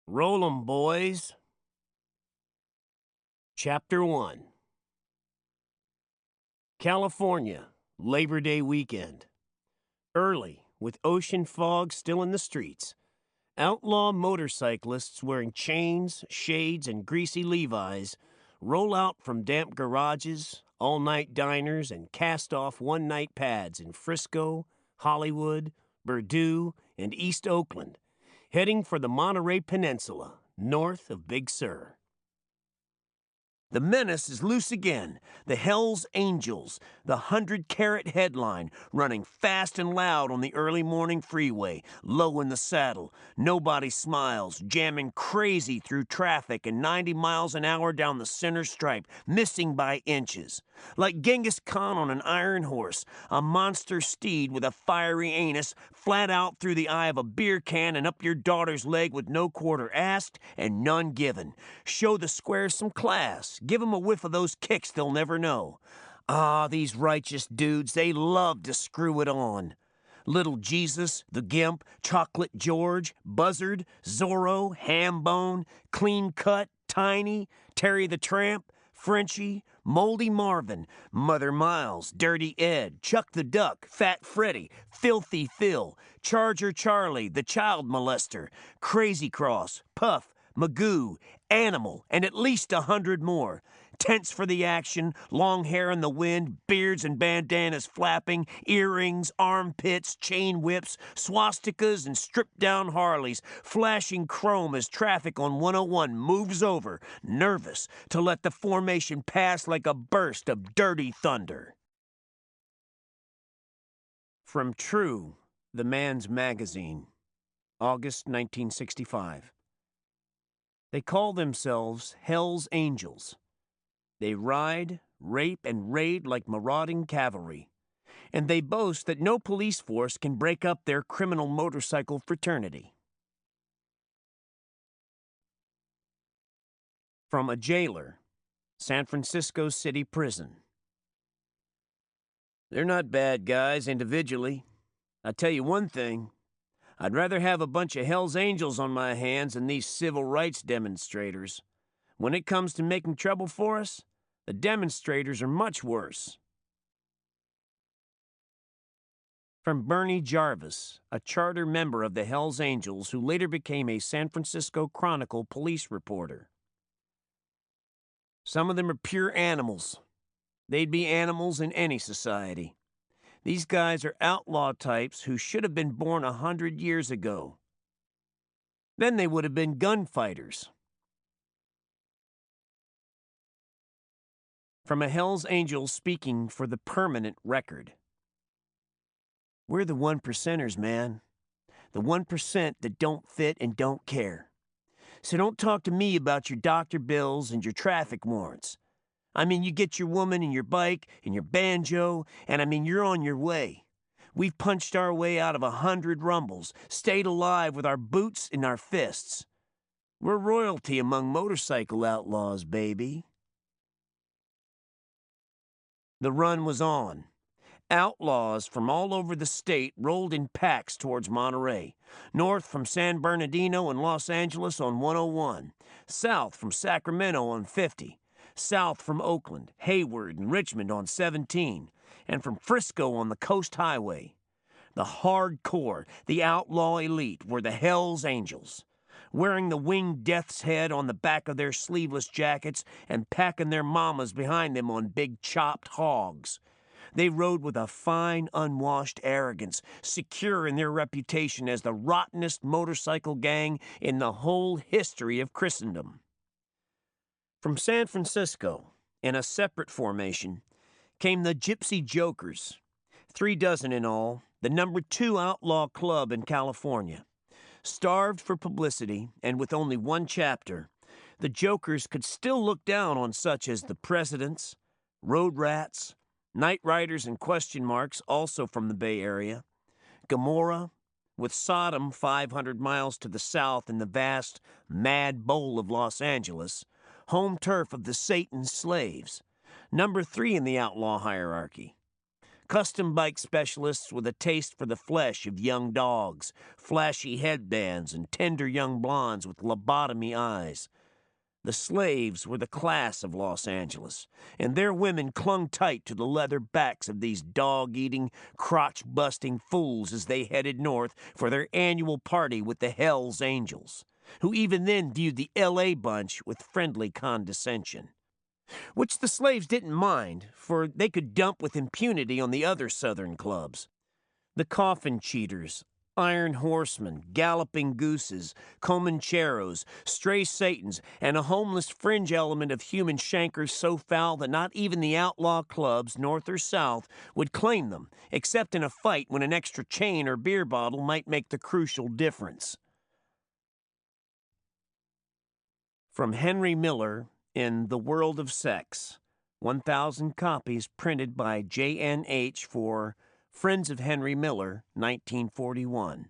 Roll 'em, boys. Chapter 1. California, Labor Day weekend. Early, with ocean fog still in the streets, outlaw motorcyclists wearing chains, shades, and greasy Levi's roll out from damp garages, all-night diners, and cast-off one-night pads in Frisco, Hollywood, Purdue, and East Oakland, heading for the Monterey Peninsula, north of Big Sur. The menace is loose again. The Hells Angels, the 100-carat headline, running fast and loud on the early morning freeway, low in the saddle. Nobody smiles, jamming crazy through traffic and 90 miles an hour down the center stripe, missing by inches. Like Genghis Khan on an iron horse, a monster steed with a fiery anus, flat out through the eye of a beer can and up your daughter's leg with no quarter asked and none given. Show the squares some class. Give 'em a whiff of those kicks they'll never know. Ah, these righteous dudes, they love to screw it on. Little Jesus, the Gimp, Chocolate George, Buzzard, Zorro, Hambone, Clean Cut, Tiny, Terry the Tramp, Frenchie, Moldy Marvin, Mother Miles, Dirty Ed, Chuck the Duck, Fat Freddy, Filthy Phil, Charger Charlie, the Child Molester, Crazy Cross, Puff, Magoo, Animal, and at least 100 more. Tents for the action, long hair in the wind, beards and bandanas flapping, earrings, armpits, chain whips, swastikas, and stripped-down Harleys, flashing chrome as traffic on 101 moves over, nervous, to let the formation pass like a burst of dirty thunder. From True, the Man's Magazine, August 1965. They call themselves Hell's Angels. They ride, rape, and raid like marauding cavalry. And they boast that no police force can break up their criminal motorcycle fraternity. From a jailer, San Francisco City Prison. They're not bad guys individually. I tell you one thing. I'd rather have a bunch of Hell's Angels on my hands than these civil rights demonstrators. When it comes to making trouble for us, the demonstrators are much worse. From Bernie Jarvis, a charter member of the Hells Angels who later became a San Francisco Chronicle police reporter. Some of them are pure animals. They'd be animals in any society. These guys are outlaw types who should have been born 100 years ago. Then they would have been gunfighters. From a Hells Angel speaking for the permanent record. We're the 1%ers, man. The 1% that don't fit and don't care. So don't talk to me about your doctor bills and your traffic warrants. I mean, you get your woman and your bike and your banjo, and I mean, you're on your way. We've punched our way out of 100 rumbles, stayed alive with our boots and our fists. We're royalty among motorcycle outlaws, baby. The run was on. Outlaws from all over the state rolled in packs towards Monterey, north from San Bernardino and Los Angeles on 101, south from Sacramento on 50, south from Oakland, Hayward, and Richmond on 17, and from Frisco on the Coast Highway. The hardcore, the outlaw elite were the Hells Angels, wearing the winged death's head on the back of their sleeveless jackets and packing their mamas behind them on big chopped hogs. They rode with a fine, unwashed arrogance, secure in their reputation as the rottenest motorcycle gang in the whole history of Christendom. From San Francisco, in a separate formation, came the Gypsy Jokers, 36 in all, the #2 outlaw club in California. Starved for publicity, and with only one chapter, the Jokers could still look down on such as the Presidents, Road Rats, Night Riders and question marks, also from the Bay Area, Gomorrah, with Sodom 500 miles to the south in the vast Mad Bowl of Los Angeles, home turf of the Satan's slaves, #3 in the outlaw hierarchy. custom bike specialists with a taste for the flesh of young dogs, flashy headbands, and tender young blondes with lobotomy eyes. The slaves were the class of Los Angeles, and their women clung tight to the leather backs of these dog-eating, crotch-busting fools as they headed north for their annual party with the Hells Angels, who even then viewed the L.A. bunch with friendly condescension. Which the slaves didn't mind, for they could dump with impunity on the other Southern clubs. The Coffin Cheaters, Iron Horsemen, Galloping Gooses, Comancheros, Stray Satans, and a homeless fringe element of human shankers so foul that not even the outlaw clubs, north or south, would claim them, except in a fight when an extra chain or beer bottle might make the crucial difference. From Henry Miller in The World of Sex, 1,000 copies printed by J.N.H. for Friends of Henry Miller, 1941.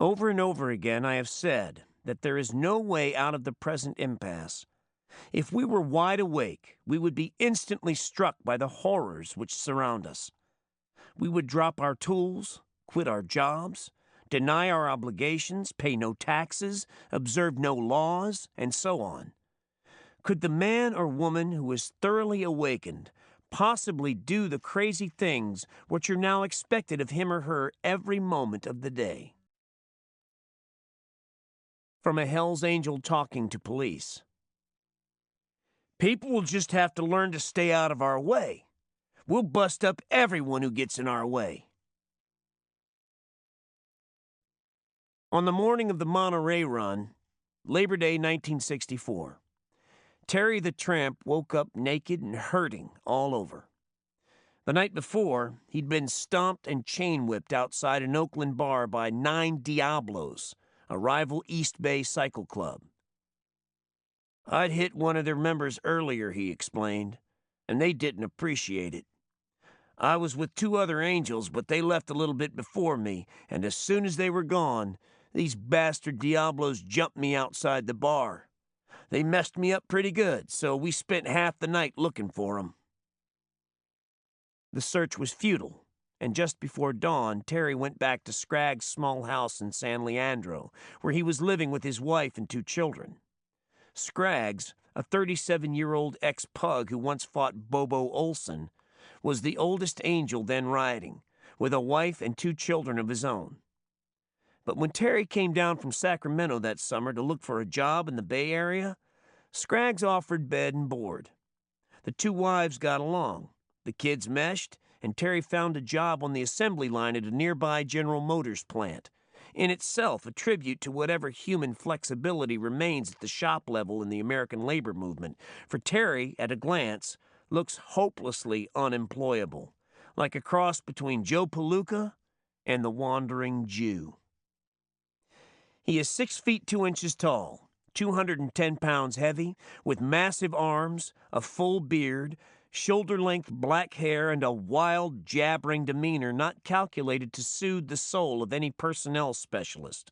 Over and over again I have said that there is no way out of the present impasse. If we were wide awake, we would be instantly struck by the horrors which surround us. We would drop our tools, quit our jobs, deny our obligations, pay no taxes, observe no laws, and so on. Could the man or woman who is thoroughly awakened possibly do the crazy things which are now expected of him or her every moment of the day? From a Hell's Angel talking to police. People will just have to learn to stay out of our way. We'll bust up everyone who gets in our way. On the morning of the Monterey Run, Labor Day 1964, Terry the Tramp woke up naked and hurting all over. The night before, he'd been stomped and chain-whipped outside an Oakland bar by 9 Diablos, a rival East Bay cycle club. I'd hit one of their members earlier, he explained, and they didn't appreciate it. I was with 2 other angels, but they left a little bit before me, and as soon as they were gone, these bastard Diablos jumped me outside the bar. They messed me up pretty good, so we spent half the night looking for them. The search was futile, and just before dawn, Terry went back to Scragg's small house in San Leandro, where he was living with his wife and 2 children. Scraggs, a 37-year-old ex-pug who once fought Bobo Olson, was the oldest angel then riding, with a wife and 2 children of his own. But when Terry came down from Sacramento that summer to look for a job in the Bay Area, Scraggs offered bed and board. The 2 wives got along, the kids meshed, and Terry found a job on the assembly line at a nearby General Motors plant, in itself a tribute to whatever human flexibility remains at the shop level in the American labor movement, for Terry, at a glance, looks hopelessly unemployable, like a cross between Joe Palooka and the Wandering Jew. He is 6 feet 2 inches tall, 210 pounds heavy, with massive arms, a full beard, shoulder-length black hair, and a wild, jabbering demeanor not calculated to soothe the soul of any personnel specialist.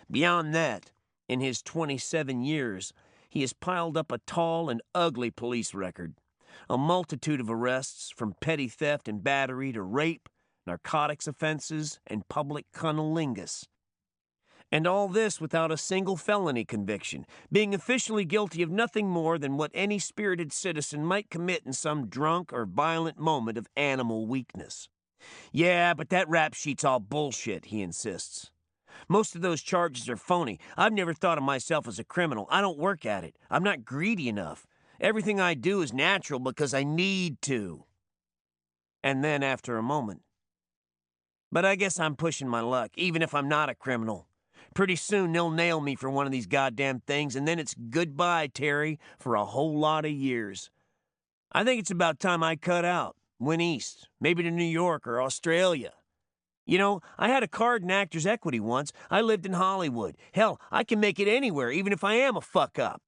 Beyond that, in his 27 years, he has piled up a tall and ugly police record, a multitude of arrests from petty theft and battery to rape, narcotics offenses, and public cunnilingus. And all this without a single felony conviction, being officially guilty of nothing more than what any spirited citizen might commit in some drunk or violent moment of animal weakness. Yeah, but that rap sheet's all bullshit, he insists. Most of those charges are phony. I've never thought of myself as a criminal. I don't work at it. I'm not greedy enough. Everything I do is natural because I need to. And then, after a moment, but I guess I'm pushing my luck, even if I'm not a criminal. Pretty soon they'll nail me for one of these goddamn things, and then it's goodbye, Terry, for a whole lot of years. I think it's about time I cut out, went east, maybe to New York or Australia. You know, I had a card in Actors Equity once. I lived in Hollywood. Hell, I can make it anywhere, even if I am a fuck-up.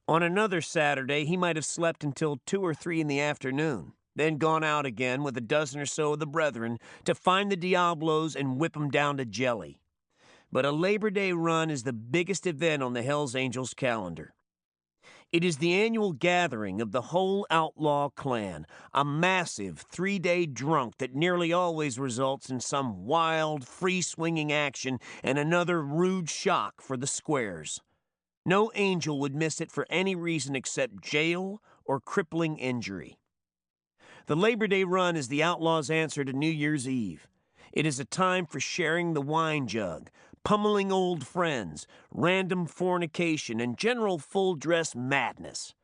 On another Saturday, he might have slept until 2 or 3 in the afternoon, then gone out again with a dozen or so of the brethren to find the Diablos and whip 'em down to jelly. But a Labor Day run is the biggest event on the Hells Angels calendar. It is the annual gathering of the whole outlaw clan, a massive 3-day drunk that nearly always results in some wild, free-swinging action and another rude shock for the squares. No angel would miss it for any reason except jail or crippling injury. The Labor Day run is the outlaws' answer to New Year's Eve. It is a time for sharing the wine jug, pummeling old friends, random fornication, and general full-dress madness.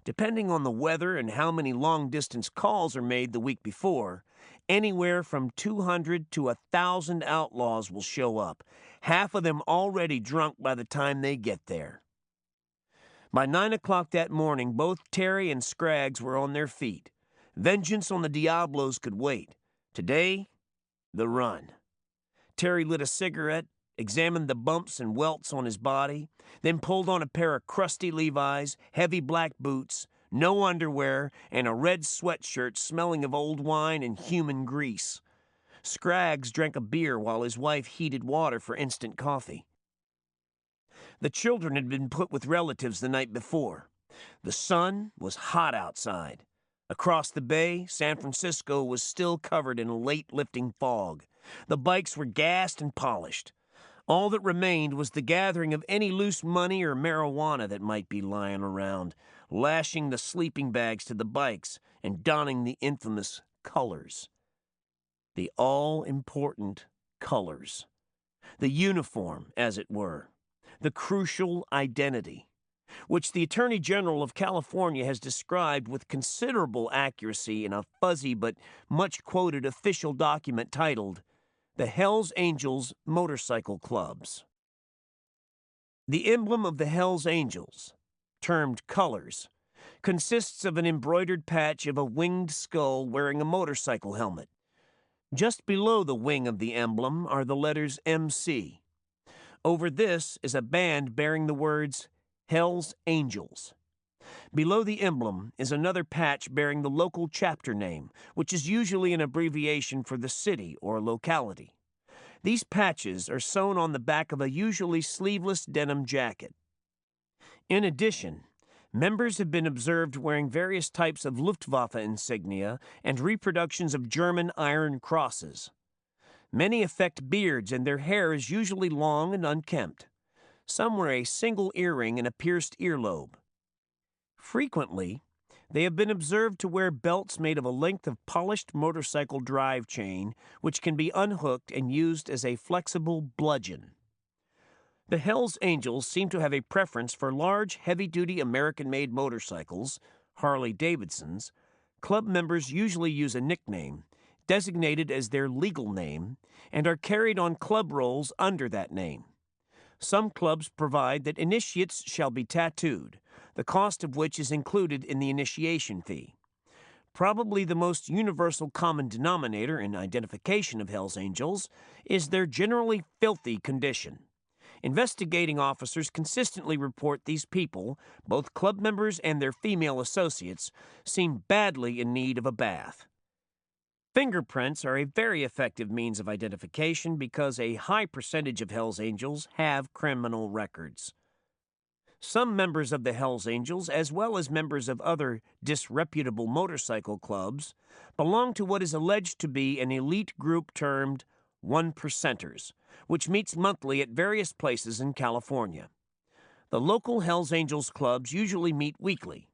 Depending on the weather and how many long-distance calls are made the week before, anywhere from 200 to 1,000 outlaws will show up, half of them already drunk by the time they get there. By 9 o'clock that morning, both Terry and Scraggs were on their feet. Vengeance on the Diablos could wait. Today, the run. Terry lit a cigarette, examined the bumps and welts on his body, then pulled on a pair of crusty Levi's, heavy black boots, no underwear, and a red sweatshirt smelling of old wine and human grease. Scraggs drank a beer while his wife heated water for instant coffee. The children had been put with relatives the night before. The sun was hot outside. Across the bay, San Francisco was still covered in a late-lifting fog. The bikes were gassed and polished. All that remained was the gathering of any loose money or marijuana that might be lying around, lashing the sleeping bags to the bikes and donning the infamous colors. The all-important colors. The uniform, as it were. The crucial identity, which the Attorney General of California has described with considerable accuracy in a fuzzy but much-quoted official document titled, The Hells Angels Motorcycle Clubs. The emblem of the Hells Angels, termed colors, consists of an embroidered patch of a winged skull wearing a motorcycle helmet. Just below the wing of the emblem are the letters MC. Over this is a band bearing the words Hells Angels. Below the emblem is another patch bearing the local chapter name, which is usually an abbreviation for the city or locality. These patches are sewn on the back of a usually sleeveless denim jacket. In addition, members have been observed wearing various types of Luftwaffe insignia and reproductions of German iron crosses. Many affect beards, and their hair is usually long and unkempt. Some wear a single earring and a pierced earlobe. Frequently, they have been observed to wear belts made of a length of polished motorcycle drive chain, which can be unhooked and used as a flexible bludgeon. The Hells Angels seem to have a preference for large, heavy-duty American-made motorcycles, Harley-Davidsons. Club members usually use a nickname, designated as their legal name, and are carried on club rolls under that name. Some clubs provide that initiates shall be tattooed, the cost of which is included in the initiation fee. Probably the most universal common denominator in identification of Hells Angels is their generally filthy condition. Investigating officers consistently report these people, both club members and their female associates, seem badly in need of a bath. Fingerprints are a very effective means of identification because a high percentage of Hells Angels have criminal records. Some members of the Hells Angels, as well as members of other disreputable motorcycle clubs, belong to what is alleged to be an elite group termed One Percenters, which meets monthly at various places in California. The local Hells Angels clubs usually meet weekly.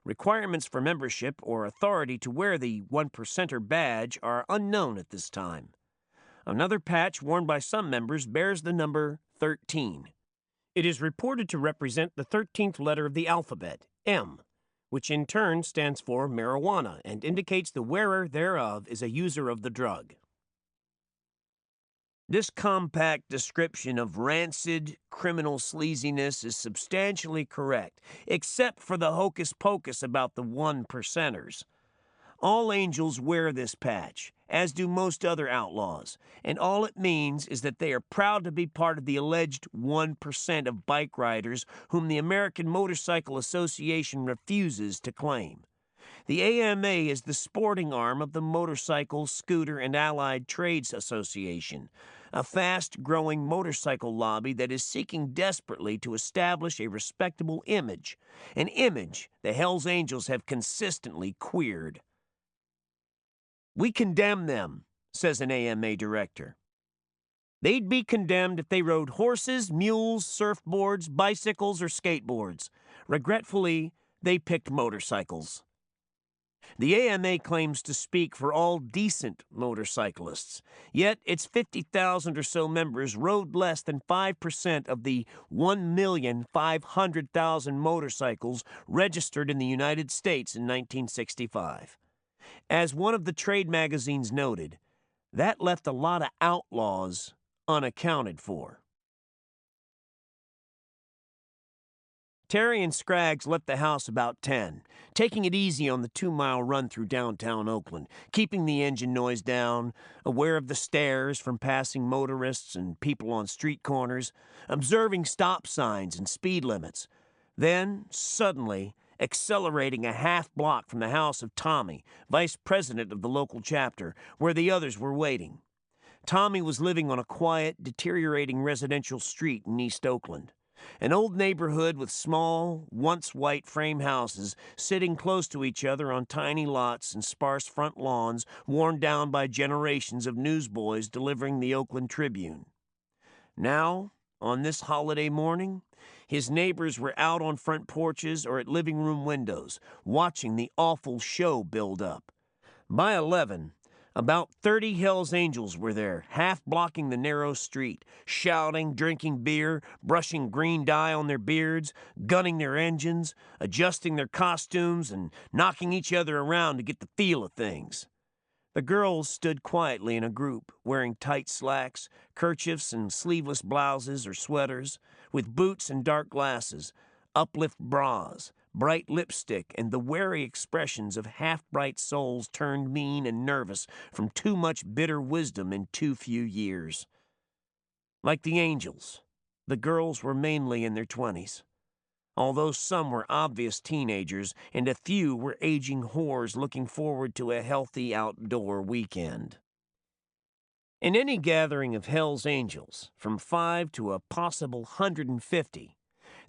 Requirements for membership or authority to wear the One Percenter badge are unknown at this time. Another patch worn by some members bears the number 13. It is reported to represent the 13th letter of the alphabet, M, which in turn stands for marijuana and indicates the wearer thereof is a user of the drug. This compact description of rancid criminal sleaziness is substantially correct, except for the hocus-pocus about the One Percenters. All angels wear this patch, as do most other outlaws, and all it means is that they are proud to be part of the alleged 1% of bike riders whom the American Motorcycle Association refuses to claim. The AMA is the sporting arm of the Motorcycle, Scooter, and Allied Trades Association, a fast-growing motorcycle lobby that is seeking desperately to establish a respectable image, an image the Hells Angels have consistently queered. "We condemn them," says an AMA director. "They'd be condemned if they rode horses, mules, surfboards, bicycles, or skateboards. Regretfully, they picked motorcycles." The AMA claims to speak for all decent motorcyclists, yet its 50,000 or so members rode less than 5% of the 1,500,000 motorcycles registered in the United States in 1965. As one of the trade magazines noted, that left a lot of outlaws unaccounted for. Terry and Scraggs left the house about 10, taking it easy on the 2-mile run through downtown Oakland, keeping the engine noise down, aware of the stares from passing motorists and people on street corners, observing stop signs and speed limits. Then, suddenly, accelerating a half block from the house of Tommy, vice president of the local chapter, where the others were waiting. Tommy was living on a quiet, deteriorating residential street in East Oakland. An old neighborhood with small, once white frame houses sitting close to each other on tiny lots and sparse front lawns worn down by generations of newsboys delivering the Oakland Tribune. Now, on this holiday morning, his neighbors were out on front porches or at living room windows, watching the awful show build up. By 11, about 30 Hells Angels were there, half blocking the narrow street, shouting, drinking beer, brushing green dye on their beards, gunning their engines, adjusting their costumes, and knocking each other around to get the feel of things. The girls stood quietly in a group, wearing tight slacks, kerchiefs and sleeveless blouses or sweaters, with boots and dark glasses, uplift bras, bright lipstick, and the wary expressions of half-bright souls turned mean and nervous from too much bitter wisdom in too few years. Like the Angels, the girls were mainly in their 20s. Although some were obvious teenagers and a few were aging whores looking forward to a healthy outdoor weekend. In any gathering of Hells Angels, from 5 to a possible 150,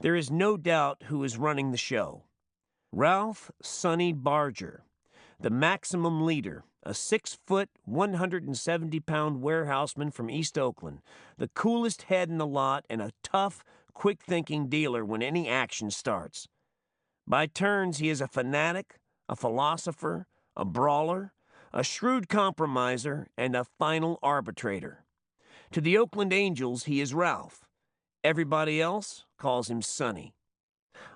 there is no doubt who is running the show. Ralph "Sonny" Barger, the maximum leader, a 6-foot, 170-pound warehouseman from East Oakland, the coolest head in the lot and a tough, quick-thinking dealer when any action starts. By turns, he is a fanatic, a philosopher, a brawler, a shrewd compromiser, and a final arbitrator. To the Oakland Angels, he is Ralph. Everybody else calls him Sonny.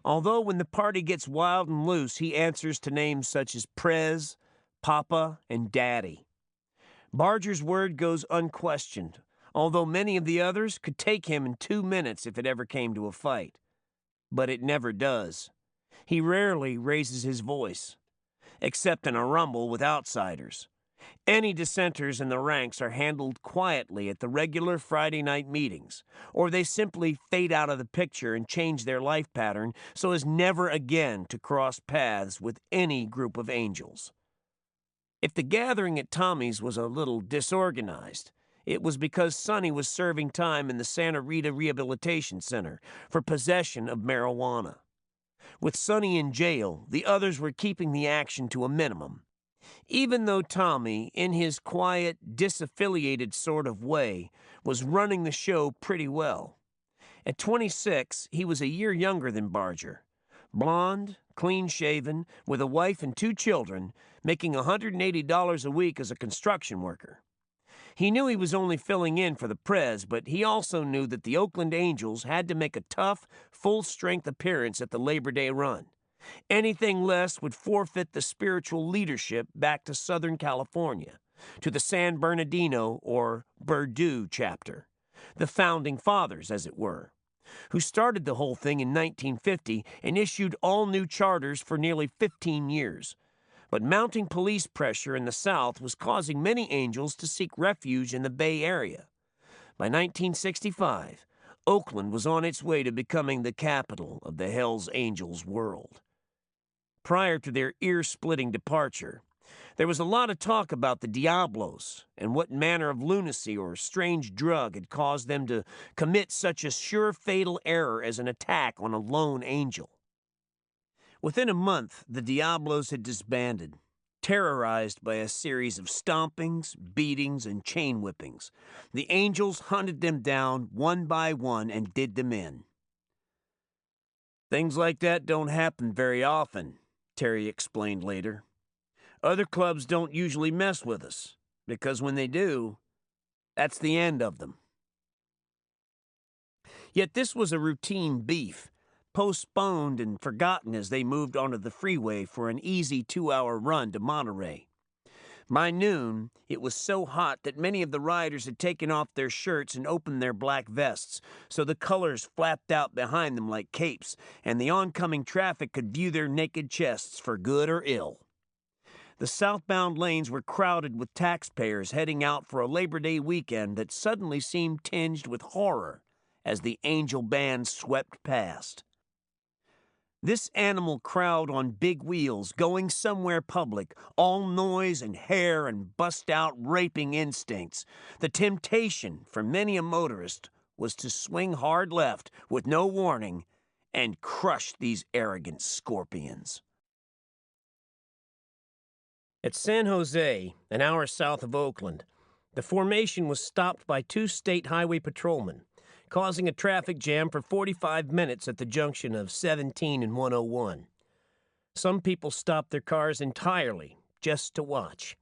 Although when the party gets wild and loose, he answers to names such as Prez, Papa, and Daddy. Barger's word goes unquestioned, although many of the others could take him in 2 minutes if it ever came to a fight. But it never does. He rarely raises his voice, except in a rumble with outsiders. Any dissenters in the ranks are handled quietly at the regular Friday night meetings, or they simply fade out of the picture and change their life pattern so as never again to cross paths with any group of angels. If the gathering at Tommy's was a little disorganized, it was because Sonny was serving time in the Santa Rita Rehabilitation Center for possession of marijuana. With Sonny in jail, the others were keeping the action to a minimum. Even though Tommy, in his quiet, disaffiliated sort of way, was running the show pretty well. At 26, he was a year younger than Barger. Blonde, clean-shaven, with a wife and 2 children, making $180 a week as a construction worker. He knew he was only filling in for the Prez, but he also knew that the Oakland Angels had to make a tough, full-strength appearance at the Labor Day run. Anything less would forfeit the spiritual leadership back to Southern California, to the San Bernardino or Purdue chapter, the founding fathers, as it were, who started the whole thing in 1950 and issued all new charters for nearly 15 years. But mounting police pressure in the South was causing many Angels to seek refuge in the Bay Area. By 1965, Oakland was on its way to becoming the capital of the Hells Angels world. prior to their ear-splitting departure. There was a lot of talk about the Diablos and what manner of lunacy or strange drug had caused them to commit such a sure fatal error as an attack on a lone angel. Within a month, the Diablos had disbanded, terrorized by a series of stompings, beatings, and chain whippings. The angels hunted them down one by one and did them in. "Things like that don't happen very often," Terry explained later. "Other clubs don't usually mess with us, because when they do, that's the end of them." Yet this was a routine beef, postponed and forgotten as they moved onto the freeway for an easy 2-hour run to Monterey. By noon, it was so hot that many of the riders had taken off their shirts and opened their black vests, so the colors flapped out behind them like capes, and the oncoming traffic could view their naked chests for good or ill. The southbound lanes were crowded with taxpayers heading out for a Labor Day weekend that suddenly seemed tinged with horror as the Angel Band swept past. This animal crowd on big wheels, going somewhere public, all noise and hair and bust-out raping instincts. The temptation for many a motorist was to swing hard left with no warning and crush these arrogant scorpions. At San Jose, an hour south of Oakland, the formation was stopped by 2 state highway patrolmen, causing a traffic jam for 45 minutes at the junction of 17 and 101. Some people stopped their cars entirely just to watch.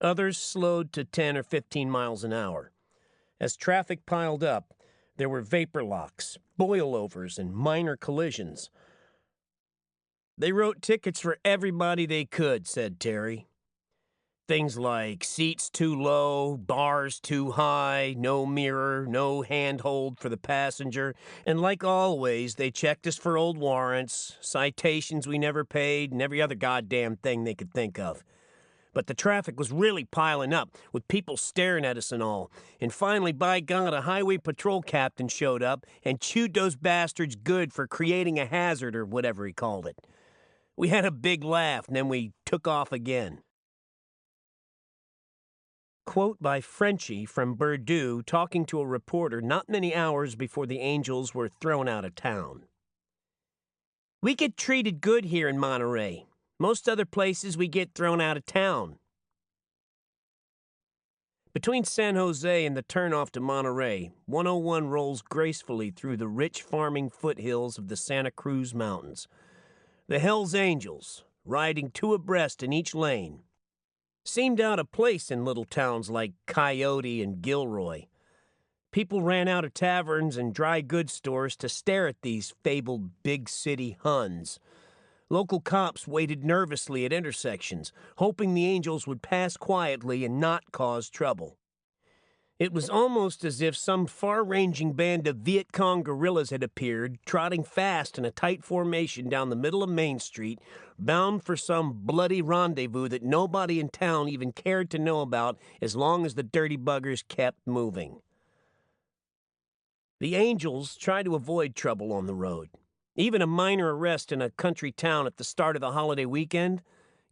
Others slowed to 10 or 15 miles an hour. As traffic piled up, there were vapor locks, boilovers, and minor collisions. "They wrote tickets for everybody they could," said Terry. Things like seats too low, bars too high, no mirror, no handhold for the passenger, and like always, they checked us for old warrants, citations we never paid, and every other goddamn thing they could think of. But the traffic was really piling up, with people staring at us and all. And finally, by God, a highway patrol captain showed up and chewed those bastards good for creating a hazard or whatever he called it. We had a big laugh, and then we took off again. Quote by Frenchie from Bordeaux talking to a reporter not many hours before the Angels were thrown out of town. "We get treated good here in Monterey. Most other places we get thrown out of town." Between San Jose and the turnoff to Monterey, 101 rolls gracefully through the rich farming foothills of the Santa Cruz Mountains. The Hells Angels, riding 2 abreast in each lane, seemed out of place in little towns like Coyote and Gilroy. People ran out of taverns and dry goods stores to stare at these fabled big city Huns. Local cops waited nervously at intersections, hoping the Angels would pass quietly and not cause trouble. It was almost as if some far-ranging band of Viet Cong guerrillas had appeared, trotting fast in a tight formation down the middle of Main Street, bound for some bloody rendezvous that nobody in town even cared to know about as long as the dirty buggers kept moving. The Angels tried to avoid trouble on the road. Even a minor arrest in a country town at the start of the holiday weekend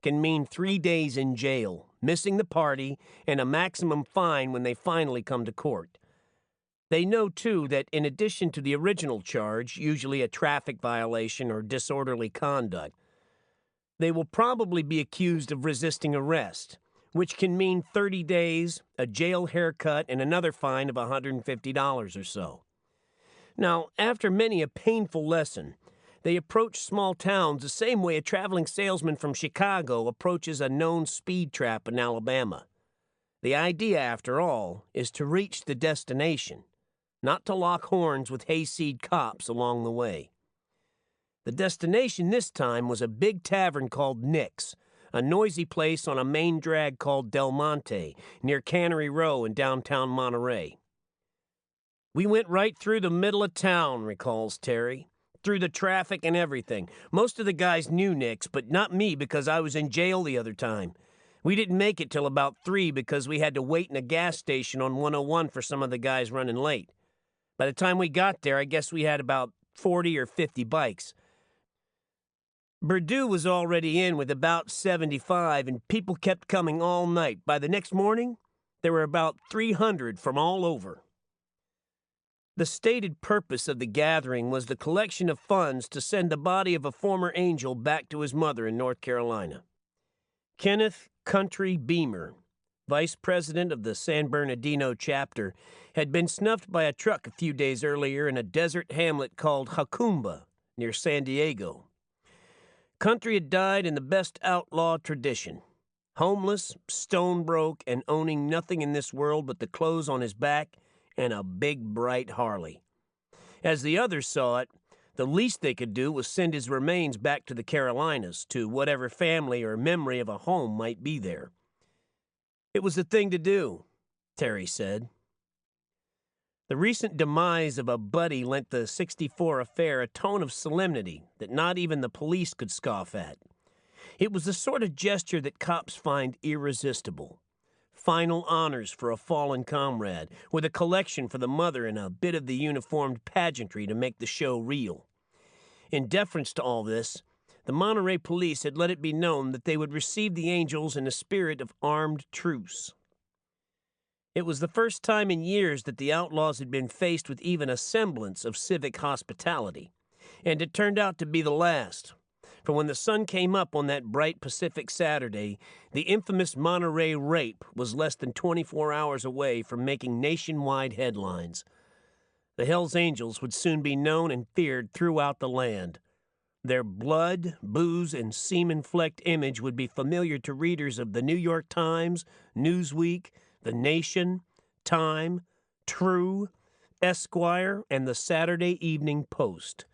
can mean 3 days in jail, missing the party, and a maximum fine when they finally come to court. They know, too, that in addition to the original charge, usually a traffic violation or disorderly conduct, they will probably be accused of resisting arrest, which can mean 30 days, a jail haircut, and another fine of $150 or so. Now, after many a painful lesson, they approach small towns the same way a traveling salesman from Chicago approaches a known speed trap in Alabama. The idea, after all, is to reach the destination, not to lock horns with hayseed cops along the way. The destination this time was a big tavern called Nick's, a noisy place on a main drag called Del Monte, near Cannery Row in downtown Monterey. "We went right through the middle of town," recalls Terry. "Through the traffic and everything. Most of the guys knew Nick's, but not me because I was in jail the other time. We didn't make it till about 3 because we had to wait in a gas station on 101 for some of the guys running late. By the time we got there, I guess we had about 40 or 50 bikes. Purdue was already in with about 75, and people kept coming all night. By the next morning, there were about 300 from all over. The stated purpose of the gathering was the collection of funds to send the body of a former angel back to his mother in North Carolina. Kenneth Country Beamer, vice president of the San Bernardino chapter, had been snuffed by a truck a few days earlier in a desert hamlet called Jacumba, near San Diego. Country had died in the best outlaw tradition. Homeless, stone broke, and owning nothing in this world but the clothes on his back and a big, bright Harley. As the others saw it, the least they could do was send his remains back to the Carolinas, to whatever family or memory of a home might be there. It was the thing to do, Terry said. The recent demise of a buddy lent the '64 affair a tone of solemnity that not even the police could scoff at. It was the sort of gesture that cops find irresistible. Final honors for a fallen comrade, with a collection for the mother and a bit of the uniformed pageantry to make the show real. In deference to all this, the Monterey police had let it be known that they would receive the angels in a spirit of armed truce. It was the first time in years that the outlaws had been faced with even a semblance of civic hospitality, and it turned out to be the last. For when the sun came up on that bright Pacific Saturday, the infamous Monterey rape was less than 24 hours away from making nationwide headlines. The Hells Angels would soon be known and feared throughout the land. Their blood, booze, and semen-flecked image would be familiar to readers of the New York Times, Newsweek, The Nation, Time, True, Esquire, and the Saturday Evening Post.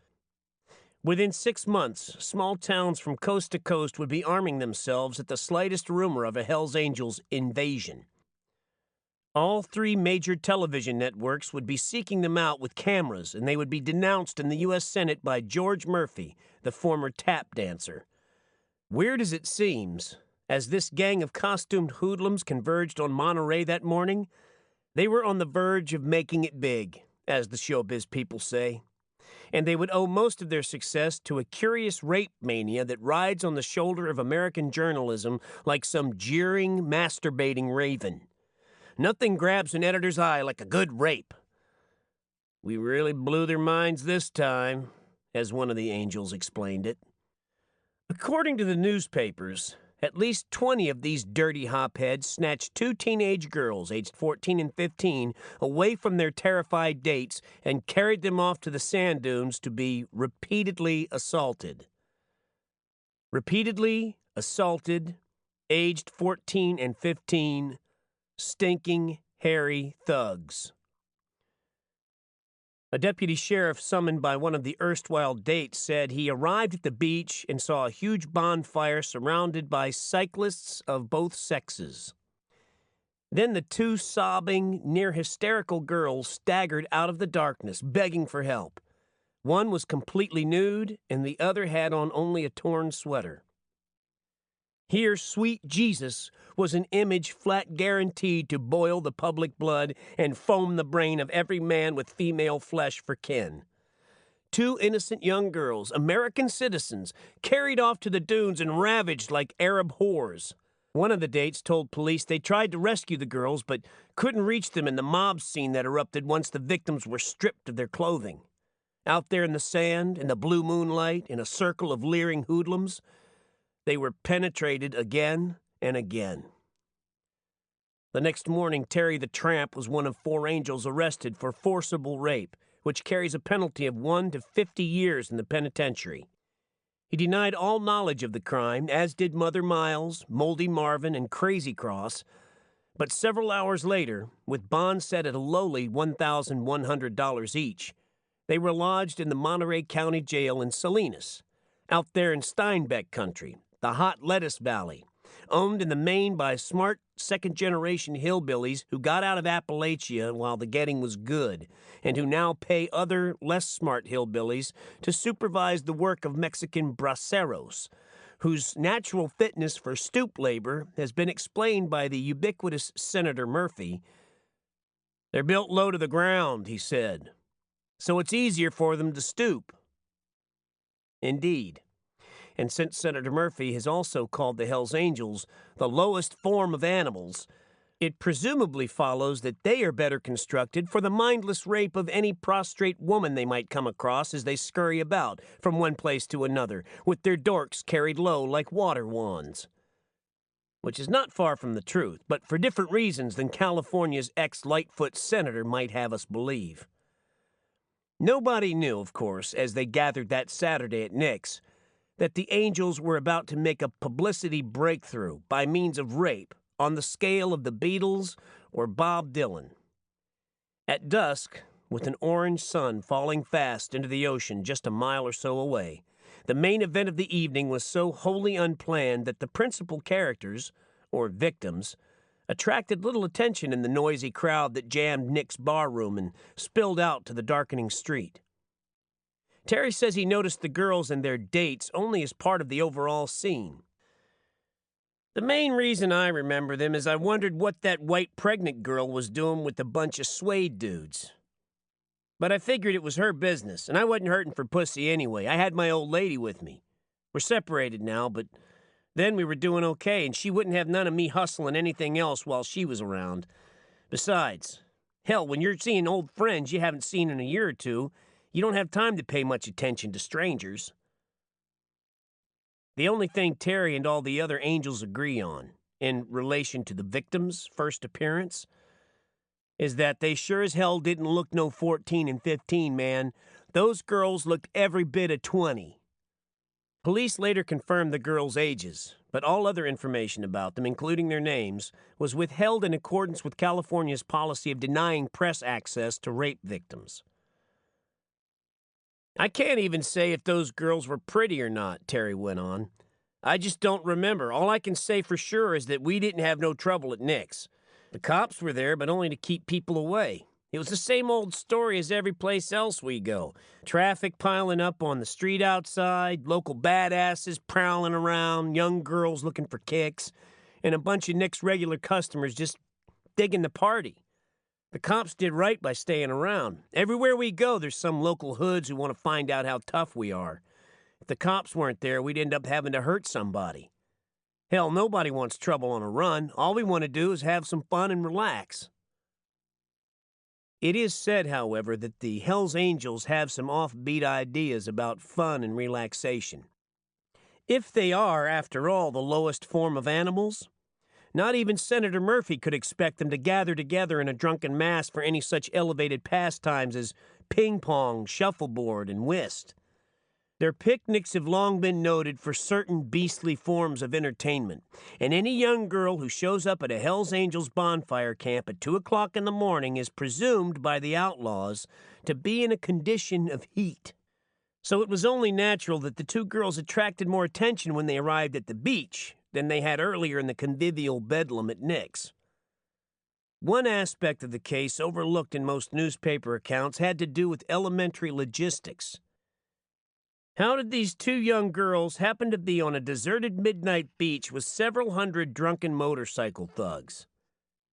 Within 6 months, small towns from coast to coast would be arming themselves at the slightest rumor of a Hells Angels invasion. All 3 major television networks would be seeking them out with cameras, and they would be denounced in the U.S. Senate by George Murphy, the former tap dancer. Weird as it seems, as this gang of costumed hoodlums converged on Monterey that morning, they were on the verge of making it big, as the showbiz people say. And they would owe most of their success to a curious rape mania that rides on the shoulder of American journalism like some jeering, masturbating raven. Nothing grabs an editor's eye like a good rape. We really blew their minds this time, as one of the angels explained it. According to the newspapers, at least 20 of these dirty hopheads snatched 2 teenage girls, aged 14 and 15, away from their terrified dates and carried them off to the sand dunes to be repeatedly assaulted. Repeatedly assaulted, aged 14 and 15, stinking, hairy thugs. A deputy sheriff summoned by one of the erstwhile dates said he arrived at the beach and saw a huge bonfire surrounded by cyclists of both sexes. Then the 2 sobbing, near-hysterical girls staggered out of the darkness, begging for help. One was completely nude, and the other had on only a torn sweater. Here, sweet Jesus was an image flat guaranteed to boil the public blood and foam the brain of every man with female flesh for kin. 2 innocent young girls, American citizens, carried off to the dunes and ravaged like Arab whores. One of the dates told police they tried to rescue the girls but couldn't reach them in the mob scene that erupted once the victims were stripped of their clothing. Out there in the sand, in the blue moonlight, in a circle of leering hoodlums, they were penetrated again and again. The next morning, Terry the Tramp was one of 4 angels arrested for forcible rape, which carries a penalty of 1 to 50 years in the penitentiary. He denied all knowledge of the crime, as did Mother Miles, Moldy Marvin, and Crazy Cross, but several hours later, with bonds set at a lowly $1,100 each, they were lodged in the Monterey County Jail in Salinas, out there in Steinbeck country, the Hot Lettuce Valley, owned in the main by smart second-generation hillbillies who got out of Appalachia while the getting was good, and who now pay other, less smart hillbillies to supervise the work of Mexican braceros, whose natural fitness for stoop labor has been explained by the ubiquitous Senator Murphy. They're built low to the ground, he said, so it's easier for them to stoop. Indeed. And since Senator Murphy has also called the Hells Angels the lowest form of animals, it presumably follows that they are better constructed for the mindless rape of any prostrate woman they might come across as they scurry about from one place to another, with their dorks carried low like water wands. Which is not far from the truth, but for different reasons than California's ex-Lightfoot senator might have us believe. Nobody knew, of course, as they gathered that Saturday at Nick's, that the Angels were about to make a publicity breakthrough by means of rape on the scale of the Beatles or Bob Dylan. At dusk, with an orange sun falling fast into the ocean just a mile or so away, the main event of the evening was so wholly unplanned that the principal characters, or victims, attracted little attention in the noisy crowd that jammed Nick's barroom and spilled out to the darkening street. Terry says he noticed the girls and their dates only as part of the overall scene. The main reason I remember them is I wondered what that white pregnant girl was doing with a bunch of suede dudes. But I figured it was her business, and I wasn't hurting for pussy anyway. I had my old lady with me. We're separated now, but then we were doing okay, and she wouldn't have none of me hustling anything else while she was around. Besides, hell, when you're seeing old friends you haven't seen in a year or two, you don't have time to pay much attention to strangers. The only thing Terry and all the other Angels agree on, in relation to the victims' first appearance, is that they sure as hell didn't look no 14 and 15, man. Those girls looked every bit of 20. Police later confirmed the girls' ages, but all other information about them, including their names, was withheld in accordance with California's policy of denying press access to rape victims. I can't even say if those girls were pretty or not, Terry went on. I just don't remember. All I can say for sure is that we didn't have no trouble at Nick's. The cops were there, but only to keep people away. It was the same old story as every place else we go. Traffic piling up on the street outside, local badasses prowling around, young girls looking for kicks, and a bunch of Nick's regular customers just digging the party. The cops did right by staying around. Everywhere we go, there's some local hoods who want to find out how tough we are. If the cops weren't there, we'd end up having to hurt somebody. Hell, nobody wants trouble on a run. All we want to do is have some fun and relax. It is said, however, that the Hells Angels have some offbeat ideas about fun and relaxation. If they are, after all, the lowest form of animals, not even Senator Murphy could expect them to gather together in a drunken mass for any such elevated pastimes as ping-pong, shuffleboard, and whist. Their picnics have long been noted for certain beastly forms of entertainment, and any young girl who shows up at a Hells Angels bonfire camp at 2 o'clock in the morning is presumed by the outlaws to be in a condition of heat. So it was only natural that the two girls attracted more attention when they arrived at the beach than they had earlier in the convivial bedlam at Nick's. One aspect of the case overlooked in most newspaper accounts had to do with elementary logistics. How did these two young girls happen to be on a deserted midnight beach with several hundred drunken motorcycle thugs?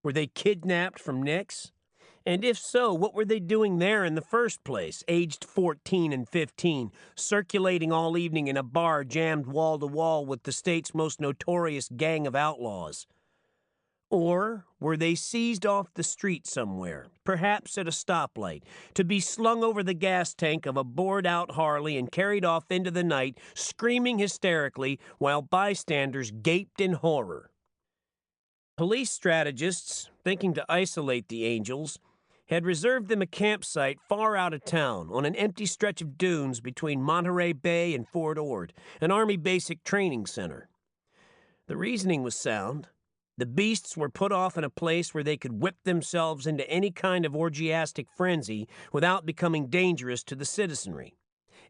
Were they kidnapped from Nick's? And if so, what were they doing there in the first place, aged 14 and 15, circulating all evening in a bar jammed wall to wall with the state's most notorious gang of outlaws? Or were they seized off the street somewhere, perhaps at a stoplight, to be slung over the gas tank of a bored-out Harley and carried off into the night, screaming hysterically while bystanders gaped in horror? Police strategists, thinking to isolate the Angels, had reserved them a campsite far out of town on an empty stretch of dunes between Monterey Bay and Fort Ord, an Army basic training center. The reasoning was sound. The beasts were put off in a place where they could whip themselves into any kind of orgiastic frenzy without becoming dangerous to the citizenry.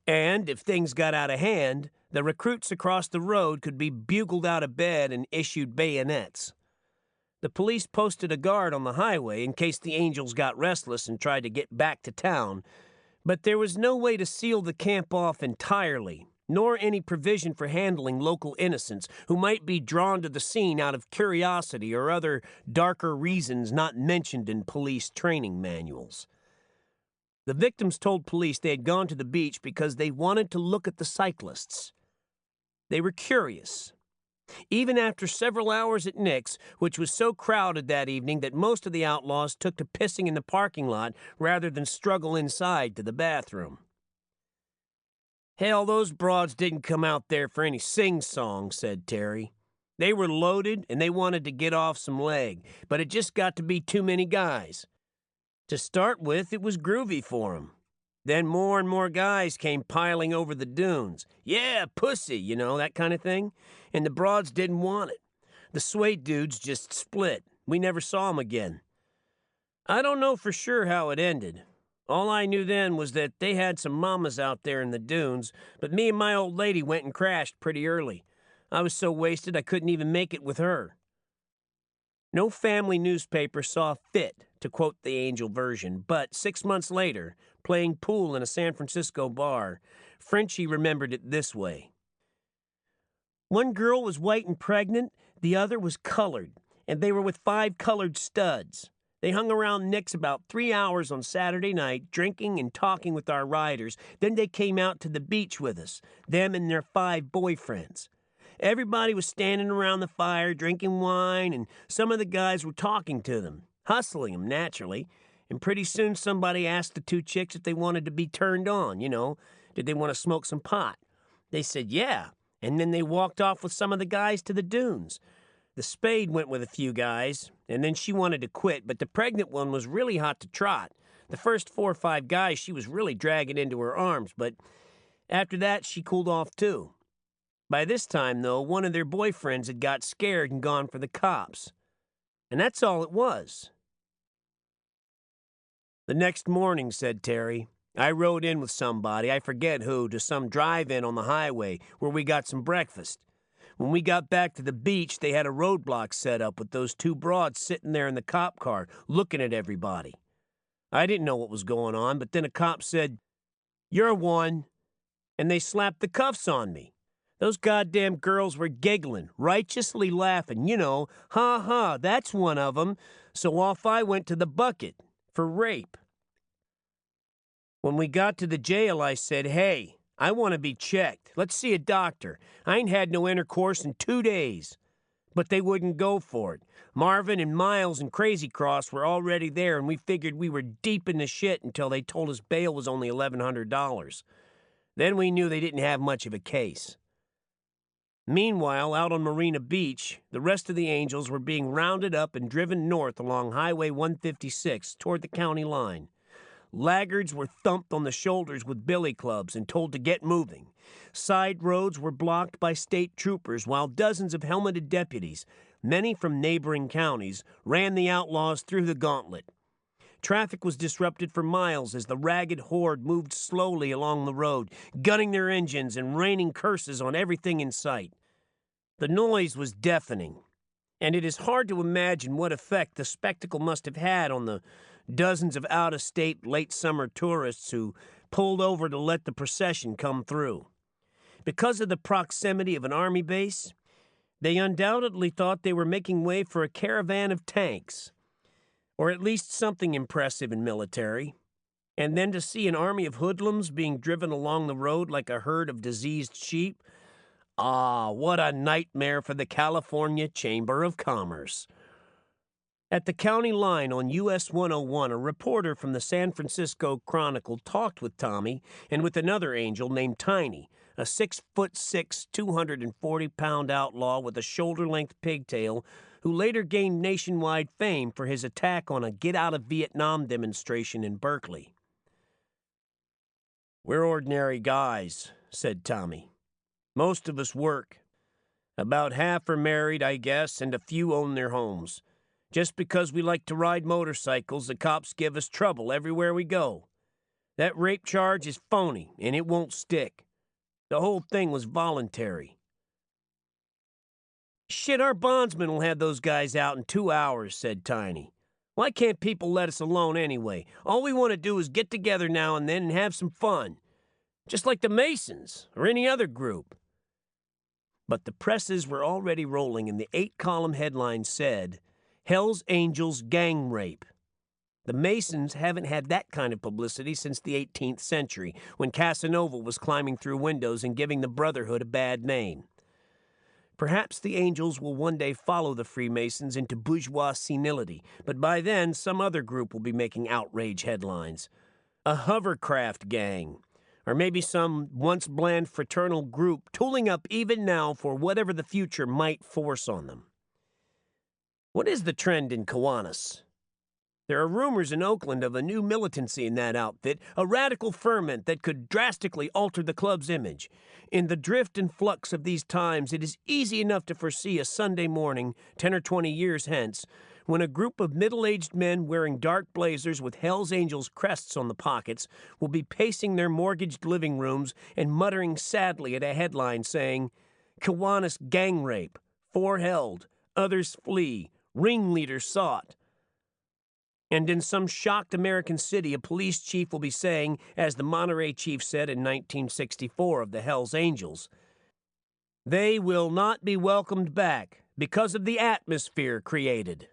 And if things got out of hand, the recruits across the road could be bugled out of bed and issued bayonets. The police posted a guard on the highway in case the Angels got restless and tried to get back to town, but there was no way to seal the camp off entirely, nor any provision for handling local innocents who might be drawn to the scene out of curiosity or other darker reasons not mentioned in police training manuals. The victims told police they had gone to the beach because they wanted to look at the cyclists. They were curious. Even after several hours at Nick's, which was so crowded that evening that most of the outlaws took to pissing in the parking lot rather than struggle inside to the bathroom. Hell, those broads didn't come out there for any sing-song, said Terry. They were loaded and they wanted to get off some leg, but it just got to be too many guys. To start with, it was groovy for 'em. Then more and more guys came piling over the dunes. Yeah, pussy, you know, that kind of thing. And the broads didn't want it. The suede dudes just split. We never saw 'em again. I don't know for sure how it ended. All I knew then was that they had some mamas out there in the dunes, but me and my old lady went and crashed pretty early. I was so wasted I couldn't even make it with her. No family newspaper saw fit to quote the Angel version, but 6 months later, playing pool in a San Francisco bar, Frenchie remembered it this way. One girl was white and pregnant, the other was colored, and they were with 5 colored studs. They hung around Nick's about 3 hours on Saturday night, drinking and talking with our riders. Then they came out to the beach with us, them and their 5 boyfriends. Everybody was standing around the fire, drinking wine, and some of the guys were talking to them, hustling them, naturally. And pretty soon somebody asked the 2 chicks if they wanted to be turned on, you know. Did they want to smoke some pot? They said, yeah. And then they walked off with some of the guys to the dunes. The spade went with a few guys, and then she wanted to quit, but the pregnant one was really hot to trot. The first 4 or 5 guys she was really dragging into her arms, but after that she cooled off too. By this time, though, one of their boyfriends had got scared and gone for the cops. And that's all it was. The next morning, said Terry, I rode in with somebody, I forget who, to some drive-in on the highway where we got some breakfast. When we got back to the beach, they had a roadblock set up with those 2 broads sitting there in the cop car, looking at everybody. I didn't know what was going on, but then a cop said, "You're one," and they slapped the cuffs on me. Those goddamn girls were giggling, righteously laughing, you know, ha ha, that's one of 'em. So off I went to the bucket for rape. When we got to the jail, I said, hey, I want to be checked. Let's see a doctor. I ain't had no intercourse in 2 days. But they wouldn't go for it. Marvin and Miles and Crazy Cross were already there, and we figured we were deep in the shit until they told us bail was only $1,100. Then we knew they didn't have much of a case. Meanwhile, out on Marina Beach, the rest of the Angels were being rounded up and driven north along Highway 156 toward the county line. Laggards were thumped on the shoulders with billy clubs and told to get moving. Side roads were blocked by state troopers while dozens of helmeted deputies, many from neighboring counties, ran the outlaws through the gauntlet. Traffic was disrupted for miles as the ragged horde moved slowly along the road, gunning their engines and raining curses on everything in sight. The noise was deafening, and it is hard to imagine what effect the spectacle must have had on the dozens of out-of-state late-summer tourists who pulled over to let the procession come through. Because of the proximity of an army base, they undoubtedly thought they were making way for a caravan of tanks, or at least something impressive and military. And then to see an army of hoodlums being driven along the road like a herd of diseased sheep, what a nightmare for the California Chamber of Commerce. At the county line on US 101, a reporter from the San Francisco Chronicle talked with Tommy and with another angel named Tiny, a 6'6", 240-pound outlaw with a shoulder-length pigtail who later gained nationwide fame for his attack on a get-out-of-Vietnam demonstration in Berkeley. We're ordinary guys, said Tommy. Most of us work. About half are married, I guess, and a few own their homes. Just because we like to ride motorcycles, the cops give us trouble everywhere we go. That rape charge is phony, and it won't stick. The whole thing was voluntary. Shit, our bondsman will have those guys out in 2 hours, said Tiny. Why can't people let us alone anyway? All we want to do is get together now and then and have some fun. Just like the Masons, or any other group. But the presses were already rolling, and the 8-column headline said, Hell's Angels Gang Rape. The Masons haven't had that kind of publicity since the 18th century, when Casanova was climbing through windows and giving the Brotherhood a bad name. Perhaps the Angels will one day follow the Freemasons into bourgeois senility, but by then some other group will be making outrage headlines. A hovercraft gang, or maybe some once bland fraternal group tooling up even now for whatever the future might force on them. What is the trend in Kiwanis? There are rumors in Oakland of a new militancy in that outfit, a radical ferment that could drastically alter the club's image. In the drift and flux of these times, it is easy enough to foresee a Sunday morning, 10 or 20 years hence, when a group of middle-aged men wearing dark blazers with Hell's Angels crests on the pockets will be pacing their mortgaged living rooms and muttering sadly at a headline saying, "Kiwanis gang rape, 4 held, others flee, ringleader sought." And in some shocked American city, a police chief will be saying, as the Monterey chief said in 1964 of the Hells Angels, "They will not be welcomed back because of the atmosphere created."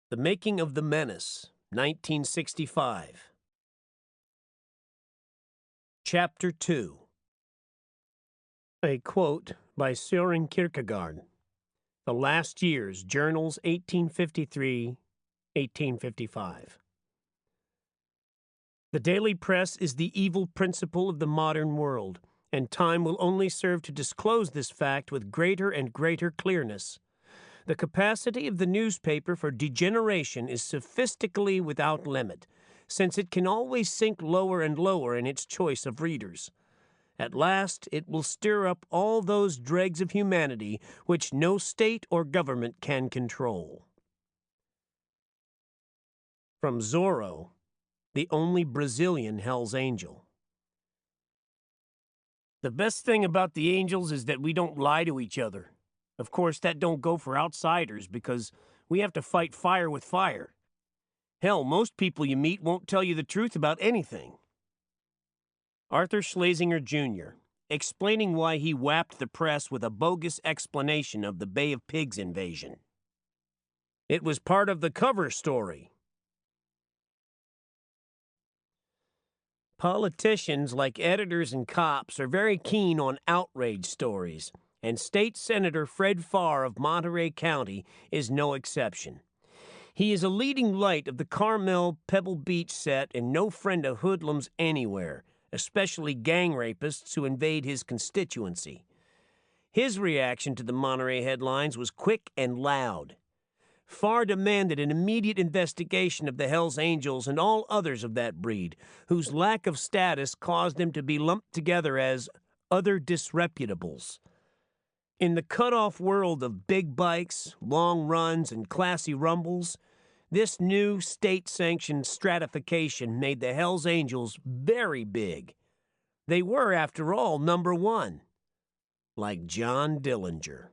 The Making of the Menace, 1965. Chapter 2. A quote by Søren Kierkegaard. The Last Years, Journals, 1853-1855. The daily press is the evil principle of the modern world, and time will only serve to disclose this fact with greater and greater clearness. The capacity of the newspaper for degeneration is sophistically without limit, since it can always sink lower and lower in its choice of readers. At last, it will stir up all those dregs of humanity which no state or government can control. From Zorro, the only Brazilian Hell's Angel. The best thing about the Angels is that we don't lie to each other. Of course, that don't go for outsiders because we have to fight fire with fire. Hell, most people you meet won't tell you the truth about anything. Arthur Schlesinger, Jr., explaining why he whapped the press with a bogus explanation of the Bay of Pigs invasion. It was part of the cover story. Politicians, like editors and cops, are very keen on outrage stories, and State Senator Fred Farr of Monterey County is no exception. He is a leading light of the Carmel Pebble Beach set and no friend of hoodlums anywhere, especially gang rapists who invade his constituency. His reaction to the Monterey headlines was quick and loud. Farr demanded an immediate investigation of the Hells Angels and all others of that breed, whose lack of status caused them to be lumped together as other disreputables. In the cut-off world of big bikes, long runs, and classy rumbles, this new state-sanctioned stratification made the Hells Angels very big. They were, after all, number one, like John Dillinger.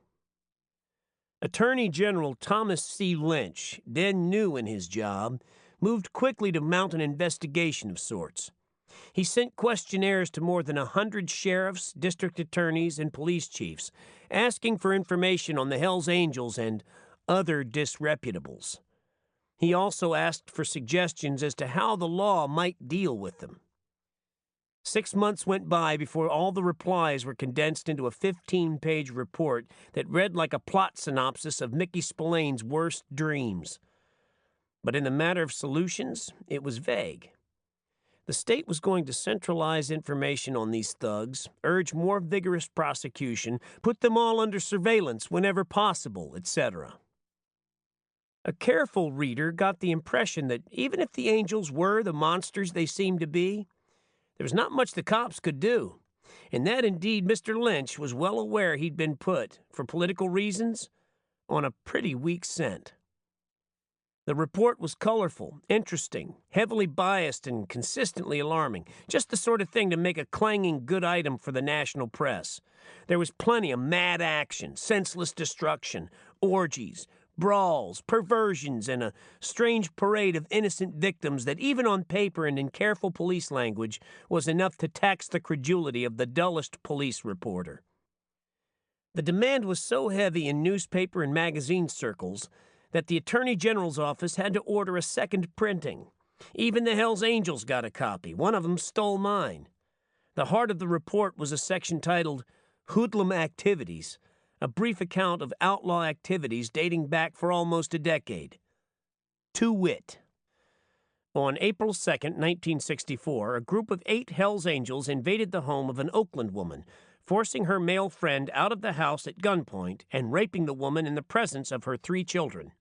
Attorney General Thomas C. Lynch, then new in his job, moved quickly to mount an investigation of sorts. He sent questionnaires to more than 100 sheriffs, district attorneys, and police chiefs, asking for information on the Hells Angels and other disreputables. He also asked for suggestions as to how the law might deal with them. 6 months went by before all the replies were condensed into a 15-page report that read like a plot synopsis of Mickey Spillane's worst dreams. But in the matter of solutions, it was vague. The state was going to centralize information on these thugs, urge more vigorous prosecution, put them all under surveillance whenever possible, etc. A careful reader got the impression that even if the Angels were the monsters they seemed to be, there was not much the cops could do, and that indeed Mr. Lynch was well aware he'd been put, for political reasons, on a pretty weak scent. The report was colorful, interesting, heavily biased, and consistently alarming, just the sort of thing to make a clanging good item for the national press. There was plenty of mad action, senseless destruction, orgies, brawls, perversions, and a strange parade of innocent victims that even on paper and in careful police language was enough to tax the credulity of the dullest police reporter. The demand was so heavy in newspaper and magazine circles that the Attorney General's office had to order a second printing. Even the Hells Angels got a copy. One of them stole mine. The heart of the report was a section titled Hoodlum Activities, a brief account of outlaw activities dating back for almost a decade. To wit, on April 2nd, 1964, a group of 8 Hells Angels invaded the home of an Oakland woman, forcing her male friend out of the house at gunpoint and raping the woman in the presence of her 3 children.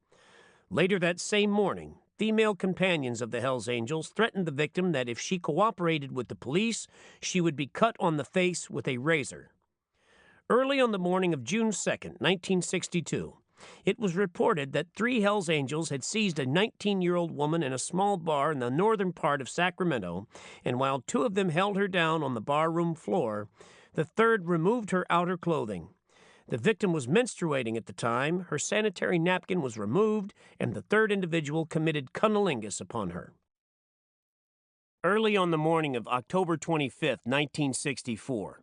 Later that same morning, female companions of the Hells Angels threatened the victim that if she cooperated with the police, she would be cut on the face with a razor. Early on the morning of June 2nd, 1962, it was reported that 3 Hells Angels had seized a 19-year-old woman in a small bar in the northern part of Sacramento, and while 2 of them held her down on the barroom floor, the third removed her outer clothing. The victim was menstruating at the time, her sanitary napkin was removed, and the third individual committed cunnilingus upon her. Early on the morning of October 25th, 1964,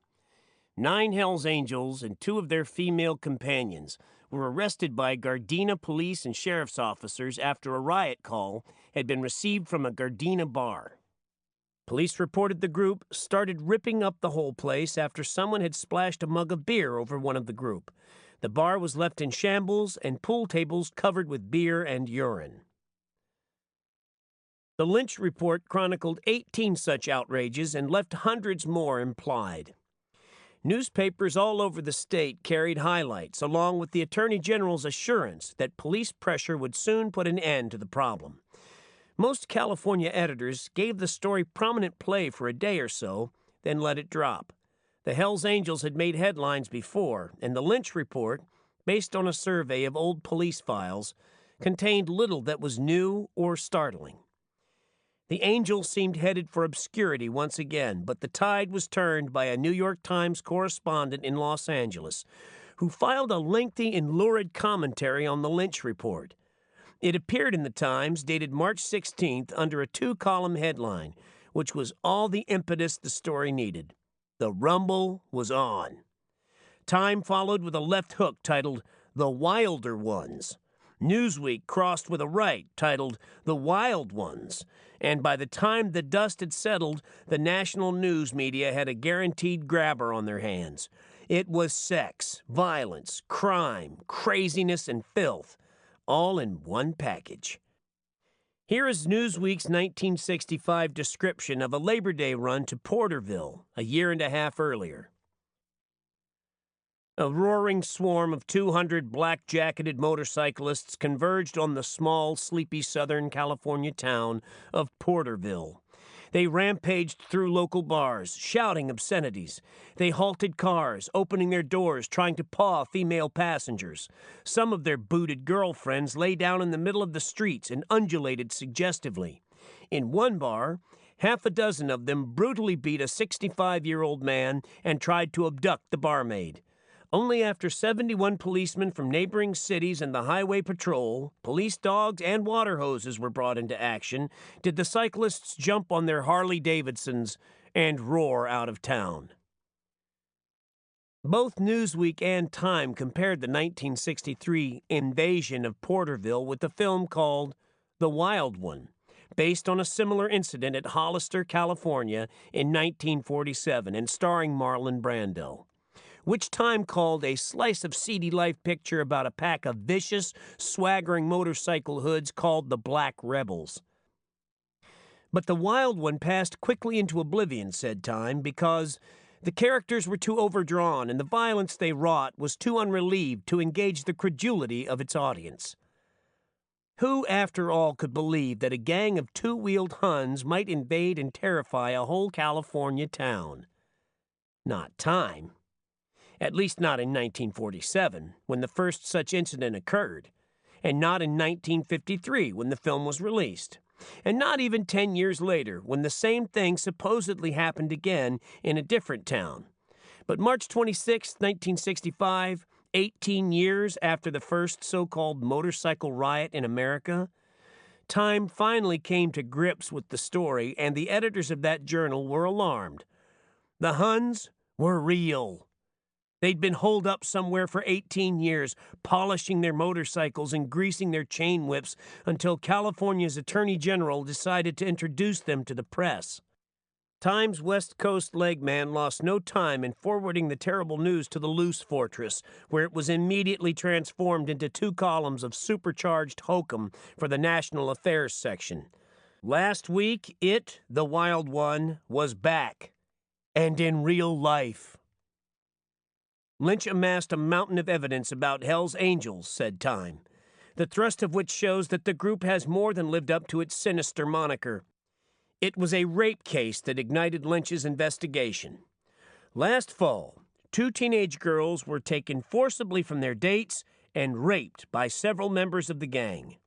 9 Hells Angels and 2 of their female companions were arrested by Gardena police and sheriff's officers after a riot call had been received from a Gardena bar. Police reported the group started ripping up the whole place after someone had splashed a mug of beer over one of the group. The bar was left in shambles and pool tables covered with beer and urine. The Lynch report chronicled 18 such outrages and left hundreds more implied. Newspapers all over the state carried highlights, along with the Attorney General's assurance that police pressure would soon put an end to the problem. Most California editors gave the story prominent play for a day or so, then let it drop. The Hells Angels had made headlines before, and the Lynch report, based on a survey of old police files, contained little that was new or startling. The Angels seemed headed for obscurity once again, but the tide was turned by a New York Times correspondent in Los Angeles, who filed a lengthy and lurid commentary on the Lynch report. It appeared in the Times, dated March 16th, under a 2-column headline, which was all the impetus the story needed. The rumble was on. Time followed with a left hook titled The Wilder Ones. Newsweek crossed with a right titled The Wild Ones, and by the time the dust had settled, the national news media had a guaranteed grabber on their hands. It was sex, violence, crime, craziness, and filth, all in one package. Here is Newsweek's 1965 description of a Labor Day run to Porterville a year and a half earlier. A roaring swarm of 200 black-jacketed motorcyclists converged on the small, sleepy Southern California town of Porterville. They rampaged through local bars, shouting obscenities. They halted cars, opening their doors, trying to paw female passengers. Some of their booted girlfriends lay down in the middle of the streets and undulated suggestively. In one bar, half a dozen of them brutally beat a 65-year-old man and tried to abduct the barmaid. Only after 71 policemen from neighboring cities and the highway patrol, police dogs, and water hoses were brought into action did the cyclists jump on their Harley-Davidsons and roar out of town. Both Newsweek and Time compared the 1963 invasion of Porterville with the film called The Wild One, based on a similar incident at Hollister, California in 1947 and starring Marlon Brando, which Time called a slice of seedy life picture about a pack of vicious, swaggering motorcycle hoods called the Black Rebels. But The Wild One passed quickly into oblivion, said Time, because the characters were too overdrawn and the violence they wrought was too unrelieved to engage the credulity of its audience. Who, after all, could believe that a gang of 2-wheeled Huns might invade and terrify a whole California town? Not Time. At least not in 1947, when the first such incident occurred, and not in 1953, when the film was released, and not even 10 years later, when the same thing supposedly happened again in a different town. But March 26, 1965, 18 years after the first so-called motorcycle riot in America, Time finally came to grips with the story, and the editors of that journal were alarmed. The Huns were real. They'd been holed up somewhere for 18 years, polishing their motorcycles and greasing their chain whips until California's Attorney General decided to introduce them to the press. Time's West Coast legman lost no time in forwarding the terrible news to the Loose Fortress, where it was immediately transformed into 2 columns of supercharged hokum for the National Affairs section. Last week, the Wild One, was back, and in real life. Lynch amassed a mountain of evidence about Hell's Angels, said Time, the thrust of which shows that the group has more than lived up to its sinister moniker. It was a rape case that ignited Lynch's investigation. Last fall, 2 teenage girls were taken forcibly from their dates and raped by several members of the gang.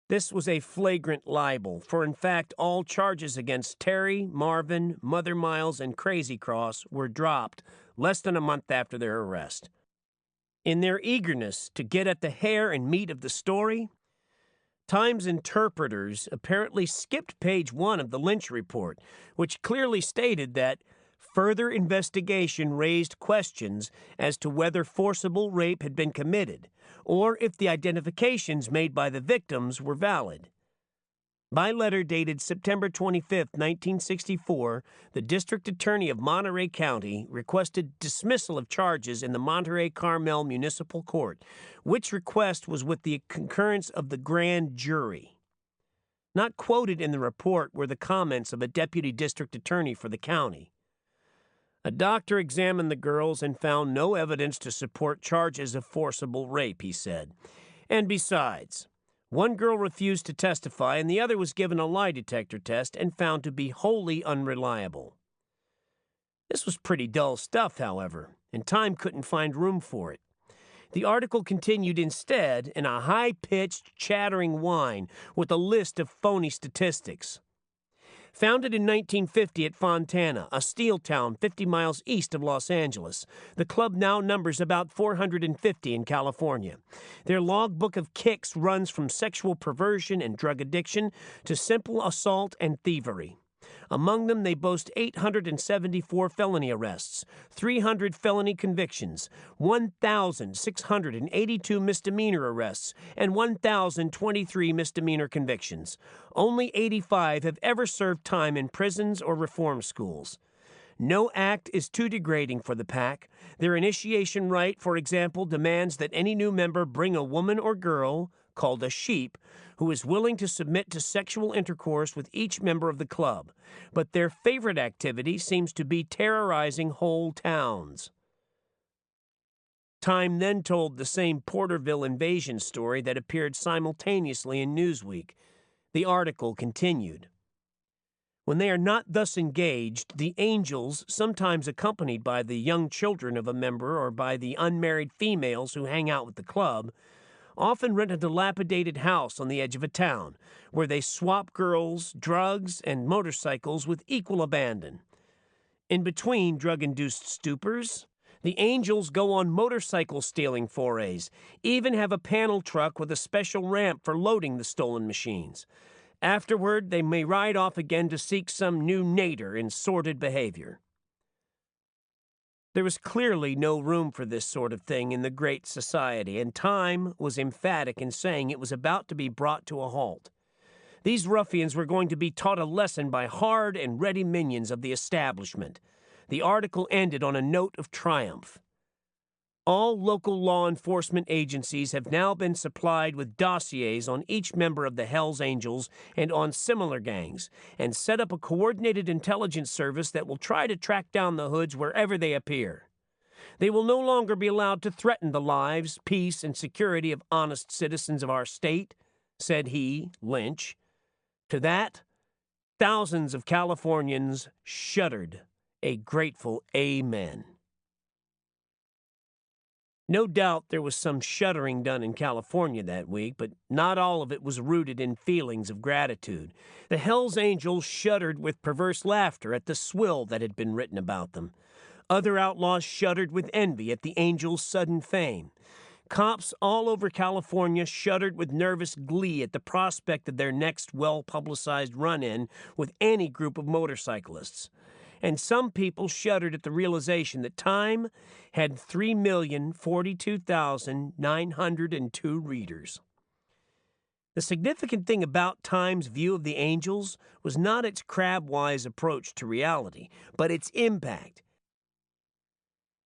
This was a flagrant libel, for in fact all charges against Terry, Marvin, Mother Miles, and Crazy Cross were dropped less than a month after their arrest. In their eagerness to get at the hair and meat of the story, Time's interpreters apparently skipped page 1 of the Lynch report, which clearly stated that further investigation raised questions as to whether forcible rape had been committed, or if the identifications made by the victims were valid. By letter dated September 25, 1964, the District Attorney of Monterey County requested dismissal of charges in the Monterey Carmel Municipal Court, which request was with the concurrence of the grand jury. Not quoted in the report were the comments of a deputy district attorney for the county. A doctor examined the girls and found no evidence to support charges of forcible rape, he said. And besides, one girl refused to testify and the other was given a lie detector test and found to be wholly unreliable. This was pretty dull stuff, however, and Time couldn't find room for it. The article continued instead in a high-pitched, chattering whine with a list of phony statistics. Founded in 1950 at Fontana, a steel town 50 miles east of Los Angeles, the club now numbers about 450 in California. Their logbook of kicks runs from sexual perversion and drug addiction to simple assault and thievery. Among them, they boast 874 felony arrests, 300 felony convictions, 1,682 misdemeanor arrests, and 1,023 misdemeanor convictions. Only 85 have ever served time in prisons or reform schools. No act is too degrading for the pack. Their initiation rite, for example, demands that any new member bring a woman or girl, called a sheep, who is willing to submit to sexual intercourse with each member of the club. But their favorite activity seems to be terrorizing whole towns. Time then told the same Porterville invasion story that appeared simultaneously in Newsweek. The article continued. When they are not thus engaged, the angels, sometimes accompanied by the young children of a member or by the unmarried females who hang out with the club, often rent a dilapidated house on the edge of a town, where they swap girls, drugs, and motorcycles with equal abandon. In between drug-induced stupors, the angels go on motorcycle stealing forays, even have a panel truck with a special ramp for loading the stolen machines. Afterward, they may ride off again to seek some new nadir in sordid behavior. There was clearly no room for this sort of thing in the Great Society, and Time was emphatic in saying it was about to be brought to a halt. These ruffians were going to be taught a lesson by hard and ready minions of the establishment. The article ended on a note of triumph. All local law enforcement agencies have now been supplied with dossiers on each member of the Hells Angels and on similar gangs, and set up a coordinated intelligence service that will try to track down the hoods wherever they appear. They will no longer be allowed to threaten the lives, peace, and security of honest citizens of our state, said he, Lynch. To that, thousands of Californians shuddered a grateful amen. No doubt there was some shuddering done in California that week, but not all of it was rooted in feelings of gratitude. The Hells Angels shuddered with perverse laughter at the swill that had been written about them. Other outlaws shuddered with envy at the Angels' sudden fame. Cops all over California shuddered with nervous glee at the prospect of their next well-publicized run-in with any group of motorcyclists. and some people shuddered at the realization that Time had 3,042,902 readers. The significant thing about Time's view of the angels was not its crab-wise approach to reality, but its impact.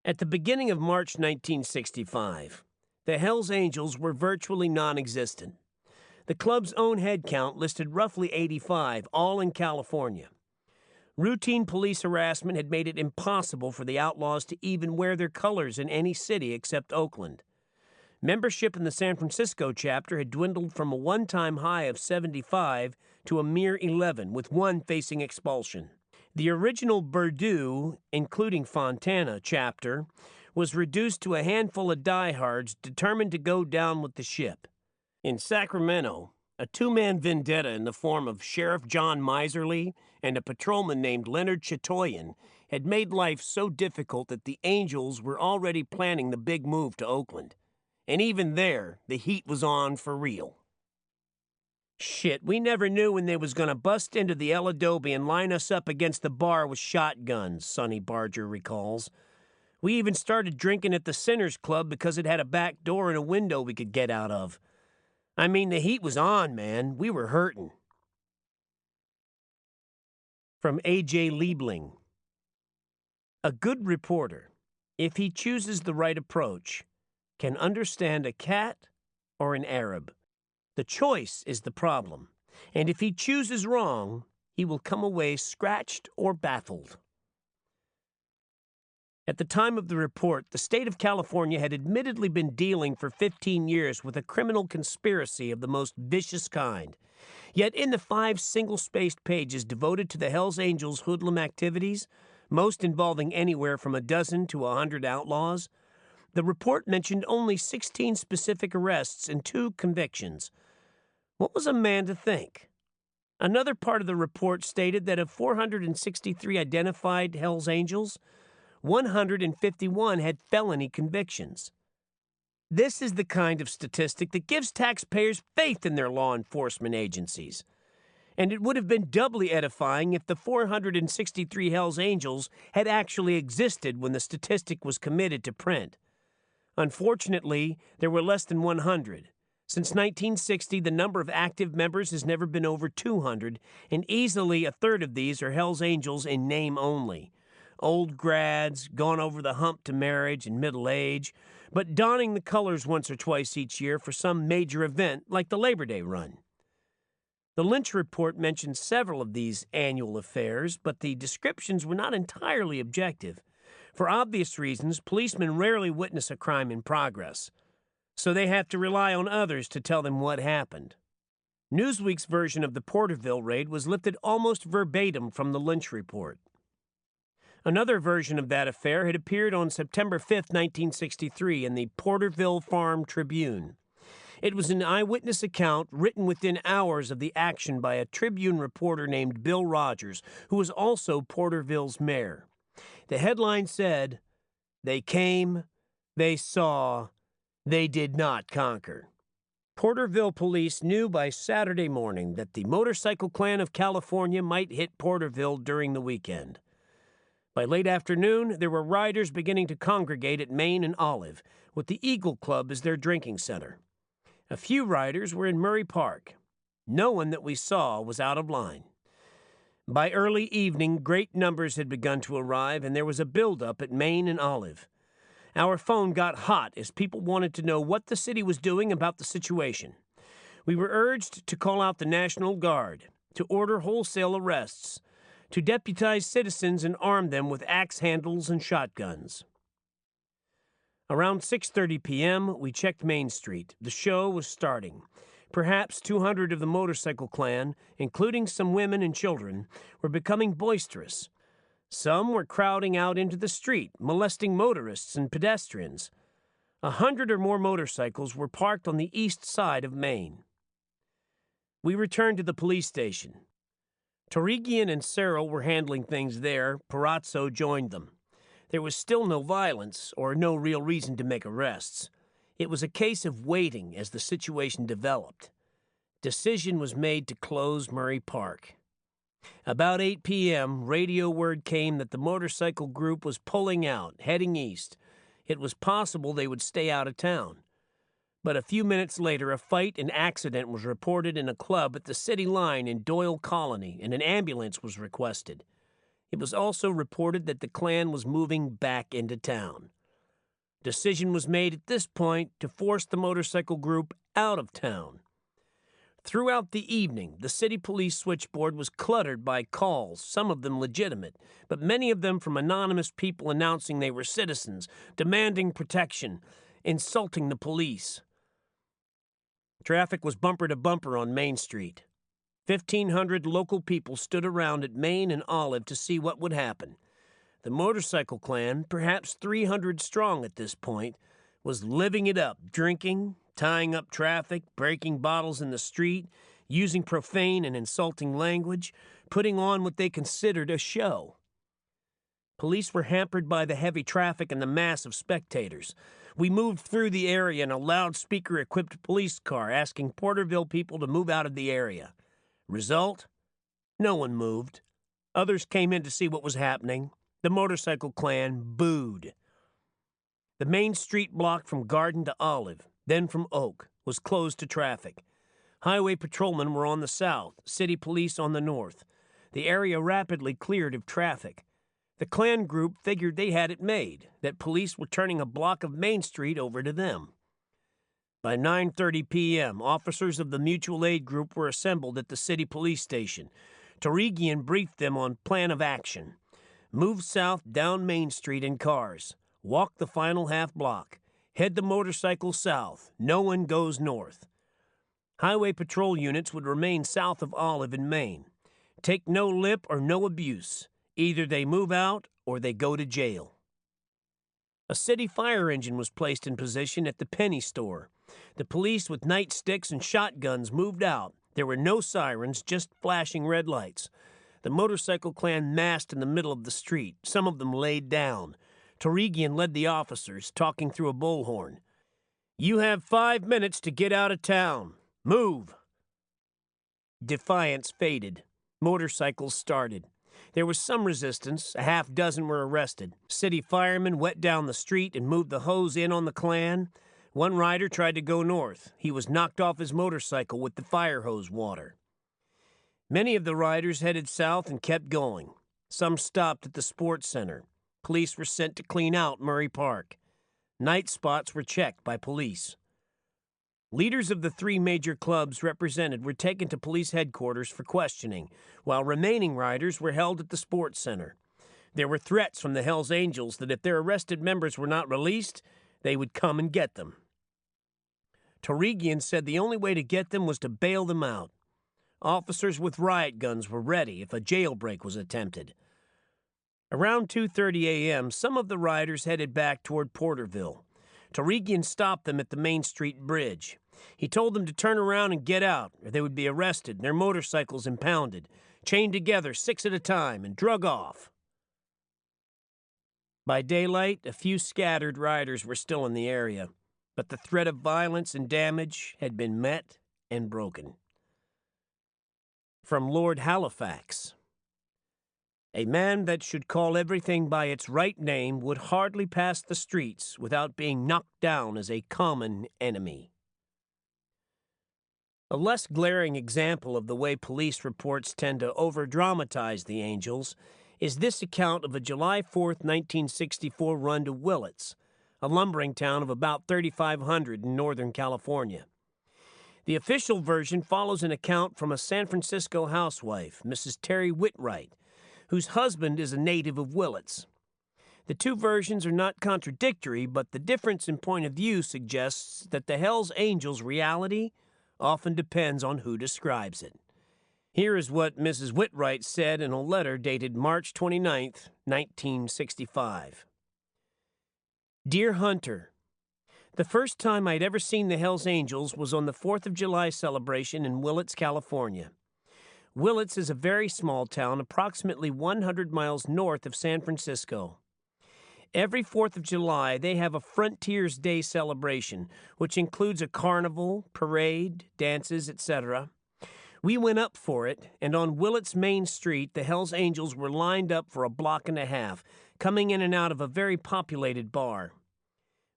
At the beginning of March 1965, the Hells Angels were virtually non-existent. The club's own head count listed roughly 85, all in California. Routine police harassment had made it impossible for the Outlaws to even wear their colors in any city except Oakland. Membership in the San Francisco chapter had dwindled from a one-time high of 75 to a mere 11, with one facing expulsion. The original Purdue, including Fontana, chapter was reduced to a handful of diehards determined to go down with the ship. In Sacramento, a two-man vendetta in the form of Sheriff John Miserly and a patrolman named Leonard Chatoyan had made life so difficult that the Angels were already planning the big move to Oakland. And even there, the heat was on for real. Shit, we never knew when they was gonna bust into the El Adobe and line us up against the bar with shotguns, Sonny Barger recalls. We even started drinking at the Sinners Club because it had a back door and a window we could get out of. I mean, the heat was on, man. We were hurting. From A.J. Liebling. A good reporter, if he chooses the right approach, can understand a cat or an Arab. The choice is the problem, and if he chooses wrong, he will come away scratched or baffled. At the time of the report, the state of California had admittedly been dealing for 15 years with a criminal conspiracy of the most vicious kind. Yet in the 5 single-spaced pages devoted to the Hells Angels' hoodlum activities, most involving anywhere from a dozen to 100 outlaws, the report mentioned only 16 specific arrests and 2 convictions. What was a man to think? Another part of the report stated that of 463 identified Hells Angels, 151 had felony convictions. This is the kind of statistic that gives taxpayers faith in their law enforcement agencies. And it would have been doubly edifying if the 463 Hells Angels had actually existed when the statistic was committed to print. Unfortunately, there were less than 100. Since 1960, the number of active members has never been over 200, and easily a third of these are Hells Angels in name only. Old grads, gone over the hump to marriage and middle age, but donning the colors once or twice each year for some major event like the Labor Day run. The Lynch report mentions several of these annual affairs, but the descriptions were not entirely objective. For obvious reasons, policemen rarely witness a crime in progress, so they have to rely on others to tell them what happened. Newsweek's version of the Porterville raid was lifted almost verbatim from the Lynch report. Another version of that affair had appeared on September 5, 1963, in the Porterville Farm Tribune. It was an eyewitness account written within hours of the action by a Tribune reporter named Bill Rogers, who was also Porterville's mayor. The headline said, "They came, they saw, they did not conquer." Porterville police knew by Saturday morning that the motorcycle clan of California might hit Porterville during the weekend. By late afternoon, there were riders beginning to congregate at Main and Olive, with the Eagle Club as their drinking center. A few riders were in Murray Park. No one that we saw was out of line. By early evening, great numbers had begun to arrive, and there was a buildup at Main and Olive. Our phone got hot as people wanted to know what the city was doing about the situation. We were urged to call out the National Guard, to order wholesale arrests, to deputize citizens and arm them with axe handles and shotguns. Around 6:30 p.m., we checked Main Street. The show was starting. Perhaps 200 of the motorcycle clan, including some women and children, were becoming boisterous. Some were crowding out into the street, molesting motorists and pedestrians. 100 or more motorcycles were parked on the east side of Main. We returned to the police station. Torigian and Searle were handling things there. Perazzo joined them. There was still no violence or no real reason to make arrests. It was a case of waiting as the situation developed. Decision was made to close Murray Park. About 8 p.m., radio word came that the motorcycle group was pulling out, heading east. It was possible they would stay out of town. But a few minutes later, a fight and accident was reported in a club at the city line in Doyle Colony, and an ambulance was requested. It was also reported that the Klan was moving back into town. Decision was made at this point to force the motorcycle group out of town. Throughout the evening, the city police switchboard was cluttered by calls, some of them legitimate, but many of them from anonymous people announcing they were citizens, demanding protection, insulting the police. Traffic was bumper to bumper on Main Street. 1,500 local people stood around at Main and Olive to see what would happen. The motorcycle clan, perhaps 300 strong at this point, was living it up, drinking, tying up traffic, breaking bottles in the street, using profane and insulting language, putting on what they considered a show. Police were hampered by the heavy traffic and the mass of spectators. We moved through the area in a loudspeaker-equipped police car, asking Porterville people to move out of the area. Result? No one moved. Others came in to see what was happening. The motorcycle clan booed. The main street block from Garden to Olive, then from Oak, was closed to traffic. Highway patrolmen were on the south, city police on the north. The area rapidly cleared of traffic. The Klan group figured they had it made, that police were turning a block of Main Street over to them. By 9:30 p.m., officers of the mutual aid group were assembled at the city police station. Torigian briefed them on plan of action. Move south down Main Street in cars. Walk the final half block. Head the motorcycle south. No one goes north. Highway patrol units would remain south of Olive in Maine. Take no lip or no abuse. Either they move out or they go to jail. A city fire engine was placed in position at the penny store. The police with nightsticks and shotguns moved out. There were no sirens, just flashing red lights. The motorcycle clan massed in the middle of the street. Some of them laid down. Torigian led the officers, talking through a bullhorn. "You have 5 minutes to get out of town. Move!" Defiance faded. Motorcycles started. There was some resistance. A half dozen were arrested. City firemen wet down the street and moved the hose in on the Klan. One rider tried to go north. He was knocked off his motorcycle with the fire hose water. Many of the riders headed south and kept going. Some stopped at the sports center. Police were sent to clean out Murray Park. Night spots were checked by police. Leaders of the 3 major clubs represented were taken to police headquarters for questioning, while remaining riders were held at the sports center. There were threats from the Hells Angels that if their arrested members were not released, they would come and get them. Torigian said the only way to get them was to bail them out. Officers with riot guns were ready if a jailbreak was attempted. Around 2:30 a.m., some of the riders headed back toward Porterville. Torigian stopped them at the Main Street Bridge. He told them to turn around and get out, or they would be arrested and their motorcycles impounded, chained together 6 at a time, and drug off. By daylight, a few scattered riders were still in the area, but the threat of violence and damage had been met and broken. From Lord Halifax. A man that should call everything by its right name would hardly pass the streets without being knocked down as a common enemy. A less glaring example of the way police reports tend to over-dramatize the Angels is this account of a July 4, 1964 run to Willits, a lumbering town of about 3,500 in Northern California. The official version follows an account from a San Francisco housewife, Mrs. Terry Whitwright, whose husband is a native of Willits. The 2 versions are not contradictory, but the difference in point of view suggests that the Hells Angels' reality often depends on who describes it. Here is what Mrs. Whitwright said in a letter dated March 29, 1965. Dear Hunter, the first time I'd ever seen the Hells Angels was on the 4th of July celebration in Willits, California. Willits is a very small town approximately 100 miles north of San Francisco. Every 4th of July, they have a Frontiers Day celebration, which includes a carnival, parade, dances, etc. We went up for it, and on Willett's Main Street, the Hells Angels were lined up for a block and a half, coming in and out of a very populated bar.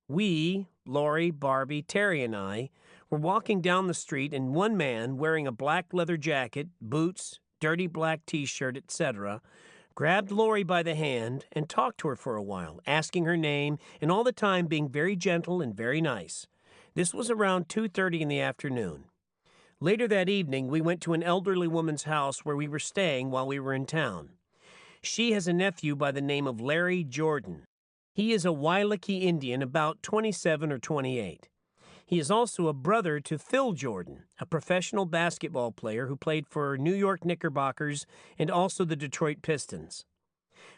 We, Laurie, Barbie, Terry, and I, were walking down the street, and one man, wearing a black leather jacket, boots, dirty black t-shirt, etc., grabbed Laurie by the hand and talked to her for a while, asking her name, and all the time being very gentle and very nice. This was around 2:30 in the afternoon. Later that evening, we went to an elderly woman's house where we were staying while we were in town. She has a nephew by the name of Larry Jordan. He is a Wailiki Indian, about 27 or 28. He is also a brother to Phil Jordan, a professional basketball player who played for New York Knickerbockers and also the Detroit Pistons.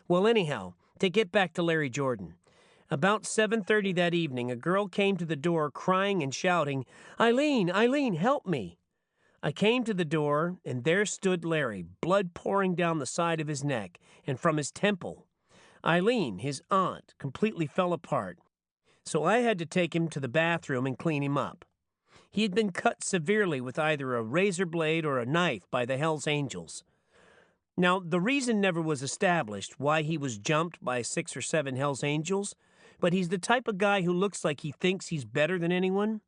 Well, anyhow, to get back to Larry Jordan, about 7:30 that evening, a girl came to the door crying and shouting, "Eileen, Eileen, help me!" I came to the door, and there stood Larry, blood pouring down the side of his neck and from his temple. Eileen, his aunt, completely fell apart, so I had to take him to the bathroom and clean him up. He had been cut severely with either a razor blade or a knife by the Hells Angels. Now, the reason never was established why he was jumped by 6 or 7 Hells Angels, but he's the type of guy who looks like he thinks he's better than anyone.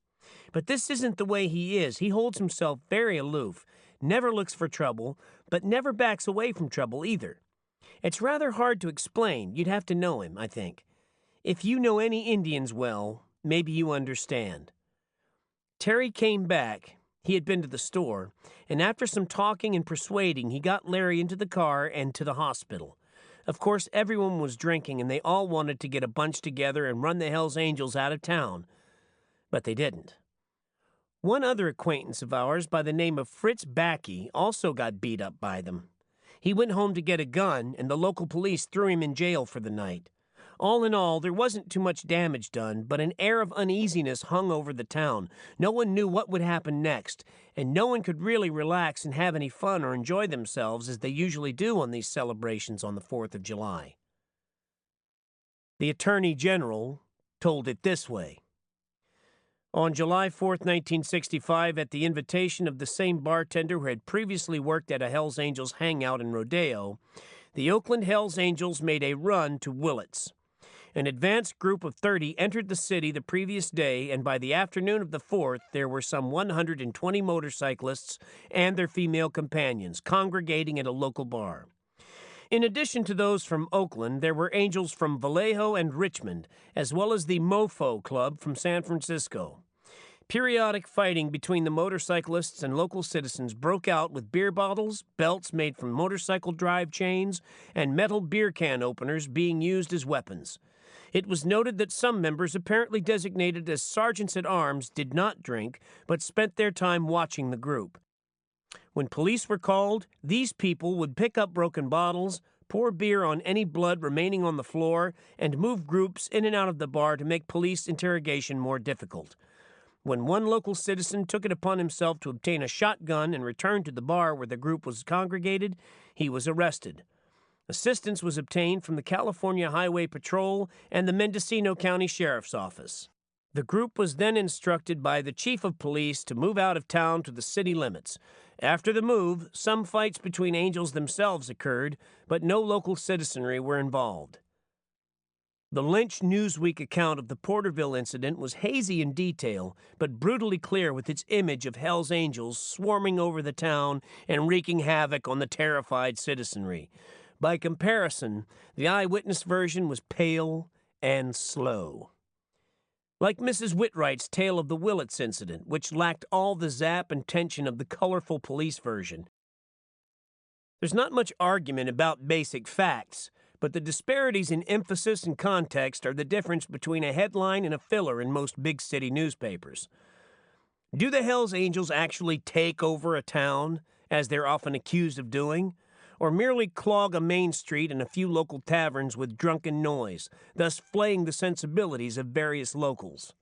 But this isn't the way he is. He holds himself very aloof, never looks for trouble, but never backs away from trouble either. It's rather hard to explain. You'd have to know him, I think. If you know any Indians well, maybe you understand. Terry came back. He had been to the store, and after some talking and persuading, he got Larry into the car and to the hospital. Of course, everyone was drinking, and they all wanted to get a bunch together and run the Hells Angels out of town. But they didn't. One other acquaintance of ours by the name of Fritz Backey also got beat up by them. He went home to get a gun, and the local police threw him in jail for the night. All in all, there wasn't too much damage done, but an air of uneasiness hung over the town. No one knew what would happen next, and no one could really relax and have any fun or enjoy themselves as they usually do on these celebrations on the 4th of July. The Attorney General told it this way. On July 4th, 1965, at the invitation of the same bartender who had previously worked at a Hells Angels hangout in Rodeo, the Oakland Hells Angels made a run to Willett's. An advanced group of 30 entered the city the previous day, and by the afternoon of the 4th, there were some 120 motorcyclists and their female companions congregating at a local bar. In addition to those from Oakland, there were Angels from Vallejo and Richmond, as well as the Mofo Club from San Francisco. Periodic fighting between the motorcyclists and local citizens broke out with beer bottles, belts made from motorcycle drive chains, and metal beer can openers being used as weapons. It was noted that some members, apparently designated as sergeants-at-arms, did not drink, but spent their time watching the group. When police were called, these people would pick up broken bottles, pour beer on any blood remaining on the floor, and move groups in and out of the bar to make police interrogation more difficult. When one local citizen took it upon himself to obtain a shotgun and return to the bar where the group was congregated, he was arrested. Assistance was obtained from the California Highway Patrol and the Mendocino County Sheriff's Office. The group was then instructed by the chief of police to move out of town to the city limits. After the move, some fights between Angels themselves occurred, but no local citizenry were involved. The Lynch Newsweek account of the Porterville incident was hazy in detail, but brutally clear with its image of Hells Angels swarming over the town and wreaking havoc on the terrified citizenry. By comparison, the eyewitness version was pale and slow. Like Mrs. Whitwright's tale of the Willett's incident, which lacked all the zap and tension of the colorful police version. There's not much argument about basic facts, but the disparities in emphasis and context are the difference between a headline and a filler in most big city newspapers. Do the Hells Angels actually take over a town, as they're often accused of doing, or merely clog a main street and a few local taverns with drunken noise, thus flaying the sensibilities of various locals?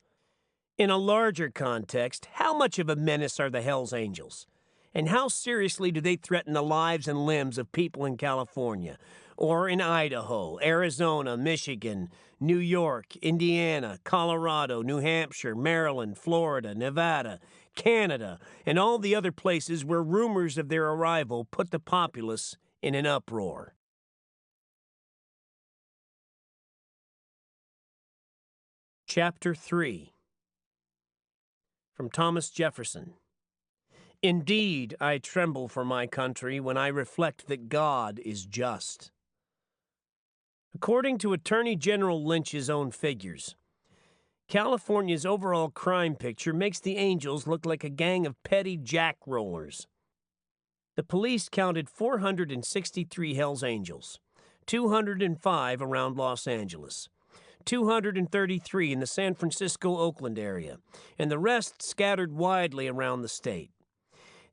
In a larger context, how much of a menace are the Hells Angels? And how seriously do they threaten the lives and limbs of people in California? or in Idaho, Arizona, Michigan, New York, Indiana, Colorado, New Hampshire, Maryland, Florida, Nevada, Canada, and all the other places where rumors of their arrival put the populace in an uproar. Chapter 3. From Thomas Jefferson. Indeed, I tremble for my country when I reflect that God is just. According to Attorney General Lynch's own figures, California's overall crime picture makes the Angels look like a gang of petty jackrollers. The police counted 463 Hells Angels, 205 around Los Angeles, 233 in the San Francisco-Oakland area, and the rest scattered widely around the state.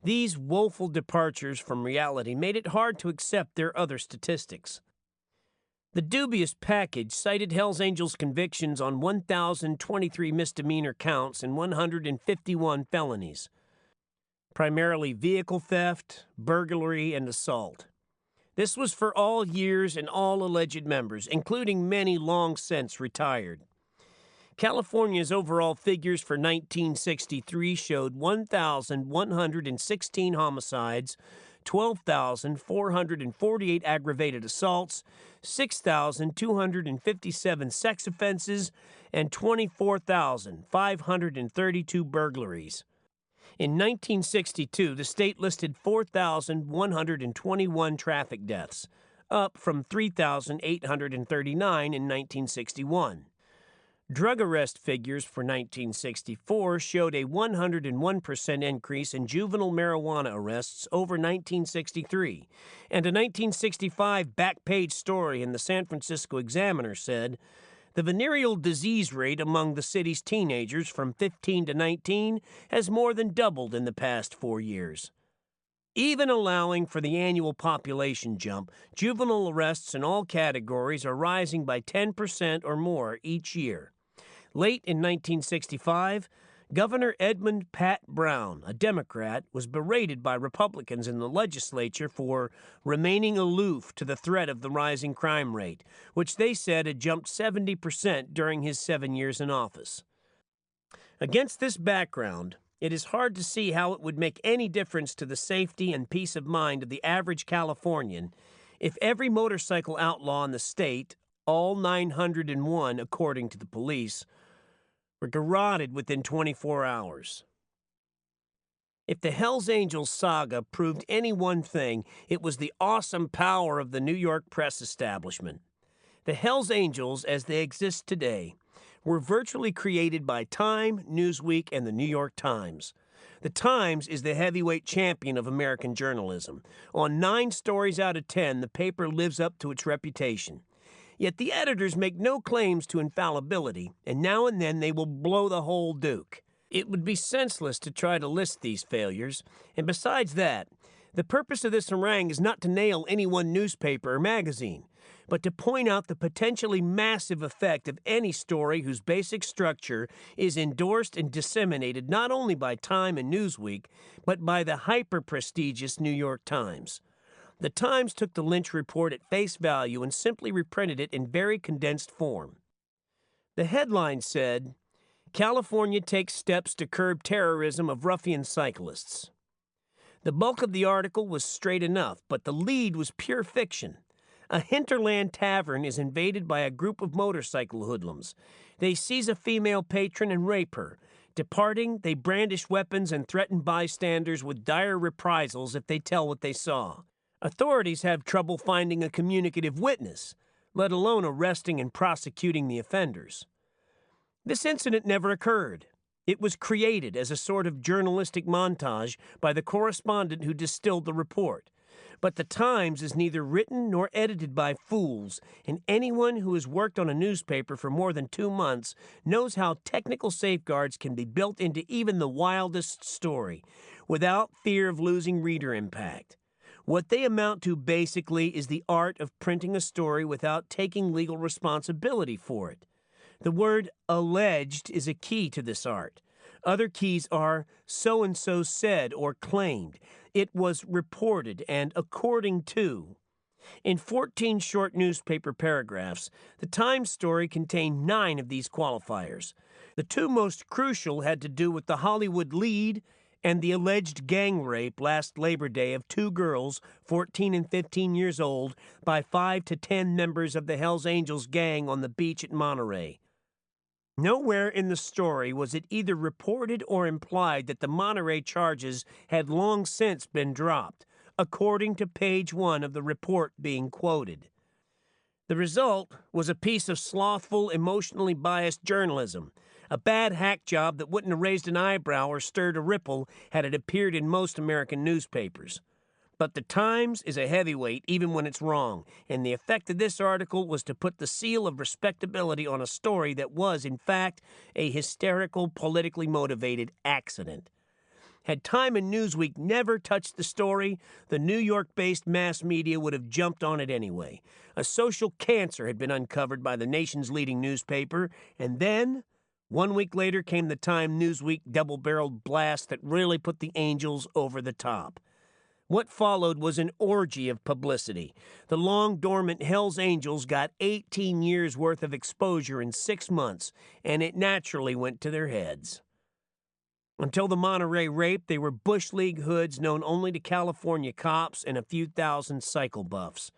These woeful departures from reality made it hard to accept their other statistics. The dubious package cited Hells Angels convictions on 1,023 misdemeanor counts and 151 felonies, primarily vehicle theft, burglary, and assault. This was for all years and all alleged members, including many long since retired. California's overall figures for 1963 showed 1,116 homicides, 12,448 aggravated assaults, 6,257 sex offenses, and 24,532 burglaries. In 1962, the state listed 4,121 traffic deaths, up from 3,839 in 1961. Drug arrest figures for 1964 showed a 101% increase in juvenile marijuana arrests over 1963, and a 1965 back-page story in the San Francisco Examiner said, "The venereal disease rate among the city's teenagers from 15 to 19 has more than doubled in the past 4 years." Even allowing for the annual population jump, juvenile arrests in all categories are rising by 10% or more each year. Late in 1965, Governor Edmund "Pat" Brown, a Democrat, was berated by Republicans in the legislature for remaining aloof to the threat of the rising crime rate, which they said had jumped 70% during his 7 years in office. Against this background, it is hard to see how it would make any difference to the safety and peace of mind of the average Californian if every motorcycle outlaw in the state, all 901 according to the police, were garroted within 24 hours. If the Hells Angels saga proved any one thing, it was the awesome power of the New York press establishment. The Hells Angels, as they exist today, were virtually created by Time, Newsweek, and the New York Times. The Times is the heavyweight champion of American journalism. On 9 stories out of 10, the paper lives up to its reputation. Yet the editors make no claims to infallibility, and now and then they will blow the whole Duke. It would be senseless to try to list these failures, and besides that, the purpose of this harangue is not to nail any one newspaper or magazine, but to point out the potentially massive effect of any story whose basic structure is endorsed and disseminated not only by Time and Newsweek, but by the hyper-prestigious New York Times. The Times took the Lynch report at face value and simply reprinted it in very condensed form. The headline said, "California takes steps to curb terrorism of ruffian cyclists." The bulk of the article was straight enough, but the lead was pure fiction. A hinterland tavern is invaded by a group of motorcycle hoodlums. They seize a female patron and rape her. Departing, they brandish weapons and threaten bystanders with dire reprisals if they tell what they saw. Authorities have trouble finding a communicative witness, let alone arresting and prosecuting the offenders. This incident never occurred. It was created as a sort of journalistic montage by the correspondent who distilled the report. But the Times is neither written nor edited by fools, and anyone who has worked on a newspaper for more than 2 months knows how technical safeguards can be built into even the wildest story, without fear of losing reader impact. What they amount to basically is the art of printing a story without taking legal responsibility for it. The word alleged is a key to this art. Other keys are so-and-so said or claimed, it was reported, and according to. In 14 short newspaper paragraphs, the Times story contained 9 of these qualifiers. The two most crucial had to do with the Hollywood lead and the alleged gang rape last Labor Day of 2 girls, 14 and 15 years old, by 5 to 10 members of the Hells Angels gang on the beach at Monterey. Nowhere in the story was it either reported or implied that the Monterey charges had long since been dropped, according to page 1 of the report being quoted. The result was a piece of slothful, emotionally biased journalism, a bad hack job that wouldn't have raised an eyebrow or stirred a ripple had it appeared in most American newspapers. But the Times is a heavyweight even when it's wrong, and the effect of this article was to put the seal of respectability on a story that was, in fact, a hysterical, politically motivated accident. Had Time and Newsweek never touched the story, the New York-based mass media would have jumped on it anyway. A social cancer had been uncovered by the nation's leading newspaper, and then, 1 week later, came the Time-Newsweek double-barreled blast that really put the Angels over the top. What followed was an orgy of publicity. The long-dormant Hells Angels got 18 years' worth of exposure in 6 months, and it naturally went to their heads. Until the Monterey rape, they were Bush League hoods known only to California cops and a few thousand cycle buffs.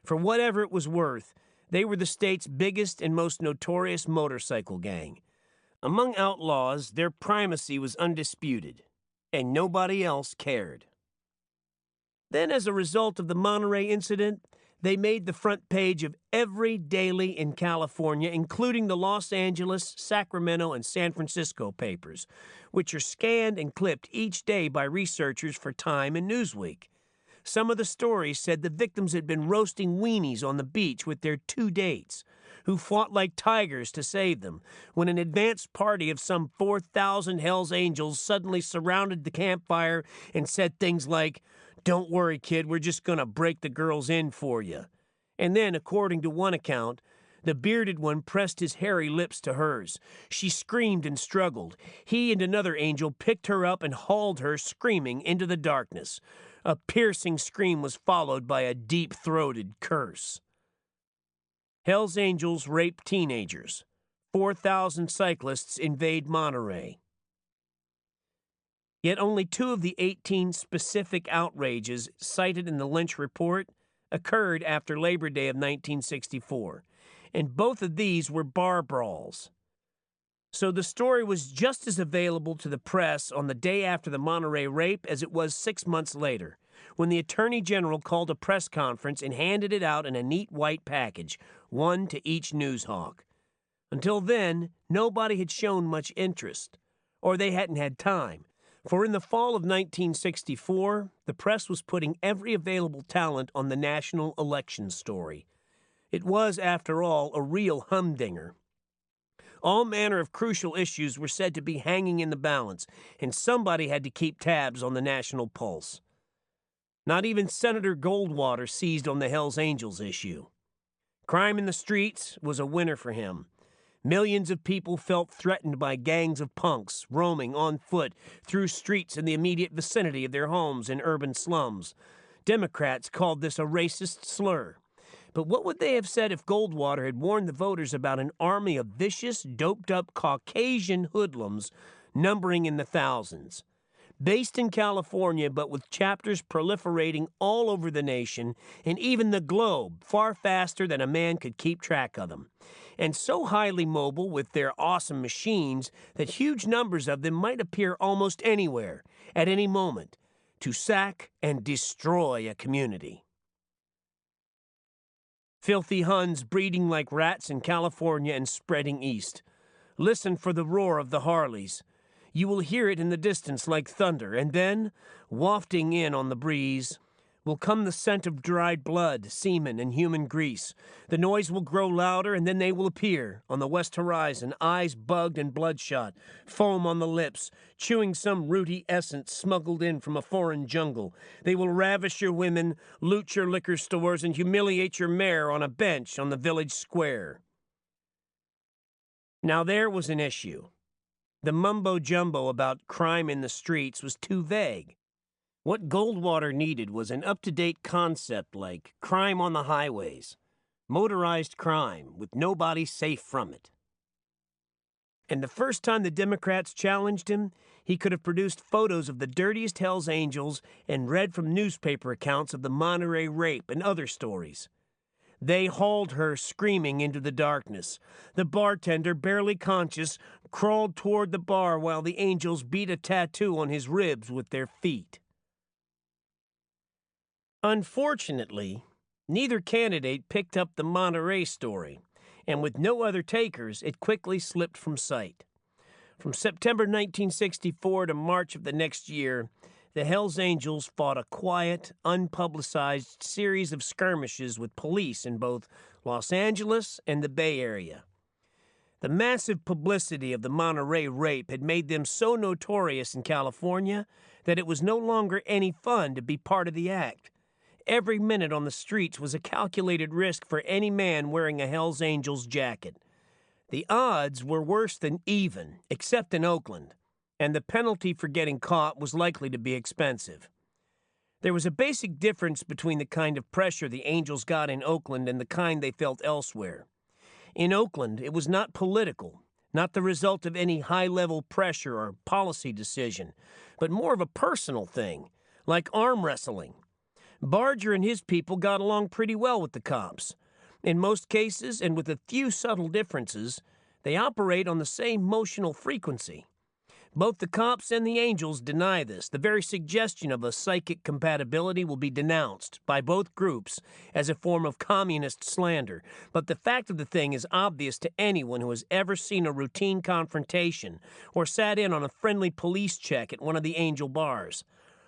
For whatever it was worth, they were the state's biggest and most notorious motorcycle gang. Among outlaws, their primacy was undisputed, and nobody else cared. Then, as a result of the Monterey incident, they made the front page of every daily in California, including the Los Angeles, Sacramento, and San Francisco papers, which are scanned and clipped each day by researchers for Time and Newsweek. Some of the stories said the victims had been roasting weenies on the beach with their 2 dates, who fought like tigers to save them, when an advance party of some 4,000 Hells Angels suddenly surrounded the campfire and said things like, "Don't worry, kid, we're just going to break the girls in for you." And then, according to one account, the bearded one pressed his hairy lips to hers. She screamed and struggled. He and another angel picked her up and hauled her, screaming, into the darkness. A piercing scream was followed by a deep-throated curse. Hells Angels rape teenagers. 4,000 cyclists invade Monterey. Yet only 2 of the 18 specific outrages cited in the Lynch report occurred after Labor Day of 1964, and both of these were bar brawls. So the story was just as available to the press on the day after the Monterey rape as it was 6 months later, when the Attorney General called a press conference and handed it out in a neat white package, one to each news hawk. Until then, nobody had shown much interest, or they hadn't had time. For in the fall of 1964, the press was putting every available talent on the national election story. It was, after all, a real humdinger. All manner of crucial issues were said to be hanging in the balance, and somebody had to keep tabs on the national pulse. Not even Senator Goldwater seized on the Hells Angels issue. Crime in the streets was a winner for him. Millions of people felt threatened by gangs of punks roaming on foot through streets in the immediate vicinity of their homes in urban slums. Democrats called this a racist slur. But what would they have said if Goldwater had warned the voters about an army of vicious, doped-up Caucasian hoodlums numbering in the thousands? Based in California, but with chapters proliferating all over the nation and even the globe far faster than a man could keep track of them. And so highly mobile with their awesome machines that huge numbers of them might appear almost anywhere, at any moment, to sack and destroy a community. Filthy Huns breeding like rats in California and spreading east. Listen for the roar of the Harleys. You will hear it in the distance like thunder, and then, wafting in on the breeze, will come the scent of dried blood, semen, and human grease. The noise will grow louder, and then they will appear on the west horizon, eyes bugged and bloodshot, foam on the lips, chewing some rooty essence smuggled in from a foreign jungle. They will ravish your women, loot your liquor stores, and humiliate your mayor on a bench on the village square. Now there was an issue. The mumbo-jumbo about crime in the streets was too vague. What Goldwater needed was an up-to-date concept like crime on the highways, motorized crime with nobody safe from it. And the first time the Democrats challenged him, he could have produced photos of the dirtiest Hells Angels and read from newspaper accounts of the Monterey rape and other stories. They hauled her screaming into the darkness. The bartender, barely conscious, crawled toward the bar while the angels beat a tattoo on his ribs with their feet. Unfortunately, neither candidate picked up the Monterey story, and with no other takers, it quickly slipped from sight. From September 1964 to March of the next year, the Hells Angels fought a quiet, unpublicized series of skirmishes with police in both Los Angeles and the Bay Area. The massive publicity of the Monterey rape had made them so notorious in California that it was no longer any fun to be part of the act. Every minute on the streets was a calculated risk for any man wearing a Hells Angels jacket. The odds were worse than even, except in Oakland, and the penalty for getting caught was likely to be expensive. There was a basic difference between the kind of pressure the Angels got in Oakland and the kind they felt elsewhere. In Oakland, it was not political, not the result of any high-level pressure or policy decision, but more of a personal thing, like arm wrestling. Barger and his people got along pretty well with the cops. In most cases, and with a few subtle differences, they operate on the same emotional frequency. Both the cops and the Angels deny this. The very suggestion of a psychic compatibility will be denounced by both groups as a form of communist slander. But the fact of the thing is obvious to anyone who has ever seen a routine confrontation or sat in on a friendly police check at one of the Angel bars.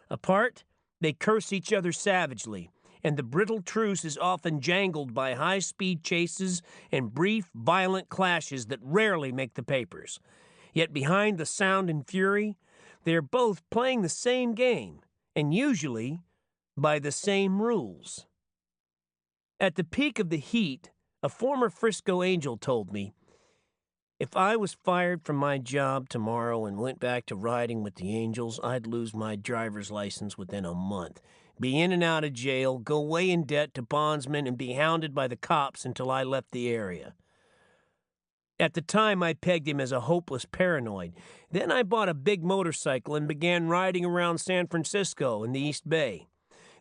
Apart, they curse each other savagely, and the brittle truce is often jangled by high-speed chases and brief, violent clashes that rarely make the papers. Yet behind the sound and fury, they are both playing the same game, and usually by the same rules. At the peak of the heat, a former Frisco Angel told me, "If I was fired from my job tomorrow and went back to riding with the Angels, I'd lose my driver's license within a month, be in and out of jail, go way in debt to bondsmen, and be hounded by the cops until I left the area." At the time, I pegged him as a hopeless paranoid. Then I bought a big motorcycle and began riding around San Francisco and the East Bay.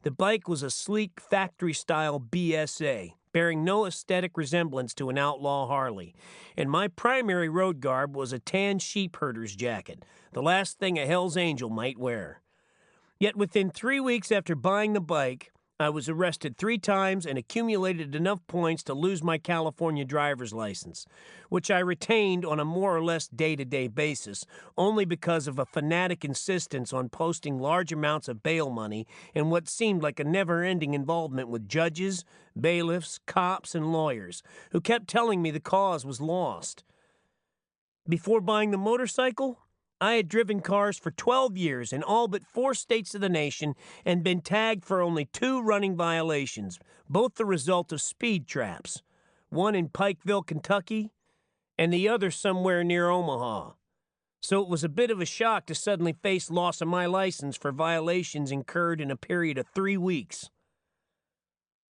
The bike was a sleek, factory-style BSA, bearing no aesthetic resemblance to an outlaw Harley, and my primary road garb was a tan sheepherder's jacket, the last thing a Hells Angel might wear. Yet within 3 weeks after buying the bike, I was arrested 3 times and accumulated enough points to lose my California driver's license, which I retained on a more or less day-to-day basis, only because of a fanatic insistence on posting large amounts of bail money and what seemed like a never-ending involvement with judges, bailiffs, cops, and lawyers, who kept telling me the cause was lost. Before buying the motorcycle, I had driven cars for 12 years in all but 4 states of the nation and been tagged for only 2 running violations, both the result of speed traps, one in Pikeville, Kentucky, and the other somewhere near Omaha. So it was a bit of a shock to suddenly face loss of my license for violations incurred in a period of 3 weeks.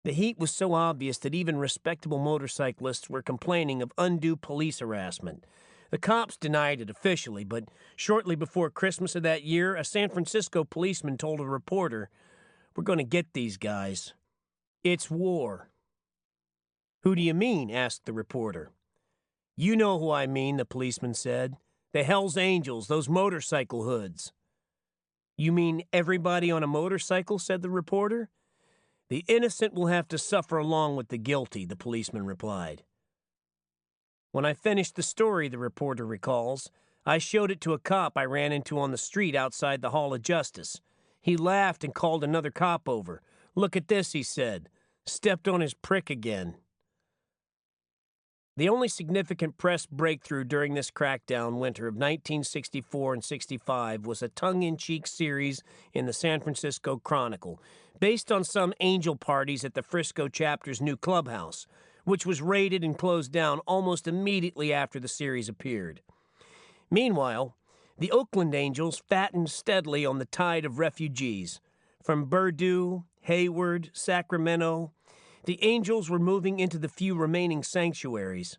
The heat was so obvious that even respectable motorcyclists were complaining of undue police harassment. The cops denied it officially, but shortly before Christmas of that year, a San Francisco policeman told a reporter, "We're going to get these guys. It's war." "Who do you mean?" asked the reporter. "You know who I mean," the policeman said. "The Hells Angels, those motorcycle hoods." "You mean everybody on a motorcycle?" said the reporter. "The innocent will have to suffer along with the guilty," the policeman replied. When I finished the story, the reporter recalls, I showed it to a cop I ran into on the street outside the Hall of Justice. He laughed and called another cop over. "Look at this," he said. "Stepped on his prick again." The only significant press breakthrough during this crackdown winter of 1964 and 65 was a tongue-in-cheek series in the San Francisco Chronicle, based on some angel parties at the Frisco chapter's new clubhouse, which was raided and closed down almost immediately after the series appeared. Meanwhile, the Oakland Angels fattened steadily on the tide of refugees, From Purdue, Hayward, Sacramento, the Angels were moving into the few remaining sanctuaries.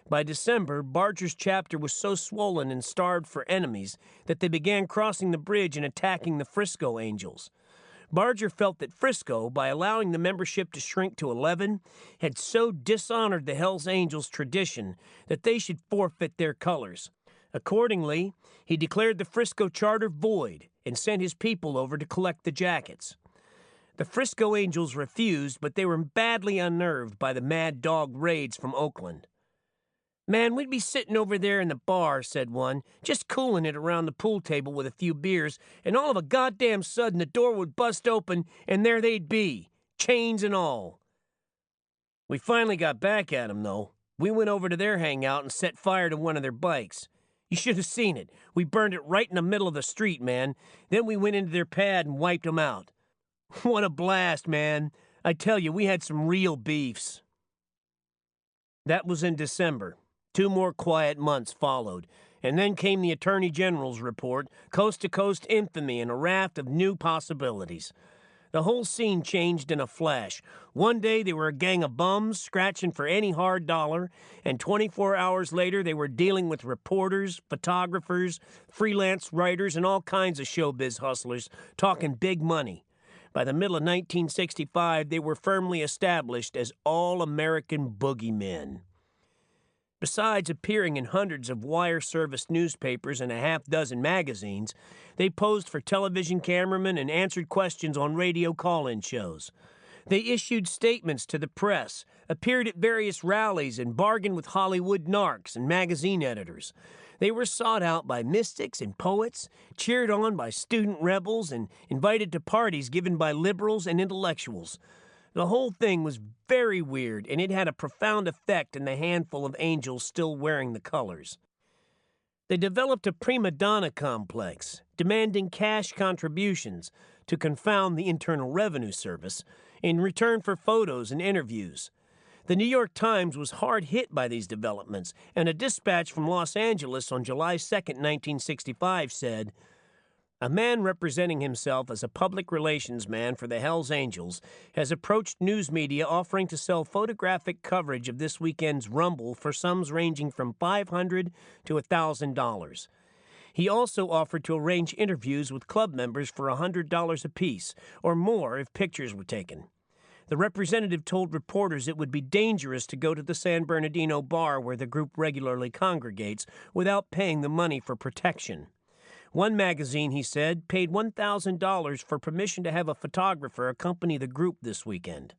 By December, Barger's chapter was so swollen and starved for enemies that they began crossing the bridge and attacking the Frisco Angels. Barger felt that Frisco, by allowing the membership to shrink to 11, had so dishonored the Hells Angels tradition that they should forfeit their colors. Accordingly, he declared the Frisco charter void and sent his people over to collect the jackets. The Frisco Angels refused, but they were badly unnerved by the Mad Dog raids from Oakland. "Man, we'd be sitting over there in the bar," said one, "just cooling it around the pool table with a few beers, and all of a goddamn sudden the door would bust open, and there they'd be, chains and all." We finally got back at 'em, though. We went over to their hangout and set fire to one of their bikes. You should have seen it. We burned it right in the middle of the street, man. Then we went into their pad and wiped 'em out. What a blast, man. I tell you, we had some real beefs. That was in December. 2 more quiet months followed, and then came the Attorney General's report, coast-to-coast infamy, and a raft of new possibilities. The whole scene changed in a flash. One day they were a gang of bums scratching for any hard dollar, and 24 hours later they were dealing with reporters, photographers, freelance writers, and all kinds of showbiz hustlers talking big money. By the middle of 1965, they were firmly established as all-American boogeymen. Besides appearing in hundreds of wire-serviced newspapers and a half-dozen magazines, they posed for television cameramen and answered questions on radio call-in shows. They issued statements to the press, appeared at various rallies, and bargained with Hollywood narcs and magazine editors. They were sought out by mystics and poets, cheered on by student rebels, and invited to parties given by liberals and intellectuals. The whole thing was very weird, and it had a profound effect in the handful of angels still wearing the colors. They developed a prima donna complex, demanding cash contributions to confound the Internal Revenue Service in return for photos and interviews. The New York Times was hard hit by these developments, and a dispatch from Los Angeles on July 2, 1965 said, "A man representing himself as a public relations man for the Hells Angels has approached news media offering to sell photographic coverage of this weekend's Rumble for sums ranging from $500 to $1,000. He also offered to arrange interviews with club members for $100 apiece, or more if pictures were taken. The representative told reporters it would be dangerous to go to the San Bernardino bar where the group regularly congregates without paying the money for protection. One magazine, he said, paid $1,000 for permission to have a photographer accompany the group this weekend."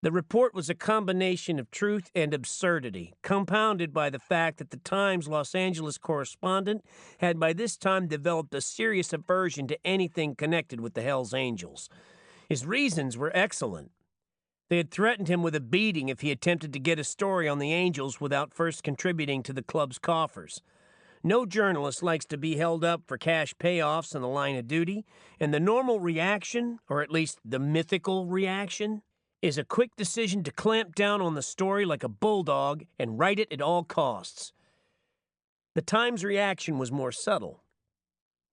The report was a combination of truth and absurdity, compounded by the fact that the Times Los Angeles correspondent had by this time developed a serious aversion to anything connected with the Hells Angels. His reasons were excellent. They had threatened him with a beating if he attempted to get a story on the Angels without first contributing to the club's coffers. No journalist likes to be held up for cash payoffs in the line of duty, and the normal reaction, or at least the mythical reaction, is a quick decision to clamp down on the story like a bulldog and write it at all costs. The Times' reaction was more subtle.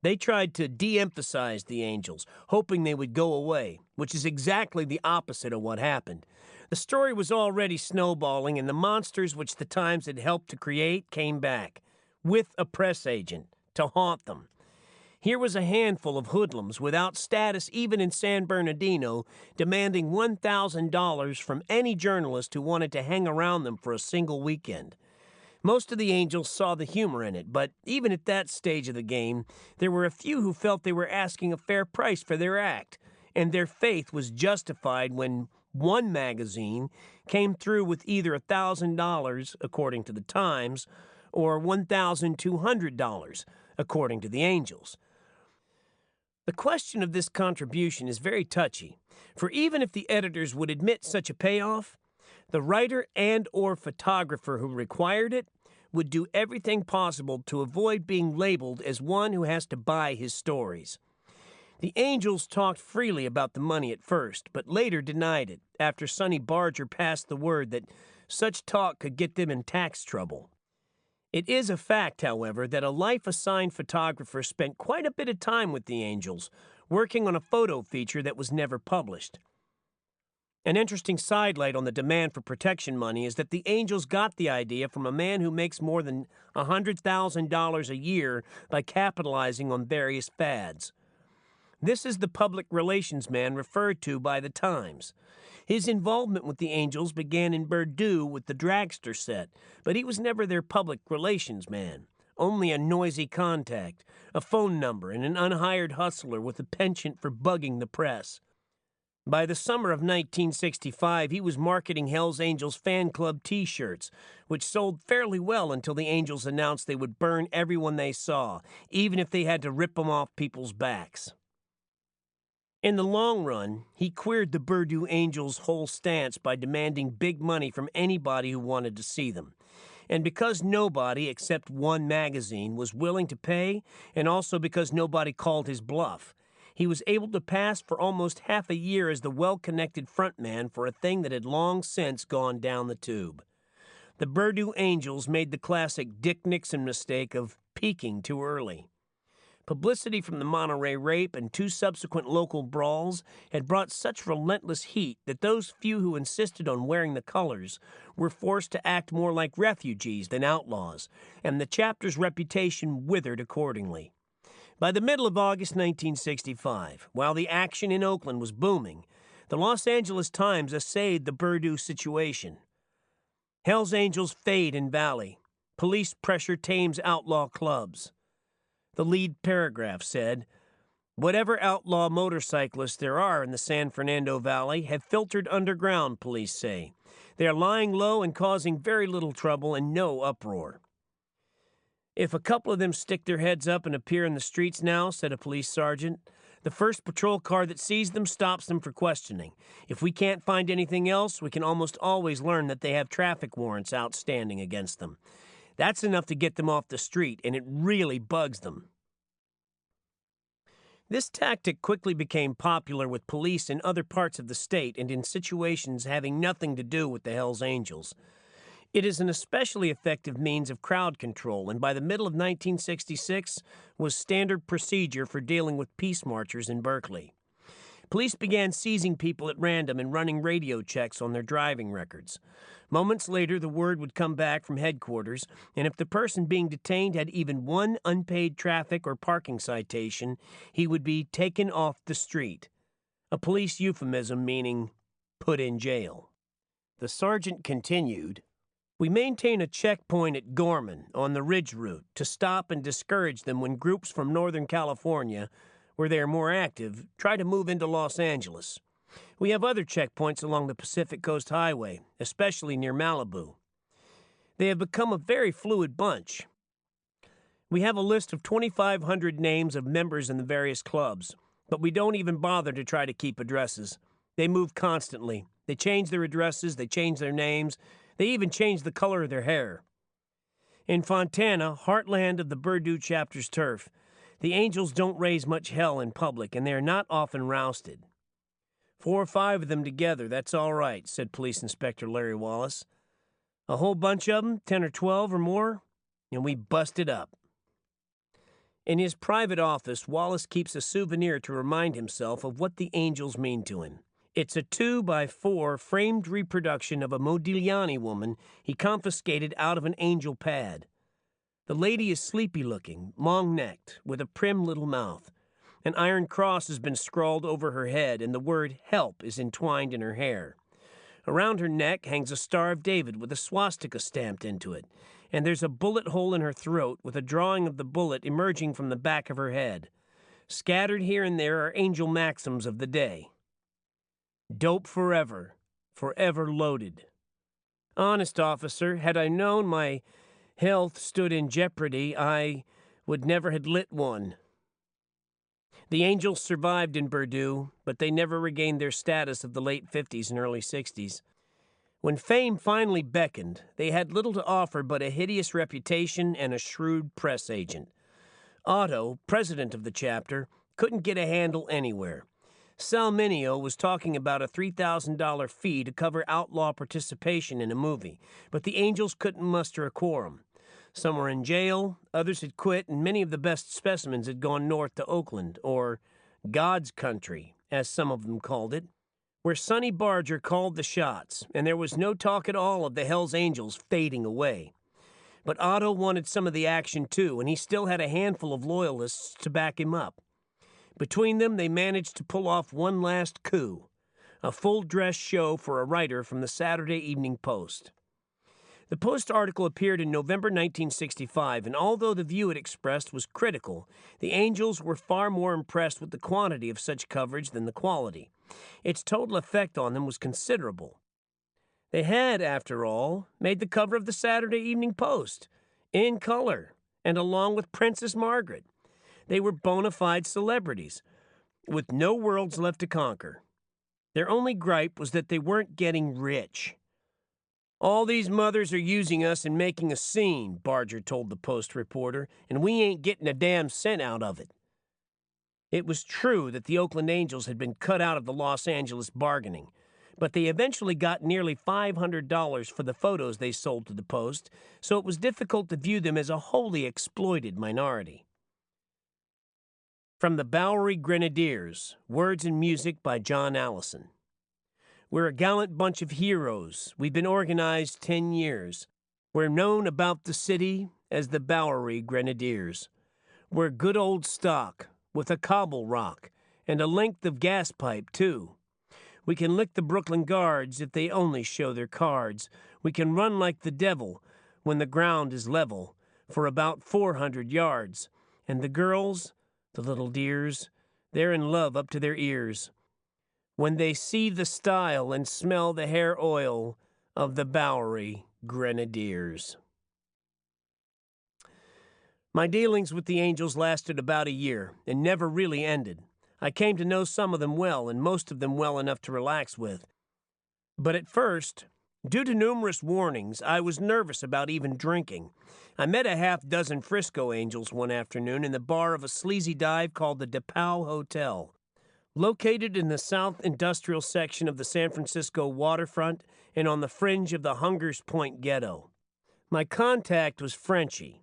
They tried to de-emphasize the Angels, hoping they would go away, which is exactly the opposite of what happened. The story was already snowballing, and the monsters which the Times had helped to create came back, with a press agent, to haunt them. Here was a handful of hoodlums without status even in San Bernardino, demanding $1,000 from any journalist who wanted to hang around them for a single weekend. Most of the Angels saw the humor in it, but even at that stage of the game, there were a few who felt they were asking a fair price for their act, and their faith was justified when one magazine came through with either $1,000, according to the Times, or $1,200, according to the Angels. The question of this contribution is very touchy, for even if the editors would admit such a payoff, the writer and/or photographer who required it would do everything possible to avoid being labeled as one who has to buy his stories. The Angels talked freely about the money at first, but later denied it after Sonny Barger passed the word that such talk could get them in tax trouble. It is a fact, however, that a life-assigned photographer spent quite a bit of time with the Angels, working on a photo feature that was never published. An interesting sidelight on the demand for protection money is that the Angels got the idea from a man who makes more than $100,000 a year by capitalizing on various fads. This is the public relations man referred to by the Times. His involvement with the Angels began in Purdue with the dragster set, but he was never their public relations man, only a noisy contact, a phone number, and an unhired hustler with a penchant for bugging the press. By the summer of 1965, he was marketing Hell's Angels fan club T-shirts, which sold fairly well until the Angels announced they would burn everyone they saw, even if they had to rip them off people's backs. In the long run, he queered the Purdue Angels' whole stance by demanding big money from anybody who wanted to see them. And because nobody except one magazine was willing to pay, and also because nobody called his bluff, he was able to pass for almost half a year as the well-connected frontman for a thing that had long since gone down the tube. The Purdue Angels made the classic Dick Nixon mistake of peaking too early. Publicity from the Monterey rape and 2 subsequent local brawls had brought such relentless heat that those few who insisted on wearing the colors were forced to act more like refugees than outlaws, and the chapter's reputation withered accordingly. By the middle of August 1965, while the action in Oakland was booming, the Los Angeles Times essayed the Purdue situation. Hell's Angels fade in Valley. Police pressure tames outlaw clubs. The lead paragraph said, "Whatever outlaw motorcyclists there are in the San Fernando Valley have filtered underground, police say. They are lying low and causing very little trouble and no uproar." "If a couple of them stick their heads up and appear in the streets now," said a police sergeant, "the first patrol car that sees them stops them for questioning. If we can't find anything else, we can almost always learn that they have traffic warrants outstanding against them. That's enough to get them off the street, and it really bugs them." This tactic quickly became popular with police in other parts of the state and in situations having nothing to do with the Hells Angels. It is an especially effective means of crowd control, and by the middle of 1966 was standard procedure for dealing with peace marchers in Berkeley. Police began seizing people at random and running radio checks on their driving records. Moments later, the word would come back from headquarters, and if the person being detained had even one unpaid traffic or parking citation, he would be taken off the street, a police euphemism meaning put in jail. The sergeant continued, "We maintain a checkpoint at Gorman on the Ridge route to stop and discourage them when groups from Northern California, where they are more active, try to move into Los Angeles. We have other checkpoints along the Pacific Coast Highway, especially near Malibu. They have become a very fluid bunch. We have a list of 2,500 names of members in the various clubs, but we don't even bother to try to keep addresses. They move constantly. They change their addresses, they change their names, they even change the color of their hair. In Fontana, heartland of the Purdue chapter's turf, the Angels don't raise much hell in public, and they are not often rousted. 4 or 5 of them together, that's all right," said Police Inspector Larry Wallace. "A whole bunch of them, 10 or 12 or more, and we bust it up." In his private office, Wallace keeps a souvenir to remind himself of what the Angels mean to him. It's a 2x4 framed reproduction of a Modigliani woman he confiscated out of an angel pad. The lady is sleepy-looking, long-necked, with a prim little mouth. An iron cross has been scrawled over her head, and the word "help" is entwined in her hair. Around her neck hangs a Star of David with a swastika stamped into it, and there's a bullet hole in her throat with a drawing of the bullet emerging from the back of her head. Scattered here and there are angel maxims of the day. "Dope forever, forever loaded. Honest, officer, had I known my health stood in jeopardy, I would never have lit one." The Angels survived in Purdue, but they never regained their status of the late 50s and early 60s. When fame finally beckoned, they had little to offer but a hideous reputation and a shrewd press agent. Otto, president of the chapter, couldn't get a handle anywhere. Sal Mineo was talking about a $3,000 fee to cover outlaw participation in a movie, but the Angels couldn't muster a quorum. Some were in jail, others had quit, and many of the best specimens had gone north to Oakland, or God's country, as some of them called it, where Sonny Barger called the shots, and there was no talk at all of the Hells Angels fading away. But Otto wanted some of the action too, and he still had a handful of loyalists to back him up. Between them, they managed to pull off one last coup, a full-dress show for a writer from the Saturday Evening Post. The Post article appeared in November 1965, and although the view it expressed was critical, the Angels were far more impressed with the quantity of such coverage than the quality. Its total effect on them was considerable. They had, after all, made the cover of the Saturday Evening Post, in color, and along with Princess Margaret. They were bona fide celebrities, with no worlds left to conquer. Their only gripe was that they weren't getting rich. "All these mothers are using us and making a scene," Barger told the Post reporter, "and we ain't getting a damn cent out of it." It was true that the Oakland Angels had been cut out of the Los Angeles bargaining, but they eventually got nearly $500 for the photos they sold to the Post, so it was difficult to view them as a wholly exploited minority. From the Bowery Grenadiers, words and music by John Allison. We're a gallant bunch of heroes. We've been organized 10 years. We're known about the city as the Bowery Grenadiers. We're good old stock, with a cobble rock, and a length of gas pipe, too. We can lick the Brooklyn Guards if they only show their cards. We can run like the devil when the ground is level for about 400 yards. And the girls, the little dears, they're in love up to their ears when they see the style and smell the hair oil of the Bowery Grenadiers. My dealings with the Angels lasted about a year and never really ended. I came to know some of them well, and most of them well enough to relax with. But at first, due to numerous warnings, I was nervous about even drinking. I met a half-dozen Frisco Angels one afternoon in the bar of a sleazy dive called the DePau Hotel. Located in the South Industrial section of the San Francisco waterfront and on the fringe of the Hungers Point ghetto. My contact was Frenchie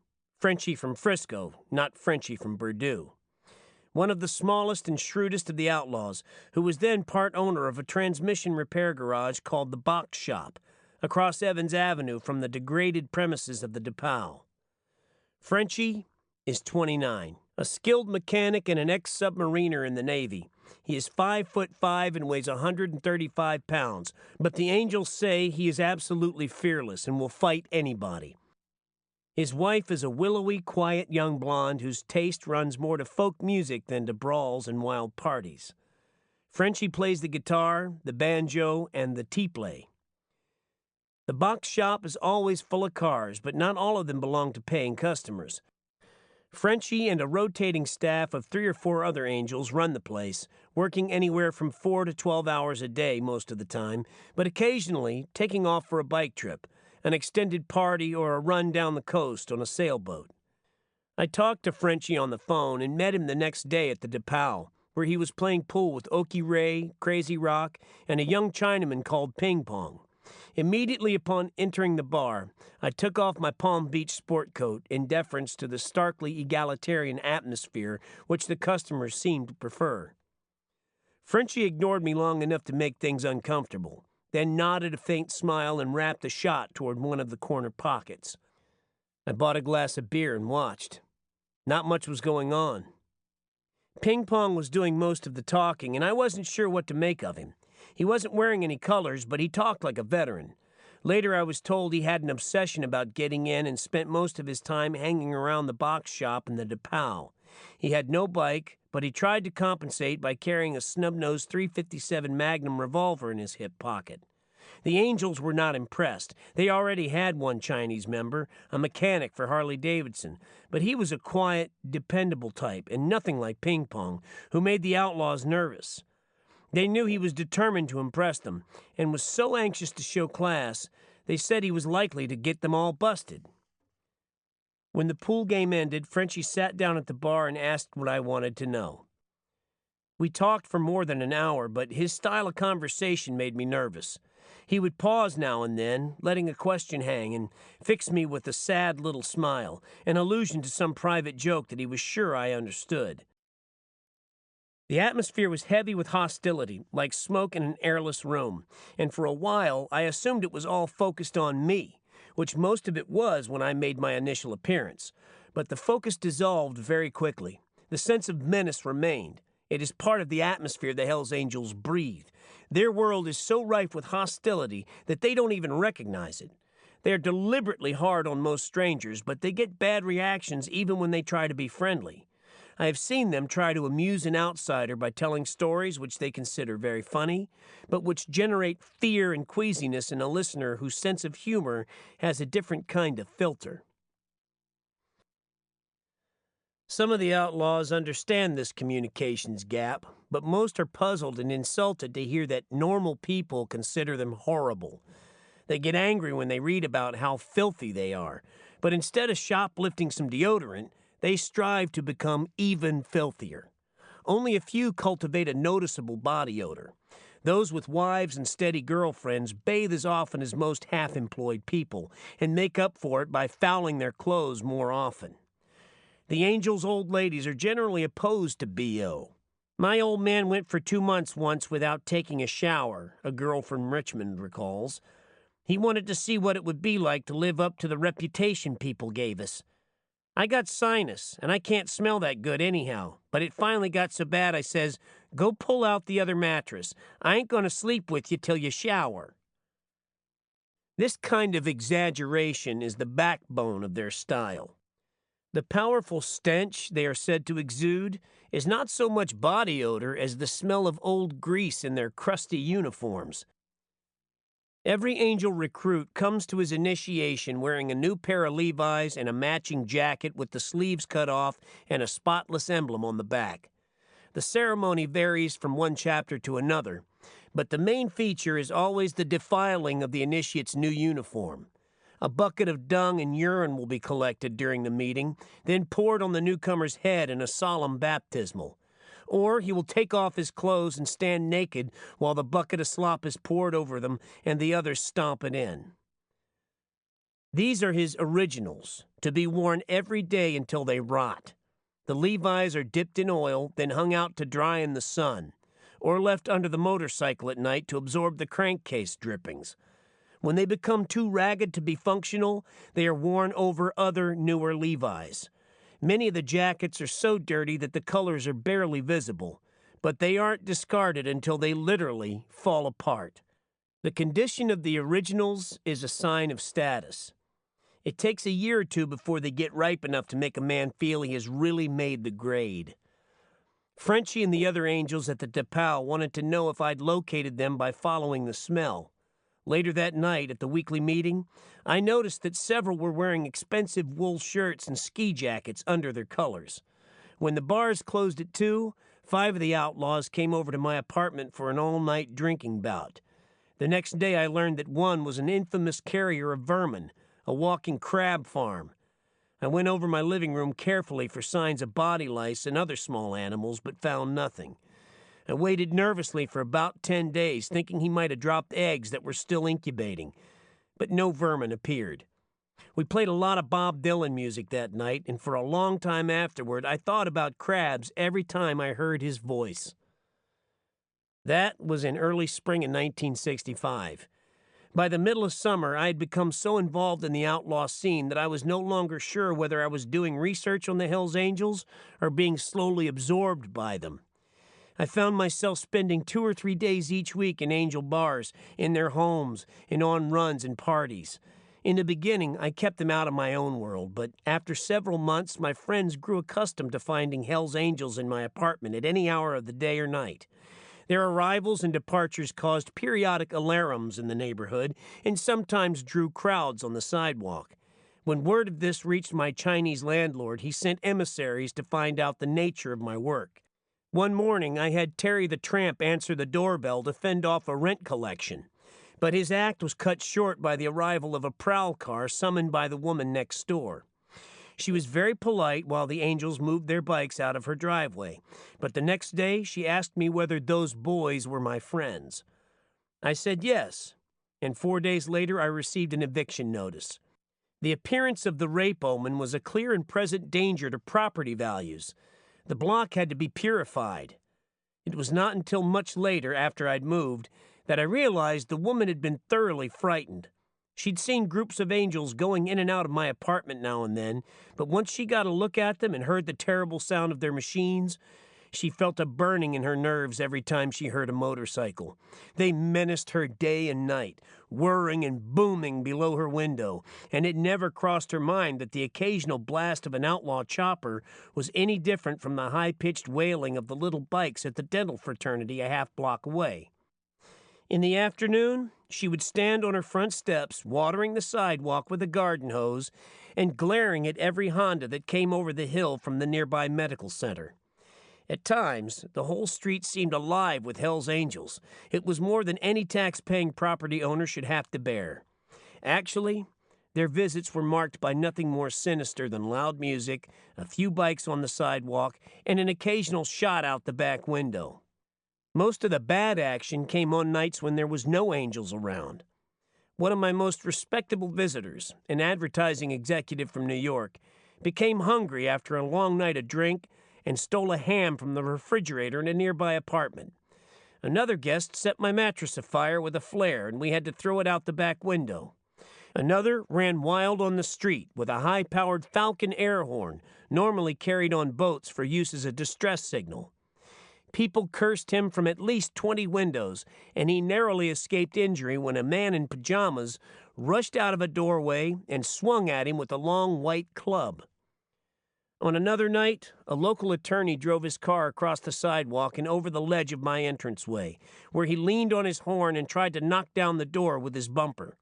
from Frisco, not Frenchie from Bordeaux. One of the smallest and shrewdest of the outlaws, who was then part owner of a transmission repair garage called the Box Shop, across Evans Avenue from the degraded premises of the DePau. Frenchie is 29, a skilled mechanic and an ex-submariner in the Navy. He is 5'5" and weighs 135 pounds, but the Angels say he is absolutely fearless and will fight anybody. His wife is a willowy, quiet young blonde whose taste runs more to folk music than to brawls and wild parties. Frenchie plays the guitar, the banjo, and the tiple. The Box Shop is always full of cars, but not all of them belong to paying customers. Frenchie and a rotating staff of 3 or 4 other Angels run the place, working anywhere from 4 to 12 hours a day most of the time, but occasionally taking off for a bike trip, an extended party, or a run down the coast on a sailboat. I talked to Frenchie on the phone and met him the next day at the DePau, where he was playing pool with Okie Ray, Crazy Rock, and a young Chinaman called Ping Pong. Immediately upon entering the bar, I took off my Palm Beach sport coat in deference to the starkly egalitarian atmosphere which the customers seemed to prefer. Frenchie ignored me long enough to make things uncomfortable, then nodded a faint smile and rapped a shot toward one of the corner pockets. I bought a glass of beer and watched. Not much was going on. Ping Pong was doing most of the talking, and I wasn't sure what to make of him. He wasn't wearing any colors, but he talked like a veteran. Later I was told he had an obsession about getting in and spent most of his time hanging around the Box Shop in the DePau. He had no bike, but he tried to compensate by carrying a snub-nosed .357 Magnum revolver in his hip pocket. The Angels were not impressed. They already had one Chinese member, a mechanic for Harley-Davidson, but he was a quiet, dependable type, and nothing like Ping Pong, who made the outlaws nervous. They knew he was determined to impress them, and was so anxious to show class, they said he was likely to get them all busted. When the pool game ended, Frenchie sat down at the bar and asked what I wanted to know. We talked for more than an hour, but his style of conversation made me nervous. He would pause now and then, letting a question hang, and fix me with a sad little smile, an allusion to some private joke that he was sure I understood. The atmosphere was heavy with hostility, like smoke in an airless room, and for a while I assumed it was all focused on me, which most of it was when I made my initial appearance. But the focus dissolved very quickly. The sense of menace remained. It is part of the atmosphere the Hells Angels breathe. Their world is so rife with hostility that they don't even recognize it. They are deliberately hard on most strangers, but they get bad reactions even when they try to be friendly. I have seen them try to amuse an outsider by telling stories which they consider very funny, but which generate fear and queasiness in a listener whose sense of humor has a different kind of filter. Some of the outlaws understand this communications gap, but most are puzzled and insulted to hear that normal people consider them horrible. They get angry when they read about how filthy they are, but instead of shoplifting some deodorant, they strive to become even filthier. Only a few cultivate a noticeable body odor. Those with wives and steady girlfriends bathe as often as most half-employed people and make up for it by fouling their clothes more often. The Angels' old ladies are generally opposed to B.O. My old man went for 2 months once without taking a shower, a girl from Richmond recalls. He wanted to see what it would be like to live up to the reputation people gave us. I got sinus, and I can't smell that good anyhow, but it finally got so bad I says, "Go pull out the other mattress. I ain't gonna sleep with you till you shower." This kind of exaggeration is the backbone of their style. The powerful stench they are said to exude is not so much body odor as the smell of old grease in their crusty uniforms. Every Angel recruit comes to his initiation wearing a new pair of Levi's and a matching jacket with the sleeves cut off and a spotless emblem on the back. The ceremony varies from one chapter to another, but the main feature is always the defiling of the initiate's new uniform. A bucket of dung and urine will be collected during the meeting, then poured on the newcomer's head in a solemn baptismal. Or he will take off his clothes and stand naked while the bucket of slop is poured over them and the others stomp it in. These are his originals, to be worn every day until they rot. The Levi's are dipped in oil, then hung out to dry in the sun, or left under the motorcycle at night to absorb the crankcase drippings. When they become too ragged to be functional, they are worn over other, newer Levi's. Many of the jackets are so dirty that the colors are barely visible, but they aren't discarded until they literally fall apart. The condition of the originals is a sign of status. It takes a year or two before they get ripe enough to make a man feel he has really made the grade. Frenchie and the other Angels at the Depow wanted to know if I'd located them by following the smell. Later that night, at the weekly meeting, I noticed that several were wearing expensive wool shirts and ski jackets under their colors. When the bars closed at 2, 5 of the outlaws came over to my apartment for an all-night drinking bout. The next day I learned that one was an infamous carrier of vermin, a walking crab farm. I went over my living room carefully for signs of body lice and other small animals, but found nothing. I waited nervously for about 10 days, thinking he might have dropped eggs that were still incubating, but no vermin appeared. We played a lot of Bob Dylan music that night, and for a long time afterward, I thought about crabs every time I heard his voice. That was in early spring in 1965. By the middle of summer, I had become so involved in the outlaw scene that I was no longer sure whether I was doing research on the Hells Angels or being slowly absorbed by them. I found myself spending 2 or 3 days each week in Angel bars, in their homes, and on runs and parties. In the beginning, I kept them out of my own world, but after several months, my friends grew accustomed to finding Hells Angels in my apartment at any hour of the day or night. Their arrivals and departures caused periodic alarums in the neighborhood and sometimes drew crowds on the sidewalk. When word of this reached my Chinese landlord, he sent emissaries to find out the nature of my work. One morning, I had Terry the Tramp answer the doorbell to fend off a rent collection, but his act was cut short by the arrival of a prowl car summoned by the woman next door. She was very polite while the Angels moved their bikes out of her driveway, but the next day she asked me whether those boys were my friends. I said yes, and 4 days later I received an eviction notice. The appearance of the rape omen was a clear and present danger to property values. The block had to be purified. It was not until much later, after I'd moved, that I realized the woman had been thoroughly frightened. She'd seen groups of angels going in and out of my apartment now and then, but once she got a look at them and heard the terrible sound of their machines, she felt a burning in her nerves every time she heard a motorcycle. They menaced her day and night, whirring and booming below her window, and it never crossed her mind that the occasional blast of an outlaw chopper was any different from the high-pitched wailing of the little bikes at the dental fraternity a half-block away. In the afternoon, she would stand on her front steps, watering the sidewalk with a garden hose and glaring at every Honda that came over the hill from the nearby medical center. At times, the whole street seemed alive with Hell's Angels. It was more than any tax-paying property owner should have to bear. Actually, their visits were marked by nothing more sinister than loud music, a few bikes on the sidewalk, and an occasional shot out the back window. Most of the bad action came on nights when there was no angels around. One of my most respectable visitors, an advertising executive from New York, became hungry after a long night of drink and stole a ham from the refrigerator in a nearby apartment. Another guest set my mattress afire with a flare, and we had to throw it out the back window. Another ran wild on the street with a high-powered Falcon air horn, normally carried on boats for use as a distress signal. People cursed him from at least 20 windows, and he narrowly escaped injury when a man in pajamas rushed out of a doorway and swung at him with a long white club. On another night, a local attorney drove his car across the sidewalk and over the ledge of my entranceway, where he leaned on his horn and tried to knock down the door with his bumper.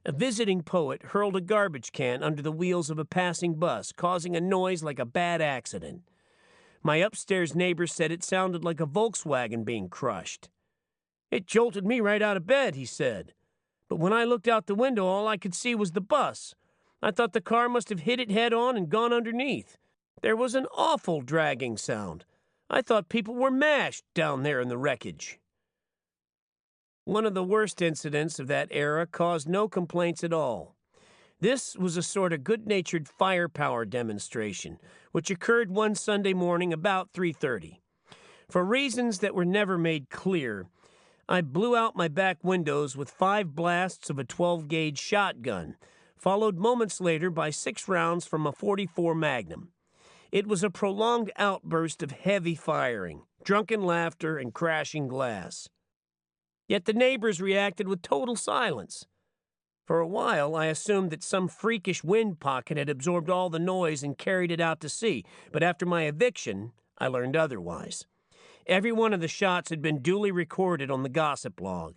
A visiting poet hurled a garbage can under the wheels of a passing bus, causing a noise like a bad accident. My upstairs neighbor said it sounded like a Volkswagen being crushed. "It jolted me right out of bed," he said. "But when I looked out the window, all I could see was the bus. I thought the car must have hit it head-on and gone underneath. There was an awful dragging sound. I thought people were mashed down there in the wreckage." One of the worst incidents of that era caused no complaints at all. This was a sort of good-natured firepower demonstration, which occurred one Sunday morning about 3:30. For reasons that were never made clear, I blew out my back windows with 5 blasts of a 12-gauge shotgun, followed moments later by 6 rounds from a .44 Magnum. It was a prolonged outburst of heavy firing, drunken laughter, and crashing glass. Yet the neighbors reacted with total silence. For a while, I assumed that some freakish wind pocket had absorbed all the noise and carried it out to sea, but after my eviction, I learned otherwise. Every one of the shots had been duly recorded on the gossip log.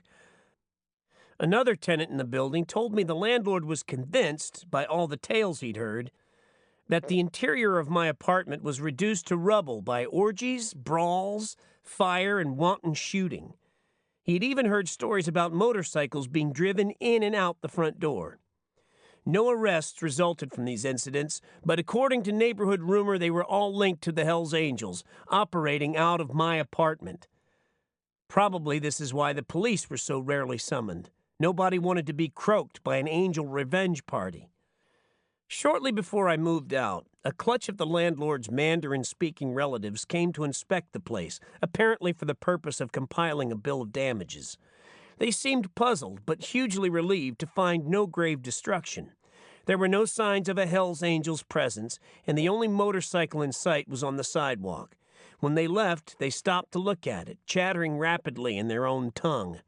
Another tenant in the building told me the landlord was convinced, by all the tales he'd heard, that the interior of my apartment was reduced to rubble by orgies, brawls, fire, and wanton shooting. He'd even heard stories about motorcycles being driven in and out the front door. No arrests resulted from these incidents, but according to neighborhood rumor, they were all linked to the Hells Angels, operating out of my apartment. Probably this is why the police were so rarely summoned. Nobody wanted to be croaked by an angel revenge party. Shortly before I moved out, a clutch of the landlord's Mandarin-speaking relatives came to inspect the place, apparently for the purpose of compiling a bill of damages. They seemed puzzled, but hugely relieved to find no grave destruction. There were no signs of a Hells Angels presence, and the only motorcycle in sight was on the sidewalk. When they left, they stopped to look at it, chattering rapidly in their own tongue.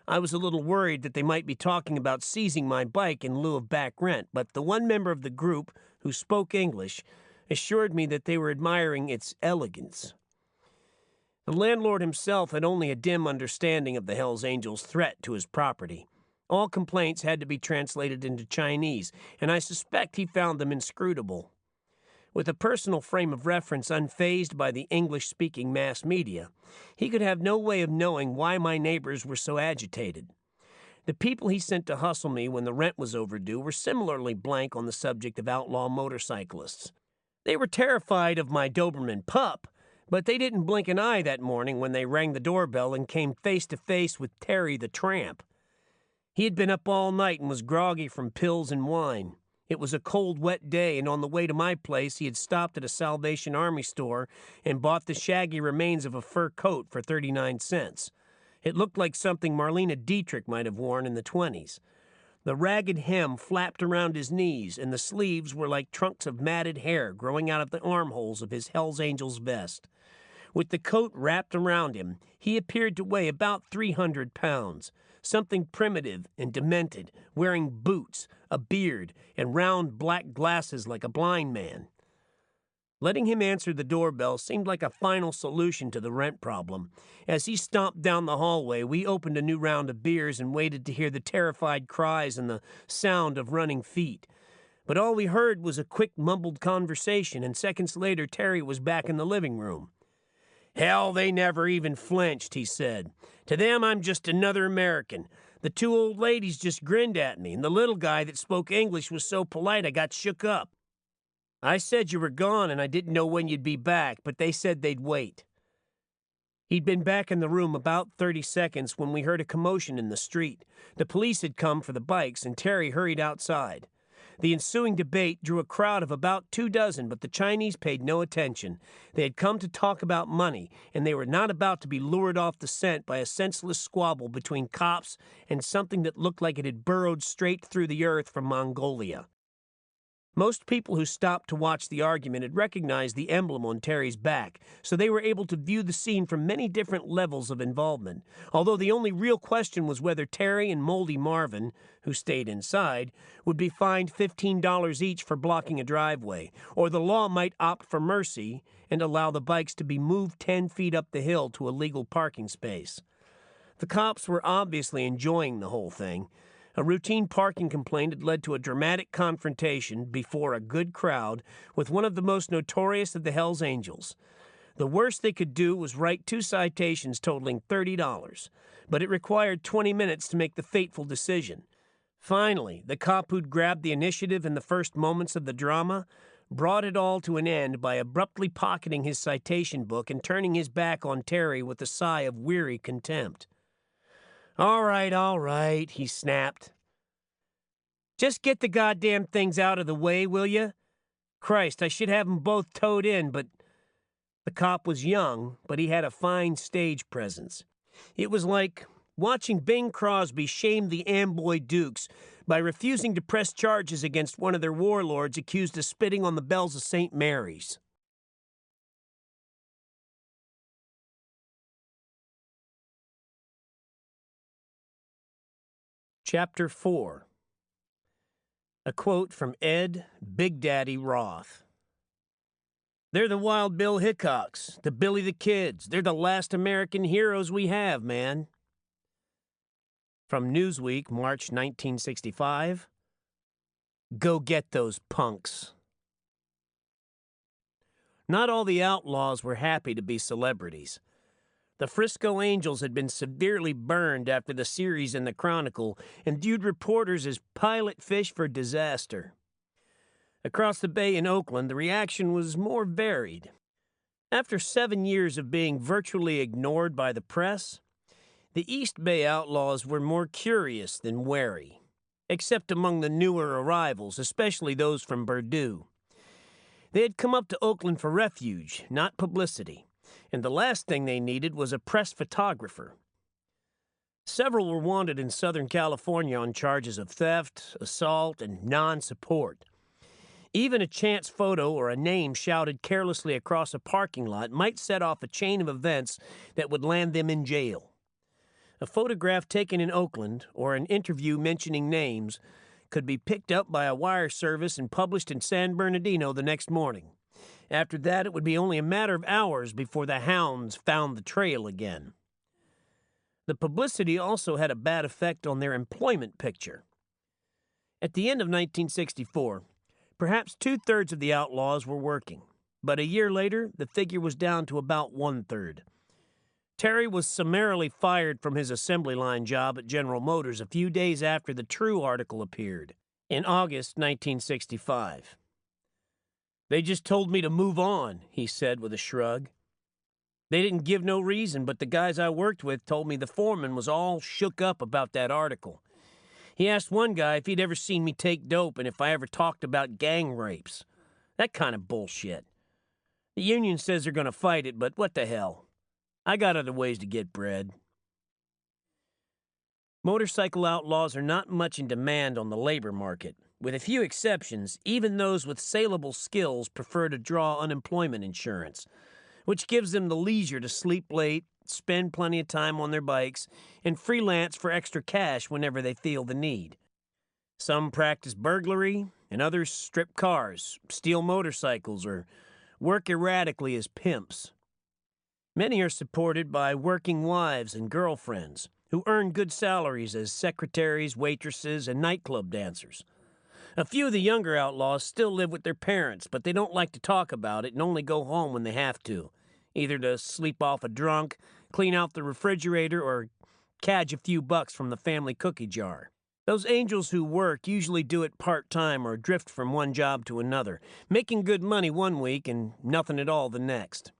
I was a little worried that they might be talking about seizing my bike in lieu of back rent, but the one member of the group, who spoke English, assured me that they were admiring its elegance. The landlord himself had only a dim understanding of the Hells Angels' threat to his property. All complaints had to be translated into Chinese, and I suspect he found them inscrutable. With a personal frame of reference unfazed by the English-speaking mass media, he could have no way of knowing why my neighbors were so agitated. The people he sent to hustle me when the rent was overdue were similarly blank on the subject of outlaw motorcyclists. They were terrified of my Doberman pup, but they didn't blink an eye that morning when they rang the doorbell and came face to face with Terry the Tramp. He had been up all night and was groggy from pills and wine. It was a cold, wet day, and on the way to my place, he had stopped at a Salvation Army store and bought the shaggy remains of a fur coat for 39 cents. It looked like something Marlene Dietrich might have worn in the 20s. The ragged hem flapped around his knees, and the sleeves were like trunks of matted hair growing out of the armholes of his Hells Angels vest. With the coat wrapped around him, he appeared to weigh about 300 pounds, something primitive and demented, wearing boots, a beard, and round black glasses like a blind man. Letting him answer the doorbell seemed like a final solution to the rent problem. As he stomped down the hallway, we opened a new round of beers and waited to hear the terrified cries and the sound of running feet. But all we heard was a quick mumbled conversation, and seconds later Terry was back in the living room. "Hell, they never even flinched," he said. "To them, I'm just another American. The two old ladies just grinned at me, and the little guy that spoke English was so polite I got shook up. I said you were gone and I didn't know when you'd be back, but they said they'd wait." He'd been back in the room about 30 seconds when we heard a commotion in the street. The police had come for the bikes, and Terry hurried outside. The ensuing debate drew a crowd of about 24, but the Chinese paid no attention. They had come to talk about money, and they were not about to be lured off the scent by a senseless squabble between cops and something that looked like it had burrowed straight through the earth from Mongolia. Most people who stopped to watch the argument had recognized the emblem on Terry's back, so they were able to view the scene from many different levels of involvement, although the only real question was whether Terry and Moldy Marvin, who stayed inside, would be fined $15 each for blocking a driveway, or the law might opt for mercy and allow the bikes to be moved 10 feet up the hill to a legal parking space. The cops were obviously enjoying the whole thing. A routine parking complaint had led to a dramatic confrontation before a good crowd with one of the most notorious of the Hells Angels. The worst they could do was write 2 citations totaling $30, but it required 20 minutes to make the fateful decision. Finally, the cop who'd grabbed the initiative in the first moments of the drama brought it all to an end by abruptly pocketing his citation book and turning his back on Terry with a sigh of weary contempt. All right, he snapped. "Just get the goddamn things out of the way, will you? Christ, I should have 'em both towed in, but..." The cop was young, but he had a fine stage presence. It was like watching Bing Crosby shame the Amboy Dukes by refusing to press charges against one of their warlords accused of spitting on the bells of St. Mary's. Chapter 4. A quote from Ed Big Daddy Roth. "They're the Wild Bill Hickoks, the Billy the Kids. They're the last American heroes we have, man." From Newsweek, March 1965. Go get those punks. Not all the outlaws were happy to be celebrities. The Frisco Angels had been severely burned after the series in the Chronicle and viewed reporters as pilot fish for disaster. Across the bay in Oakland, the reaction was more varied. After 7 years of being virtually ignored by the press, the East Bay outlaws were more curious than wary, except among the newer arrivals, especially those from Purdue. They had come up to Oakland for refuge, not publicity, and the last thing they needed was a press photographer. Several were wanted in Southern California on charges of theft, assault, and non-support. Even a chance photo or a name shouted carelessly across a parking lot might set off a chain of events that would land them in jail. A photograph taken in Oakland or an interview mentioning names could be picked up by a wire service and published in San Bernardino the next morning. After that, it would be only a matter of hours before the hounds found the trail again. The publicity also had a bad effect on their employment picture. At the end of 1964, perhaps 2/3 of the outlaws were working, but a year later, the figure was down to about 1/3. Terry was summarily fired from his assembly line job at General Motors a few days after the True article appeared, in August 1965. "They just told me to move on," he said with a shrug. "They didn't give no reason, but the guys I worked with told me the foreman was all shook up about that article. He asked one guy if he'd ever seen me take dope and if I ever talked about gang rapes. That kind of bullshit. The union says they're going to fight it, but what the hell? I got other ways to get bread. Motorcycle outlaws are not much in demand on the labor market. With a few exceptions, even those with saleable skills prefer to draw unemployment insurance, which gives them the leisure to sleep late, spend plenty of time on their bikes, and freelance for extra cash whenever they feel the need. Some practice burglary, and others strip cars, steal motorcycles, or work erratically as pimps. Many are supported by working wives and girlfriends who earn good salaries as secretaries, waitresses, and nightclub dancers. A few of the younger outlaws still live with their parents, but they don't like to talk about it and only go home when they have to, either to sleep off a drunk, clean out the refrigerator, or cadge a few bucks from the family cookie jar. Those angels who work usually do it part-time or drift from one job to another, making good money one week and nothing at all the next.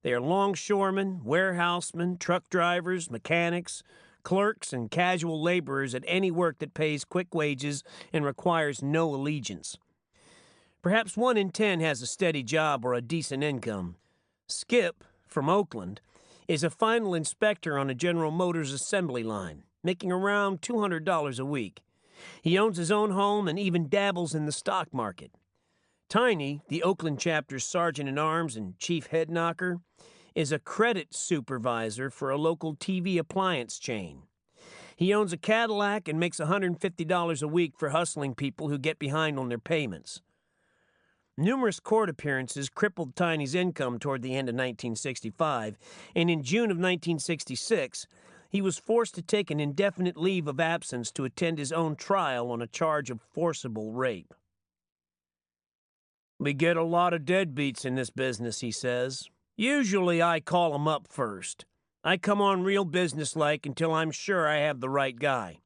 They are longshoremen, warehousemen, truck drivers, mechanics, clerks, and casual laborers at any work that pays quick wages and requires no allegiance. Perhaps 1 in 10 has a steady job or a decent income. Skip, from Oakland, is a final inspector on a General Motors assembly line, making around $200 a week. He owns his own home and even dabbles in the stock market. Tiny, the Oakland chapter's sergeant-at-arms and chief head knocker, is a credit supervisor for a local TV appliance chain. He owns a Cadillac and makes $150 a week for hustling people who get behind on their payments. Numerous court appearances crippled Tiny's income toward the end of 1965, and in June of 1966, he was forced to take an indefinite leave of absence to attend his own trial on a charge of forcible rape. "We get a lot of deadbeats in this business," he says. "Usually I call 'em up first. I come on real businesslike until I'm sure I have the right guy.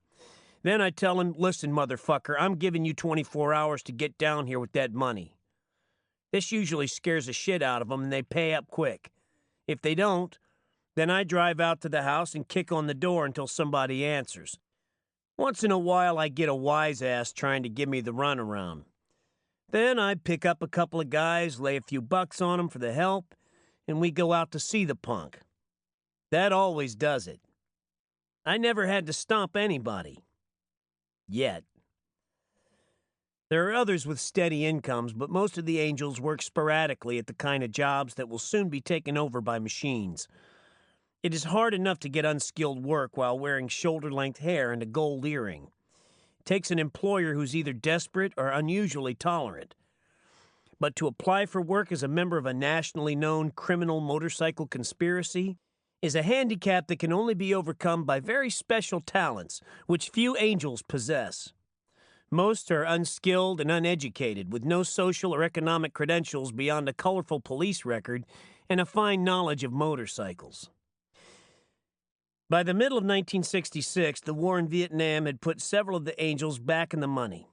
Then I tell him, 'Listen, motherfucker, I'm giving you 24 hours to get down here with that money.' This usually scares the shit out of them and they pay up quick. If they don't, then I drive out to the house and kick on the door until somebody answers. Once in a while I get a wise ass trying to give me the runaround. Then I pick up a couple of guys, lay a few bucks on them for the help, and we go out to see the punk. That always does it. I never had to stomp anybody. Yet. There are others with steady incomes, but most of the angels work sporadically at the kind of jobs that will soon be taken over by machines. It is hard enough to get unskilled work while wearing shoulder-length hair and a gold earring. It takes an employer who's either desperate or unusually tolerant. But to apply for work as a member of a nationally known criminal motorcycle conspiracy is a handicap that can only be overcome by very special talents, which few angels possess. Most are unskilled and uneducated, with no social or economic credentials beyond a colorful police record and a fine knowledge of motorcycles. By the middle of 1966, the war in Vietnam had put several of the angels back in the money.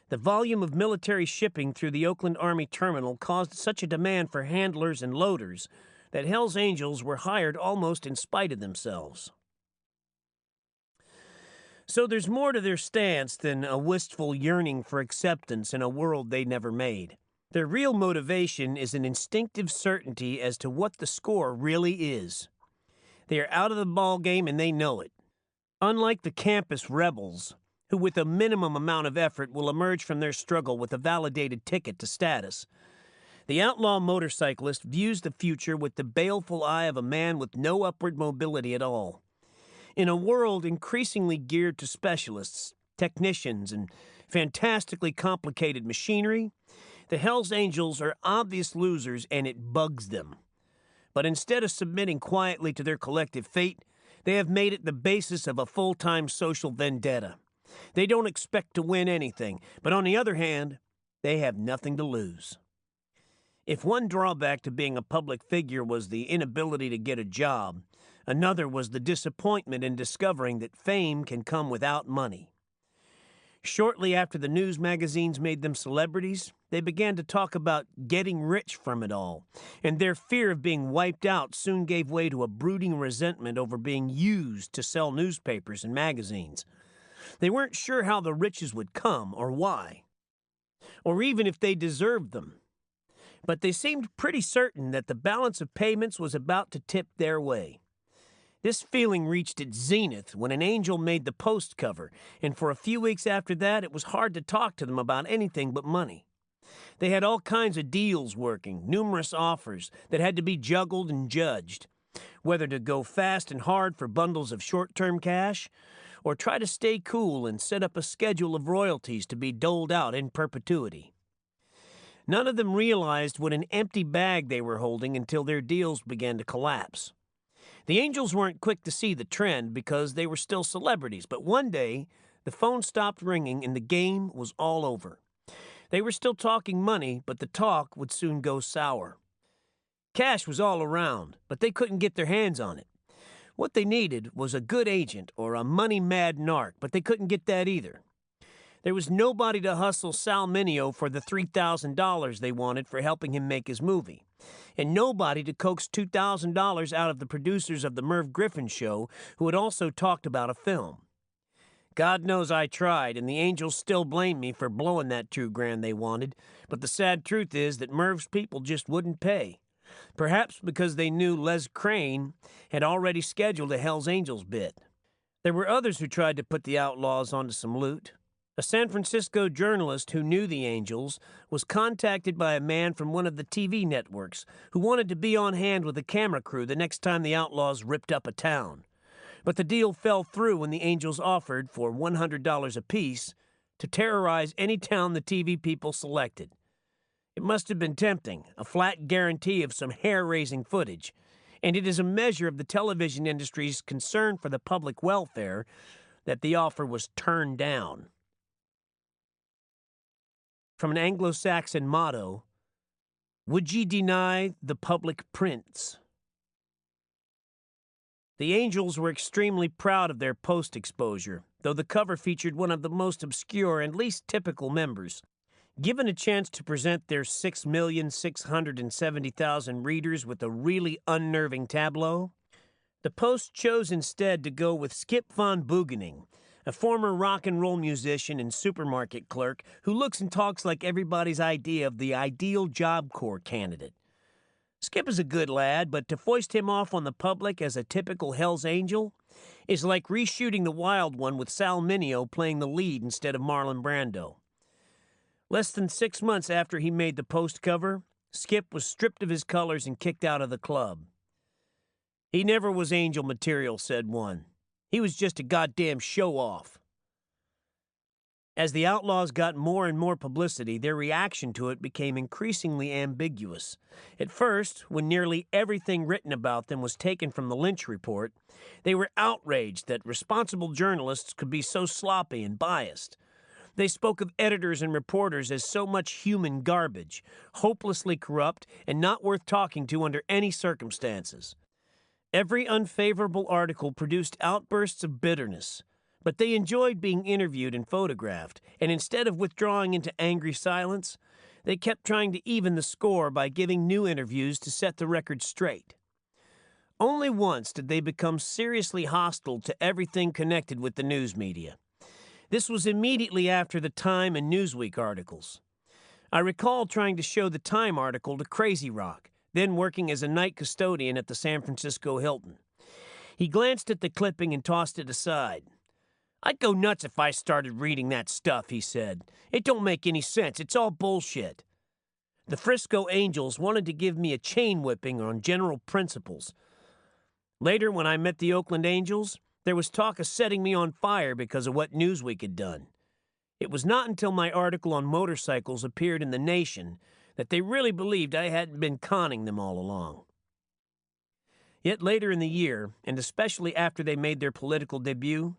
The volume of military shipping through the Oakland Army Terminal caused such a demand for handlers and loaders that Hell's Angels were hired almost in spite of themselves. So there's more to their stance than a wistful yearning for acceptance in a world they never made. Their real motivation is an instinctive certainty as to what the score really is. They are out of the ballgame and they know it. Unlike the campus rebels, who with a minimum amount of effort will emerge from their struggle with a validated ticket to status, the outlaw motorcyclist views the future with the baleful eye of a man with no upward mobility at all. In a world increasingly geared to specialists, technicians, and fantastically complicated machinery, the Hells Angels are obvious losers and it bugs them. But instead of submitting quietly to their collective fate, they have made it the basis of a full-time social vendetta. They don't expect to win anything, but on the other hand, they have nothing to lose. If one drawback to being a public figure was the inability to get a job, another was the disappointment in discovering that fame can come without money. Shortly after the news magazines made them celebrities, they began to talk about getting rich from it all, and their fear of being wiped out soon gave way to a brooding resentment over being used to sell newspapers and magazines. They weren't sure how the riches would come or why, or even if they deserved them. But they seemed pretty certain that the balance of payments was about to tip their way. This feeling reached its zenith when an angel made the post cover, and for a few weeks after that, it was hard to talk to them about anything but money. They had all kinds of deals working, numerous offers that had to be juggled and judged, whether to go fast and hard for bundles of short-term cash, or try to stay cool and set up a schedule of royalties to be doled out in perpetuity. None of them realized what an empty bag they were holding until their deals began to collapse. The Angels weren't quick to see the trend because they were still celebrities, but one day, the phone stopped ringing and the game was all over. They were still talking money, but the talk would soon go sour. Cash was all around, but they couldn't get their hands on it. What they needed was a good agent or a money-mad narc, but they couldn't get that either. There was nobody to hustle Sal Mineo for the $3,000 they wanted for helping him make his movie, and nobody to coax $2,000 out of the producers of the Merv Griffin show who had also talked about a film. God knows I tried, and the Angels still blame me for blowing that $2,000 they wanted, but the sad truth is that Merv's people just wouldn't pay. Perhaps because they knew Les Crane had already scheduled a Hell's Angels bit. There were others who tried to put the Outlaws onto some loot. A San Francisco journalist who knew the Angels was contacted by a man from one of the TV networks who wanted to be on hand with a camera crew the next time the Outlaws ripped up a town. But the deal fell through when the Angels offered, for $100 apiece, to terrorize any town the TV people selected. It must have been tempting, a flat guarantee of some hair-raising footage, and it is a measure of the television industry's concern for the public welfare that the offer was turned down. From an Anglo-Saxon motto, "Would ye deny the public prince?" The Angels were extremely proud of their post exposure, though the cover featured one of the most obscure and least typical members. Given a chance to present their 6,670,000 readers with a really unnerving tableau, the Post chose instead to go with Skip von Boogening, a former rock and roll musician and supermarket clerk who looks and talks like everybody's idea of the ideal Job Corps candidate. Skip is a good lad, but to foist him off on the public as a typical Hell's Angel is like reshooting The Wild One with Sal Mineo playing the lead instead of Marlon Brando. Less than 6 months after he made the Post cover, Skip was stripped of his colors and kicked out of the club. "He never was Angel material," said one. "He was just a goddamn show-off." As the Outlaws got more and more publicity, their reaction to it became increasingly ambiguous. At first, when nearly everything written about them was taken from the Lynch Report, they were outraged that responsible journalists could be so sloppy and biased. They spoke of editors and reporters as so much human garbage, hopelessly corrupt, and not worth talking to under any circumstances. Every unfavorable article produced outbursts of bitterness, but they enjoyed being interviewed and photographed, and instead of withdrawing into angry silence, they kept trying to even the score by giving new interviews to set the record straight. Only once did they become seriously hostile to everything connected with the news media. This was immediately after the Time and Newsweek articles. I recall trying to show the Time article to Crazy Rock, then working as a night custodian at the San Francisco Hilton. He glanced at the clipping and tossed it aside. "I'd go nuts if I started reading that stuff," he said. "It don't make any sense. It's all bullshit." The Frisco Angels wanted to give me a chain whipping on general principles. Later, when I met the Oakland Angels, there was talk of setting me on fire because of what Newsweek had done. It was not until my article on motorcycles appeared in The Nation that they really believed I hadn't been conning them all along. Yet later in the year, and especially after they made their political debut,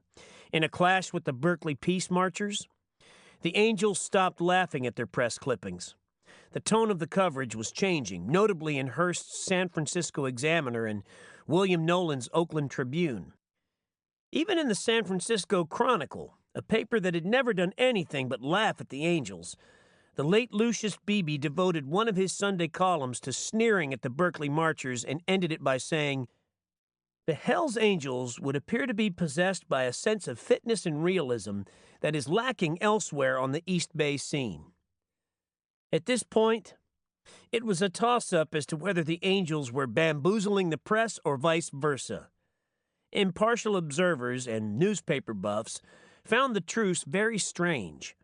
in a clash with the Berkeley Peace Marchers, the Angels stopped laughing at their press clippings. The tone of the coverage was changing, notably in Hearst's San Francisco Examiner and William Nolan's Oakland Tribune. Even in the San Francisco Chronicle, a paper that had never done anything but laugh at the Angels, the late Lucius Beebe devoted one of his Sunday columns to sneering at the Berkeley Marchers and ended it by saying, The Hells Angels would appear to be possessed by a sense of fitness and realism that is lacking elsewhere on the East Bay scene. At this point, it was a toss-up as to whether the Angels were bamboozling the press or vice versa. Impartial observers and newspaper buffs found the truce very strange.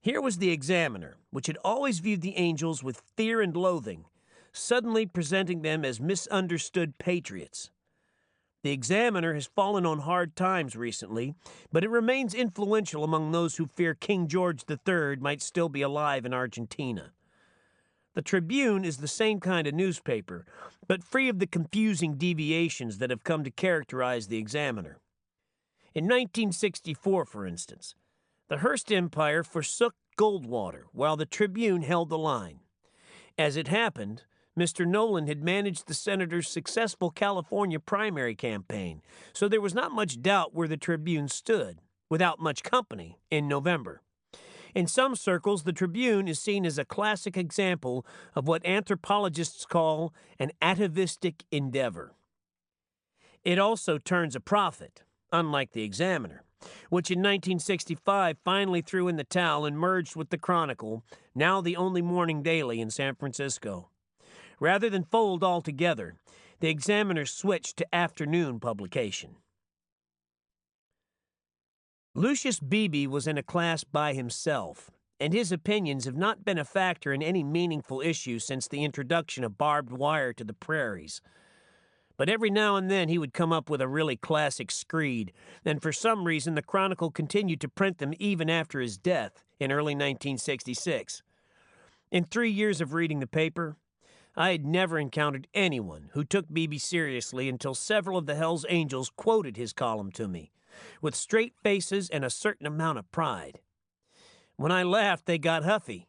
Here was the Examiner, which had always viewed the Angels with fear and loathing, suddenly presenting them as misunderstood patriots. The Examiner has fallen on hard times recently, but it remains influential among those who fear King George III might still be alive in Argentina. The Tribune is the same kind of newspaper, but free of the confusing deviations that have come to characterize the Examiner. In 1964, for instance, the Hearst Empire forsook Goldwater, while the Tribune held the line. As it happened, Mr. Nolan had managed the senator's successful California primary campaign, so there was not much doubt where the Tribune stood, without much company, in November. In some circles, the Tribune is seen as a classic example of what anthropologists call an atavistic endeavor. It also turns a profit, unlike the Examiner, which in 1965 finally threw in the towel and merged with the Chronicle, now the only morning daily in San Francisco. Rather than fold altogether, the Examiner switched to afternoon publication. Lucius Beebe was in a class by himself, and his opinions have not been a factor in any meaningful issue since the introduction of barbed wire to the prairies. But every now and then he would come up with a really classic screed, and for some reason the Chronicle continued to print them even after his death in early 1966. In 3 years of reading the paper, I had never encountered anyone who took Beebe seriously until several of the Hells Angels quoted his column to me, with straight faces and a certain amount of pride. When I laughed, they got huffy.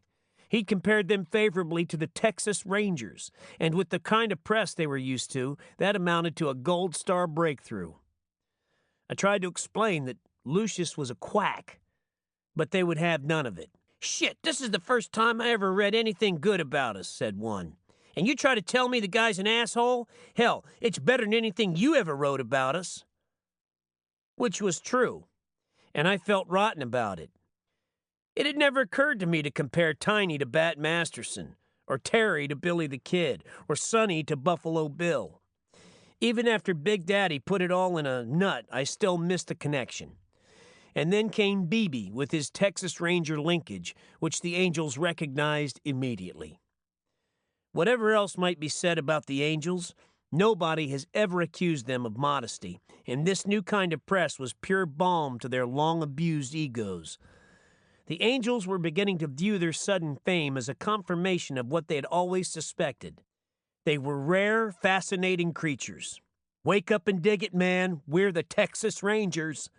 He compared them favorably to the Texas Rangers, and with the kind of press they were used to, that amounted to a gold star breakthrough. I tried to explain that Lucius was a quack, but they would have none of it. "Shit, this is the first time I ever read anything good about us," said one. "And you try to tell me the guy's an asshole? Hell, it's better than anything you ever wrote about us." Which was true, and I felt rotten about it. It had never occurred to me to compare Tiny to Bat Masterson, or Terry to Billy the Kid, or Sonny to Buffalo Bill. Even after Big Daddy put it all in a nut, I still missed the connection. And then came Beebe with his Texas Ranger linkage, which the Angels recognized immediately. Whatever else might be said about the Angels, nobody has ever accused them of modesty, and this new kind of press was pure balm to their long-abused egos. The Angels were beginning to view their sudden fame as a confirmation of what they had always suspected. They were rare, fascinating creatures. Wake up and dig it, man. We're the Texas Rangers.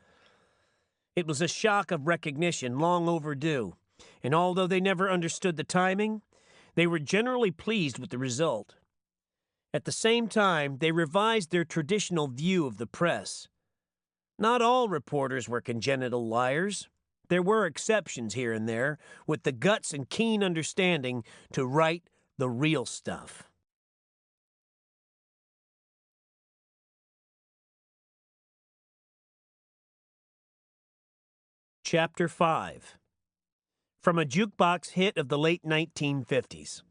It was a shock of recognition long overdue, and although they never understood the timing, they were generally pleased with the result. At the same time, they revised their traditional view of the press. Not all reporters were congenital liars. There were exceptions here and there, with the guts and keen understanding to write the real stuff. Chapter 5. From a jukebox hit of the late 1950s.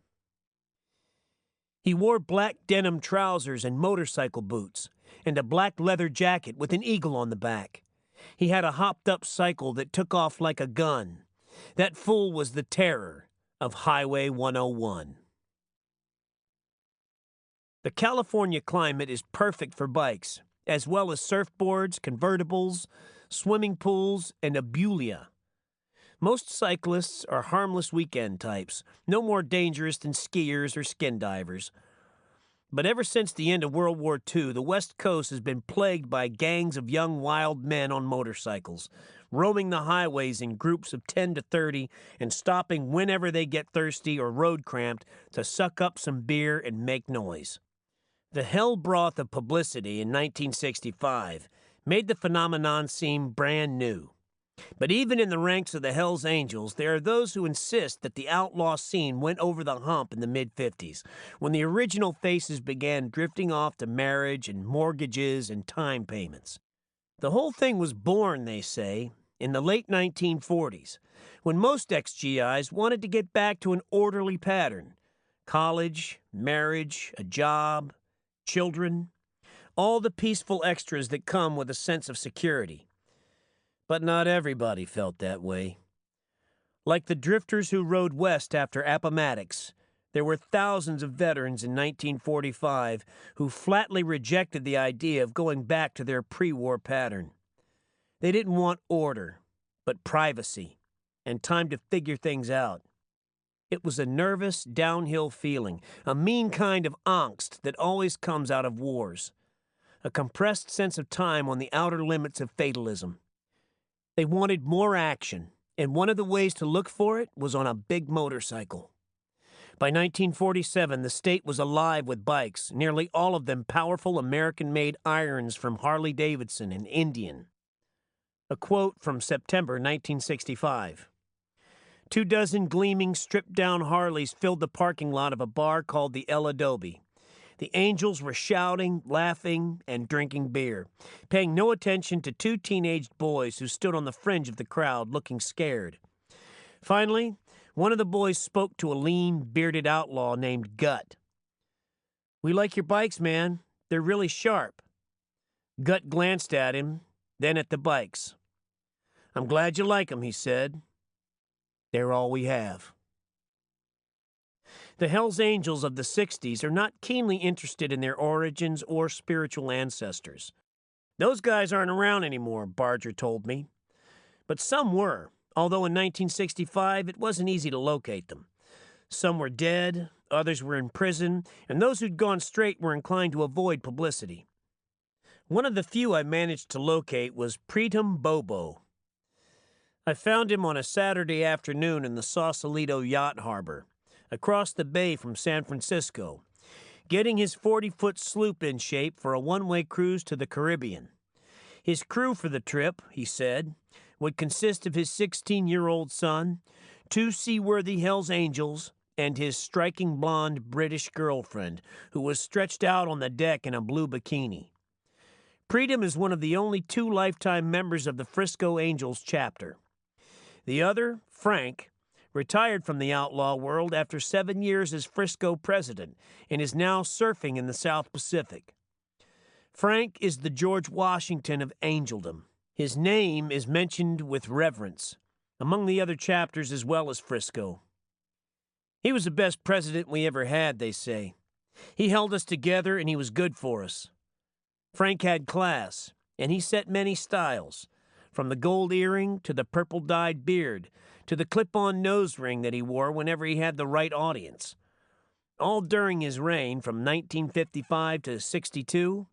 He wore black denim trousers and motorcycle boots, and a black leather jacket with an eagle on the back. He had a hopped-up cycle that took off like a gun. That fool was the terror of Highway 101. The California climate is perfect for bikes, as well as surfboards, convertibles, swimming pools, and abulia. Most cyclists are harmless weekend types, no more dangerous than skiers or skin divers. But ever since the end of World War II, the West Coast has been plagued by gangs of young wild men on motorcycles, roaming the highways in groups of 10 to 30 and stopping whenever they get thirsty or road cramped to suck up some beer and make noise. The hell broth of publicity in 1965 made the phenomenon seem brand new. But even in the ranks of the Hells Angels, there are those who insist that the outlaw scene went over the hump in the mid-50s, when the original faces began drifting off to marriage and mortgages and time payments. The whole thing was born, they say, in the late 1940s, when most ex-GIs wanted to get back to an orderly pattern. College, marriage, a job, children, all the peaceful extras that come with a sense of security. But not everybody felt that way. Like the drifters who rode west after Appomattox, there were thousands of veterans in 1945 who flatly rejected the idea of going back to their pre-war pattern. They didn't want order, but privacy, and time to figure things out. It was a nervous, downhill feeling, a mean kind of angst that always comes out of wars. A compressed sense of time on the outer limits of fatalism. They wanted more action, and one of the ways to look for it was on a big motorcycle. By 1947, the state was alive with bikes, nearly all of them powerful American-made irons from Harley-Davidson and Indian. A quote from September 1965. 24 gleaming, stripped-down Harleys filled the parking lot of a bar called the El Adobe. The Angels were shouting, laughing, and drinking beer, paying no attention to two teenaged boys who stood on the fringe of the crowd looking scared. Finally, one of the boys spoke to a lean, bearded outlaw named Gut. "We like your bikes, man. They're really sharp." Gut glanced at him, then at the bikes. "I'm glad you like 'em," he said. "They're all we have." The Hells Angels of the 60s are not keenly interested in their origins or spiritual ancestors. "Those guys aren't around anymore," Barger told me. But some were, although in 1965 it wasn't easy to locate them. Some were dead, others were in prison, and those who'd gone straight were inclined to avoid publicity. One of the few I managed to locate was Preetam Bobo. I found him on a Saturday afternoon in the Sausalito Yacht Harbor, across the bay from San Francisco, getting his 40-foot sloop in shape for a one-way cruise to the Caribbean. His crew for the trip, he said, would consist of his 16-year-old son, two seaworthy Hells Angels, and his striking blonde British girlfriend, who was stretched out on the deck in a blue bikini. Preetam is one of the only two lifetime members of the Frisco Angels chapter. The other, Frank, retired from the outlaw world after 7 years as Frisco president and is now surfing in the South Pacific. Frank is the George Washington of Angeldom. His name is mentioned with reverence, among the other chapters as well as Frisco. He was the best president we ever had, they say. He held us together and he was good for us. Frank had class, and he set many styles, from the gold earring to the purple-dyed beard, to the clip-on nose ring that he wore whenever he had the right audience. All during his reign, from 1955 to 62,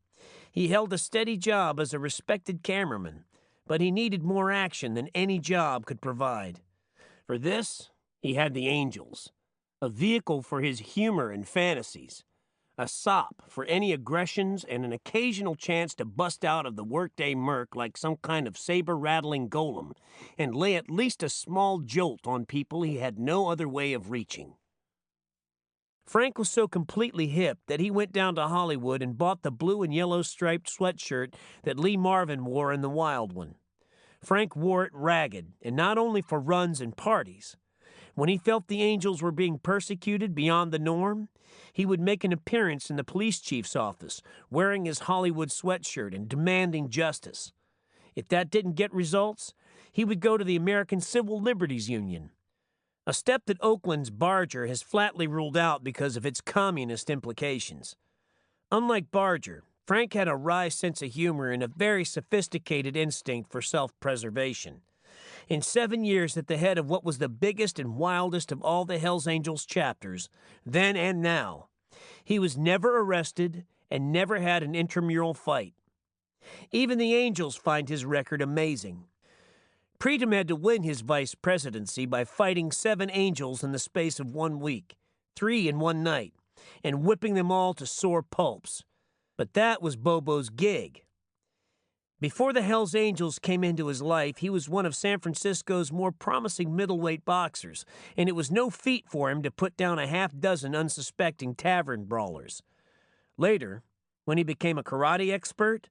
he held a steady job as a respected cameraman, but he needed more action than any job could provide. For this, he had the Angels, a vehicle for his humor and fantasies, a sop for any aggressions, and an occasional chance to bust out of the workday murk like some kind of saber-rattling golem and lay at least a small jolt on people he had no other way of reaching. Frank was so completely hip that he went down to Hollywood and bought the blue and yellow striped sweatshirt that Lee Marvin wore in The Wild One. Frank wore it ragged, and not only for runs and parties. When he felt the Angels were being persecuted beyond the norm, he would make an appearance in the police chief's office, wearing his Hollywood sweatshirt and demanding justice. If that didn't get results, he would go to the American Civil Liberties Union, a step that Oakland's Barger has flatly ruled out because of its communist implications. Unlike Barger, Frank had a wry sense of humor and a very sophisticated instinct for self-preservation. In 7 years at the head of what was the biggest and wildest of all the Hells Angels chapters, then and now, he was never arrested and never had an intramural fight. Even the Angels find his record amazing. Preetam had to win his vice presidency by fighting 7 Angels in the space of 1 week, 3 in one night, and whipping them all to sore pulps. But that was Bobo's gig. Before the Hells Angels came into his life, he was one of San Francisco's more promising middleweight boxers, and it was no feat for him to put down a half-dozen unsuspecting tavern brawlers. Later, when he became a karate expert,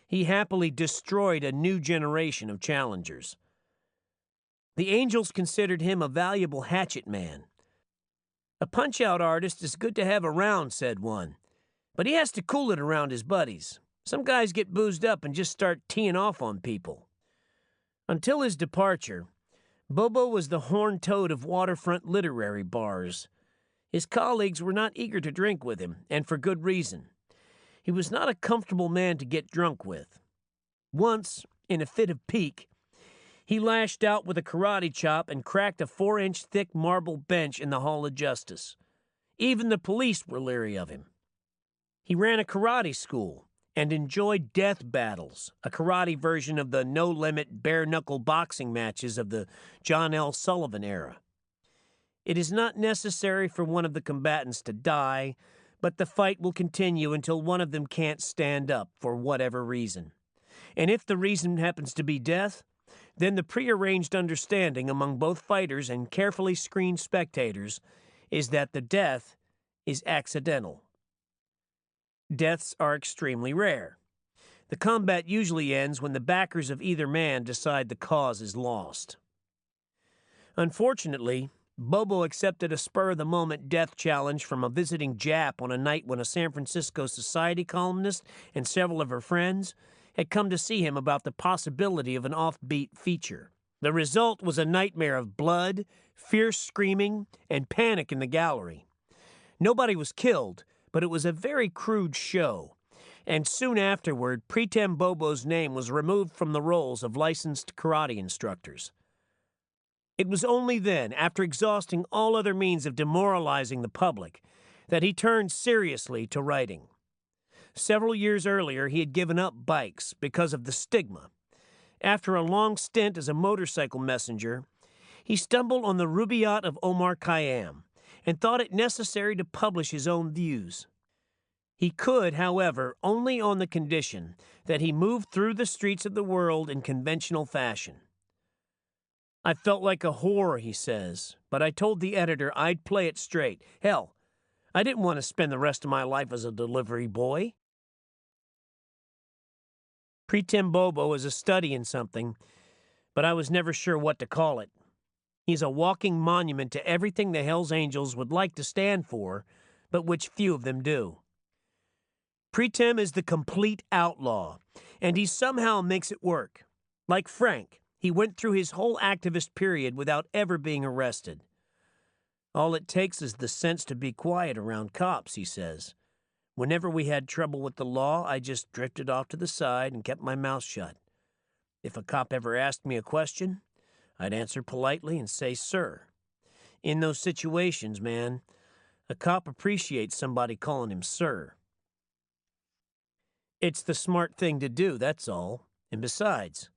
he happily destroyed a new generation of challengers. The Angels considered him a valuable hatchet man. "A punch-out artist is good to have around," said one, "but he has to cool it around his buddies. Some guys get boozed up and just start teeing off on people." Until his departure, Bobo was the horned toad of waterfront literary bars. His colleagues were not eager to drink with him, and for good reason. He was not a comfortable man to get drunk with. Once, in a fit of pique, he lashed out with a karate chop and cracked a 4-inch thick marble bench in the Hall of Justice. Even the police were leery of him. He ran a karate school and enjoyed death battles, a karate version of the no-limit bare-knuckle boxing matches of the John L. Sullivan era. It is not necessary for one of the combatants to die, but the fight will continue until one of them can't stand up for whatever reason. And if the reason happens to be death, then the prearranged understanding among both fighters and carefully screened spectators is that the death is accidental. Deaths are extremely rare. The combat usually ends when the backers of either man decide the cause is lost. Unfortunately, Bobo accepted a spur-of-the-moment death challenge from a visiting Jap on a night when a San Francisco Society columnist and several of her friends had come to see him about the possibility of an offbeat feature. The result was a nightmare of blood, fierce screaming, and panic in the gallery. Nobody was killed, but it was a very crude show, and soon afterward, Pritem Bobo's name was removed from the rolls of licensed karate instructors. It was only then, after exhausting all other means of demoralizing the public, that he turned seriously to writing. Several years earlier, he had given up bikes because of the stigma. After a long stint as a motorcycle messenger, he stumbled on the Rubaiyat of Omar Khayyam and thought it necessary to publish his own views. He could, however, only on the condition that he moved through the streets of the world in conventional fashion. "I felt like a whore," he says, "but I told the editor I'd play it straight. Hell, I didn't want to spend the rest of my life as a delivery boy." Pritem Bobo is a study in something, but I was never sure what to call it. He's a walking monument to everything the Hells Angels would like to stand for, but which few of them do. Pritem is the complete outlaw, and he somehow makes it work. Like Frank, he went through his whole activist period without ever being arrested. "All it takes is the sense to be quiet around cops," he says. "Whenever we had trouble with the law, I just drifted off to the side and kept my mouth shut. If a cop ever asked me a question, I'd answer politely and say, 'Sir.' In those situations, man, a cop appreciates somebody calling him sir. It's the smart thing to do, that's all. And besides,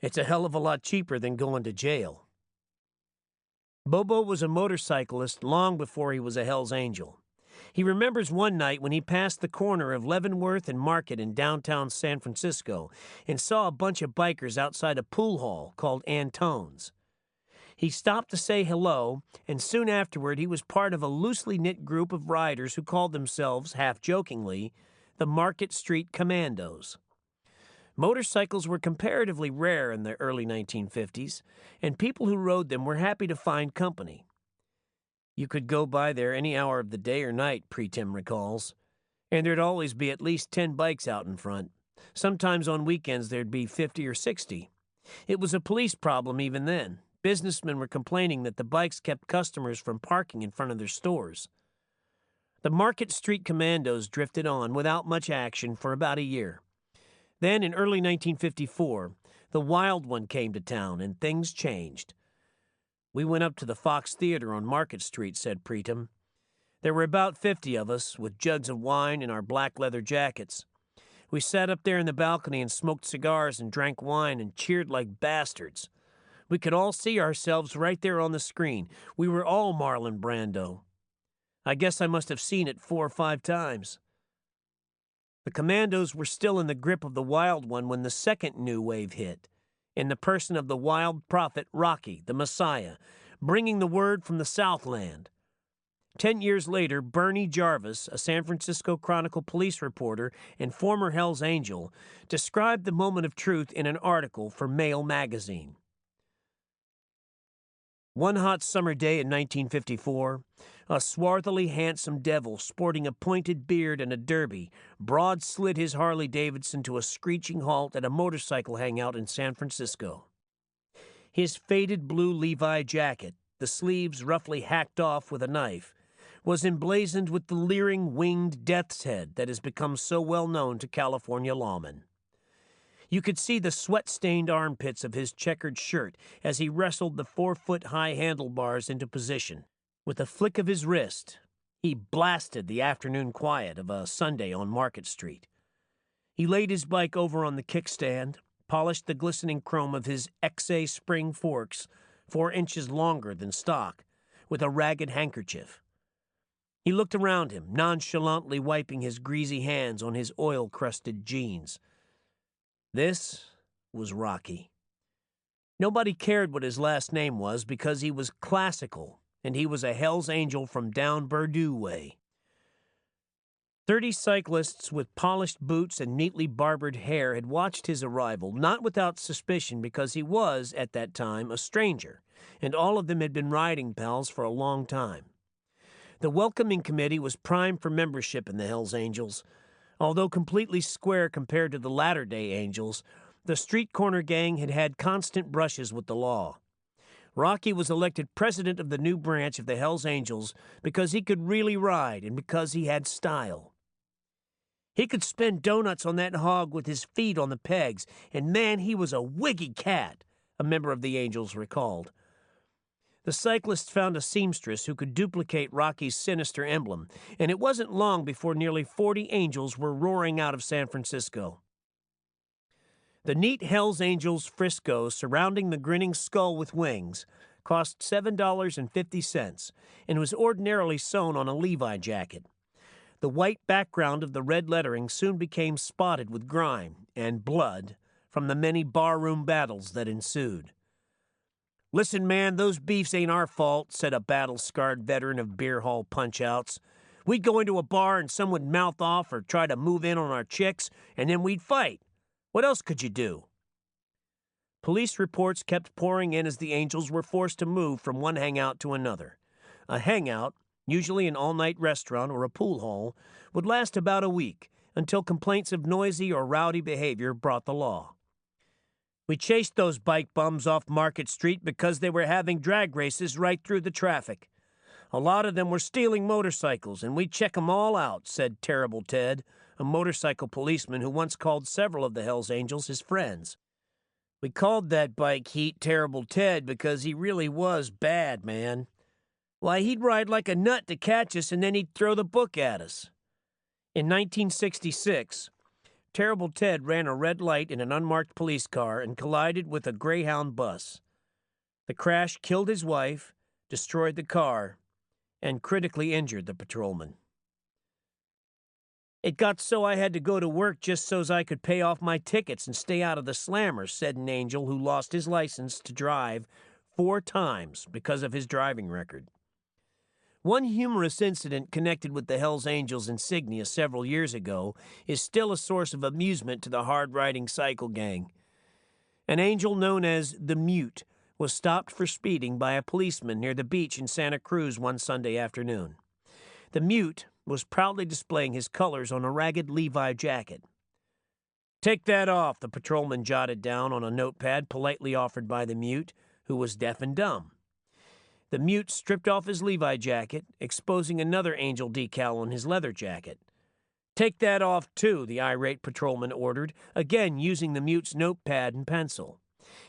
it's a hell of a lot cheaper than going to jail." Bobo was a motorcyclist long before he was a Hells Angel. He remembers one night when he passed the corner of Leavenworth and Market in downtown San Francisco and saw a bunch of bikers outside a pool hall called Antone's. He stopped to say hello, and soon afterward he was part of a loosely knit group of riders who called themselves, half-jokingly, the Market Street Commandos. Motorcycles were comparatively rare in the early 1950s, and people who rode them were happy to find company. You could go by there any hour of the day or night, Pritem recalls, and there'd always be at least 10 bikes out in front. Sometimes on weekends there'd be 50 or 60. It was a police problem even then. Businessmen were complaining that the bikes kept customers from parking in front of their stores. The Market Street Commandos drifted on without much action for about a year. Then, in early 1954, the Wild One came to town, and things changed. "We went up to the Fox Theater on Market Street," said Pritem. "There were about 50 of us, with jugs of wine in our black leather jackets. We sat up there in the balcony and smoked cigars and drank wine and cheered like bastards. We could all see ourselves right there on the screen. We were all Marlon Brando. I guess I must have seen it 4 or 5 times. The commandos were still in the grip of the Wild One when the second new wave hit, in the person of the wild prophet Rocky, the Messiah, bringing the word from the Southland. 10 years later, Bernie Jarvis, a San Francisco Chronicle police reporter and former Hells Angel, described the moment of truth in an article for Mail magazine. One hot summer day in 1954, a swarthily handsome devil sporting a pointed beard and a derby broad-slid his Harley-Davidson to a screeching halt at a motorcycle hangout in San Francisco. His faded blue Levi jacket, the sleeves roughly hacked off with a knife, was emblazoned with the leering winged death's head that has become so well known to California lawmen. You could see the sweat-stained armpits of his checkered shirt as he wrestled the 4-foot-high handlebars into position. With a flick of his wrist, he blasted the afternoon quiet of a Sunday on Market Street. He laid his bike over on the kickstand, polished the glistening chrome of his XA spring forks, 4 inches longer than stock, with a ragged handkerchief. He looked around him, nonchalantly wiping his greasy hands on his oil-crusted jeans. This was Rocky. Nobody cared what his last name was because he was classical, and he was a Hells Angel from down Purdue way. 30 cyclists with polished boots and neatly barbered hair had watched his arrival, not without suspicion because he was, at that time, a stranger, and all of them had been riding pals for a long time. The welcoming committee was primed for membership in the Hells Angels. Although completely square compared to the latter-day Angels, the street corner gang had had constant brushes with the law. Rocky was elected president of the new branch of the Hells Angels because he could really ride and because he had style. He could spin donuts on that hog with his feet on the pegs, and man, he was a wiggy cat, a member of the Angels recalled. The cyclists found a seamstress who could duplicate Rocky's sinister emblem, and it wasn't long before nearly 40 Angels were roaring out of San Francisco. The neat Hells Angels frisco surrounding the grinning skull with wings cost $7.50 and was ordinarily sewn on a Levi jacket. The white background of the red lettering soon became spotted with grime and blood from the many barroom battles that ensued. "Listen, man, those beefs ain't our fault," said a battle-scarred veteran of beer hall punch-outs. "We'd go into a bar and someone would mouth off or try to move in on our chicks, and then we'd fight. What else could you do?" Police reports kept pouring in as the Angels were forced to move from one hangout to another. A hangout, usually an all-night restaurant or a pool hall, would last about a week until complaints of noisy or rowdy behavior brought the law. "We chased those bike bums off Market Street because they were having drag races right through the traffic. A lot of them were stealing motorcycles, and we check 'em all out," said Terrible Ted, a motorcycle policeman who once called several of the Hells Angels his friends. "We called that bike heat Terrible Ted because he really was bad, man. Why, he'd ride like a nut to catch us, and then he'd throw the book at us." In 1966, Terrible Ted ran a red light in an unmarked police car and collided with a Greyhound bus. The crash killed his wife, destroyed the car, and critically injured the patrolman. "It got so I had to go to work just so's I could pay off my tickets and stay out of the slammer," said an Angel who lost his license to drive 4 times because of his driving record. One humorous incident connected with the Hells Angels insignia several years ago is still a source of amusement to the hard-riding cycle gang. An Angel known as the Mute was stopped for speeding by a policeman near the beach in Santa Cruz one Sunday afternoon. The Mute was proudly displaying his colors on a ragged Levi jacket. "Take that off," the patrolman jotted down on a notepad politely offered by the Mute, who was deaf and dumb. The Mute stripped off his Levi jacket, exposing another Angel decal on his leather jacket. "Take that off, too," the irate patrolman ordered, again using the Mute's notepad and pencil.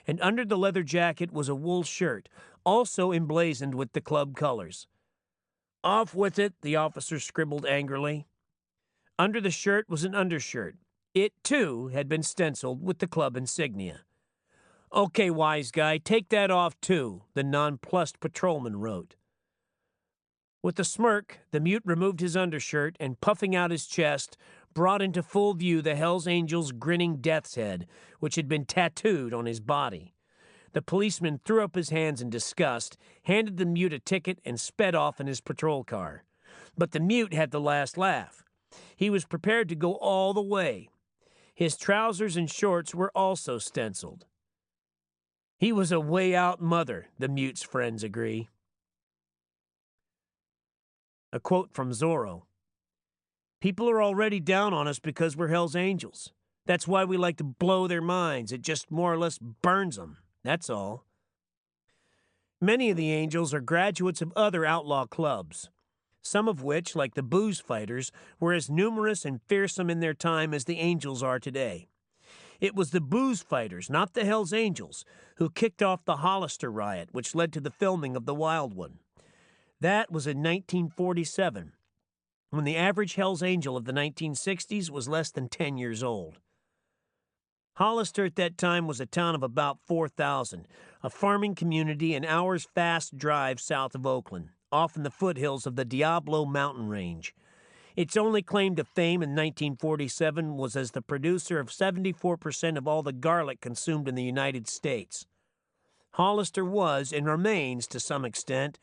And under the leather jacket was a wool shirt, also emblazoned with the club colors. "Off with it," the officer scribbled angrily. Under the shirt was an undershirt. It, too, had been stenciled with the club insignia. "Okay, wise guy, take that off, too," the nonplussed patrolman wrote. With a smirk, the Mute removed his undershirt and, puffing out his chest, brought into full view the Hells Angels' grinning death's head, which had been tattooed on his body. The policeman threw up his hands in disgust, handed the mute a ticket, and sped off in his patrol car. But the mute had the last laugh. He was prepared to go all the way. His trousers and shorts were also stenciled. He was a way-out mother, the mute's friends agree. A quote from Zorro. People are already down on us because we're Hell's Angels. That's why we like to blow their minds. It just more or less burns them. That's all. Many of the Angels are graduates of other outlaw clubs, some of which, like the Booze Fighters, were as numerous and fearsome in their time as the Angels are today. It was the Booze Fighters, not the Hells Angels, who kicked off the Hollister riot, which led to the filming of The Wild One. That was in 1947, when the average Hells Angel of the 1960s was less than 10 years old. Hollister at that time was a town of about 4,000, a farming community an hour's fast drive south of Oakland, off in the foothills of the Diablo mountain range. Its only claim to fame in 1947 was as the producer of 74% of all the garlic consumed in the United States. Hollister was, and remains to some extent,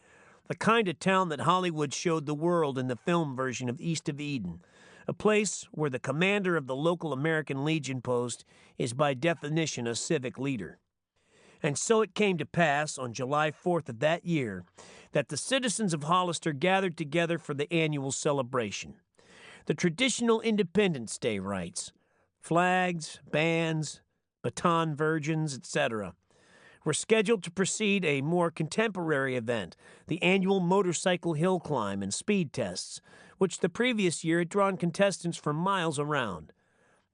the kind of town that Hollywood showed the world in the film version of East of Eden, a place where the commander of the local American Legion post is by definition a civic leader. And so it came to pass on July 4th of that year that the citizens of Hollister gathered together for the annual celebration. The traditional Independence Day rites, flags, bands, baton virgins, etc., were scheduled to precede a more contemporary event, the annual motorcycle hill climb and speed tests, which the previous year had drawn contestants from miles around.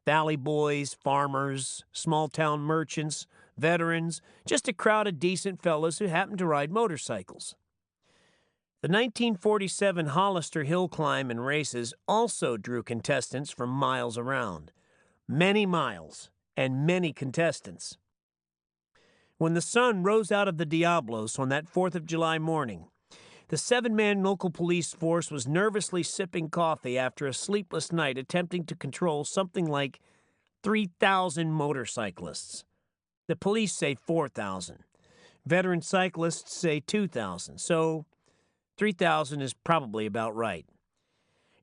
Valley boys, farmers, small-town merchants, veterans, just a crowd of decent fellows who happened to ride motorcycles. The 1947 Hollister Hill Climb and races also drew contestants from miles around. Many miles and many contestants. When the sun rose out of the Diablos on that 4th of July morning, the 7-man local police force was nervously sipping coffee after a sleepless night attempting to control something like 3,000 motorcyclists. The police say 4,000. Veteran cyclists say 2,000, so 3,000 is probably about right.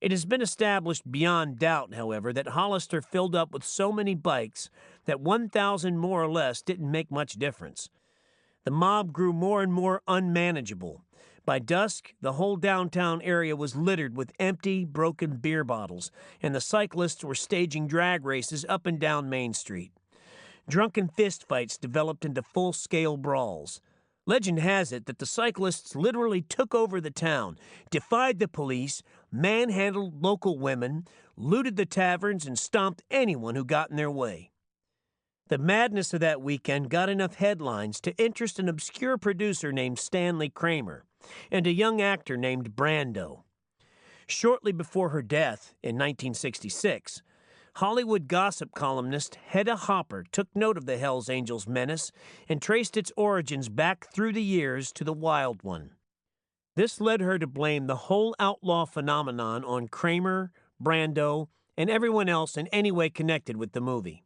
It has been established beyond doubt, however, that Hollister filled up with so many bikes that 1,000 more or less didn't make much difference. The mob grew more and more unmanageable. By dusk, the whole downtown area was littered with empty, broken beer bottles, and the cyclists were staging drag races up and down Main Street. Drunken fistfights developed into full-scale brawls. Legend has it that the cyclists literally took over the town, defied the police, manhandled local women, looted the taverns, and stomped anyone who got in their way. The madness of that weekend got enough headlines to interest an obscure producer named Stanley Kramer and a young actor named Brando. Shortly before her death, in 1966, Hollywood gossip columnist Hedda Hopper took note of the Hells Angels menace and traced its origins back through the years to the Wild One. This led her to blame the whole outlaw phenomenon on Kramer, Brando, and everyone else in any way connected with the movie.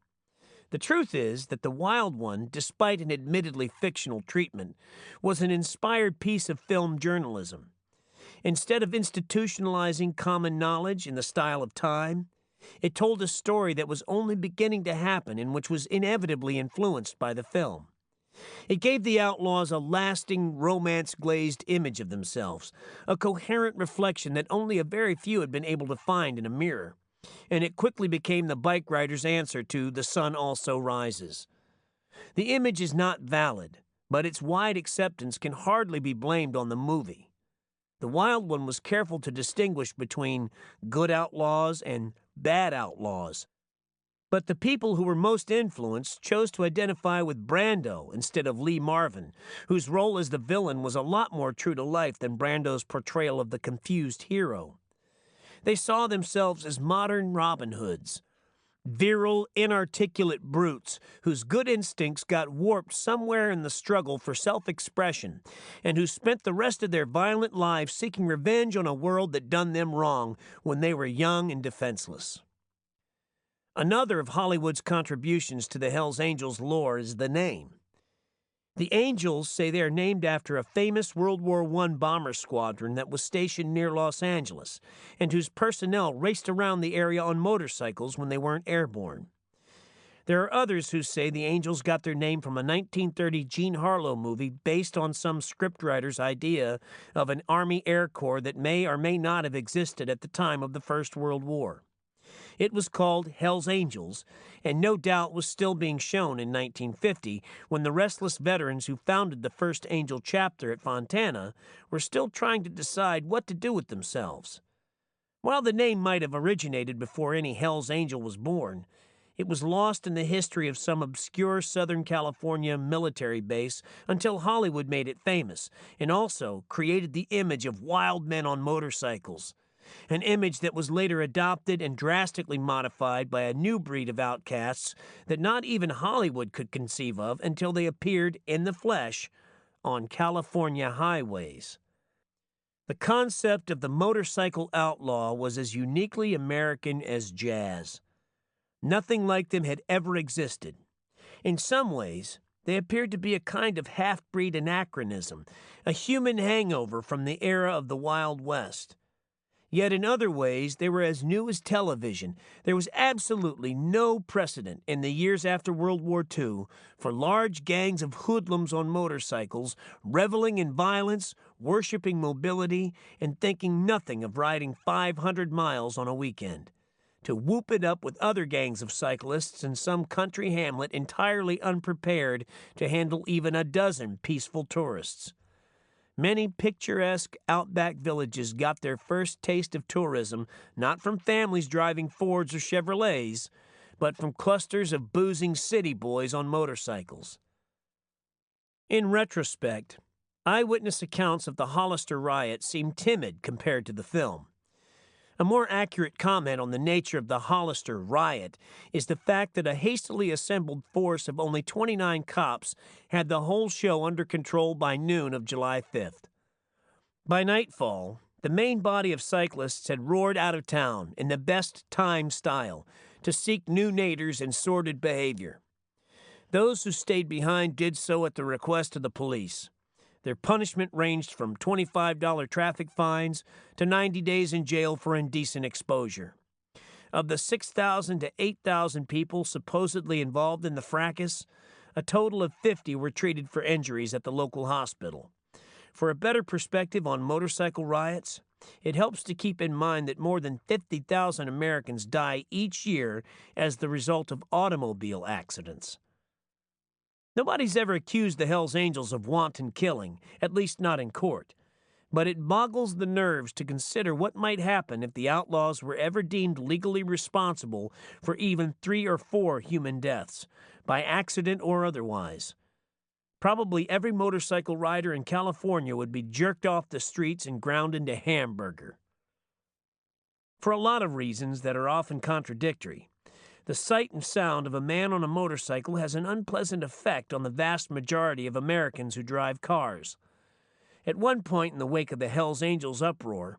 The truth is that the Wild One, despite an admittedly fictional treatment, was an inspired piece of film journalism. Instead of institutionalizing common knowledge in the style of Time, it told a story that was only beginning to happen and which was inevitably influenced by the film. It gave the outlaws a lasting, romance-glazed image of themselves, a coherent reflection that only a very few had been able to find in a mirror, and it quickly became the bike rider's answer to The Sun Also Rises. The image is not valid, but its wide acceptance can hardly be blamed on the movie. The Wild One was careful to distinguish between good outlaws and bad outlaws. But the people who were most influenced chose to identify with Brando instead of Lee Marvin, whose role as the villain was a lot more true to life than Brando's portrayal of the confused hero. They saw themselves as modern Robin Hoods, virile, inarticulate brutes whose good instincts got warped somewhere in the struggle for self-expression and who spent the rest of their violent lives seeking revenge on a world that done them wrong when they were young and defenseless. Another of Hollywood's contributions to the Hells Angels lore is the name. The Angels say they are named after a famous World War I bomber squadron that was stationed near Los Angeles, and whose personnel raced around the area on motorcycles when they weren't airborne. There are others who say the Angels got their name from a 1930 Jean Harlow movie based on some scriptwriter's idea of an Army Air Corps that may or may not have existed at the time of the First World War. It was called Hell's Angels, and no doubt was still being shown in 1950 when the restless veterans who founded the first Angel chapter at Fontana were still trying to decide what to do with themselves. While the name might have originated before any Hell's Angel was born, it was lost in the history of some obscure Southern California military base until Hollywood made it famous, and also created the image of wild men on motorcycles. An image that was later adopted and drastically modified by a new breed of outcasts that not even Hollywood could conceive of until they appeared in the flesh on California highways. The concept of the motorcycle outlaw was as uniquely American as jazz. Nothing like them had ever existed. In some ways, they appeared to be a kind of half-breed anachronism, a human hangover from the era of the Wild West. Yet in other ways, they were as new as television. There was absolutely no precedent in the years after World War II for large gangs of hoodlums on motorcycles, reveling in violence, worshiping mobility, and thinking nothing of riding 500 miles on a weekend. To whoop it up with other gangs of cyclists in some country hamlet entirely unprepared to handle even a dozen peaceful tourists. Many picturesque outback villages got their first taste of tourism not from families driving Fords or Chevrolets, but from clusters of boozing city boys on motorcycles. In retrospect, eyewitness accounts of the Hollister riot seem timid compared to the film. A more accurate comment on the nature of the Hollister riot is the fact that a hastily assembled force of only 29 cops had the whole show under control by noon of July 5th. By nightfall, the main body of cyclists had roared out of town in the best time style to seek new naders and sordid behavior. Those who stayed behind did so at the request of the police. Their punishment ranged from $25 traffic fines to 90 days in jail for indecent exposure. Of the 6,000 to 8,000 people supposedly involved in the fracas, a total of 50 were treated for injuries at the local hospital. For a better perspective on motorcycle riots, it helps to keep in mind that more than 50,000 Americans die each year as the result of automobile accidents. Nobody's ever accused the Hells Angels of wanton killing, at least not in court. But it boggles the nerves to consider what might happen if the outlaws were ever deemed legally responsible for even 3 or 4 human deaths, by accident or otherwise. Probably every motorcycle rider in California would be jerked off the streets and ground into hamburger. For a lot of reasons that are often contradictory, the sight and sound of a man on a motorcycle has an unpleasant effect on the vast majority of Americans who drive cars. At one point in the wake of the Hells Angels uproar,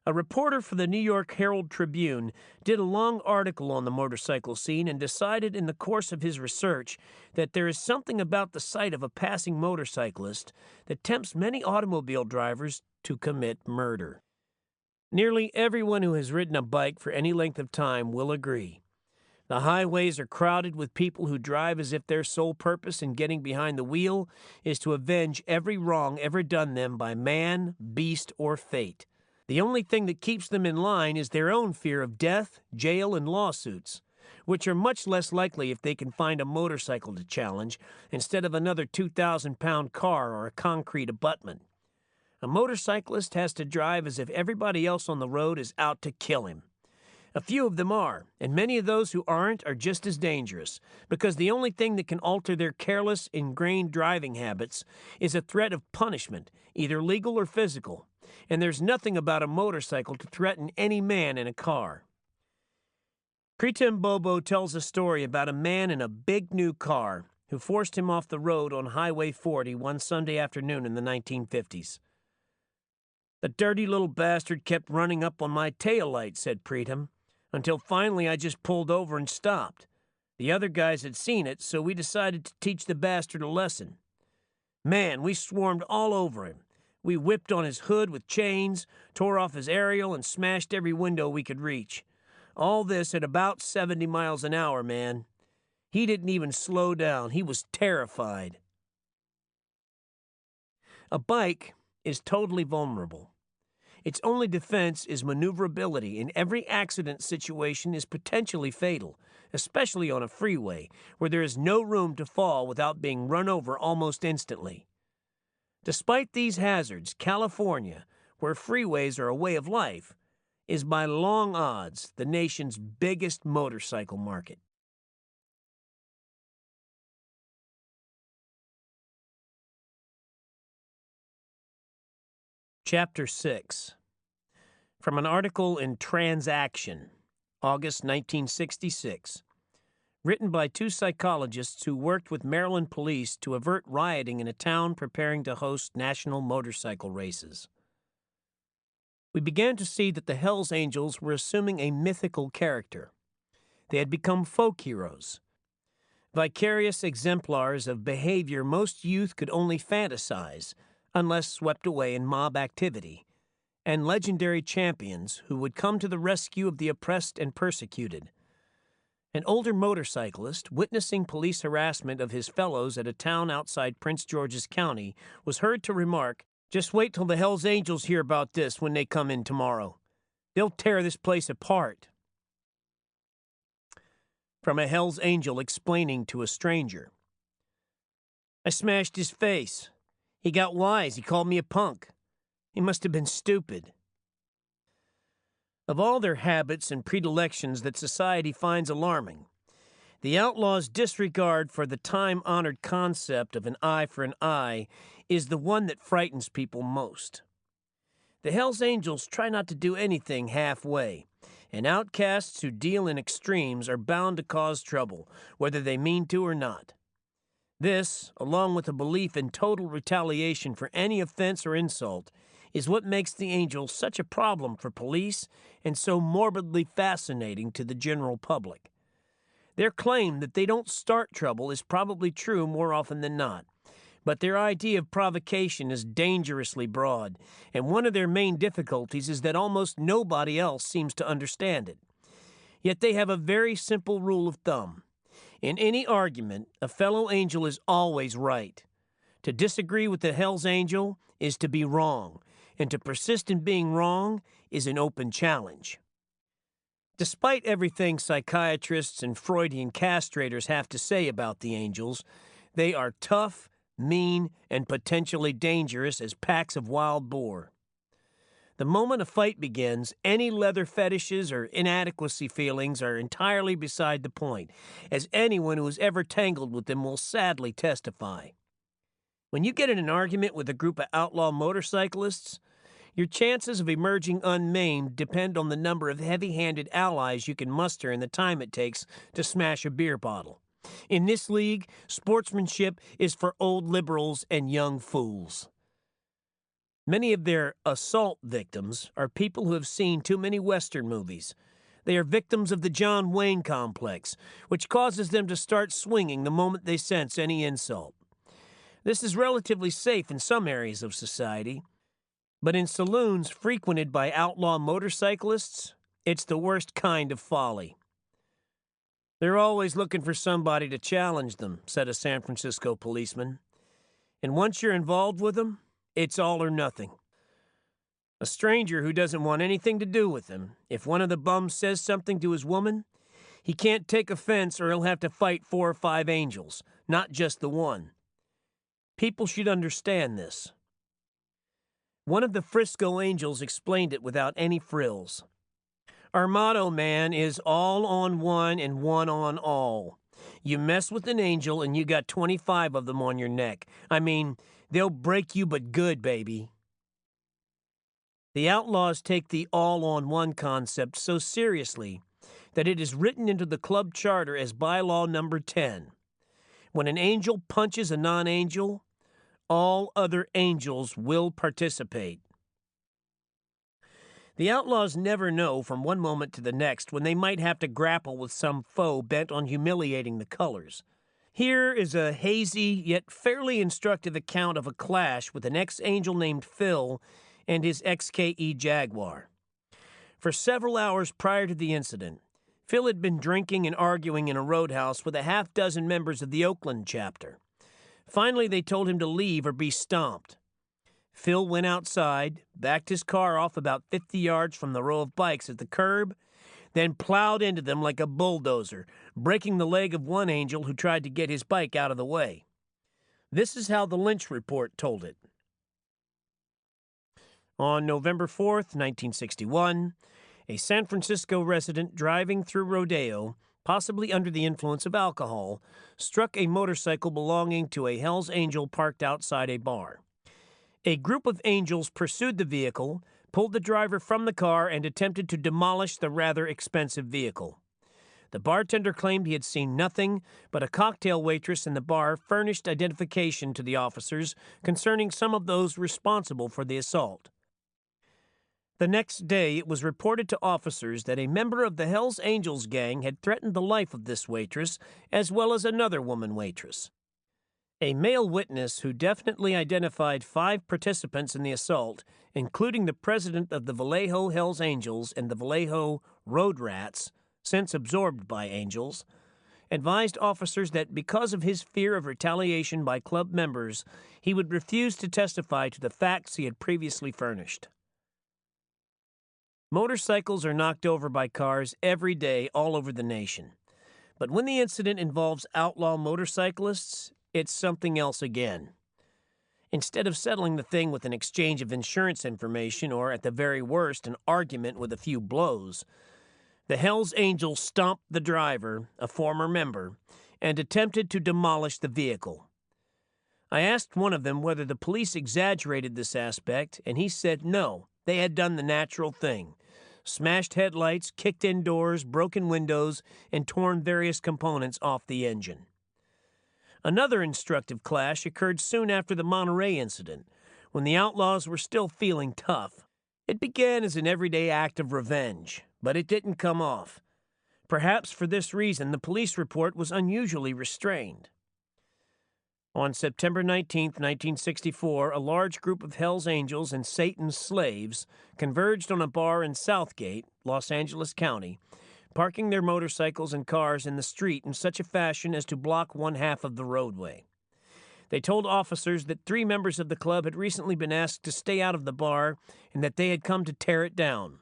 a reporter for the New York Herald Tribune did a long article on the motorcycle scene and decided in the course of his research that there is something about the sight of a passing motorcyclist that tempts many automobile drivers to commit murder. Nearly everyone who has ridden a bike for any length of time will agree. The highways are crowded with people who drive as if their sole purpose in getting behind the wheel is to avenge every wrong ever done them by man, beast, or fate. The only thing that keeps them in line is their own fear of death, jail, and lawsuits, which are much less likely if they can find a motorcycle to challenge instead of another 2,000-pound car or a concrete abutment. A motorcyclist has to drive as if everybody else on the road is out to kill him. A few of them are, and many of those who aren't are just as dangerous, because the only thing that can alter their careless, ingrained driving habits is a threat of punishment, either legal or physical, and there's nothing about a motorcycle to threaten any man in a car. Pritam Bobo tells a story about a man in a big new car who forced him off the road on Highway 40 one Sunday afternoon in the 1950s. "The dirty little bastard kept running up on my taillight," said Pritam. until finally I just pulled over and stopped. The other guys had seen it, so we decided to teach the bastard a lesson. Man, we swarmed all over him. We whipped on his hood with chains, tore off his aerial, and smashed every window we could reach. All this at about 70 miles an hour, man. He didn't even slow down. He was terrified. A bike is totally vulnerable. Its only defense is maneuverability, and every accident situation is potentially fatal, especially on a freeway, where there is no room to fall without being run over almost instantly. Despite these hazards, California, where freeways are a way of life, is by long odds the nation's biggest motorcycle market. Chapter 6. From an article in Transaction, August 1966, written by two psychologists who worked with Maryland police to avert rioting in a town preparing to host national motorcycle races. We began to see that the Hells Angels were assuming a mythical character. They had become folk heroes, vicarious exemplars of behavior most youth could only fantasize, unless swept away in mob activity, and legendary champions who would come to the rescue of the oppressed and persecuted. An older motorcyclist, witnessing police harassment of his fellows at a town outside Prince George's County, was heard to remark, "Just wait till the Hells Angels hear about this when they come in tomorrow. They'll tear this place apart." From a Hells Angel explaining to a stranger, "I smashed his face. He got wise. He called me a punk. He must have been stupid." Of all their habits and predilections that society finds alarming, the outlaws' disregard for the time-honored concept of an eye for an eye is the one that frightens people most. The Hells Angels try not to do anything halfway, and outcasts who deal in extremes are bound to cause trouble, whether they mean to or not. This, along with a belief in total retaliation for any offense or insult, is what makes the Angels such a problem for police and so morbidly fascinating to the general public. Their claim that they don't start trouble is probably true more often than not, but their idea of provocation is dangerously broad, and one of their main difficulties is that almost nobody else seems to understand it. Yet they have a very simple rule of thumb. In any argument, a fellow angel is always right. To disagree with the Hells Angel is to be wrong, and to persist in being wrong is an open challenge. Despite everything psychiatrists and Freudian castrators have to say about the Angels, they are tough, mean, and potentially dangerous as packs of wild boar. The moment a fight begins, any leather fetishes or inadequacy feelings are entirely beside the point, as anyone who has ever tangled with them will sadly testify. When you get in an argument with a group of outlaw motorcyclists, your chances of emerging unmaimed depend on the number of heavy-handed allies you can muster and the time it takes to smash a beer bottle. In this league, sportsmanship is for old liberals and young fools. Many of their assault victims are people who have seen too many Western movies. They are victims of the John Wayne complex, which causes them to start swinging the moment they sense any insult. This is relatively safe in some areas of society, but in saloons frequented by outlaw motorcyclists, it's the worst kind of folly. "They're always looking for somebody to challenge them," said a San Francisco policeman. "And once you're involved with them, it's all or nothing. A stranger who doesn't want anything to do with him, if one of the bums says something to his woman, he can't take offense or he'll have to fight 4 or 5 angels, not just the one. People should understand this." One of the Frisco Angels explained it without any frills. "Our motto, man, is all on one and one on all. You mess with an angel and you got 25 of them on your neck. I mean, they'll break you but good, baby." The outlaws take the all-on-one concept so seriously that it is written into the club charter as bylaw number 10. When an angel punches a non-angel, all other angels will participate. The outlaws never know from one moment to the next when they might have to grapple with some foe bent on humiliating the colors. Here is a hazy yet fairly instructive account of a clash with an ex-angel named Phil and his XKE Jaguar. For several hours prior to the incident, Phil had been drinking and arguing in a roadhouse with a half-dozen members of the Oakland chapter. Finally, they told him to leave or be stomped. Phil went outside, backed his car off about 50 yards from the row of bikes at the curb, then plowed into them like a bulldozer, breaking the leg of one angel who tried to get his bike out of the way. This is how the Lynch report told it. On November 4th, 1961, a San Francisco resident driving through Rodeo, possibly under the influence of alcohol, struck a motorcycle belonging to a Hell's Angel parked outside a bar. A group of angels pursued the vehicle, pulled the driver from the car, and attempted to demolish the rather expensive vehicle. The bartender claimed he had seen nothing, but a cocktail waitress in the bar furnished identification to the officers concerning some of those responsible for the assault. The next day, it was reported to officers that a member of the Hells Angels gang had threatened the life of this waitress, as well as another woman waitress. A male witness who definitely identified 5 participants in the assault, including the president of the Vallejo Hells Angels and the Vallejo Road Rats, since absorbed by Angels, advised officers that because of his fear of retaliation by club members, he would refuse to testify to the facts he had previously furnished. Motorcycles are knocked over by cars every day all over the nation. But when the incident involves outlaw motorcyclists, it's something else again. Instead of settling the thing with an exchange of insurance information or, at the very worst, an argument with a few blows, the Hells Angels stomped the driver, a former member, and attempted to demolish the vehicle. I asked one of them whether the police exaggerated this aspect, and he said no, they had done the natural thing. Smashed headlights, kicked in doors, broken windows, and torn various components off the engine. Another instructive clash occurred soon after the Monterey incident, when the outlaws were still feeling tough. It began as an everyday act of revenge, but it didn't come off. Perhaps for this reason, the police report was unusually restrained. On September 19, 1964, a large group of Hells Angels and Satan's slaves converged on a bar in Southgate, Los Angeles County, parking their motorcycles and cars in the street in such a fashion as to block one half of the roadway. They told officers that 3 members of the club had recently been asked to stay out of the bar and that they had come to tear it down.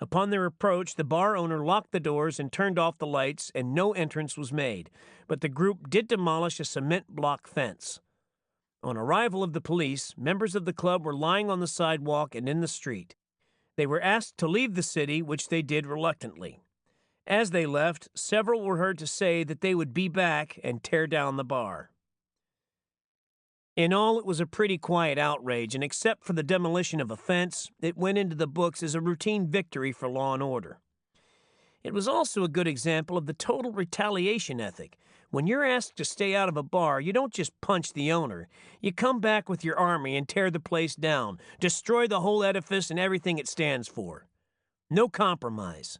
Upon their approach, the bar owner locked the doors and turned off the lights, and no entrance was made, but the group did demolish a cement block fence. On arrival of the police, members of the club were lying on the sidewalk and in the street. They were asked to leave the city, which they did reluctantly. As they left, several were heard to say that they would be back and tear down the bar. In all, it was a pretty quiet outrage, and except for the demolition of a fence, it went into the books as a routine victory for law and order. It was also a good example of the total retaliation ethic. When you're asked to stay out of a bar, you don't just punch the owner. You come back with your army and tear the place down, destroy the whole edifice and everything it stands for. No compromise.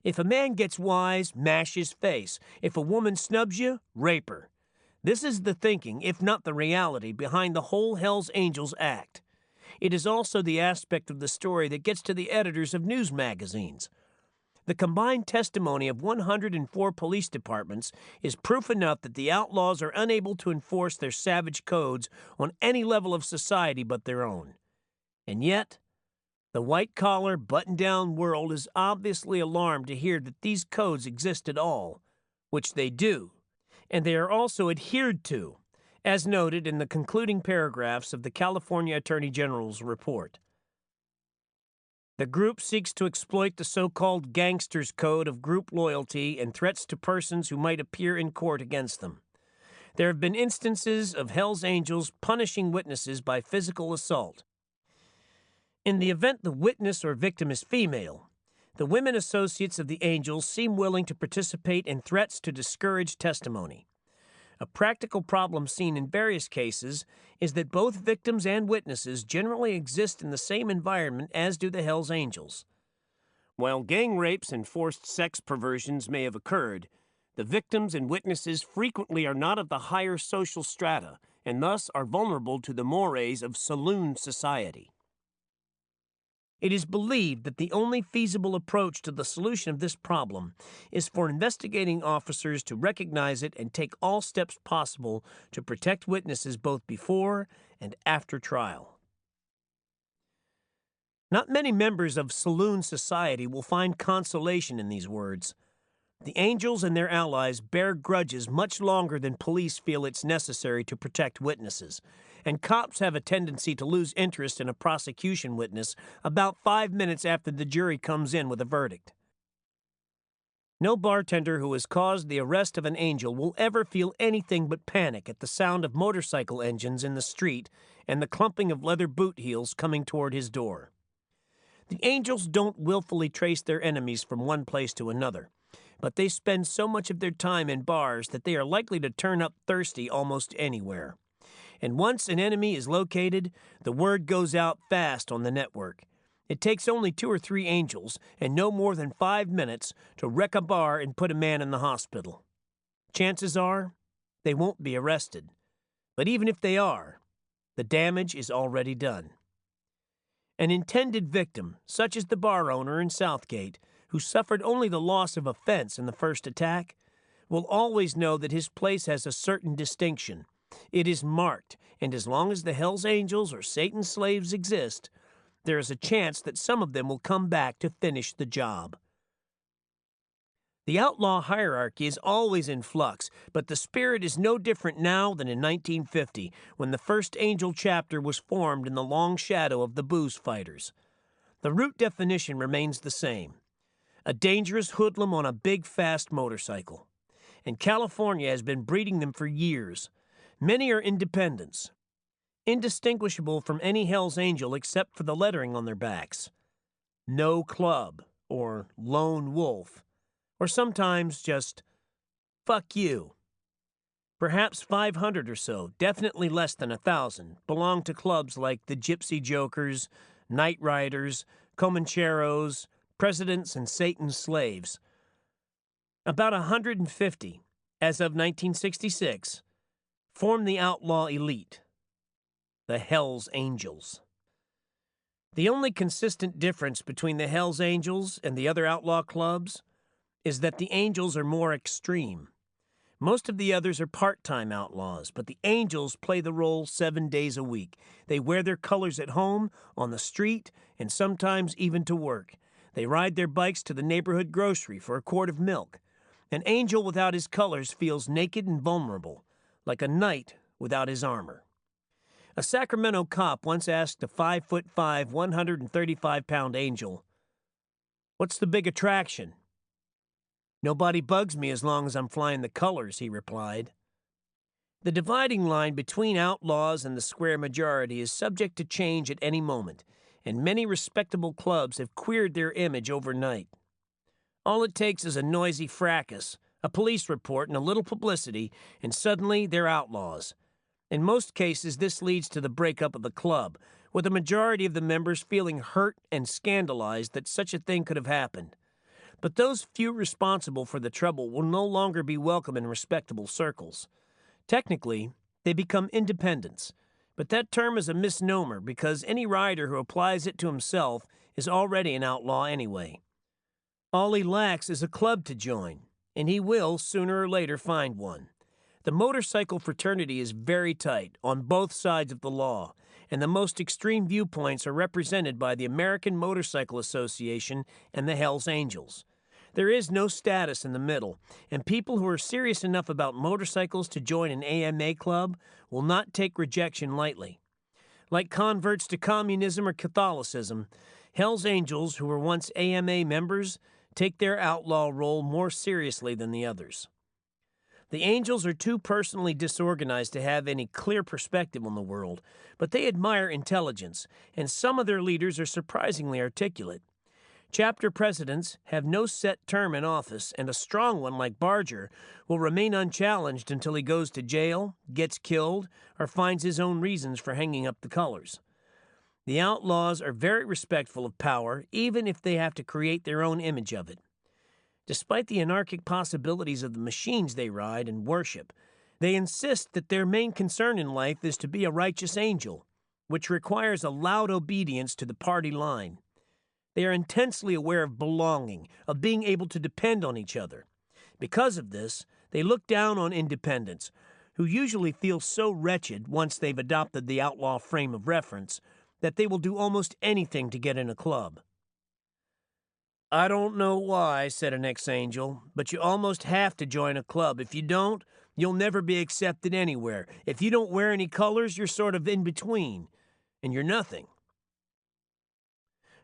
If a man gets wise, mash his face. If a woman snubs you, rape her. This is the thinking, if not the reality, behind the whole Hells Angels act. It is also the aspect of the story that gets to the editors of news magazines. The combined testimony of 104 police departments is proof enough that the outlaws are unable to enforce their savage codes on any level of society but their own. And yet, the white-collar, button-down world is obviously alarmed to hear that these codes exist at all, which they do, and they are also adhered to, as noted in the concluding paragraphs of the California Attorney General's report. The group seeks to exploit the so-called gangsters' code of group loyalty and threats to persons who might appear in court against them. There have been instances of Hells Angels punishing witnesses by physical assault. In the event the witness or victim is female, the women associates of the Angels seem willing to participate in threats to discourage testimony. A practical problem seen in various cases is that both victims and witnesses generally exist in the same environment as do the Hells Angels. While gang rapes and forced sex perversions may have occurred, the victims and witnesses frequently are not of the higher social strata and thus are vulnerable to the mores of saloon society. It is believed that the only feasible approach to the solution of this problem is for investigating officers to recognize it and take all steps possible to protect witnesses both before and after trial. Not many members of saloon society will find consolation in these words. The Angels and their allies bear grudges much longer than police feel it's necessary to protect witnesses, and cops have a tendency to lose interest in a prosecution witness about 5 minutes after the jury comes in with a verdict. No bartender who has caused the arrest of an angel will ever feel anything but panic at the sound of motorcycle engines in the street and the clumping of leather boot heels coming toward his door. The Angels don't willfully trace their enemies from one place to another, but they spend so much of their time in bars that they are likely to turn up thirsty almost anywhere. And once an enemy is located, the word goes out fast on the network. It takes only 2 or 3 Angels and no more than 5 minutes to wreck a bar and put a man in the hospital. Chances are they won't be arrested. But even if they are, the damage is already done. An intended victim, such as the bar owner in Southgate, who suffered only the loss of a fence in the first attack, will always know that his place has a certain distinction. It is marked, and as long as the Hells Angels or Satan's slaves exist, there is a chance that some of them will come back to finish the job. The outlaw hierarchy is always in flux, but the spirit is no different now than in 1950, when the first Angel chapter was formed in the long shadow of the booze fighters. The root definition remains the same: a dangerous hoodlum on a big, fast motorcycle. And California has been breeding them for years. Many are independents, indistinguishable from any Hells Angel except for the lettering on their backs. No Club, or Lone Wolf, or sometimes just fuck you. Perhaps 500 or so, definitely less than 1,000, belong to clubs like the Gypsy Jokers, Night Riders, Comancheros, Presidents, and Satan's Slaves. About 150, as of 1966, form the outlaw elite, the Hells Angels. The only consistent difference between the Hells Angels and the other outlaw clubs is that the Angels are more extreme. Most of the others are part-time outlaws, but the Angels play the role 7 days a week. They wear their colors at home, on the street, and sometimes even to work. They ride their bikes to the neighborhood grocery for a quart of milk. An Angel without his colors feels naked and vulnerable, like a knight without his armor. A Sacramento cop once asked a 5'5", 135-pound Angel, "What's the big attraction?" "Nobody bugs me as long as I'm flying the colors," he replied. The dividing line between outlaws and the square majority is subject to change at any moment, and many respectable clubs have queered their image overnight. All it takes is a noisy fracas, a police report, and a little publicity, and suddenly they're outlaws. In most cases, this leads to the breakup of the club, with a majority of the members feeling hurt and scandalized that such a thing could have happened. But those few responsible for the trouble will no longer be welcome in respectable circles. Technically, they become independents, but that term is a misnomer because any rider who applies it to himself is already an outlaw anyway. All he lacks is a club to join, and he will sooner or later find one. The motorcycle fraternity is very tight on both sides of the law, and the most extreme viewpoints are represented by the American Motorcycle Association and the Hells Angels. There is no status in the middle, and people who are serious enough about motorcycles to join an AMA club will not take rejection lightly. Like converts to communism or Catholicism, Hells Angels, who were once AMA members, take their outlaw role more seriously than the others. The Angels are too personally disorganized to have any clear perspective on the world, but they admire intelligence, and some of their leaders are surprisingly articulate. Chapter presidents have no set term in office, and a strong one like Barger will remain unchallenged until he goes to jail, gets killed, or finds his own reasons for hanging up the colors. The outlaws are very respectful of power, even if they have to create their own image of it. Despite the anarchic possibilities of the machines they ride and worship, they insist that their main concern in life is to be a righteous angel, which requires a loud obedience to the party line. They are intensely aware of belonging, of being able to depend on each other. Because of this, they look down on independents, who usually feel so wretched once they've adopted the outlaw frame of reference that they will do almost anything to get in a club. "I don't know why," said an ex-angel, "but you almost have to join a club. If you don't, you'll never be accepted anywhere. If you don't wear any colors, you're sort of in between, and you're nothing."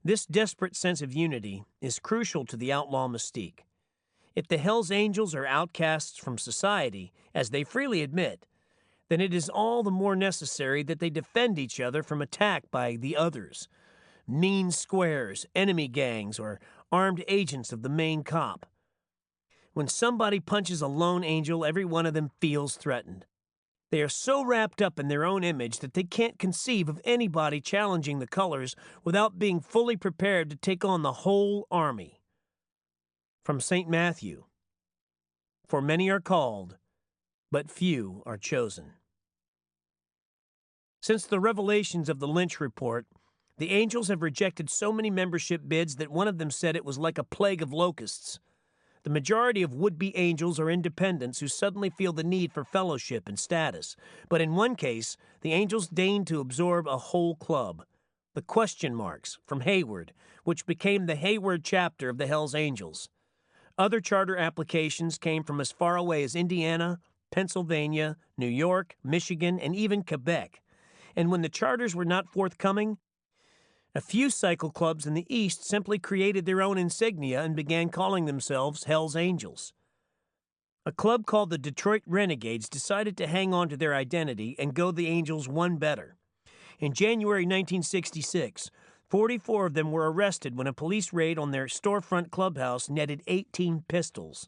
This desperate sense of unity is crucial to the outlaw mystique. If the Hells Angels are outcasts from society, as they freely admit, then it is all the more necessary that they defend each other from attack by the others, mean squares, enemy gangs, or armed agents of the main cop. When somebody punches a lone angel, every one of them feels threatened. They are so wrapped up in their own image that they can't conceive of anybody challenging the colors without being fully prepared to take on the whole army. From St. Matthew, "For many are called, but few are chosen." Since the revelations of the Lynch Report, the Angels have rejected so many membership bids that one of them said it was like a plague of locusts. The majority of would-be angels are independents who suddenly feel the need for fellowship and status. But in one case, the angels deigned to absorb a whole club, the Question Marks from Hayward, which became the Hayward chapter of the Hells Angels. Other charter applications came from as far away as Indiana, Pennsylvania, New York, Michigan, and even Quebec. And when the charters were not forthcoming, a few cycle clubs in the East simply created their own insignia and began calling themselves Hells Angels. A club called the Detroit Renegades decided to hang on to their identity and go the Angels one better. In January 1966, 44 of them were arrested when a police raid on their storefront clubhouse netted 18 pistols.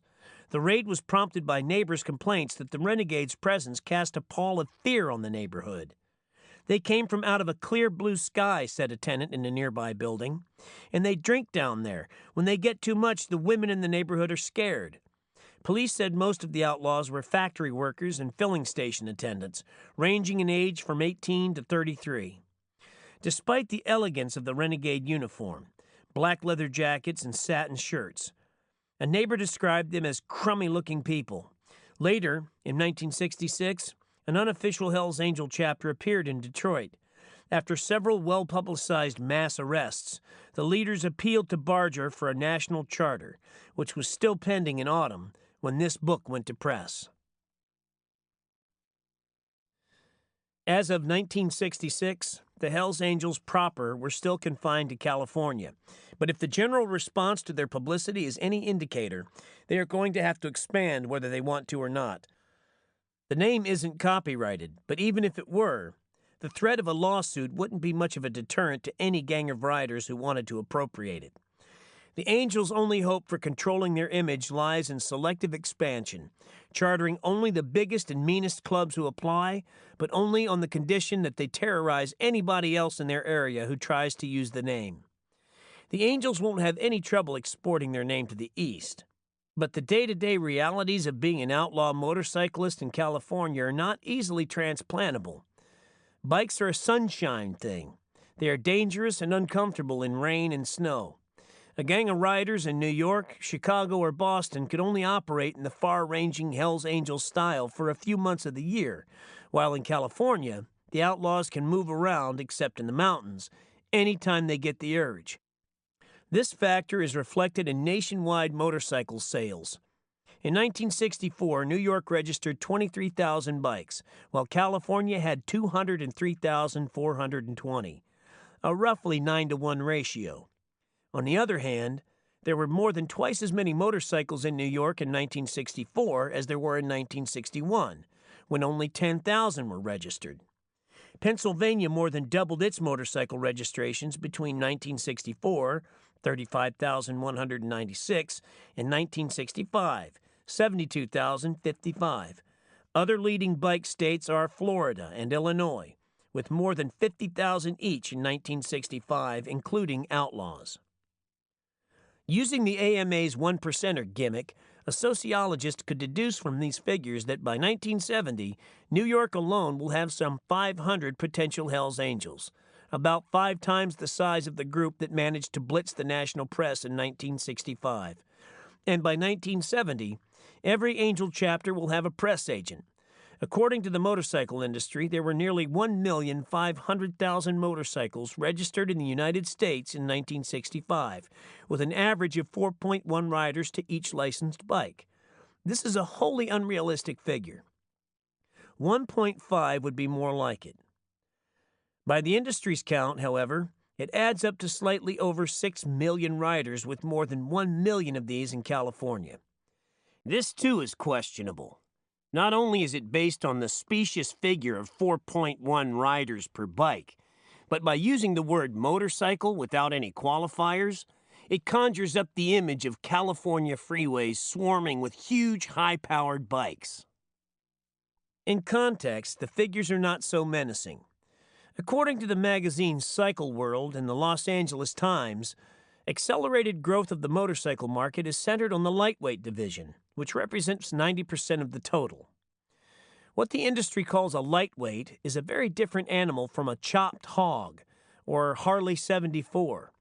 The raid was prompted by neighbors' complaints that the Renegades' presence cast a pall of fear on the neighborhood. "They came from out of a clear blue sky," said a tenant in a nearby building, "and they drink down there. When they get too much, the women in the neighborhood are scared." Police said most of the outlaws were factory workers and filling station attendants, ranging in age from 18 to 33. Despite the elegance of the renegade uniform, black leather jackets and satin shirts, a neighbor described them as crummy-looking people. Later, in 1966, an unofficial Hells Angel chapter appeared in Detroit. After several well-publicized mass arrests, the leaders appealed to Barger for a national charter, which was still pending in autumn when this book went to press. As of 1966, the Hells Angels proper were still confined to California, but if the general response to their publicity is any indicator, they are going to have to expand whether they want to or not. The name isn't copyrighted, but even if it were, the threat of a lawsuit wouldn't be much of a deterrent to any gang of riders who wanted to appropriate it. The Angels' only hope for controlling their image lies in selective expansion, chartering only the biggest and meanest clubs who apply, but only on the condition that they terrorize anybody else in their area who tries to use the name. The Angels won't have any trouble exporting their name to the East. But the day-to-day realities of being an outlaw motorcyclist in California are not easily transplantable. Bikes are a sunshine thing. They are dangerous and uncomfortable in rain and snow. A gang of riders in New York, Chicago, or Boston could only operate in the far-ranging Hells Angels style for a few months of the year, while in California, the outlaws can move around, except in the mountains, anytime they get the urge. This factor is reflected in nationwide motorcycle sales. In 1964, New York registered 23,000 bikes, while California had 203,420, a roughly 9-to-1 ratio. On the other hand, there were more than twice as many motorcycles in New York in 1964 as there were in 1961, when only 10,000 were registered. Pennsylvania more than doubled its motorcycle registrations between 1964, 35,196 in 1965, 72,055. Other leading bike states are Florida and Illinois, with more than 50,000 each in 1965, including outlaws. Using the AMA's 1%er gimmick, a sociologist could deduce from these figures that by 1970, New York alone will have some 500 potential Hells Angels, about 5 times the size of the group that managed to blitz the national press in 1965. And by 1970, every Angel chapter will have a press agent. According to the motorcycle industry, there were nearly 1,500,000 motorcycles registered in the United States in 1965, with an average of 4.1 riders to each licensed bike. This is a wholly unrealistic figure. 1.5 would be more like it. By the industry's count, however, it adds up to slightly over 6 million riders, with more than 1 million of these in California. This, too, is questionable. Not only is it based on the specious figure of 4.1 riders per bike, but by using the word motorcycle without any qualifiers, it conjures up the image of California freeways swarming with huge, high-powered bikes. In context, the figures are not so menacing. According to the magazines Cycle World and the Los Angeles Times, accelerated growth of the motorcycle market is centered on the lightweight division, which represents 90% of the total. What the industry calls a lightweight is a very different animal from a chopped hog or Harley 74,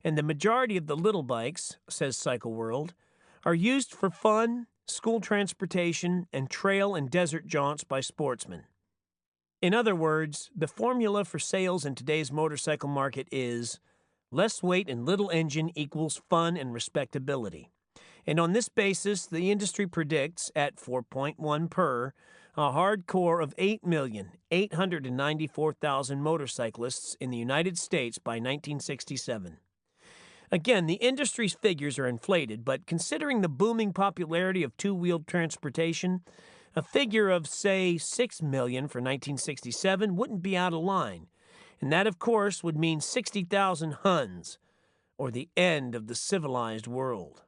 and the majority of the little bikes, says Cycle World, are used for fun, school transportation, and trail and desert jaunts by sportsmen. In other words, the formula for sales in today's motorcycle market is less weight and little engine equals fun and respectability. And on this basis, the industry predicts, at 4.1 per, a hardcore of 8,894,000 motorcyclists in the United States by 1967. Again, the industry's figures are inflated, but considering the booming popularity of two-wheeled transportation, a figure of, say, 6 million for 1967 wouldn't be out of line. And that, of course, would mean 60,000 Huns, or the end of the civilized world.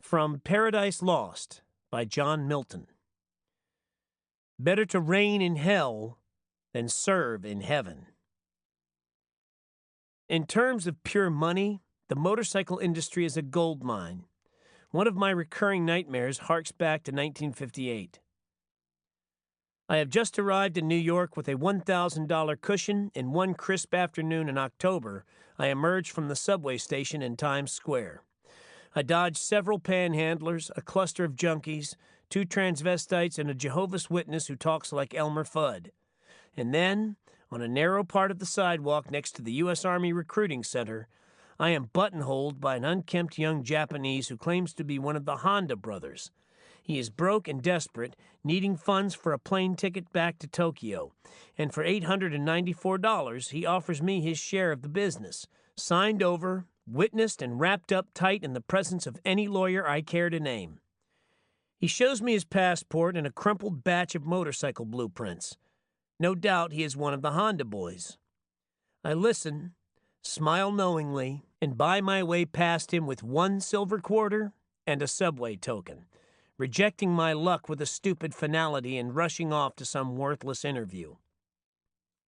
From Paradise Lost by John Milton. Better to reign in hell than serve in heaven. In terms of pure money, the motorcycle industry is a gold mine. One of my recurring nightmares harks back to 1958. I have just arrived in New York with a $1,000 cushion, and one crisp afternoon in October, I emerged from the subway station in Times Square. I dodged several panhandlers, a cluster of junkies, 2 transvestites, and a Jehovah's Witness who talks like Elmer Fudd. And then, on a narrow part of the sidewalk next to the U.S. Army Recruiting Center, I am buttonholed by an unkempt young Japanese who claims to be one of the Honda brothers. He is broke and desperate, needing funds for a plane ticket back to Tokyo, and for $894, he offers me his share of the business, signed over, witnessed, and wrapped up tight in the presence of any lawyer I care to name. He shows me his passport and a crumpled batch of motorcycle blueprints. No doubt he is one of the Honda boys. I listen, smile knowingly, and buy my way past him with 1 silver quarter and a subway token, rejecting my luck with a stupid finality and rushing off to some worthless interview.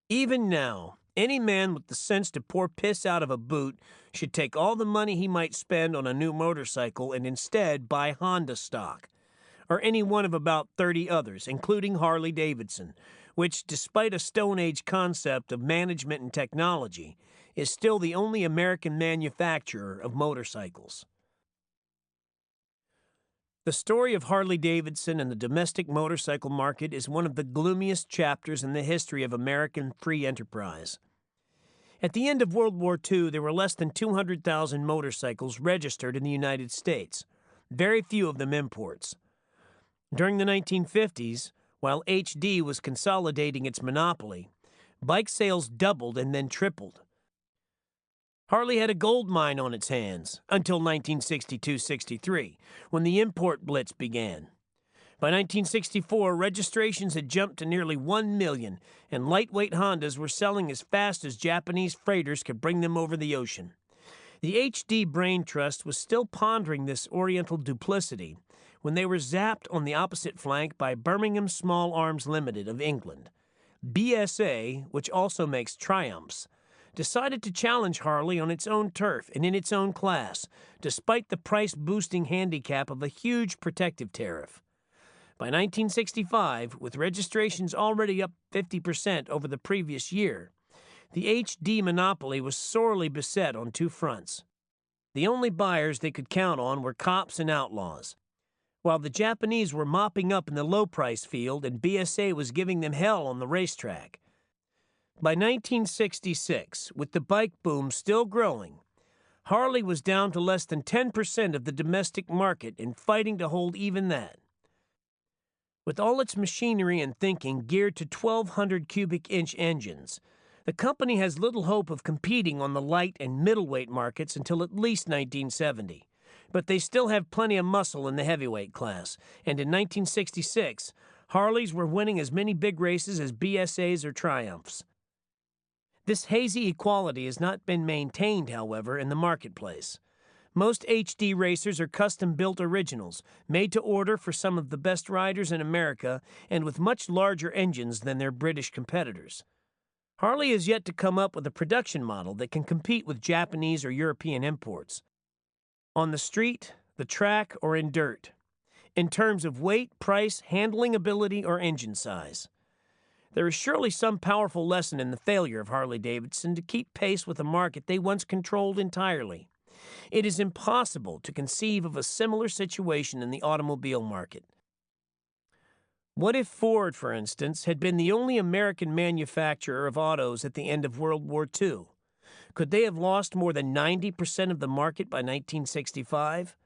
Even now, any man with the sense to pour piss out of a boot should take all the money he might spend on a new motorcycle and instead buy Honda stock, or any one of about 30 others, including Harley Davidson, which, despite a Stone Age concept of management and technology, is still the only American manufacturer of motorcycles. The story of Harley Davidson and the domestic motorcycle market is one of the gloomiest chapters in the history of American free enterprise. At the end of World War II, there were less than 200,000 motorcycles registered in the United States, very few of them imports. During the 1950s, while HD was consolidating its monopoly, bike sales doubled and then tripled. Harley had a gold mine on its hands until 1962-63, when the import blitz began. By 1964, registrations had jumped to nearly 1 million, and lightweight Hondas were selling as fast as Japanese freighters could bring them over the ocean. The HD Brain Trust was still pondering this Oriental duplicity when they were zapped on the opposite flank by Birmingham Small Arms Limited of England. BSA, which also makes Triumphs, decided to challenge Harley on its own turf and in its own class, despite the price-boosting handicap of a huge protective tariff. By 1965, with registrations already up 50% over the previous year, the HD monopoly was sorely beset on two fronts. The only buyers they could count on were cops and outlaws, while the Japanese were mopping up in the low-price field and BSA was giving them hell on the racetrack. By 1966, with the bike boom still growing, Harley was down to less than 10% of the domestic market and fighting to hold even that. With all its machinery and thinking geared to 1,200 cubic inch engines, the company has little hope of competing on the light and middleweight markets until at least 1970. But they still have plenty of muscle in the heavyweight class, and in 1966, Harleys were winning as many big races as BSAs or Triumphs. This hazy equality has not been maintained, however, in the marketplace. Most HD racers are custom-built originals, made to order for some of the best riders in America and with much larger engines than their British competitors. Harley has yet to come up with a production model that can compete with Japanese or European imports. On the street, the track, or in dirt, in terms of weight, price, handling ability, or engine size. There is surely some powerful lesson in the failure of Harley-Davidson to keep pace with a market they once controlled entirely. It is impossible to conceive of a similar situation in the automobile market. What if Ford, for instance, had been the only American manufacturer of autos at the end of World War II? Could they have lost more than 90% of the market by 1965?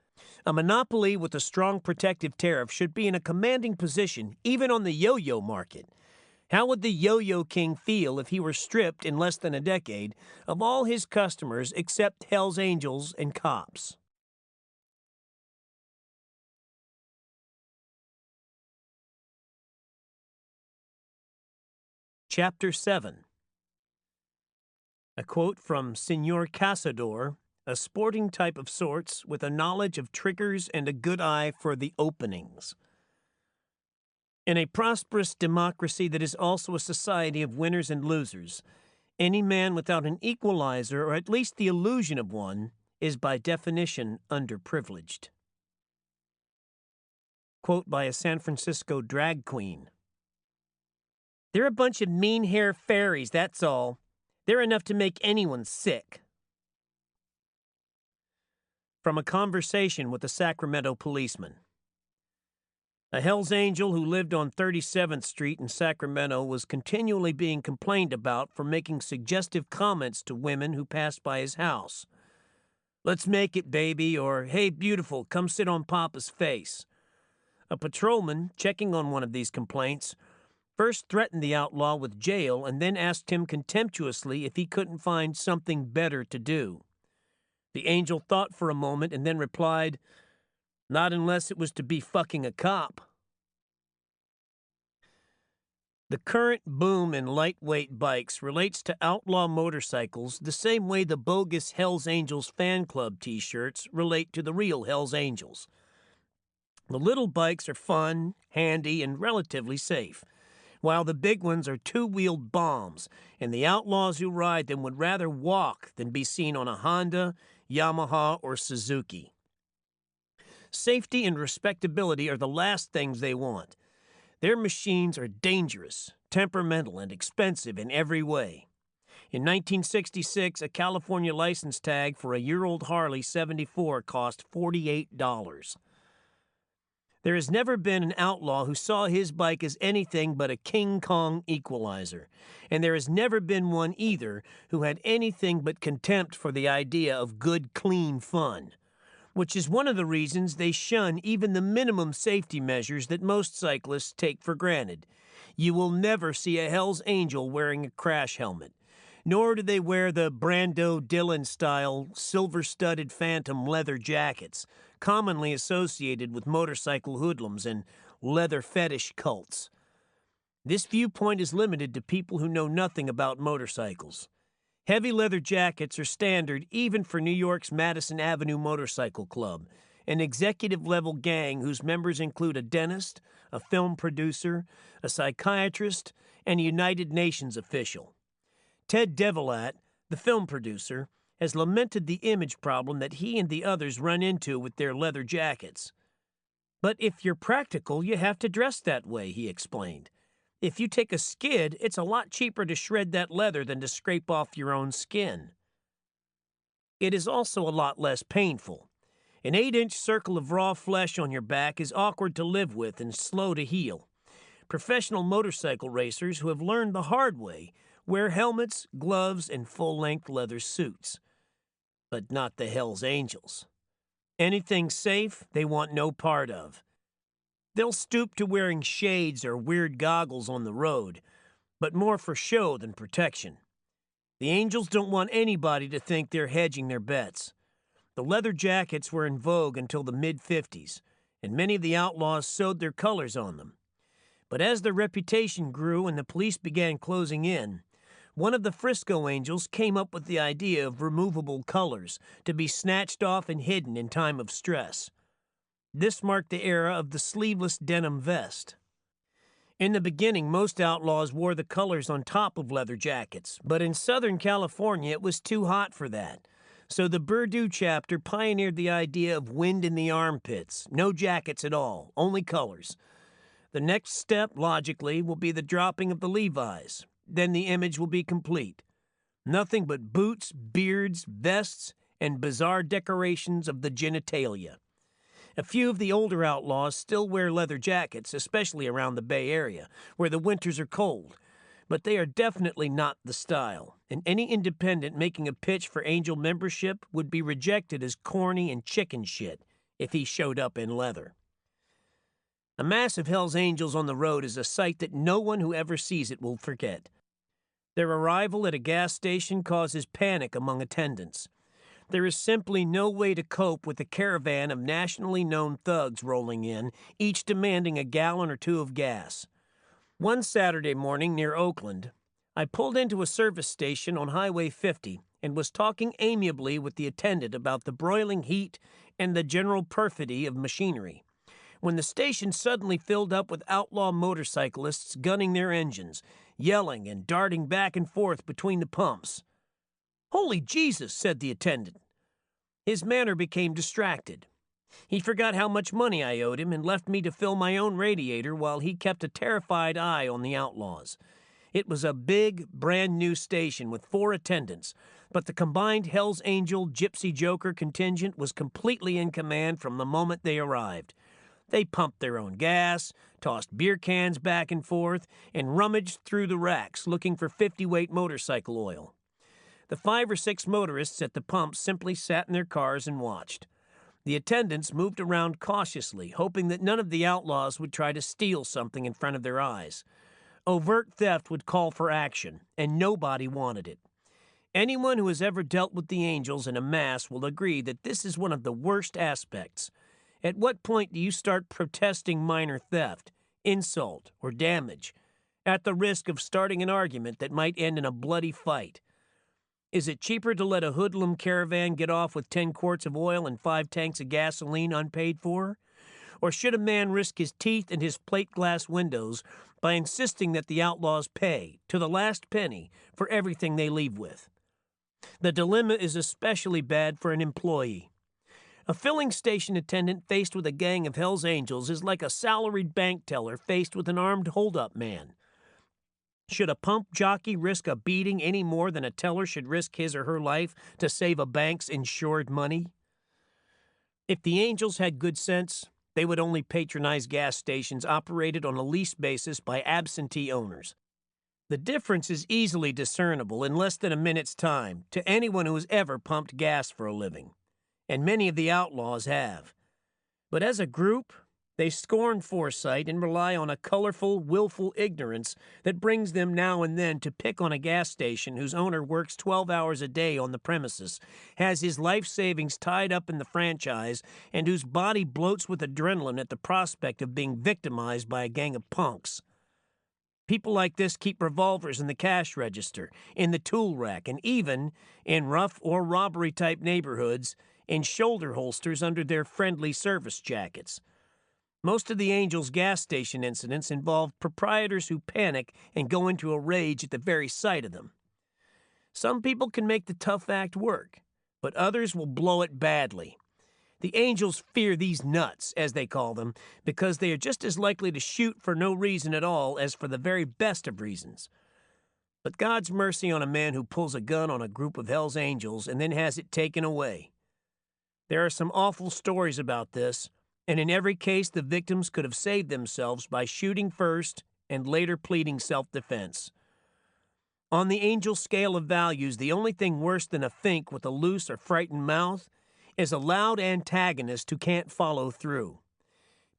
A monopoly with a strong protective tariff should be in a commanding position, even on the yo-yo market. How would the yo-yo king feel if he were stripped in less than a decade of all his customers except Hell's Angels and cops? Chapter 7. A quote from Senor Casador, a sporting type of sorts with a knowledge of triggers and a good eye for the openings. In a prosperous democracy that is also a society of winners and losers, any man without an equalizer, or at least the illusion of one, is by definition underprivileged. Quote by a San Francisco drag queen. They're a bunch of mean-hair fairies, that's all. They're enough to make anyone sick. From a conversation with a Sacramento policeman. A Hell's Angel who lived on 37th Street in Sacramento was continually being complained about for making suggestive comments to women who passed by his house. "Let's make it, baby," or "Hey, beautiful, come sit on Papa's face." A patrolman, checking on one of these complaints, first threatened the outlaw with jail and then asked him contemptuously if he couldn't find something better to do. The angel thought for a moment and then replied, "Not unless it was to be fucking a cop." The current boom in lightweight bikes relates to outlaw motorcycles the same way the bogus Hells Angels fan club t-shirts relate to the real Hells Angels. The little bikes are fun, handy, and relatively safe, while the big ones are two-wheeled bombs, and the outlaws who ride them would rather walk than be seen on a Honda, Yamaha, or Suzuki. Safety and respectability are the last things they want. Their machines are dangerous, temperamental, and expensive in every way. In 1966, a California license tag for a year-old Harley 74 cost $48. There has never been an outlaw who saw his bike as anything but a King Kong equalizer, and there has never been one either who had anything but contempt for the idea of good, clean fun, which is one of the reasons they shun even the minimum safety measures that most cyclists take for granted. You will never see a Hell's Angel wearing a crash helmet, nor do they wear the Brando Dillon-style, silver-studded Phantom leather jackets, commonly associated with motorcycle hoodlums and leather fetish cults. This viewpoint is limited to people who know nothing about motorcycles. Heavy leather jackets are standard even for New York's Madison Avenue Motorcycle Club, an executive-level gang whose members include a dentist, a film producer, a psychiatrist, and a United Nations official. Ted Devilat, the film producer, has lamented the image problem that he and the others run into with their leather jackets. "But if you're practical, you have to dress that way," he explained. "If you take a skid, it's a lot cheaper to shred that leather than to scrape off your own skin. It is also a lot less painful. An 8-inch circle of raw flesh on your back is awkward to live with and slow to heal. Professional motorcycle racers who have learned the hard way wear helmets, gloves, and full-length leather suits. But not the Hells Angels. Anything safe, they want no part of. They'll stoop to wearing shades or weird goggles on the road, but more for show than protection. The Angels don't want anybody to think they're hedging their bets. The leather jackets were in vogue until the mid-50s, and many of the outlaws sewed their colors on them. But as their reputation grew and the police began closing in, one of the Frisco Angels came up with the idea of removable colors to be snatched off and hidden in time of stress. This marked the era of the sleeveless denim vest. In the beginning, most outlaws wore the colors on top of leather jackets, but in Southern California it was too hot for that. So the Purdue chapter pioneered the idea of wind in the armpits, no jackets at all, only colors. The next step, logically, will be the dropping of the Levi's. Then the image will be complete. Nothing but boots, beards, vests, and bizarre decorations of the genitalia. A few of the older outlaws still wear leather jackets, especially around the Bay Area, where the winters are cold. But they are definitely not the style, and any independent making a pitch for Angel membership would be rejected as corny and chicken shit if he showed up in leather. A mass of Hells Angels on the road is a sight that no one who ever sees it will forget. Their arrival at a gas station causes panic among attendants. There is simply no way to cope with a caravan of nationally known thugs rolling in, each demanding a gallon or two of gas. One Saturday morning near Oakland, I pulled into a service station on Highway 50 and was talking amiably with the attendant about the broiling heat and the general perfidy of machinery, when the station suddenly filled up with outlaw motorcyclists gunning their engines, yelling and darting back and forth between the pumps. "Holy Jesus," said the attendant. His manner became distracted. He forgot how much money I owed him and left me to fill my own radiator while he kept a terrified eye on the outlaws. It was a big, brand-new station with 4 attendants, but the combined Hells Angel Gypsy Joker contingent was completely in command from the moment they arrived. They pumped their own gas, tossed beer cans back and forth, and rummaged through the racks looking for 50-weight motorcycle oil. The 5 or 6 motorists at the pump simply sat in their cars and watched. The attendants moved around cautiously, hoping that none of the outlaws would try to steal something in front of their eyes. Overt theft would call for action, and nobody wanted it. Anyone who has ever dealt with the Angels in a mass will agree that this is one of the worst aspects. At what point do you start protesting minor theft, insult, or damage, at the risk of starting an argument that might end in a bloody fight? Is it cheaper to let a hoodlum caravan get off with 10 quarts of oil and 5 tanks of gasoline unpaid for? Or should a man risk his teeth and his plate glass windows by insisting that the outlaws pay, to the last penny, for everything they leave with? The dilemma is especially bad for an employee. A filling station attendant faced with a gang of Hells Angels is like a salaried bank teller faced with an armed hold-up man. Should a pump jockey risk a beating any more than a teller should risk his or her life to save a bank's insured money? If the Angels had good sense, they would only patronize gas stations operated on a lease basis by absentee owners. The difference is easily discernible in less than a minute's time to anyone who has ever pumped gas for a living. And many of the outlaws have. But as a group, they scorn foresight and rely on a colorful, willful ignorance that brings them now and then to pick on a gas station whose owner works 12 hours a day on the premises, has his life savings tied up in the franchise, and whose body bloats with adrenaline at the prospect of being victimized by a gang of punks. People like this keep revolvers in the cash register, in the tool rack, and even, in rough or robbery-type neighborhoods, in shoulder holsters under their friendly service jackets. Most of the Angels gas station incidents involve proprietors who panic and go into a rage at the very sight of them. Some people can make the tough act work, but others will blow it badly. The Angels fear these nuts, as they call them, because they are just as likely to shoot for no reason at all as for the very best of reasons. But God's mercy on a man who pulls a gun on a group of Hell's Angels and then has it taken away. There are some awful stories about this, and in every case the victims could have saved themselves by shooting first and later pleading self-defense. On the Angel scale of values, the only thing worse than a fink with a loose or frightened mouth is a loud antagonist who can't follow through.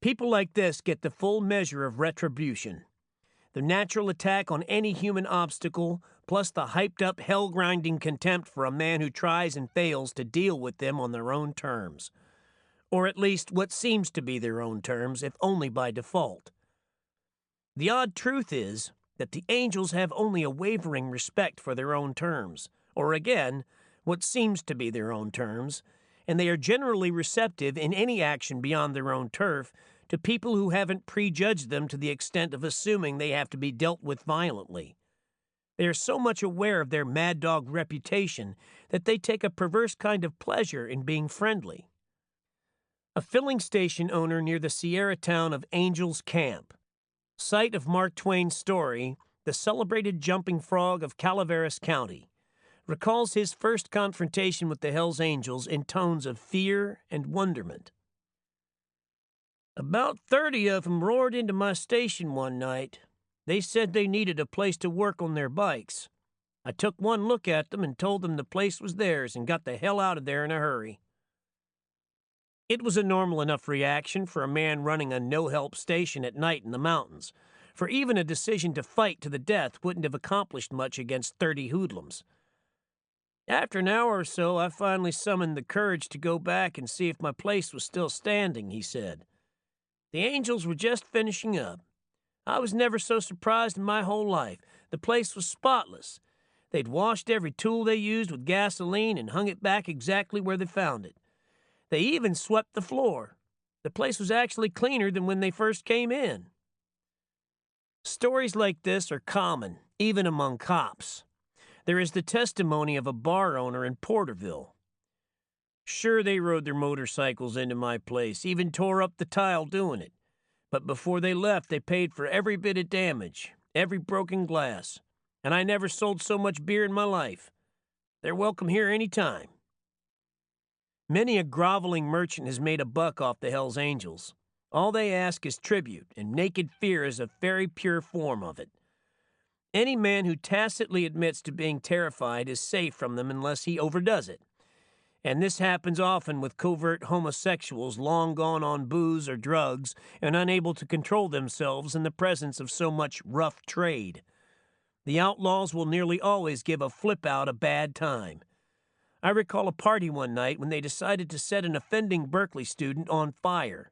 People like this get the full measure of retribution. The natural attack on any human obstacle, plus the hyped-up, hell-grinding contempt for a man who tries and fails to deal with them on their own terms. Or at least what seems to be their own terms, if only by default. The odd truth is that the Angels have only a wavering respect for their own terms, or again, what seems to be their own terms, and they are generally receptive in any action beyond their own turf to people who haven't prejudged them to the extent of assuming they have to be dealt with violently. They are so much aware of their mad dog reputation that they take a perverse kind of pleasure in being friendly. A filling station owner near the Sierra town of Angels Camp, site of Mark Twain's story, The Celebrated Jumping Frog of Calaveras County, recalls his first confrontation with the Hells Angels in tones of fear and wonderment. About 30 of them roared into my station one night. They said they needed a place to work on their bikes. I took one look at them and told them the place was theirs and got the hell out of there in a hurry. It was a normal enough reaction for a man running a no-help station at night in the mountains, for even a decision to fight to the death wouldn't have accomplished much against 30 hoodlums. After an hour or so, I finally summoned the courage to go back and see if my place was still standing, he said. The Angels were just finishing up. I was never so surprised in my whole life. The place was spotless. They'd washed every tool they used with gasoline and hung it back exactly where they found it. They even swept the floor. The place was actually cleaner than when they first came in. Stories like this are common, even among cops. There is the testimony of a bar owner in Porterville. Sure, they rode their motorcycles into my place, even tore up the tile doing it. But before they left, they paid for every bit of damage, every broken glass. And I never sold so much beer in my life. They're welcome here any time. Many a groveling merchant has made a buck off the Hells Angels. All they ask is tribute, and naked fear is a very pure form of it. Any man who tacitly admits to being terrified is safe from them unless he overdoes it. And this happens often with covert homosexuals long gone on booze or drugs and unable to control themselves in the presence of so much rough trade. The outlaws will nearly always give a flip-out a bad time. I recall a party one night when they decided to set an offending Berkeley student on fire.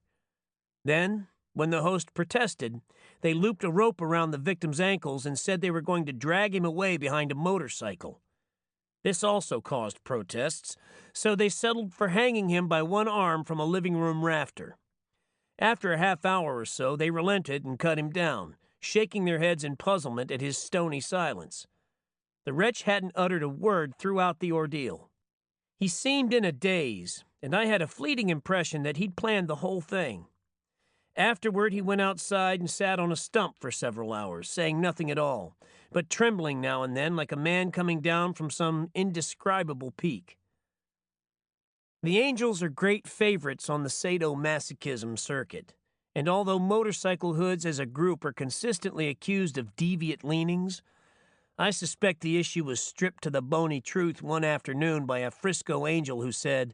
Then, when the host protested, they looped a rope around the victim's ankles and said they were going to drag him away behind a motorcycle. This also caused protests, so they settled for hanging him by one arm from a living room rafter. After a half hour or so, they relented and cut him down, shaking their heads in puzzlement at his stony silence. The wretch hadn't uttered a word throughout the ordeal. He seemed in a daze, and I had a fleeting impression that he'd planned the whole thing. Afterward, he went outside and sat on a stump for several hours, saying nothing at all, but trembling now and then like a man coming down from some indescribable peak. The Angels are great favorites on the sadomasochism circuit, and although motorcycle hoods as a group are consistently accused of deviant leanings, I suspect the issue was stripped to the bony truth one afternoon by a Frisco Angel who said,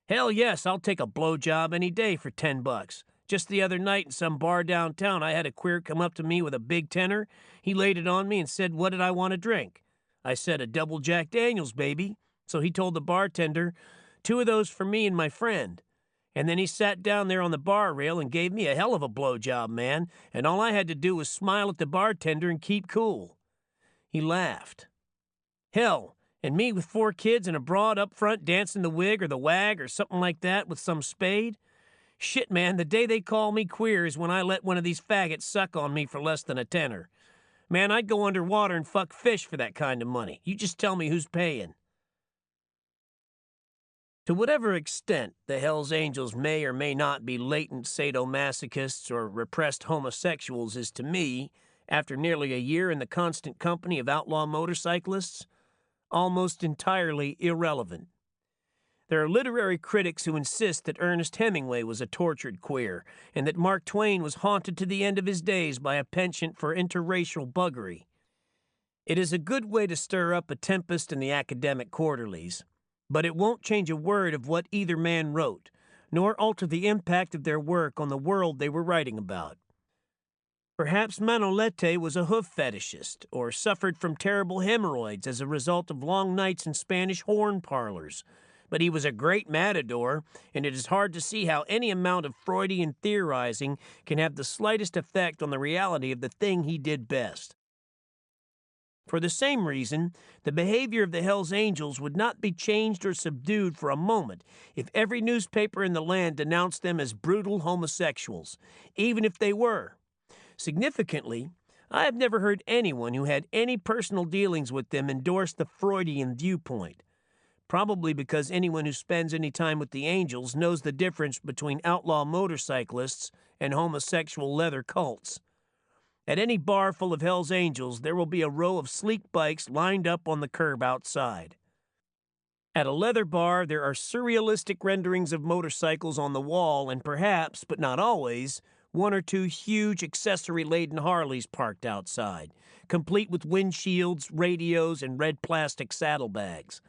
"Hell yes, I'll take a blowjob any day for $10. Just the other night in some bar downtown, I had a queer come up to me with a big tenner. He laid it on me and said, 'What did I want to drink?' I said, 'A double Jack Daniels, baby.' So he told the bartender, 'Two of those for me and my friend.' And then he sat down there on the bar rail and gave me a hell of a blowjob, man, and all I had to do was smile at the bartender and keep cool. He laughed. Hell, and me with 4 kids and a broad up front dancing the wig or the wag or something like that with some spade? Shit, man, the day they call me queer is when I let one of these faggots suck on me for less than a tenner. Man, I'd go underwater and fuck fish for that kind of money. You just tell me who's paying. To whatever extent the Hells Angels may or may not be latent sadomasochists or repressed homosexuals is to me, after nearly a year in the constant company of outlaw motorcyclists, almost entirely irrelevant. There are literary critics who insist that Ernest Hemingway was a tortured queer, and that Mark Twain was haunted to the end of his days by a penchant for interracial buggery. It is a good way to stir up a tempest in the academic quarterlies, but it won't change a word of what either man wrote, nor alter the impact of their work on the world they were writing about. Perhaps Manolete was a hoof fetishist, or suffered from terrible hemorrhoids as a result of long nights in Spanish horn parlors, but he was a great matador, and it is hard to see how any amount of Freudian theorizing can have the slightest effect on the reality of the thing he did best. For the same reason, the behavior of the Hells Angels would not be changed or subdued for a moment if every newspaper in the land denounced them as brutal homosexuals, even if they were. Significantly, I have never heard anyone who had any personal dealings with them endorse the Freudian viewpoint, probably because anyone who spends any time with the Angels knows the difference between outlaw motorcyclists and homosexual leather cults. At any bar full of Hells Angels, there will be a row of sleek bikes lined up on the curb outside. At a leather bar, there are surrealistic renderings of motorcycles on the wall and perhaps, but not always, 1 or 2 huge accessory-laden Harleys parked outside, complete with windshields, radios, and red plastic saddlebags.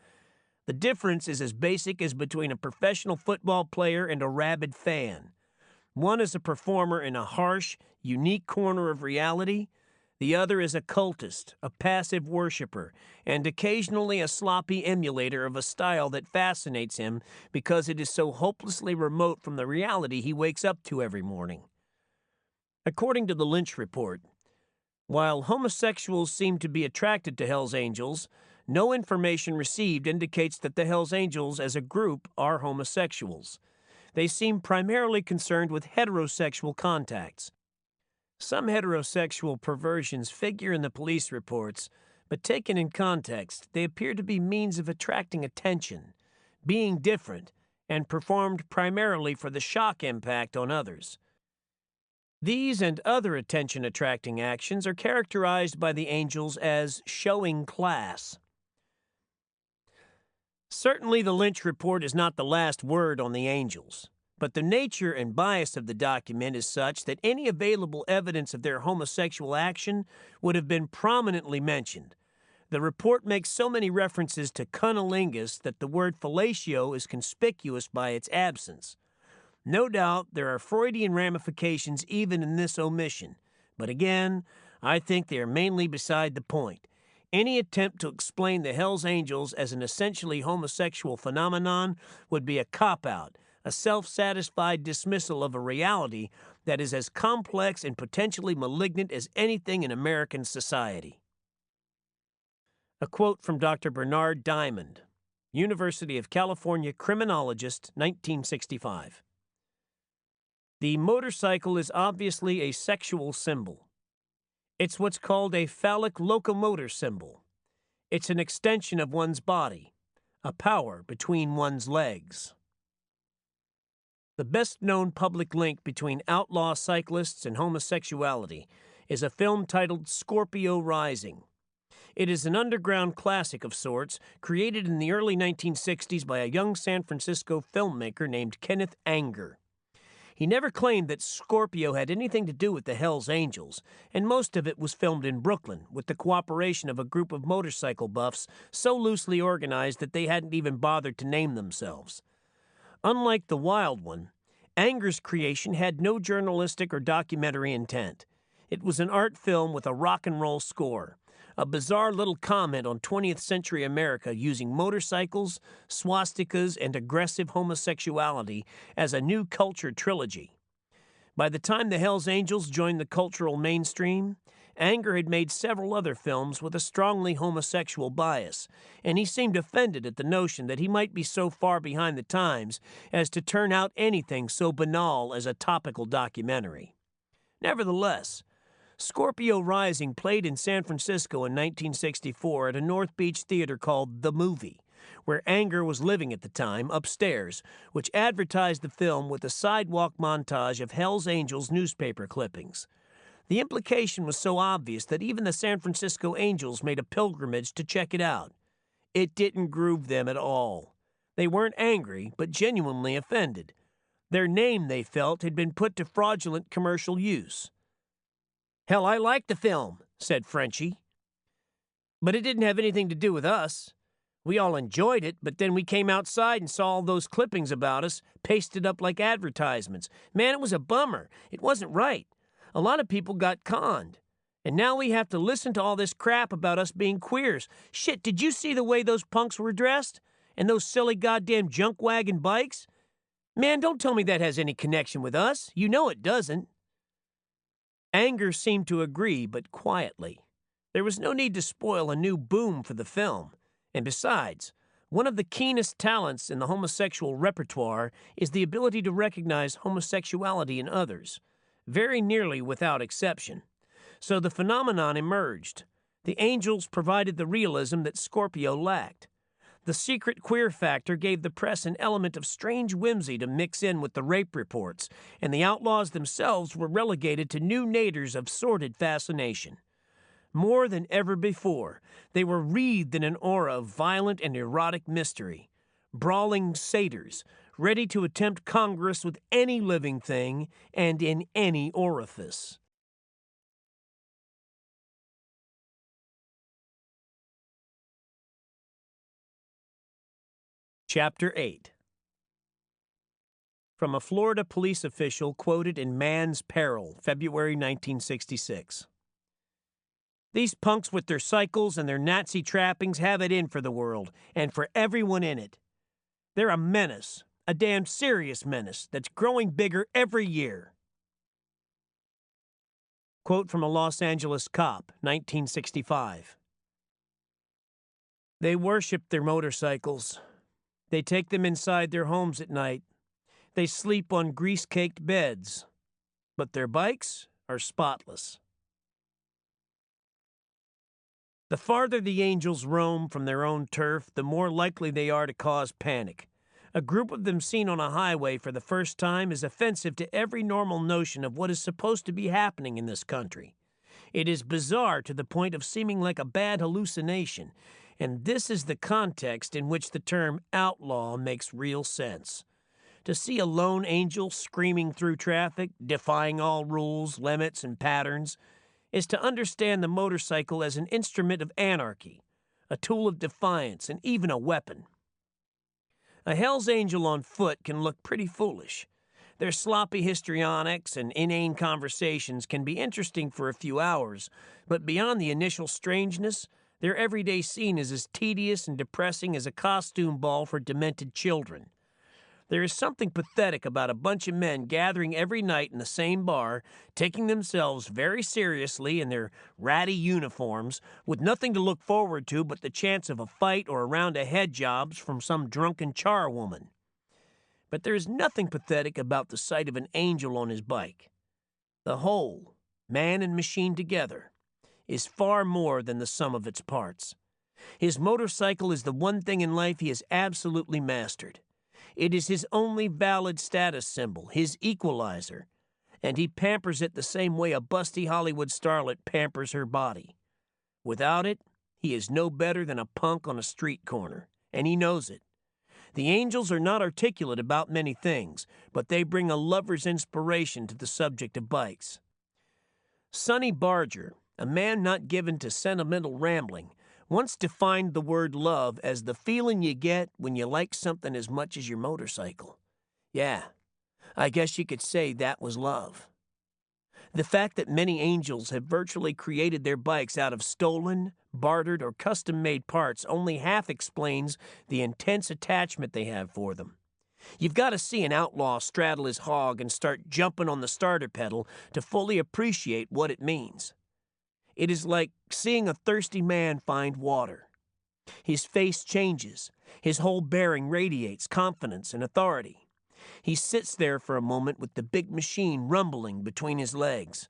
The difference is as basic as between a professional football player and a rabid fan. One is a performer in a harsh, unique corner of reality. The other is a cultist, a passive worshiper, and occasionally a sloppy emulator of a style that fascinates him because it is so hopelessly remote from the reality he wakes up to every morning. According to the Lynch Report, while homosexuals seem to be attracted to Hells Angels, no information received indicates that the Hells Angels as a group are homosexuals. They seem primarily concerned with heterosexual contacts. Some heterosexual perversions figure in the police reports, but taken in context, they appear to be means of attracting attention, being different, and performed primarily for the shock impact on others. These and other attention-attracting actions are characterized by the Angels as showing class. Certainly the Lynch Report is not the last word on the Angels, but the nature and bias of the document is such that any available evidence of their homosexual action would have been prominently mentioned. The report makes so many references to cunnilingus that the word fellatio is conspicuous by its absence. No doubt there are Freudian ramifications even in this omission, but again, I think they are mainly beside the point. Any attempt to explain the Hells Angels as an essentially homosexual phenomenon would be a cop-out, a self-satisfied dismissal of a reality that is as complex and potentially malignant as anything in American society. A quote from Dr. Bernard Diamond, University of California criminologist, 1965. The motorcycle is obviously a sexual symbol. It's what's called a phallic locomotor symbol. It's an extension of one's body, a power between one's legs. The best-known public link between outlaw cyclists and homosexuality is a film titled Scorpio Rising. It is an underground classic of sorts created in the early 1960s by a young San Francisco filmmaker named Kenneth Anger. He never claimed that Scorpio had anything to do with the Hells Angels, and most of it was filmed in Brooklyn with the cooperation of a group of motorcycle buffs so loosely organized that they hadn't even bothered to name themselves. Unlike The Wild One, Anger's creation had no journalistic or documentary intent. It was an art film with a rock and roll score, a bizarre little comment on 20th century America using motorcycles, swastikas, and aggressive homosexuality as a new culture trilogy. By the time the Hells Angels joined the cultural mainstream, Anger had made several other films with a strongly homosexual bias, and he seemed offended at the notion that he might be so far behind the times as to turn out anything so banal as a topical documentary. Nevertheless, Scorpio Rising played in San Francisco in 1964 at a North Beach theater called The Movie, where Anger was living at the time, upstairs, which advertised the film with a sidewalk montage of Hells Angels newspaper clippings. The implication was so obvious that even the San Francisco Angels made a pilgrimage to check it out. It didn't groove them at all. They weren't angry, but genuinely offended. Their name, they felt, had been put to fraudulent commercial use. "Hell, I liked the film," said Frenchie. "But it didn't have anything to do with us. We all enjoyed it, but then we came outside and saw all those clippings about us, pasted up like advertisements. Man, it was a bummer. It wasn't right. A lot of people got conned. And now we have to listen to all this crap about us being queers. Shit, did you see the way those punks were dressed? And those silly goddamn junk wagon bikes? Man, don't tell me that has any connection with us. You know it doesn't." Anger seemed to agree, but quietly. There was no need to spoil a new boom for the film. And besides, one of the keenest talents in the homosexual repertoire is the ability to recognize homosexuality in others, very nearly without exception. So the phenomenon emerged. The Angels provided the realism that Scorpio lacked. The secret queer factor gave the press an element of strange whimsy to mix in with the rape reports, and the outlaws themselves were relegated to new naders of sordid fascination. More than ever before, they were wreathed in an aura of violent and erotic mystery. Brawling satyrs, ready to attempt congress with any living thing and in any orifice. Chapter 8. From a Florida police official quoted in Man's Peril, February 1966. "These punks with their cycles and their Nazi trappings have it in for the world, and for everyone in it. They're a menace, a damn serious menace that's growing bigger every year." Quote from a Los Angeles cop, 1965. "They worship their motorcycles. They take them inside their homes at night. They sleep on grease-caked beds. But their bikes are spotless." The farther the Angels roam from their own turf, the more likely they are to cause panic. A group of them seen on a highway for the first time is offensive to every normal notion of what is supposed to be happening in this country. It is bizarre to the point of seeming like a bad hallucination, and this is the context in which the term outlaw makes real sense. To see a lone angel screaming through traffic, defying all rules, limits, and patterns, is to understand the motorcycle as an instrument of anarchy, a tool of defiance, and even a weapon. A Hells Angel on foot can look pretty foolish. Their sloppy histrionics and inane conversations can be interesting for a few hours, but beyond the initial strangeness, their everyday scene is as tedious and depressing as a costume ball for demented children. There is something pathetic about a bunch of men gathering every night in the same bar, taking themselves very seriously in their ratty uniforms, with nothing to look forward to but the chance of a fight or a round of head jobs from some drunken charwoman. But there is nothing pathetic about the sight of an angel on his bike. The whole, man and machine together, is far more than the sum of its parts. His motorcycle is the one thing in life he has absolutely mastered. It is his only valid status symbol, his equalizer, and he pampers it the same way a busty Hollywood starlet pampers her body. Without it, he is no better than a punk on a street corner, and he knows it. The Angels are not articulate about many things, but they bring a lover's inspiration to the subject of bikes. Sonny Barger, a man not given to sentimental rambling, once defined the word love as the feeling you get when you like something as much as your motorcycle. Yeah, I guess you could say that was love. The fact that many angels have virtually created their bikes out of stolen, bartered, or custom-made parts only half explains the intense attachment they have for them. You've got to see an outlaw straddle his hog and start jumping on the starter pedal to fully appreciate what it means. It is like seeing a thirsty man find water. His face changes. His whole bearing radiates confidence and authority. He sits there for a moment with the big machine rumbling between his legs,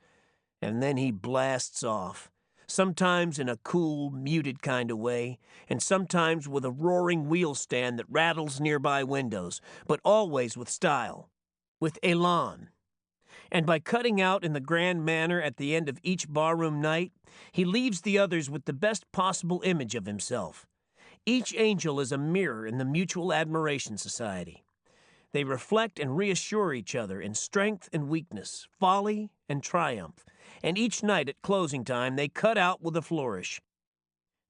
and then he blasts off, sometimes in a cool, muted kind of way, and sometimes with a roaring wheel stand that rattles nearby windows, but always with style, with elan. And by cutting out in the grand manner at the end of each barroom night, he leaves the others with the best possible image of himself. Each angel is a mirror in the Mutual Admiration Society. They reflect and reassure each other in strength and weakness, folly and triumph, and each night at closing time they cut out with a flourish.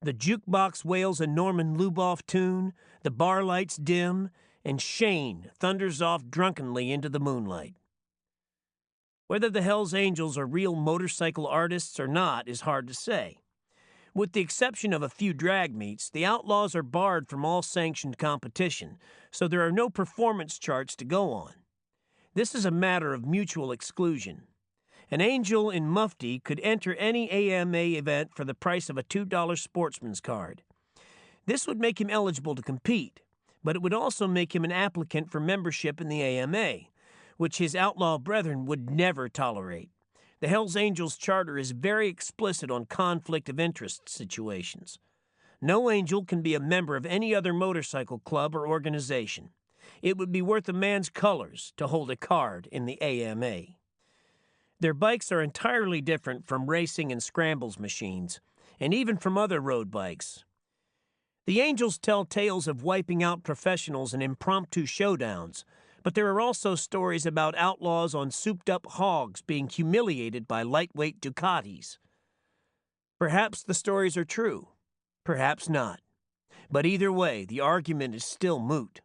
The jukebox wails a Norman Luboff tune, the bar lights dim, and Shane thunders off drunkenly into the moonlight. Whether the Hells Angels are real motorcycle artists or not is hard to say. With the exception of a few drag meets, the Outlaws are barred from all sanctioned competition, so there are no performance charts to go on. This is a matter of mutual exclusion. An angel in mufti could enter any AMA event for the price of a $2 sportsman's card. This would make him eligible to compete, but it would also make him an applicant for membership in the AMA, which his outlaw brethren would never tolerate. The Hells Angels charter is very explicit on conflict of interest situations. No angel can be a member of any other motorcycle club or organization. It would be worth a man's colors to hold a card in the AMA. Their bikes are entirely different from racing and scrambles machines, and even from other road bikes. The Angels tell tales of wiping out professionals in impromptu showdowns, but there are also stories about outlaws on souped-up hogs being humiliated by lightweight Ducatis. Perhaps the stories are true, perhaps not. But either way, the argument is still moot.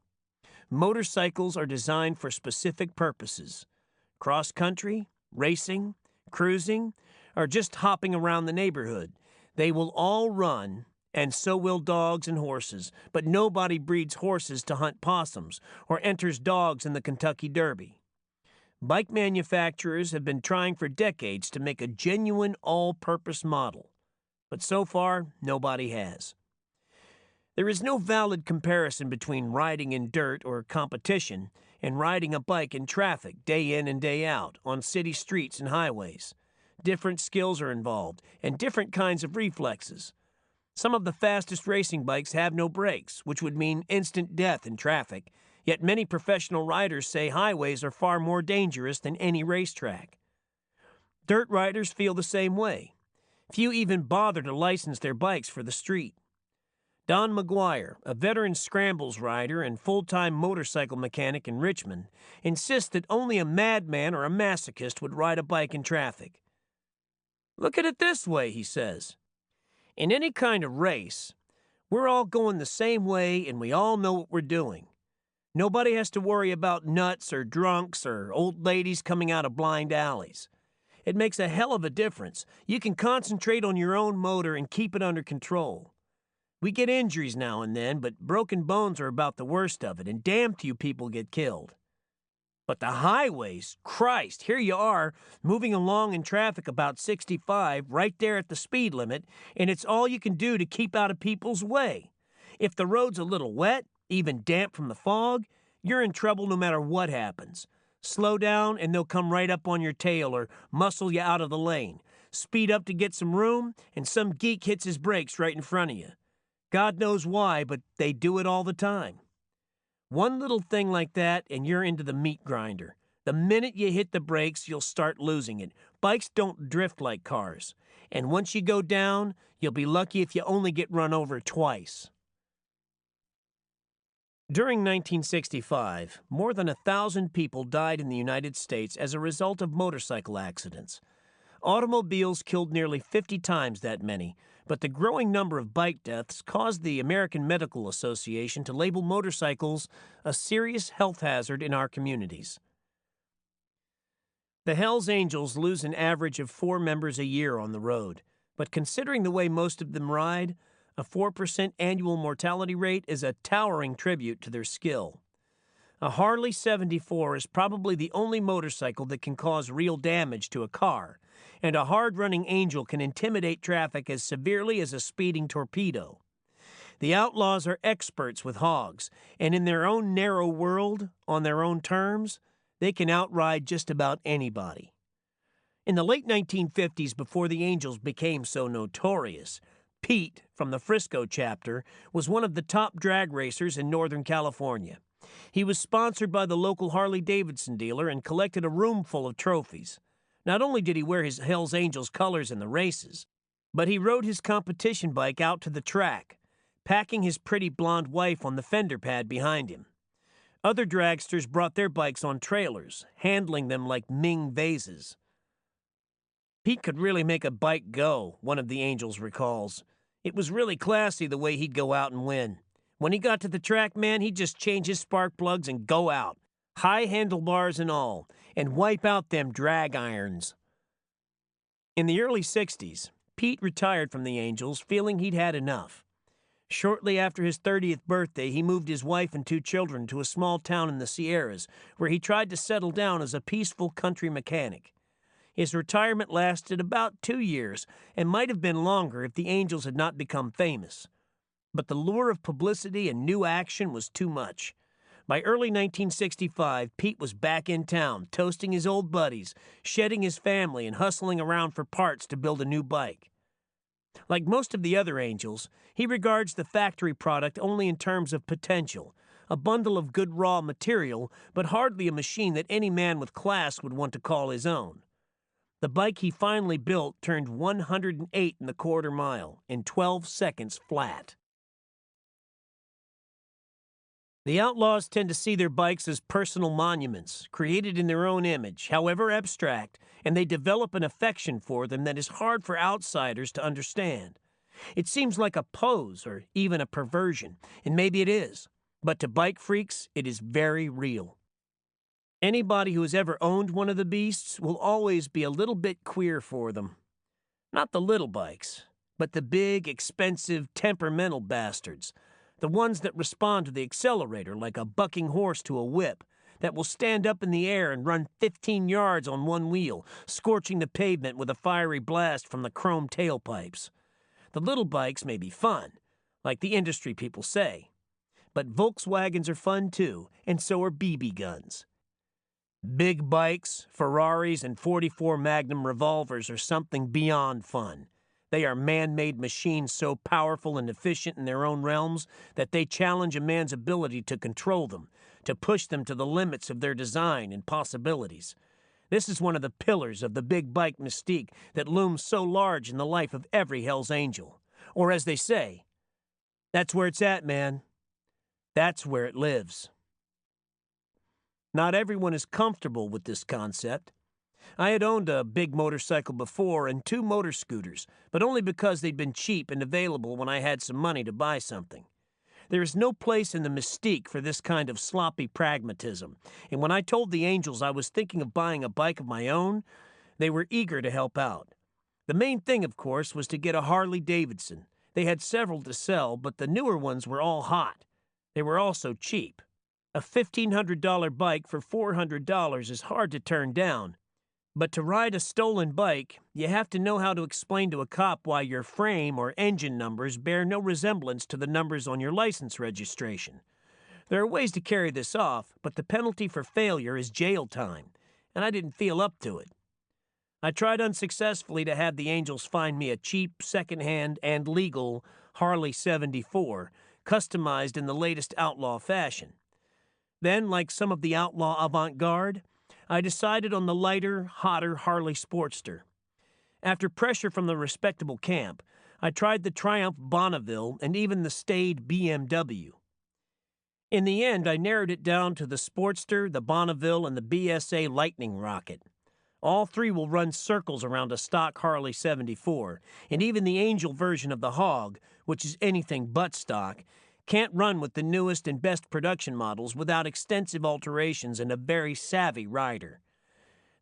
Motorcycles are designed for specific purposes: cross-country, racing, cruising, or just hopping around the neighborhood. They will all run, and so will dogs and horses, but nobody breeds horses to hunt possums or enters dogs in the Kentucky Derby. Bike manufacturers have been trying for decades to make a genuine all-purpose model, but so far, nobody has. There is no valid comparison between riding in dirt or competition and riding a bike in traffic day in and day out on city streets and highways. Different skills are involved and different kinds of reflexes. Some of the fastest racing bikes have no brakes, which would mean instant death in traffic, yet many professional riders say highways are far more dangerous than any racetrack. Dirt riders feel the same way. Few even bother to license their bikes for the street. Don McGuire, a veteran scrambles rider and full-time motorcycle mechanic in Richmond, insists that only a madman or a masochist would ride a bike in traffic. "Look at it this way," he says. "In any kind of race, we're all going the same way and we all know what we're doing. Nobody has to worry about nuts or drunks or old ladies coming out of blind alleys. It makes a hell of a difference. You can concentrate on your own motor and keep it under control. We get injuries now and then, but broken bones are about the worst of it, and damn few people get killed. But the highways, Christ, here you are, moving along in traffic about 65, right there at the speed limit, and it's all you can do to keep out of people's way. If the road's a little wet, even damp from the fog, you're in trouble no matter what happens. Slow down and they'll come right up on your tail or muscle you out of the lane. Speed up to get some room, and some geek hits his brakes right in front of you. God knows why, but they do it all the time. One little thing like that, and you're into the meat grinder. The minute you hit the brakes, you'll start losing it. Bikes don't drift like cars. And once you go down, you'll be lucky if you only get run over twice." During 1965, more than 1,000 people died in the United States as a result of motorcycle accidents. Automobiles killed nearly 50 times that many, but the growing number of bike deaths caused the American Medical Association to label motorcycles a serious health hazard in our communities. The Hells Angels lose an average of 4 members a year on the road, but considering the way most of them ride, a 4% annual mortality rate is a towering tribute to their skill. A Harley 74 is probably the only motorcycle that can cause real damage to a car, and a hard-running Angel can intimidate traffic as severely as a speeding torpedo. The Outlaws are experts with hogs, and in their own narrow world, on their own terms, they can outride just about anybody. In the late 1950s, before the Angels became so notorious, Pete, from the Frisco chapter, was one of the top drag racers in Northern California. He was sponsored by the local Harley-Davidson dealer and collected a room full of trophies. Not only did he wear his Hells Angels colors in the races, but he rode his competition bike out to the track, packing his pretty blonde wife on the fender pad behind him. Other dragsters brought their bikes on trailers, handling them like Ming vases. Pete could really make a bike go, one of the Angels recalls. It was really classy the way he'd go out and win. When he got to the track, man, he'd just change his spark plugs and go out, high handlebars and all, and wipe out them drag irons. In the early 60s, Pete retired from the Angels, feeling he'd had enough. Shortly after his 30th birthday, he moved his wife and 2 children to a small town in the Sierras, where he tried to settle down as a peaceful country mechanic. His retirement lasted about 2 years, and might have been longer if the Angels had not become famous. But the lure of publicity and new action was too much. By early 1965, Pete was back in town, toasting his old buddies, shedding his family, and hustling around for parts to build a new bike. Like most of the other Angels, he regards the factory product only in terms of potential, a bundle of good raw material, but hardly a machine that any man with class would want to call his own. The bike he finally built turned 108 in the quarter mile in 12 seconds flat. The Outlaws tend to see their bikes as personal monuments, created in their own image, however abstract, and they develop an affection for them that is hard for outsiders to understand. It seems like a pose or even a perversion, and maybe it is, but to bike freaks, it is very real. Anybody who has ever owned one of the beasts will always be a little bit queer for them. Not the little bikes, but the big, expensive, temperamental bastards. The ones that respond to the accelerator like a bucking horse to a whip, that will stand up in the air and run 15 yards on one wheel, scorching the pavement with a fiery blast from the chrome tailpipes. The little bikes may be fun, like the industry people say. But Volkswagens are fun too, and so are BB guns. Big bikes, Ferraris, and .44 Magnum revolvers are something beyond fun. They are man-made machines so powerful and efficient in their own realms that they challenge a man's ability to control them, to push them to the limits of their design and possibilities. This is one of the pillars of the big bike mystique that looms so large in the life of every Hell's Angel. Or as they say, that's where it's at, man. That's where it lives. Not everyone is comfortable with this concept. I had owned a big motorcycle before and 2 motor scooters, but only because they'd been cheap and available when I had some money to buy something. There is no place in the mystique for this kind of sloppy pragmatism, and when I told the Angels I was thinking of buying a bike of my own, they were eager to help out. The main thing, of course, was to get a Harley-Davidson. They had several to sell, but the newer ones were all hot. They were also cheap. A $1,500 bike for $400 is hard to turn down. But to ride a stolen bike, you have to know how to explain to a cop why your frame or engine numbers bear no resemblance to the numbers on your license registration. There are ways to carry this off, but the penalty for failure is jail time, and I didn't feel up to it. I tried unsuccessfully to have the Angels find me a cheap, second-hand, and legal Harley 74, customized in the latest outlaw fashion. Then, like some of the outlaw avant-garde, I decided on the lighter, hotter Harley Sportster. After pressure from the respectable camp, I tried the Triumph Bonneville and even the staid BMW. In the end, I narrowed it down to the Sportster, the Bonneville, and the BSA Lightning Rocket. All 3 will run circles around a stock Harley 74, and even the Angel version of the Hog, which is anything but stock, can't run with the newest and best production models without extensive alterations and a very savvy rider.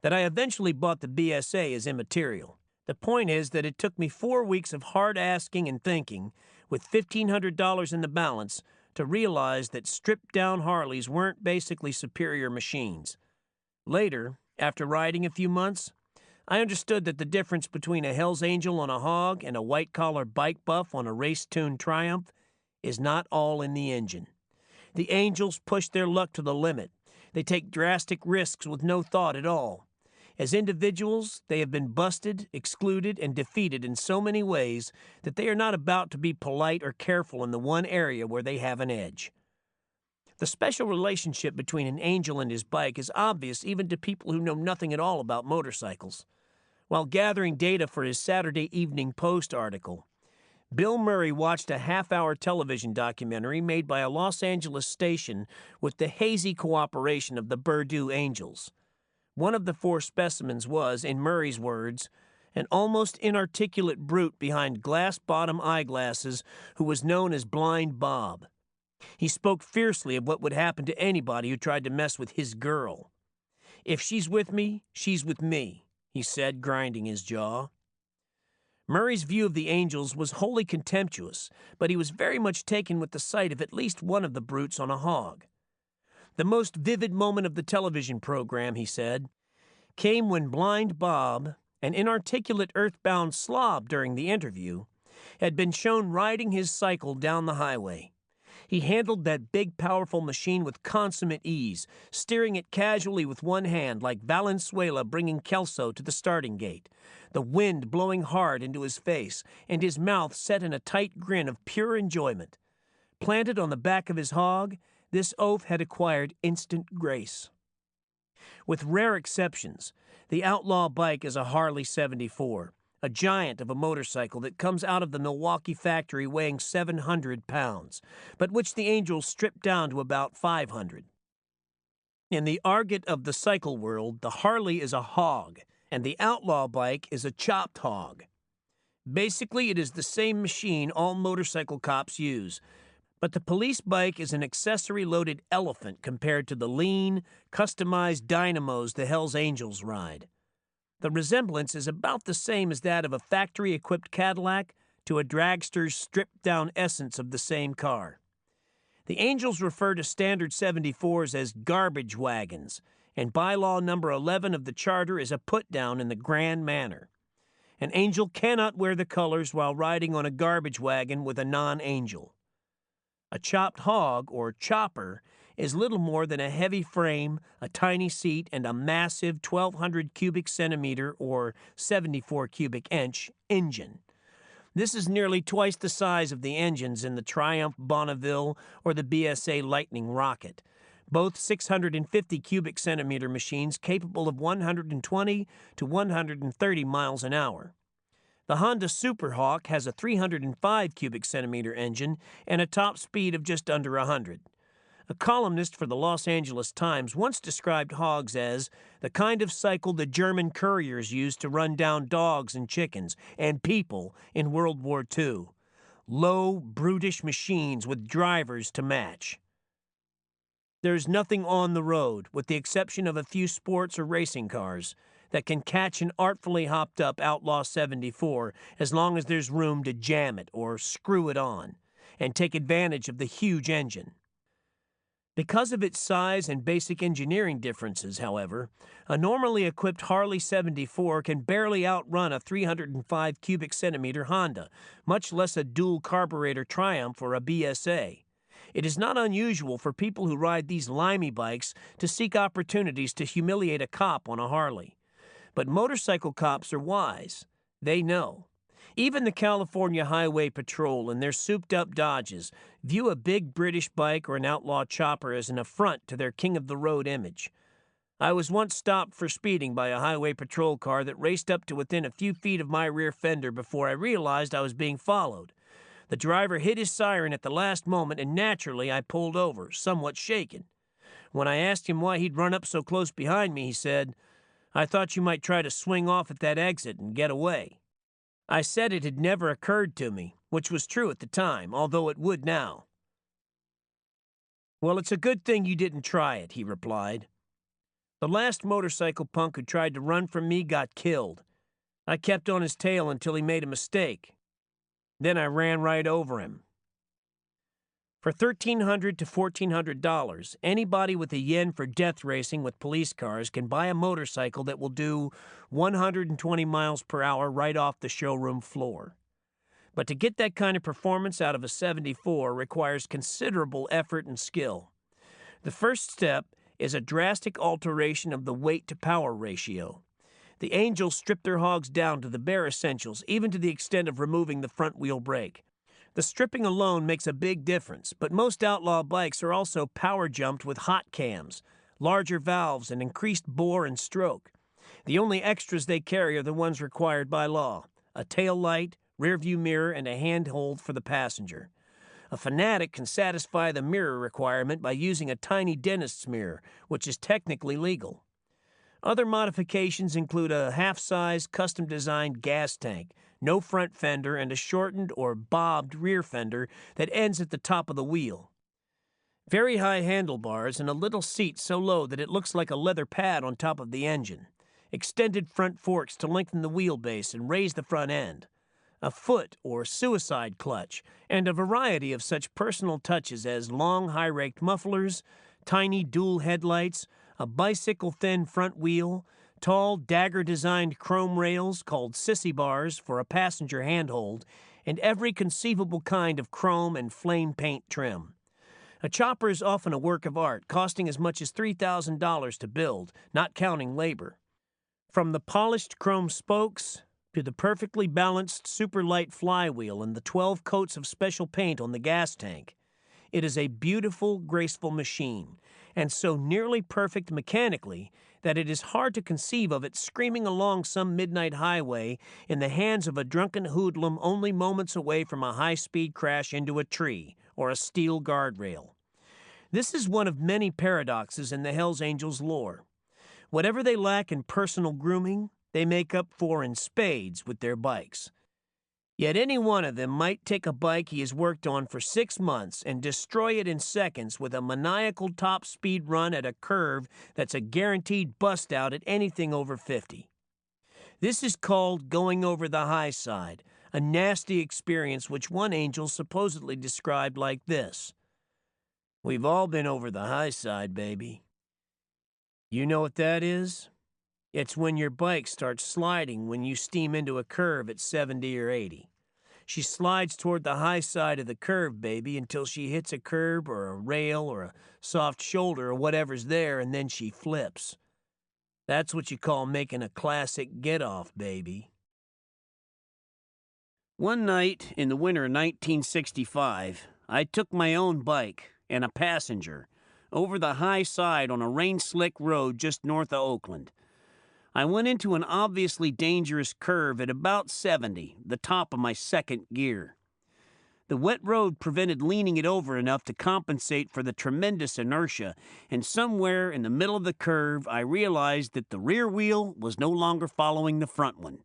That I eventually bought the BSA is immaterial. The point is that it took me 4 weeks of hard asking and thinking, with $1,500 in the balance, to realize that stripped-down Harleys weren't basically superior machines. Later, after riding a few months, I understood that the difference between a Hell's Angel on a hog and a white-collar bike buff on a race-tuned Triumph is not all in the engine. The Angels push their luck to the limit. They take drastic risks with no thought at all. As individuals, they have been busted, excluded, and defeated in so many ways that they are not about to be polite or careful in the one area where they have an edge. The special relationship between an Angel and his bike is obvious even to people who know nothing at all about motorcycles. While gathering data for his Saturday Evening Post article, Bill Murray watched a half-hour television documentary made by a Los Angeles station with the hazy cooperation of the Purdue Angels. One of the 4 specimens was, in Murray's words, an almost inarticulate brute behind glass-bottom eyeglasses who was known as Blind Bob. He spoke fiercely of what would happen to anybody who tried to mess with his girl. "If she's with me, she's with me," he said, grinding his jaw. Murray's view of the Angels was wholly contemptuous, but he was very much taken with the sight of at least one of the brutes on a hog. The most vivid moment of the television program, he said, came when Blind Bob, an inarticulate earthbound slob during the interview, had been shown riding his cycle down the highway. He handled that big, powerful machine with consummate ease, steering it casually with one hand like Valenzuela bringing Kelso to the starting gate, the wind blowing hard into his face, and his mouth set in a tight grin of pure enjoyment. Planted on the back of his hog, this oaf had acquired instant grace. With rare exceptions, the outlaw bike is a Harley 74, a giant of a motorcycle that comes out of the Milwaukee factory weighing 700 pounds, but which the Angels stripped down to about 500. In the argot of the cycle world, the Harley is a hog, and the outlaw bike is a chopped hog. Basically, it is the same machine all motorcycle cops use, but the police bike is an accessory-loaded elephant compared to the lean, customized dynamos the Hells Angels ride. The resemblance is about the same as that of a factory-equipped Cadillac to a dragster's stripped-down essence of the same car. The Angels refer to standard 74s as garbage wagons, and bylaw number 11 of the charter is a put-down in the grand manner. An Angel cannot wear the colors while riding on a garbage wagon with a non-Angel. A chopped hog, or chopper, is little more than a heavy frame, a tiny seat, and a massive 1,200 cubic centimeter, or 74 cubic inch, engine. This is nearly twice the size of the engines in the Triumph Bonneville or the BSA Lightning Rocket, both 650 cubic centimeter machines capable of 120 to 130 miles an hour. The Honda Superhawk has a 305 cubic centimeter engine and a top speed of just under 100. A columnist for the Los Angeles Times once described hogs as the kind of cycle the German couriers used to run down dogs and chickens and people in World War II. Low, brutish machines with drivers to match. There's nothing on the road, with the exception of a few sports or racing cars, that can catch an artfully hopped-up Outlaw 74 as long as there's room to jam it or screw it on, and take advantage of the huge engine. Because of its size and basic engineering differences, however, a normally equipped Harley 74 can barely outrun a 305 cubic centimeter Honda, much less a dual carburetor Triumph or a BSA. It is not unusual for people who ride these limey bikes to seek opportunities to humiliate a cop on a Harley. But motorcycle cops are wise. They know. Even the California Highway Patrol and their souped-up Dodges view a big British bike or an outlaw chopper as an affront to their king-of-the-road image. I was once stopped for speeding by a highway patrol car that raced up to within a few feet of my rear fender before I realized I was being followed. The driver hit his siren at the last moment, and naturally I pulled over, somewhat shaken. When I asked him why he'd run up so close behind me, he said, "I thought you might try to swing off at that exit and get away." I said it had never occurred to me, which was true at the time, although it would now. "Well, it's a good thing you didn't try it," he replied. The last motorcycle punk who tried to run from me got killed. I kept on his tail until he made a mistake. Then I ran right over him. For $1,300 to $1,400, anybody with a yen for death racing with police cars can buy a motorcycle that will do 120 miles per hour right off the showroom floor. But to get that kind of performance out of a 74 requires considerable effort and skill. The first step is a drastic alteration of the weight-to-power ratio. The Angels strip their hogs down to the bare essentials, even to the extent of removing the front wheel brake. The stripping alone makes a big difference, but most outlaw bikes are also power-jumped with hot cams, larger valves, and increased bore and stroke. The only extras they carry are the ones required by law: a tail light, rearview mirror, and a handhold for the passenger. A fanatic can satisfy the mirror requirement by using a tiny dentist's mirror, which is technically legal. Other modifications include a half-size, custom-designed gas tank, no front fender, and a shortened or bobbed rear fender that ends at the top of the wheel. Very high handlebars and a little seat so low that it looks like a leather pad on top of the engine. Extended front forks to lengthen the wheelbase and raise the front end. A foot or suicide clutch, and a variety of such personal touches as long high-raked mufflers, tiny dual headlights, a bicycle-thin front wheel, tall dagger-designed chrome rails called sissy bars for a passenger handhold, and every conceivable kind of chrome and flame paint trim. A chopper is often a work of art, costing as much as $3,000 to build, not counting labor. From the polished chrome spokes to the perfectly balanced super light flywheel and the 12 coats of special paint on the gas tank, it is a beautiful, graceful machine, and so nearly perfect mechanically that it is hard to conceive of it screaming along some midnight highway in the hands of a drunken hoodlum only moments away from a high-speed crash into a tree or a steel guardrail. This is one of many paradoxes in the Hells Angels lore. Whatever they lack in personal grooming, they make up for in spades with their bikes. Yet any one of them might take a bike he has worked on for 6 months and destroy it in seconds with a maniacal top speed run at a curve that's a guaranteed bust out at anything over 50. This is called going over the high side, a nasty experience which one angel supposedly described like this: "We've all been over the high side, baby." You know what that is? It's when your bike starts sliding when you steam into a curve at 70 or 80. She slides toward the high side of the curve, baby, until she hits a curb or a rail or a soft shoulder or whatever's there, and then she flips. That's what you call making a classic get-off, baby. One night in the winter of 1965, I took my own bike and a passenger over the high side on a rain-slick road just north of Oakland. I went into an obviously dangerous curve at about 70, the top of my second gear. The wet road prevented leaning it over enough to compensate for the tremendous inertia, and somewhere in the middle of the curve, I realized that the rear wheel was no longer following the front one.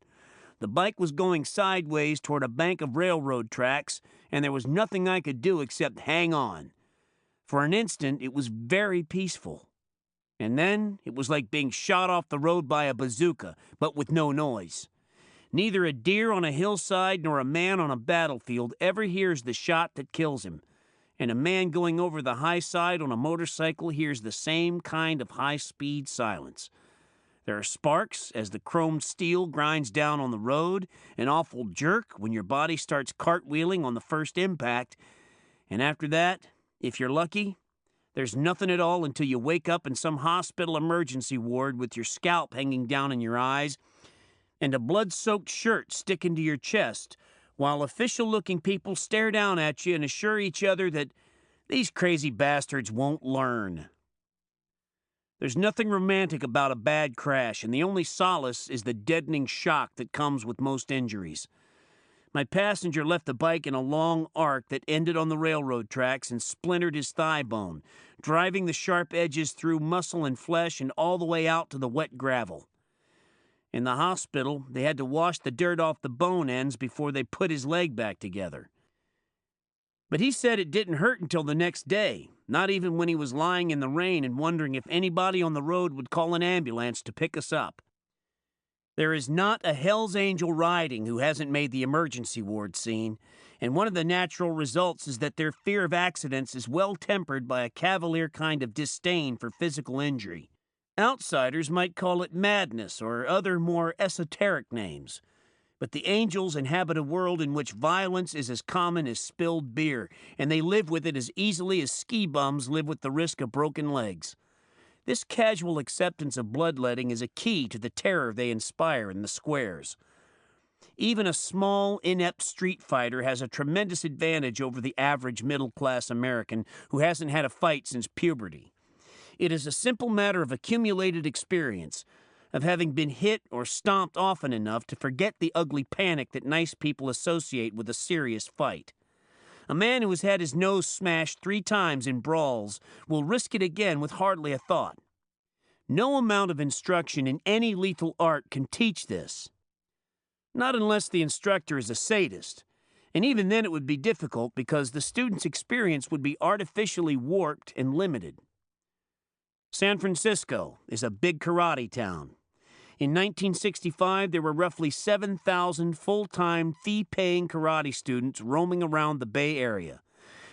The bike was going sideways toward a bank of railroad tracks, and there was nothing I could do except hang on. For an instant, it was very peaceful. And then it was like being shot off the road by a bazooka, but with no noise. Neither a deer on a hillside nor a man on a battlefield ever hears the shot that kills him. And a man going over the high side on a motorcycle hears the same kind of high-speed silence. There are sparks as the chromed steel grinds down on the road, an awful jerk when your body starts cartwheeling on the first impact, and after that, if you're lucky, there's nothing at all until you wake up in some hospital emergency ward with your scalp hanging down in your eyes and a blood-soaked shirt sticking to your chest, while official-looking people stare down at you and assure each other that these crazy bastards won't learn. There's nothing romantic about a bad crash, and the only solace is the deadening shock that comes with most injuries. My passenger left the bike in a long arc that ended on the railroad tracks and splintered his thigh bone, driving the sharp edges through muscle and flesh and all the way out to the wet gravel. In the hospital, they had to wash the dirt off the bone ends before they put his leg back together. But he said it didn't hurt until the next day, not even when he was lying in the rain and wondering if anybody on the road would call an ambulance to pick us up. There is not a Hell's Angel riding who hasn't made the emergency ward scene, and one of the natural results is that their fear of accidents is well tempered by a cavalier kind of disdain for physical injury. Outsiders might call it madness or other more esoteric names, but the angels inhabit a world in which violence is as common as spilled beer, and they live with it as easily as ski bums live with the risk of broken legs. This casual acceptance of bloodletting is a key to the terror they inspire in the squares. Even a small, inept street fighter has a tremendous advantage over the average middle-class American who hasn't had a fight since puberty. It is a simple matter of accumulated experience, of having been hit or stomped often enough to forget the ugly panic that nice people associate with a serious fight. A man who has had his nose smashed 3 times in brawls will risk it again with hardly a thought. No amount of instruction in any lethal art can teach this. Not unless the instructor is a sadist, and even then it would be difficult because the student's experience would be artificially warped and limited. San Francisco is a big karate town. In 1965, there were roughly 7,000 full-time, fee-paying karate students roaming around the Bay Area.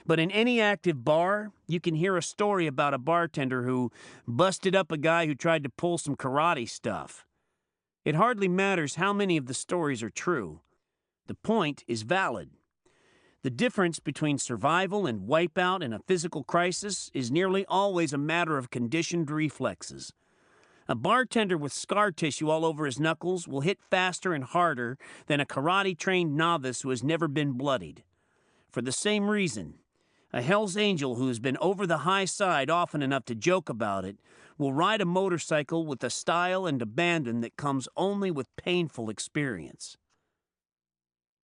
But in any active bar, you can hear a story about a bartender who busted up a guy who tried to pull some karate stuff. It hardly matters how many of the stories are true. The point is valid. The difference between survival and wipeout in a physical crisis is nearly always a matter of conditioned reflexes. A bartender with scar tissue all over his knuckles will hit faster and harder than a karate-trained novice who has never been bloodied. For the same reason, a Hell's Angel who has been over the high side often enough to joke about it will ride a motorcycle with a style and abandon that comes only with painful experience.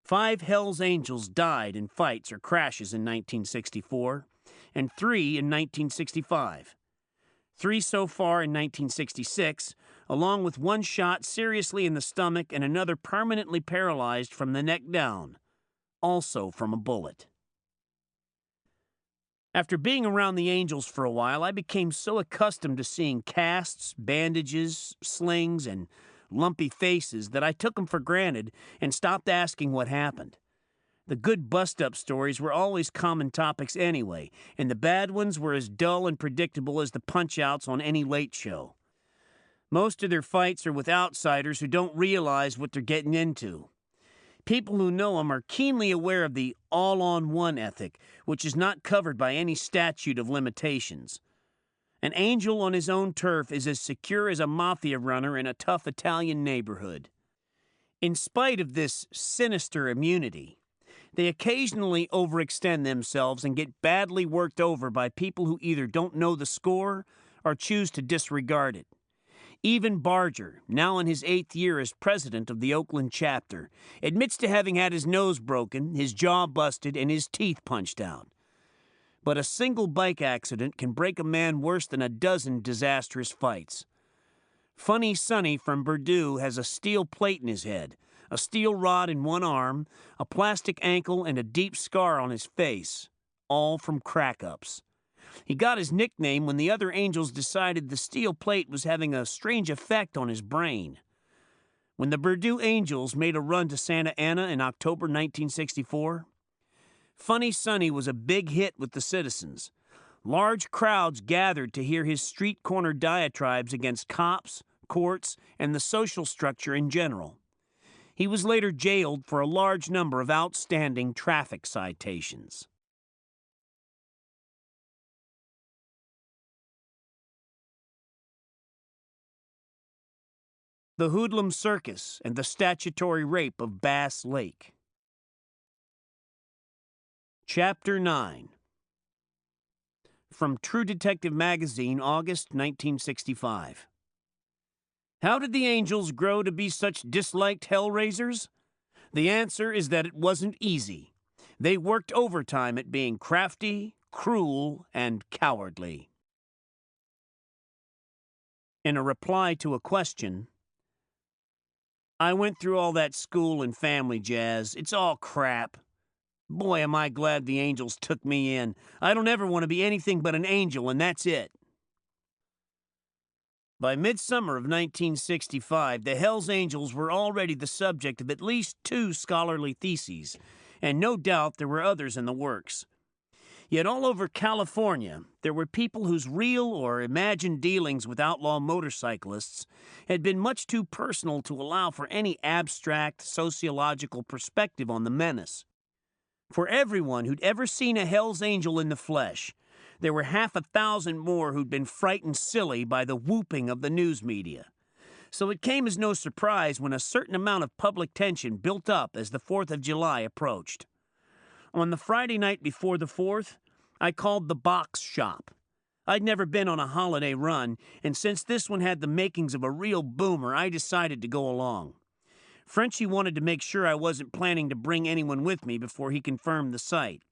5 Hell's Angels died in fights or crashes in 1964, and 3 in 1965. 3 so far in 1966, along with 1 shot seriously in the stomach and another permanently paralyzed from the neck down, also from a bullet. After being around the Angels for a while, I became so accustomed to seeing casts, bandages, slings, and lumpy faces that I took them for granted and stopped asking what happened. The good bust-up stories were always common topics anyway, and the bad ones were as dull and predictable as the punch-outs on any late show. Most of their fights are with outsiders who don't realize what they're getting into. People who know them are keenly aware of the all-on-one ethic, which is not covered by any statute of limitations. An angel on his own turf is as secure as a mafia runner in a tough Italian neighborhood. In spite of this sinister immunity, they occasionally overextend themselves and get badly worked over by people who either don't know the score or choose to disregard it. Even Barger, now in his 8th year as president of the Oakland chapter, admits to having had his nose broken, his jaw busted, and his teeth punched out. But a single bike accident can break a man worse than a dozen disastrous fights. Funny Sonny from Purdue has a steel plate in his head, a steel rod in one arm, a plastic ankle, and a deep scar on his face, all from crack-ups. He got his nickname when the other Angels decided the steel plate was having a strange effect on his brain. When the Purdue Angels made a run to Santa Ana in October 1964, Funny Sonny was a big hit with the citizens. Large crowds gathered to hear his street-corner diatribes against cops, courts, and the social structure in general. He was later jailed for a large number of outstanding traffic citations. The Hoodlum Circus and the Statutory Rape of Bass Lake. Chapter 9. From True Detective Magazine, August 1965. How did the Angels grow to be such disliked hellraisers? The answer is that it wasn't easy. They worked overtime at being crafty, cruel, and cowardly. In a reply to a question, I went through all that school and family jazz. It's all crap. Boy, am I glad the Angels took me in. I don't ever want to be anything but an angel, and that's it. By midsummer of 1965, the Hells Angels were already the subject of at least 2 scholarly theses, and no doubt there were others in the works. Yet all over California, there were people whose real or imagined dealings with outlaw motorcyclists had been much too personal to allow for any abstract sociological perspective on the menace. For everyone who'd ever seen a Hells Angel in the flesh, there were 50,000 more who'd been frightened silly by the whooping of the news media. So it came as no surprise when a certain amount of public tension built up as the 4th of July approached. On the Friday night before the 4th, I called the box shop. I'd never been on a holiday run, and since this one had the makings of a real boomer, I decided to go along. Frenchie wanted to make sure I wasn't planning to bring anyone with me before he confirmed the site.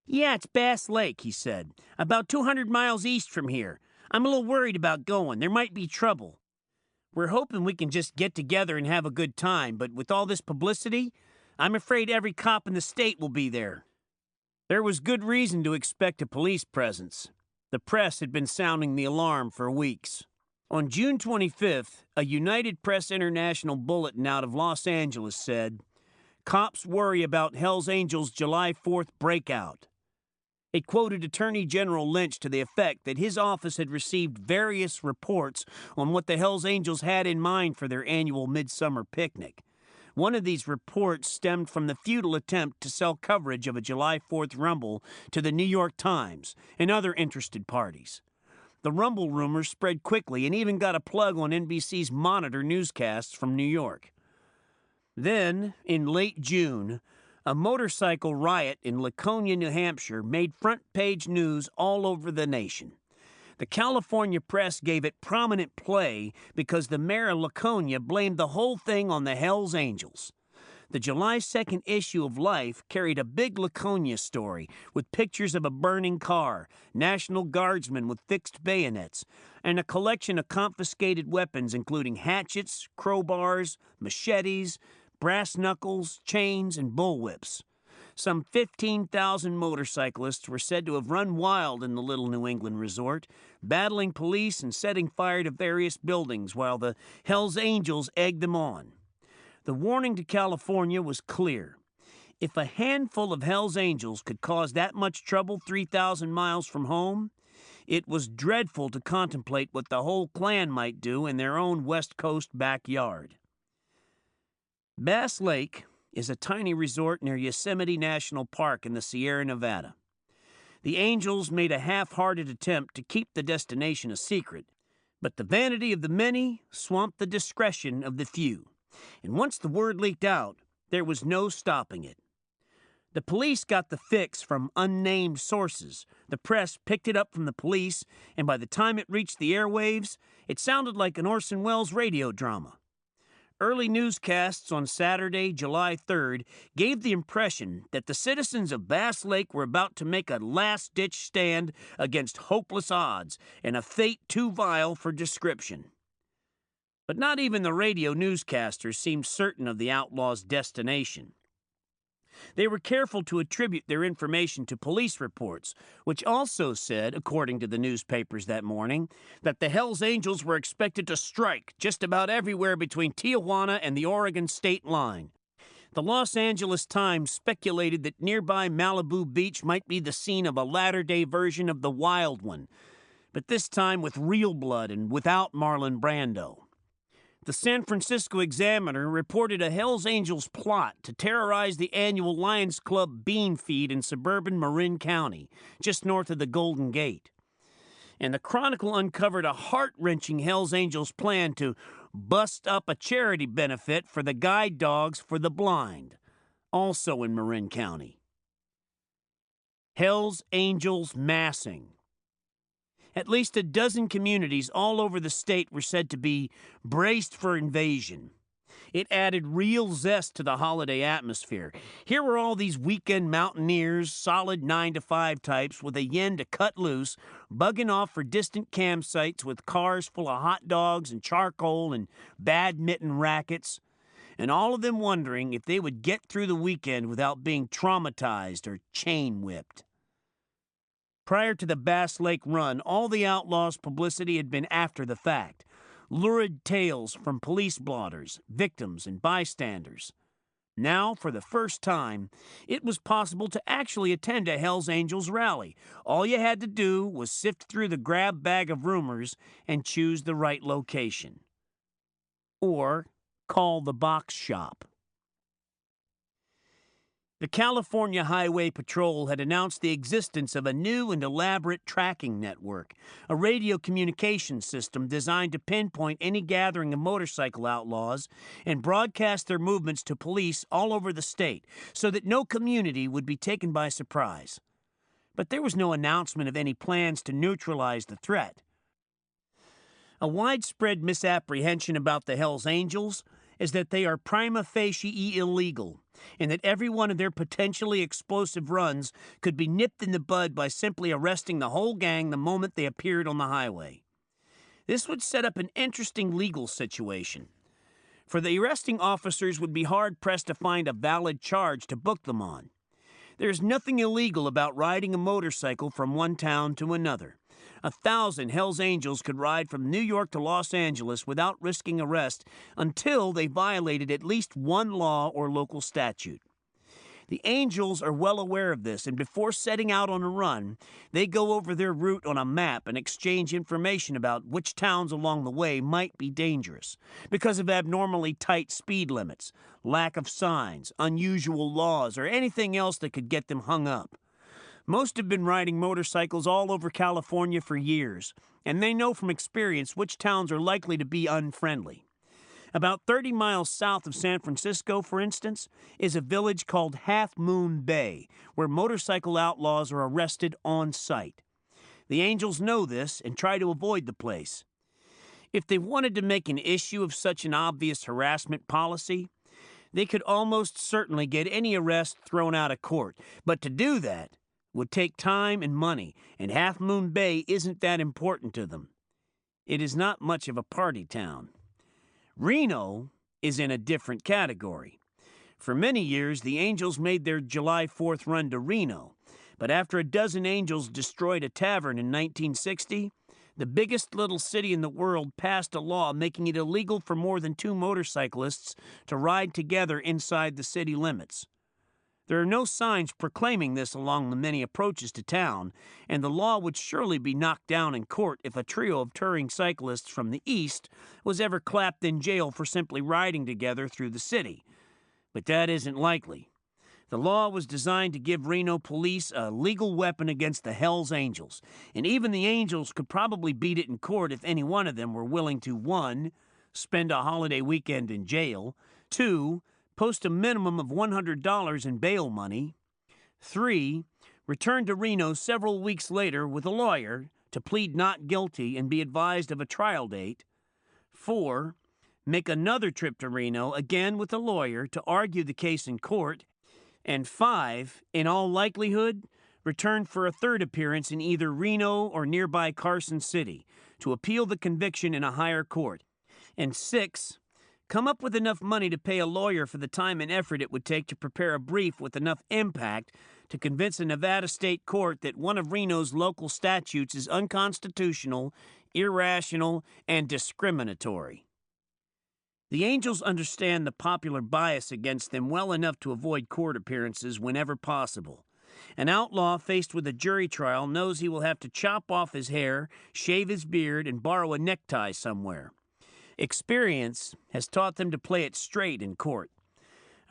"Yeah, it's Bass Lake," he said. "About 200 miles east from here. I'm a little worried about going. There might be trouble. We're hoping we can just get together and have a good time, but with all this publicity, I'm afraid every cop in the state will be there." There was good reason to expect a police presence. The press had been sounding the alarm for weeks. On June 25th, a United Press International bulletin out of Los Angeles said, "Cops worry about Hells Angels' July 4th breakout." It quoted Attorney General Lynch to the effect that his office had received various reports on what the Hells Angels had in mind for their annual midsummer picnic. One of these reports stemmed from the futile attempt to sell coverage of a July 4th rumble to the New York Times and other interested parties. The rumble rumors spread quickly and even got a plug on NBC's Monitor newscasts from New York. Then, in late June, a motorcycle riot in Laconia, New Hampshire made front-page news all over the nation. The California press gave it prominent play because the mayor of Laconia blamed the whole thing on the Hells Angels. The July 2nd issue of Life carried a big Laconia story with pictures of a burning car, National Guardsmen with fixed bayonets, and a collection of confiscated weapons including hatchets, crowbars, machetes, brass knuckles, chains, and bullwhips. Some 15,000 motorcyclists were said to have run wild in the little New England resort, battling police and setting fire to various buildings while the Hells Angels egged them on. The warning to California was clear. If a handful of Hells Angels could cause that much trouble 3,000 miles from home, it was dreadful to contemplate what the whole clan might do in their own West Coast backyard. Bass Lake is a tiny resort near Yosemite National Park in the Sierra Nevada. The Angels made a half-hearted attempt to keep the destination a secret, but the vanity of the many swamped the discretion of the few. And once the word leaked out, there was no stopping it. The police got the fix from unnamed sources. The press picked it up from the police, and by the time it reached the airwaves, it sounded like an Orson Welles radio drama. Early newscasts on Saturday, July 3rd, gave the impression that the citizens of Bass Lake were about to make a last-ditch stand against hopeless odds and a fate too vile for description. But not even the radio newscasters seemed certain of the outlaws' destination. They were careful to attribute their information to police reports, which also said, according to the newspapers that morning, that the Hells Angels were expected to strike just about everywhere between Tijuana and the Oregon state line. The Los Angeles Times speculated that nearby Malibu Beach might be the scene of a latter-day version of the Wild One, but this time with real blood and without Marlon Brando. The San Francisco Examiner reported a Hells Angels plot to terrorize the annual Lions Club bean feed in suburban Marin County, just north of the Golden Gate. And the Chronicle uncovered a heart-wrenching Hells Angels plan to bust up a charity benefit for the guide dogs for the blind, also in Marin County. Hells Angels massing. At least a dozen communities all over the state were said to be braced for invasion. It added real zest to the holiday atmosphere. Here were all these weekend mountaineers, solid 9-to-5 types with a yen to cut loose, bugging off for distant campsites with cars full of hot dogs and charcoal and badminton rackets. and all of them wondering if they would get through the weekend without being traumatized or chain whipped. Prior to the Bass Lake Run, all the Outlaws' publicity had been after the fact. Lurid tales from police blotters, victims, and bystanders. Now, for the first time, it was possible to actually attend a Hells Angels rally. All you had to do was sift through the grab bag of rumors and choose the right location. Or call the box shop. The California Highway Patrol had announced the existence of a new and elaborate tracking network, a radio communication system designed to pinpoint any gathering of motorcycle outlaws and broadcast their movements to police all over the state so that no community would be taken by surprise. But there was no announcement of any plans to neutralize the threat. A widespread misapprehension about the Hells Angels is that they are prima facie illegal, and that every one of their potentially explosive runs could be nipped in the bud by simply arresting the whole gang the moment they appeared on the highway. This would set up an interesting legal situation, for the arresting officers would be hard-pressed to find a valid charge to book them on. There's nothing illegal about riding a motorcycle from one town to another. 1,000 Hells Angels could ride from New York to Los Angeles without risking arrest until they violated at least one law or local statute. The Angels are well aware of this, and before setting out on a run, they go over their route on a map and exchange information about which towns along the way might be dangerous because of abnormally tight speed limits, lack of signs, unusual laws, or anything else that could get them hung up. Most have been riding motorcycles all over California for years, and they know from experience which towns are likely to be unfriendly. About 30 miles south of San Francisco, for instance, is a village called Half Moon Bay, where motorcycle outlaws are arrested on sight. The Angels know this and try to avoid the place. If they wanted to make an issue of such an obvious harassment policy, they could almost certainly get any arrest thrown out of court, but to do that would take time and money, and Half Moon Bay isn't that important to them. It is not much of a party town. Reno is in a different category. For many years, the Angels made their July 4th run to Reno, but after a dozen Angels destroyed a tavern in 1960, the biggest little city in the world passed a law making it illegal for more than 2 motorcyclists to ride together inside the city limits. There are no signs proclaiming this along the many approaches to town, and the law would surely be knocked down in court if a trio of touring cyclists from the east was ever clapped in jail for simply riding together through the city. But that isn't likely. The law was designed to give Reno police a legal weapon against the Hells Angels, and even the Angels could probably beat it in court if any one of them were willing to 1. Spend a holiday weekend in jail, 2. Post a minimum of $100 in bail money, 3. Return to Reno several weeks later with a lawyer to plead not guilty and be advised of a trial date, 4. Make another trip to Reno, again with a lawyer, to argue the case in court, and 5, in all likelihood, return for a third appearance in either Reno or nearby Carson City to appeal the conviction in a higher court, and 6, come up with enough money to pay a lawyer for the time and effort it would take to prepare a brief with enough impact to convince a Nevada state court that one of Reno's local statutes is unconstitutional, irrational, and discriminatory. The Angels understand the popular bias against them well enough to avoid court appearances whenever possible. An outlaw faced with a jury trial knows he will have to chop off his hair, shave his beard, and borrow a necktie somewhere. Experience has taught them to play it straight in court.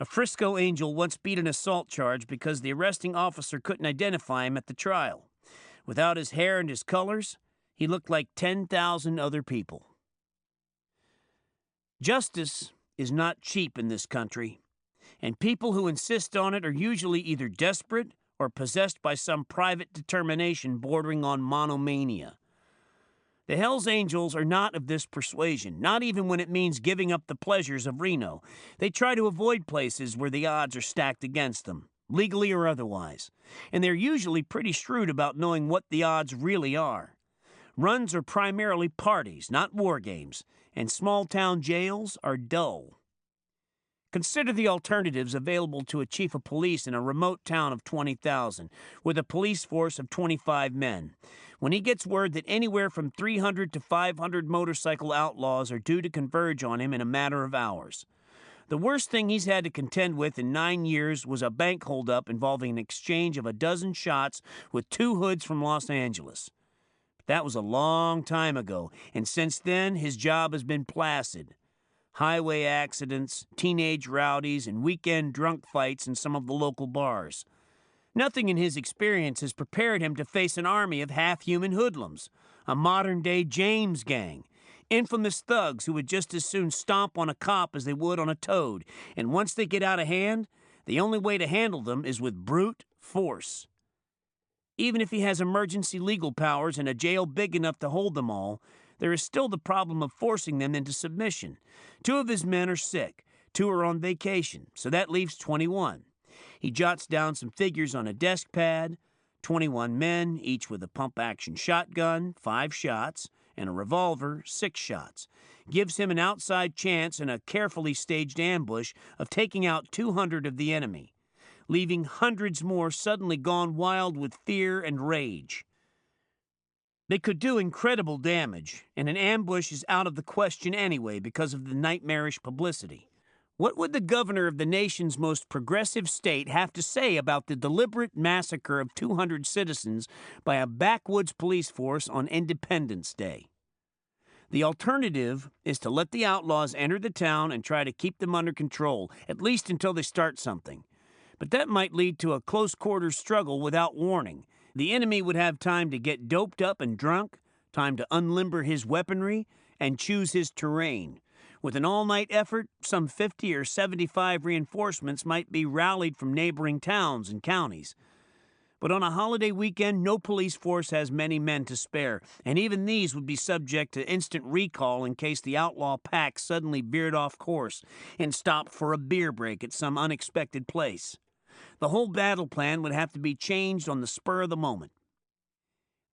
A Frisco Angel once beat an assault charge because the arresting officer couldn't identify him at the trial. Without his hair and his colors, he looked like 10,000 other people. Justice is not cheap in this country, and people who insist on it are usually either desperate or possessed by some private determination bordering on monomania. The Hells Angels are not of this persuasion, not even when it means giving up the pleasures of Reno. They try to avoid places where the odds are stacked against them, legally or otherwise, and they're usually pretty shrewd about knowing what the odds really are. Runs are primarily parties, not war games, and small-town jails are dull. Consider the alternatives available to a chief of police in a remote town of 20,000, with a police force of 25 men. When he gets word that anywhere from 300 to 500 motorcycle outlaws are due to converge on him in a matter of hours. The worst thing he's had to contend with in 9 years was a bank holdup involving an exchange of a dozen shots with two hoods from Los Angeles. But that was a long time ago, and since then his job has been placid. Highway accidents, teenage rowdies, and weekend drunk fights in some of the local bars. Nothing in his experience has prepared him to face an army of half-human hoodlums, a modern-day James gang, infamous thugs who would just as soon stomp on a cop as they would on a toad, and once they get out of hand, the only way to handle them is with brute force. Even if he has emergency legal powers and a jail big enough to hold them all, there is still the problem of forcing them into submission. 2 of his men are sick, 2 are on vacation, so that leaves 21. He jots down some figures on a desk pad: 21 men, each with a pump-action shotgun, 5 shots, and a revolver, 6 shots. Gives him an outside chance in a carefully staged ambush of taking out 200 of the enemy, leaving hundreds more suddenly gone wild with fear and rage. They could do incredible damage, and an ambush is out of the question anyway because of the nightmarish publicity. What would the governor of the nation's most progressive state have to say about the deliberate massacre of 200 citizens by a backwoods police force on Independence Day? The alternative is to let the outlaws enter the town and try to keep them under control, at least until they start something. But that might lead to a close-quarters struggle without warning. The enemy would have time to get doped up and drunk, time to unlimber his weaponry, and choose his terrain. With an all-night effort, some 50 or 75 reinforcements might be rallied from neighboring towns and counties. But on a holiday weekend, no police force has many men to spare, and even these would be subject to instant recall in case the outlaw pack suddenly veered off course and stopped for a beer break at some unexpected place. The whole battle plan would have to be changed on the spur of the moment.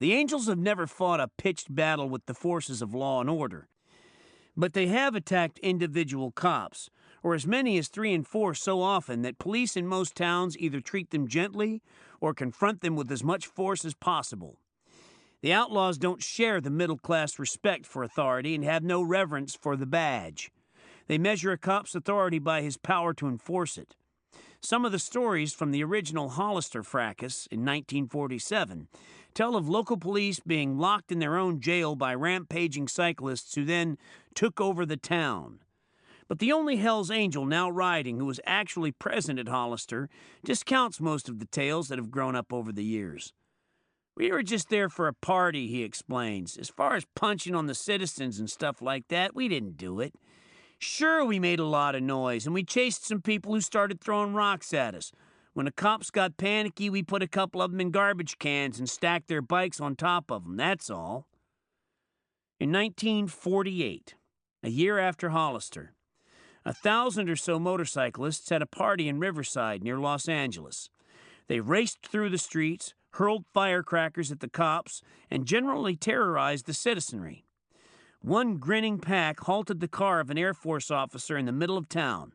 The Angels have never fought a pitched battle with the forces of law and order, but they have attacked individual cops, or as many as 3 and 4 so often that police in most towns either treat them gently or confront them with as much force as possible. The outlaws don't share the middle-class respect for authority and have no reverence for the badge. They measure a cop's authority by his power to enforce it. Some of the stories from the original Hollister fracas in 1947 tell of local police being locked in their own jail by rampaging cyclists who then took over the town. But the only Hell's Angel now riding who was actually present at Hollister discounts most of the tales that have grown up over the years. "We were just there for a party," he explains. "As far as punching on the citizens and stuff like that, we didn't do it. Sure, we made a lot of noise, and we chased some people who started throwing rocks at us. When the cops got panicky, we put a couple of them in garbage cans and stacked their bikes on top of them, that's all." In 1948, a year after Hollister, 1,000 or so motorcyclists had a party in Riverside near Los Angeles. They raced through the streets, hurled firecrackers at the cops, and generally terrorized the citizenry. One grinning pack halted the car of an Air Force officer in the middle of town.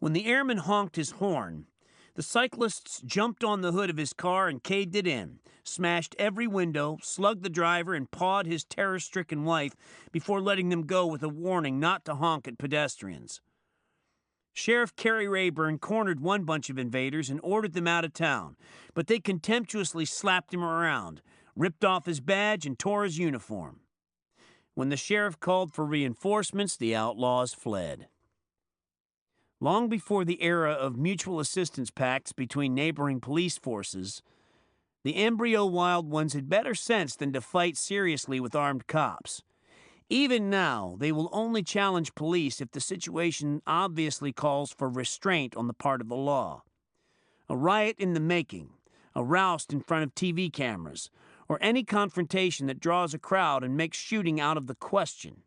When the airman honked his horn, the cyclists jumped on the hood of his car and caved it in, smashed every window, slugged the driver, and pawed his terror-stricken wife before letting them go with a warning not to honk at pedestrians. Sheriff Kerry Rayburn cornered one bunch of invaders and ordered them out of town, but they contemptuously slapped him around, ripped off his badge, and tore his uniform. When the sheriff called for reinforcements, the outlaws fled. Long before the era of mutual assistance pacts between neighboring police forces, the embryo wild ones had better sense than to fight seriously with armed cops. Even now, they will only challenge police if the situation obviously calls for restraint on the part of the law. A riot in the making, a roust in front of TV cameras, or any confrontation that draws a crowd and makes shooting out of the question.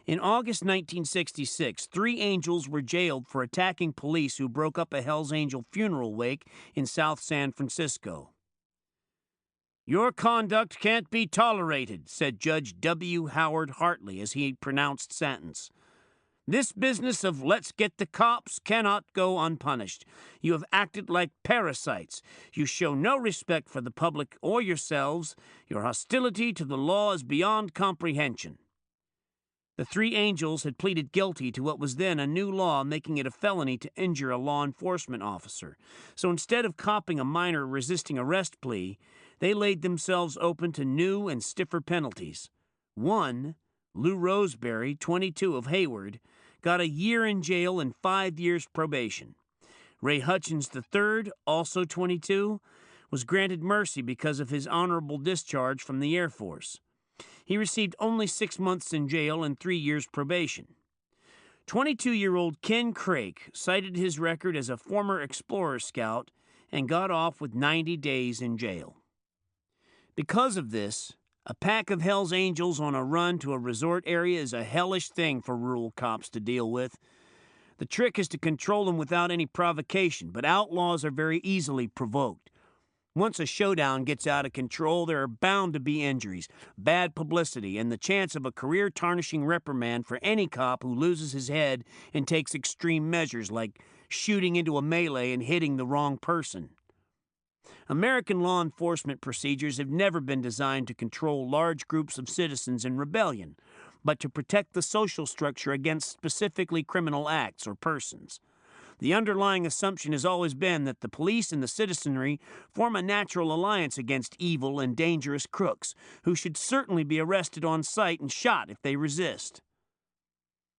In August 1966, 3 Angels were jailed for attacking police who broke up a Hell's Angel funeral wake in South San Francisco. "Your conduct can't be tolerated," said Judge W. Howard Hartley as he pronounced sentence. This business of let's get the cops cannot go unpunished. You have acted like parasites. You show no respect for the public or yourselves. Your hostility to the law is beyond comprehension. The three angels had pleaded guilty to what was then a new law making it a felony to injure a law enforcement officer. So instead of copping a minor resisting arrest plea, they laid themselves open to new and stiffer penalties. One, Lou Roseberry, 22 of Hayward, got a year in jail and 5 years probation. Ray Hutchins III, also 22, was granted mercy because of his honorable discharge from the Air Force. He received only 6 months in jail and 3 years probation. 22-year-old Ken Craik cited his record as a former Explorer Scout and got off with 90 days in jail. Because of this, a pack of Hell's Angels on a run to a resort area is a hellish thing for rural cops to deal with. The trick is to control them without any provocation, but outlaws are very easily provoked. Once a showdown gets out of control, there are bound to be injuries, bad publicity, and the chance of a career-tarnishing reprimand for any cop who loses his head and takes extreme measures like shooting into a melee and hitting the wrong person. American law enforcement procedures have never been designed to control large groups of citizens in rebellion, but to protect the social structure against specifically criminal acts or persons. The underlying assumption has always been that the police and the citizenry form a natural alliance against evil and dangerous crooks, who should certainly be arrested on sight and shot if they resist.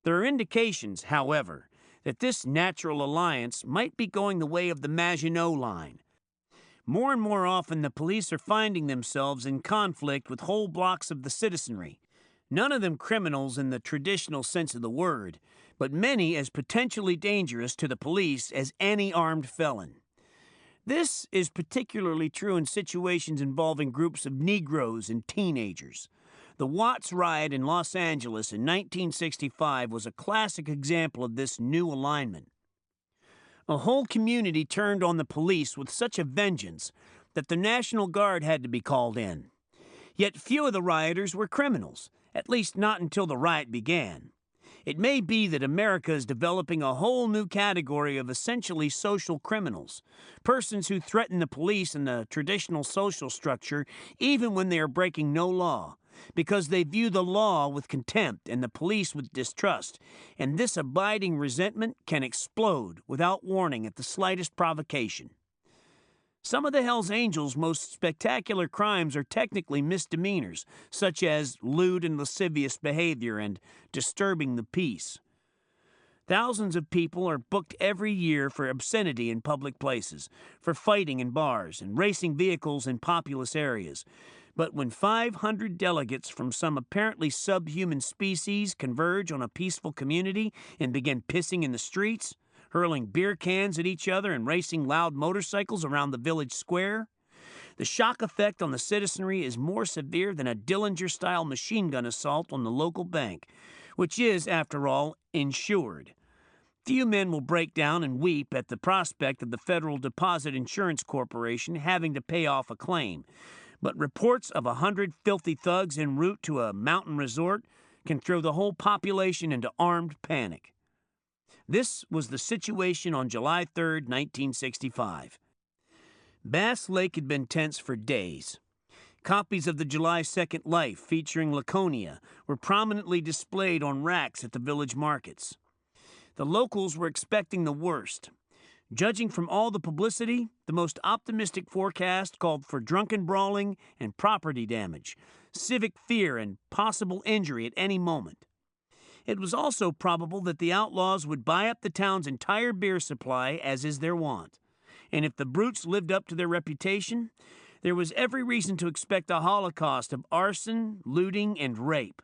There are indications, however, that this natural alliance might be going the way of the Maginot Line. More and more often, the police are finding themselves in conflict with whole blocks of the citizenry, none of them criminals in the traditional sense of the word, but many as potentially dangerous to the police as any armed felon. This is particularly true in situations involving groups of Negroes and teenagers. The Watts riot in Los Angeles in 1965 was a classic example of this new alignment. A whole community turned on the police with such a vengeance that the National Guard had to be called in. Yet few of the rioters were criminals, at least not until the riot began. It may be that America is developing a whole new category of essentially social criminals, persons who threaten the police and the traditional social structure even when they are breaking no law, because they view the law with contempt and the police with distrust, and this abiding resentment can explode without warning at the slightest provocation. Some of the Hells Angels' most spectacular crimes are technically misdemeanors, such as lewd and lascivious behavior and disturbing the peace. Thousands of people are booked every year for obscenity in public places, for fighting in bars, and racing vehicles in populous areas. But when 500 delegates from some apparently subhuman species converge on a peaceful community and begin pissing in the streets, hurling beer cans at each other and racing loud motorcycles around the village square, the shock effect on the citizenry is more severe than a Dillinger-style machine gun assault on the local bank, which is, after all, insured. Few men will break down and weep at the prospect of the Federal Deposit Insurance Corporation having to pay off a claim, but reports of 100 filthy thugs en route to a mountain resort can throw the whole population into armed panic. This was the situation on July 3, 1965. Bass Lake had been tense for days. Copies of the July 2nd Life featuring Laconia were prominently displayed on racks at the village markets. The locals were expecting the worst. Judging from all the publicity, the most optimistic forecast called for drunken brawling and property damage, civic fear, and possible injury at any moment. It was also probable that the outlaws would buy up the town's entire beer supply, as is their wont. And if the brutes lived up to their reputation, there was every reason to expect a holocaust of arson, looting, and rape.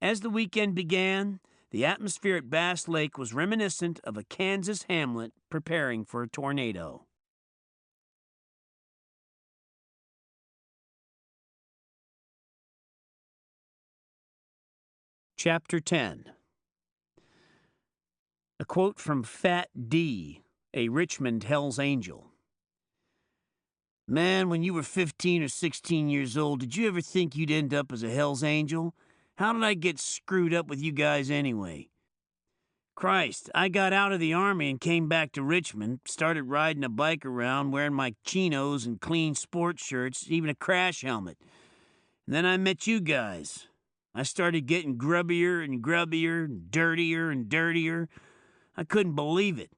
As the weekend began, the atmosphere at Bass Lake was reminiscent of a Kansas hamlet preparing for a tornado. Chapter 10. A quote from Fat D, a Richmond Hells Angel. Man, when you were 15 or 16 years old, did you ever think you'd end up as a Hells Angel? How did I get screwed up with you guys anyway? Christ, I got out of the Army and came back to Richmond, started riding a bike around, wearing my chinos and clean sports shirts, even a crash helmet. And then I met you guys. I started getting grubbier and grubbier, dirtier and dirtier. I couldn't believe it.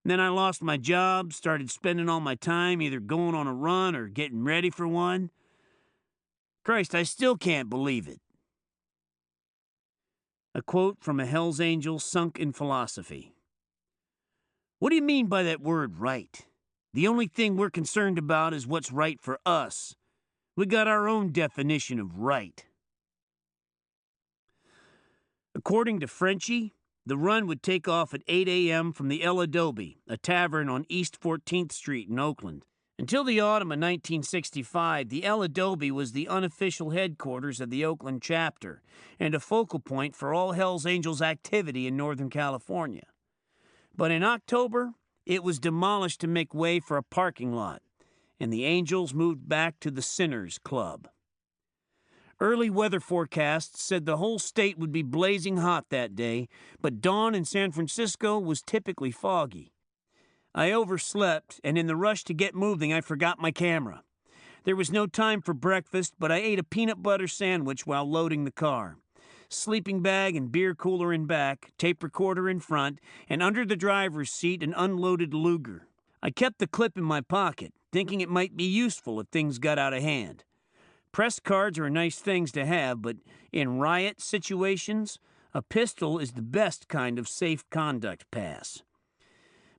And then I lost my job, started spending all my time either going on a run or getting ready for one. Christ, I still can't believe it. A quote from a Hell's Angel sunk in philosophy. What do you mean by that word right? The only thing we're concerned about is what's right for us. We got our own definition of right. According to Frenchie, the run would take off at 8 a.m. from the El Adobe, a tavern on East 14th Street in Oakland. Until the autumn of 1965, the El Adobe was the unofficial headquarters of the Oakland chapter and a focal point for all Hells Angels activity in Northern California. But in October, it was demolished to make way for a parking lot, and the Angels moved back to the Sinners Club. Early weather forecasts said the whole state would be blazing hot that day, but dawn in San Francisco was typically foggy. I overslept, and in the rush to get moving, I forgot my camera. There was no time for breakfast, but I ate a peanut butter sandwich while loading the car. Sleeping bag and beer cooler in back, tape recorder in front, and under the driver's seat an unloaded Luger. I kept the clip in my pocket, thinking it might be useful if things got out of hand. Press cards are nice things to have, but in riot situations, a pistol is the best kind of safe conduct pass.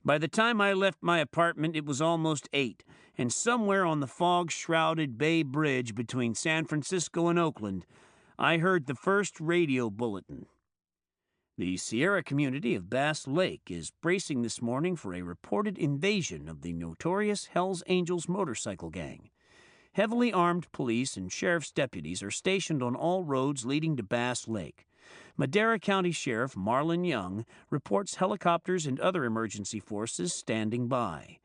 By the time I left my apartment, it was almost 8, and somewhere on the fog-shrouded Bay Bridge between San Francisco and Oakland, I heard the first radio bulletin. The Sierra community of Bass Lake is bracing this morning for a reported invasion of the notorious Hells Angels motorcycle gang. Heavily armed police and sheriff's deputies are stationed on all roads leading to Bass Lake. Madera County Sheriff Marlon Young reports helicopters and other emergency forces standing by.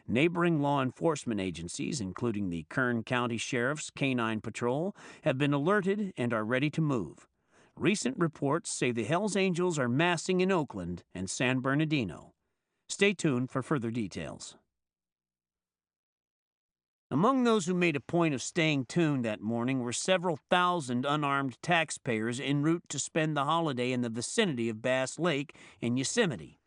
Neighboring law enforcement agencies, including the Kern County Sheriff's Canine Patrol, have been alerted and are ready to move. Recent reports say the Hells Angels are massing in Oakland and San Bernardino. Stay tuned for further details. Among those who made a point of staying tuned that morning were several thousand unarmed taxpayers en route to spend the holiday in the vicinity of Bass Lake in Yosemite.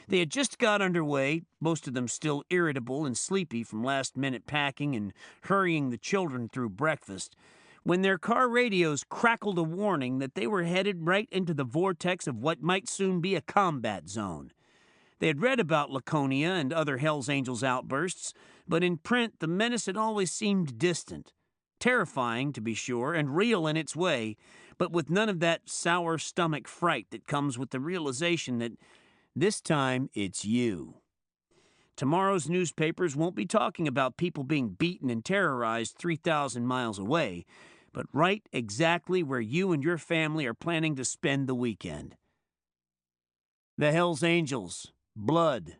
They had just got underway, most of them still irritable and sleepy from last-minute packing and hurrying the children through breakfast, when their car radios crackled a warning that they were headed right into the vortex of what might soon be a combat zone. They had read about Laconia and other Hells Angels outbursts, but in print the menace had always seemed distant. Terrifying, to be sure, and real in its way, but with none of that sour stomach fright that comes with the realization that this time it's you. Tomorrow's newspapers won't be talking about people being beaten and terrorized 3,000 miles away, but right exactly where you and your family are planning to spend the weekend. The Hells Angels. Blood.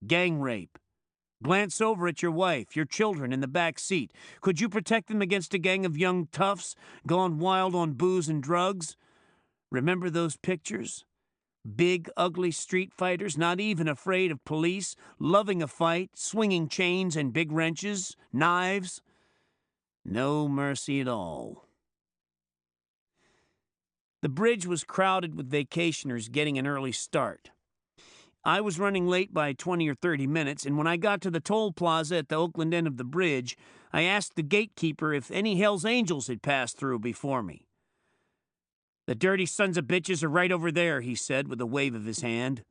Gang rape. Glance over at your wife, your children in the back seat. Could you protect them against a gang of young toughs gone wild on booze and drugs? Remember those pictures? Big, ugly street fighters, not even afraid of police, loving a fight, swinging chains and big wrenches, knives. No mercy at all. The bridge was crowded with vacationers getting an early start. I was running late by 20 or 30 minutes, and when I got to the toll plaza at the Oakland end of the bridge, I asked the gatekeeper if any Hells Angels had passed through before me. "The dirty sons of bitches are right over there," he said with a wave of his hand.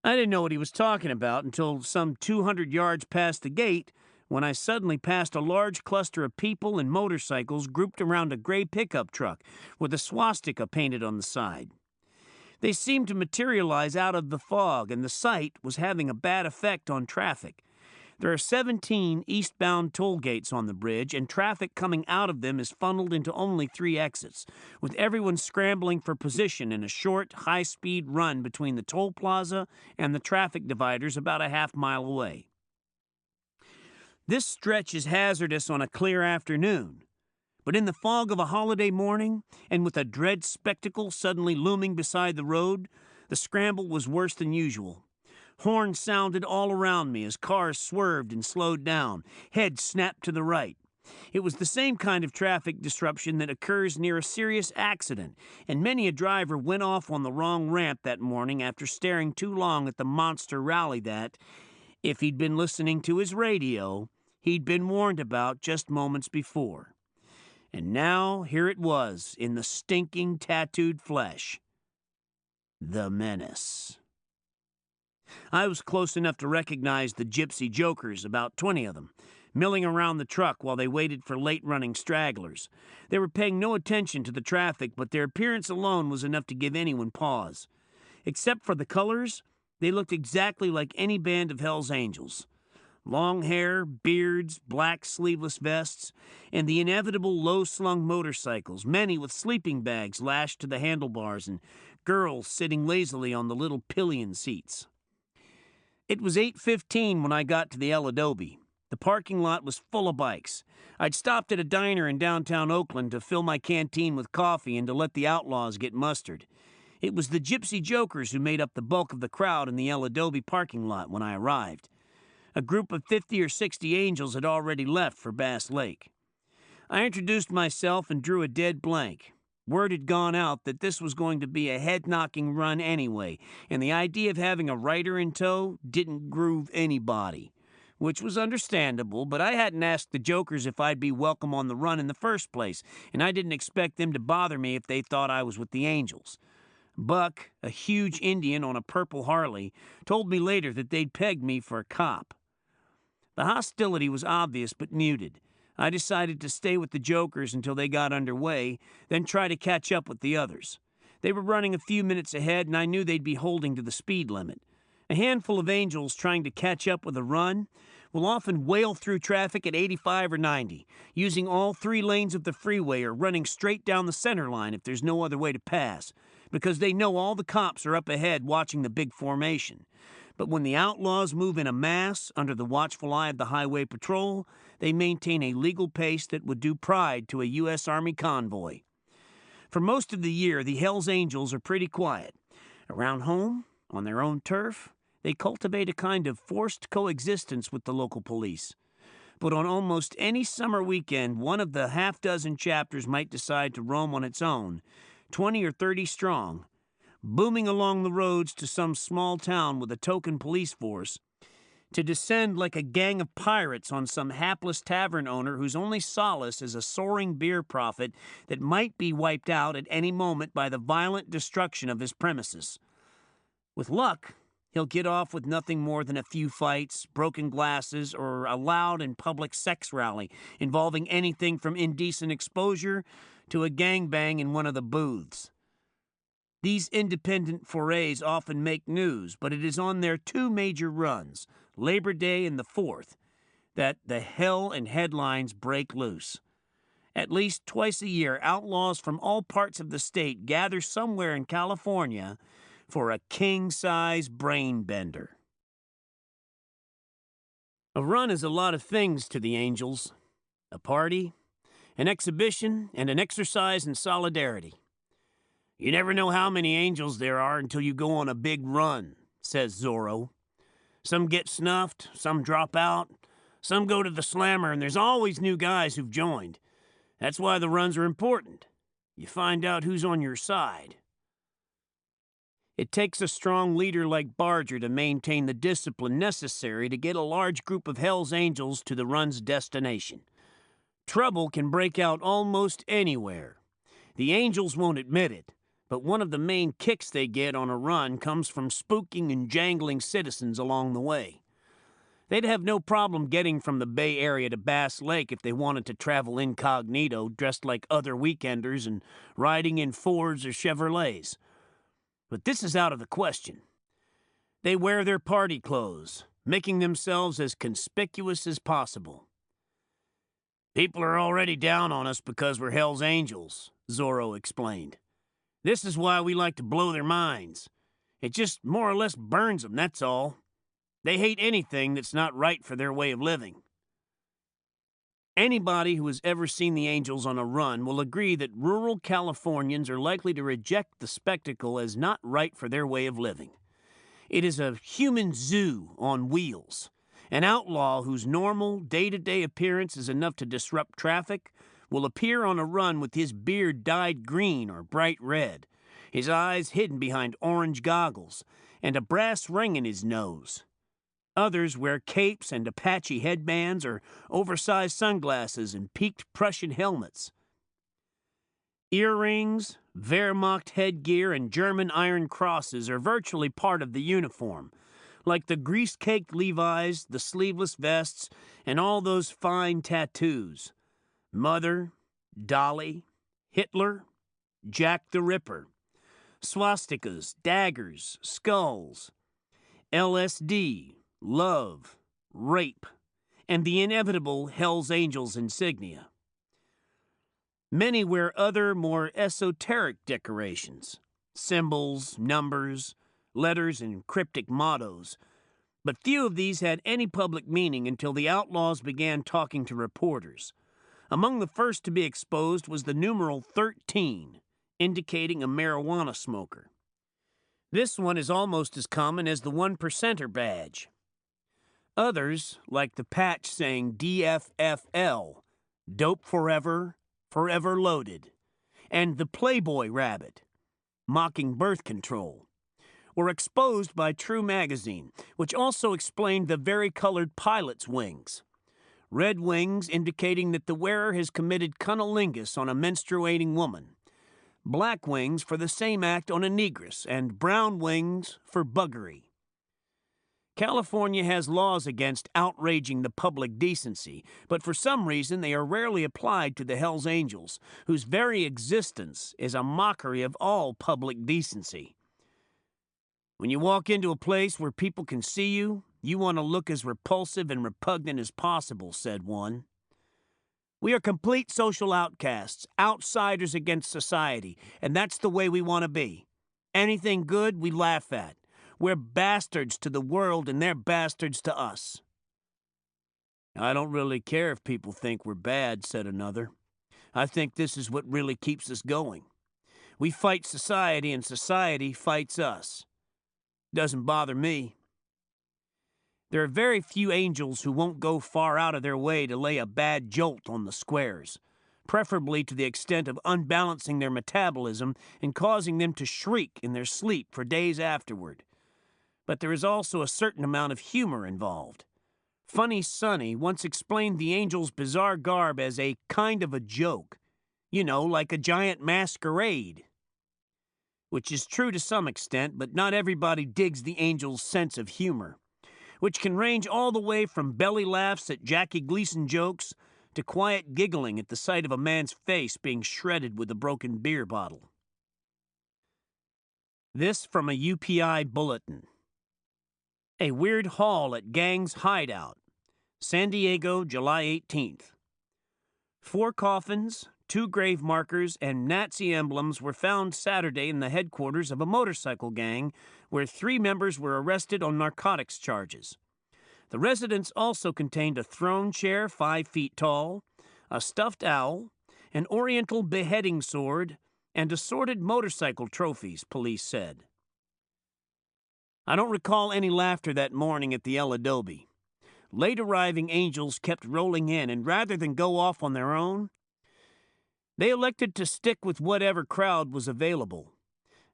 I didn't know what he was talking about until some 200 yards past the gate, when I suddenly passed a large cluster of people and motorcycles grouped around a gray pickup truck with a swastika painted on the side. They seemed to materialize out of the fog, and the sight was having a bad effect on traffic. There are 17 eastbound toll gates on the bridge, and traffic coming out of them is funneled into only 3 exits, with everyone scrambling for position in a short, high-speed run between the toll plaza and the traffic dividers about a half-mile away. This stretch is hazardous on a clear afternoon, But in the fog of a holiday morning, and with a dread spectacle suddenly looming beside the road, the scramble was worse than usual. Horns sounded all around me as cars swerved and slowed down, heads snapped to the right. It was the same kind of traffic disruption that occurs near a serious accident, and many a driver went off on the wrong ramp that morning after staring too long at the monster rally that, if he'd been listening to his radio, he'd been warned about just moments before. And now here it was in the stinking tattooed flesh. The Menace. I was close enough to recognize the gypsy jokers, about 20 of them, milling around the truck while they waited for late-running stragglers. They were paying no attention to the traffic, but their appearance alone was enough to give anyone pause. Except for the colors, they looked exactly like any band of Hell's Angels. Long hair, beards, black sleeveless vests, and the inevitable low-slung motorcycles, many with sleeping bags lashed to the handlebars and girls sitting lazily on the little pillion seats. It was 8:15 when I got to the El Adobe. The parking lot was full of bikes. I'd stopped at a diner in downtown Oakland to fill my canteen with coffee and to let the outlaws get mustered. It was the gypsy jokers who made up the bulk of the crowd in the El Adobe parking lot when I arrived. A group of 50 or 60 angels had already left for Bass Lake. I introduced myself and drew a dead blank. Word had gone out that this was going to be a head-knocking run anyway, and the idea of having a writer in tow didn't groove anybody. Which was understandable, but I hadn't asked the jokers if I'd be welcome on the run in the first place, and I didn't expect them to bother me if they thought I was with the Angels. Buck, a huge Indian on a purple Harley, told me later that they'd pegged me for a cop. The hostility was obvious but muted. I decided to stay with the jokers until they got underway, then try to catch up with the others. They were running a few minutes ahead, and I knew they'd be holding to the speed limit. A handful of angels trying to catch up with a run will often whale through traffic at 85 or 90, using all 3 lanes of the freeway or running straight down the center line if there's no other way to pass, because they know all the cops are up ahead watching the big formation. But when the outlaws move in a mass under the watchful eye of the Highway Patrol, they maintain a legal pace that would do pride to a U.S. Army convoy. For most of the year, the Hells Angels are pretty quiet. Around home, on their own turf, they cultivate a kind of forced coexistence with the local police. But on almost any summer weekend, one of the half-dozen chapters might decide to roam on its own, 20 or 30 strong, booming along the roads to some small town with a token police force, to descend like a gang of pirates on some hapless tavern owner whose only solace is a soaring beer profit that might be wiped out at any moment by the violent destruction of his premises. With luck, he'll get off with nothing more than a few fights, broken glasses, or a loud and public sex rally involving anything from indecent exposure to a gangbang in one of the booths. These independent forays often make news, but it is on their 2 major runs, Labor Day and the 4th, that the hell and headlines break loose. At least twice a year, outlaws from all parts of the state gather somewhere in California for a king-size brain bender. A run is a lot of things to the Angels. A party, an exhibition, and an exercise in solidarity. You never know how many angels there are until you go on a big run, says Zorro. Some get snuffed, some drop out, some go to the slammer, and there's always new guys who've joined. That's why the runs are important. You find out who's on your side. It takes a strong leader like Barger to maintain the discipline necessary to get a large group of Hell's Angels to the run's destination. Trouble can break out almost anywhere. The Angels won't admit it, but one of the main kicks they get on a run comes from spooking and jangling citizens along the way. They'd have no problem getting from the Bay Area to Bass Lake if they wanted to travel incognito, dressed like other weekenders and riding in Fords or Chevrolets. But this is out of the question. They wear their party clothes, making themselves as conspicuous as possible. People are already down on us because we're Hell's Angels, Zorro explained. This is why we like to blow their minds. It just more or less burns them, that's all. They hate anything that's not right for their way of living. Anybody who has ever seen the Angels on a run will agree that rural Californians are likely to reject the spectacle as not right for their way of living. It is a human zoo on wheels. An outlaw whose normal, day-to-day appearance is enough to disrupt traffic will appear on a run with his beard dyed green or bright red, his eyes hidden behind orange goggles, and a brass ring in his nose. Others wear capes and Apache headbands or oversized sunglasses and peaked Prussian helmets. Earrings, Wehrmacht headgear, and German iron crosses are virtually part of the uniform, like the grease-caked Levi's, the sleeveless vests, and all those fine tattoos. Mother, Dolly, Hitler, Jack the Ripper, swastikas, daggers, skulls, LSD, love, rape, and the inevitable Hell's Angels insignia. Many wear other, more esoteric decorations, symbols, numbers, letters, and cryptic mottos, but few of these had any public meaning until the outlaws began talking to reporters. Among the first to be exposed was the numeral 13, indicating a marijuana smoker. This one is almost as common as the 1%er badge. Others, like the patch saying DFFL, Dope Forever, Forever Loaded, and the Playboy Rabbit, mocking birth control, were exposed by True Magazine, which also explained the varicolored pilot's wings. Red wings indicating that the wearer has committed cunnilingus on a menstruating woman, black wings for the same act on a negress, and brown wings for buggery. California has laws against outraging the public decency, but for some reason they are rarely applied to the Hells Angels, whose very existence is a mockery of all public decency. When you walk into a place where people can see you, you want to look as repulsive and repugnant as possible, said one. We are complete social outcasts, outsiders against society, and that's the way we want to be. Anything good, we laugh at. We're bastards to the world, and they're bastards to us. I don't really care if people think we're bad, said another. I think this is what really keeps us going. We fight society, and society fights us. Doesn't bother me. There are very few angels who won't go far out of their way to lay a bad jolt on the squares, preferably to the extent of unbalancing their metabolism and causing them to shriek in their sleep for days afterward. But there is also a certain amount of humor involved. Funny Sonny once explained the angels' bizarre garb as a kind of a joke. You know, like a giant masquerade. Which is true to some extent, but not everybody digs the angels' sense of humor, which can range all the way from belly laughs at Jackie Gleason jokes to quiet giggling at the sight of a man's face being shredded with a broken beer bottle. This from a UPI bulletin. A weird haul at gang's hideout. San Diego, July 18th. 4 coffins, 2 grave markers, and Nazi emblems were found Saturday in the headquarters of a motorcycle gang where 3 members were arrested on narcotics charges. The residence also contained a throne chair 5 feet tall, a stuffed owl, an oriental beheading sword, and assorted motorcycle trophies, police said. I don't recall any laughter that morning at the El Adobe. Late arriving angels kept rolling in, and rather than go off on their own, they elected to stick with whatever crowd was available.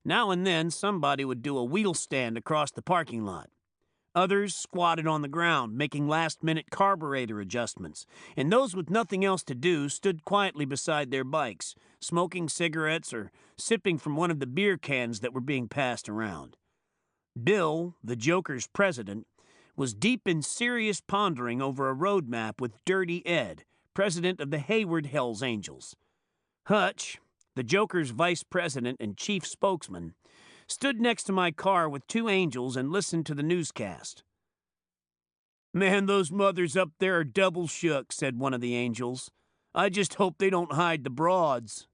Now and then, somebody would do a wheel stand across the parking lot. Others squatted on the ground, making last-minute carburetor adjustments, and those with nothing else to do stood quietly beside their bikes, smoking cigarettes or sipping from one of the beer cans that were being passed around. Bill, the Joker's president, was deep in serious pondering over a road map with Dirty Ed, president of the Hayward Hells Angels. Hutch, the Joker's vice president and chief spokesman, stood next to my car with 2 angels and listened to the newscast. Man, those mothers up there are double shook, said one of the angels. I just hope they don't hide the broads.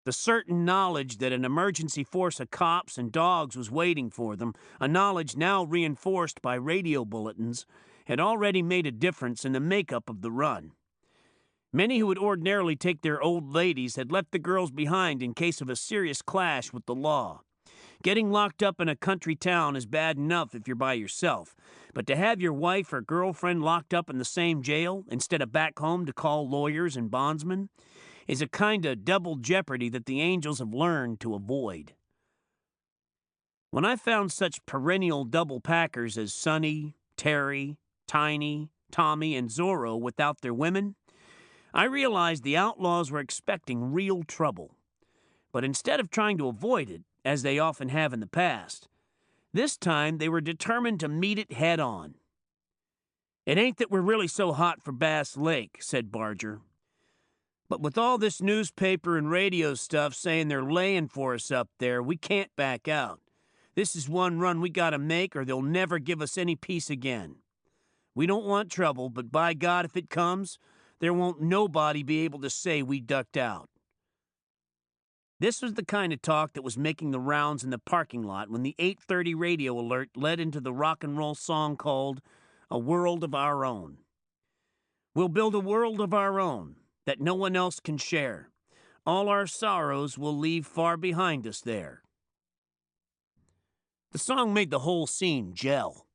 The certain knowledge that an emergency force of cops and dogs was waiting for them, a knowledge now reinforced by radio bulletins, had already made a difference in the makeup of the run. Many who would ordinarily take their old ladies had left the girls behind in case of a serious clash with the law. Getting locked up in a country town is bad enough if you're by yourself, but to have your wife or girlfriend locked up in the same jail instead of back home to call lawyers and bondsmen is a kind of double jeopardy that the angels have learned to avoid. When I found such perennial double packers as Sonny, Terry, Tiny, Tommy, and Zorro without their women, I realized the outlaws were expecting real trouble. But instead of trying to avoid it, as they often have in the past, this time they were determined to meet it head on. "It ain't that we're really so hot for Bass Lake," said Barger. "But with all this newspaper and radio stuff saying they're laying for us up there, we can't back out. This is one run we gotta make or they'll never give us any peace again. We don't want trouble, but by God, if it comes, there won't nobody be able to say we ducked out." This was the kind of talk that was making the rounds in the parking lot when the 8:30 radio alert led into the rock and roll song called "A World of Our Own." "We'll build a world of our own that no one else can share. All our sorrows we'll leave far behind us there." The song made the whole scene gel.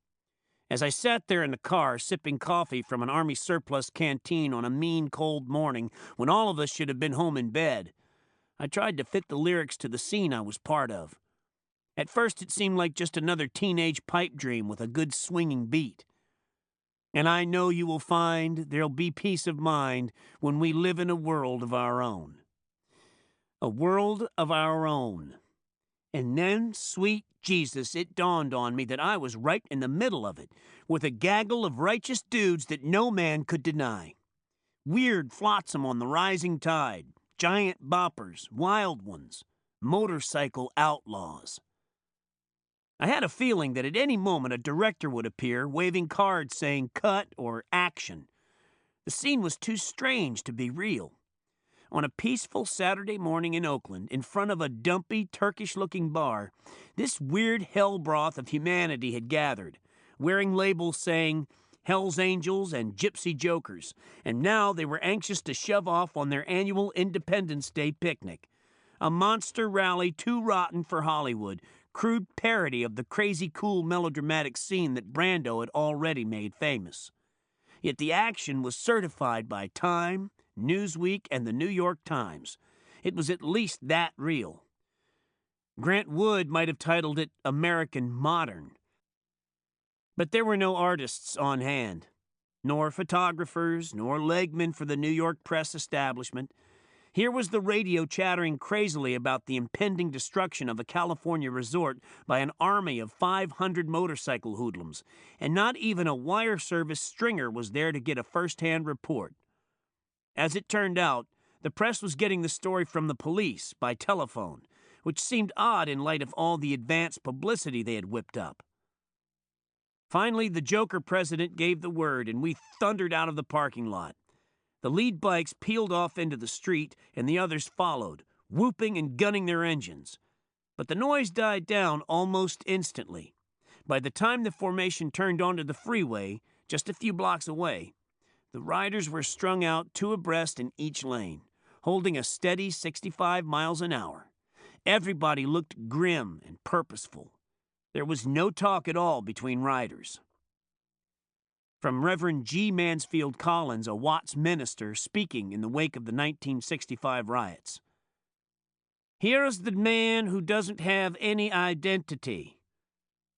As I sat there in the car sipping coffee from an Army surplus canteen on a mean cold morning when all of us should have been home in bed, I tried to fit the lyrics to the scene I was part of. At first it seemed like just another teenage pipe dream with a good swinging beat. "And I know you will find there'll be peace of mind when we live in a world of our own." A world of our own. And then, sweet Jesus, it dawned on me that I was right in the middle of it, with a gaggle of righteous dudes that no man could deny. Weird flotsam on the rising tide, giant boppers, wild ones, motorcycle outlaws. I had a feeling that at any moment a director would appear, waving cards saying cut or action. The scene was too strange to be real. On a peaceful Saturday morning in Oakland, in front of a dumpy, Turkish-looking bar, this weird hellbroth of humanity had gathered, wearing labels saying Hell's Angels and Gypsy Jokers, and now they were anxious to shove off on their annual Independence Day picnic. A monster rally too rotten for Hollywood, crude parody of the crazy cool melodramatic scene that Brando had already made famous. Yet the action was certified by Time, Newsweek, and the New York Times. It was at least that real. Grant Wood might have titled it American Modern. But there were no artists on hand, nor photographers, nor legmen for the New York press establishment. Here was the radio chattering crazily about the impending destruction of a California resort by an army of 500 motorcycle hoodlums, and not even a wire service stringer was there to get a first-hand report. As it turned out, the press was getting the story from the police by telephone, which seemed odd in light of all the advance publicity they had whipped up. Finally, the Joker president gave the word, and we thundered out of the parking lot. The lead bikes peeled off into the street, and the others followed, whooping and gunning their engines. But the noise died down almost instantly. By the time the formation turned onto the freeway, just a few blocks away, the riders were strung out 2 abreast in each lane, holding a steady 65 miles an hour. Everybody looked grim and purposeful. There was no talk at all between riders. From Reverend G. Mansfield Collins, a Watts minister, speaking in the wake of the 1965 riots. "Here is the man who doesn't have any identity.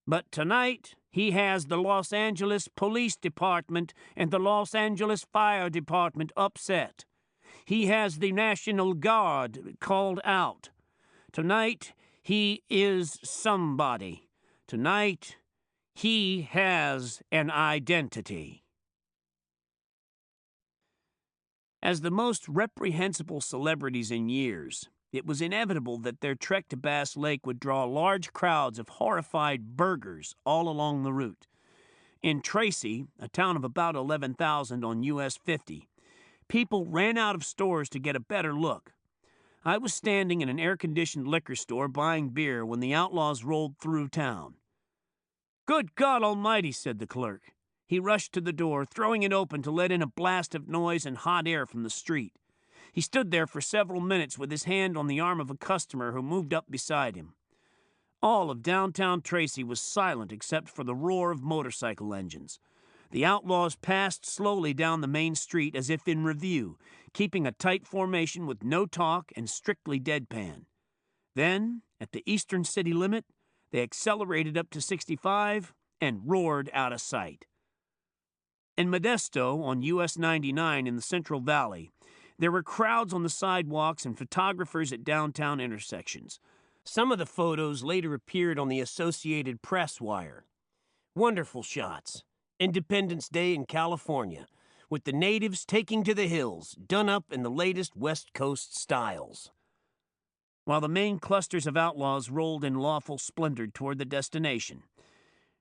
But tonight, he has the Los Angeles Police Department and the Los Angeles Fire Department upset. He has the National Guard called out. Tonight, he is somebody. Tonight, he has an identity." As the most reprehensible celebrities in years, it was inevitable that their trek to Bass Lake would draw large crowds of horrified burghers all along the route. In Tracy, a town of about 11,000 on US 50, people ran out of stores to get a better look. I was standing in an air-conditioned liquor store buying beer when the outlaws rolled through town. "Good God Almighty," said the clerk. He rushed to the door, throwing it open to let in a blast of noise and hot air from the street. He stood there for several minutes with his hand on the arm of a customer who moved up beside him. All of downtown Tracy was silent except for the roar of motorcycle engines. The outlaws passed slowly down the main street as if in review, keeping a tight formation with no talk and strictly deadpan. Then, at the eastern city limit, they accelerated up to 65 and roared out of sight. In Modesto, on US 99 in the Central Valley, there were crowds on the sidewalks and photographers at downtown intersections. Some of the photos later appeared on the Associated Press wire. Wonderful shots. Independence Day in California, with the natives taking to the hills, done up in the latest West Coast styles. While the main clusters of outlaws rolled in lawful splendor toward the destination,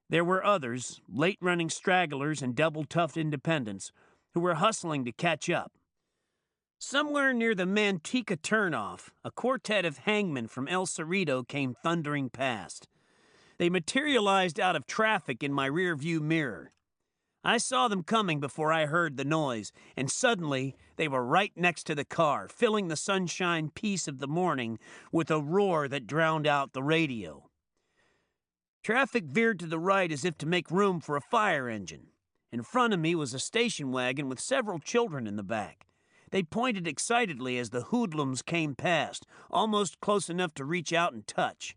there were others, late-running stragglers and double-toughed independents, who were hustling to catch up. Somewhere near the Manteca turnoff, a quartet of hangmen from El Cerrito came thundering past. They materialized out of traffic in my rearview mirror. I saw them coming before I heard the noise, and suddenly they were right next to the car, filling the sunshine peace of the morning with a roar that drowned out the radio. Traffic veered to the right as if to make room for a fire engine. In front of me was a station wagon with several children in the back. They pointed excitedly as the hoodlums came past, almost close enough to reach out and touch.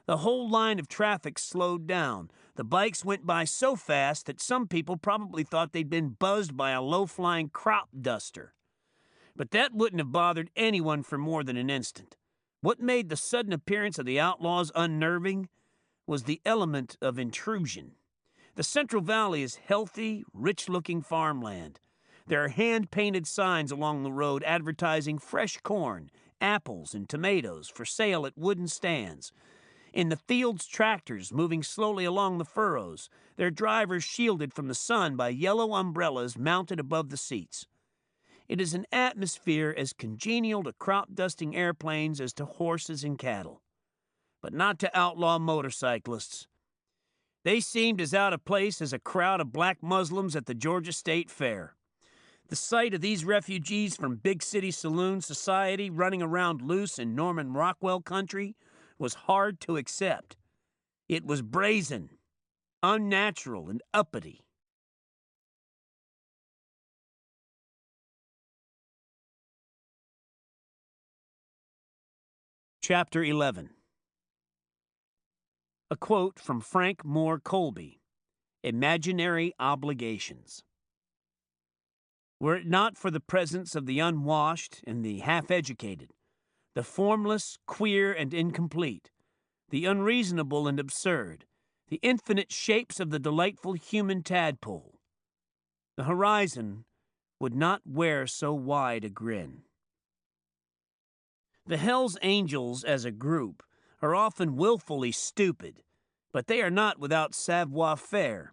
The whole line of traffic slowed down. The bikes went by so fast that some people probably thought they'd been buzzed by a low-flying crop duster. But that wouldn't have bothered anyone for more than an instant. What made the sudden appearance of the outlaws unnerving was the element of intrusion. The Central Valley is healthy, rich-looking farmland. There are hand-painted signs along the road advertising fresh corn, apples, and tomatoes for sale at wooden stands. In the fields, tractors moving slowly along the furrows, their drivers shielded from the sun by yellow umbrellas mounted above the seats. It is an atmosphere as congenial to crop-dusting airplanes as to horses and cattle. But not to outlaw motorcyclists. They seemed as out of place as a crowd of black Muslims at the Georgia State Fair. The sight of these refugees from big city saloon society running around loose in Norman Rockwell country was hard to accept. It was brazen, unnatural, and uppity. Chapter 11. A quote from Frank Moore Colby, Imaginary Obligations. Were it not for the presence of the unwashed and the half-educated, the formless, queer, and incomplete, the unreasonable and absurd, the infinite shapes of the delightful human tadpole, the horizon would not wear so wide a grin. The Hells Angels as a group are often willfully stupid, but they are not without savoir-faire,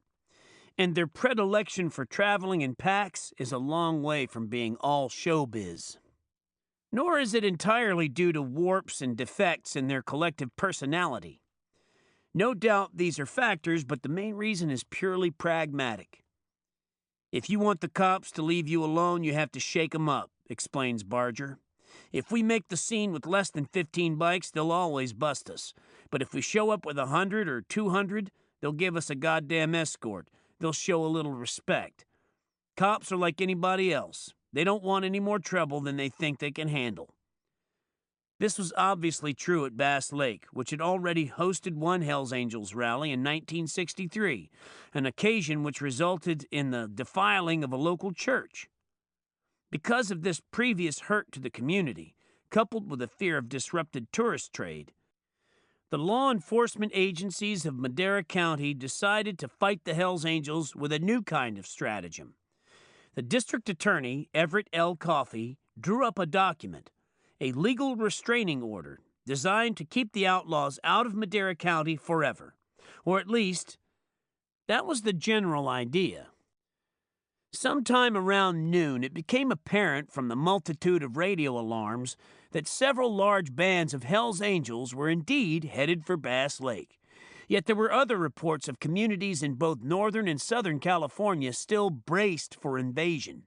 and their predilection for traveling in packs is a long way from being all showbiz. Nor is it entirely due to warps and defects in their collective personality. No doubt these are factors, but the main reason is purely pragmatic. If you want the cops to leave you alone, you have to shake 'em up, explains Barger. If we make the scene with less than 15 bikes, they'll always bust us. But if we show up with 100 or 200, they'll give us a goddamn escort. They'll show a little respect. Cops are like anybody else. They don't want any more trouble than they think they can handle. This was obviously true at Bass Lake, which had already hosted one Hells Angels rally in 1963, an occasion which resulted in the defiling of a local church. Because of this previous hurt to the community, coupled with a fear of disrupted tourist trade, the law enforcement agencies of Madera County decided to fight the Hells Angels with a new kind of stratagem. The district attorney, Everett L. Coffey, drew up a document, a legal restraining order designed to keep the outlaws out of Madera County forever. Or at least, that was the general idea. Sometime around noon, it became apparent from the multitude of radio alarms that several large bands of Hells Angels were indeed headed for Bass Lake. Yet there were other reports of communities in both northern and southern California still braced for invasion.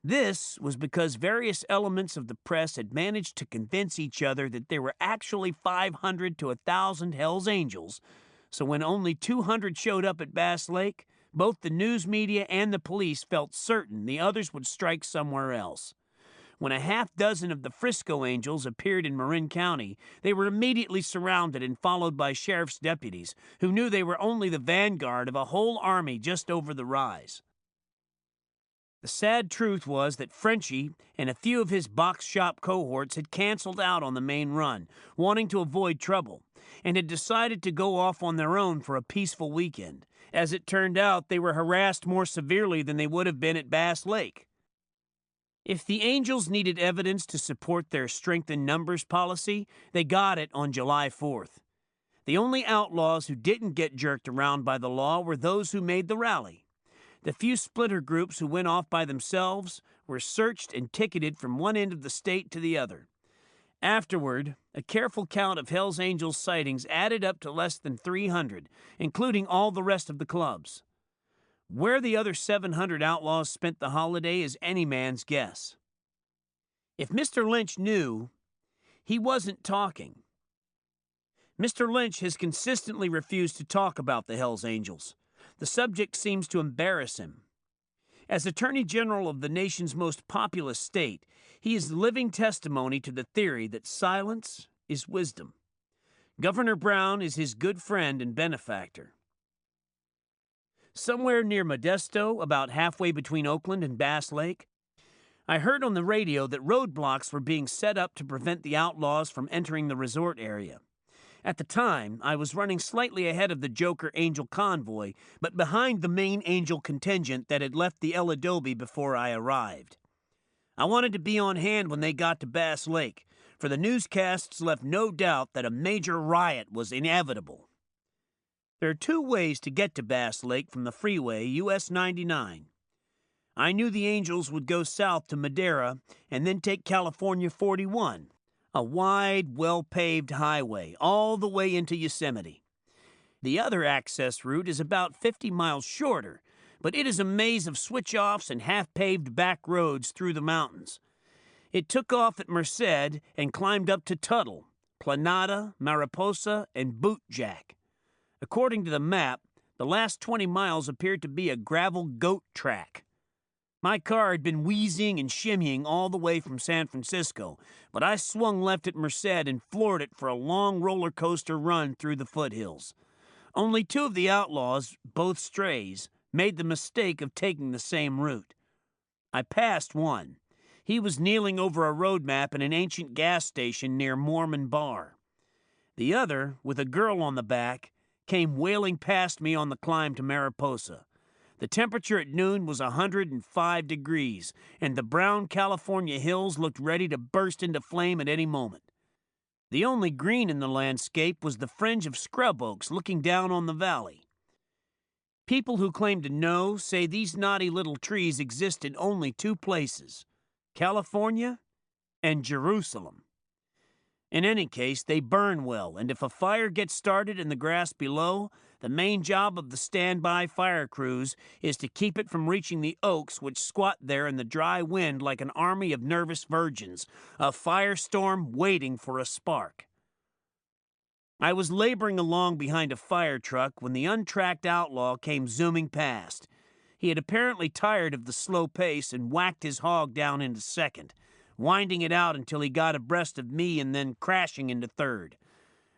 This was because various elements of the press had managed to convince each other that there were actually 500 to 1,000 Hells Angels, so when only 200 showed up at Bass Lake, both the news media and the police felt certain the others would strike somewhere else. When a half dozen of the Frisco Angels appeared in Marin County, they were immediately surrounded and followed by sheriff's deputies, who knew they were only the vanguard of a whole army just over the rise. The sad truth was that Frenchie and a few of his box shop cohorts had canceled out on the main run, wanting to avoid trouble, and had decided to go off on their own for a peaceful weekend. As it turned out, they were harassed more severely than they would have been at Bass Lake. If the Angels needed evidence to support their strength in numbers policy, they got it on July 4th. The only outlaws who didn't get jerked around by the law were those who made the rally. The few splinter groups who went off by themselves were searched and ticketed from one end of the state to the other. Afterward, a careful count of Hells Angels sightings added up to less than 300, including all the rest of the clubs. Where the other 700 outlaws spent the holiday is any man's guess. If Mr. Lynch knew, he wasn't talking. Mr. Lynch has consistently refused to talk about the Hells Angels. The subject seems to embarrass him. As Attorney General of the nation's most populous state, he is living testimony to the theory that silence is wisdom. Governor Brown is his good friend and benefactor. Somewhere near Modesto, about halfway between Oakland and Bass Lake, I heard on the radio that roadblocks were being set up to prevent the outlaws from entering the resort area. At the time, I was running slightly ahead of the Joker Angel convoy, but behind the main Angel contingent that had left the El Adobe before I arrived. I wanted to be on hand when they got to Bass Lake, for the newscasts left no doubt that a major riot was inevitable. There are two ways to get to Bass Lake from the freeway, US 99. I knew the Angels would go south to Madera and then take California 41. A wide, well-paved highway all the way into Yosemite. The other access route is about 50 miles shorter, but it is a maze of switch-offs and half-paved back roads through the mountains. It took off at Merced and climbed up to Tuttle, Planada, Mariposa, and Bootjack. According to the map, the last 20 miles appeared to be a gravel goat track. My car had been wheezing and shimmying all the way from San Francisco, but I swung left at Merced and floored it for a long roller coaster run through the foothills. Only two of the outlaws, both strays, made the mistake of taking the same route. I passed one. He was kneeling over a road map in an ancient gas station near Mormon Bar. The other, with a girl on the back, came wailing past me on the climb to Mariposa. The temperature at noon was 105 degrees, and the brown California hills looked ready to burst into flame at any moment. The only green in the landscape was the fringe of scrub oaks looking down on the valley. People who claim to know say these knotty little trees exist in only two places, California and Jerusalem. In any case, they burn well, and if a fire gets started in the grass below, the main job of the standby fire crews is to keep it from reaching the oaks which squat there in the dry wind like an army of nervous virgins, a firestorm waiting for a spark. I was laboring along behind a fire truck when the untracked outlaw came zooming past. He had apparently tired of the slow pace and whacked his hog down into second, winding it out until he got abreast of me and then crashing into third.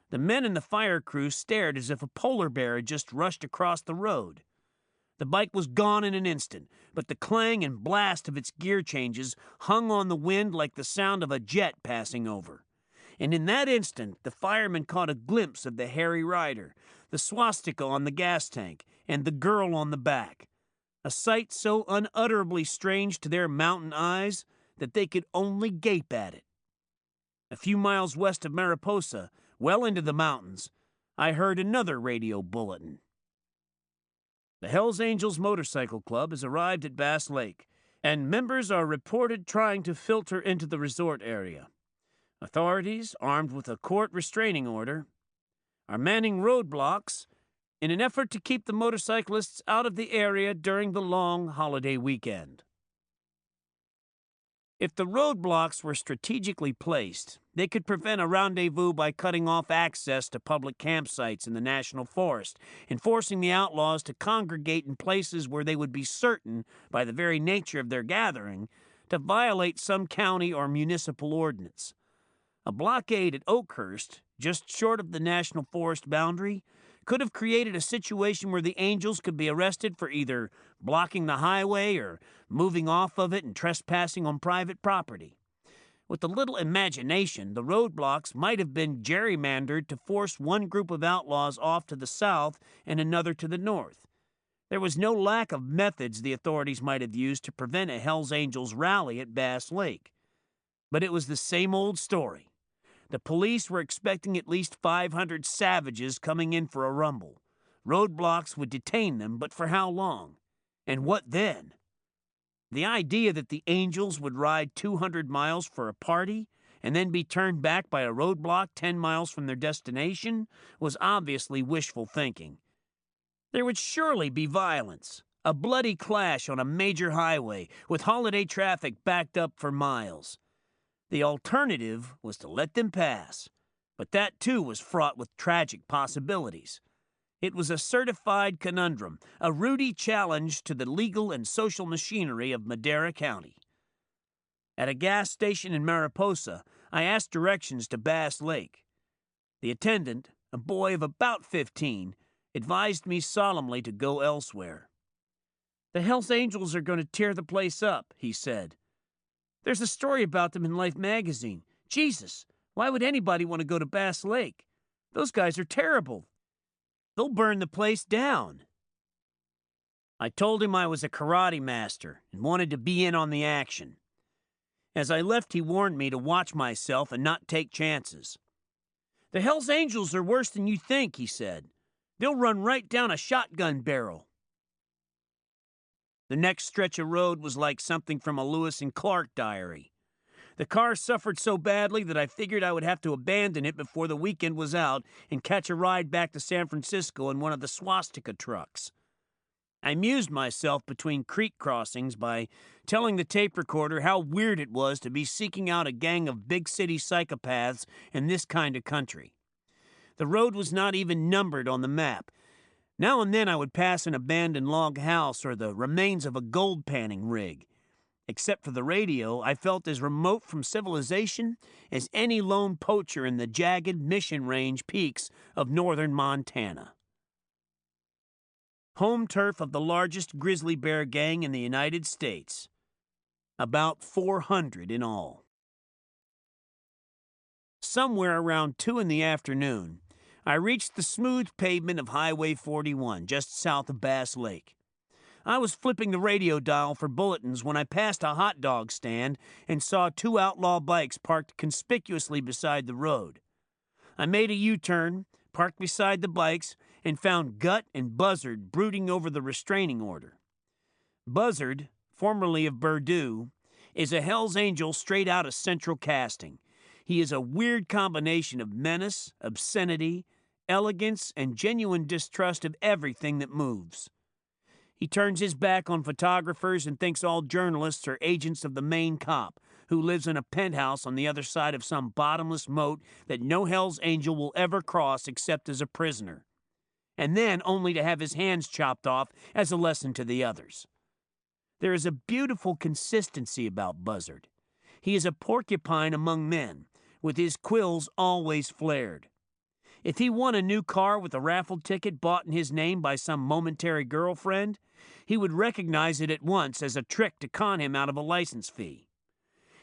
The men in the fire crew stared as if a polar bear had just rushed across the road. The bike was gone in an instant, but the clang and blast of its gear changes hung on the wind like the sound of a jet passing over. And in that instant, the fireman caught a glimpse of the hairy rider, the swastika on the gas tank, and the girl on the back. A sight so unutterably strange to their mountain eyes that they could only gape at it. A few miles west of Mariposa, well into the mountains, I heard another radio bulletin. The Hells Angels Motorcycle Club has arrived at Bass Lake, and members are reported trying to filter into the resort area. Authorities, armed with a court restraining order, are manning roadblocks in an effort to keep the motorcyclists out of the area during the long holiday weekend. If the roadblocks were strategically placed, they could prevent a rendezvous by cutting off access to public campsites in the national forest and forcing the outlaws to congregate in places where they would be certain, by the very nature of their gathering, to violate some county or municipal ordinance. A blockade at Oakhurst, just short of the national forest boundary, could have created a situation where the Angels could be arrested for either blocking the highway or moving off of it and trespassing on private property. With a little imagination, the roadblocks might have been gerrymandered to force one group of outlaws off to the south and another to the north. There was no lack of methods the authorities might have used to prevent a Hells Angels rally at Bass Lake. But it was the same old story. The police were expecting at least 500 savages coming in for a rumble. Roadblocks would detain them, but for how long? And what then? The idea that the Angels would ride 200 miles for a party and then be turned back by a roadblock 10 miles from their destination was obviously wishful thinking. There would surely be violence, a bloody clash on a major highway with holiday traffic backed up for miles. The alternative was to let them pass, but that too was fraught with tragic possibilities. It was a certified conundrum, a ruddy challenge to the legal and social machinery of Madera County. At a gas station in Mariposa, I asked directions to Bass Lake. The attendant, a boy of about 15, advised me solemnly to go elsewhere. "The Hells Angels are going to tear the place up," he said. "There's a story about them in Life magazine. Jesus, why would anybody want to go to Bass Lake? Those guys are terrible. They'll burn the place down." I told him I was a karate master and wanted to be in on the action. As I left, he warned me to watch myself and not take chances. "The Hells Angels are worse than you think," he said. "They'll run right down a shotgun barrel." The next stretch of road was like something from a Lewis and Clark diary. The car suffered so badly that I figured I would have to abandon it before the weekend was out and catch a ride back to San Francisco in one of the swastika trucks. I amused myself between creek crossings by telling the tape recorder how weird it was to be seeking out a gang of big city psychopaths in this kind of country. The road was not even numbered on the map. Now and then I would pass an abandoned log house or the remains of a gold panning rig. Except for the radio, I felt as remote from civilization as any lone poacher in the jagged Mission Range peaks of northern Montana. Home turf of the largest grizzly bear gang in the United States. About 400 in all. Somewhere around 2 in the afternoon, I reached the smooth pavement of Highway 41, just south of Bass Lake. I was flipping the radio dial for bulletins when I passed a hot dog stand and saw 2 outlaw bikes parked conspicuously beside the road. I made a U-turn, parked beside the bikes, and found Gut and Buzzard brooding over the restraining order. Buzzard, formerly of Purdue, is a Hells Angel straight out of Central Casting. He is a weird combination of menace, obscenity, elegance, and genuine distrust of everything that moves. He turns his back on photographers and thinks all journalists are agents of the main cop, who lives in a penthouse on the other side of some bottomless moat that no Hells Angel will ever cross except as a prisoner, and then only to have his hands chopped off as a lesson to the others. There is a beautiful consistency about Buzzard. He is a porcupine among men, with his quills always flared. If he won a new car with a raffle ticket bought in his name by some momentary girlfriend, he would recognize it at once as a trick to con him out of a license fee.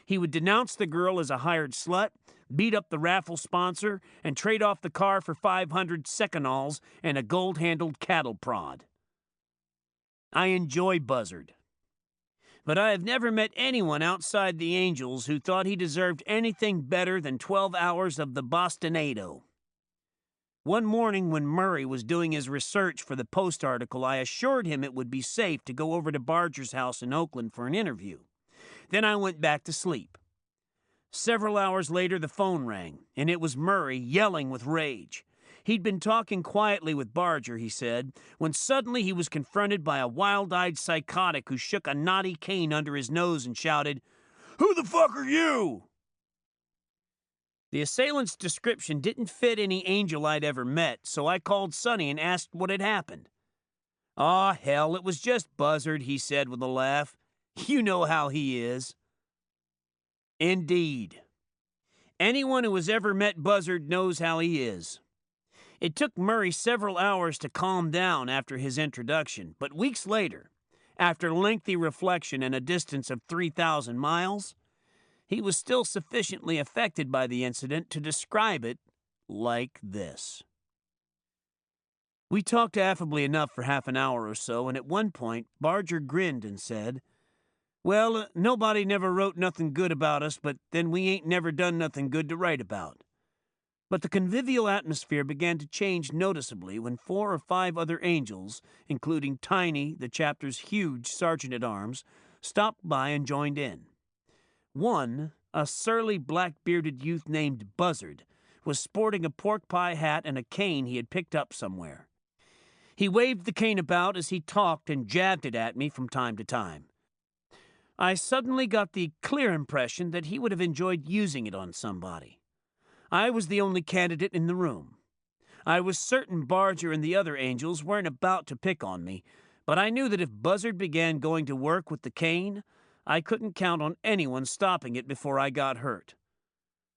He would denounce the girl as a hired slut, beat up the raffle sponsor, and trade off the car for 500 seconals and a gold-handled cattle prod. I enjoy Buzzard, but I have never met anyone outside the Angels who thought he deserved anything better than 12 hours of the bastinado. One morning when Murray was doing his research for the Post article, I assured him it would be safe to go over to Barger's house in Oakland for an interview. Then I went back to sleep. Several hours later, the phone rang, and it was Murray yelling with rage. He'd been talking quietly with Barger, he said, when suddenly he was confronted by a wild-eyed psychotic who shook a knotty cane under his nose and shouted, "Who the fuck are you?" The assailant's description didn't fit any angel I'd ever met, so I called Sonny and asked what had happened. "Aw, hell, it was just Buzzard," he said with a laugh. "You know how he is." Indeed. Anyone who has ever met Buzzard knows how he is. It took Murray several hours to calm down after his introduction, but weeks later, after lengthy reflection and a distance of 3,000 miles, he was still sufficiently affected by the incident to describe it like this. We talked affably enough for half an hour or so, and at one point, Barger grinned and said, "Well, nobody never wrote nothing good about us, but then we ain't never done nothing good to write about." But the convivial atmosphere began to change noticeably when 4 or 5 other angels, including Tiny, the chapter's huge sergeant-at-arms, stopped by and joined in. One, a surly black-bearded youth named Buzzard, was sporting a pork pie hat and a cane he had picked up somewhere. He waved the cane about as he talked and jabbed it at me from time to time. I suddenly got the clear impression that he would have enjoyed using it on somebody. I was the only candidate in the room. I was certain Barger and the other angels weren't about to pick on me, but I knew that if Buzzard began going to work with the cane, I couldn't count on anyone stopping it before I got hurt.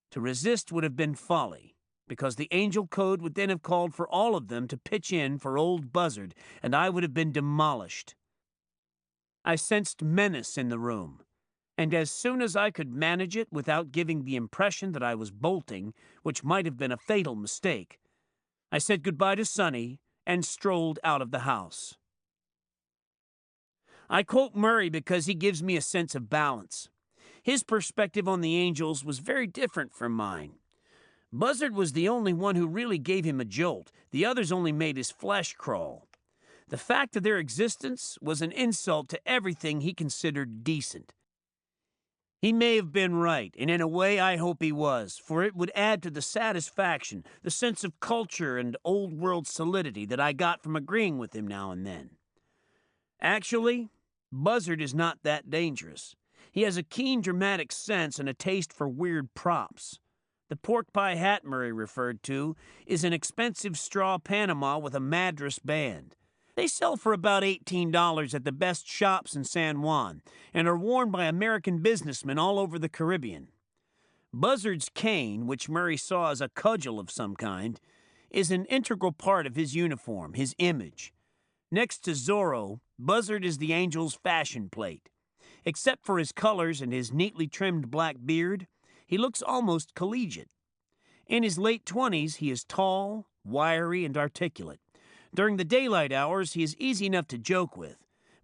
To resist would have been folly, because the angel code would then have called for all of them to pitch in for old Buzzard, and I would have been demolished. I sensed menace in the room, and as soon as I could manage it without giving the impression that I was bolting, which might have been a fatal mistake, I said goodbye to Sonny and strolled out of the house. I quote Murray because he gives me a sense of balance. His perspective on the angels was very different from mine. Buzzard was the only one who really gave him a jolt. The others only made his flesh crawl. The fact of their existence was an insult to everything he considered decent. He may have been right, and in a way I hope he was, for it would add to the satisfaction, the sense of culture and old-world solidity that I got from agreeing with him now and then. Actually, Buzzard is not that dangerous. He has a keen dramatic sense and a taste for weird props. The pork pie hat Murray referred to is an expensive straw Panama with a Madras band. They sell for about $18 at the best shops in San Juan and are worn by American businessmen all over the Caribbean. Buzzard's cane, which Murray saw as a cudgel of some kind, is an integral part of his uniform, his image. Next to Zorro, Buzzard is the angel's fashion plate. Except for his colors and his neatly trimmed black beard, he looks almost collegiate. In his late 20s, he is tall, wiry, and articulate. During the daylight hours, he is easy enough to joke with,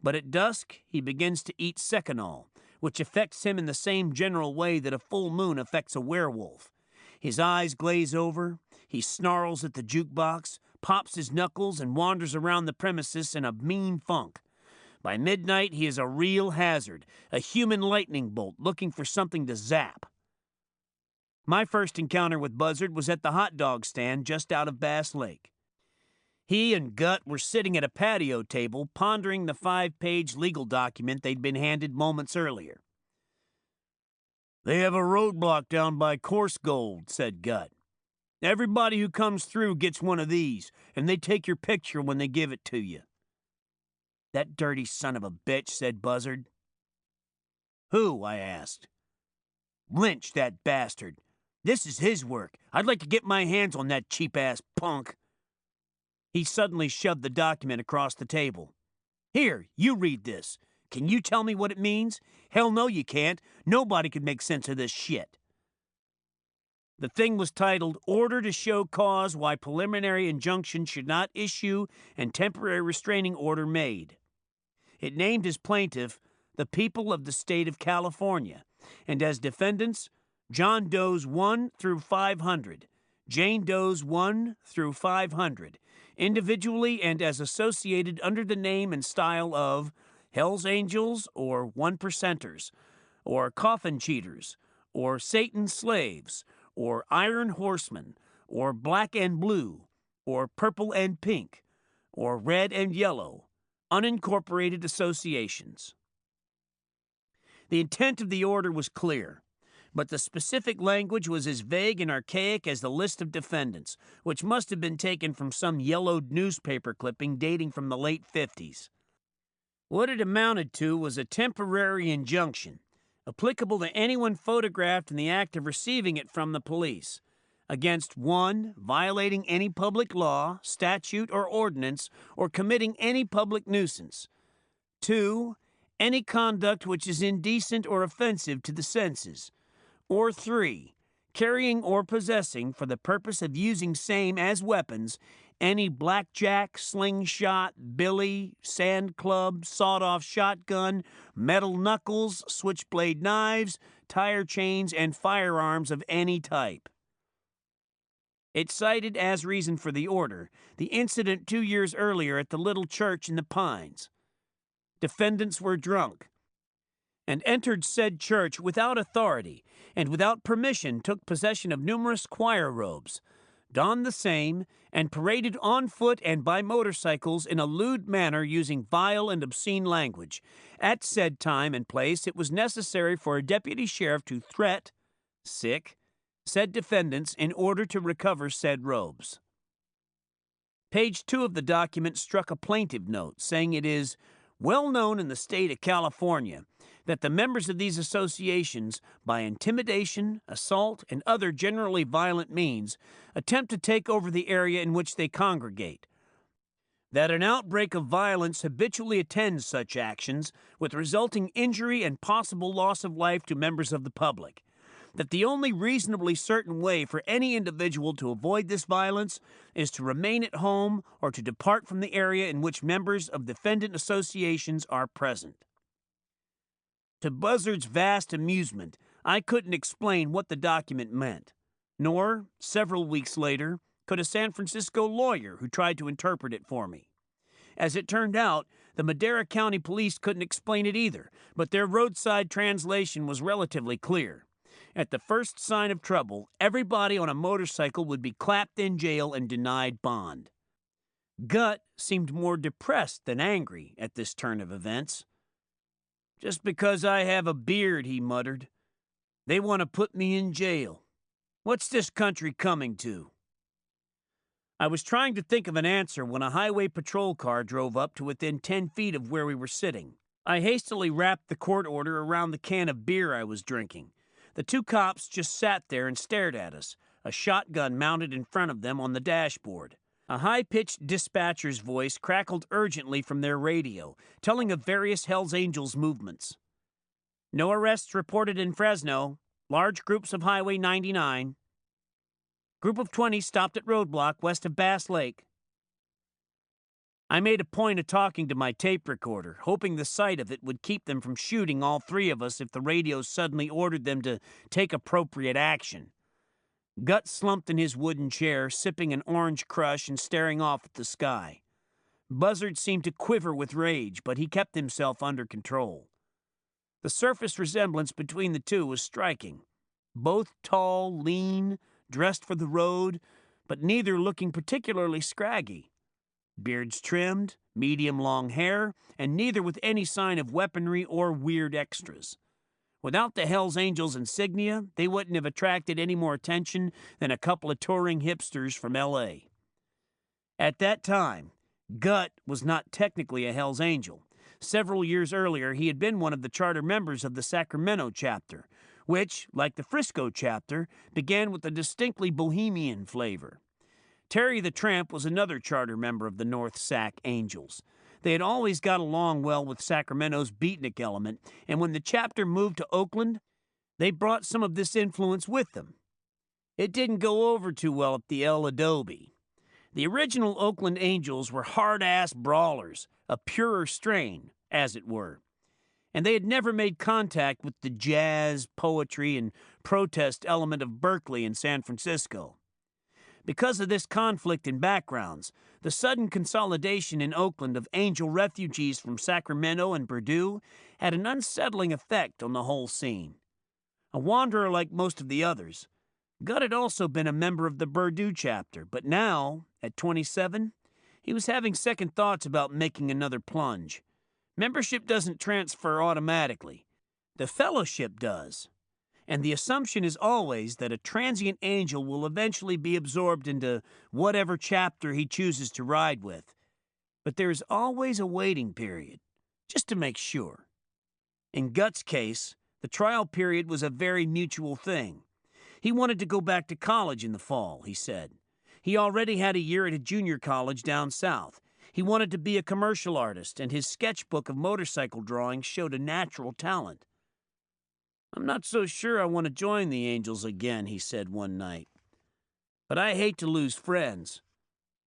but at dusk, he begins to eat seconal, which affects him in the same general way that a full moon affects a werewolf. His eyes glaze over, he snarls at the jukebox, pops his knuckles, and wanders around the premises in a mean funk. By midnight, he is a real hazard, a human lightning bolt looking for something to zap. My first encounter with Buzzard was at the hot dog stand just out of Bass Lake. He and Gut were sitting at a patio table pondering the 5-page legal document they'd been handed moments earlier. "They have a roadblock down by Coarse Gold," said Gut. "Everybody who comes through gets one of these, and they take your picture when they give it to you." "That dirty son of a bitch," said Buzzard. "Who?" I asked. "Lynch, that bastard. This is his work. I'd like to get my hands on that cheap-ass punk." He suddenly shoved the document across the table. "Here, you read this. Can you tell me what it means? Hell no you can't. Nobody could make sense of this shit." The thing was titled, "Order to Show Cause Why Preliminary Injunction Should Not Issue and Temporary Restraining Order Made." It named as plaintiff the people of the state of California, and as defendants, John Does 1 through 500, Jane Does 1 through 500, individually and as associated under the name and style of Hell's Angels or One Percenters, or Coffin Cheaters, or Satan's Slaves, or Iron Horsemen, or Black and Blue, or purple and pink, or red and yellow, unincorporated associations. The intent of the order was clear, but the specific language was as vague and archaic as the list of defendants, which must have been taken from some yellowed newspaper clipping dating from the late 50s. What it amounted to was a temporary injunction, applicable to anyone photographed in the act of receiving it from the police, against 1. Violating any public law, statute, or ordinance, or committing any public nuisance; 2. Any conduct which is indecent or offensive to the senses; or 3. Carrying or possessing, for the purpose of using same as weapons, any blackjack, slingshot, billy, sand club, sawed-off shotgun, metal knuckles, switchblade knives, tire chains, and firearms of any type. It cited as reason for the order the incident 2 years earlier at the little church in the Pines. Defendants were drunk and entered said church without authority and without permission, took possession of numerous choir robes, donned the same, and paraded on foot and by motorcycles in a lewd manner, using vile and obscene language. At said time and place, it was necessary for a deputy sheriff to threat said defendants in order to recover said robes. Page 2 of the document struck a plaintive note, saying it is well known in the state of California that the members of these associations, by intimidation, assault, and other generally violent means, attempt to take over the area in which they congregate. That an outbreak of violence habitually attends such actions, with resulting injury and possible loss of life to members of the public. That the only reasonably certain way for any individual to avoid this violence is to remain at home or to depart from the area in which members of defendant associations are present. To Buzzard's vast amusement, I couldn't explain what the document meant, nor, several weeks later, could a San Francisco lawyer who tried to interpret it for me. As it turned out, the Madera County Police couldn't explain it either, but their roadside translation was relatively clear. At the first sign of trouble, everybody on a motorcycle would be clapped in jail and denied bond. Gut seemed more depressed than angry at this turn of events. "Just because I have a beard," he muttered, "they want to put me in jail. What's this country coming to?" I was trying to think of an answer when a highway patrol car drove up to within 10 feet of where we were sitting. I hastily wrapped the court order around the can of beer I was drinking. The 2 cops just sat there and stared at us, a shotgun mounted in front of them on the dashboard. A high-pitched dispatcher's voice crackled urgently from their radio, telling of various Hells Angels movements. "No arrests reported in Fresno. Large groups of Highway 99. Group of 20 stopped at roadblock west of Bass Lake." I made a point of talking to my tape recorder, hoping the sight of it would keep them from shooting all 3 of us if the radio suddenly ordered them to take appropriate action. Gut slumped in his wooden chair, sipping an orange crush and staring off at the sky. Buzzard seemed to quiver with rage, but he kept himself under control. The surface resemblance between the 2 was striking. Both tall, lean, dressed for the road, but neither looking particularly scraggy. Beards trimmed, medium-long hair, and neither with any sign of weaponry or weird extras. Without the Hells Angels insignia, they wouldn't have attracted any more attention than a couple of touring hipsters from L.A. At that time, Gut was not technically a Hells Angel. Several years earlier, he had been one of the charter members of the Sacramento chapter, which, like the Frisco chapter, began with a distinctly bohemian flavor. Terry the Tramp was another charter member of the North Sac Angels. They had always got along well with Sacramento's beatnik element, and when the chapter moved to Oakland, they brought some of this influence with them. It didn't go over too well at the El Adobe. The original Oakland Angels were hard-ass brawlers, a purer strain, as it were, and they had never made contact with the jazz, poetry, and protest element of Berkeley and San Francisco. Because of this conflict in backgrounds, the sudden consolidation in Oakland of Angel refugees from Sacramento and Purdue had an unsettling effect on the whole scene. A wanderer like most of the others, Gut had also been a member of the Purdue chapter, but now, at 27, he was having second thoughts about making another plunge. Membership doesn't transfer automatically. The fellowship does. And the assumption is always that a transient angel will eventually be absorbed into whatever chapter he chooses to ride with. But there is always a waiting period, just to make sure. In Gut's case, the trial period was a very mutual thing. He wanted to go back to college in the fall, he said. He already had a year at a junior college down south. He wanted to be a commercial artist, and his sketchbook of motorcycle drawings showed a natural talent. "I'm not so sure I want to join the Angels again," he said one night. "But I hate to lose friends.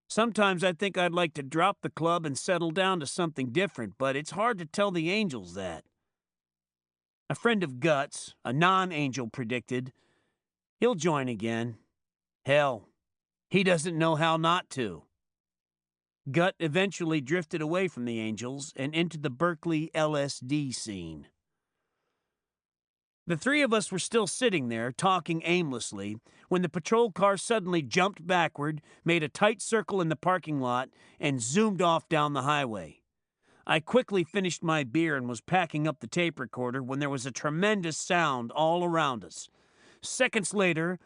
Sometimes I think I'd like to drop the club and settle down to something different, but it's hard to tell the Angels that." A friend of Gut's, a non-Angel, predicted, "He'll join again. Hell, he doesn't know how not to." Gut eventually drifted away from the Angels and into the Berkeley LSD scene. The three of us were still sitting there, talking aimlessly, when the patrol car suddenly jumped backward, made a tight circle in the parking lot, and zoomed off down the highway. I quickly finished my beer and was packing up the tape recorder when there was a tremendous sound all around us. Seconds later,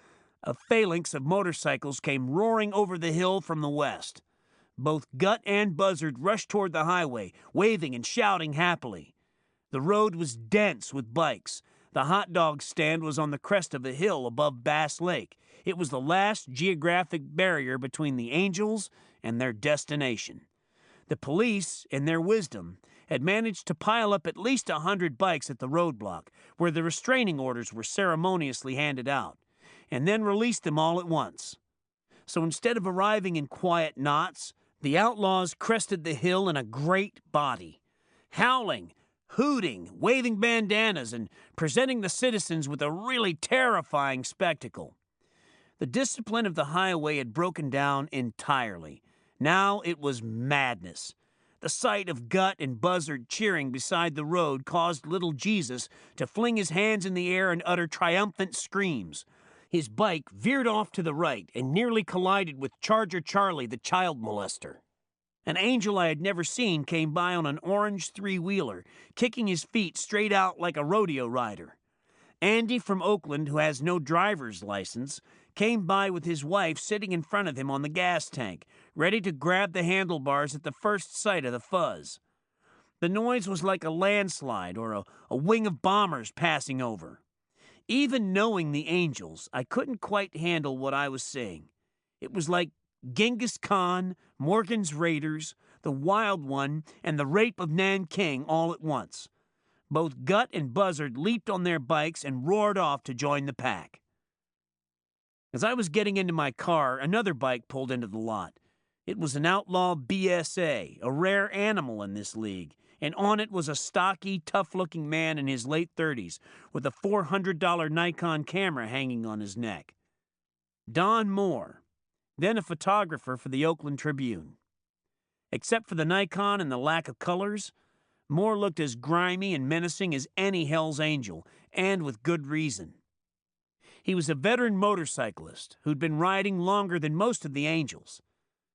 a phalanx of motorcycles came roaring over the hill from the west. Both Gut and Buzzard rushed toward the highway, waving and shouting happily. The road was dense with bikes. The hot dog stand was on the crest of a hill above Bass Lake. It was the last geographic barrier between the Angels and their destination. The police, in their wisdom, had managed to pile up at least 100 bikes at the roadblock, where the restraining orders were ceremoniously handed out, and then released them all at once. So instead of arriving in quiet knots, the outlaws crested the hill in a great body, howling, hooting, waving bandanas, and presenting the citizens with a really terrifying spectacle. The discipline of the highway had broken down entirely. Now it was madness. The sight of Gut and Buzzard cheering beside the road caused little Jesus to fling his hands in the air and utter triumphant screams. His bike veered off to the right and nearly collided with Charger Charlie, the child molester. An Angel I had never seen came by on an orange three-wheeler, kicking his feet straight out like a rodeo rider. Andy from Oakland, who has no driver's license, came by with his wife sitting in front of him on the gas tank, ready to grab the handlebars at the first sight of the fuzz. The noise was like a landslide or a wing of bombers passing over. Even knowing the Angels, I couldn't quite handle what I was seeing. It was like Genghis Khan, Morgan's Raiders, the Wild One, and the Rape of Nanking all at once. Both Gut and Buzzard leaped on their bikes and roared off to join the pack. As I was getting into my car, another bike pulled into the lot. It was an outlaw BSA, a rare animal in this league, and on it was a stocky, tough-looking man in his late 30s with a $400 Nikon camera hanging on his neck. Don Moore, then a photographer for the Oakland Tribune. Except for the Nikon and the lack of colors, Moore looked as grimy and menacing as any Hell's Angel, and with good reason. He was a veteran motorcyclist who'd been riding longer than most of the Angels.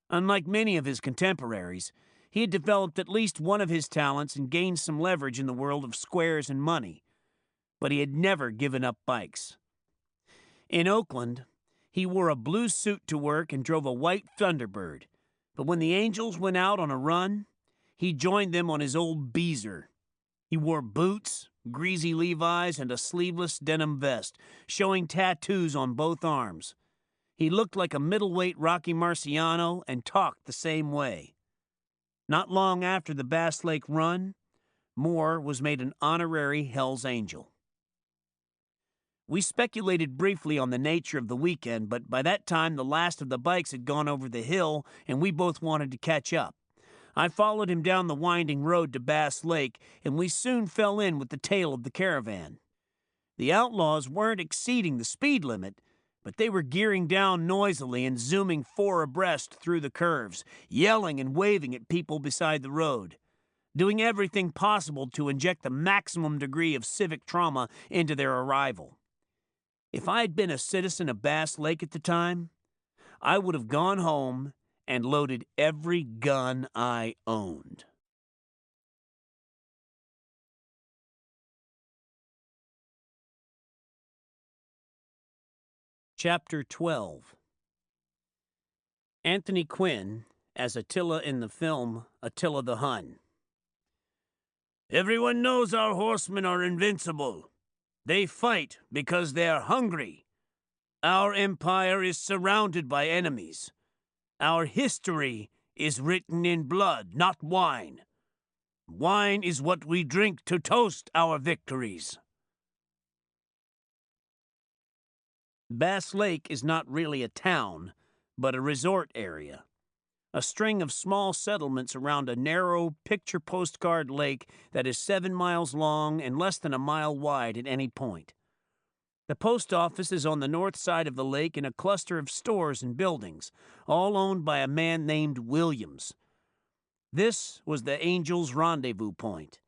Unlike many of his contemporaries, he had developed at least one of his talents and gained some leverage in the world of squares and money. But he had never given up bikes. In Oakland, he wore a blue suit to work and drove a white Thunderbird. But when the Angels went out on a run, he joined them on his old Beezer. He wore boots, greasy Levi's, and a sleeveless denim vest, showing tattoos on both arms. He looked like a middleweight Rocky Marciano and talked the same way. Not long after the Bass Lake run, Moore was made an honorary Hell's Angel. We speculated briefly on the nature of the weekend, but by that time the last of the bikes had gone over the hill, and we both wanted to catch up. I followed him down the winding road to Bass Lake, and we soon fell in with the tail of the caravan. The outlaws weren't exceeding the speed limit, but they were gearing down noisily and zooming 4 abreast through the curves, yelling and waving at people beside the road, doing everything possible to inject the maximum degree of civic trauma into their arrival. If I had been a citizen of Bass Lake at the time, I would have gone home and loaded every gun I owned. Chapter 12. Anthony Quinn as Attila in the film Attila the Hun. Everyone knows our horsemen are invincible. They fight because they are hungry. Our empire is surrounded by enemies. Our history is written in blood, not wine. Wine is what we drink to toast our victories. Bass Lake is not really a town, but a resort area. A string of small settlements around a narrow, picture postcard lake that is 7 miles long and less than a mile wide at any point. The post office is on the north side of the lake in a cluster of stores and buildings, all owned by a man named Williams. This was the Angels' rendezvous point.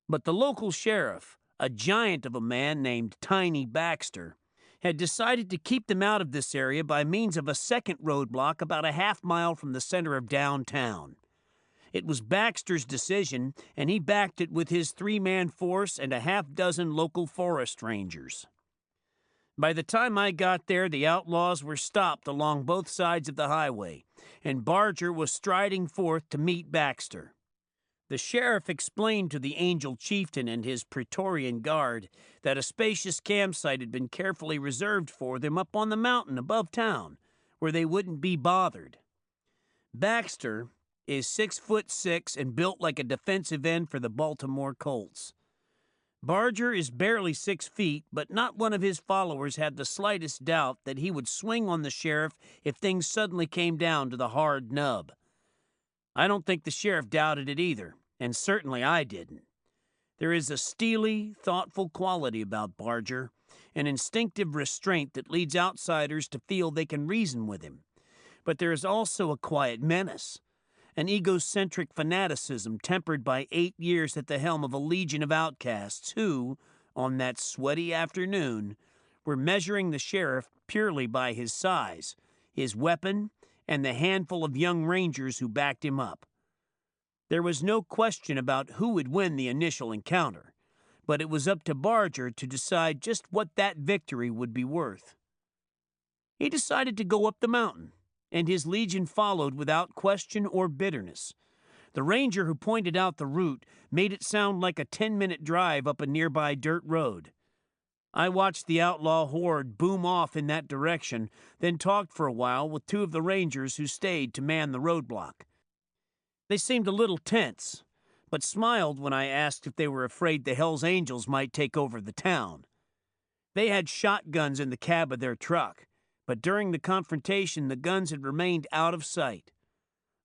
But the local sheriff, a giant of a man named Tiny Baxter, had decided to keep them out of this area by means of a second roadblock about a half-mile from the center of downtown. It was Baxter's decision, and he backed it with his 3-man force and a half-dozen local forest rangers. By the time I got there, the outlaws were stopped along both sides of the highway, and Barger was striding forth to meet Baxter. The sheriff explained to the Angel chieftain and his Praetorian guard that a spacious campsite had been carefully reserved for them up on the mountain above town, where they wouldn't be bothered. Baxter is 6'6" and built like a defensive end for the Baltimore Colts. Barger is barely 6 feet, but not one of his followers had the slightest doubt that he would swing on the sheriff if things suddenly came down to the hard nub. I don't think the sheriff doubted it either, and certainly I didn't. There is a steely, thoughtful quality about Barger, an instinctive restraint that leads outsiders to feel they can reason with him. But there is also a quiet menace, an egocentric fanaticism tempered by 8 years at the helm of a legion of outcasts who, on that sweaty afternoon, were measuring the sheriff purely by his size, his weapon, and the handful of young rangers who backed him up. There was no question about who would win the initial encounter, but it was up to Barger to decide just what that victory would be worth. He decided to go up the mountain, and his legion followed without question or bitterness. The ranger who pointed out the route made it sound like a 10-minute drive up a nearby dirt road. I watched the outlaw horde boom off in that direction, then talked for a while with 2 of the rangers who stayed to man the roadblock. They seemed a little tense, but smiled when I asked if they were afraid the Hells Angels might take over the town. They had shotguns in the cab of their truck, but during the confrontation the guns had remained out of sight.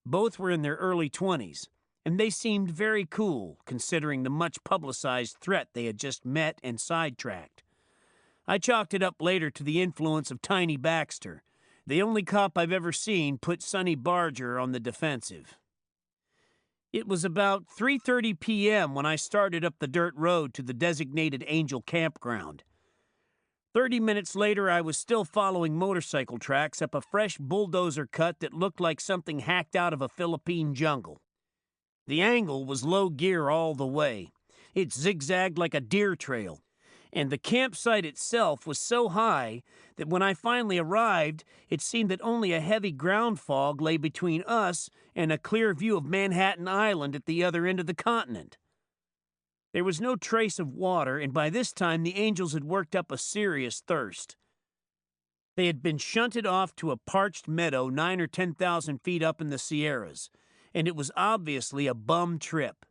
Both were in their early 20s, and they seemed very cool considering the much-publicized threat they had just met and sidetracked. I chalked it up later to the influence of Tiny Baxter, the only cop I've ever seen put Sonny Barger on the defensive. It was about 3:30 p.m. when I started up the dirt road to the designated Angel campground. 30 minutes later, I was still following motorcycle tracks up a fresh bulldozer cut that looked like something hacked out of a Philippine jungle. The angle was low gear all the way. It zigzagged like a deer trail, and the campsite itself was so high that when I finally arrived, it seemed that only a heavy ground fog lay between us and a clear view of Manhattan Island at the other end of the continent. There was no trace of water, and by this time the Angels had worked up a serious thirst. They had been shunted off to a parched meadow 9,000 or 10,000 feet up in the Sierras, and it was obviously a bum trip.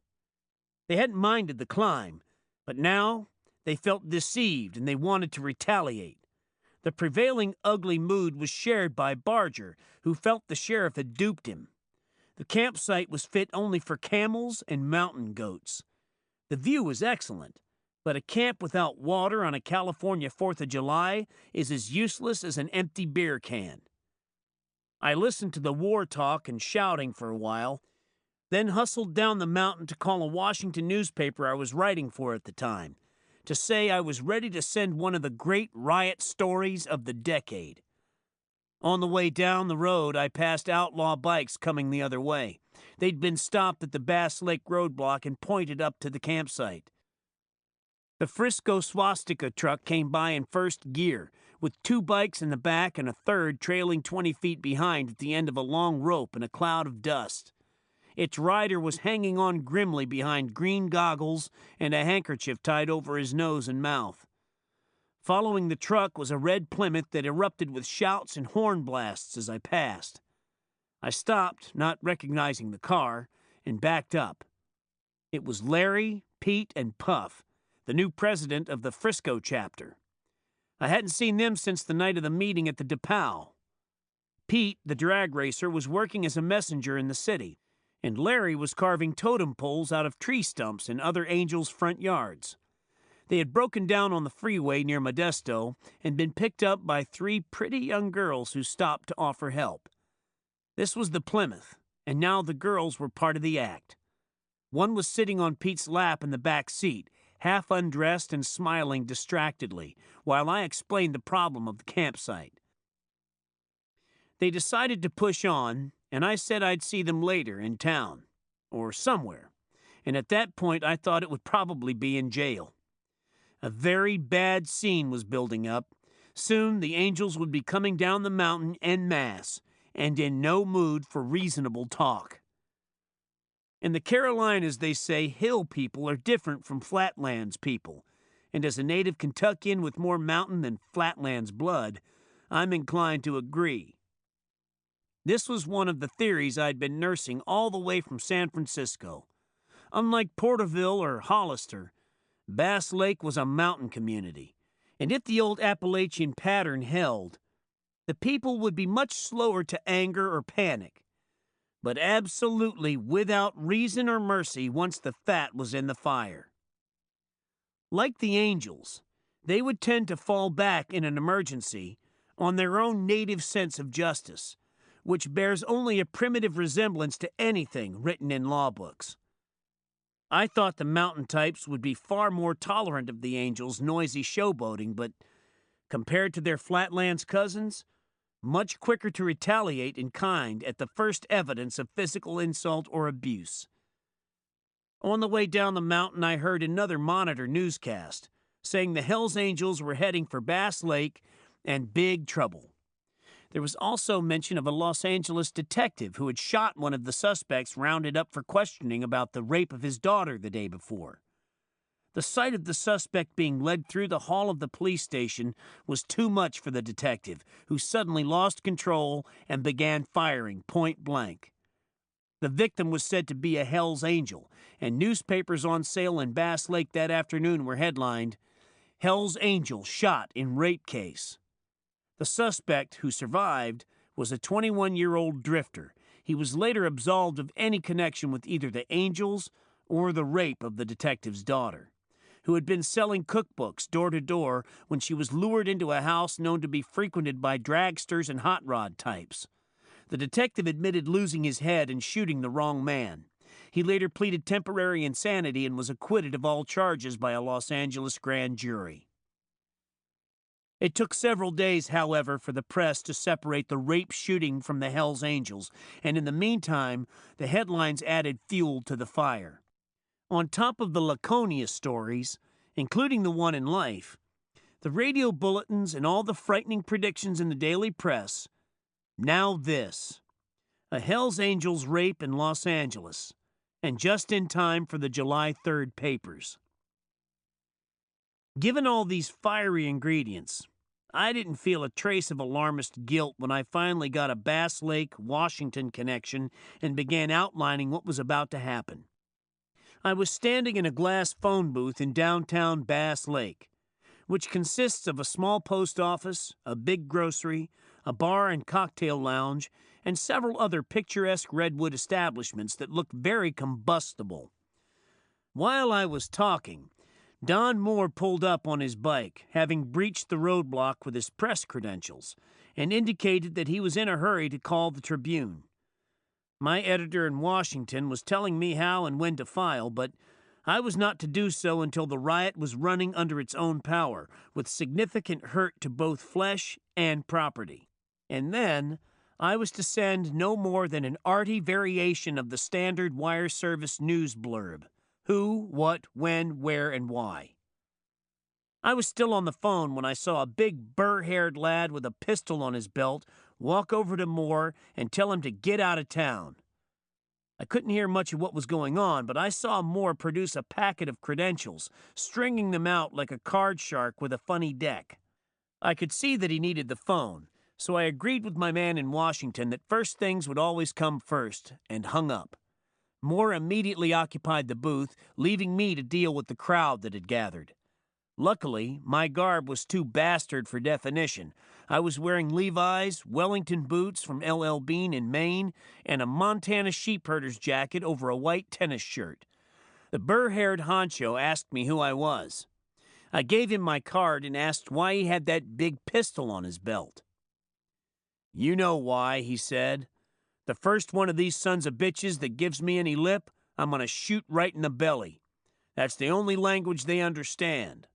They hadn't minded the climb, but now they felt deceived and they wanted to retaliate. The prevailing ugly mood was shared by Barger, who felt the sheriff had duped him. The campsite was fit only for camels and mountain goats. The view was excellent, but a camp without water on a California 4th of July is as useless as an empty beer can. I listened to the war talk and shouting for a while, then hustled down the mountain to call a Washington newspaper I was writing for at the time, to say I was ready to send one of the great riot stories of the decade. On the way down the road, I passed outlaw bikes coming the other way. They'd been stopped at the Bass Lake roadblock and pointed up to the campsite. The Frisco swastika truck came by in first gear, with 2 bikes in the back and a third trailing 20 feet behind at the end of a long rope in a cloud of dust. Its rider was hanging on grimly behind green goggles and a handkerchief tied over his nose and mouth. Following the truck was a red Plymouth that erupted with shouts and horn blasts as I passed. I stopped, not recognizing the car, and backed up. It was Larry, Pete, and Puff, the new president of the Frisco chapter. I hadn't seen them since the night of the meeting at the DePau. Pete, the drag racer, was working as a messenger in the city, and Larry was carving totem poles out of tree stumps in other Angels' front yards. They had broken down on the freeway near Modesto and been picked up by 3 pretty young girls who stopped to offer help. This was the Plymouth, and now the girls were part of the act. One was sitting on Pete's lap in the back seat, half undressed and smiling distractedly, while I explained the problem of the campsite. They decided to push on, and I said I'd see them later in town, or somewhere, and at that point I thought it would probably be in jail. A very bad scene was building up. Soon the Angels would be coming down the mountain en masse, and in no mood for reasonable talk. In the Carolinas, they say hill people are different from flatlands people, and as a native Kentuckian with more mountain than flatlands blood, I'm inclined to agree. This was one of the theories I'd been nursing all the way from San Francisco. Unlike Porterville or Hollister, Bass Lake was a mountain community, and if the old Appalachian pattern held, the people would be much slower to anger or panic, but absolutely without reason or mercy once the fat was in the fire. Like the Angels, they would tend to fall back in an emergency on their own native sense of justice, which bears only a primitive resemblance to anything written in law books. I thought the mountain types would be far more tolerant of the Angels' noisy showboating, but compared to their flatlands cousins, much quicker to retaliate in kind at the first evidence of physical insult or abuse. On the way down the mountain, I heard another Monitor newscast saying the Hells Angels were heading for Bass Lake and big trouble. There was also mention of a Los Angeles detective who had shot one of the suspects rounded up for questioning about the rape of his daughter the day before. The sight of the suspect being led through the hall of the police station was too much for the detective, who suddenly lost control and began firing point blank. The victim was said to be a Hells Angel, and newspapers on sale in Bass Lake that afternoon were headlined, "Hells Angel Shot in Rape Case." The suspect, who survived, was a 21-year-old drifter. He was later absolved of any connection with either the Angels or the rape of the detective's daughter, who had been selling cookbooks door to door when she was lured into a house known to be frequented by dragsters and hot rod types. The detective admitted losing his head and shooting the wrong man. He later pleaded temporary insanity and was acquitted of all charges by a Los Angeles grand jury. It took several days, however, for the press to separate the rape shooting from the Hells Angels, and in the meantime, the headlines added fuel to the fire. On top of the Laconia stories, including the one in Life, the radio bulletins and all the frightening predictions in the daily press, now this: a Hells Angels rape in Los Angeles, and just in time for the July 3rd papers. Given all these fiery ingredients, I didn't feel a trace of alarmist guilt when I finally got a Bass Lake, Washington connection and began outlining what was about to happen. I was standing in a glass phone booth in downtown Bass Lake, which consists of a small post office, a big grocery, a bar and cocktail lounge, and several other picturesque redwood establishments that looked very combustible. While I was talking, Don Moore pulled up on his bike, having breached the roadblock with his press credentials, and indicated that he was in a hurry to call the Tribune. My editor in Washington was telling me how and when to file, but I was not to do so until the riot was running under its own power, with significant hurt to both flesh and property. And then I was to send no more than an arty variation of the standard wire service news blurb: who, what, when, where, and why. I was still on the phone when I saw a big burr-haired lad with a pistol on his belt walk over to Moore and tell him to get out of town. I couldn't hear much of what was going on, but I saw Moore produce a packet of credentials, stringing them out like a card shark with a funny deck. I could see that he needed the phone, so I agreed with my man in Washington that first things would always come first, and hung up. Moore immediately occupied the booth, leaving me to deal with the crowd that had gathered. Luckily, my garb was too bastard for definition. I was wearing Levi's, Wellington boots from L.L. Bean in Maine, and a Montana sheepherder's jacket over a white tennis shirt. The burr-haired honcho asked me who I was. I gave him my card and asked why he had that big pistol on his belt. "You know why," he said. "The first one of these sons of bitches that gives me any lip, I'm going to shoot right in the belly. That's the only language they understand."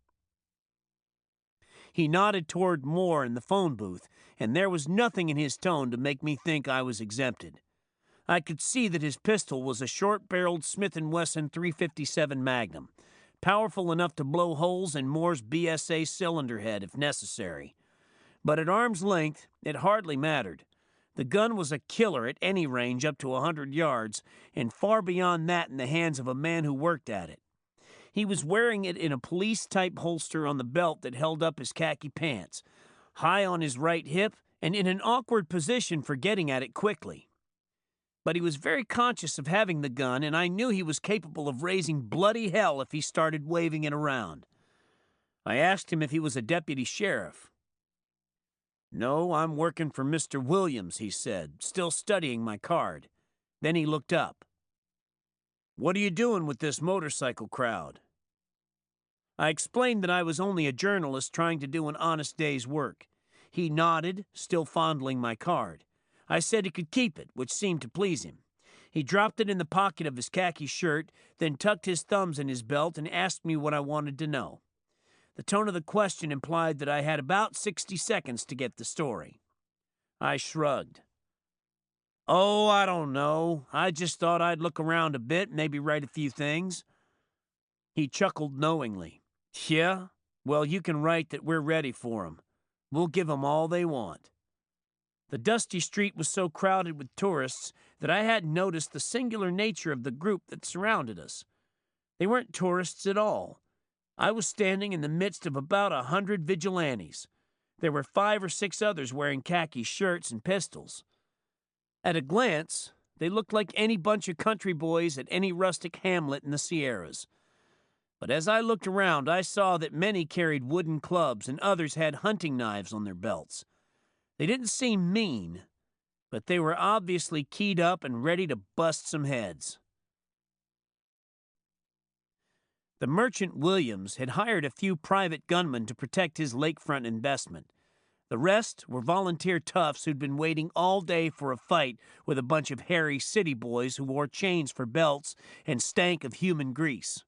He nodded toward Moore in the phone booth, and there was nothing in his tone to make me think I was exempted. I could see that his pistol was a short-barreled Smith & Wesson .357 Magnum, powerful enough to blow holes in Moore's BSA cylinder head if necessary. But at arm's length, it hardly mattered. The gun was a killer at any range up to 100 yards, and far beyond that in the hands of a man who worked at it. He was wearing it in a police-type holster on the belt that held up his khaki pants, high on his right hip, and in an awkward position for getting at it quickly. But he was very conscious of having the gun, and I knew he was capable of raising bloody hell if he started waving it around. I asked him if he was a deputy sheriff. "No, I'm working for Mr. Williams," he said, still studying my card. Then he looked up. "What are you doing with this motorcycle crowd?" I explained that I was only a journalist trying to do an honest day's work. He nodded, still fondling my card. I said he could keep it, which seemed to please him. He dropped it in the pocket of his khaki shirt, then tucked his thumbs in his belt and asked me what I wanted to know. The tone of the question implied that I had about 60 seconds to get the story. I shrugged. "Oh, I don't know. I just thought I'd look around a bit, maybe write a few things." He chuckled knowingly. "Yeah? Well, you can write that we're ready for 'em. We'll give 'em all they want." The dusty street was so crowded with tourists that I hadn't noticed the singular nature of the group that surrounded us. They weren't tourists at all. I was standing in the midst of about 100 vigilantes. There were 5 or 6 others wearing khaki shirts and pistols. At a glance, they looked like any bunch of country boys at any rustic hamlet in the Sierras. But as I looked around, I saw that many carried wooden clubs and others had hunting knives on their belts. They didn't seem mean, but they were obviously keyed up and ready to bust some heads. The merchant Williams had hired a few private gunmen to protect his lakefront investment. The rest were volunteer toughs who'd been waiting all day for a fight with a bunch of hairy city boys who wore chains for belts and stank of human grease.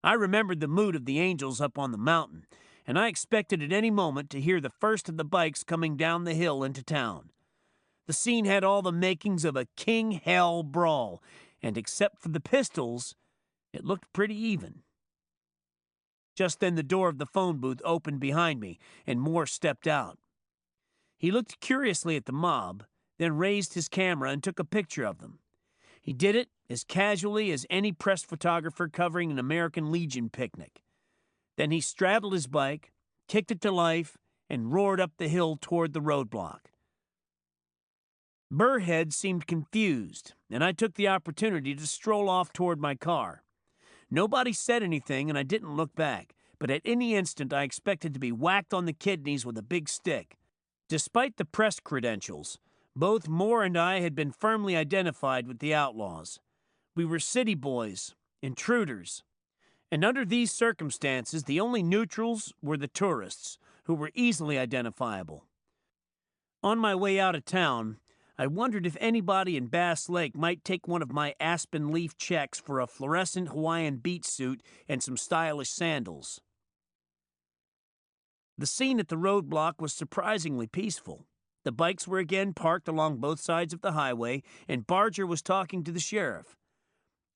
I remembered the mood of the angels up on the mountain, and I expected at any moment to hear the first of the bikes coming down the hill into town. The scene had all the makings of a king hell brawl, and except for the pistols, it looked pretty even. Just then the door of the phone booth opened behind me, and Moore stepped out. He looked curiously at the mob, then raised his camera and took a picture of them. He did it as casually as any press photographer covering an American Legion picnic. Then he straddled his bike, kicked it to life, and roared up the hill toward the roadblock. Burrhead seemed confused, and I took the opportunity to stroll off toward my car. Nobody said anything, and I didn't look back, but at any instant I expected to be whacked on the kidneys with a big stick. Despite the press credentials, both Moore and I had been firmly identified with the outlaws. We were city boys, intruders, and under these circumstances the only neutrals were the tourists, who were easily identifiable. On my way out of town, I wondered if anybody in Bass Lake might take one of my aspen leaf checks for a fluorescent Hawaiian beach suit and some stylish sandals. The scene at the roadblock was surprisingly peaceful. The bikes were again parked along both sides of the highway, and Barger was talking to the sheriff.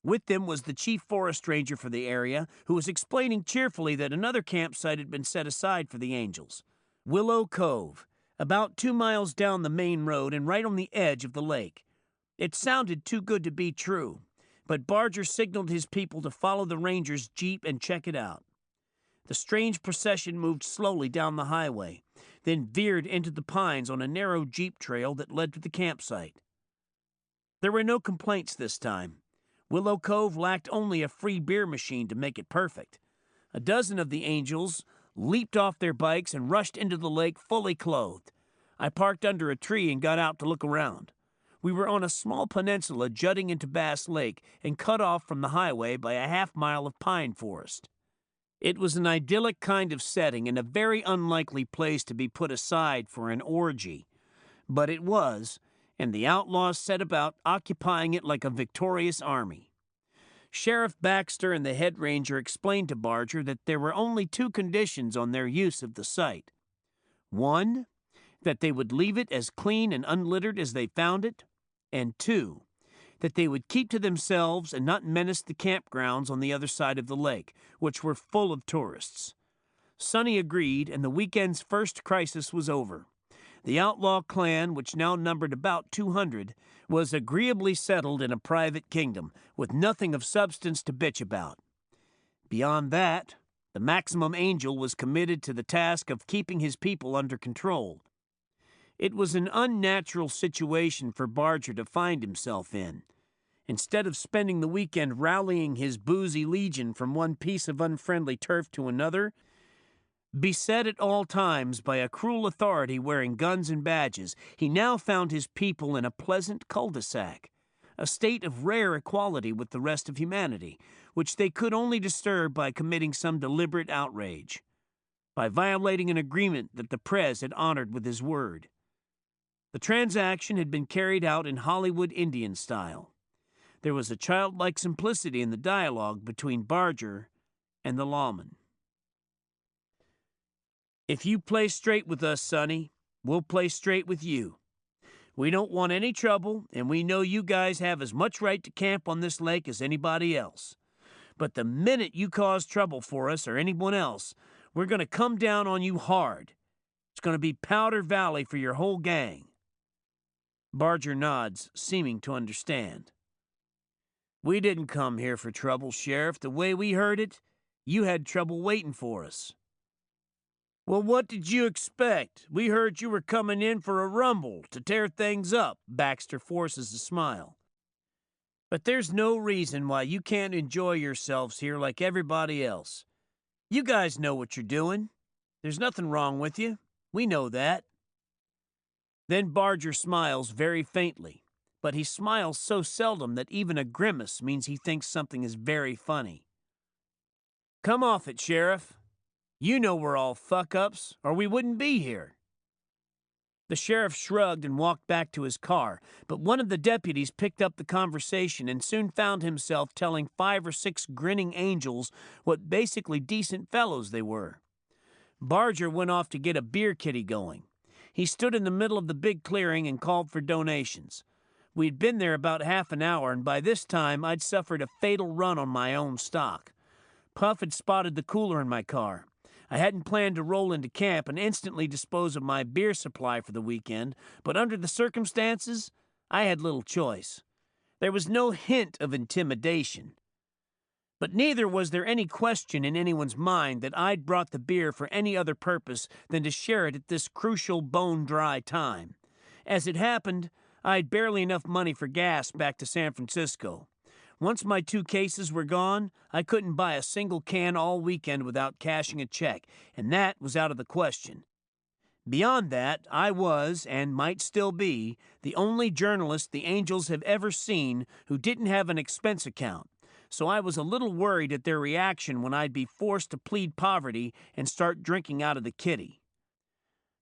With them was the chief forest ranger for the area, who was explaining cheerfully that another campsite had been set aside for the Angels. Willow Cove, about 2 miles down the main road and right on the edge of the lake. It sounded too good to be true, but Barger signaled his people to follow the ranger's jeep and check it out. The strange procession moved slowly down the highway, then veered into the pines on a narrow jeep trail that led to the campsite. There were no complaints this time. Willow Cove lacked only a free beer machine to make it perfect. A dozen of the Angels leaped off their bikes and rushed into the lake fully clothed. I parked under a tree and got out to look around. We were on a small peninsula jutting into Bass Lake and cut off from the highway by a half-mile of pine forest. It was an idyllic kind of setting and a very unlikely place to be put aside for an orgy. But it was, and the outlaws set about occupying it like a victorious army. Sheriff Baxter and the head ranger explained to Barger that there were only 2 conditions on their use of the site. 1, that they would leave it as clean and unlittered as they found it, and 2, that they would keep to themselves and not menace the campgrounds on the other side of the lake, which were full of tourists. Sonny agreed, and the weekend's first crisis was over. The outlaw clan, which now numbered about 200, was agreeably settled in a private kingdom, with nothing of substance to bitch about. Beyond that, the Maximum Angel was committed to the task of keeping his people under control. It was an unnatural situation for Barger to find himself in. Instead of spending the weekend rallying his boozy legion from one piece of unfriendly turf to another, beset at all times by a cruel authority wearing guns and badges, he now found his people in a pleasant cul-de-sac, a state of rare equality with the rest of humanity, which they could only disturb by committing some deliberate outrage, by violating an agreement that the Prez had honored with his word. The transaction had been carried out in Hollywood Indian style. There was a childlike simplicity in the dialogue between Barger and the lawman. "If you play straight with us, Sonny, we'll play straight with you. We don't want any trouble, and we know you guys have as much right to camp on this lake as anybody else. But the minute you cause trouble for us or anyone else, we're going to come down on you hard. It's going to be Powder Valley for your whole gang." Barger nods, seeming to understand. "We didn't come here for trouble, Sheriff. The way we heard it, you had trouble waiting for us." "Well, what did you expect? We heard you were coming in for a rumble, to tear things up." Baxter forces a smile. "But there's no reason why you can't enjoy yourselves here like everybody else. You guys know what you're doing. There's nothing wrong with you. We know that." Then Barger smiles very faintly, but he smiles so seldom that even a grimace means he thinks something is very funny. "Come off it, Sheriff. You know we're all fuck-ups, or we wouldn't be here." The sheriff shrugged and walked back to his car, but one of the deputies picked up the conversation and soon found himself telling 5 or 6 grinning Angels what basically decent fellows they were. Barger went off to get a beer kitty going. He stood in the middle of the big clearing and called for donations. We'd been there about half an hour, and by this time I'd suffered a fatal run on my own stock. Puff had spotted the cooler in my car. I hadn't planned to roll into camp and instantly dispose of my beer supply for the weekend, but under the circumstances, I had little choice. There was no hint of intimidation. But neither was there any question in anyone's mind that I'd brought the beer for any other purpose than to share it at this crucial bone-dry time. As it happened, I had barely enough money for gas back to San Francisco. Once my 2 cases were gone, I couldn't buy a single can all weekend without cashing a check, and that was out of the question. Beyond that, I was, and might still be, the only journalist the Angels have ever seen who didn't have an expense account, so I was a little worried at their reaction when I'd be forced to plead poverty and start drinking out of the kitty.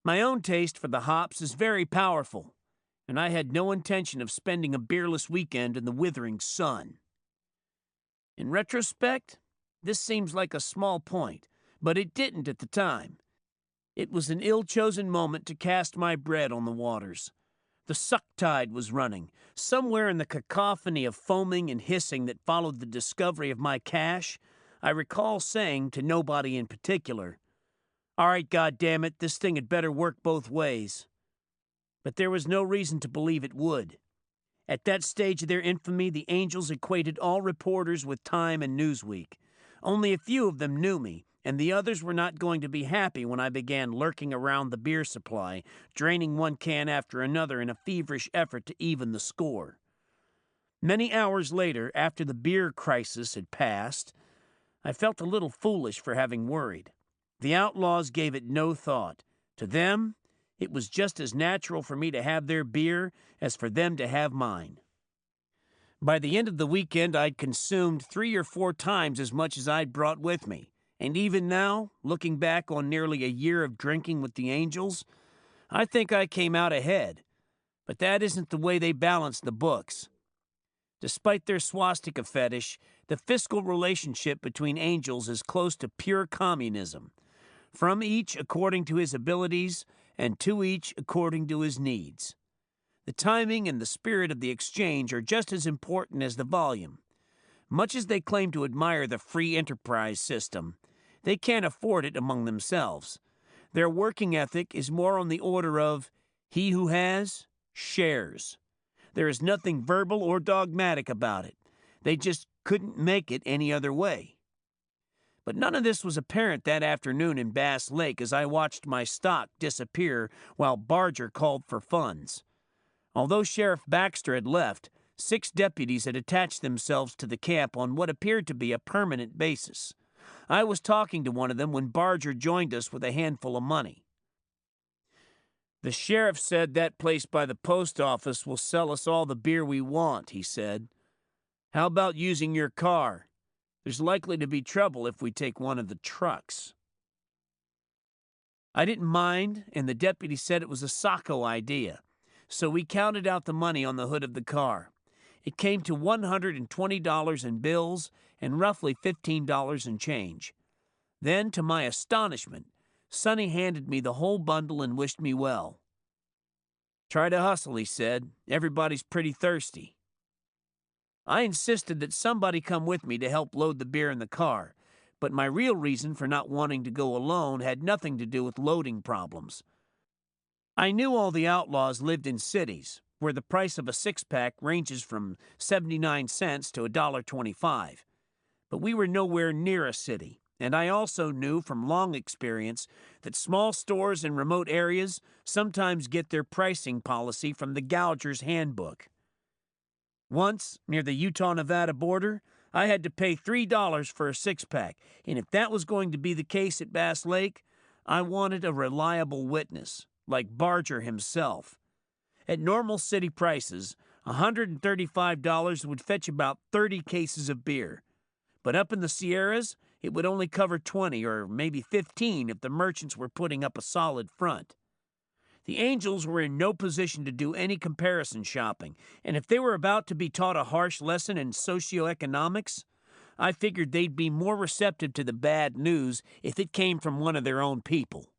My own taste for the hops is very powerful, and I had no intention of spending a beerless weekend in the withering sun. In retrospect, this seems like a small point, but it didn't at the time. It was an ill-chosen moment to cast my bread on the waters. The suck tide was running. Somewhere in the cacophony of foaming and hissing that followed the discovery of my cache, I recall saying to nobody in particular, "All right, goddammit, this thing had better work both ways." But there was no reason to believe it would. At that stage of their infamy, the Angels equated all reporters with Time and Newsweek. Only a few of them knew me, and the others were not going to be happy when I began lurking around the beer supply, draining one can after another in a feverish effort to even the score. Many hours later, after the beer crisis had passed, I felt a little foolish for having worried. The outlaws gave it no thought. To them, it was just as natural for me to have their beer as for them to have mine. By the end of the weekend, I'd consumed 3 or 4 times as much as I'd brought with me. And even now, looking back on nearly a year of drinking with the Angels, I think I came out ahead. But that isn't the way they balance the books. Despite their swastika fetish, the fiscal relationship between Angels is close to pure communism. From each according to his abilities, and to each according to his needs. The timing and the spirit of the exchange are just as important as the volume. Much as they claim to admire the free enterprise system, they can't afford it among themselves. Their working ethic is more on the order of, he who has, shares. There is nothing verbal or dogmatic about it. They just couldn't make it any other way. But none of this was apparent that afternoon in Bass Lake as I watched my stock disappear while Barger called for funds. Although Sheriff Baxter had left, 6 deputies had attached themselves to the camp on what appeared to be a permanent basis. I was talking to one of them when Barger joined us with a handful of money. "The sheriff said that place by the post office will sell us all the beer we want," he said. "How about using your car? There's likely to be trouble if we take one of the trucks." I didn't mind, and the deputy said it was a Saga idea, so we counted out the money on the hood of the car. It came to $120 in bills and roughly $15 in change. Then, to my astonishment, Sonny handed me the whole bundle and wished me well. "Try to hustle," he said. "Everybody's pretty thirsty." I insisted that somebody come with me to help load the beer in the car, but my real reason for not wanting to go alone had nothing to do with loading problems. I knew all the outlaws lived in cities, where the price of a 6-pack ranges from 79 cents to $1.25. But we were nowhere near a city, and I also knew from long experience that small stores in remote areas sometimes get their pricing policy from the Gouger's Handbook. Once, near the Utah-Nevada border, I had to pay $3 for a 6-pack, and if that was going to be the case at Bass Lake, I wanted a reliable witness, like Barger himself. At normal city prices, $135 would fetch about 30 cases of beer. But up in the Sierras, it would only cover 20 or maybe 15 if the merchants were putting up a solid front. The Angels were in no position to do any comparison shopping, and if they were about to be taught a harsh lesson in socioeconomics, I figured they'd be more receptive to the bad news if it came from one of their own people.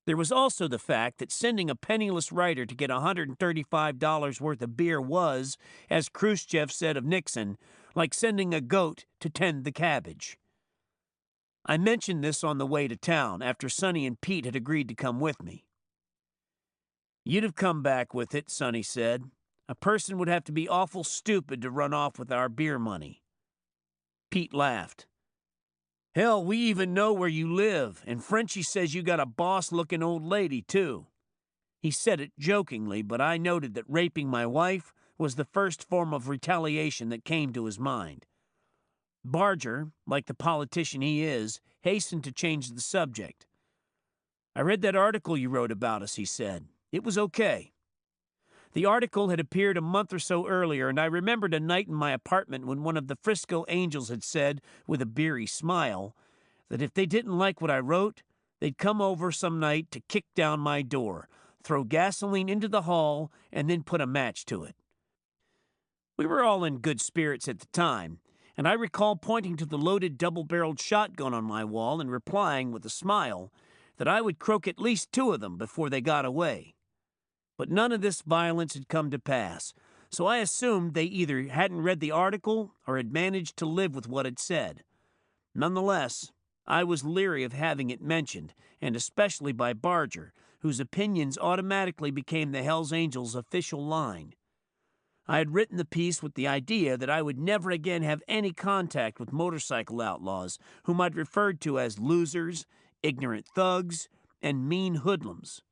There was also the fact that sending a penniless writer to get $135 worth of beer was, as Khrushchev said of Nixon, like sending a goat to tend the cabbage. I mentioned this on the way to town after Sonny and Pete had agreed to come with me. "You'd have come back with it," Sonny said. "A person would have to be awful stupid to run off with our beer money." Pete laughed. "Hell, we even know where you live, and Frenchie says you got a boss-looking old lady, too." He said it jokingly, but I noted that raping my wife was the first form of retaliation that came to his mind. Barger, like the politician he is, hastened to change the subject. "I read that article you wrote about us," he said. "It was okay." The article had appeared a month or so earlier, and I remembered a night in my apartment when one of the Frisco Angels had said, with a beery smile, that if they didn't like what I wrote, they'd come over some night to kick down my door, throw gasoline into the hall, and then put a match to it. We were all in good spirits at the time, and I recall pointing to the loaded double-barreled shotgun on my wall and replying with a smile that I would croak at least 2 of them before they got away. But none of this violence had come to pass, so I assumed they either hadn't read the article or had managed to live with what it said. Nonetheless, I was leery of having it mentioned, and especially by Barger, whose opinions automatically became the Hells Angels' official line. I had written the piece with the idea that I would never again have any contact with motorcycle outlaws, whom I'd referred to as losers, ignorant thugs, and mean hoodlums.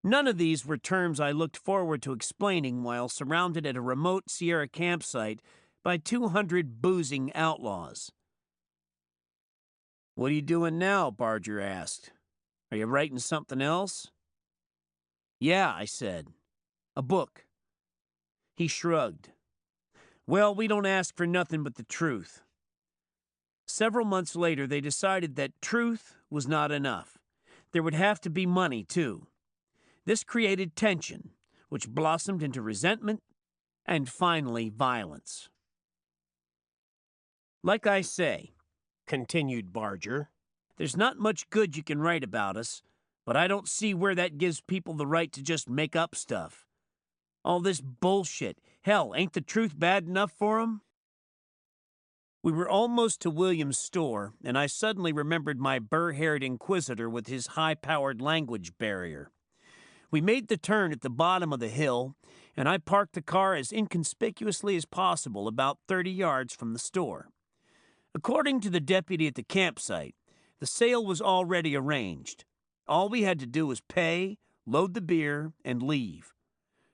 None of these were terms I looked forward to explaining while surrounded at a remote Sierra campsite by 200 boozing outlaws. "What are you doing now?" Barger asked. "Are you writing something else?" "Yeah," I said. "A book." He shrugged. "Well, we don't ask for nothing but the truth." Several months later, they decided that truth was not enough. There would have to be money, too. This created tension, which blossomed into resentment and finally violence. "Like I say," continued Barger, "there's not much good you can write about us, but I don't see where that gives people the right to just make up stuff. All this bullshit, hell, ain't the truth bad enough for 'em?" We were almost to William's store, and I suddenly remembered my burr-haired inquisitor with his high-powered language barrier. We made the turn at the bottom of the hill, and I parked the car as inconspicuously as possible about 30 yards from the store. According to the deputy at the campsite, the sale was already arranged. All we had to do was pay, load the beer, and leave.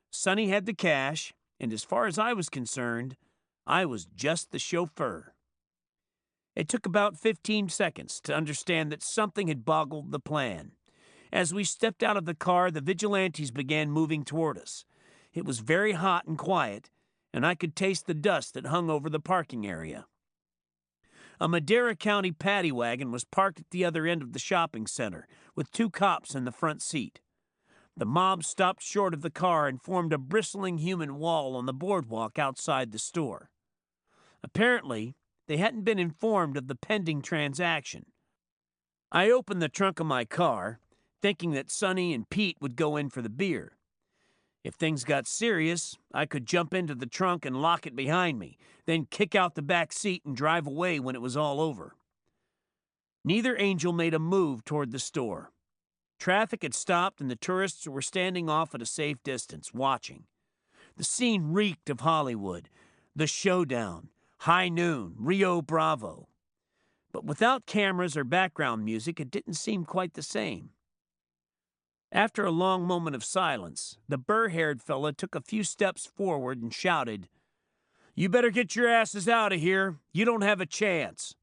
Sonny had the cash, and as far as I was concerned, I was just the chauffeur. It took about 15 seconds to understand that something had boggled the plan. As we stepped out of the car, the vigilantes began moving toward us. It was very hot and quiet, and I could taste the dust that hung over the parking area. A Madera County paddy wagon was parked at the other end of the shopping center, with 2 cops in the front seat. The mob stopped short of the car and formed a bristling human wall on the boardwalk outside the store. Apparently, they hadn't been informed of the pending transaction. I opened the trunk of my car, thinking that Sonny and Pete would go in for the beer. If things got serious, I could jump into the trunk and lock it behind me, then kick out the back seat and drive away when it was all over. Neither angel made a move toward the store. Traffic had stopped and the tourists were standing off at a safe distance, watching. The scene reeked of Hollywood, the showdown, high noon, Rio Bravo. But without cameras or background music, it didn't seem quite the same. After a long moment of silence, the burr-haired fella took a few steps forward and shouted, "You better get your asses out of here. You don't have a chance."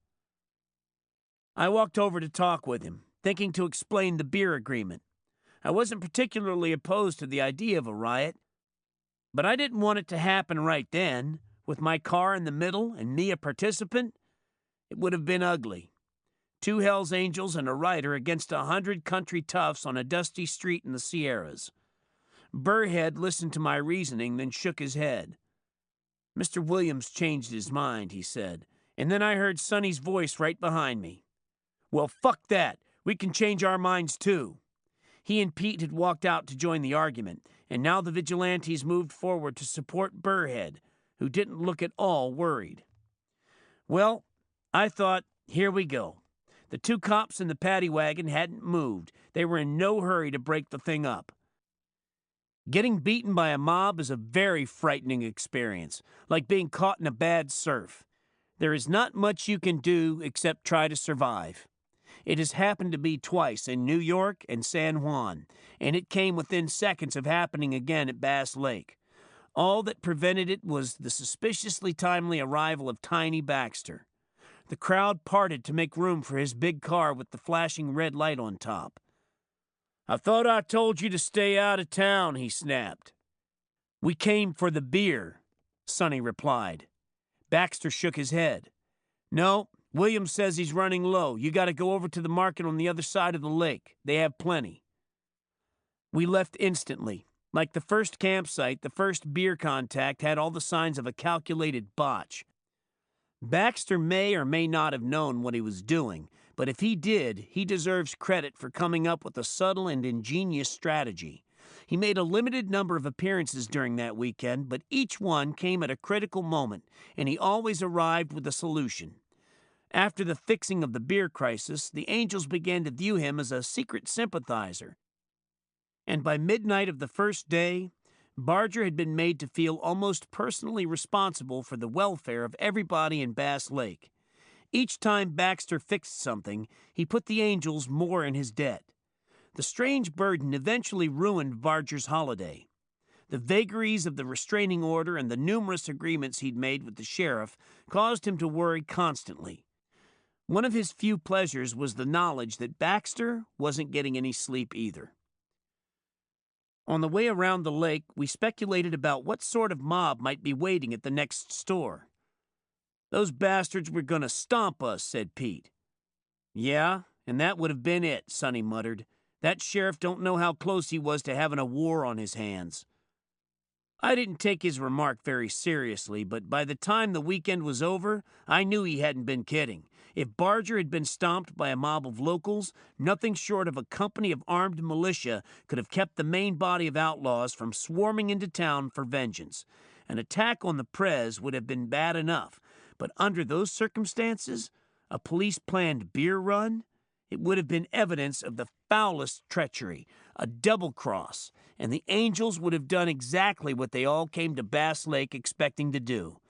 I walked over to talk with him, thinking to explain the beer agreement. I wasn't particularly opposed to the idea of a riot, but I didn't want it to happen right then, with my car in the middle and me a participant. It would have been ugly. 2 Hells Angels and a rider against 100 country toughs on a dusty street in the Sierras. Burrhead listened to my reasoning, then shook his head. "Mr. Williams changed his mind," he said, and then I heard Sonny's voice right behind me. "Well, fuck that. We can change our minds, too." He and Pete had walked out to join the argument, and now the vigilantes moved forward to support Burrhead, who didn't look at all worried. Well, I thought, here we go. The 2 cops in the paddy wagon hadn't moved. They were in no hurry to break the thing up. Getting beaten by a mob is a very frightening experience, like being caught in a bad surf. There is not much you can do except try to survive. It has happened to me twice in New York and San Juan, and it came within seconds of happening again at Bass Lake. All that prevented it was the suspiciously timely arrival of Tiny Baxter. The crowd parted to make room for his big car with the flashing red light on top. "I thought I told you to stay out of town," he snapped. "We came for the beer," Sonny replied. Baxter shook his head. "No, Williams says he's running low. You got to go over to the market on the other side of the lake. They have plenty." We left instantly. Like the first campsite, the first beer contact had all the signs of a calculated botch. Baxter may or may not have known what he was doing, but if he did, he deserves credit for coming up with a subtle and ingenious strategy. He made a limited number of appearances during that weekend, but each one came at a critical moment, and he always arrived with a solution. After the fixing of the beer crisis, the Angels began to view him as a secret sympathizer. And by midnight of the first day, Barger had been made to feel almost personally responsible for the welfare of everybody in Bass Lake. Each time Baxter fixed something, he put the Angels more in his debt. The strange burden eventually ruined Barger's holiday. The vagaries of the restraining order and the numerous agreements he'd made with the sheriff caused him to worry constantly. One of his few pleasures was the knowledge that Baxter wasn't getting any sleep either. On the way around the lake, we speculated about what sort of mob might be waiting at the next store. "Those bastards were gonna stomp us," said Pete. "Yeah, and that would have been it," Sonny muttered. "That sheriff don't know how close he was to having a war on his hands." I didn't take his remark very seriously, but by the time the weekend was over, I knew he hadn't been kidding. If Barger had been stomped by a mob of locals, nothing short of a company of armed militia could have kept the main body of outlaws from swarming into town for vengeance. An attack on the Prez would have been bad enough, but under those circumstances, a police-planned beer run? It would have been evidence of the foulest treachery, a double-cross, and the Angels would have done exactly what they all came to Bass Lake expecting to do.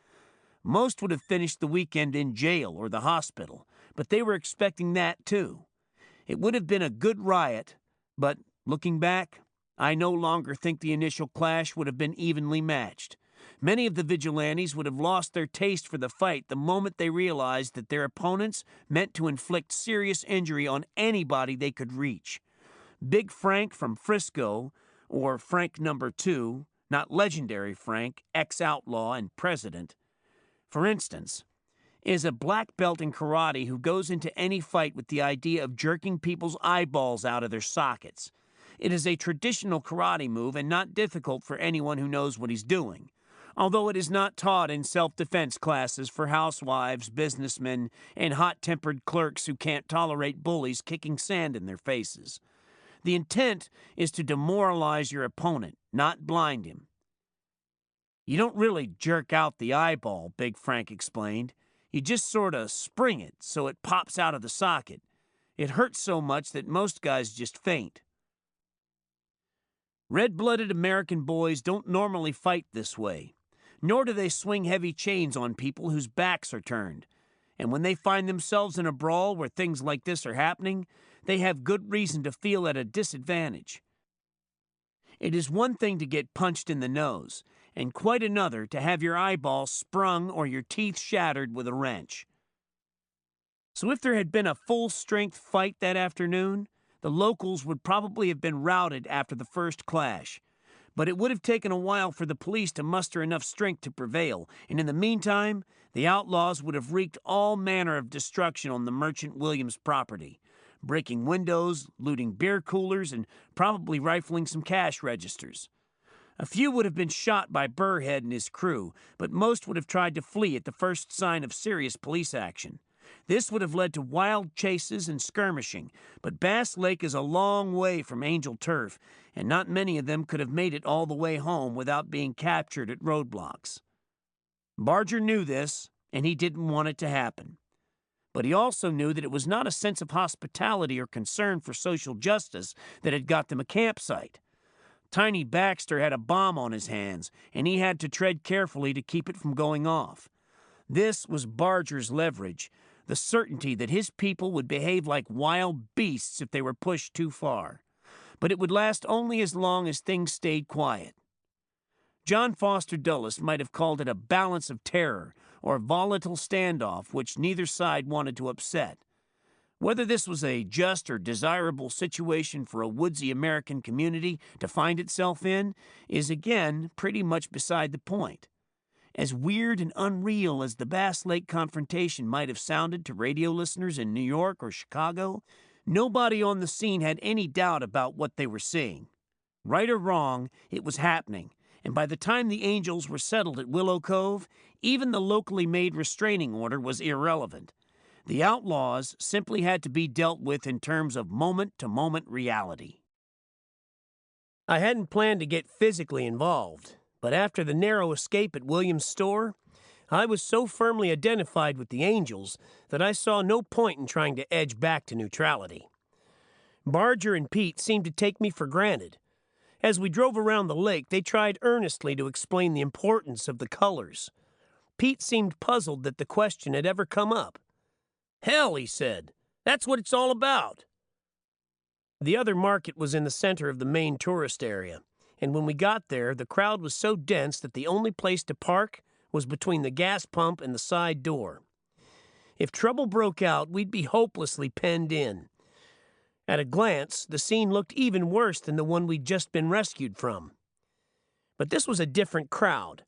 Most would have finished the weekend in jail or the hospital, but they were expecting that too. It would have been a good riot, but looking back, I no longer think the initial clash would have been evenly matched. Many of the vigilantes would have lost their taste for the fight the moment they realized that their opponents meant to inflict serious injury on anybody they could reach. Big Frank from Frisco, or Frank number 2, not legendary Frank, ex-outlaw and president, for instance, is a black belt in karate who goes into any fight with the idea of jerking people's eyeballs out of their sockets. It is a traditional karate move and not difficult for anyone who knows what he's doing, although it is not taught in self-defense classes for housewives, businessmen, and hot-tempered clerks who can't tolerate bullies kicking sand in their faces. The intent is to demoralize your opponent, not blind him. "You don't really jerk out the eyeball," Big Frank explained. "You just sort of spring it so it pops out of the socket. It hurts so much that most guys just faint." Red-blooded American boys don't normally fight this way, nor do they swing heavy chains on people whose backs are turned. And when they find themselves in a brawl where things like this are happening, they have good reason to feel at a disadvantage. It is one thing to get punched in the nose, and quite another to have your eyeball sprung or your teeth shattered with a wrench. So if there had been a full-strength fight that afternoon, the locals would probably have been routed after the first clash. But it would have taken a while for the police to muster enough strength to prevail, and in the meantime, the outlaws would have wreaked all manner of destruction on the Merchant Williams property, breaking windows, looting beer coolers, and probably rifling some cash registers. A few would have been shot by Burrhead and his crew, but most would have tried to flee at the first sign of serious police action. This would have led to wild chases and skirmishing, but Bass Lake is a long way from Angel turf, and not many of them could have made it all the way home without being captured at roadblocks. Barger knew this, and he didn't want it to happen. But he also knew that it was not a sense of hospitality or concern for social justice that had got them a campsite. Tiny Baxter had a bomb on his hands, and he had to tread carefully to keep it from going off. This was Barger's leverage, the certainty that his people would behave like wild beasts if they were pushed too far. But it would last only as long as things stayed quiet. John Foster Dulles might have called it a balance of terror or a volatile standoff which neither side wanted to upset. Whether this was a just or desirable situation for a woodsy American community to find itself in is again pretty much beside the point. As weird and unreal as the Bass Lake confrontation might have sounded to radio listeners in New York or Chicago, nobody on the scene had any doubt about what they were seeing. Right or wrong, it was happening, and by the time the Angels were settled at Willow Cove, even the locally made restraining order was irrelevant. The outlaws simply had to be dealt with in terms of moment-to-moment reality. I hadn't planned to get physically involved, but after the narrow escape at Williams' store, I was so firmly identified with the Angels that I saw no point in trying to edge back to neutrality. Barger and Pete seemed to take me for granted. As we drove around the lake, they tried earnestly to explain the importance of the colors. Pete seemed puzzled that the question had ever come up. "Hell," he said, "that's what it's all about." The other market was in the center of the main tourist area, and when we got there, the crowd was so dense that the only place to park was between the gas pump and the side door. If trouble broke out, we'd be hopelessly penned in. At a glance, the scene looked even worse than the one we'd just been rescued from. But this was a different crowd.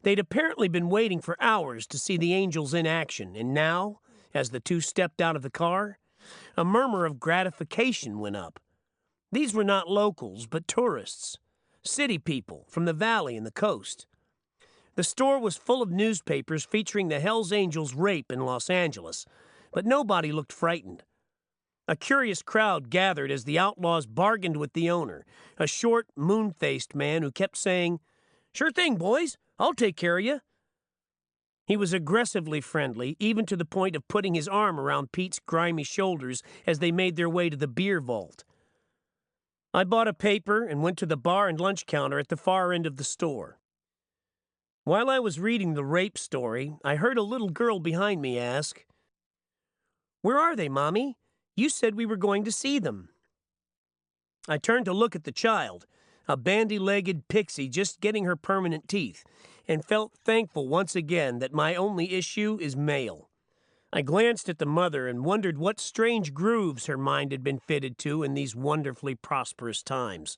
They'd apparently been waiting for hours to see the Angels in action, and now, as the two stepped out of the car, a murmur of gratification went up. These were not locals, but tourists, city people from the valley and the coast. The store was full of newspapers featuring the Hells Angels' rape in Los Angeles, but nobody looked frightened. A curious crowd gathered as the outlaws bargained with the owner, a short, moon-faced man who kept saying, "Sure thing, boys. I'll take care of you." He was aggressively friendly, even to the point of putting his arm around Pete's grimy shoulders as they made their way to the beer vault. I bought a paper and went to the bar and lunch counter at the far end of the store. While I was reading the rape story, I heard a little girl behind me ask, "Where are they, Mommy? You said we were going to see them." I turned to look at the child, a bandy-legged pixie just getting her permanent teeth, and felt thankful once again that my only issue is male. I glanced at the mother and wondered what strange grooves her mind had been fitted to in these wonderfully prosperous times.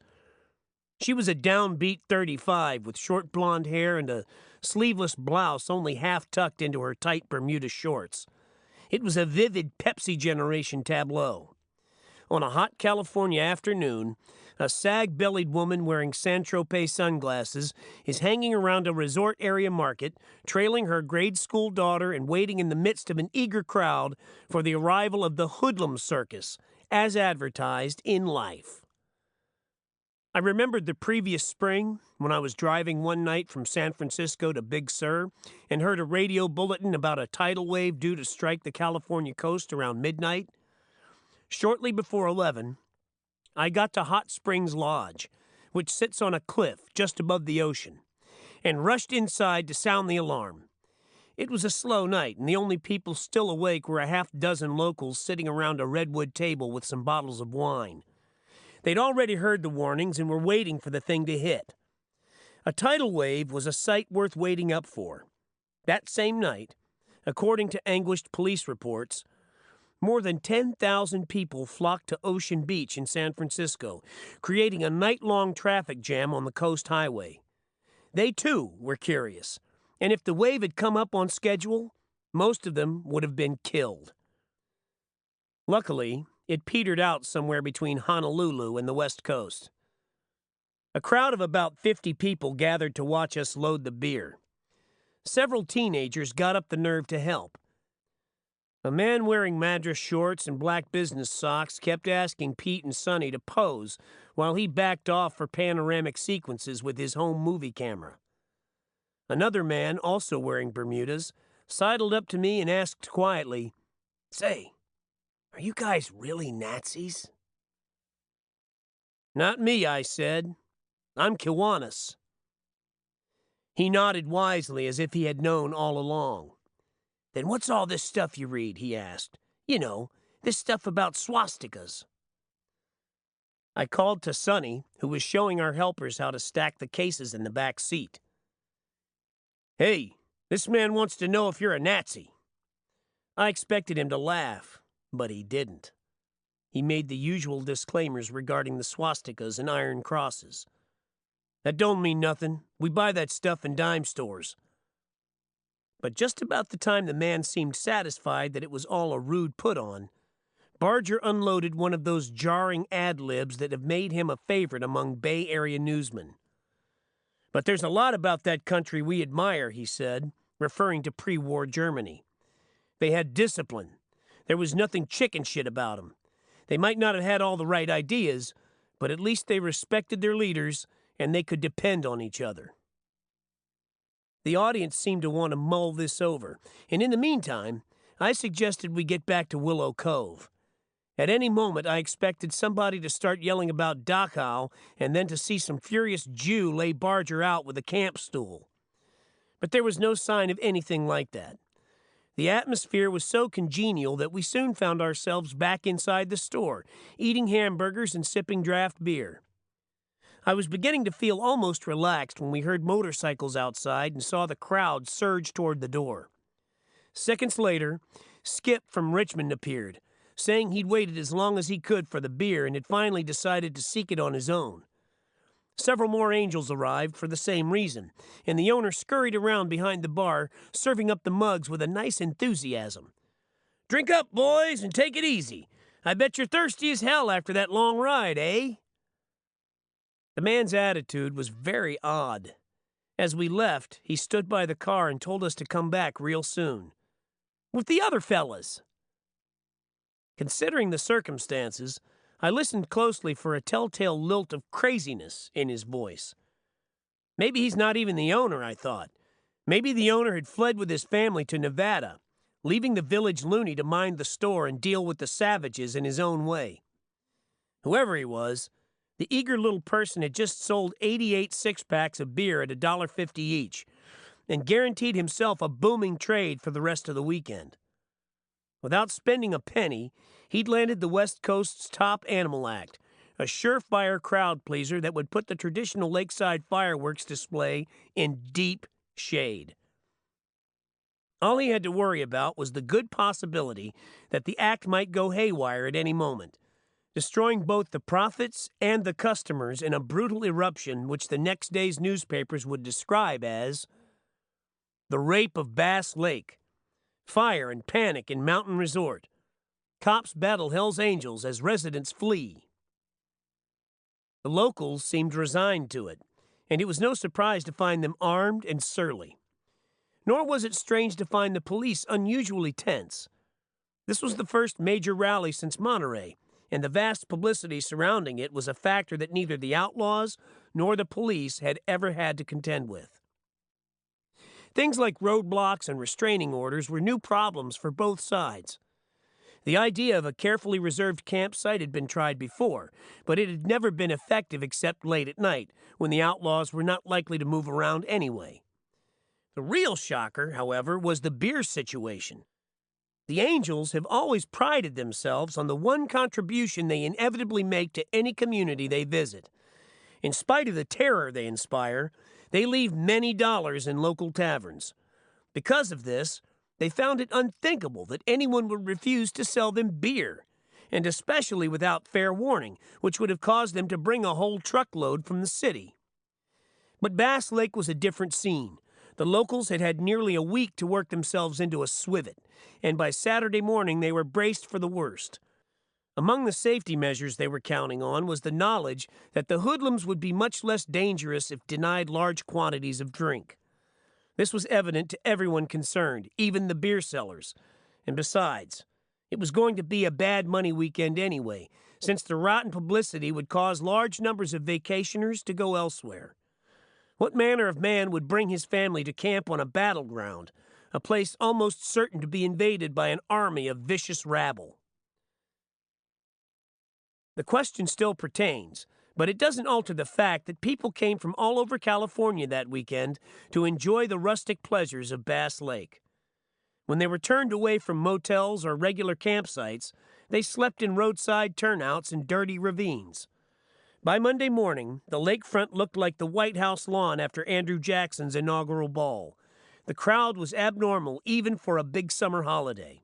She was a downbeat 35 with short blonde hair and a sleeveless blouse only half tucked into her tight Bermuda shorts. It was a vivid Pepsi generation tableau. On a hot California afternoon, a sag-bellied woman wearing Saint-Tropez sunglasses is hanging around a resort area market, trailing her grade school daughter and waiting in the midst of an eager crowd for the arrival of the Hoodlum Circus, as advertised in Life. I remembered the previous spring when I was driving one night from San Francisco to Big Sur and heard a radio bulletin about a tidal wave due to strike the California coast around midnight. Shortly before 11, I got to Hot Springs Lodge, which sits on a cliff just above the ocean, and rushed inside to sound the alarm. It was a slow night, and the only people still awake were a half-dozen locals sitting around a redwood table with some bottles of wine. They'd already heard the warnings and were waiting for the thing to hit. A tidal wave was a sight worth waiting up for. That same night, according to anguished police reports, more than 10,000 people flocked to Ocean Beach in San Francisco, creating a night-long traffic jam on the coast highway. They, too, were curious, and if the wave had come up on schedule, most of them would have been killed. Luckily, it petered out somewhere between Honolulu and the West Coast. A crowd of about 50 people gathered to watch us load the beer. Several teenagers got up the nerve to help. A man wearing Madras shorts and black business socks kept asking Pete and Sonny to pose while he backed off for panoramic sequences with his home movie camera. Another man, also wearing Bermudas, sidled up to me and asked quietly, "Say, are you guys really Nazis?" "Not me," I said. "I'm Kiwanis." He nodded wisely as if he had known all along. "Then what's all this stuff you read?" he asked. "You know, this stuff about swastikas." I called to Sonny, who was showing our helpers how to stack the cases in the back seat. "Hey, this man wants to know if you're a Nazi." I expected him to laugh, but he didn't. He made the usual disclaimers regarding the swastikas and iron crosses. "That don't mean nothing. We buy that stuff in dime stores." But just about the time the man seemed satisfied that it was all a rude put-on, Barger unloaded one of those jarring ad-libs that have made him a favorite among Bay Area newsmen. "But there's a lot about that country we admire," he said, referring to pre-war Germany. "They had discipline. There was nothing chicken shit about them. They might not have had all the right ideas, but at least they respected their leaders and they could depend on each other." The audience seemed to want to mull this over, and in the meantime, I suggested we get back to Willow Cove. At any moment, I expected somebody to start yelling about Dachau and then to see some furious Jew lay Barger out with a camp stool. But there was no sign of anything like that. The atmosphere was so congenial that we soon found ourselves back inside the store, eating hamburgers and sipping draft beer. I was beginning to feel almost relaxed when we heard motorcycles outside and saw the crowd surge toward the door. Seconds later, Skip from Richmond appeared, saying he'd waited as long as he could for the beer and had finally decided to seek it on his own. Several more angels arrived for the same reason, and the owner scurried around behind the bar, serving up the mugs with a nice enthusiasm. "Drink up, boys, and take it easy. I bet you're thirsty as hell after that long ride, eh?" The man's attitude was very odd. As we left, he stood by the car and told us to come back real soon. "With the other fellas." Considering the circumstances, I listened closely for a telltale lilt of craziness in his voice. Maybe he's not even the owner, I thought. Maybe the owner had fled with his family to Nevada, leaving the village loony to mind the store and deal with the savages in his own way. Whoever he was, the eager little person had just sold 88 six-packs of beer at $1.50 each, and guaranteed himself a booming trade for the rest of the weekend. Without spending a penny, he'd landed the West Coast's top animal act, a surefire crowd pleaser that would put the traditional lakeside fireworks display in deep shade. All he had to worry about was the good possibility that the act might go haywire at any moment, destroying both the profits and the customers in a brutal eruption which the next day's newspapers would describe as "The Rape of Bass Lake. Fire and panic in mountain resort. Cops battle Hell's Angels as residents flee." The locals seemed resigned to it, and it was no surprise to find them armed and surly. Nor was it strange to find the police unusually tense. This was the first major rally since Monterey, and the vast publicity surrounding it was a factor that neither the outlaws nor the police had ever had to contend with. Things like roadblocks and restraining orders were new problems for both sides. The idea of a carefully reserved campsite had been tried before, but it had never been effective except late at night, when the outlaws were not likely to move around anyway. The real shocker, however, was the beer situation. The Angels have always prided themselves on the one contribution they inevitably make to any community they visit. In spite of the terror they inspire, they leave many dollars in local taverns. Because of this, they found it unthinkable that anyone would refuse to sell them beer, and especially without fair warning, which would have caused them to bring a whole truckload from the city. But Bass Lake was a different scene. The locals had had nearly a week to work themselves into a swivet, and by Saturday morning they were braced for the worst. Among the safety measures they were counting on was the knowledge that the hoodlums would be much less dangerous if denied large quantities of drink. This was evident to everyone concerned, even the beer sellers. And besides, it was going to be a bad money weekend anyway, since the rotten publicity would cause large numbers of vacationers to go elsewhere. What manner of man would bring his family to camp on a battleground, a place almost certain to be invaded by an army of vicious rabble? The question still pertains, but it doesn't alter the fact that people came from all over California that weekend to enjoy the rustic pleasures of Bass Lake. When they were turned away from motels or regular campsites, they slept in roadside turnouts and dirty ravines. By Monday morning, the lakefront looked like the White House lawn after Andrew Jackson's inaugural ball. The crowd was abnormal even for a big summer holiday.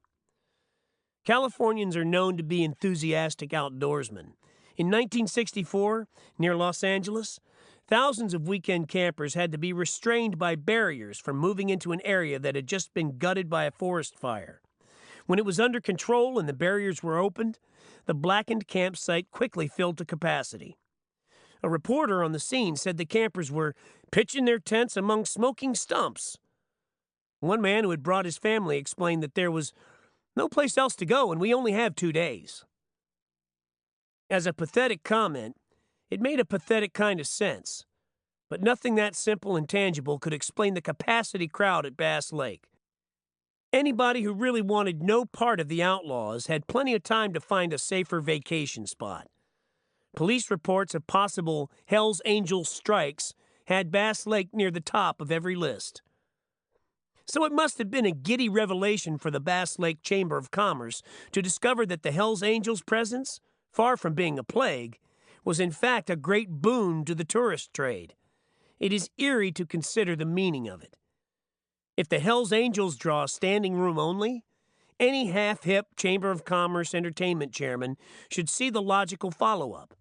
Californians are known to be enthusiastic outdoorsmen. In 1964, near Los Angeles, thousands of weekend campers had to be restrained by barriers from moving into an area that had just been gutted by a forest fire. When it was under control and the barriers were opened, the blackened campsite quickly filled to capacity. A reporter on the scene said the campers were pitching their tents among smoking stumps. One man who had brought his family explained that there was no place else to go and we only have 2 days. As a pathetic comment, it made a pathetic kind of sense, but nothing that simple and tangible could explain the capacity crowd at Bass Lake. Anybody who really wanted no part of the outlaws had plenty of time to find a safer vacation spot. Police reports of possible Hells Angels strikes had Bass Lake near the top of every list. So it must have been a giddy revelation for the Bass Lake Chamber of Commerce to discover that the Hells Angels' presence, far from being a plague, was in fact a great boon to the tourist trade. It is eerie to consider the meaning of it. If the Hells Angels draw standing room only, any half-hip Chamber of Commerce entertainment chairman should see the logical follow-up.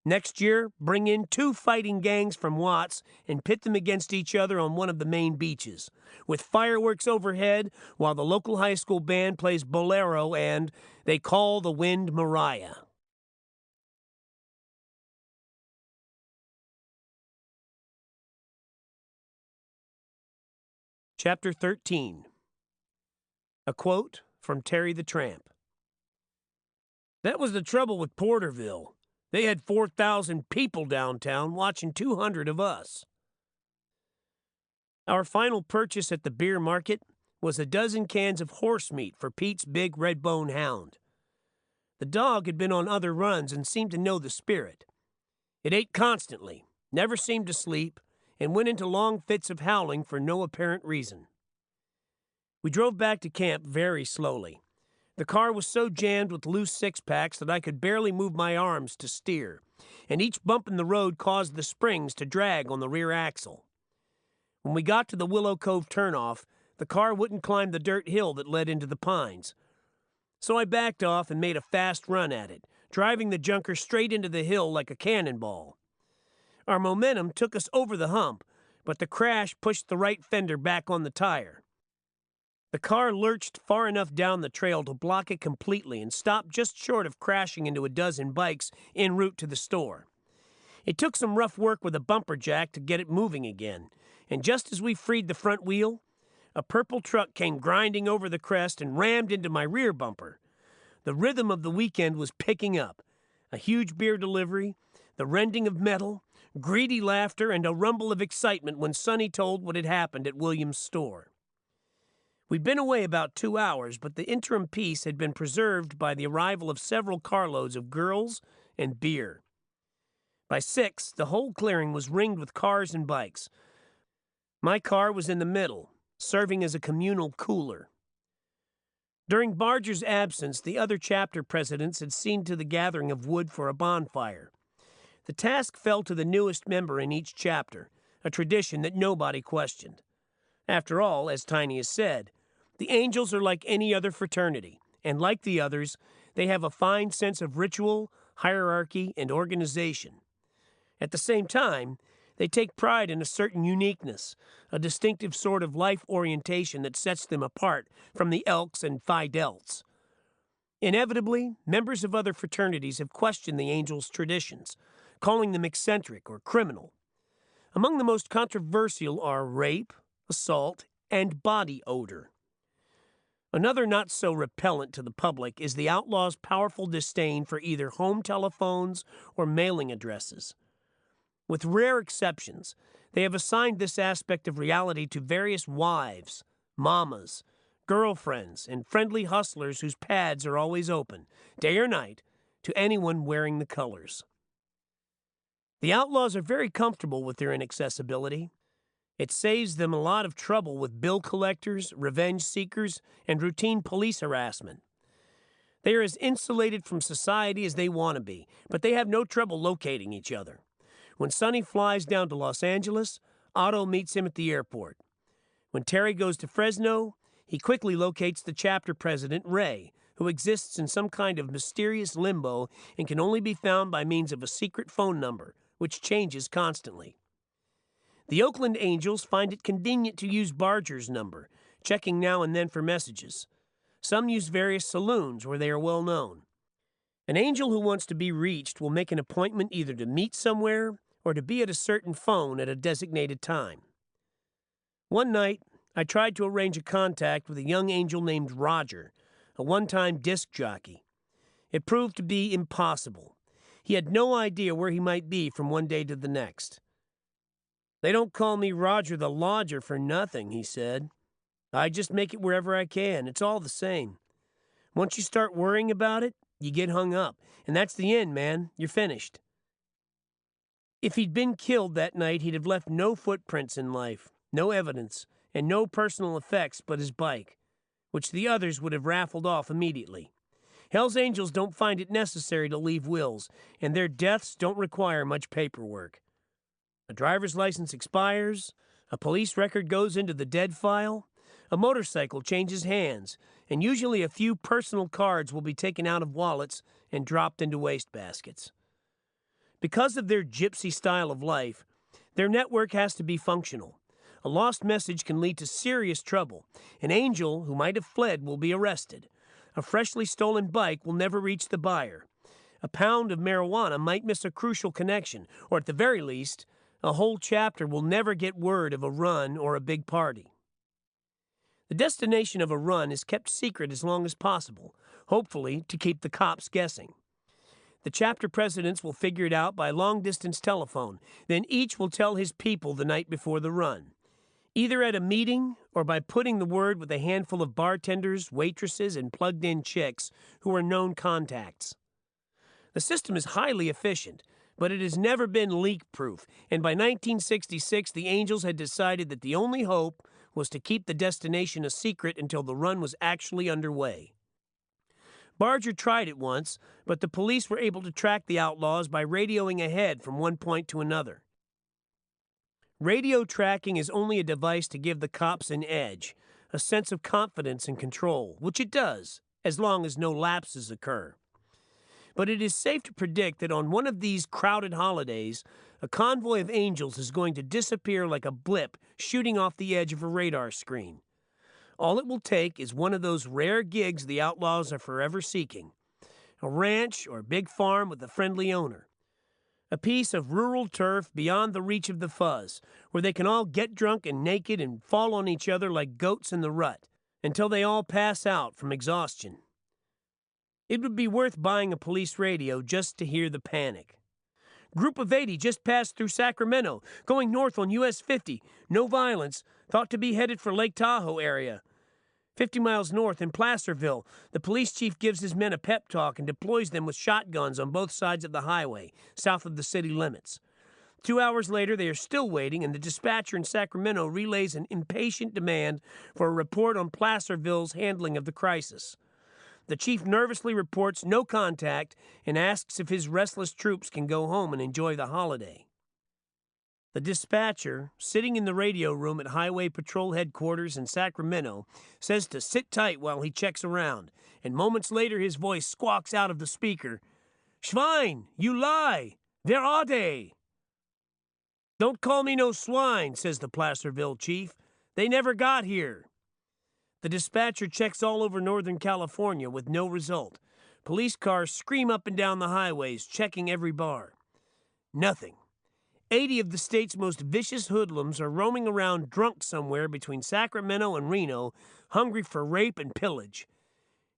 Next year, bring in 2 fighting gangs from Watts and pit them against each other on one of the main beaches, with fireworks overhead while the local high school band plays Bolero and They Call the Wind Mariah. Chapter 13. A quote from Terry the Tramp. That was the trouble with Porterville. They had 4,000 people downtown watching 200 of us. Our final purchase at the beer market was a dozen cans of horse meat for Pete's big red-bone hound. The dog had been on other runs and seemed to know the spirit. It ate constantly, never seemed to sleep, and went into long fits of howling for no apparent reason. We drove back to camp very slowly. The car was so jammed with loose six-packs that I could barely move my arms to steer, and each bump in the road caused the springs to drag on the rear axle. When we got to the Willow Cove turnoff, the car wouldn't climb the dirt hill that led into the pines. So I backed off and made a fast run at it, driving the junker straight into the hill like a cannonball. Our momentum took us over the hump, but the crash pushed the right fender back on the tire. The car lurched far enough down the trail to block it completely and stopped just short of crashing into a dozen bikes en route to the store. It took some rough work with a bumper jack to get it moving again, and just as we freed the front wheel, a purple truck came grinding over the crest and rammed into my rear bumper. The rhythm of the weekend was picking up. A huge beer delivery, the rending of metal, greedy laughter, and a rumble of excitement when Sonny told what had happened at William's store. We'd been away about 2 hours, but the interim peace had been preserved by the arrival of several carloads of girls and beer. By 6, the whole clearing was ringed with cars and bikes. My car was in the middle, serving as a communal cooler. During Barger's absence, the other chapter presidents had seen to the gathering of wood for a bonfire. The task fell to the newest member in each chapter, a tradition that nobody questioned. After all, as Tiny has said, the Angels are like any other fraternity, and like the others, they have a fine sense of ritual, hierarchy, and organization. At the same time, they take pride in a certain uniqueness, a distinctive sort of life orientation that sets them apart from the Elks and Phi Delts. Inevitably, members of other fraternities have questioned the Angels' traditions, calling them eccentric or criminal. Among the most controversial are rape, assault, and body odor. Another not so repellent to the public is the outlaws' powerful disdain for either home telephones or mailing addresses. With rare exceptions, they have assigned this aspect of reality to various wives, mamas, girlfriends, and friendly hustlers whose pads are always open, day or night, to anyone wearing the colors. The outlaws are very comfortable with their inaccessibility. It saves them a lot of trouble with bill collectors, revenge seekers, and routine police harassment. They are as insulated from society as they want to be, but they have no trouble locating each other. When Sonny flies down to Los Angeles, Otto meets him at the airport. When Terry goes to Fresno, he quickly locates the chapter president, Ray, who exists in some kind of mysterious limbo and can only be found by means of a secret phone number, which changes constantly. The Oakland Angels find it convenient to use Barger's number, checking now and then for messages. Some use various saloons where they are well known. An angel who wants to be reached will make an appointment either to meet somewhere or to be at a certain phone at a designated time. One night, I tried to arrange a contact with a young angel named Roger, a one-time disc jockey. It proved to be impossible. He had no idea where he might be from one day to the next. "They don't call me Roger the Lodger for nothing," he said. "I just make it wherever I can. It's all the same. Once you start worrying about it, you get hung up. And that's the end, man. You're finished." If he'd been killed that night, he'd have left no footprints in life, no evidence, and no personal effects but his bike, which the others would have raffled off immediately. Hell's Angels don't find it necessary to leave wills, and their deaths don't require much paperwork. A driver's license expires, a police record goes into the dead file, a motorcycle changes hands, and usually a few personal cards will be taken out of wallets and dropped into wastebaskets. Because of their gypsy style of life, their network has to be functional. A lost message can lead to serious trouble. An angel who might have fled will be arrested. A freshly stolen bike will never reach the buyer. A pound of marijuana might miss a crucial connection, or at the very least, a whole chapter will never get word of a run or a big party. The destination of a run is kept secret as long as possible, hopefully to keep the cops guessing. The chapter presidents will figure it out by long-distance telephone, then each will tell his people the night before the run, either at a meeting or by putting the word with a handful of bartenders, waitresses, and plugged-in chicks who are known contacts. The system is highly efficient, but it has never been leak-proof, and by 1966 the Angels had decided that the only hope was to keep the destination a secret until the run was actually underway. Barger tried it once, but the police were able to track the outlaws by radioing ahead from one point to another. Radio tracking is only a device to give the cops an edge, a sense of confidence and control, which it does, as long as no lapses occur. But it is safe to predict that on one of these crowded holidays, a convoy of angels is going to disappear like a blip shooting off the edge of a radar screen. All it will take is one of those rare gigs the outlaws are forever seeking. A ranch or big farm with a friendly owner. A piece of rural turf beyond the reach of the fuzz, where they can all get drunk and naked and fall on each other like goats in the rut, until they all pass out from exhaustion. It would be worth buying a police radio just to hear the panic. "Group of 80 just passed through Sacramento, going north on US 50. No violence, thought to be headed for Lake Tahoe area. 50 miles north in Placerville, the police chief gives his men a pep talk and deploys them with shotguns on both sides of the highway, south of the city limits. 2 hours later, they are still waiting, and the dispatcher in Sacramento relays an impatient demand for a report on Placerville's handling of the crisis. The chief nervously reports no contact and asks if his restless troops can go home and enjoy the holiday. The dispatcher, sitting in the radio room at Highway Patrol Headquarters in Sacramento, says to sit tight while he checks around, and moments later his voice squawks out of the speaker, "Schwein, you lie! Where are they?" "Don't call me no swine," says the Placerville chief. "They never got here." The dispatcher checks all over Northern California with no result. Police cars scream up and down the highways, checking every bar. Nothing. 80 of the state's most vicious hoodlums are roaming around drunk somewhere between Sacramento and Reno, hungry for rape and pillage.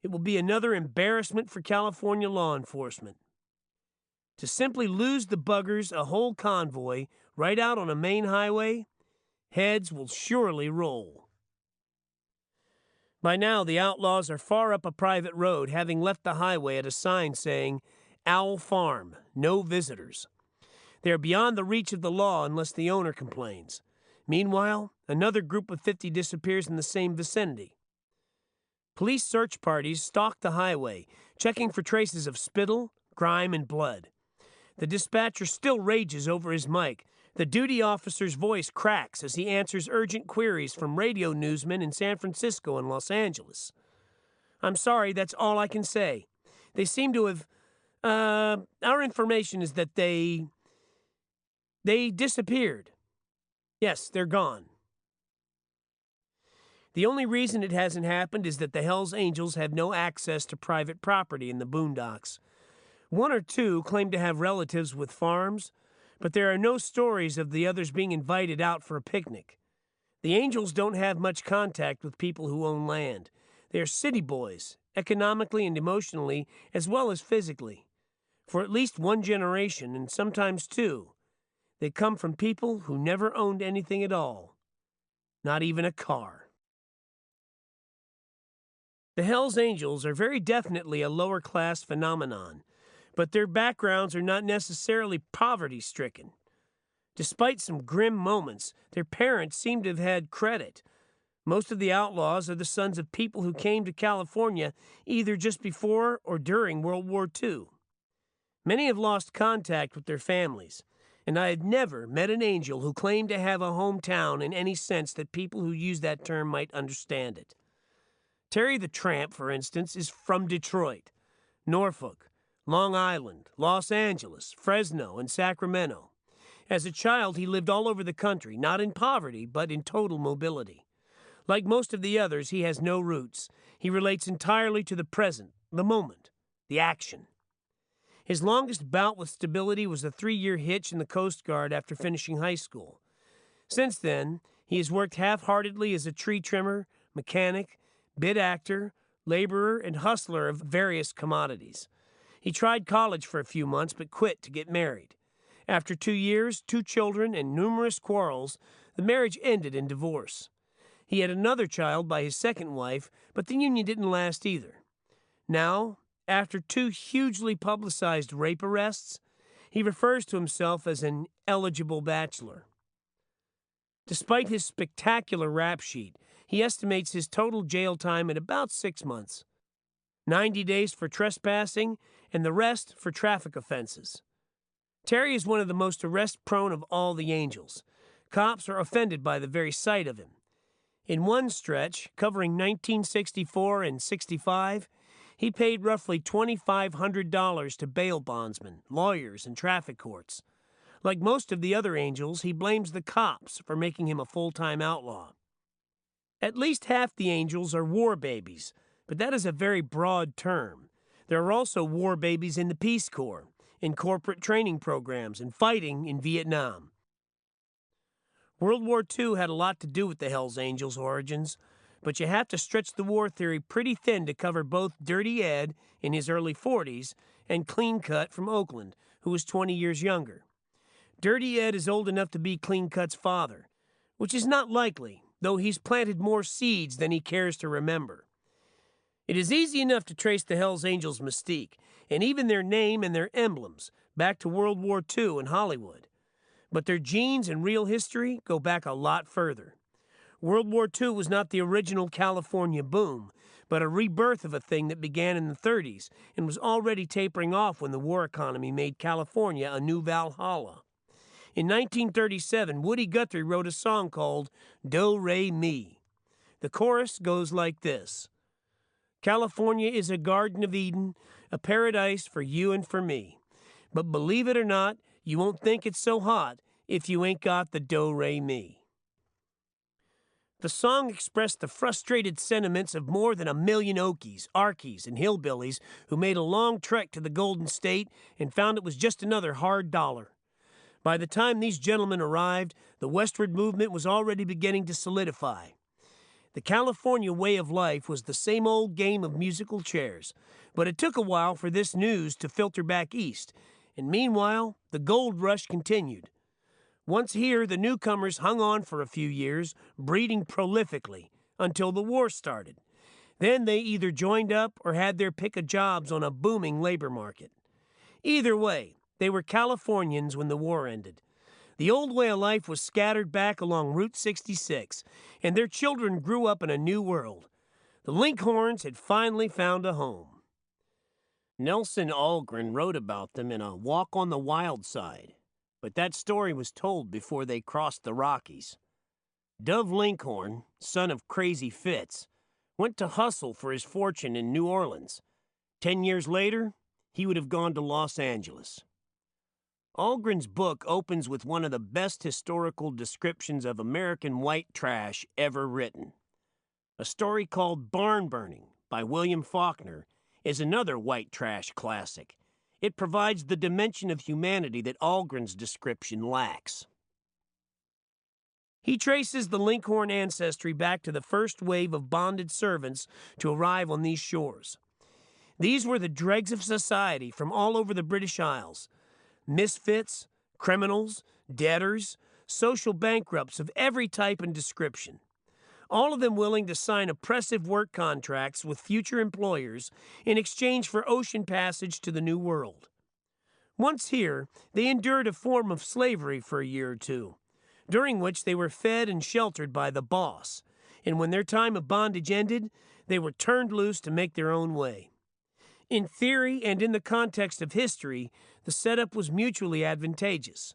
It will be another embarrassment for California law enforcement. To simply lose the buggers a whole convoy right out on a main highway, heads will surely roll. By now, the outlaws are far up a private road, having left the highway at a sign saying, "Owl Farm, no visitors." They are beyond the reach of the law unless the owner complains. Meanwhile, another group of 50 disappears in the same vicinity. Police search parties stalk the highway, checking for traces of spittle, grime, and blood. The dispatcher still rages over his mic. The duty officer's voice cracks as he answers urgent queries from radio newsmen in San Francisco and Los Angeles. "I'm sorry, that's all I can say. They seem to have... our information is that they disappeared. Yes, they're gone." The only reason it hasn't happened is that the Hells Angels have no access to private property in the boondocks. One or two claim to have relatives with farms, but there are no stories of the others being invited out for a picnic. The Angels don't have much contact with people who own land. They are city boys, economically and emotionally, as well as physically. For at least one generation, and sometimes two, they come from people who never owned anything at all, not even a car. The Hells Angels are very definitely a lower-class phenomenon, but their backgrounds are not necessarily poverty-stricken. Despite some grim moments, their parents seem to have had credit. Most of the outlaws are the sons of people who came to California either just before or during World War II. Many have lost contact with their families, and I have never met an angel who claimed to have a hometown in any sense that people who use that term might understand it. Terry the Tramp, for instance, is from Detroit, Norfolk, Long Island, Los Angeles, Fresno, and Sacramento. As a child, he lived all over the country, not in poverty, but in total mobility. Like most of the others, he has no roots. He relates entirely to the present, the moment, the action. His longest bout with stability was a 3-year hitch in the Coast Guard after finishing high school. Since then, he has worked half-heartedly as a tree trimmer, mechanic, bit actor, laborer, and hustler of various commodities. He tried college for a few months but quit to get married. After 2 years, 2 children, and numerous quarrels, the marriage ended in divorce. He had another child by his second wife, but the union didn't last either. Now, after 2 hugely publicized rape arrests, he refers to himself as an eligible bachelor. Despite his spectacular rap sheet, he estimates his total jail time at about 6 months. 90 days for trespassing, and the rest for traffic offenses. Terry is one of the most arrest-prone of all the Angels. Cops are offended by the very sight of him. In one stretch, covering 1964 and 65, he paid roughly $2,500 to bail bondsmen, lawyers, and traffic courts. Like most of the other Angels, he blames the cops for making him a full-time outlaw. At least half the Angels are war babies, but that is a very broad term. There are also war babies in the Peace Corps, in corporate training programs, and fighting in Vietnam. World War II had a lot to do with the Hells Angels' origins, but you have to stretch the war theory pretty thin to cover both Dirty Ed in his early 40s and Clean Cut from Oakland, who was 20 years younger. Dirty Ed is old enough to be Clean Cut's father, which is not likely, though he's planted more seeds than he cares to remember. It is easy enough to trace the Hells Angels' mystique, and even their name and their emblems, back to World War II and Hollywood. But their genes and real history go back a lot further. World War II was not the original California boom, but a rebirth of a thing that began in the 30s and was already tapering off when the war economy made California a new Valhalla. In 1937, Woody Guthrie wrote a song called Do-Re-Mi. The chorus goes like this: California is a Garden of Eden, a paradise for you and for me. But believe it or not, you won't think it's so hot if you ain't got the do-re-mi. The song expressed the frustrated sentiments of more than 1 million Okies, Arkies, and hillbillies who made a long trek to the Golden State and found it was just another hard dollar. By the time these gentlemen arrived, the westward movement was already beginning to solidify. The California way of life was the same old game of musical chairs, but it took a while for this news to filter back east, and meanwhile, the gold rush continued. Once here, the newcomers hung on for a few years, breeding prolifically, until the war started. Then they either joined up or had their pick of jobs on a booming labor market. Either way, they were Californians when the war ended. The old way of life was scattered back along Route 66, and their children grew up in a new world. The Linkhorns had finally found a home. Nelson Algren wrote about them in A Walk on the Wild Side, but that story was told before they crossed the Rockies. Dove Linkhorn, son of Crazy Fitz, went to hustle for his fortune in New Orleans. 10 years later, he would have gone to Los Angeles. Algren's book opens with one of the best historical descriptions of American white trash ever written. A story called Barn Burning by William Faulkner is another white trash classic. It provides the dimension of humanity that Algren's description lacks. He traces the Linkhorn ancestry back to the first wave of bonded servants to arrive on these shores. These were the dregs of society from all over the British Isles. Misfits, criminals, debtors, social bankrupts of every type and description. All of them willing to sign oppressive work contracts with future employers in exchange for ocean passage to the New World. Once here, they endured a form of slavery for a year or two, during which they were fed and sheltered by the boss, and when their time of bondage ended, they were turned loose to make their own way. In theory and in the context of history, the setup was mutually advantageous.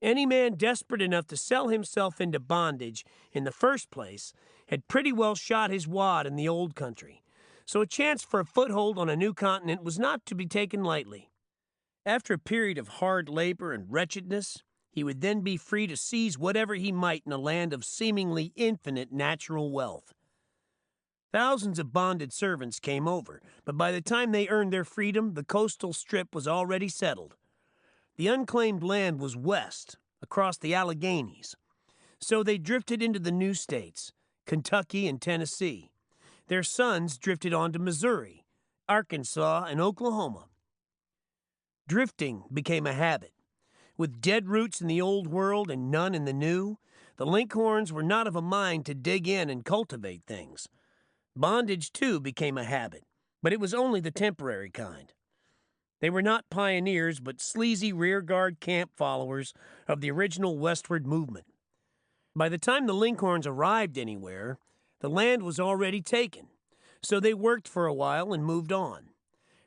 Any man desperate enough to sell himself into bondage in the first place had pretty well shot his wad in the old country, so a chance for a foothold on a new continent was not to be taken lightly. After a period of hard labor and wretchedness, he would then be free to seize whatever he might in a land of seemingly infinite natural wealth. Thousands of bonded servants came over, but by the time they earned their freedom, the coastal strip was already settled. The unclaimed land was west, across the Alleghenies. So they drifted into the new states, Kentucky and Tennessee. Their sons drifted on to Missouri, Arkansas, and Oklahoma. Drifting became a habit. With dead roots in the old world and none in the new, the Linkhorns were not of a mind to dig in and cultivate things. Bondage, too, became a habit, but it was only the temporary kind. They were not pioneers, but sleazy rearguard camp followers of the original westward movement. By the time the Linkhorns arrived anywhere, the land was already taken, so they worked for a while and moved on.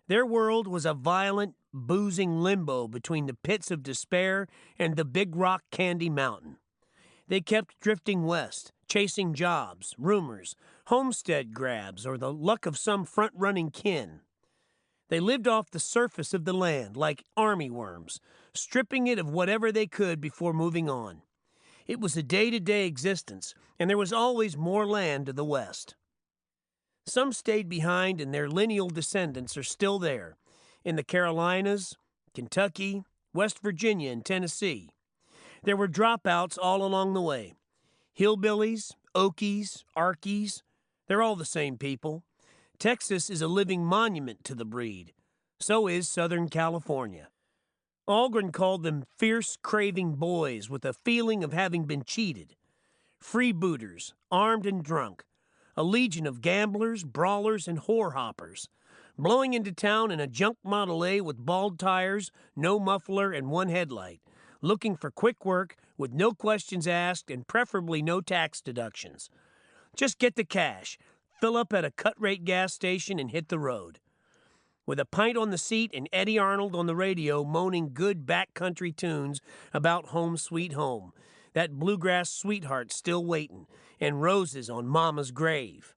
Their world was a violent, boozing limbo between the pits of despair and the Big Rock Candy Mountain. They kept drifting west, chasing jobs, rumors, homestead grabs, or the luck of some front-running kin. They lived off the surface of the land like army worms, stripping it of whatever they could before moving on. It was a day-to-day existence, and there was always more land to the west. Some stayed behind, and their lineal descendants are still there, in the Carolinas, Kentucky, West Virginia, and Tennessee. There were dropouts all along the way. Hillbillies, Okies, Arkies, they're all the same people. Texas is a living monument to the breed. So is Southern California. Algren called them fierce, craving boys with a feeling of having been cheated. Freebooters, armed and drunk. A legion of gamblers, brawlers, and whore-hoppers. Blowing into town in a junk Model A with bald tires, no muffler, and one headlight. Looking for quick work with no questions asked and preferably no tax deductions. Just get the cash, fill up at a cut-rate gas station, and hit the road. With a pint on the seat and Eddie Arnold on the radio moaning good backcountry tunes about home sweet home, that bluegrass sweetheart still waiting, and roses on Mama's grave.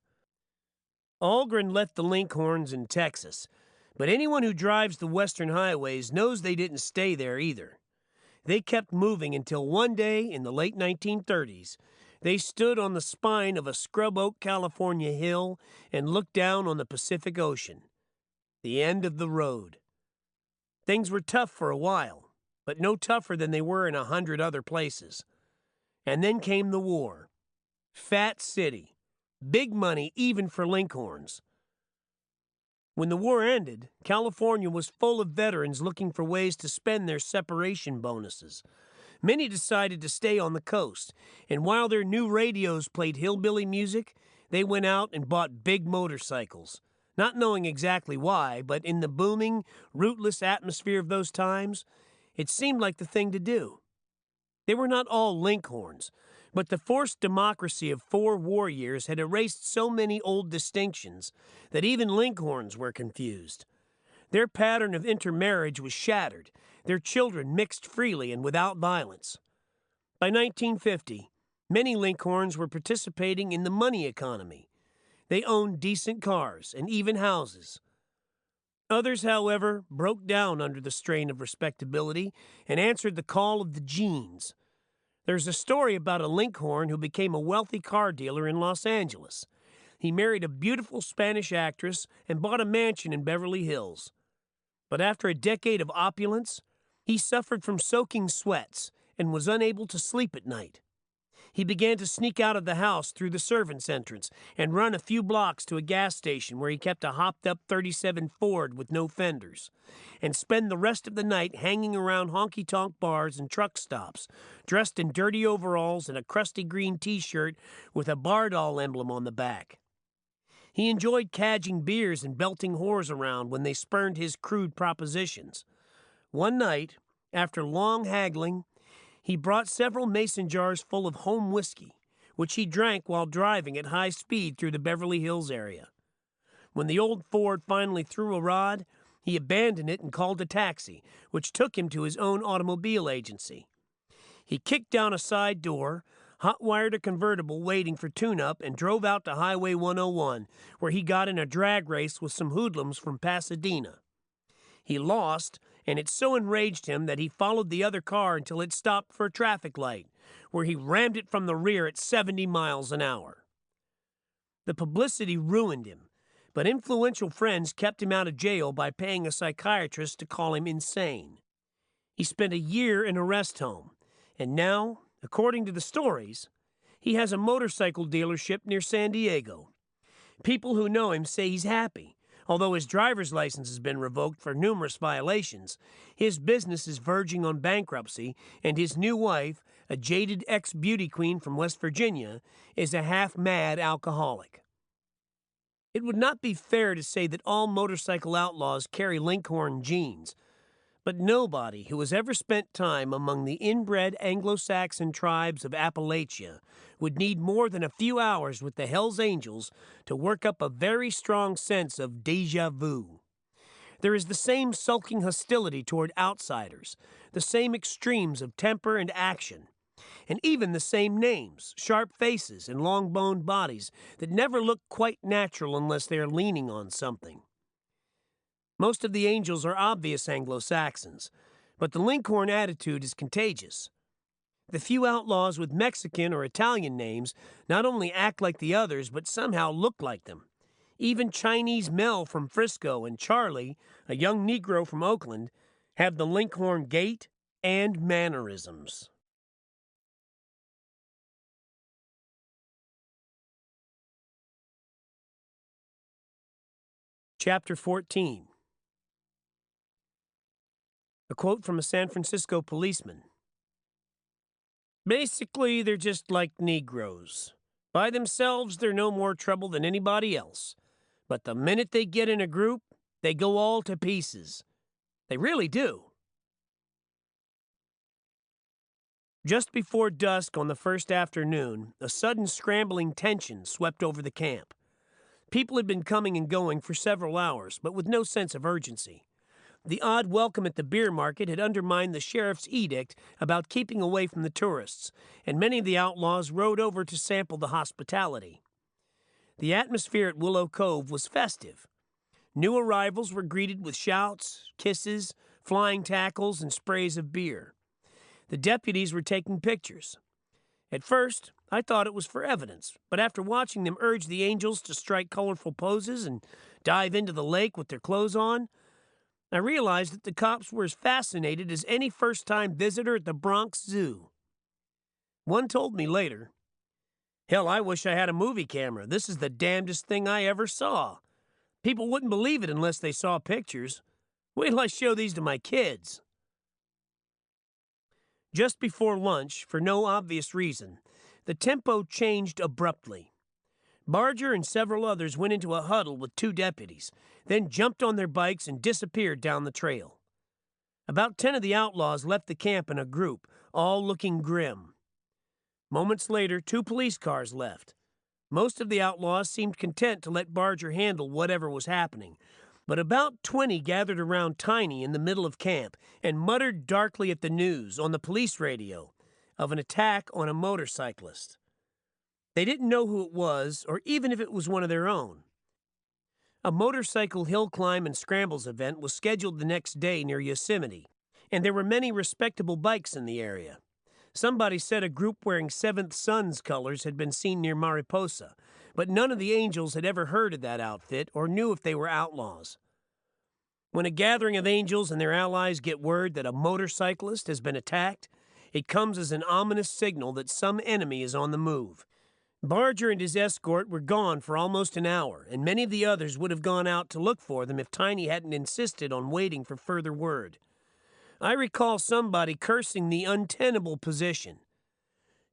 Algren left the Linkhorns in Texas, but anyone who drives the western highways knows they didn't stay there either. They kept moving until one day in the late 1930s, they stood on the spine of a Scrub Oak, California hill and looked down on the Pacific Ocean. The end of the road. Things were tough for a while, but no tougher than they were in 100 other places. And then came the war. Fat city. Big money even for Linkhorns. When the war ended, California was full of veterans looking for ways to spend their separation bonuses. Many decided to stay on the coast, and while their new radios played hillbilly music, they went out and bought big motorcycles. Not knowing exactly why, but in the booming, rootless atmosphere of those times, it seemed like the thing to do. They were not all Linkhorns, but the forced democracy of 4 war years had erased so many old distinctions that even Linkhorns were confused. Their pattern of intermarriage was shattered, their children mixed freely and without violence. By 1950, many Linkhorns were participating in the money economy. They owned decent cars and even houses. Others, however, broke down under the strain of respectability and answered the call of the genes. There's a story about a Linkhorn who became a wealthy car dealer in Los Angeles. he married a beautiful Spanish actress and bought a mansion in Beverly Hills. But after a decade of opulence, he suffered from soaking sweats and was unable to sleep at night. He began to sneak out of the house through the servants' entrance and run a few blocks to a gas station where he kept a hopped-up 37 Ford with no fenders, and spend the rest of the night hanging around honky-tonk bars and truck stops, dressed in dirty overalls and a crusty green T-shirt with a bar doll emblem on the back. He enjoyed cadging beers and belting whores around when they spurned his crude propositions. One night, after long haggling, he brought several mason jars full of home whiskey, which he drank while driving at high speed through the Beverly Hills area. When the old Ford finally threw a rod, he abandoned it and called a taxi, which took him to his own automobile agency. He kicked down a side door, hot-wired a convertible waiting for tune-up, and drove out to Highway 101, where he got in a drag race with some hoodlums from Pasadena. He lost, and it so enraged him that he followed the other car until it stopped for a traffic light, where he rammed it from the rear at 70 miles an hour. The publicity ruined him, but influential friends kept him out of jail by paying a psychiatrist to call him insane. He spent a year in a rest home, and now, according to the stories, he has a motorcycle dealership near San Diego. People who know him say he's happy. Although his driver's license has been revoked for numerous violations, his business is verging on bankruptcy, and his new wife, a jaded ex-beauty queen from West Virginia, is a half-mad alcoholic. It would not be fair to say that all motorcycle outlaws carry Linkhorn genes, but nobody who has ever spent time among the inbred Anglo-Saxon tribes of Appalachia would need more than a few hours with the Hells Angels to work up a very strong sense of déjà vu. There is the same sulking hostility toward outsiders, the same extremes of temper and action, and even the same names, sharp faces, and long-boned bodies that never look quite natural unless they are leaning on something. Most of the Angels are obvious Anglo-Saxons, but the Linkhorn attitude is contagious. The few outlaws with Mexican or Italian names not only act like the others, but somehow look like them. Even Chinese Mel from Frisco and Charlie, a young Negro from Oakland, have the Linkhorn gait and mannerisms. Chapter 14. A quote from a San Francisco policeman. Basically, they're just like Negroes. By themselves, they're no more trouble than anybody else. But the minute they get in a group, they go all to pieces. They really do. Just before dusk on the first afternoon, a sudden scrambling tension swept over the camp. People had been coming and going for several hours, but with no sense of urgency. The odd welcome at the beer market had undermined the sheriff's edict about keeping away from the tourists, and many of the outlaws rode over to sample the hospitality. The atmosphere at Willow Cove was festive. New arrivals were greeted with shouts, kisses, flying tackles, and sprays of beer. The deputies were taking pictures. At first, I thought it was for evidence, but after watching them urge the Angels to strike colorful poses and dive into the lake with their clothes on, I realized that the cops were as fascinated as any first-time visitor at the Bronx Zoo. One told me later, "Hell, I wish I had a movie camera. This is the damnedest thing I ever saw. People wouldn't believe it unless they saw pictures. Wait till I show these to my kids." Just before lunch, for no obvious reason, the tempo changed abruptly. Barger and several others went into a huddle with two deputies, then jumped on their bikes and disappeared down the trail. About 10 of the outlaws left the camp in a group, all looking grim. Moments later, 2 police cars left. Most of the outlaws seemed content to let Barger handle whatever was happening, but about 20 gathered around Tiny in the middle of camp and muttered darkly at the news on the police radio of an attack on a motorcyclist. They didn't know who it was, or even if it was one of their own. A motorcycle hill climb and scrambles event was scheduled the next day near Yosemite, and there were many respectable bikes in the area. Somebody said a group wearing Seventh Son's colors had been seen near Mariposa, but none of the angels had ever heard of that outfit or knew if they were outlaws. When a gathering of angels and their allies get word that a motorcyclist has been attacked, it comes as an ominous signal that some enemy is on the move. Barger and his escort were gone for almost an hour, and many of the others would have gone out to look for them if Tiny hadn't insisted on waiting for further word. I recall somebody cursing the untenable position.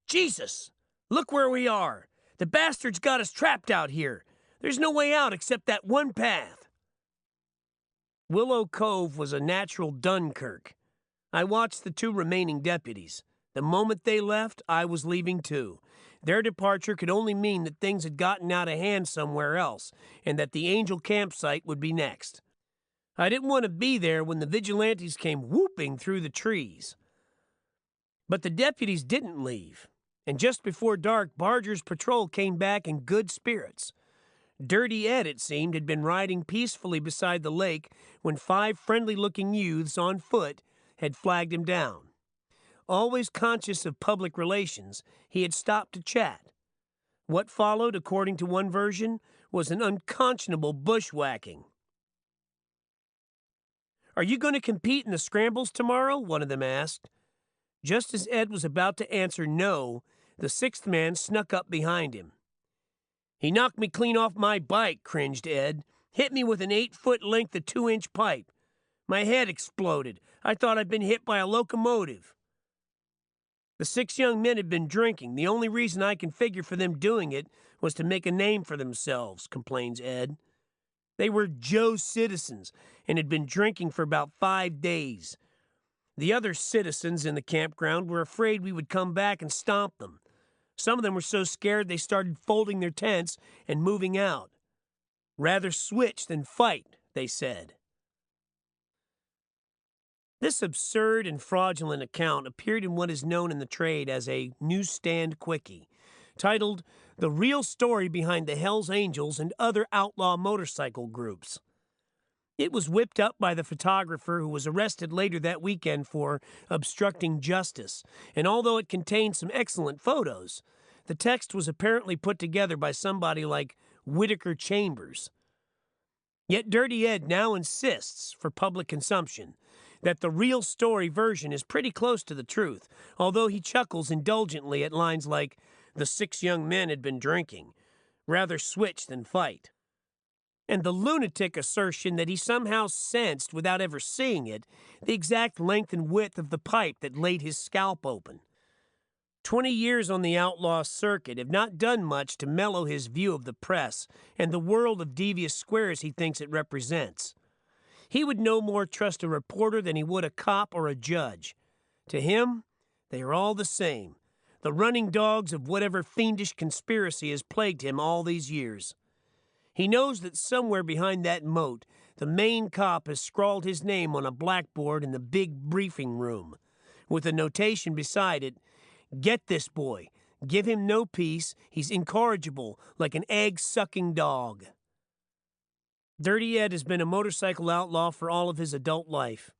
"Jesus! Look where we are! The bastard's got us trapped out here! There's no way out except that one path!" Willow Cove was a natural Dunkirk. I watched the two remaining deputies. The moment they left, I was leaving too. Their departure could only mean that things had gotten out of hand somewhere else, and that the Angel campsite would be next. I didn't want to be there when the vigilantes came whooping through the trees. But the deputies didn't leave, and just before dark, Barger's patrol came back in good spirits. Dirty Ed, it seemed, had been riding peacefully beside the lake when 5 friendly-looking youths on foot had flagged him down. Always conscious of public relations, he had stopped to chat. What followed, according to one version, was an unconscionable bushwhacking. "Are you going to compete in the scrambles tomorrow?" one of them asked. Just as Ed was about to answer no, the 6th man snuck up behind him. "He knocked me clean off my bike," cringed Ed. "Hit me with an 8-foot length of 2-inch pipe. My head exploded. I thought I'd been hit by a locomotive." "The 6 young men had been drinking. The only reason I can figure for them doing it was to make a name for themselves," complains Ed. "They were Joe citizens and had been drinking for about 5 days. The other citizens in the campground were afraid we would come back and stomp them. Some of them were so scared they started folding their tents and moving out. Rather switch than fight, they said." This absurd and fraudulent account appeared in what is known in the trade as a newsstand quickie, titled "The Real Story Behind the Hells Angels and Other Outlaw Motorcycle Groups." It was whipped up by the photographer who was arrested later that weekend for obstructing justice, and although it contained some excellent photos, the text was apparently put together by somebody like Whittaker Chambers. Yet Dirty Ed now insists, for public consumption, that the real story version is pretty close to the truth, although he chuckles indulgently at lines like, "The 6 young men had been drinking. Rather switch than fight." And the lunatic assertion that he somehow sensed, without ever seeing it, the exact length and width of the pipe that laid his scalp open. 20 years on the outlaw circuit have not done much to mellow his view of the press and the world of devious squares he thinks it represents. He would no more trust a reporter than he would a cop or a judge. To him, they are all the same, the running dogs of whatever fiendish conspiracy has plagued him all these years. He knows that somewhere behind that moat, the main cop has scrawled his name on a blackboard in the big briefing room, with a notation beside it, "Get this boy. Give him no peace. He's incorrigible, like an egg-sucking dog." Dirty Ed has been a motorcycle outlaw for all of his adult life.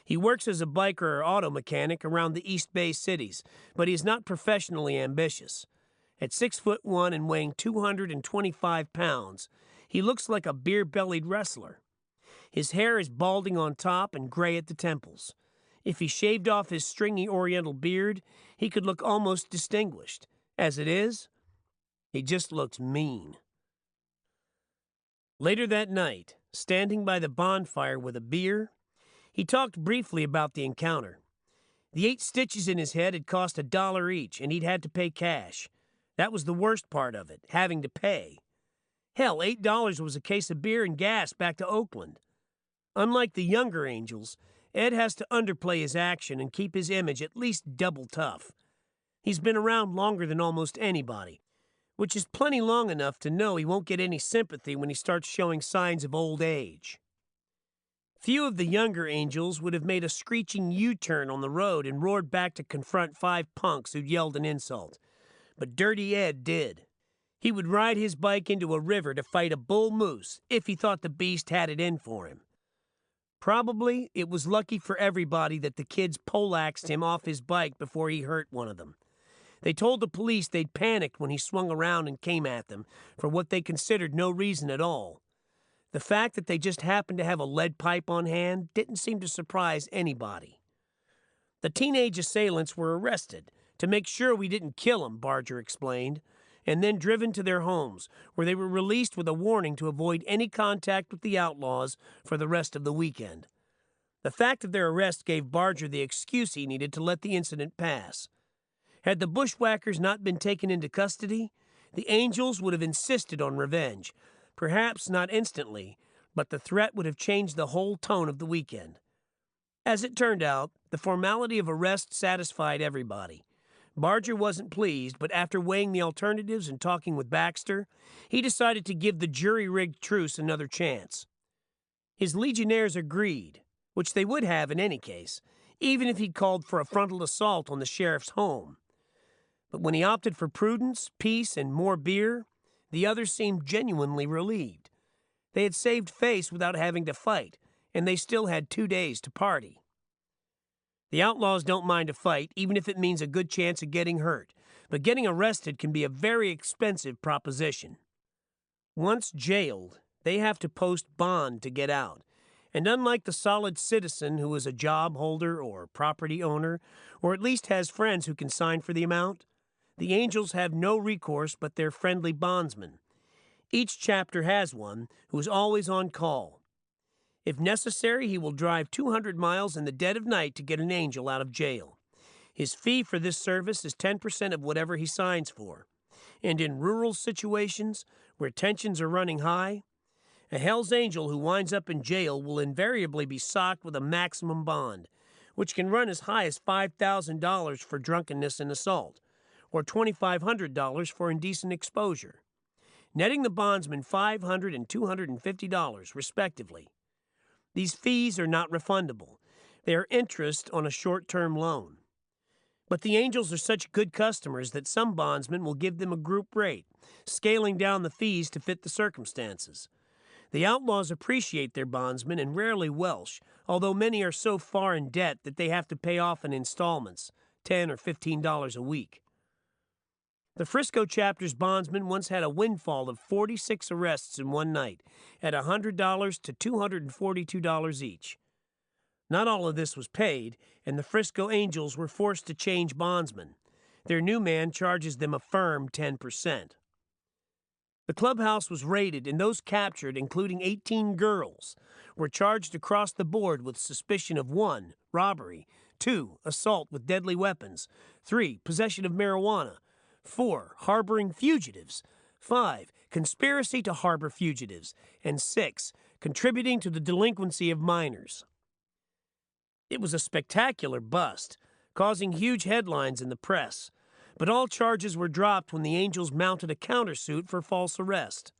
He works as a biker or auto mechanic around the East Bay cities, but he is not professionally ambitious. At 6'1" and weighing 225 pounds, he looks like a beer-bellied wrestler. His hair is balding on top and gray at the temples. If he shaved off his stringy oriental beard, he could look almost distinguished. As it is, he just looks mean. Later that night, standing by the bonfire with a beer, he talked briefly about the encounter. The 8 stitches in his head had cost $1 each, and he'd had to pay cash. That was the worst part of it, having to pay. Hell, $8 was a case of beer and gas back to Oakland. Unlike the younger angels, Ed has to underplay his action and keep his image at least double tough. He's been around longer than almost anybody, which is plenty long enough to know he won't get any sympathy when he starts showing signs of old age. Few of the younger angels would have made a screeching U-turn on the road and roared back to confront 5 punks who'd yelled an insult. But Dirty Ed did. He would ride his bike into a river to fight a bull moose if he thought the beast had it in for him. Probably it was lucky for everybody that the kids poleaxed him off his bike before he hurt one of them. They told the police they'd panicked when he swung around and came at them for what they considered no reason at all. The fact that they just happened to have a lead pipe on hand didn't seem to surprise anybody. The teenage assailants were arrested to make sure we didn't kill them, Barger explained, and then driven to their homes, where they were released with a warning to avoid any contact with the outlaws for the rest of the weekend. The fact of their arrest gave Barger the excuse he needed to let the incident pass. Had the bushwhackers not been taken into custody, the Angels would have insisted on revenge. Perhaps not instantly, but the threat would have changed the whole tone of the weekend. As it turned out, the formality of arrest satisfied everybody. Barger wasn't pleased, but after weighing the alternatives and talking with Baxter, he decided to give the jury-rigged truce another chance. His legionnaires agreed, which they would have in any case, even if he'd called for a frontal assault on the sheriff's home. But when he opted for prudence, peace, and more beer, the others seemed genuinely relieved. They had saved face without having to fight, and they still had 2 days to party. The outlaws don't mind a fight, even if it means a good chance of getting hurt, but getting arrested can be a very expensive proposition. Once jailed, they have to post bond to get out, and unlike the solid citizen who is a job holder or property owner, or at least has friends who can sign for the amount, the Angels have no recourse but their friendly bondsman. Each chapter has one who is always on call. If necessary, he will drive 200 miles in the dead of night to get an Angel out of jail. His fee for this service is 10% of whatever he signs for. And in rural situations where tensions are running high, a Hell's Angel who winds up in jail will invariably be socked with a maximum bond, which can run as high as $5,000 for drunkenness and assault, or $2,500 for indecent exposure, netting the bondsman $500 and $250, respectively. These fees are not refundable. They are interest on a short-term loan. But the Angels are such good customers that some bondsmen will give them a group rate, scaling down the fees to fit the circumstances. The outlaws appreciate their bondsmen and rarely welsh, although many are so far in debt that they have to pay off in installments, $10 or $15 a week. The Frisco chapter's bondsman once had a windfall of 46 arrests in one night, at $100 to $242 each. Not all of this was paid, and the Frisco Angels were forced to change bondsmen. Their new man charges them a firm 10%. The clubhouse was raided, and those captured, including 18 girls, were charged across the board with suspicion of 1, robbery, 2, assault with deadly weapons, 3, possession of marijuana, 4, harboring fugitives, 5, conspiracy to harbor fugitives, and 6, contributing to the delinquency of minors. It was a spectacular bust, causing huge headlines in the press, but all charges were dropped when the Angels mounted a countersuit for false arrest.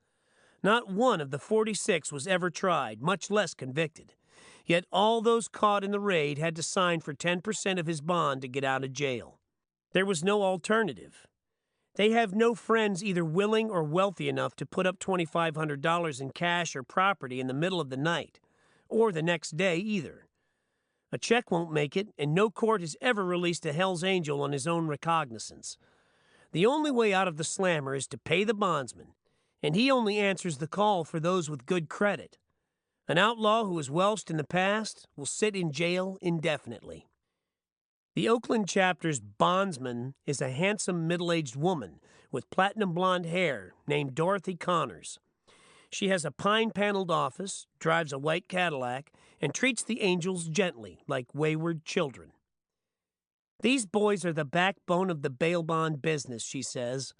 Not one of the 46 was ever tried, much less convicted. Yet all those caught in the raid had to sign for 10% of his bond to get out of jail. There was no alternative. They have no friends either willing or wealthy enough to put up $2,500 in cash or property in the middle of the night, or the next day either. A check won't make it, and no court has ever released a Hell's Angel on his own recognizance. The only way out of the slammer is to pay the bondsman, and he only answers the call for those with good credit. An outlaw who has welched in the past will sit in jail indefinitely. The Oakland chapter's bondsman is a handsome middle-aged woman with platinum blonde hair named Dorothy Connors. She has a pine-paneled office, drives a white Cadillac, and treats the Angels gently, like wayward children. These boys are the backbone of the bail bond business, she says.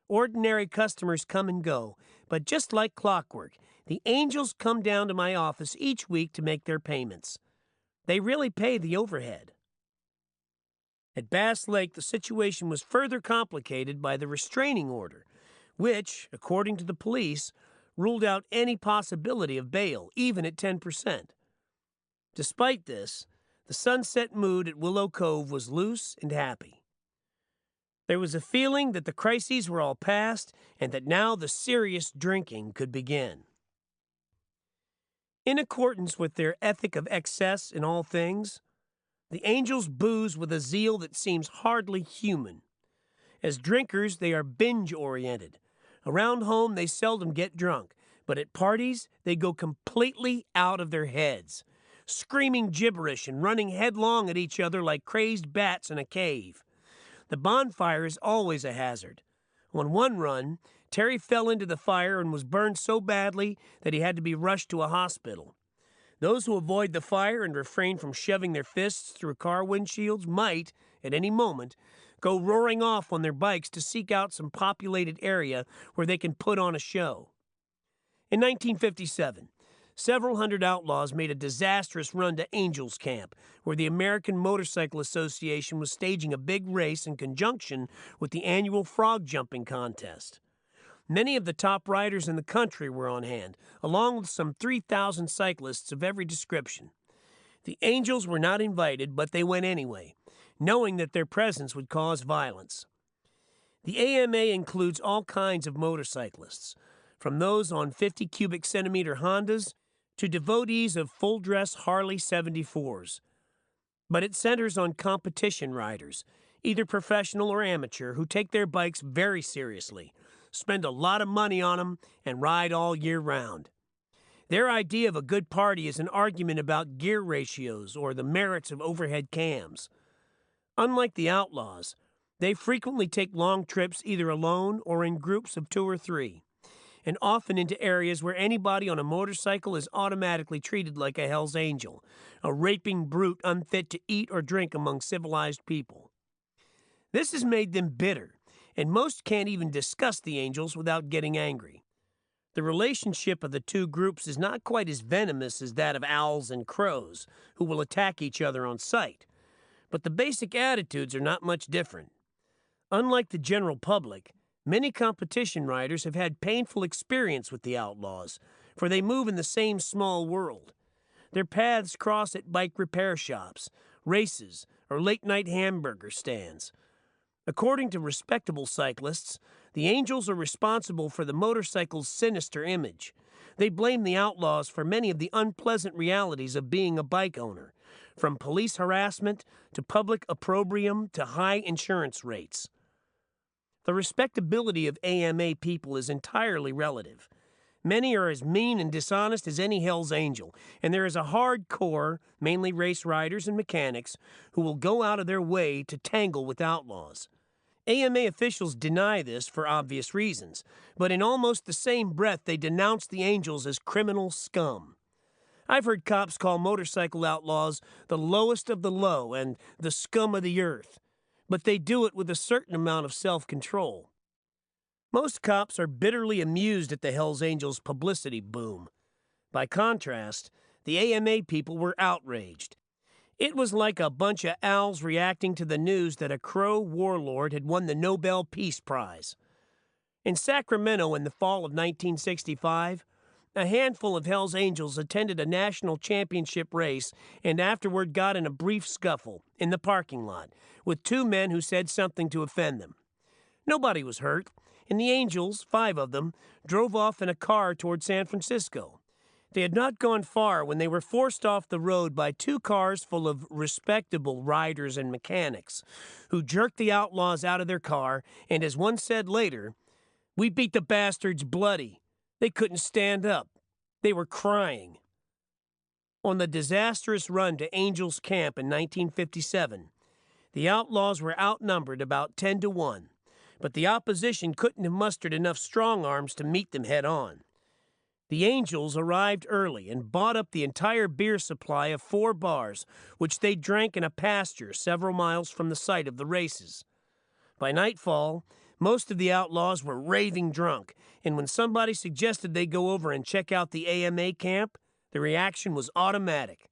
Ordinary customers come and go, but just like clockwork, the Angels come down to my office each week to make their payments. They really pay the overhead. At Bass Lake, the situation was further complicated by the restraining order, which, according to the police, ruled out any possibility of bail, even at 10%. Despite this, the sunset mood at Willow Cove was loose and happy. There was a feeling that the crises were all past and that now the serious drinking could begin. In accordance with their ethic of excess in all things, the Angels booze with a zeal that seems hardly human. As drinkers, they are binge-oriented. Around home, they seldom get drunk, but at parties, they go completely out of their heads, screaming gibberish and running headlong at each other like crazed bats in a cave. The bonfire is always a hazard. On one run, Terry fell into the fire and was burned so badly that he had to be rushed to a hospital. Those who avoid the fire and refrain from shoving their fists through car windshields might, at any moment, go roaring off on their bikes to seek out some populated area where they can put on a show. In 1957, several hundred outlaws made a disastrous run to Angels Camp, where the American Motorcycle Association was staging a big race in conjunction with the annual frog jumping contest. Many of the top riders in the country were on hand, along with some 3,000 cyclists of every description. The Angels were not invited, but they went anyway, knowing that their presence would cause violence. The AMA includes all kinds of motorcyclists, from those on 50 cubic centimeter Hondas to devotees of full-dress Harley 74s. But it centers on competition riders, either professional or amateur, who take their bikes very seriously, spend a lot of money on them, and ride all year round. Their idea of a good party is an argument about gear ratios or the merits of overhead cams. Unlike the outlaws, they frequently take long trips either alone or in groups of 2 or 3, and often into areas where anybody on a motorcycle is automatically treated like a Hell's Angel, a raping brute unfit to eat or drink among civilized people. This has made them bitter, and most can't even discuss the Angels without getting angry. The relationship of the two groups is not quite as venomous as that of owls and crows, who will attack each other on sight, but the basic attitudes are not much different. Unlike the general public, many competition riders have had painful experience with the outlaws, for they move in the same small world. Their paths cross at bike repair shops, races, or late-night hamburger stands. According to respectable cyclists, the Angels are responsible for the motorcycle's sinister image. They blame the outlaws for many of the unpleasant realities of being a bike owner, from police harassment to public opprobrium to high insurance rates. The respectability of AMA people is entirely relative. Many are as mean and dishonest as any Hell's Angel, and there is a hardcore, mainly race riders and mechanics, who will go out of their way to tangle with outlaws. AMA officials deny this for obvious reasons, but in almost the same breath they denounce the Angels as criminal scum. I've heard cops call motorcycle outlaws the lowest of the low and the scum of the earth, but they do it with a certain amount of self-control. Most cops are bitterly amused at the Hells Angels' publicity boom. By contrast, the AMA people were outraged. It was like a bunch of owls reacting to the news that a crow warlord had won the Nobel Peace Prize. In Sacramento in the fall of 1965, a handful of Hells Angels attended a national championship race and afterward got in a brief scuffle in the parking lot with 2 men who said something to offend them. Nobody was hurt, and the Angels, 5 of them, drove off in a car toward San Francisco. They had not gone far when they were forced off the road by 2 cars full of respectable riders and mechanics, who jerked the outlaws out of their car, and as one said later, "We beat the bastards bloody. They couldn't stand up. They were crying." On the disastrous run to Angels Camp in 1957, the outlaws were outnumbered about 10 to 1, but the opposition couldn't have mustered enough strong arms to meet them head on. The Angels arrived early and bought up the entire beer supply of 4 bars, which they drank in a pasture several miles from the site of the races. By nightfall, most of the outlaws were raving drunk, and when somebody suggested they go over and check out the AMA camp, the reaction was automatic.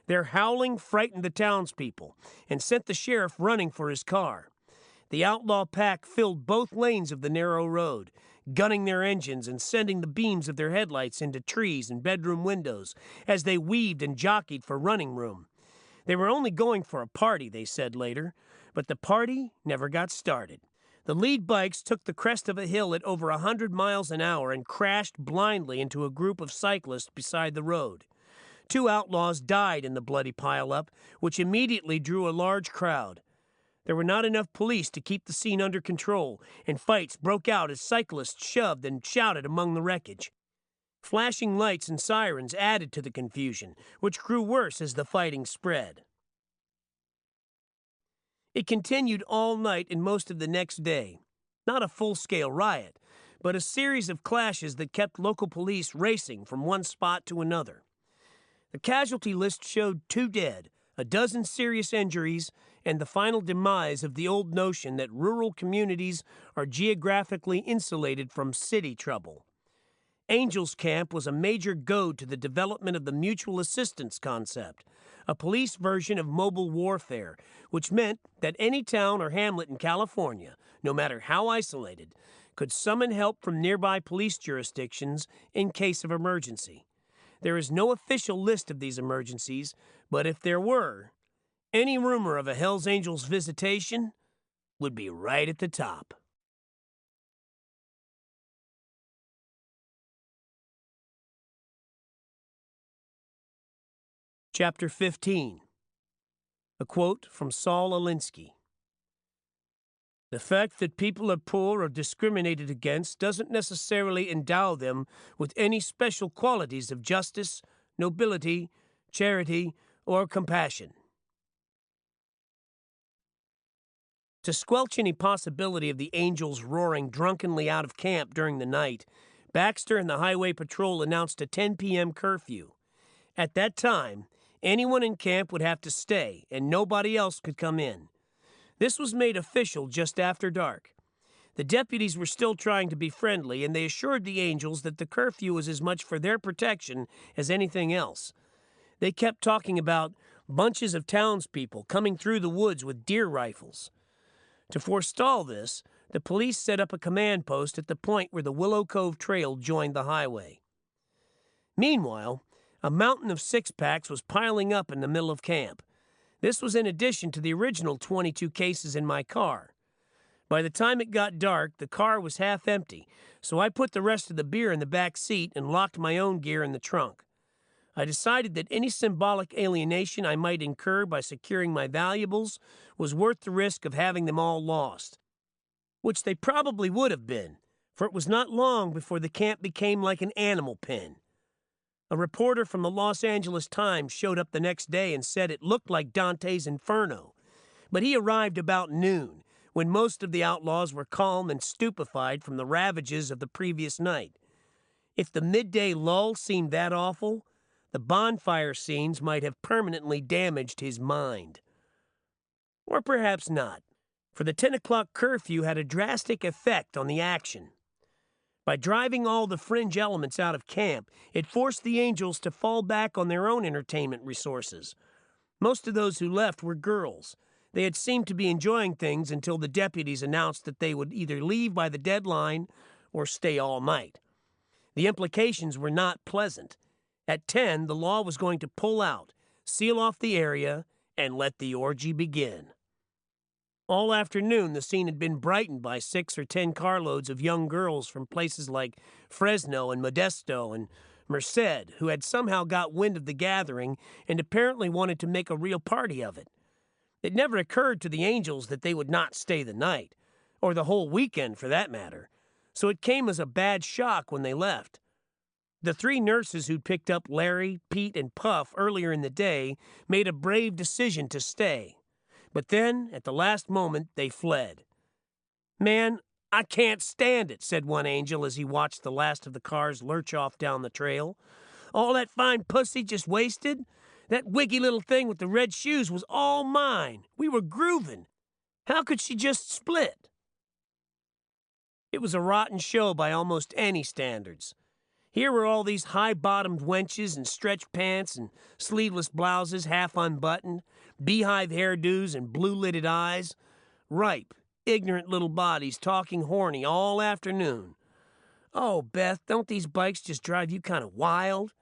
Their howling frightened the townspeople and sent the sheriff running for his car. The outlaw pack filled both lanes of the narrow road, gunning their engines and sending the beams of their headlights into trees and bedroom windows as they weaved and jockeyed for running room. They were only going for a party, they said later, but the party never got started. The lead bikes took the crest of a hill at over 100 miles an hour and crashed blindly into a group of cyclists beside the road. 2 outlaws died in the bloody pileup, which immediately drew a large crowd. There were not enough police to keep the scene under control, and fights broke out as cyclists shoved and shouted among the wreckage. Flashing lights and sirens added to the confusion, which grew worse as the fighting spread. It continued all night and most of the next day. Not a full-scale riot, but a series of clashes that kept local police racing from one spot to another. The casualty list showed 2 dead, a dozen serious injuries, and the final demise of the old notion that rural communities are geographically insulated from city trouble. Angels Camp was a major goad to the development of the mutual assistance concept, a police version of mobile warfare, which meant that any town or hamlet in California, no matter how isolated, could summon help from nearby police jurisdictions in case of emergency. There is no official list of these emergencies, but if there were, any rumor of a Hells Angels visitation would be right at the top. Chapter 15. A quote from Saul Alinsky. The fact that people are poor or discriminated against doesn't necessarily endow them with any special qualities of justice, nobility, charity, or compassion. To squelch any possibility of the Angels roaring drunkenly out of camp during the night, Baxter and the Highway Patrol announced a 10 p.m. curfew. At that time, anyone in camp would have to stay, and nobody else could come in. This was made official just after dark. The deputies were still trying to be friendly, and they assured the Angels that the curfew was as much for their protection as anything else. They kept talking about bunches of townspeople coming through the woods with deer rifles. To forestall this, the police set up a command post at the point where the Willow Cove Trail joined the highway. Meanwhile, a mountain of six-packs was piling up in the middle of camp. This was in addition to the original 22 cases in my car. By the time it got dark, the car was half empty, so I put the rest of the beer in the back seat and locked my own gear in the trunk. I decided that any symbolic alienation I might incur by securing my valuables was worth the risk of having them all lost. Which they probably would have been, for it was not long before the camp became like an animal pen. A reporter from the Los Angeles Times showed up the next day and said it looked like Dante's Inferno. But he arrived about noon, when most of the outlaws were calm and stupefied from the ravages of the previous night. If the midday lull seemed that awful, the bonfire scenes might have permanently damaged his mind. Or perhaps not, for the 10 o'clock curfew had a drastic effect on the action. By driving all the fringe elements out of camp, it forced the Angels to fall back on their own entertainment resources. Most of those who left were girls. They had seemed to be enjoying things until the deputies announced that they would either leave by the deadline or stay all night. The implications were not pleasant. At 10, the law was going to pull out, seal off the area, and let the orgy begin. All afternoon, the scene had been brightened by 6 or 10 carloads of young girls from places like Fresno and Modesto and Merced, who had somehow got wind of the gathering and apparently wanted to make a real party of it. It never occurred to the Angels that they would not stay the night, or the whole weekend for that matter, so it came as a bad shock when they left. The 3 nurses who'd picked up Larry, Pete, and Puff earlier in the day made a brave decision to stay. But then, at the last moment, they fled. "Man, I can't stand it," said one Angel as he watched the last of the cars lurch off down the trail. "All that fine pussy just wasted? That wiggy little thing with the red shoes was all mine. We were grooving. How could she just split?" It was a rotten show by almost any standards. Here were all these high-bottomed wenches in stretch pants and sleeveless blouses half unbuttoned, beehive hairdos and blue-lidded eyes, ripe, ignorant little bodies talking horny all afternoon. "Oh, Beth, don't these bikes just drive you kind of wild?"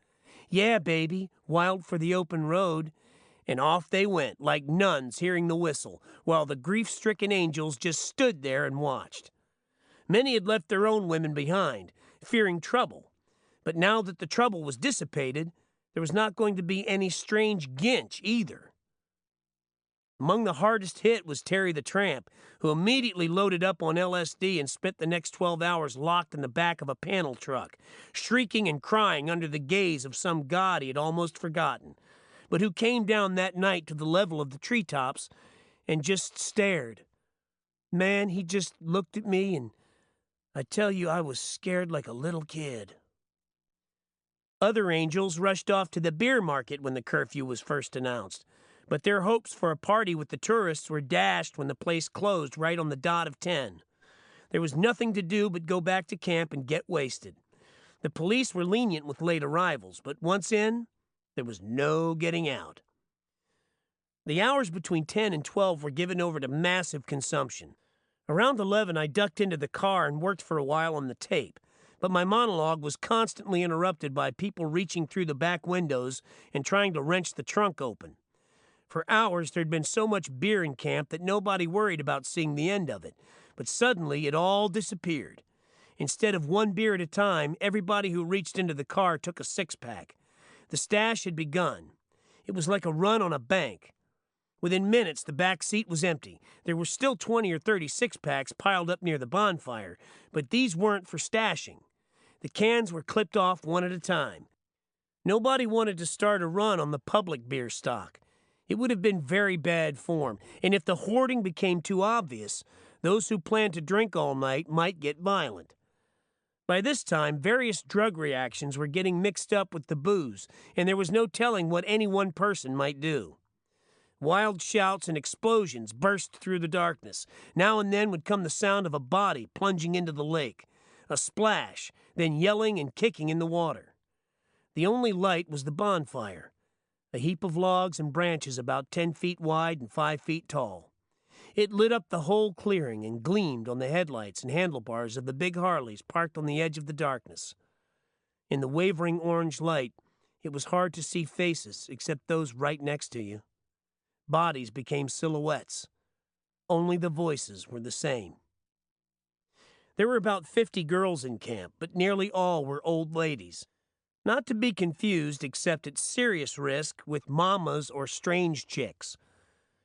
"Yeah, baby, wild for the open road." And off they went, like nuns hearing the whistle, while the grief-stricken Angels just stood there and watched. Many had left their own women behind, fearing trouble. But now that the trouble was dissipated, there was not going to be any strange Ginch either. Among the hardest hit was Terry the Tramp, who immediately loaded up on LSD and spent the next 12 hours locked in the back of a panel truck, shrieking and crying under the gaze of some god he had almost forgotten, but who came down that night to the level of the treetops and just stared. Man, he just looked at me, and I tell you, I was scared like a little kid. Other angels rushed off to the beer market when the curfew was first announced, but their hopes for a party with the tourists were dashed when the place closed right on the dot of 10. There was nothing to do but go back to camp and get wasted. The police were lenient with late arrivals, but once in, there was no getting out. The hours between 10 and 12 were given over to massive consumption. Around 11, I ducked into the car and worked for a while on the tape, but my monologue was constantly interrupted by people reaching through the back windows and trying to wrench the trunk open. For hours, there'd been so much beer in camp that nobody worried about seeing the end of it, but suddenly it all disappeared. Instead of one beer at a time, everybody who reached into the car took a six-pack. The stash had begun. It was like a run on a bank. Within minutes, the back seat was empty. There were still 20 or 30 six-packs piled up near the bonfire, but these weren't for stashing. The cans were clipped off one at a time. Nobody wanted to start a run on the public beer stock. It would have been very bad form, and if the hoarding became too obvious, those who planned to drink all night might get violent. By this time, various drug reactions were getting mixed up with the booze, and there was no telling what any one person might do. Wild shouts and explosions burst through the darkness. Now and then would come the sound of a body plunging into the lake, a splash, then yelling and kicking in the water. The only light was the bonfire, a heap of logs and branches about 10 feet wide and 5 feet tall. It lit up the whole clearing and gleamed on the headlights and handlebars of the big Harleys parked on the edge of the darkness. In the wavering orange light, it was hard to see faces except those right next to you. Bodies became silhouettes. Only the voices were the same. There were about 50 girls in camp, but nearly all were old ladies. Not to be confused, except at serious risk, with mamas or strange chicks.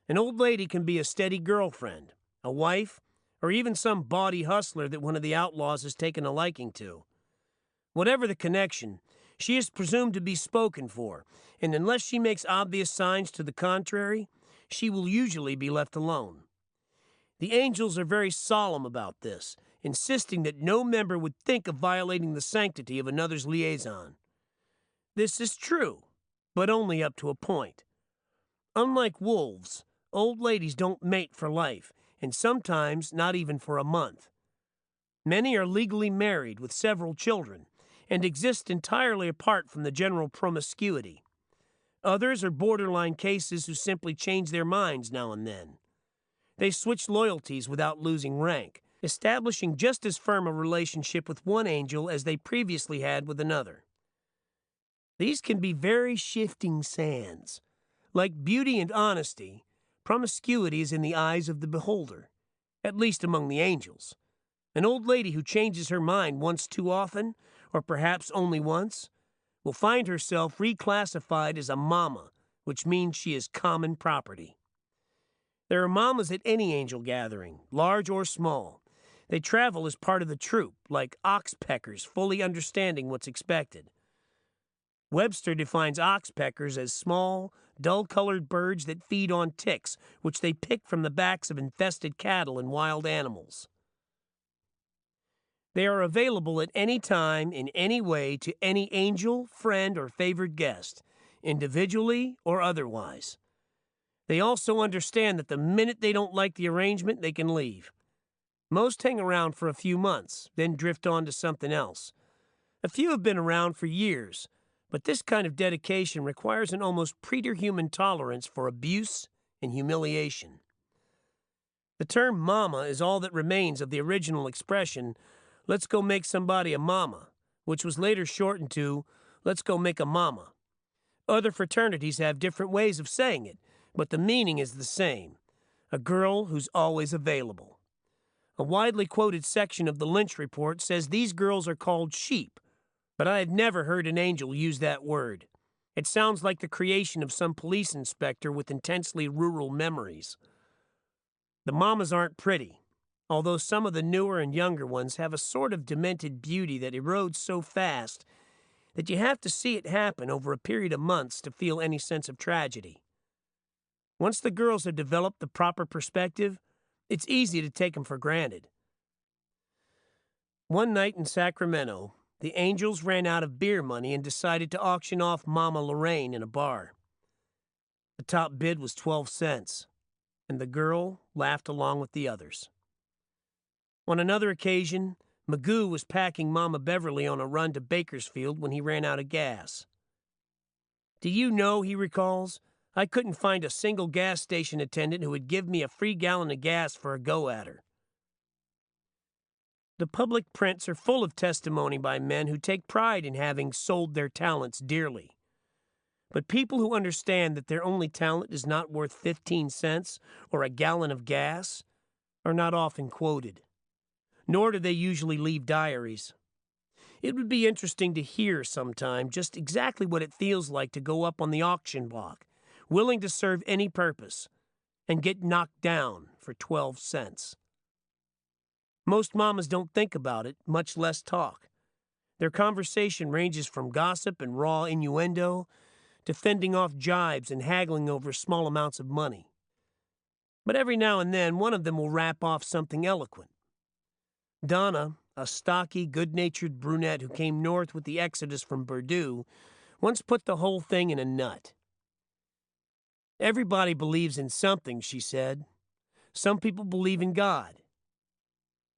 An old lady can be a steady girlfriend, a wife, or even some bawdy hustler that one of the outlaws has taken a liking to. Whatever the connection, she is presumed to be spoken for, and unless she makes obvious signs to the contrary, she will usually be left alone. The angels are very solemn about this, insisting that no member would think of violating the sanctity of another's liaison. This is true, but only up to a point. Unlike wolves, old ladies don't mate for life, and sometimes not even for a month. Many are legally married with several children, and exist entirely apart from the general promiscuity. Others are borderline cases who simply change their minds now and then. They switch loyalties without losing rank, establishing just as firm a relationship with one angel as they previously had with another. These can be very shifting sands. Like beauty and honesty, promiscuity is in the eyes of the beholder, at least among the angels. An old lady who changes her mind once too often, or perhaps only once, will find herself reclassified as a mama, which means she is common property. There are mamas at any angel gathering, large or small. They travel as part of the troop, like oxpeckers fully understanding what's expected. Webster defines oxpeckers as small, dull-colored birds that feed on ticks, which they pick from the backs of infested cattle and wild animals. They are available at any time, in any way, to any angel, friend, or favored guest, individually or otherwise. They also understand that the minute they don't like the arrangement, they can leave. Most hang around for a few months, then drift on to something else. A few have been around for years, but this kind of dedication requires an almost preterhuman tolerance for abuse and humiliation. The term mama is all that remains of the original expression, "Let's go make somebody a mama," which was later shortened to, "Let's go make a mama." Other fraternities have different ways of saying it, but the meaning is the same: a girl who's always available. A widely quoted section of the Lynch Report says these girls are called sheep, but I have never heard an angel use that word. It sounds like the creation of some police inspector with intensely rural memories. The mamas aren't pretty, although some of the newer and younger ones have a sort of demented beauty that erodes so fast that you have to see it happen over a period of months to feel any sense of tragedy. Once the girls have developed the proper perspective, it's easy to take them for granted. One night in Sacramento, the Angels ran out of beer money and decided to auction off Mama Lorraine in a bar. The top bid was 12 cents, and the girl laughed along with the others. On another occasion, Magoo was packing Mama Beverly on a run to Bakersfield when he ran out of gas. "Do you know," he recalls, "I couldn't find a single gas station attendant who would give me a free gallon of gas for a go-at-her." The public prints are full of testimony by men who take pride in having sold their talents dearly. But people who understand that their only talent is not worth 15 cents or a gallon of gas are not often quoted. Nor do they usually leave diaries. It would be interesting to hear sometime just exactly what it feels like to go up on the auction block, willing to serve any purpose, and get knocked down for 12 cents. Most mamas don't think about it, much less talk. Their conversation ranges from gossip and raw innuendo to fending off jibes and haggling over small amounts of money. But every now and then, one of them will rap off something eloquent. Donna, a stocky, good-natured brunette who came north with the exodus from Purdue, once put the whole thing in a nut. "Everybody believes in something," she said. "Some people believe in God.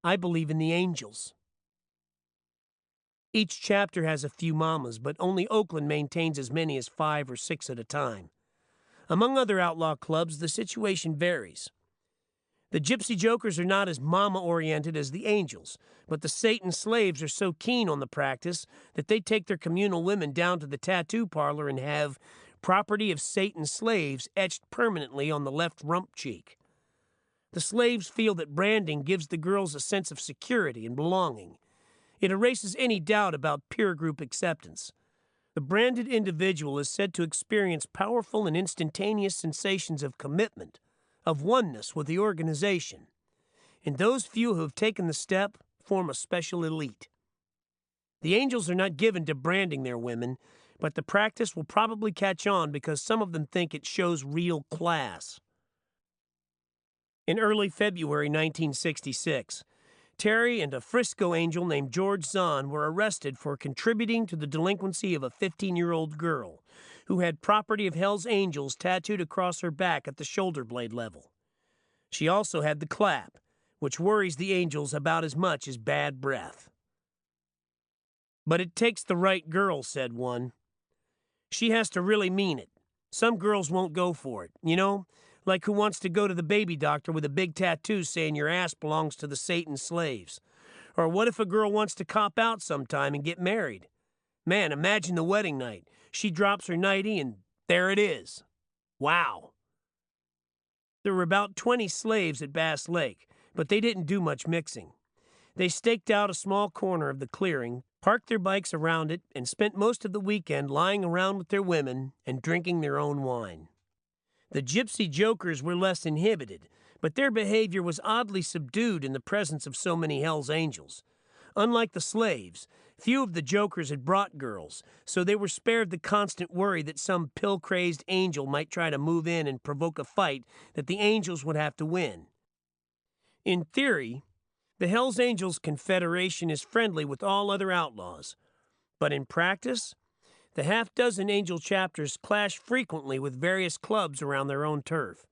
I believe in the angels." Each chapter has a few mamas, but only Oakland maintains as many as 5 or 6 at a time. Among other outlaw clubs, the situation varies. The Gypsy Jokers are not as mama-oriented as the Angels, but the Satan Slaves are so keen on the practice that they take their communal women down to the tattoo parlor and have "Property of Satan Slaves" etched permanently on the left rump cheek. The slaves feel that branding gives the girls a sense of security and belonging. It erases any doubt about peer group acceptance. The branded individual is said to experience powerful and instantaneous sensations of commitment, of oneness with the organization. And those few who have taken the step form a special elite. The Angels are not given to branding their women, but the practice will probably catch on because some of them think it shows real class. In early February 1966, Terry and a Frisco Angel named George Zahn were arrested for contributing to the delinquency of a 15-year-old girl who had "Property of Hell's Angels" tattooed across her back at the shoulder blade level. She also had the clap, which worries the Angels about as much as bad breath. "But it takes the right girl," said one. "She has to really mean it. Some girls won't go for it, you know? Like who wants to go to the baby doctor with a big tattoo saying your ass belongs to the Satan Slaves? Or what if a girl wants to cop out sometime and get married? Man, imagine the wedding night. She drops her nightie and there it is. Wow." There were about 20 slaves at Bass Lake, but they didn't do much mixing. They staked out a small corner of the clearing, parked their bikes around it, and spent most of the weekend lying around with their women and drinking their own wine. The Gypsy Jokers were less inhibited, but their behavior was oddly subdued in the presence of so many Hell's Angels. Unlike the slaves, few of the Jokers had brought girls, so they were spared the constant worry that some pill-crazed angel might try to move in and provoke a fight that the Angels would have to win. In theory, the Hell's Angels Confederation is friendly with all other outlaws, but in practice, the half-dozen Angel chapters clash frequently with various clubs around their own turf.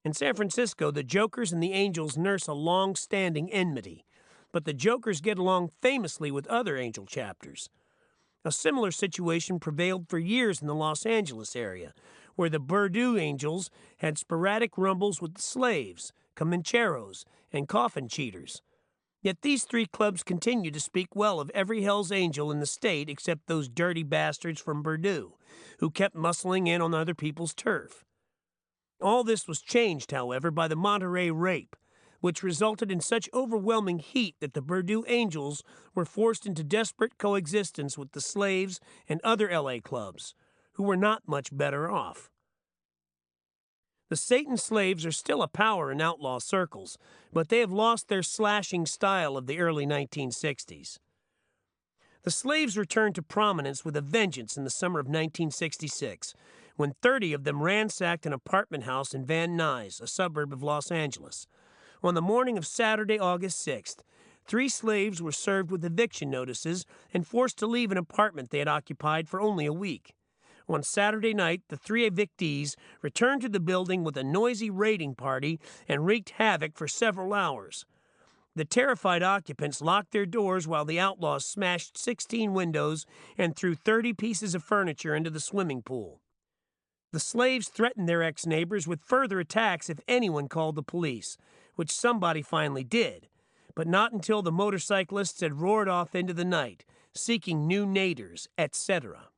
In San Francisco, the Jokers and the Angels nurse a long-standing enmity, but the Jokers get along famously with other Angel chapters. A similar situation prevailed for years in the Los Angeles area, where the Purdue Angels had sporadic rumbles with the Slaves, Comancheros, and Coffin Cheaters. Yet these 3 clubs continue to speak well of every Hell's Angel in the state except those dirty bastards from Purdue, who kept muscling in on other people's turf. All this was changed, however, by the Monterey rape, which resulted in such overwhelming heat that the Purdue Angels were forced into desperate coexistence with the Slaves and other L.A. clubs, who were not much better off. The Satan slaves are still a power in outlaw circles, but they have lost their slashing style of the early 1960s. The slaves returned to prominence with a vengeance in the summer of 1966, when 30 of them ransacked an apartment house in Van Nuys, a suburb of Los Angeles. On the morning of Saturday, August 6th, 3 slaves were served with eviction notices and forced to leave an apartment they had occupied for only a week. On Saturday night, the 3 evictees returned to the building with a noisy raiding party and wreaked havoc for several hours. The terrified occupants locked their doors while the outlaws smashed 16 windows and threw 30 pieces of furniture into the swimming pool. The slaves threatened their ex-neighbors with further attacks if anyone called the police, which somebody finally did, but not until the motorcyclists had roared off into the night, seeking new naders, etc.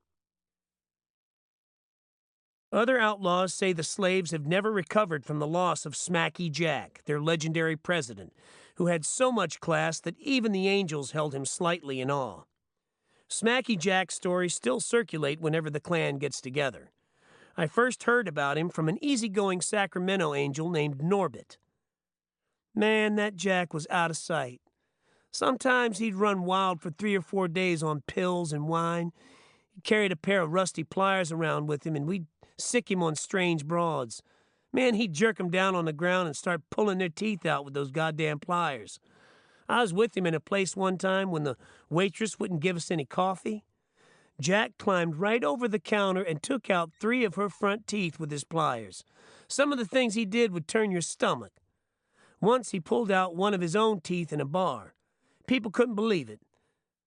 Other outlaws say the slaves have never recovered from the loss of Smacky Jack, their legendary president, who had so much class that even the angels held him slightly in awe. Smacky Jack's stories still circulate whenever the clan gets together. I first heard about him from an easygoing Sacramento angel named Norbit. Man, that Jack was out of sight. Sometimes he'd run wild for 3 or 4 days on pills and wine. He carried a pair of rusty pliers around with him, and we'd sick him on strange broads. Man, he'd jerk them down on the ground and start pulling their teeth out with those goddamn pliers. I was with him in a place one time when the waitress wouldn't give us any coffee. Jack climbed right over the counter and took out 3 of her front teeth with his pliers. Some of the things he did would turn your stomach. Once he pulled out one of his own teeth in a bar. People couldn't believe it.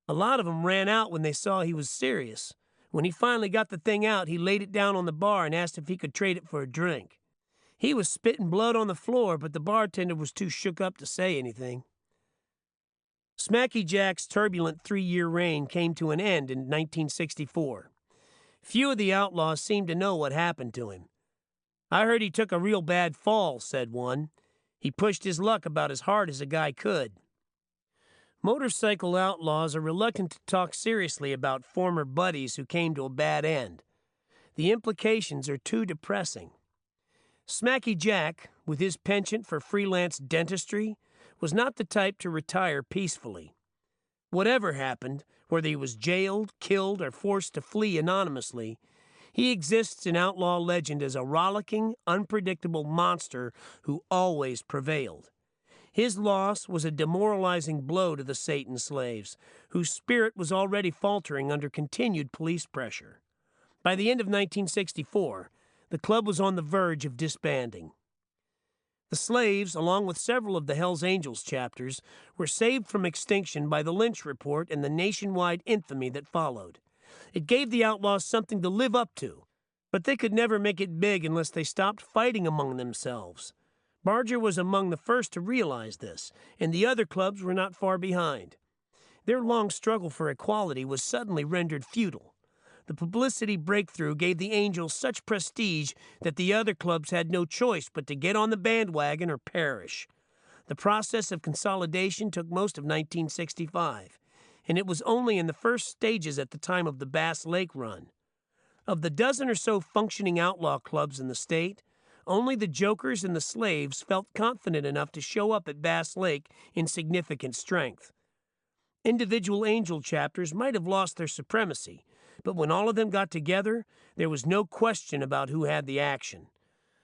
A lot of them ran out when they saw he was serious. When he finally got the thing out, he laid it down on the bar and asked if he could trade it for a drink. He was spitting blood on the floor, but the bartender was too shook up to say anything. Smacky Jack's turbulent 3-year reign came to an end in 1964. Few of the outlaws seemed to know what happened to him. I heard he took a real bad fall, said one. He pushed his luck about as hard as a guy could. Motorcycle outlaws are reluctant to talk seriously about former buddies who came to a bad end. The implications are too depressing. Smacky Jack, with his penchant for freelance dentistry, was not the type to retire peacefully. Whatever happened, whether he was jailed, killed, or forced to flee anonymously, he exists in outlaw legend as a rollicking, unpredictable monster who always prevailed. His loss was a demoralizing blow to the Satan slaves, whose spirit was already faltering under continued police pressure. By the end of 1964, the club was on the verge of disbanding. The slaves, along with several of the Hells Angels chapters, were saved from extinction by the Lynch Report and the nationwide infamy that followed. It gave the outlaws something to live up to, but they could never make it big unless they stopped fighting among themselves. Barger was among the first to realize this, and the other clubs were not far behind. Their long struggle for equality was suddenly rendered futile. The publicity breakthrough gave the Angels such prestige that the other clubs had no choice but to get on the bandwagon or perish. The process of consolidation took most of 1965, and it was only in the first stages at the time of the Bass Lake Run. Of the dozen or so functioning outlaw clubs in the state, only the Jokers and the Slaves felt confident enough to show up at Bass Lake in significant strength. Individual Angel chapters might have lost their supremacy, but when all of them got together, there was no question about who had the action.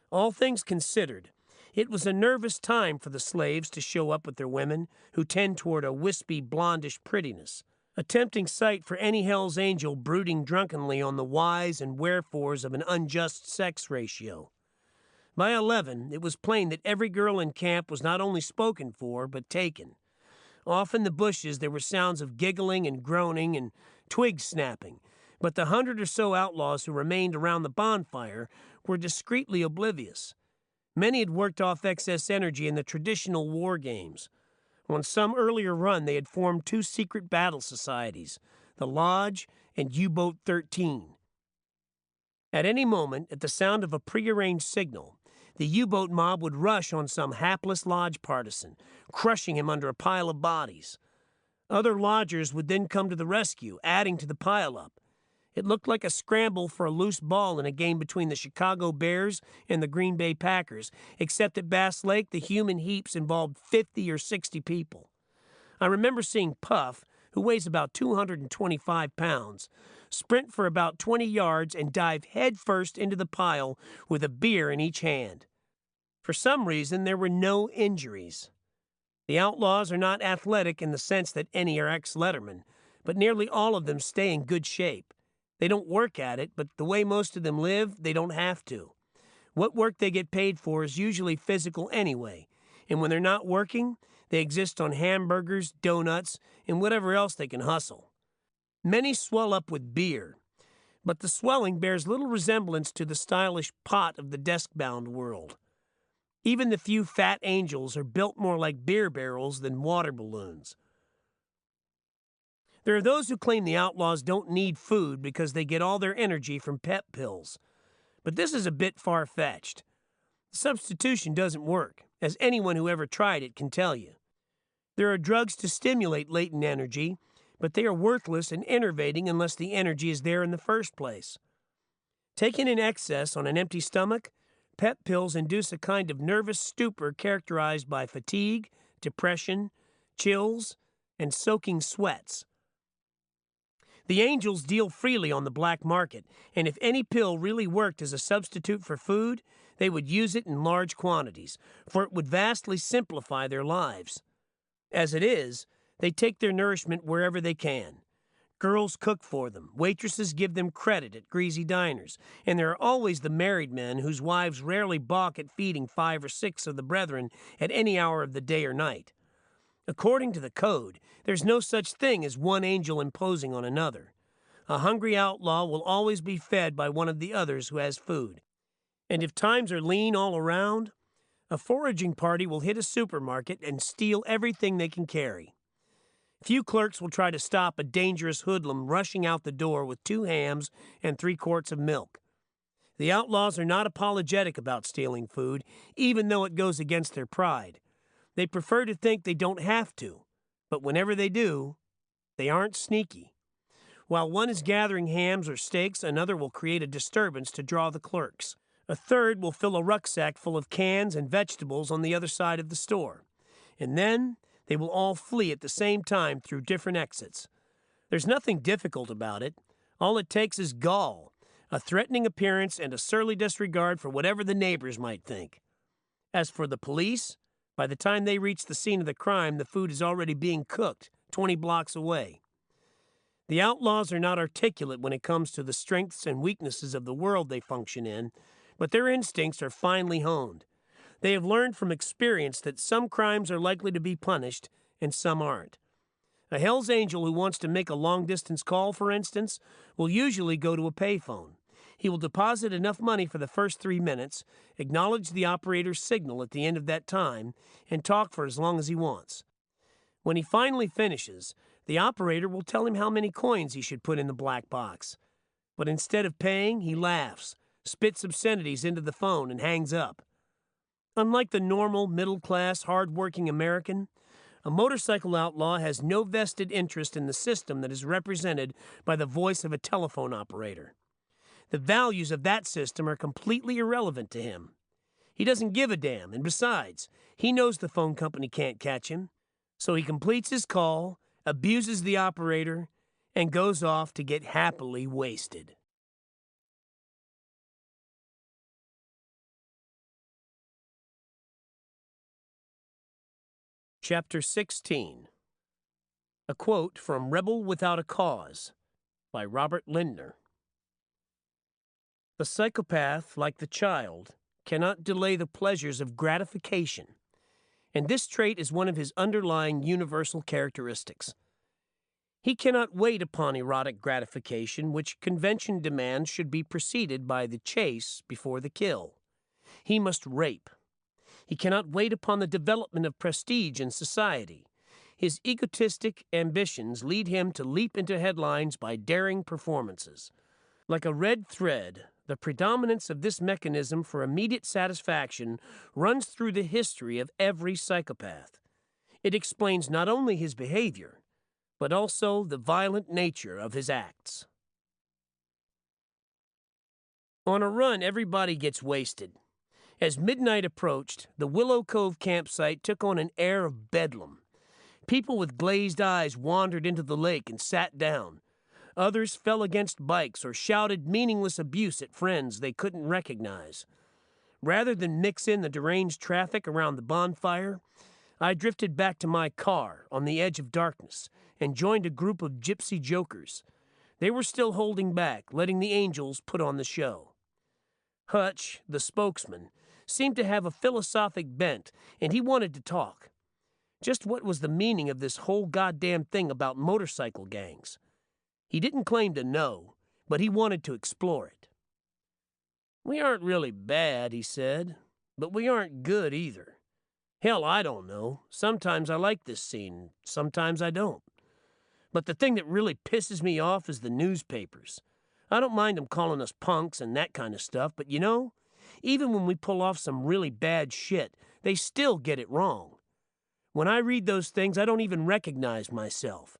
All things considered, it was a nervous time for the slaves to show up with their women, who tend toward a wispy, blondish prettiness, a tempting sight for any Hell's Angel brooding drunkenly on the whys and wherefores of an unjust sex ratio. By 11, it was plain that every girl in camp was not only spoken for, but taken. Off in the bushes there were sounds of giggling and groaning and twig snapping, but the 100 or so outlaws who remained around the bonfire were discreetly oblivious. Many had worked off excess energy in the traditional war games. On some earlier run, they had formed 2 secret battle societies, the Lodge and U-Boat 13. At any moment, at the sound of a prearranged signal, the U-boat mob would rush on some hapless Lodge partisan, crushing him under a pile of bodies. Other lodgers would then come to the rescue, adding to the pileup. It looked like a scramble for a loose ball in a game between the Chicago Bears and the Green Bay Packers, except at Bass Lake, the human heaps involved 50 or 60 people. I remember seeing Puff, who weighs about 225 pounds, sprint for about 20 yards and dive headfirst into the pile with a beer in each hand. For some reason, there were no injuries. The Outlaws are not athletic in the sense that any are ex-lettermen, but nearly all of them stay in good shape. They don't work at it, but the way most of them live, they don't have to. What work they get paid for is usually physical anyway, and when they're not working, they exist on hamburgers, donuts, and whatever else they can hustle. Many swell up with beer, but the swelling bears little resemblance to the stylish pot of the desk-bound world. Even the few fat angels are built more like beer barrels than water balloons. There are those who claim the Outlaws don't need food because they get all their energy from pep pills. But this is a bit far-fetched. Substitution doesn't work, as anyone who ever tried it can tell you. There are drugs to stimulate latent energy, but they are worthless and enervating unless the energy is there in the first place. Taken in excess on an empty stomach, pep pills induce a kind of nervous stupor characterized by fatigue, depression, chills, and soaking sweats. The angels deal freely on the black market, and if any pill really worked as a substitute for food, they would use it in large quantities, for it would vastly simplify their lives. As it is, they take their nourishment wherever they can. Girls cook for them, waitresses give them credit at greasy diners, and there are always the married men whose wives rarely balk at feeding 5 or 6 of the brethren at any hour of the day or night. According to the code, there's no such thing as one angel imposing on another. A hungry outlaw will always be fed by one of the others who has food. And if times are lean all around, a foraging party will hit a supermarket and steal everything they can carry. Few clerks will try to stop a dangerous hoodlum rushing out the door with 2 hams and 3 quarts of milk. The outlaws are not apologetic about stealing food, even though it goes against their pride. They prefer to think they don't have to, but whenever they do, they aren't sneaky. While one is gathering hams or steaks, another will create a disturbance to draw the clerks. A third will fill a rucksack full of cans and vegetables on the other side of the store. And then they will all flee at the same time through different exits. There's nothing difficult about it. All it takes is gall, a threatening appearance, and a surly disregard for whatever the neighbors might think. As for the police, by the time they reach the scene of the crime, the food is already being cooked 20 blocks away. The outlaws are not articulate when it comes to the strengths and weaknesses of the world they function in, but their instincts are finely honed. They have learned from experience that some crimes are likely to be punished and some aren't. A Hell's Angel who wants to make a long-distance call, for instance, will usually go to a payphone. He will deposit enough money for the first 3 minutes, acknowledge the operator's signal at the end of that time, and talk for as long as he wants. When he finally finishes, the operator will tell him how many coins he should put in the black box. But instead of paying, he laughs, spits obscenities into the phone, and hangs up. Unlike the normal, middle-class, hard-working American, a motorcycle outlaw has no vested interest in the system that is represented by the voice of a telephone operator. The values of that system are completely irrelevant to him. He doesn't give a damn, and besides, he knows the phone company can't catch him. So he completes his call, abuses the operator, and goes off to get happily wasted. Chapter 16. A quote from Rebel Without a Cause by Robert Lindner. The psychopath, like the child, cannot delay the pleasures of gratification, and this trait is one of his underlying universal characteristics. He cannot wait upon erotic gratification, which convention demands should be preceded by the chase before the kill. He must rape. He cannot wait upon the development of prestige in society. His egotistic ambitions lead him to leap into headlines by daring performances. Like a red thread, the predominance of this mechanism for immediate satisfaction runs through the history of every psychopath. It explains not only his behavior, but also the violent nature of his acts. On a run, everybody gets wasted. As midnight approached, the Willow Cove campsite took on an air of bedlam. People with glazed eyes wandered into the lake and sat down. Others fell against bikes or shouted meaningless abuse at friends they couldn't recognize. Rather than mix in the deranged traffic around the bonfire, I drifted back to my car on the edge of darkness and joined a group of gypsy jokers. They were still holding back, letting the angels put on the show. Hutch, the spokesman, seemed to have a philosophic bent, and he wanted to talk. Just what was the meaning of this whole goddamn thing about motorcycle gangs? He didn't claim to know, but he wanted to explore it. "We aren't really bad," he said, "but we aren't good either. Hell, I don't know. Sometimes I like this scene, sometimes I don't. But the thing that really pisses me off is the newspapers. I don't mind them calling us punks and that kind of stuff, but you know, even when we pull off some really bad shit, they still get it wrong. When I read those things, I don't even recognize myself.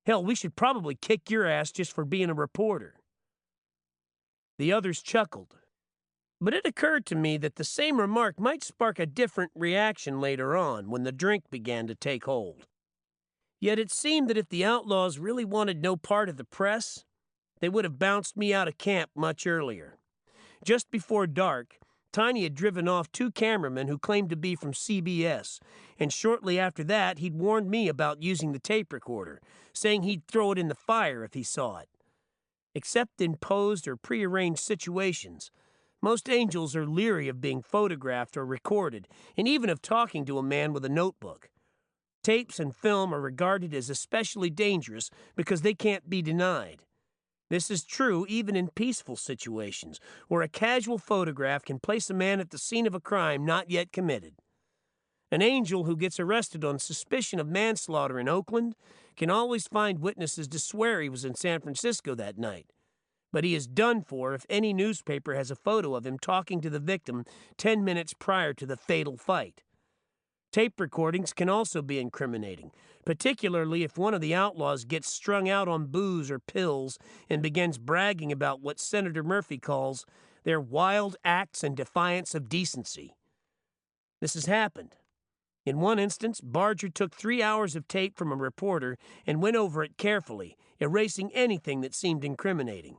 Hell, we should probably kick your ass just for being a reporter." The others chuckled. But it occurred to me that the same remark might spark a different reaction later on when the drink began to take hold. Yet it seemed that if the outlaws really wanted no part of the press, they would have bounced me out of camp much earlier. Just before dark, Tiny had driven off 2 cameramen who claimed to be from CBS, and shortly after that he'd warned me about using the tape recorder, saying he'd throw it in the fire if he saw it. Except in posed or prearranged situations, most angels are leery of being photographed or recorded, and even of talking to a man with a notebook. Tapes and film are regarded as especially dangerous because they can't be denied. This is true even in peaceful situations, where a casual photograph can place a man at the scene of a crime not yet committed. An angel who gets arrested on suspicion of manslaughter in Oakland can always find witnesses to swear he was in San Francisco that night. But he is done for if any newspaper has a photo of him talking to the victim 10 minutes prior to the fatal fight. Tape recordings can also be incriminating, particularly if one of the outlaws gets strung out on booze or pills and begins bragging about what Senator Murphy calls their wild acts in defiance of decency. This has happened. In one instance, Barger took 3 hours of tape from a reporter and went over it carefully, erasing anything that seemed incriminating.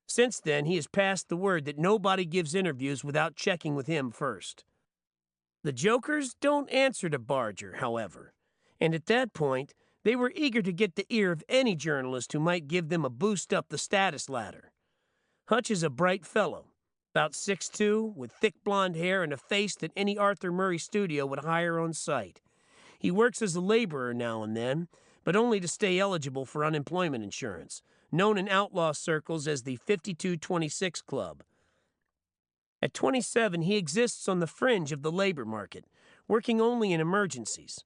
Since then, he has passed the word that nobody gives interviews without checking with him first. The jokers don't answer to Barger, however, and at that point, they were eager to get the ear of any journalist who might give them a boost up the status ladder. Hutch is a bright fellow, about 6'2", with thick blonde hair and a face that any Arthur Murray studio would hire on sight. He works as a laborer now and then, but only to stay eligible for unemployment insurance, known in outlaw circles as the 5226 Club. At 27, he exists on the fringe of the labor market, working only in emergencies.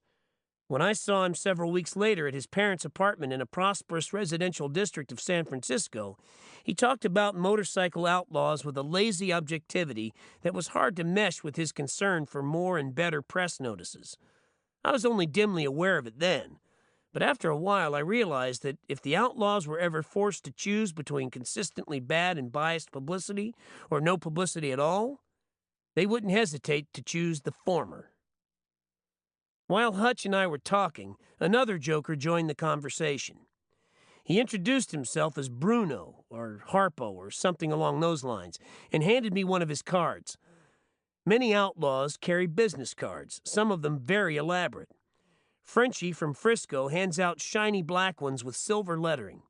When I saw him several weeks later at his parents' apartment in a prosperous residential district of San Francisco, he talked about motorcycle outlaws with a lazy objectivity that was hard to mesh with his concern for more and better press notices. I was only dimly aware of it then, but after a while I realized that if the outlaws were ever forced to choose between consistently bad and biased publicity or no publicity at all, they wouldn't hesitate to choose the former. While Hutch and I were talking, another joker joined the conversation. He introduced himself as Bruno, or Harpo, or something along those lines, and handed me one of his cards. Many outlaws carry business cards, some of them very elaborate. Frenchie from Frisco hands out shiny black ones with silver lettering.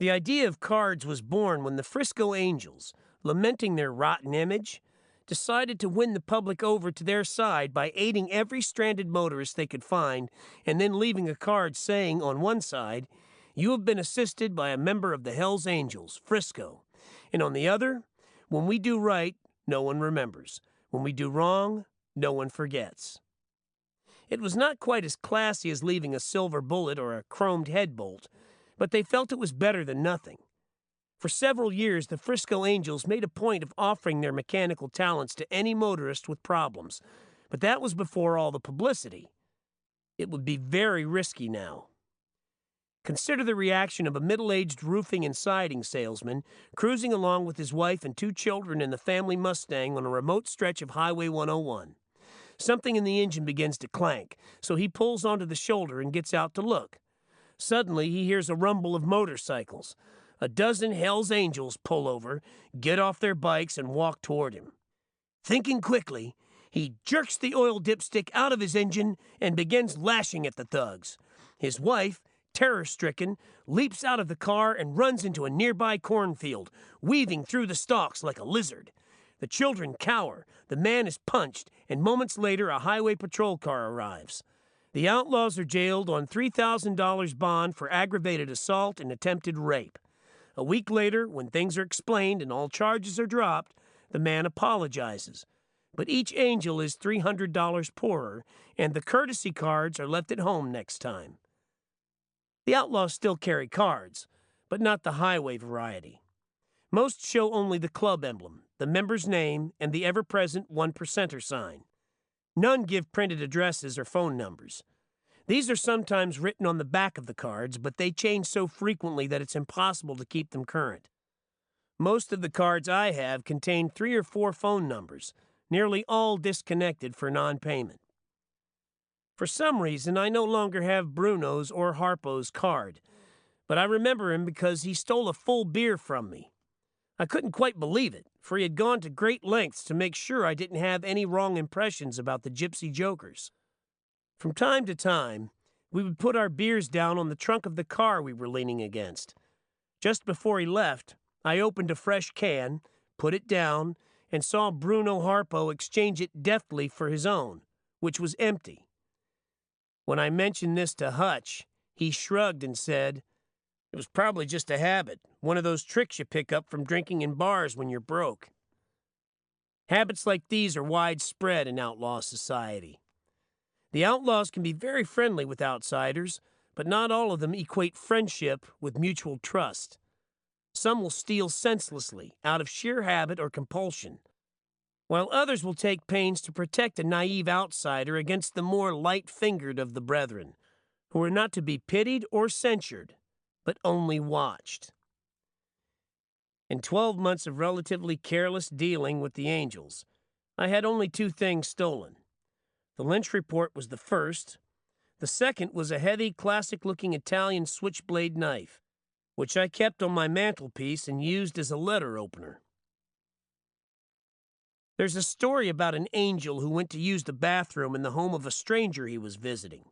The idea of cards was born when the Frisco Angels, lamenting their rotten image, decided to win the public over to their side by aiding every stranded motorist they could find and then leaving a card saying on one side, "You have been assisted by a member of the Hells Angels, Frisco," and on the other, "When we do right, no one remembers. When we do wrong, no one forgets." It was not quite as classy as leaving a silver bullet or a chromed head bolt, but they felt it was better than nothing. For several years, the Frisco Angels made a point of offering their mechanical talents to any motorist with problems, but that was before all the publicity. It would be very risky now. Consider the reaction of a middle-aged roofing and siding salesman cruising along with his wife and 2 children in the family Mustang on a remote stretch of Highway 101. Something in the engine begins to clank, so he pulls onto the shoulder and gets out to look. Suddenly, he hears a rumble of motorcycles. A dozen Hell's Angels pull over, get off their bikes, and walk toward him. Thinking quickly, he jerks the oil dipstick out of his engine and begins lashing at the thugs. His wife, terror-stricken, leaps out of the car and runs into a nearby cornfield, weaving through the stalks like a lizard. The children cower, the man is punched, and moments later a highway patrol car arrives. The outlaws are jailed on $3,000 bond for aggravated assault and attempted rape. A week later, when things are explained and all charges are dropped, the man apologizes. But each angel is $300 poorer, and the courtesy cards are left at home next time. The outlaws still carry cards, but not the highway variety. Most show only the club emblem, the member's name, and the ever-present 1%er sign. None give printed addresses or phone numbers. These are sometimes written on the back of the cards, but they change so frequently that it's impossible to keep them current. Most of the cards I have contain 3 or 4 phone numbers, nearly all disconnected for non-payment. For some reason, I no longer have Bruno's or Harpo's card, but I remember him because he stole a full beer from me. I couldn't quite believe it, for he had gone to great lengths to make sure I didn't have any wrong impressions about the gypsy jokers. From time to time, we would put our beers down on the trunk of the car we were leaning against. Just before he left, I opened a fresh can, put it down, and saw Bruno Harpo exchange it deftly for his own, which was empty. When I mentioned this to Hutch, he shrugged and said, "It was probably just a habit, one of those tricks you pick up from drinking in bars when you're broke." Habits like these are widespread in outlaw society. The outlaws can be very friendly with outsiders, but not all of them equate friendship with mutual trust. Some will steal senselessly, out of sheer habit or compulsion, while others will take pains to protect a naive outsider against the more light-fingered of the brethren, who are not to be pitied or censured, but only watched. In 12 months of relatively careless dealing with the Angels, I had only 2 things stolen. The Lynch report was the first. The second was a heavy, classic-looking Italian switchblade knife, which I kept on my mantelpiece and used as a letter opener. There's a story about an angel who went to use the bathroom in the home of a stranger he was visiting.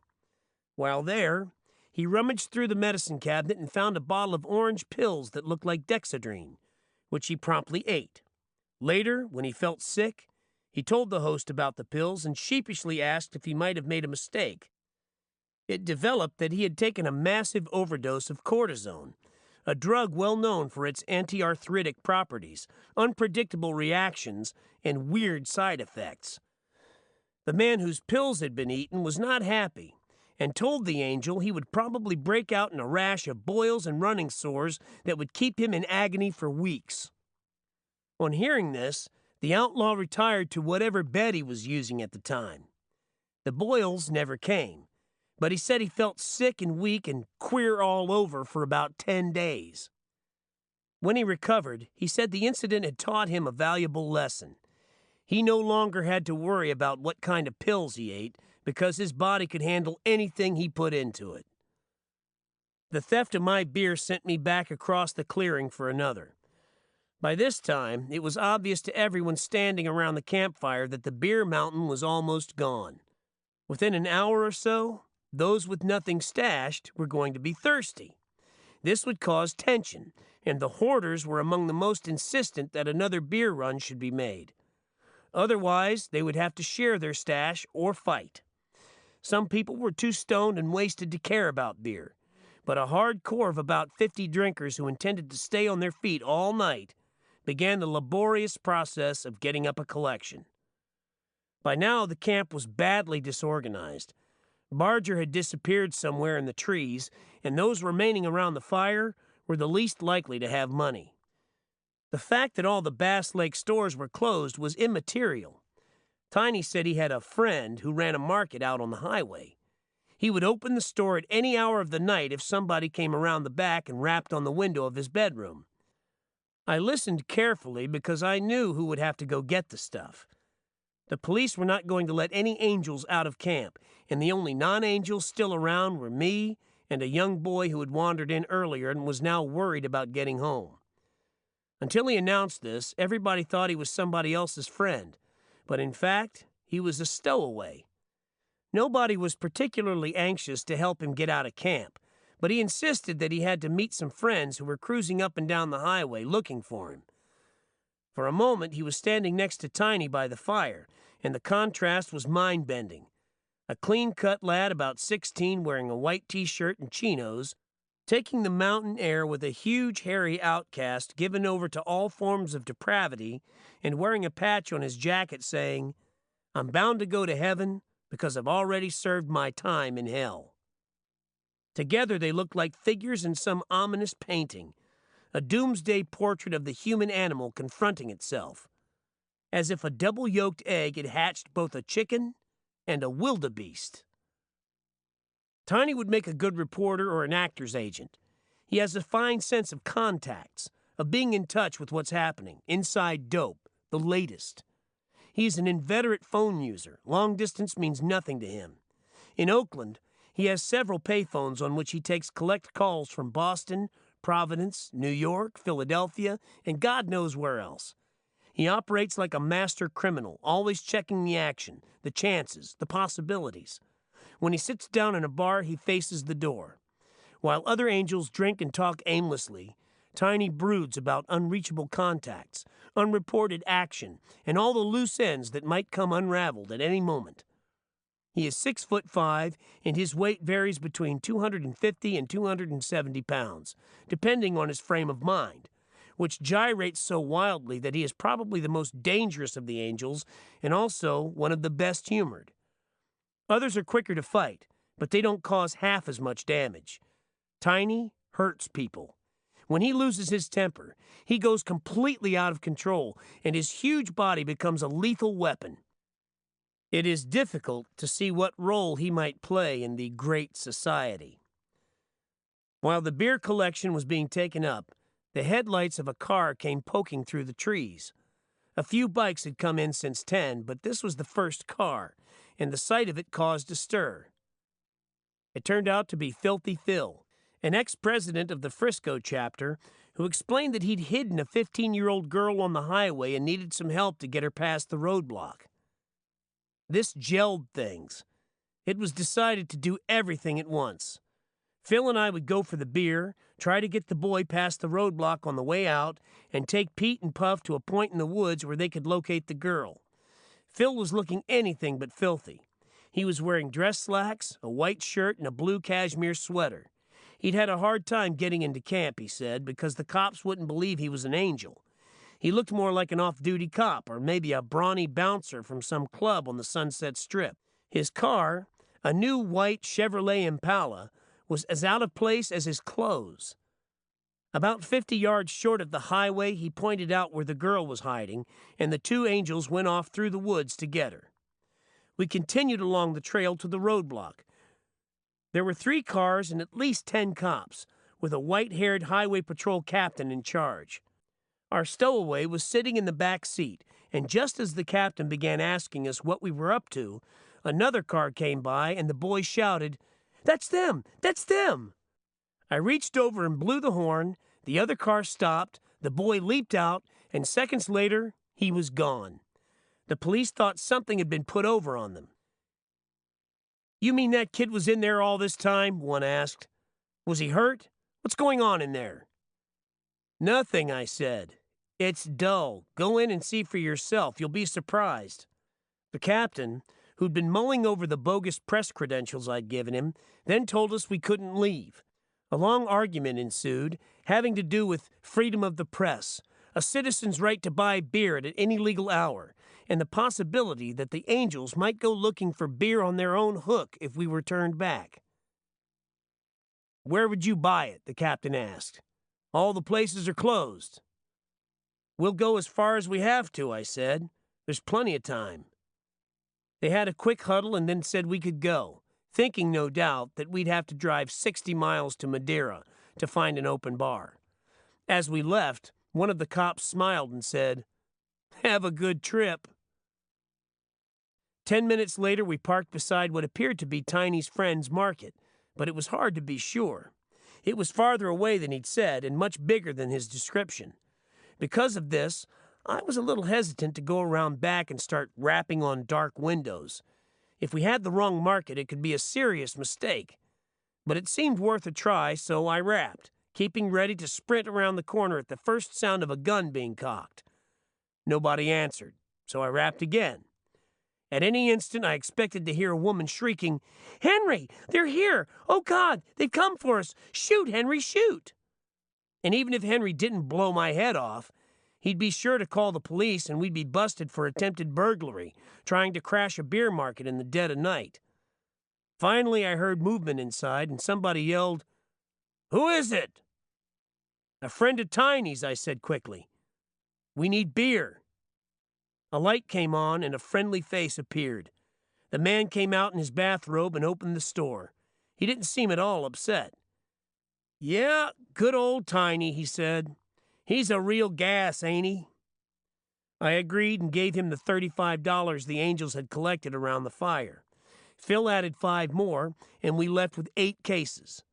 While there, he rummaged through the medicine cabinet and found a bottle of orange pills that looked like Dexedrine, which he promptly ate. Later, when he felt sick, he told the host about the pills and sheepishly asked if he might have made a mistake. It developed that he had taken a massive overdose of cortisone, a drug well known for its anti-arthritic properties, unpredictable reactions, and weird side effects. The man whose pills had been eaten was not happy, and told the angel he would probably break out in a rash of boils and running sores that would keep him in agony for weeks. On hearing this, the outlaw retired to whatever bed he was using at the time. The boils never came, but he said he felt sick and weak and queer all over for about 10 days. When he recovered, he said the incident had taught him a valuable lesson. He no longer had to worry about what kind of pills he ate because his body could handle anything he put into it. The theft of my beer sent me back across the clearing for another. By this time, it was obvious to everyone standing around the campfire that the beer mountain was almost gone. Within an hour or so, those with nothing stashed were going to be thirsty. This would cause tension, and the hoarders were among the most insistent that another beer run should be made. Otherwise, they would have to share their stash or fight. Some people were too stoned and wasted to care about beer, but a hard core of about 50 drinkers who intended to stay on their feet all night began the laborious process of getting up a collection. By now, the camp was badly disorganized. Barger had disappeared somewhere in the trees, and those remaining around the fire were the least likely to have money. The fact that all the Bass Lake stores were closed was immaterial. Tiny said he had a friend who ran a market out on the highway. He would open the store at any hour of the night if somebody came around the back and rapped on the window of his bedroom. I listened carefully because I knew who would have to go get the stuff. The police were not going to let any angels out of camp, and the only non-angels still around were me and a young boy who had wandered in earlier and was now worried about getting home. Until he announced this, everybody thought he was somebody else's friend, but in fact, he was a stowaway. Nobody was particularly anxious to help him get out of camp, but he insisted that he had to meet some friends who were cruising up and down the highway looking for him. For a moment, he was standing next to Tiny by the fire, and the contrast was mind-bending. A clean-cut lad about 16 wearing a white t-shirt and chinos, taking the mountain air with a huge hairy outcast given over to all forms of depravity and wearing a patch on his jacket saying, "I'm bound to go to heaven because I've already served my time in hell." Together they looked like figures in some ominous painting, a doomsday portrait of the human animal confronting itself, as if a double-yolked egg had hatched both a chicken and a wildebeest. Tiny would make a good reporter or an actor's agent. He has a fine sense of contacts, of being in touch with what's happening, inside dope, the latest. He's an inveterate phone user. Long distance means nothing to him. In Oakland, he has several payphones on which he takes collect calls from Boston, Providence, New York, Philadelphia, and God knows where else. He operates like a master criminal, always checking the action, the chances, the possibilities. When he sits down in a bar, he faces the door. While other angels drink and talk aimlessly, Tiny broods about unreachable contacts, unreported action, and all the loose ends that might come unraveled at any moment. He is 6'5", and his weight varies between 250 and 270 pounds, depending on his frame of mind, which gyrates so wildly that he is probably the most dangerous of the angels and also one of the best humored. Others are quicker to fight, but they don't cause half as much damage. Tiny hurts people. When he loses his temper, he goes completely out of control, and his huge body becomes a lethal weapon. It is difficult to see what role he might play in the Great Society. While the beer collection was being taken up, the headlights of a car came poking through the trees. A few bikes had come in since 10, but this was the first car, and the sight of it caused a stir. It turned out to be Filthy Phil, an ex-president of the Frisco chapter, who explained that he'd hidden a 15-year-old girl on the highway and needed some help to get her past the roadblock. This gelled things. It was decided to do everything at once. Phil and I would go for the beer, try to get the boy past the roadblock on the way out, and take Pete and Puff to a point in the woods where they could locate the girl. Phil was looking anything but filthy. He was wearing dress slacks, a white shirt, and a blue cashmere sweater. He'd had a hard time getting into camp, he said, because the cops wouldn't believe he was an angel. He looked more like an off-duty cop or maybe a brawny bouncer from some club on the Sunset Strip. His car, a new white Chevrolet Impala, was as out of place as his clothes. About 50 yards short of the highway, he pointed out where the girl was hiding, and the two angels went off through the woods to get her. We continued along the trail to the roadblock. There were 3 cars and at least 10 cops, with a white-haired highway patrol captain in charge. Our stowaway was sitting in the back seat, and just as the captain began asking us what we were up to, another car came by and the boy shouted, "That's them! That's them!" I reached over and blew the horn, the other car stopped, the boy leaped out, and seconds later, he was gone. The police thought something had been put over on them. "You mean that kid was in there all this time?" one asked. "Was he hurt? What's going on in there?" "Nothing," I said. "It's dull. Go in and see for yourself. You'll be surprised." The captain, who'd been mulling over the bogus press credentials I'd given him, then told us we couldn't leave. A long argument ensued, having to do with freedom of the press, a citizen's right to buy beer at any legal hour, and the possibility that the angels might go looking for beer on their own hook if we were turned back. "Where would you buy it?" the captain asked. "All the places are closed." "We'll go as far as we have to," I said. "There's plenty of time." They had a quick huddle and then said we could go. thinking, no doubt, that we'd have to drive 60 miles to Madeira to find an open bar. As we left, one of the cops smiled and said, "Have a good trip." 10 minutes later, we parked beside what appeared to be Tiny's friend's market, but it was hard to be sure. It was farther away than he'd said and much bigger than his description. Because of this, I was a little hesitant to go around back and start rapping on dark windows. If we had the wrong market, it could be a serious mistake. But it seemed worth a try, so I rapped, keeping ready to sprint around the corner at the first sound of a gun being cocked. Nobody answered, so I rapped again. At any instant, I expected to hear a woman shrieking, "Henry, they're here! Oh, God, they've come for us! Shoot, Henry, shoot!" And even if Henry didn't blow my head off, he'd be sure to call the police and we'd be busted for attempted burglary, trying to crash a beer market in the dead of night. Finally, I heard movement inside and somebody yelled, "Who is it?" "A friend of Tiny's," I said quickly. "We need beer." A light came on and a friendly face appeared. The man came out in his bathrobe and opened the store. He didn't seem at all upset. "Yeah, good old Tiny," he said. "He's a real gas, ain't he?" I agreed and gave him the $35 the Angels had collected around the fire. Phil added 5 more, and we left with 8 cases.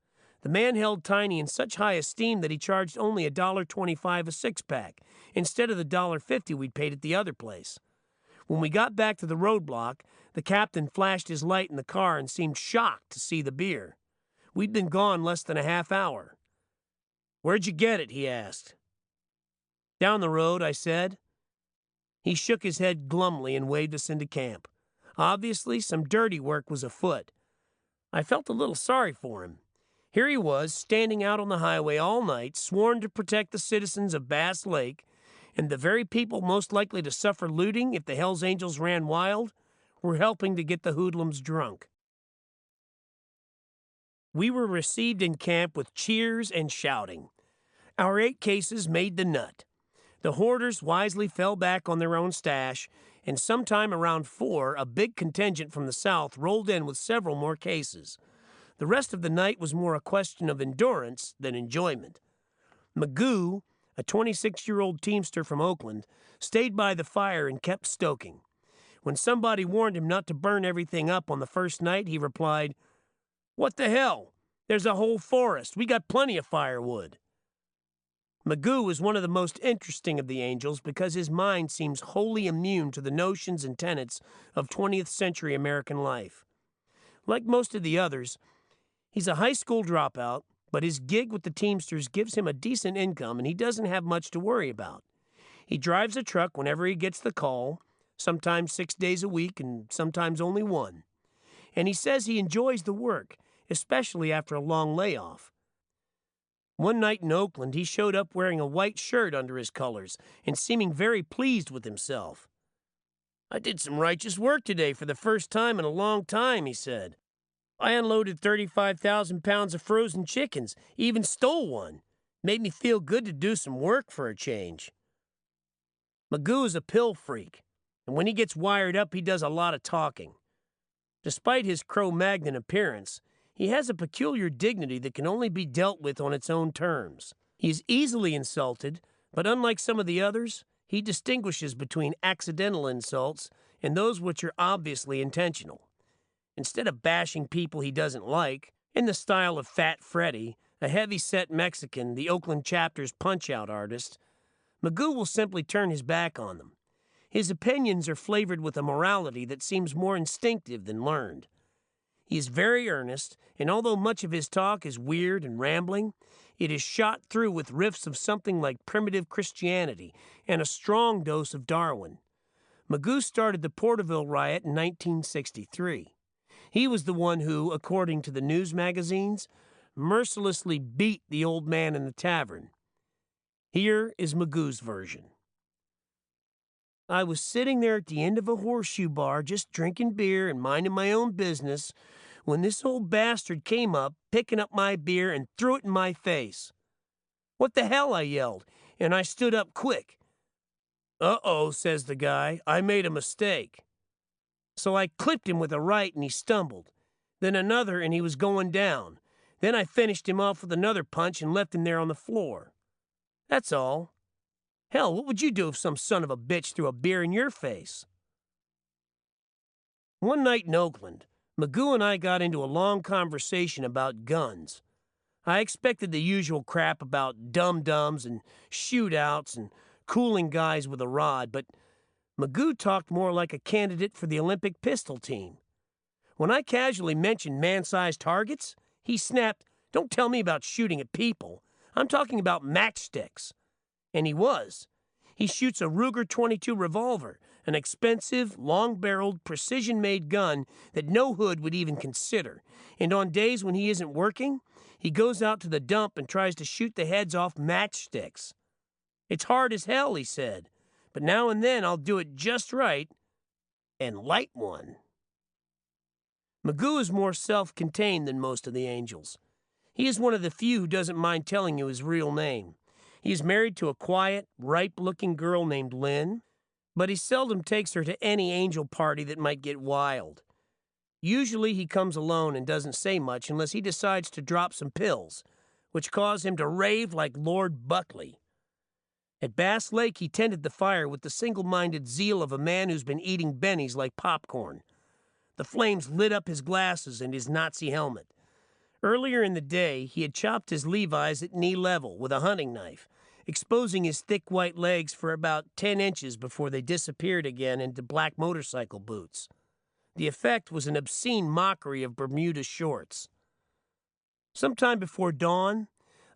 The man held Tiny in such high esteem that he charged only $1.25 a six-pack, instead of the $1.50 we'd paid at the other place. When we got back to the roadblock, the captain flashed his light in the car and seemed shocked to see the beer. We'd been gone less than a half hour. "Where'd you get it?" he asked. "Down the road," I said. He shook his head glumly and waved us into camp. Obviously, some dirty work was afoot. I felt a little sorry for him. Here he was, standing out on the highway all night, sworn to protect the citizens of Bass Lake, and the very people most likely to suffer looting if the Hells Angels ran wild were helping to get the hoodlums drunk. We were received in camp with cheers and shouting. Our 8 cases made the nut. The hoarders wisely fell back on their own stash, and sometime around 4, a big contingent from the south rolled in with several more cases. The rest of the night was more a question of endurance than enjoyment. Magoo, a 26-year-old teamster from Oakland, stayed by the fire and kept stoking. When somebody warned him not to burn everything up on the first night, he replied, "What the hell? There's a whole forest. We got plenty of firewood." Magoo is one of the most interesting of the Angels because his mind seems wholly immune to the notions and tenets of 20th century American life. Like most of the others, he's a high school dropout, but his gig with the Teamsters gives him a decent income and he doesn't have much to worry about. He drives a truck whenever he gets the call, sometimes 6 days a week and sometimes only 1. And he says he enjoys the work, especially after a long layoff. One night in Oakland, he showed up wearing a white shirt under his colors and seeming very pleased with himself. "I did some righteous work today for the first time in a long time," he said. "I unloaded 35,000 pounds of frozen chickens, even stole one. Made me feel good to do some work for a change." Magoo is a pill freak, and when he gets wired up, he does a lot of talking. Despite his Cro-Magnon appearance, he has a peculiar dignity that can only be dealt with on its own terms. He is easily insulted, but unlike some of the others, he distinguishes between accidental insults and those which are obviously intentional. Instead of bashing people he doesn't like, in the style of Fat Freddy, a heavy-set Mexican, the Oakland chapter's punch-out artist, Magoo will simply turn his back on them. His opinions are flavored with a morality that seems more instinctive than learned. He is very earnest, and although much of his talk is weird and rambling, it is shot through with riffs of something like primitive Christianity and a strong dose of Darwin. Magoo started the Porterville riot in 1963. He was the one who, according to the news magazines, mercilessly beat the old man in the tavern. Here is Magoo's version. "I was sitting there at the end of a horseshoe bar just drinking beer and minding my own business when this old bastard came up, picking up my beer and threw it in my face. 'What the hell?' I yelled, and I stood up quick. 'Uh-oh,' says the guy, 'I made a mistake.' So I clipped him with a right and he stumbled. then another, and he was going down. Then I finished him off with another punch and left him there on the floor. That's all. Hell, what would you do if some son of a bitch threw a beer in your face? One night in Oakland, Magoo and I got into a long conversation about guns. I expected the usual crap about dum-dums and shootouts and cooling guys with a rod, but Magoo talked more like a candidate for the Olympic pistol team. When I casually mentioned man-sized targets, he snapped, "Don't tell me about shooting at people. I'm talking about matchsticks." And he was. He shoots a Ruger 22 revolver, an expensive, long-barreled, precision-made gun that no hood would even consider. And on days when he isn't working, he goes out to the dump and tries to shoot the heads off matchsticks. It's hard as hell, he said, but now and then I'll do it just right and light one. Magoo is more self-contained than most of the Angels. He is one of the few who doesn't mind telling you his real name. He is married to a quiet, ripe-looking girl named Lynn, but he seldom takes her to any Angel party that might get wild. Usually he comes alone and doesn't say much unless he decides to drop some pills, which cause him to rave like Lord Buckley. At Bass Lake, he tended the fire with the single-minded zeal of a man who's been eating bennies like popcorn. The flames lit up his glasses and his Nazi helmet. Earlier in the day, he had chopped his Levi's at knee level with a hunting knife, exposing his thick white legs for about 10 inches before they disappeared again into black motorcycle boots. The effect was an obscene mockery of Bermuda shorts. Sometime before dawn,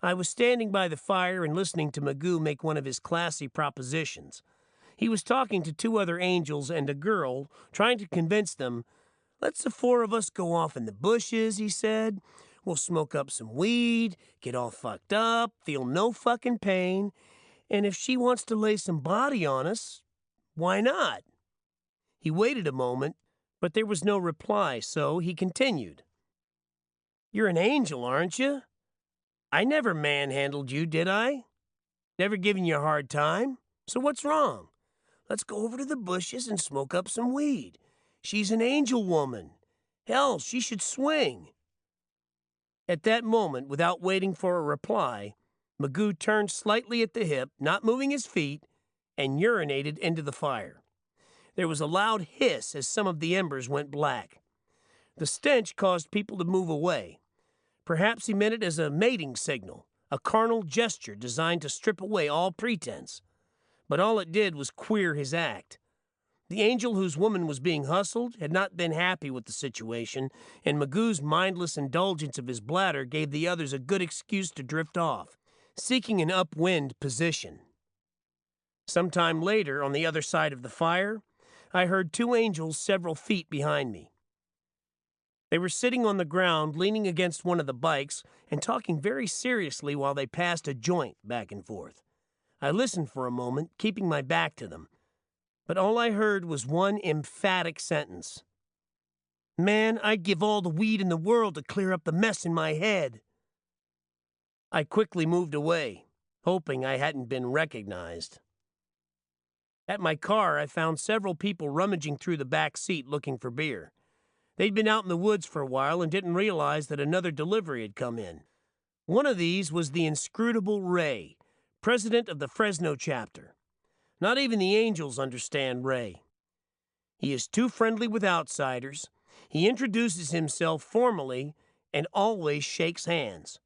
I was standing by the fire and listening to Magoo make one of his classy propositions. He was talking to two other Angels and a girl, trying to convince them, "Let's the four of us go off in the bushes," he said. "We'll smoke up some weed, get all fucked up, feel no fucking pain, and if she wants to lay some body on us, why not?" He waited a moment, but there was no reply, so he continued. "You're an Angel, aren't you? I never manhandled you, did I? Never given you a hard time? So what's wrong? Let's go over to the bushes and smoke up some weed. She's an Angel woman. Hell, she should swing." At that moment, without waiting for a reply, Magoo turned slightly at the hip, not moving his feet, and urinated into the fire. There was a loud hiss as some of the embers went black. The stench caused people to move away. Perhaps he meant it as a mating signal, a carnal gesture designed to strip away all pretense. But all it did was queer his act. The Angel whose woman was being hustled had not been happy with the situation, and Magoo's mindless indulgence of his bladder gave the others a good excuse to drift off, seeking an upwind position. Sometime later, on the other side of the fire, I heard two Angels several feet behind me. They were sitting on the ground, leaning against one of the bikes, and talking very seriously while they passed a joint back and forth. I listened for a moment, keeping my back to them, but all I heard was one emphatic sentence. "Man, I'd give all the weed in the world to clear up the mess in my head." I quickly moved away, hoping I hadn't been recognized. At my car, I found several people rummaging through the back seat looking for beer. They'd been out in the woods for a while and didn't realize that another delivery had come in. One of these was the inscrutable Ray, president of the Fresno chapter. Not even the Angels understand Ray. He is too friendly with outsiders. He introduces himself formally and always shakes hands.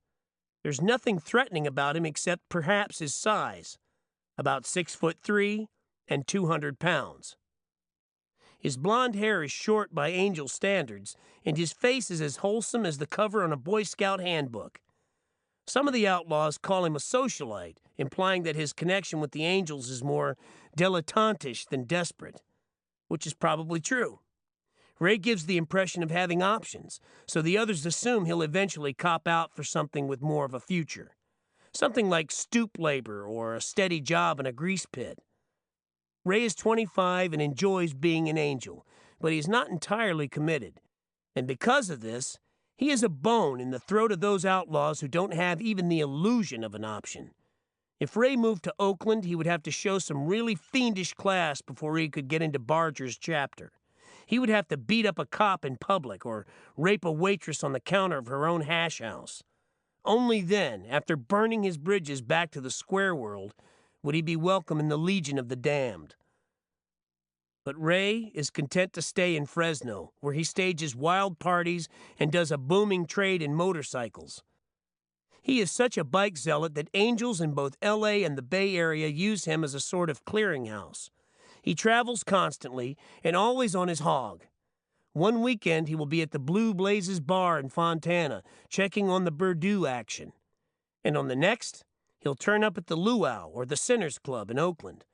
There's nothing threatening about him except perhaps his size, about 6'3" and 200 pounds. His blonde hair is short by Angel standards, and his face is as wholesome as the cover on a Boy Scout handbook. Some of the outlaws call him a socialite, implying that his connection with the Angels is more dilettantish than desperate, which is probably true. Ray gives the impression of having options, so the others assume he'll eventually cop out for something with more of a future. Something like stoop labor or a steady job in a grease pit. Ray is 25 and enjoys being an Angel, but he is not entirely committed. And because of this, he is a bone in the throat of those outlaws who don't have even the illusion of an option. If Ray moved to Oakland, he would have to show some really fiendish class before he could get into Barger's chapter. He would have to beat up a cop in public or rape a waitress on the counter of her own hash house. Only then, after burning his bridges back to the square world, would he be welcome in the Legion of the Damned. But Ray is content to stay in Fresno, where he stages wild parties and does a booming trade in motorcycles. He is such a bike zealot that angels in both L.A. and the Bay Area use him as a sort of clearinghouse. He travels constantly and always on his hog. One weekend he will be at the Blue Blazes bar in Fontana, checking on the Purdue action. And on the next, he'll turn up at the Luau or the Sinners Club in Oakland,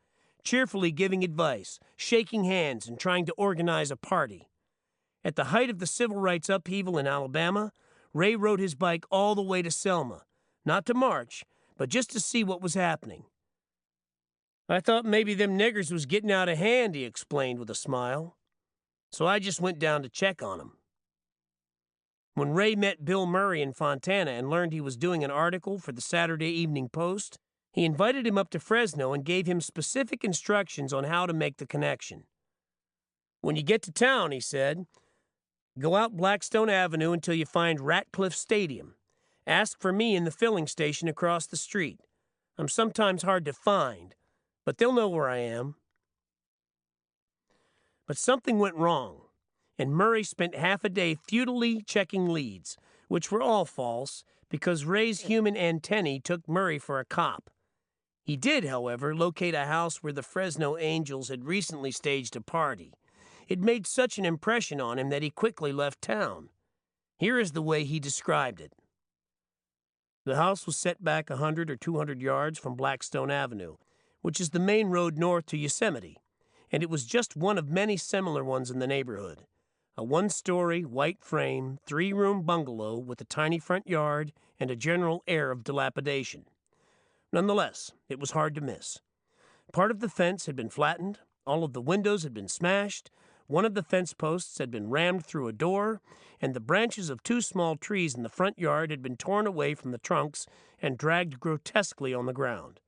cheerfully giving advice, shaking hands, and trying to organize a party. At the height of the civil rights upheaval in Alabama, Ray rode his bike all the way to Selma, not to march, but just to see what was happening. "I thought maybe them niggers was getting out of hand," he explained with a smile. "So I just went down to check on 'em." When Ray met Bill Murray in Fontana and learned he was doing an article for the Saturday Evening Post, he invited him up to Fresno and gave him specific instructions on how to make the connection. "When you get to town," he said, "go out Blackstone Avenue until you find Ratcliffe Stadium. Ask for me in the filling station across the street. I'm sometimes hard to find, but they'll know where I am." But something went wrong, and Murray spent half a day futilely checking leads, which were all false, because Ray's human antennae took Murray for a cop. He did, however, locate a house where the Fresno Angels had recently staged a party. It made such an impression on him that he quickly left town. Here is the way he described it. The house was set back 100 or 200 yards from Blackstone Avenue, which is the main road north to Yosemite, and it was just one of many similar ones in the neighborhood. A one-story, white-frame, 3-room bungalow with a tiny front yard and a general air of dilapidation. Nonetheless, it was hard to miss. Part of the fence had been flattened, all of the windows had been smashed, one of the fence posts had been rammed through a door, and the branches of 2 small trees in the front yard had been torn away from the trunks and dragged grotesquely on the ground.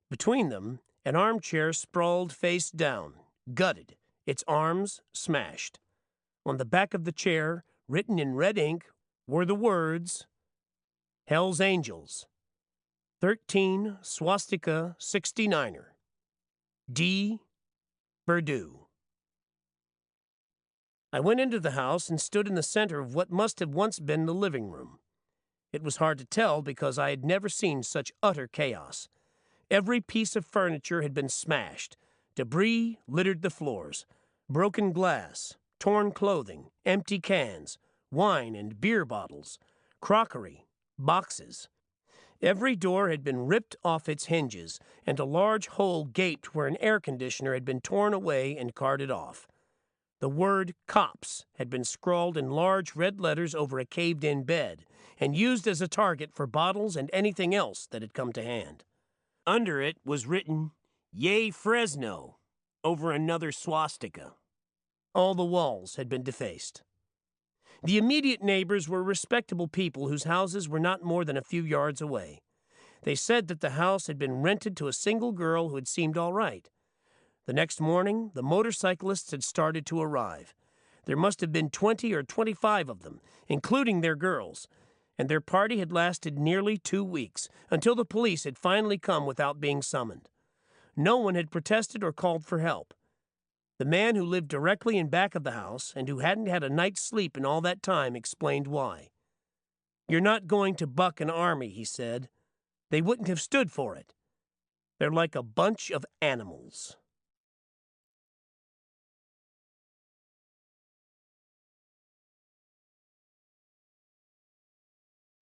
Between them, an armchair sprawled face down, gutted, its arms smashed. On the back of the chair, written in red ink, were the words, "Hell's Angels, 13 Swastika 69er, D. Purdue." I went into the house and stood in the center of what must have once been the living room. It was hard to tell because I had never seen such utter chaos. Every piece of furniture had been smashed. Debris littered the floors. Broken glass, torn clothing, empty cans, wine and beer bottles, crockery, boxes. Every door had been ripped off its hinges, and a large hole gaped where an air conditioner had been torn away and carted off. The word "cops" had been scrawled in large red letters over a caved-in bed and used as a target for bottles and anything else that had come to hand. Under it was written, "Yay Fresno," over another swastika. All the walls had been defaced. The immediate neighbors were respectable people whose houses were not more than a few yards away. They said that the house had been rented to a single girl who had seemed all right. The next morning, the motorcyclists had started to arrive. There must have been 20 or 25 of them, including their girls, and their party had lasted nearly 2 weeks, until the police had finally come without being summoned. No one had protested or called for help. The man who lived directly in back of the house, and who hadn't had a night's sleep in all that time, explained why. "You're not going to buck an army," he said. "They wouldn't have stood for it. They're like a bunch of animals."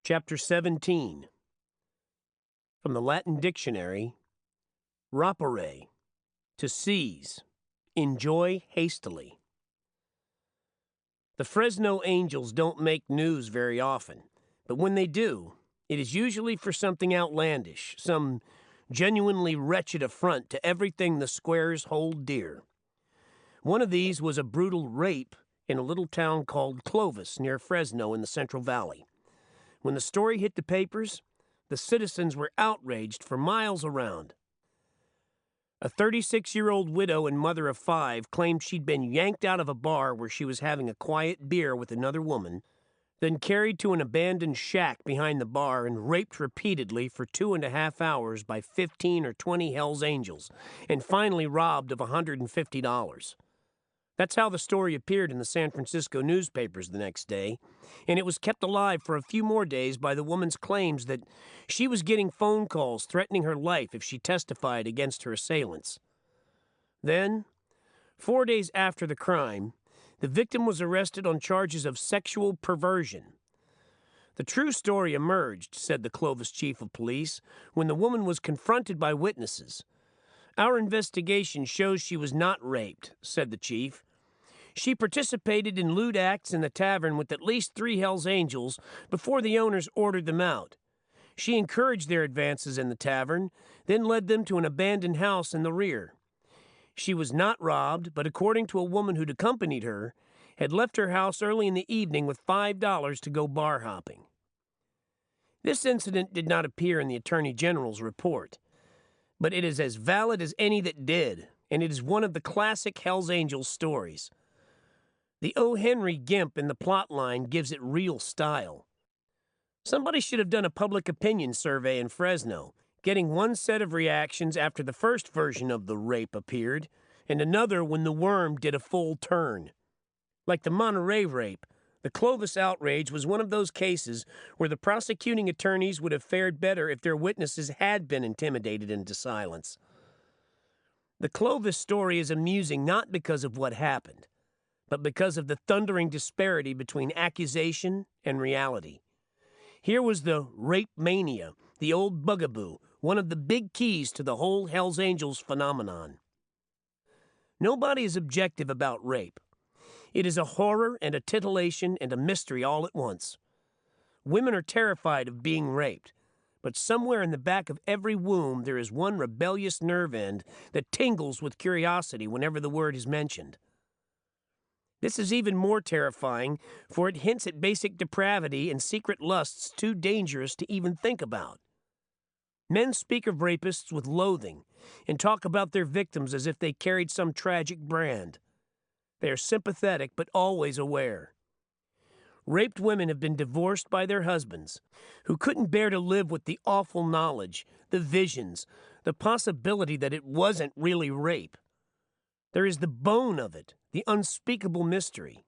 Chapter 17. From the Latin Dictionary, rapere, to seize, enjoy hastily. The Fresno Angels don't make news very often, but when they do, it is usually for something outlandish, some genuinely wretched affront to everything the squares hold dear. One of these was a brutal rape in a little town called Clovis near Fresno in the Central Valley. When the story hit the papers, the citizens were outraged for miles around. A 36-year-old widow and mother of 5 claimed she'd been yanked out of a bar where she was having a quiet beer with another woman, then carried to an abandoned shack behind the bar and raped repeatedly for 2.5 hours by 15 or 20 Hells Angels, and finally robbed of $150. That's how the story appeared in the San Francisco newspapers the next day, and it was kept alive for a few more days by the woman's claims that she was getting phone calls threatening her life if she testified against her assailants. Then, 4 days after the crime, the victim was arrested on charges of sexual perversion. The true story emerged, said the Clovis chief of police, when the woman was confronted by witnesses. Our investigation shows she was not raped, said the chief. She participated in lewd acts in the tavern with at least 3 Hells Angels before the owners ordered them out. She encouraged their advances in the tavern, then led them to an abandoned house in the rear. She was not robbed, but according to a woman who'd accompanied her, had left her house early in the evening with $5 to go bar hopping. This incident did not appear in the Attorney General's report, but it is as valid as any that did, and it is one of the classic Hells Angels stories. The O. Henry gimp in the plotline gives it real style. Somebody should have done a public opinion survey in Fresno, getting one set of reactions after the first version of the rape appeared, and another when the worm did a full turn. Like the Monterey rape, the Clovis outrage was one of those cases where the prosecuting attorneys would have fared better if their witnesses had been intimidated into silence. The Clovis story is amusing not because of what happened, but because of the thundering disparity between accusation and reality. Here was the rape mania, the old bugaboo, one of the big keys to the whole Hells Angels phenomenon. Nobody is objective about rape. It is a horror and a titillation and a mystery all at once. Women are terrified of being raped, but somewhere in the back of every womb there is one rebellious nerve end that tingles with curiosity whenever the word is mentioned. This is even more terrifying, for it hints at basic depravity and secret lusts too dangerous to even think about. Men speak of rapists with loathing and talk about their victims as if they carried some tragic brand. They are sympathetic but always aware. Raped women have been divorced by their husbands, who couldn't bear to live with the awful knowledge, the visions, the possibility that it wasn't really rape. There is the bone of it, the unspeakable mystery.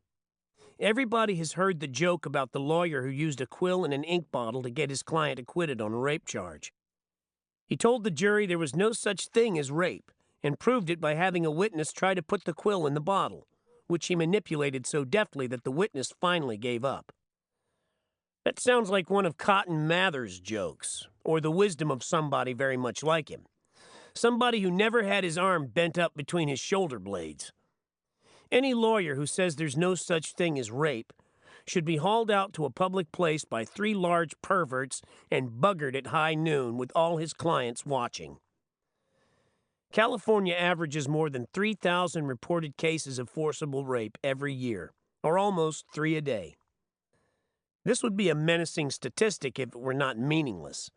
Everybody has heard the joke about the lawyer who used a quill and an ink bottle to get his client acquitted on a rape charge. He told the jury there was no such thing as rape, and proved it by having a witness try to put the quill in the bottle, which he manipulated so deftly that the witness finally gave up. That sounds like one of Cotton Mather's jokes, or the wisdom of somebody very much like him. Somebody who never had his arm bent up between his shoulder blades. Any lawyer who says there's no such thing as rape should be hauled out to a public place by 3 large perverts and buggered at high noon with all his clients watching. California averages more than 3,000 reported cases of forcible rape every year, or almost 3 a day. This would be a menacing statistic if it were not meaningless.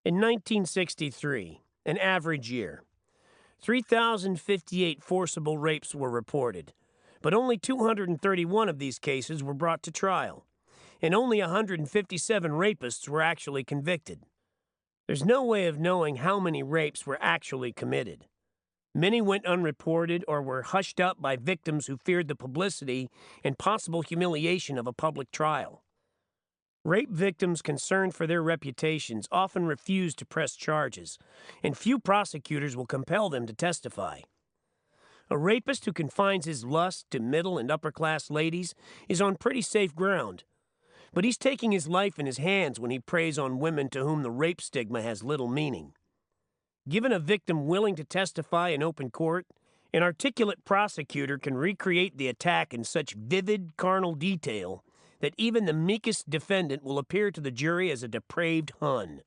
In 1963, an average year, 3,058 forcible rapes were reported, but only 231 of these cases were brought to trial, and only 157 rapists were actually convicted. There's no way of knowing how many rapes were actually committed. Many went unreported or were hushed up by victims who feared the publicity and possible humiliation of a public trial. Rape victims concerned for their reputations often refuse to press charges, and few prosecutors will compel them to testify. A rapist who confines his lust to middle and upper-class ladies is on pretty safe ground, but he's taking his life in his hands when he preys on women to whom the rape stigma has little meaning. Given a victim willing to testify in open court, an articulate prosecutor can recreate the attack in such vivid, carnal detail that even the meekest defendant will appear to the jury as a depraved Hun.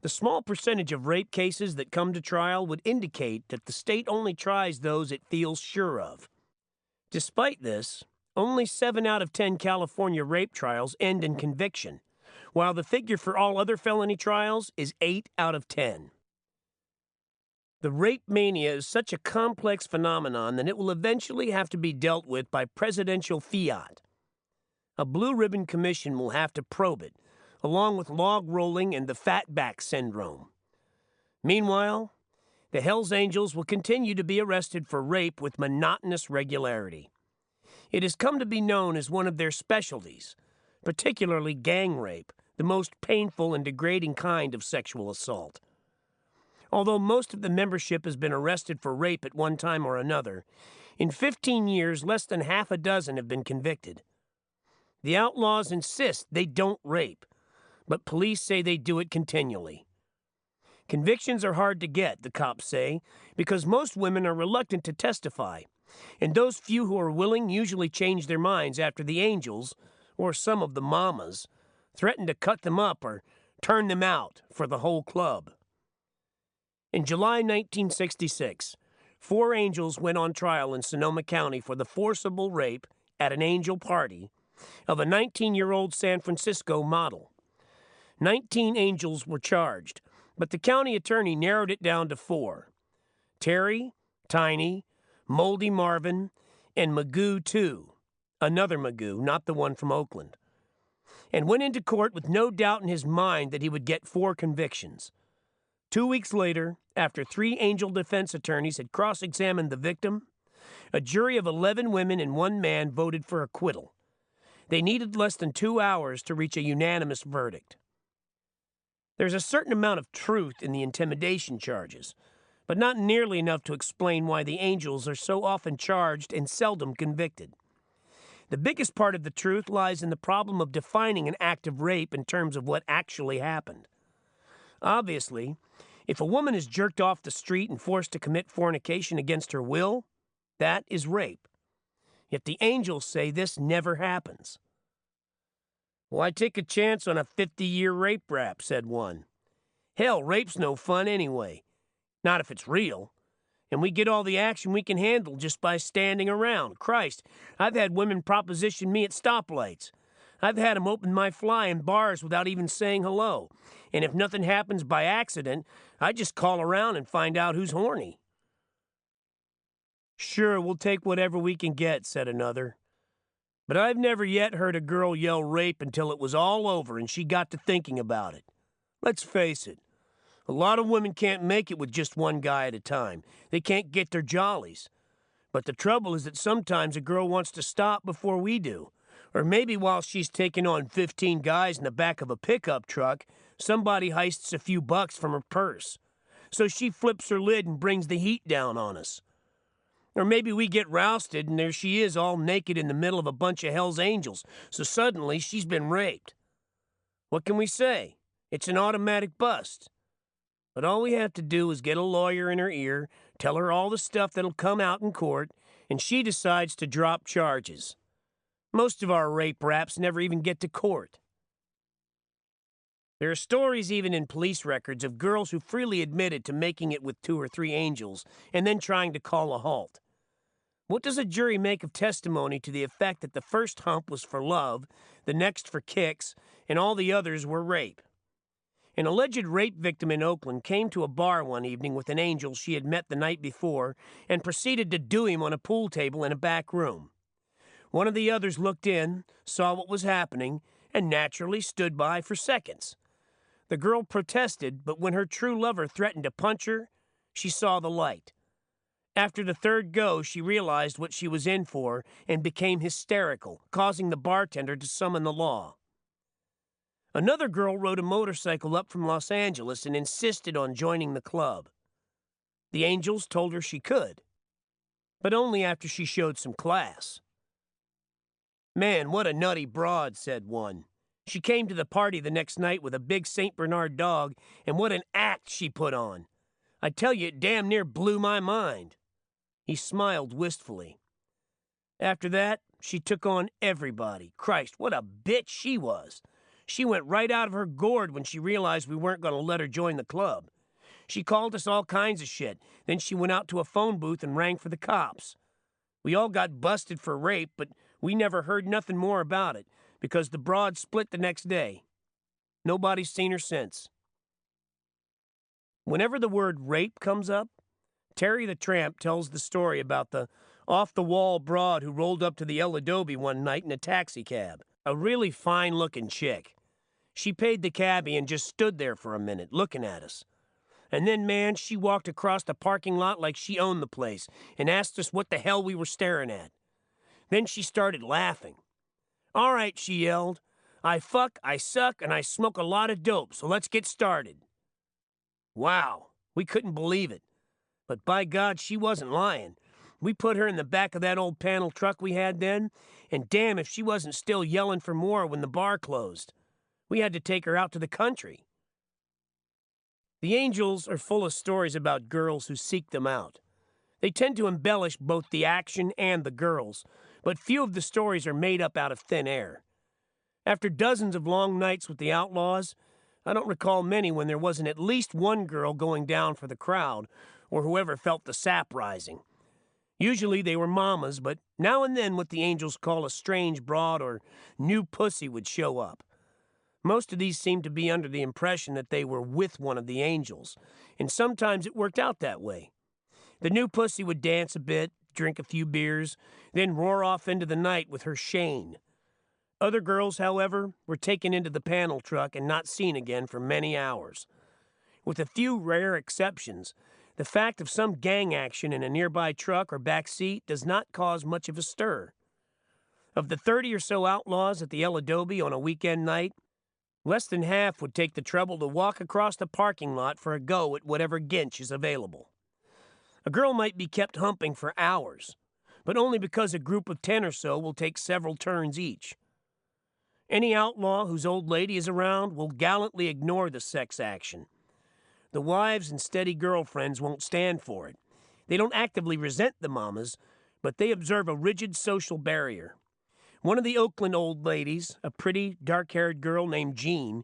The small percentage of rape cases that come to trial would indicate that the state only tries those it feels sure of. Despite this, only 7 out of 10 California rape trials end in conviction, while the figure for all other felony trials is 8 out of 10. The rape mania is such a complex phenomenon that it will eventually have to be dealt with by presidential fiat. A blue ribbon commission will have to probe it, along with log rolling and the fatback syndrome. Meanwhile, the Hells Angels will continue to be arrested for rape with monotonous regularity. It has come to be known as one of their specialties, particularly gang rape, the most painful and degrading kind of sexual assault. Although most of the membership has been arrested for rape at one time or another, in 15 years less than half a dozen have been convicted. The outlaws insist they don't rape, but police say they do it continually. Convictions are hard to get, the cops say, because most women are reluctant to testify, and those few who are willing usually change their minds after the Angels, or some of the mamas, threaten to cut them up or turn them out for the whole club. In July 1966, 4 Angels went on trial in Sonoma County for the forcible rape at an Angel party of a 19-year-old San Francisco model. 19 Angels were charged, but the county attorney narrowed it down to 4. Terry, Tiny, Moldy Marvin, and Magoo 2, another Magoo, not the one from Oakland, and went into court with no doubt in his mind that he would get 4 convictions. 2 weeks later, after 3 Angel defense attorneys had cross-examined the victim, a jury of 11 women and 1 man voted for acquittal. They needed less than 2 hours to reach a unanimous verdict. There's a certain amount of truth in the intimidation charges, but not nearly enough to explain why the Angels are so often charged and seldom convicted. The biggest part of the truth lies in the problem of defining an act of rape in terms of what actually happened. Obviously, if a woman is jerked off the street and forced to commit fornication against her will, that is rape. Yet the Angels say this never happens. "Why take a chance on a 50-year rape rap?" said one. "Hell, rape's no fun anyway. Not if it's real. And we get all the action we can handle just by standing around. Christ, I've had women proposition me at stoplights. I've had 'em open my fly in bars without even saying hello. And if nothing happens by accident, I just call around and find out who's horny." "Sure, we'll take whatever we can get," said another. "But I've never yet heard a girl yell rape until it was all over and she got to thinking about it. Let's face it, a lot of women can't make it with just one guy at a time. They can't get their jollies. But the trouble is that sometimes a girl wants to stop before we do. Or maybe while she's taking on 15 guys in the back of a pickup truck, somebody heists a few bucks from her purse. So she flips her lid and brings the heat down on us. Or maybe we get rousted and there she is all naked in the middle of a bunch of Hell's Angels, so suddenly she's been raped. What can we say? It's an automatic bust. But all we have to do is get a lawyer in her ear, tell her all the stuff that'll come out in court, and she decides to drop charges. Most of our rape raps never even get to court. There are stories even in police records of girls who freely admitted to making it with 2 or 3 Angels and then trying to call a halt. What does a jury make of testimony to the effect that the first hump was for love, the next for kicks, and all the others were rape? An alleged rape victim in Oakland came to a bar one evening with an Angel she had met the night before and proceeded to do him on a pool table in a back room. One of the others looked in, saw what was happening, and naturally stood by for seconds. The girl protested, but when her true lover threatened to punch her, she saw the light. After the 3rd go, she realized what she was in for and became hysterical, causing the bartender to summon the law. Another girl rode a motorcycle up from Los Angeles and insisted on joining the club. The Angels told her she could, but only after she showed some class. "Man, what a nutty broad," said one. "She came to the party the next night with a big St. Bernard dog, and what an act she put on. I tell you, it damn near blew my mind." He smiled wistfully. "After that, she took on everybody. Christ, what a bitch she was. She went right out of her gourd when she realized we weren't going to let her join the club. She called us all kinds of shit. Then she went out to a phone booth and rang for the cops. We all got busted for rape, but we never heard nothing more about it, because the broad split the next day. Nobody's seen her since." Whenever the word rape comes up, Terry the Tramp tells the story about the off-the-wall broad who rolled up to the El Adobe one night in a taxicab. A really fine-looking chick. She paid the cabbie and just stood there for a minute, looking at us. And then, man, she walked across the parking lot like she owned the place and asked us what the hell we were staring at. Then she started laughing. "All right," she yelled. "I fuck, I suck, and I smoke a lot of dope, so let's get started." Wow, we couldn't believe it. But by God, she wasn't lying. We put her in the back of that old panel truck we had then, and damn if she wasn't still yelling for more when the bar closed. We had to take her out to the country. The Angels are full of stories about girls who seek them out. They tend to embellish both the action and the girls, but few of the stories are made up out of thin air. After dozens of long nights with the Outlaws, I don't recall many when there wasn't at least one girl going down for the crowd, or whoever felt the sap rising. Usually they were mamas, but now and then what the Angels call a strange broad or new pussy would show up. Most of these seemed to be under the impression that they were with one of the Angels, and sometimes it worked out that way. The new pussy would dance a bit, drink a few beers, then roar off into the night with her Shane. Other girls, however, were taken into the panel truck and not seen again for many hours. With a few rare exceptions, the fact of some gang action in a nearby truck or back seat does not cause much of a stir. Of the 30 or so outlaws at the El Adobe on a weekend night, less than half would take the trouble to walk across the parking lot for a go at whatever ginch is available. A girl might be kept humping for hours, but only because a group of 10 or so will take several turns each. Any outlaw whose old lady is around will gallantly ignore the sex action. The wives and steady girlfriends won't stand for it. They don't actively resent the mamas, but they observe a rigid social barrier. One of the Oakland old ladies, a pretty, dark-haired girl named Jean,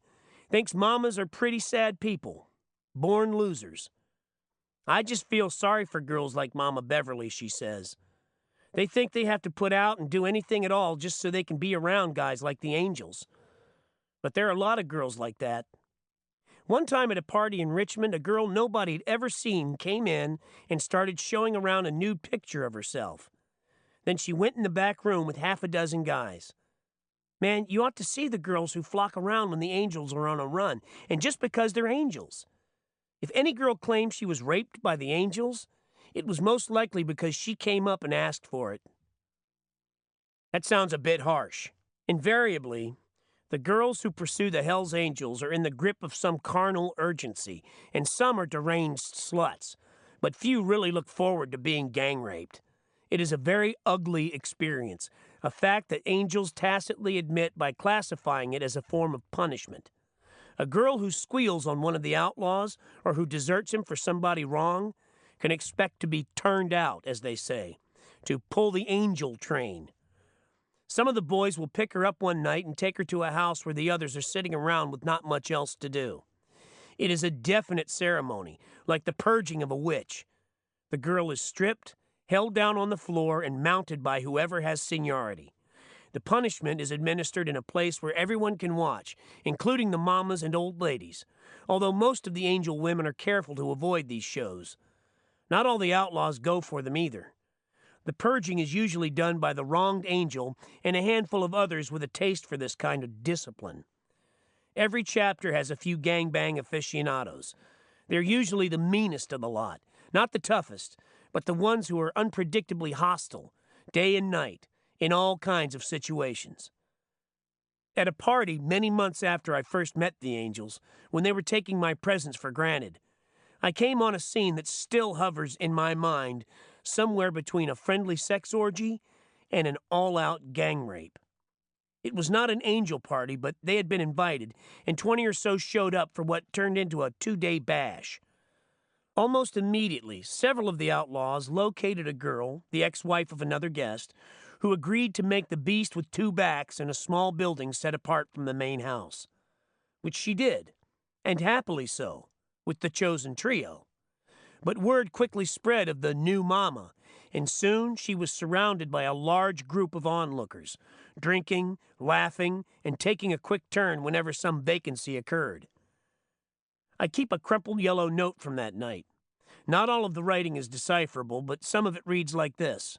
thinks mamas are pretty sad people, born losers. "I just feel sorry for girls like Mama Beverly," she says. "They think they have to put out and do anything at all just so they can be around guys like the Angels. But there are a lot of girls like that." One time at a party in Richmond, a girl nobody had ever seen came in and started showing around a nude picture of herself. Then she went in the back room with half a dozen guys. Man, you ought to see the girls who flock around when the Angels are on a run, and just because they're Angels. If any girl claimed she was raped by the Angels, it was most likely because she came up and asked for it. That sounds a bit harsh. Invariably, the girls who pursue the Hells Angels are in the grip of some carnal urgency, and some are deranged sluts, but few really look forward to being gang raped. It is a very ugly experience, a fact that Angels tacitly admit by classifying it as a form of punishment. A girl who squeals on one of the outlaws, or who deserts him for somebody wrong, can expect to be turned out, as they say, to pull the angel train. Some of the boys will pick her up one night and take her to a house where the others are sitting around with not much else to do. It is a definite ceremony, like the purging of a witch. The girl is stripped, held down on the floor, and mounted by whoever has seniority. The punishment is administered in a place where everyone can watch, including the mamas and old ladies, although most of the Angel women are careful to avoid these shows. Not all the outlaws go for them either. The purging is usually done by the wronged Angel and a handful of others with a taste for this kind of discipline. Every chapter has a few gangbang aficionados. They're usually the meanest of the lot, not the toughest, but the ones who are unpredictably hostile, day and night, in all kinds of situations. At a party many months after I first met the Angels, when they were taking my presence for granted, I came on a scene that still hovers in my mind somewhere between a friendly sex orgy and an all-out gang rape. It was not an Angel party, but they had been invited, and 20 or so showed up for what turned into a 2-day bash. Almost immediately, several of the outlaws located a girl, the ex-wife of another guest, who agreed to make the beast with 2 backs in a small building set apart from the main house. Which she did, and happily so, with the chosen trio. But word quickly spread of the new mama, and soon she was surrounded by a large group of onlookers, drinking, laughing, and taking a quick turn whenever some vacancy occurred. I keep a crumpled yellow note from that night. Not all of the writing is decipherable, but some of it reads like this.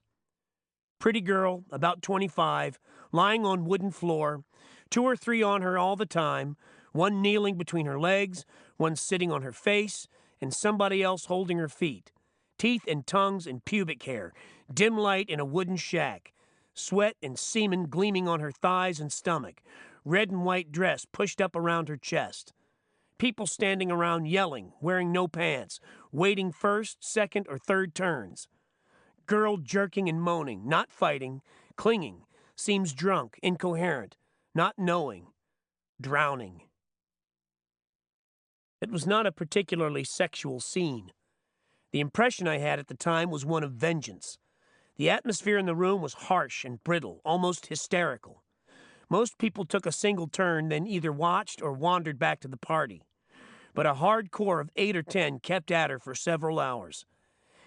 Pretty girl, about 25, lying on wooden floor, 2 or 3 on her all the time, one kneeling between her legs, one sitting on her face, and somebody else holding her feet. Teeth and tongues and pubic hair, dim light in a wooden shack, sweat and semen gleaming on her thighs and stomach, red and white dress pushed up around her chest. People standing around yelling, wearing no pants, waiting first, second, or third turns. Girl jerking and moaning, not fighting, clinging, seems drunk, incoherent, not knowing, drowning. It was not a particularly sexual scene. The impression I had at the time was one of vengeance. The atmosphere in the room was harsh and brittle, almost hysterical. Most people took a single turn, then either watched or wandered back to the party. But a hard core of 8 or 10 kept at her for several hours.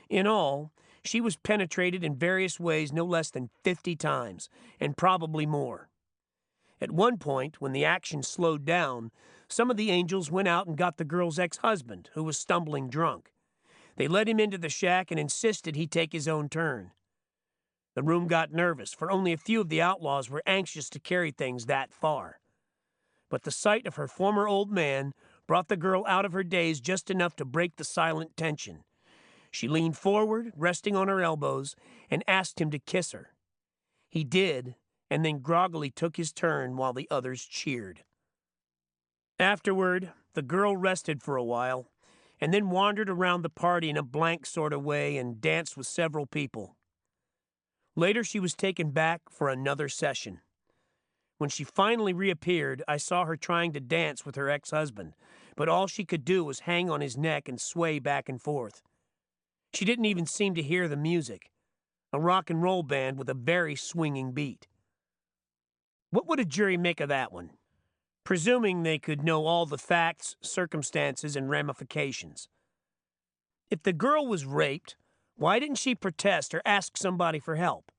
In all, she was penetrated in various ways no less than 50 times, and probably more. At one point, when the action slowed down, some of the angels went out and got the girl's ex-husband, who was stumbling drunk. They led him into the shack and insisted he take his own turn. The room got nervous, for only a few of the outlaws were anxious to carry things that far. But the sight of her former old man brought the girl out of her daze just enough to break the silent tension. She leaned forward, resting on her elbows, and asked him to kiss her. He did, and then groggily took his turn while the others cheered. Afterward, the girl rested for a while, and then wandered around the party in a blank sort of way and danced with several people. Later, she was taken back for another session. When she finally reappeared, I saw her trying to dance with her ex-husband, but all she could do was hang on his neck and sway back and forth. She didn't even seem to hear the music, a rock and roll band with a very swinging beat. What would a jury make of that one? Presuming they could know all the facts, circumstances, and ramifications. If the girl was raped, why didn't she protest or ask somebody for help?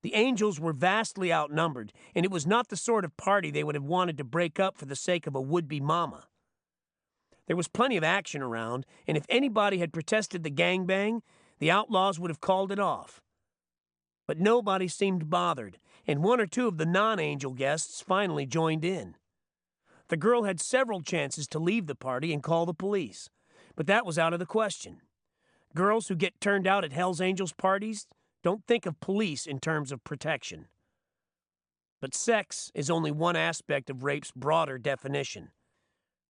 The angels were vastly outnumbered, and it was not the sort of party they would have wanted to break up for the sake of a would-be mama. There was plenty of action around, and if anybody had protested the gangbang, the outlaws would have called it off. But nobody seemed bothered, and 1 or 2 of the non-angel guests finally joined in. The girl had several chances to leave the party and call the police, but that was out of the question. Girls who get turned out at Hell's Angels parties don't think of police in terms of protection. But sex is only one aspect of rape's broader definition.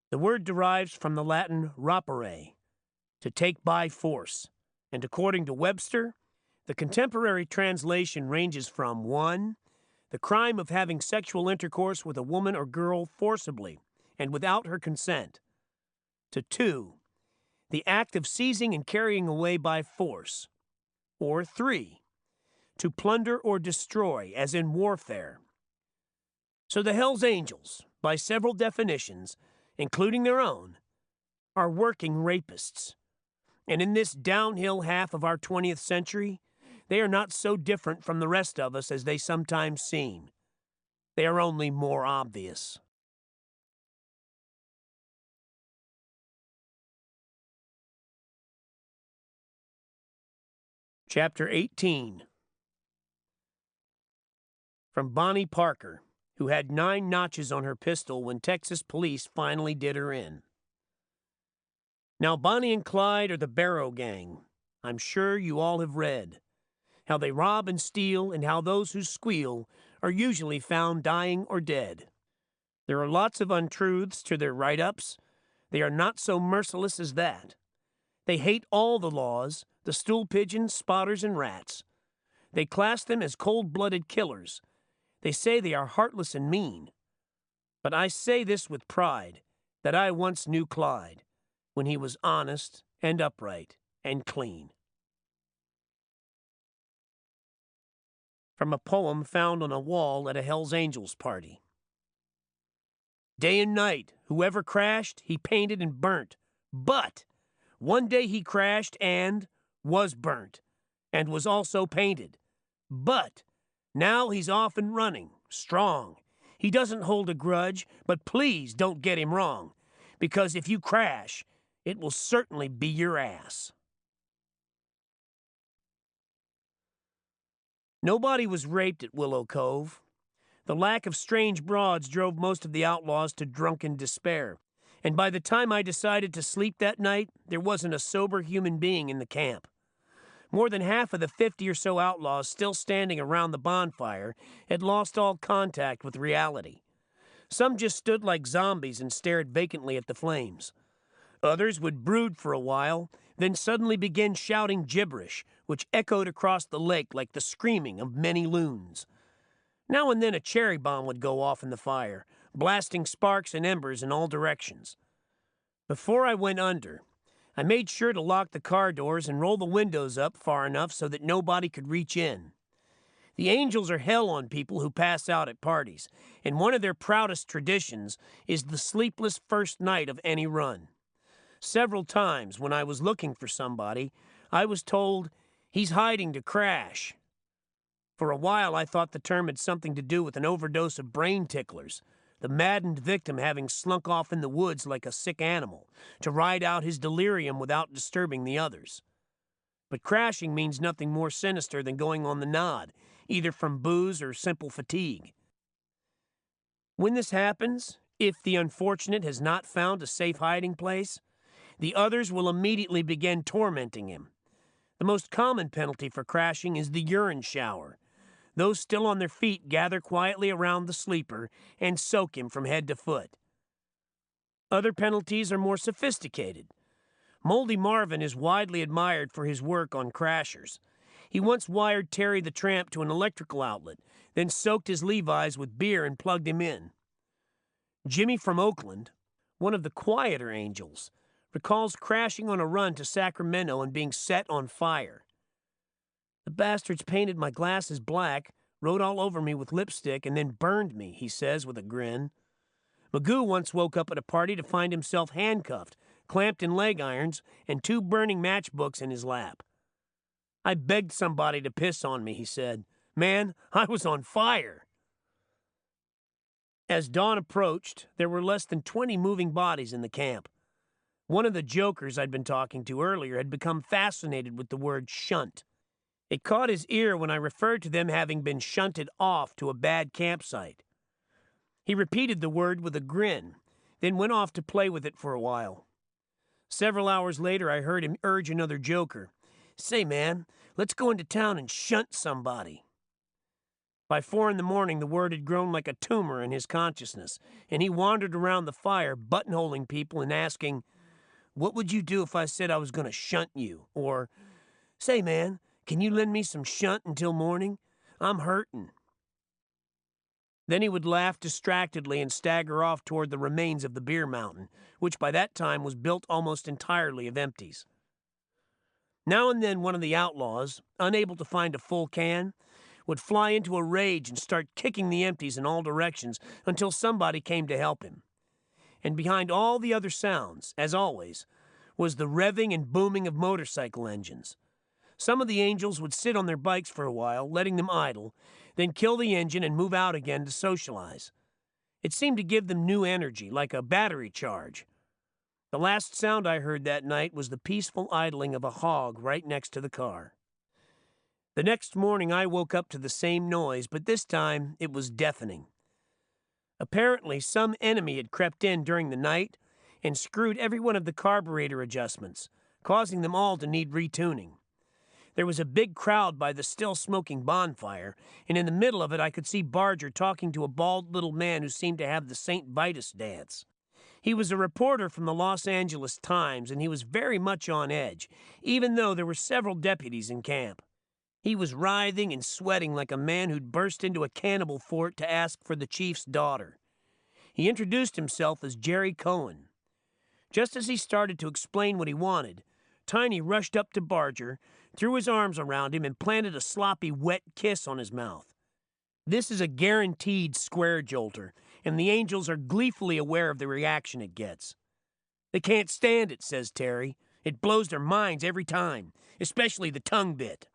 The word derives from the Latin rapere, to take by force, and according to Webster, the contemporary translation ranges from 1. The crime of having sexual intercourse with a woman or girl forcibly and without her consent, to 2. The act of seizing and carrying away by force, or 3. To plunder or destroy, as in warfare. So the Hell's Angels, by several definitions, including their own, are working rapists. And in this downhill half of our 20th century, they are not so different from the rest of us as they sometimes seem. They are only more obvious. Chapter 18. From Bonnie Parker, who had 9 notches on her pistol when Texas police finally did her in. Now, Bonnie and Clyde are the Barrow Gang. I'm sure you all have read. How they rob and steal, and how those who squeal are usually found dying or dead. There are lots of untruths to their write-ups. They are not so merciless as that. They hate all the laws, the stool pigeons, spotters, and rats. They class them as cold-blooded killers. They say they are heartless and mean. But I say this with pride, that I once knew Clyde, when he was honest and upright and clean. From a poem found on a wall at a Hell's Angels party. Day and night, whoever crashed, he painted and burnt. But one day he crashed and was burnt, and was also painted. But now he's off and running, strong. He doesn't hold a grudge, but please don't get him wrong, because if you crash, it will certainly be your ass. Nobody was raped at Willow Cove. The lack of strange broads drove most of the outlaws to drunken despair, and by the time I decided to sleep that night, there wasn't a sober human being in the camp. More than half of the 50 or so outlaws still standing around the bonfire had lost all contact with reality. Some just stood like zombies and stared vacantly at the flames. Others would brood for a while, then suddenly begin shouting gibberish, which echoed across the lake like the screaming of many loons. Now and then a cherry bomb would go off in the fire, blasting sparks and embers in all directions. Before I went under, I made sure to lock the car doors and roll the windows up far enough so that nobody could reach in. The Angels are hell on people who pass out at parties, and one of their proudest traditions is the sleepless first night of any run. Several times when I was looking for somebody, I was told, "He's hiding to crash." For a while I thought the term had something to do with an overdose of brain ticklers, the maddened victim having slunk off in the woods like a sick animal, to ride out his delirium without disturbing the others. But crashing means nothing more sinister than going on the nod, either from booze or simple fatigue. When this happens, if the unfortunate has not found a safe hiding place, the others will immediately begin tormenting him. The most common penalty for crashing is the urine shower. Those still on their feet gather quietly around the sleeper and soak him from head to foot. Other penalties are more sophisticated. Moldy Marvin is widely admired for his work on crashers. He once wired Terry the Tramp to an electrical outlet, then soaked his Levi's with beer and plugged him in. Jimmy from Oakland, one of the quieter Angels, recalls crashing on a run to Sacramento and being set on fire. "The bastards painted my glasses black, wrote all over me with lipstick, and then burned me," he says with a grin. Magoo once woke up at a party to find himself handcuffed, clamped in leg irons, and 2 burning matchbooks in his lap. "I begged somebody to piss on me," he said. "Man, I was on fire." As dawn approached, there were less than 20 moving bodies in the camp. One of the jokers I'd been talking to earlier had become fascinated with the word shunt. It caught his ear when I referred to them having been shunted off to a bad campsite. He repeated the word with a grin, then went off to play with it for a while. Several hours later, I heard him urge another joker, "Say, man, let's go into town and shunt somebody." By 4 in the morning, the word had grown like a tumor in his consciousness, and he wandered around the fire, buttonholing people and asking, "What would you do if I said I was going to shunt you?" Or, "Say, man, can you lend me some shunt until morning? I'm hurtin'." Then he would laugh distractedly and stagger off toward the remains of the beer mountain, which by that time was built almost entirely of empties. Now and then one of the outlaws, unable to find a full can, would fly into a rage and start kicking the empties in all directions until somebody came to help him. And behind all the other sounds, as always, was the revving and booming of motorcycle engines. Some of the Angels would sit on their bikes for a while, letting them idle, then kill the engine and move out again to socialize. It seemed to give them new energy, like a battery charge. The last sound I heard that night was the peaceful idling of a hog right next to the car. The next morning I woke up to the same noise, but this time it was deafening. Apparently some enemy had crept in during the night and screwed every one of the carburetor adjustments, causing them all to need retuning. There was a big crowd by the still-smoking bonfire, and in the middle of it I could see Barger talking to a bald little man who seemed to have the St. Vitus dance. He was a reporter from the Los Angeles Times, and he was very much on edge, even though there were several deputies in camp. He was writhing and sweating like a man who'd burst into a cannibal fort to ask for the chief's daughter. He introduced himself as Jerry Cohen. Just as he started to explain what he wanted, Tiny rushed up to Barger, threw his arms around him, and planted a sloppy, wet kiss on his mouth. This is a guaranteed square jolter, and the Angels are gleefully aware of the reaction it gets. "They can't stand it," says Terry. "It blows their minds every time, especially the tongue bit."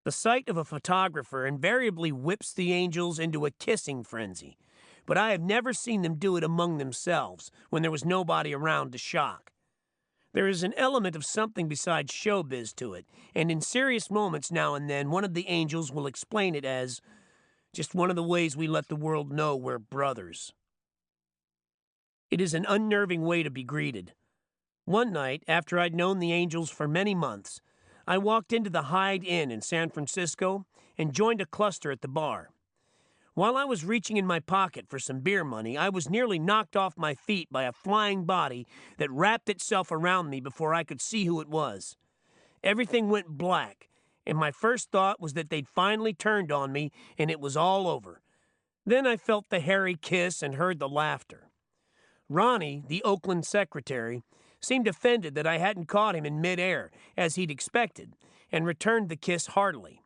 The sight of a photographer invariably whips the Angels into a kissing frenzy, but I have never seen them do it among themselves when there was nobody around to shock. There is an element of something besides showbiz to it, and in serious moments now and then, one of the angels will explain it as just one of the ways we let the world know we're brothers. It is an unnerving way to be greeted. One night, after I'd known the angels for many months, I walked into the Hyde Inn in San Francisco and joined a cluster at the bar. While I was reaching in my pocket for some beer money, I was nearly knocked off my feet by a flying body that wrapped itself around me before I could see who it was. Everything went black, and my first thought was that they'd finally turned on me and it was all over. Then I felt the hairy kiss and heard the laughter. Ronnie, the Oakland secretary, seemed offended that I hadn't caught him in midair, as he'd expected, and returned the kiss heartily.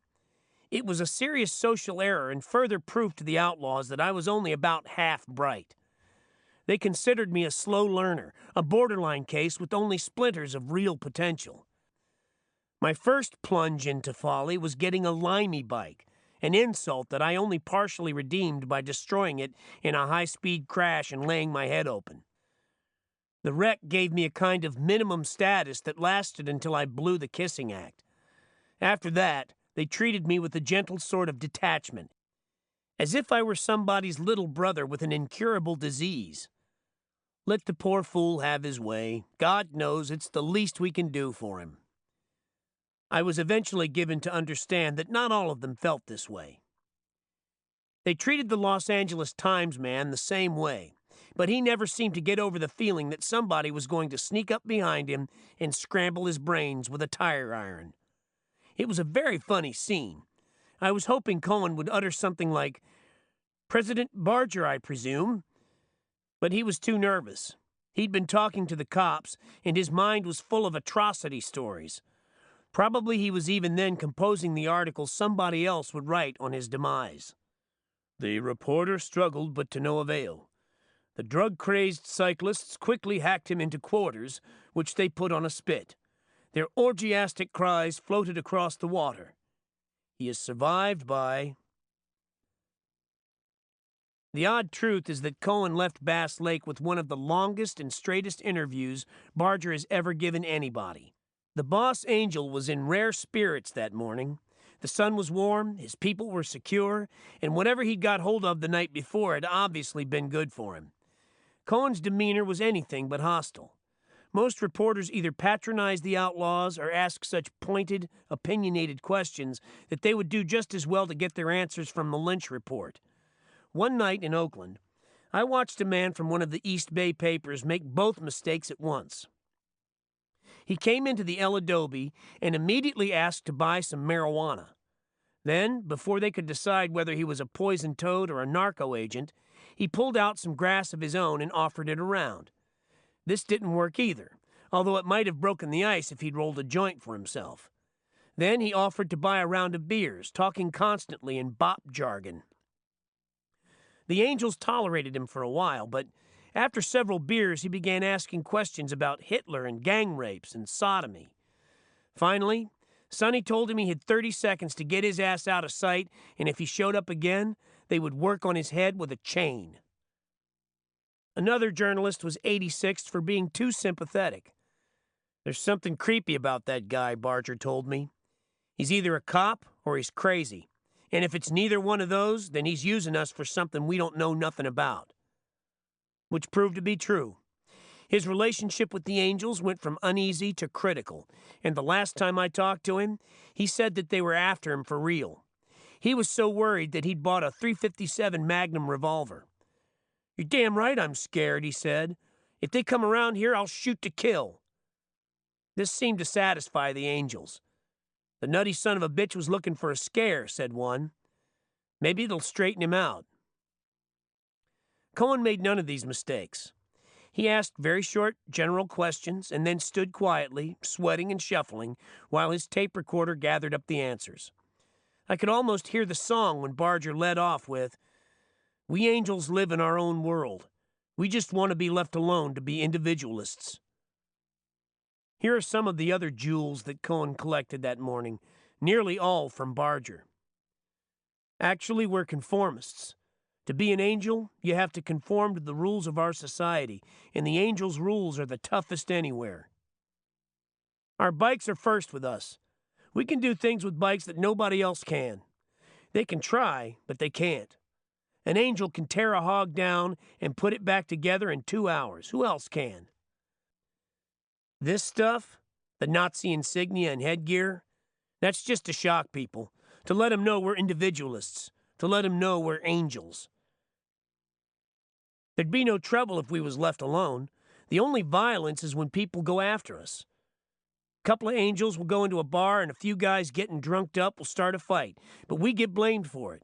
It was a serious social error and further proof to the outlaws that I was only about half bright. They considered me a slow learner, a borderline case with only splinters of real potential. My first plunge into folly was getting a limey bike, an insult that I only partially redeemed by destroying it in a high-speed crash and laying my head open. The wreck gave me a kind of minimum status that lasted until I blew the kissing act. After that, they treated me with a gentle sort of detachment, as if I were somebody's little brother with an incurable disease. Let the poor fool have his way. God knows it's the least we can do for him. I was eventually given to understand that not all of them felt this way. They treated the Los Angeles Times man the same way, but he never seemed to get over the feeling that somebody was going to sneak up behind him and scramble his brains with a tire iron. It was a very funny scene. I was hoping Cohen would utter something like, "President Barger, I presume?" But he was too nervous. He'd been talking to the cops, and his mind was full of atrocity stories. Probably he was even then composing the article somebody else would write on his demise. The reporter struggled, but to no avail. The drug-crazed cyclists quickly hacked him into quarters, which they put on a spit. Their orgiastic cries floated across the water. He is survived by... The odd truth is that Cohen left Bass Lake with one of the longest and straightest interviews Barger has ever given anybody. The boss angel was in rare spirits that morning. The sun was warm, his people were secure, and whatever he'd got hold of the night before had obviously been good for him. Cohen's demeanor was anything but hostile. Most reporters either patronized the outlaws or asked such pointed, opinionated questions that they would do just as well to get their answers from the Lynch report. One night in Oakland, I watched a man from one of the East Bay papers make both mistakes at once. He came into the El Adobe and immediately asked to buy some marijuana. Then, before they could decide whether he was a poison toad or a narco agent, he pulled out some grass of his own and offered it around. This didn't work either, although it might have broken the ice if he'd rolled a joint for himself. Then he offered to buy a round of beers, talking constantly in bop jargon. The angels tolerated him for a while, but after several beers he began asking questions about Hitler and gang rapes and sodomy. Finally, Sonny told him he had 30 seconds to get his ass out of sight, and if he showed up again, they would work on his head with a chain. Another journalist was 86th for being too sympathetic. There's something creepy about that guy, Barger told me. He's either a cop or he's crazy. And if it's neither one of those, then he's using us for something we don't know nothing about. Which proved to be true. His relationship with the angels went from uneasy to critical, and the last time I talked to him, he said that they were after him for real. He was so worried that he'd bought a .357 Magnum revolver. "You're damn right I'm scared," he said. "If they come around here, I'll shoot to kill." This seemed to satisfy the angels. "The nutty son of a bitch was looking for a scare," said one. "Maybe it'll straighten him out." Cohen made none of these mistakes. He asked very short, general questions and then stood quietly, sweating and shuffling, while his tape recorder gathered up the answers. I could almost hear the song when Barger led off with, "We angels live in our own world. We just want to be left alone to be individualists." Here are some of the other jewels that Cohen collected that morning, nearly all from Barger. "Actually, we're conformists. To be an angel, you have to conform to the rules of our society, and the angels' rules are the toughest anywhere. Our bikes are first with us. We can do things with bikes that nobody else can. They can try, but they can't. An angel can tear a hog down and put it back together in 2 hours. Who else can? This stuff, the Nazi insignia and headgear, that's just to shock people, to let them know we're individualists, to let them know we're angels. There'd be no trouble if we was left alone. The only violence is when people go after us. A couple of angels will go into a bar and a few guys getting drunked up will start a fight, but we get blamed for it.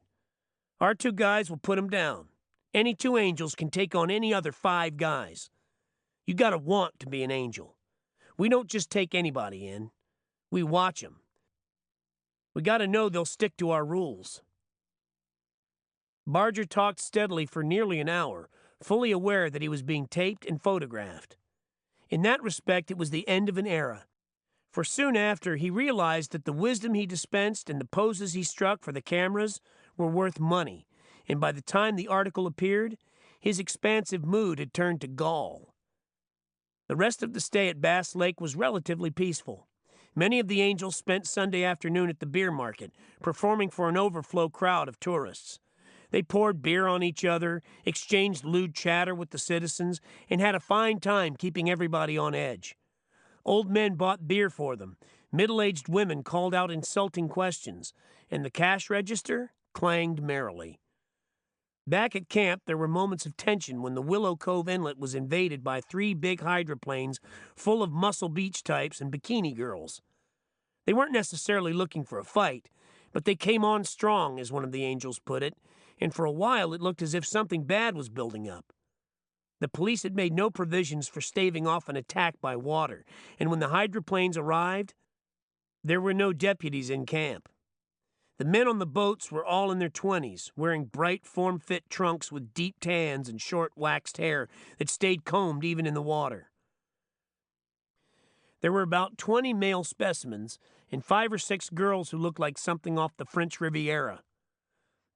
Our 2 guys will put them down. Any 2 angels can take on any other 5 guys. You gotta want to be an angel. We don't just take anybody in. We watch them. We gotta know they'll stick to our rules. Barger talked steadily for nearly an hour, fully aware that he was being taped and photographed. In that respect, it was the end of an era. For soon after, he realized that the wisdom he dispensed and the poses he struck for the cameras were worth money, and by the time the article appeared, his expansive mood had turned to gall. The rest of the stay at Bass Lake was relatively peaceful. Many of the angels spent Sunday afternoon at the beer market, performing for an overflow crowd of tourists. They poured beer on each other, exchanged lewd chatter with the citizens, and had a fine time keeping everybody on edge. Old men bought beer for them, middle-aged women called out insulting questions, and the cash register clanged merrily. Back at camp, there were moments of tension when the Willow Cove Inlet was invaded by 3 big hydroplanes full of Muscle Beach types and bikini girls. They weren't necessarily looking for a fight, but they came on strong, as one of the angels put it, and for a while it looked as if something bad was building up. The police had made no provisions for staving off an attack by water, and when the hydroplanes arrived, there were no deputies in camp. The men on the boats were all in their 20s, wearing bright, form-fit trunks with deep tans and short waxed hair that stayed combed even in the water. There were about 20 male specimens and 5 or 6 girls who looked like something off the French Riviera.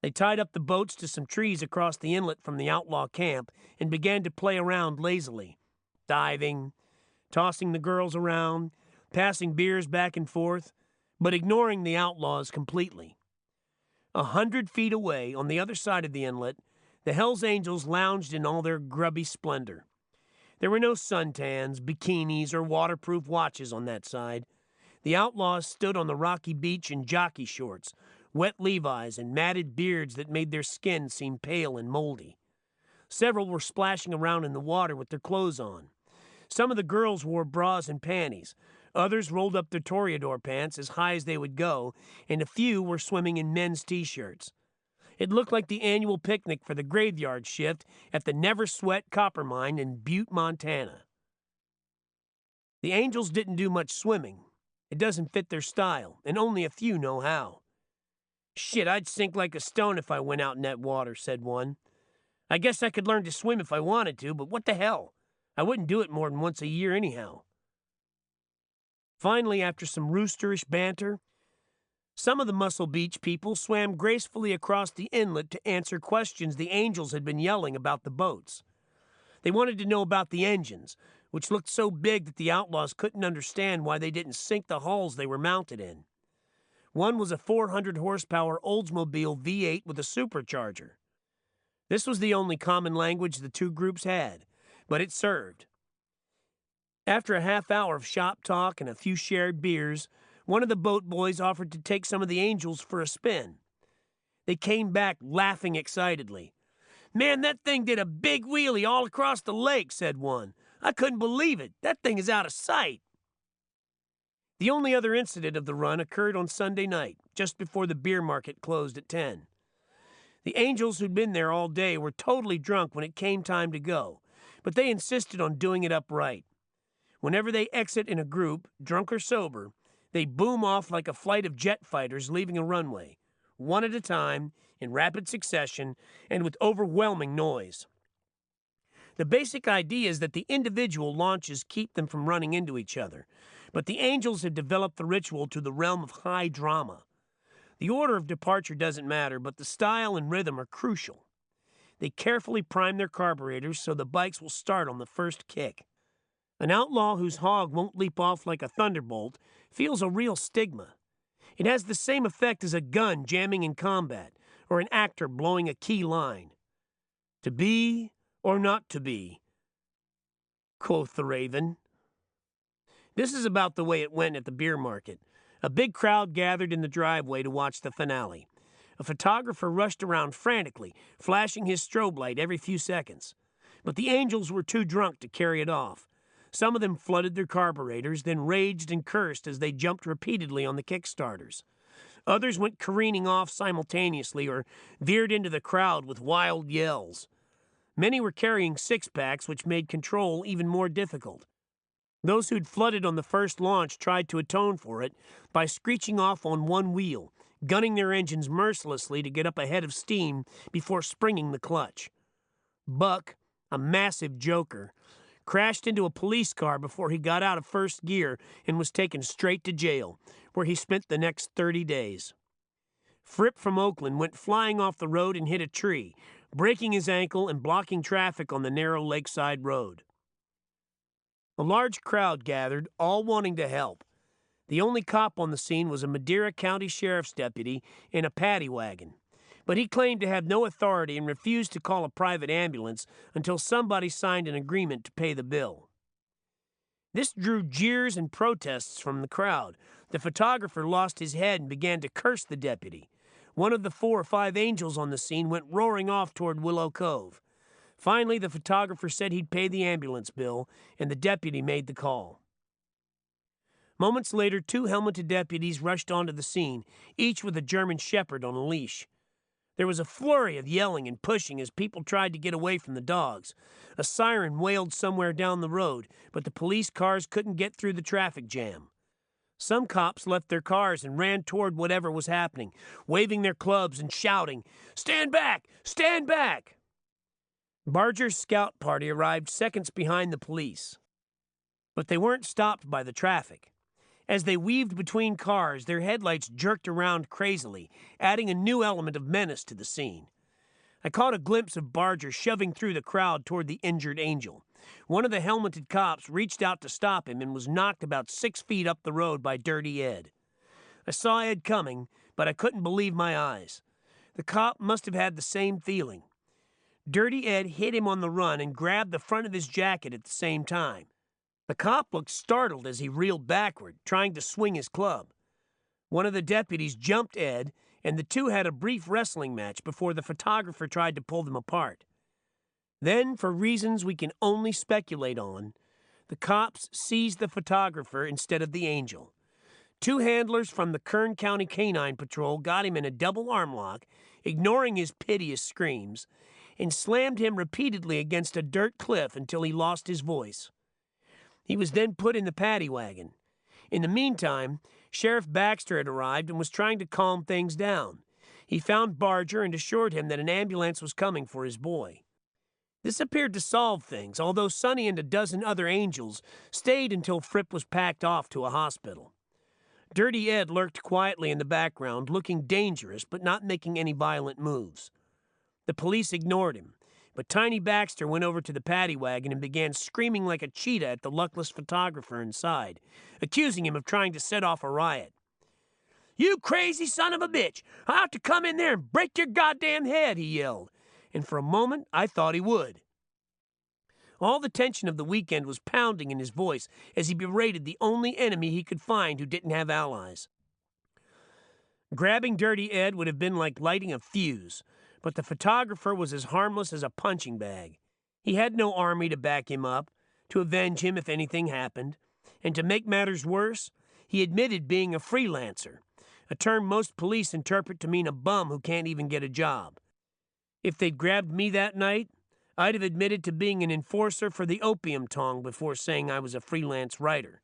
They tied up the boats to some trees across the inlet from the outlaw camp and began to play around lazily, diving, tossing the girls around, passing beers back and forth, but ignoring the outlaws completely. 100 feet away, on the other side of the inlet, the Hells Angels lounged in all their grubby splendor. There were no suntans, bikinis, or waterproof watches on that side. The outlaws stood on the rocky beach in jockey shorts, wet Levi's, and matted beards that made their skin seem pale and moldy. Several were splashing around in the water with their clothes on. Some of the girls wore bras and panties. Others rolled up their toreador pants as high as they would go, and a few were swimming in men's t-shirts. It looked like the annual picnic for the graveyard shift at the Never Sweat copper mine in Butte, Montana. The Angels didn't do much swimming. It doesn't fit their style, and only a few know how. "Shit, I'd sink like a stone if I went out in that water," said one. "I guess I could learn to swim if I wanted to, but what the hell? I wouldn't do it more than once a year anyhow." Finally, after some roosterish banter, some of the Muscle Beach people swam gracefully across the inlet to answer questions the Angels had been yelling about the boats. They wanted to know about the engines, which looked so big that the outlaws couldn't understand why they didn't sink the hulls they were mounted in. One was a 400-horsepower Oldsmobile V8 with a supercharger. This was the only common language the 2 groups had, but it served. After a half hour of shop talk and a few shared beers, one of the boat boys offered to take some of the Angels for a spin. They came back laughing excitedly. "Man, that thing did a big wheelie all across the lake," said one. "I couldn't believe it. That thing is out of sight." The only other incident of the run occurred on Sunday night, just before the beer market closed at 10. The Angels who'd been there all day were totally drunk when it came time to go, but they insisted on doing it up right. Whenever they exit in a group, drunk or sober, they boom off like a flight of jet fighters leaving a runway, one at a time, in rapid succession, and with overwhelming noise. The basic idea is that the individual launches keep them from running into each other, but the Angels have developed the ritual to the realm of high drama. The order of departure doesn't matter, but the style and rhythm are crucial. They carefully prime their carburetors so the bikes will start on the first kick. An outlaw whose hog won't leap off like a thunderbolt feels a real stigma. It has the same effect as a gun jamming in combat, or an actor blowing a key line. To be or not to be, quoth the raven. This is about the way it went at the beer market. A big crowd gathered in the driveway to watch the finale. A photographer rushed around frantically, flashing his strobe light every few seconds. But the angels were too drunk to carry it off. Some of them flooded their carburetors, then raged and cursed as they jumped repeatedly on the kickstarters. Others went careening off simultaneously or veered into the crowd with wild yells. Many were carrying six-packs, which made control even more difficult. Those who'd flooded on the first launch tried to atone for it by screeching off on one wheel, gunning their engines mercilessly to get up ahead of steam before springing the clutch. Buck, a massive joker, crashed into a police car before he got out of first gear and was taken straight to jail, where he spent the next 30 days. Fripp from Oakland went flying off the road and hit a tree, breaking his ankle and blocking traffic on the narrow lakeside road. A large crowd gathered, all wanting to help. The only cop on the scene was a Madera County Sheriff's deputy in a paddy wagon, but he claimed to have no authority and refused to call a private ambulance until somebody signed an agreement to pay the bill. This drew jeers and protests from the crowd. The photographer lost his head and began to curse the deputy. One of the 4 or 5 angels on the scene went roaring off toward Willow Cove. Finally, the photographer said he'd pay the ambulance bill, and the deputy made the call. Moments later, 2 helmeted deputies rushed onto the scene, each with a German shepherd on a leash. There was a flurry of yelling and pushing as people tried to get away from the dogs. A siren wailed somewhere down the road, but the police cars couldn't get through the traffic jam. Some cops left their cars and ran toward whatever was happening, waving their clubs and shouting, "Stand back! Stand back!" Barger's scout party arrived seconds behind the police. But they weren't stopped by the traffic. As they weaved between cars, their headlights jerked around crazily, adding a new element of menace to the scene. I caught a glimpse of Barger shoving through the crowd toward the injured angel. One of the helmeted cops reached out to stop him and was knocked about 6 feet up the road by Dirty Ed. I saw Ed coming, but I couldn't believe my eyes. The cop must have had the same feeling. Dirty Ed hit him on the run and grabbed the front of his jacket at the same time. The cop looked startled as he reeled backward, trying to swing his club. One of the deputies jumped Ed, and the two had a brief wrestling match before the photographer tried to pull them apart. Then, for reasons we can only speculate on, the cops seized the photographer instead of the angel. 2 handlers from the Kern County Canine Patrol got him in a double arm lock, ignoring his piteous screams, and slammed him repeatedly against a dirt cliff until he lost his voice. He was then put in the paddy wagon. In the meantime, Sheriff Baxter had arrived and was trying to calm things down. He found Barger and assured him that an ambulance was coming for his boy. This appeared to solve things, although Sonny and a dozen other angels stayed until Fripp was packed off to a hospital. Dirty Ed lurked quietly in the background, looking dangerous but not making any violent moves. The police ignored him, but Tiny Baxter went over to the paddy wagon and began screaming like a cheetah at the luckless photographer inside, accusing him of trying to set off a riot. "You crazy son of a bitch! I ought to come in there and break your goddamn head," he yelled, and for a moment I thought he would. All the tension of the weekend was pounding in his voice as he berated the only enemy he could find who didn't have allies. Grabbing Dirty Ed would have been like lighting a fuse, but the photographer was as harmless as a punching bag. He had no army to back him up, to avenge him if anything happened, and to make matters worse, he admitted being a freelancer, a term most police interpret to mean a bum who can't even get a job. If they'd grabbed me that night, I'd have admitted to being an enforcer for the opium tong before saying I was a freelance writer.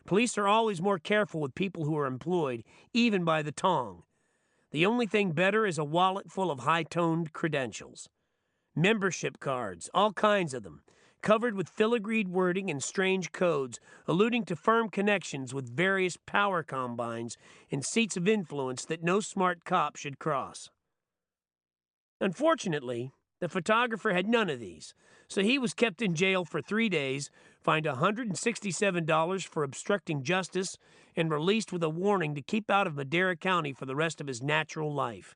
Police are always more careful with people who are employed, even by the tong. The only thing better is a wallet full of high-toned credentials. Membership cards, all kinds of them, covered with filigreed wording and strange codes, alluding to firm connections with various power combines and seats of influence that no smart cop should cross. Unfortunately, The photographer had none of these, so he was kept in jail for 3 days, fined $167 for obstructing justice, and released with a warning to keep out of Madera County for the rest of his natural life.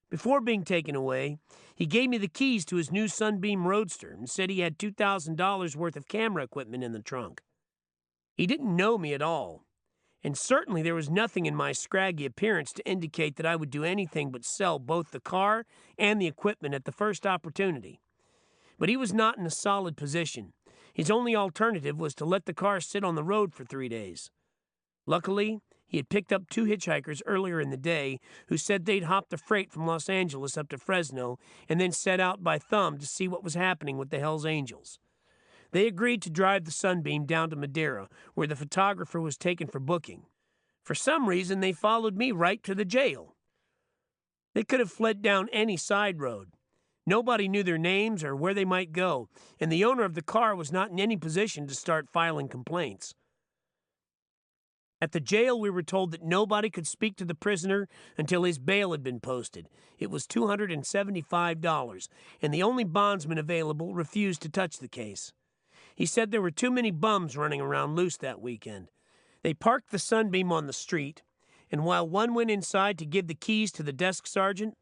Before being taken away, he gave me the keys to his new Sunbeam Roadster and said he had $2,000 worth of camera equipment in the trunk. He didn't know me at all, and certainly there was nothing in my scraggy appearance to indicate that I would do anything but sell both the car and the equipment at the first opportunity. But he was not in a solid position. His only alternative was to let the car sit on the road for 3 days. Luckily, he had picked up 2 hitchhikers earlier in the day who said they'd hopped a freight from Los Angeles up to Fresno and then set out by thumb to see what was happening with the Hells Angels. They agreed to drive the Sunbeam down to Madera, where the photographer was taken for booking. For some reason, they followed me right to the jail. They could have fled down any side road. Nobody knew their names or where they might go, and the owner of the car was not in any position to start filing complaints. At the jail, we were told that nobody could speak to the prisoner until his bail had been posted. It was $275, and the only bondsman available refused to touch the case. He said there were too many bums running around loose that weekend. They parked the Sunbeam on the street, and while one went inside to give the keys to the desk sergeant,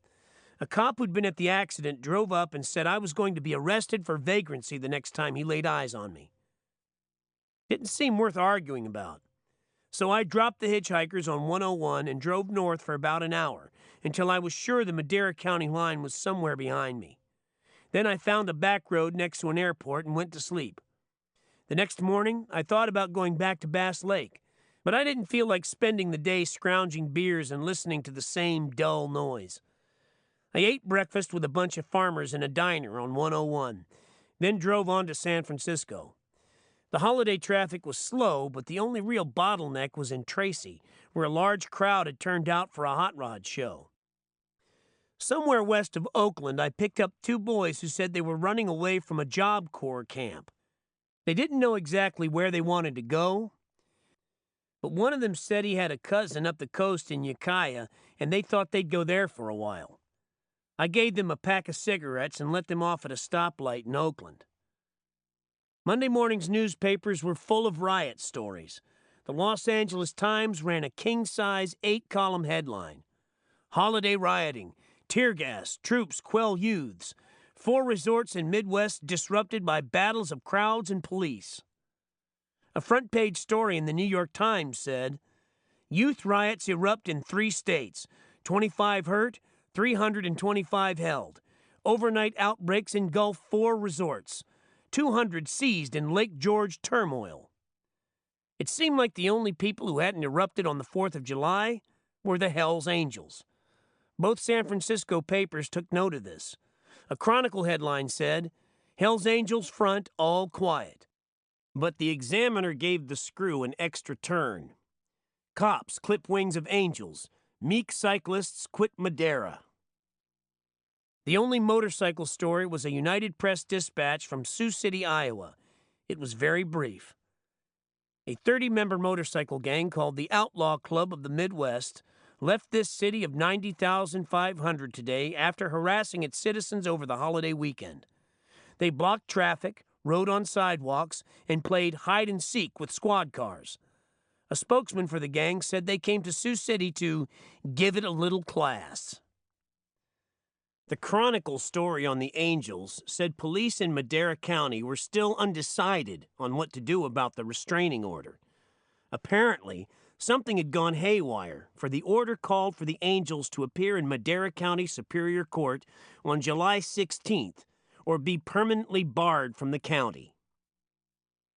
a cop who'd been at the accident drove up and said I was going to be arrested for vagrancy the next time he laid eyes on me. Didn't seem worth arguing about. So I dropped the hitchhikers on 101 and drove north for about an hour until I was sure the Madera County line was somewhere behind me. Then I found a back road next to an airport and went to sleep. The next morning, I thought about going back to Bass Lake, but I didn't feel like spending the day scrounging beers and listening to the same dull noise. I ate breakfast with a bunch of farmers in a diner on 101, then drove on to San Francisco. The holiday traffic was slow, but the only real bottleneck was in Tracy, where a large crowd had turned out for a hot rod show. Somewhere west of Oakland, I picked up 2 boys who said they were running away from a Job Corps camp. They didn't know exactly where they wanted to go, but one of them said he had a cousin up the coast in Ukiah, and they thought they'd go there for a while. I gave them a pack of cigarettes and let them off at a stoplight in Oakland. Monday morning's newspapers were full of riot stories. The Los Angeles Times ran a king-size 8-column headline. Holiday rioting, tear gas, troops quell youths. 4 resorts in Midwest disrupted by battles of crowds and police. A front-page story in the New York Times said, youth riots erupt in 3 states, 25 hurt, 325 held. Overnight outbreaks engulf 4 resorts. 200 seized in Lake George turmoil. It seemed like the only people who hadn't erupted on the 4th of July were the Hells Angels. Both San Francisco papers took note of this. A Chronicle headline said, Hells Angels front all quiet. But the Examiner gave the screw an extra turn. Cops clip wings of angels. Meek cyclists quit Madera. The only motorcycle story was a United Press dispatch from Sioux City, Iowa. It was very brief. A 30-member motorcycle gang called the Outlaw Club of the Midwest left this city of 90,500 today after harassing its citizens over the holiday weekend. They blocked traffic, rode on sidewalks, and played hide-and-seek with squad cars. A spokesman for the gang said they came to Sioux City to give it a little class. The Chronicle story on the Angels said police in Madera County were still undecided on what to do about the restraining order. Apparently, something had gone haywire, for the order called for the Angels to appear in Madera County Superior Court on July 16th, or be permanently barred from the county.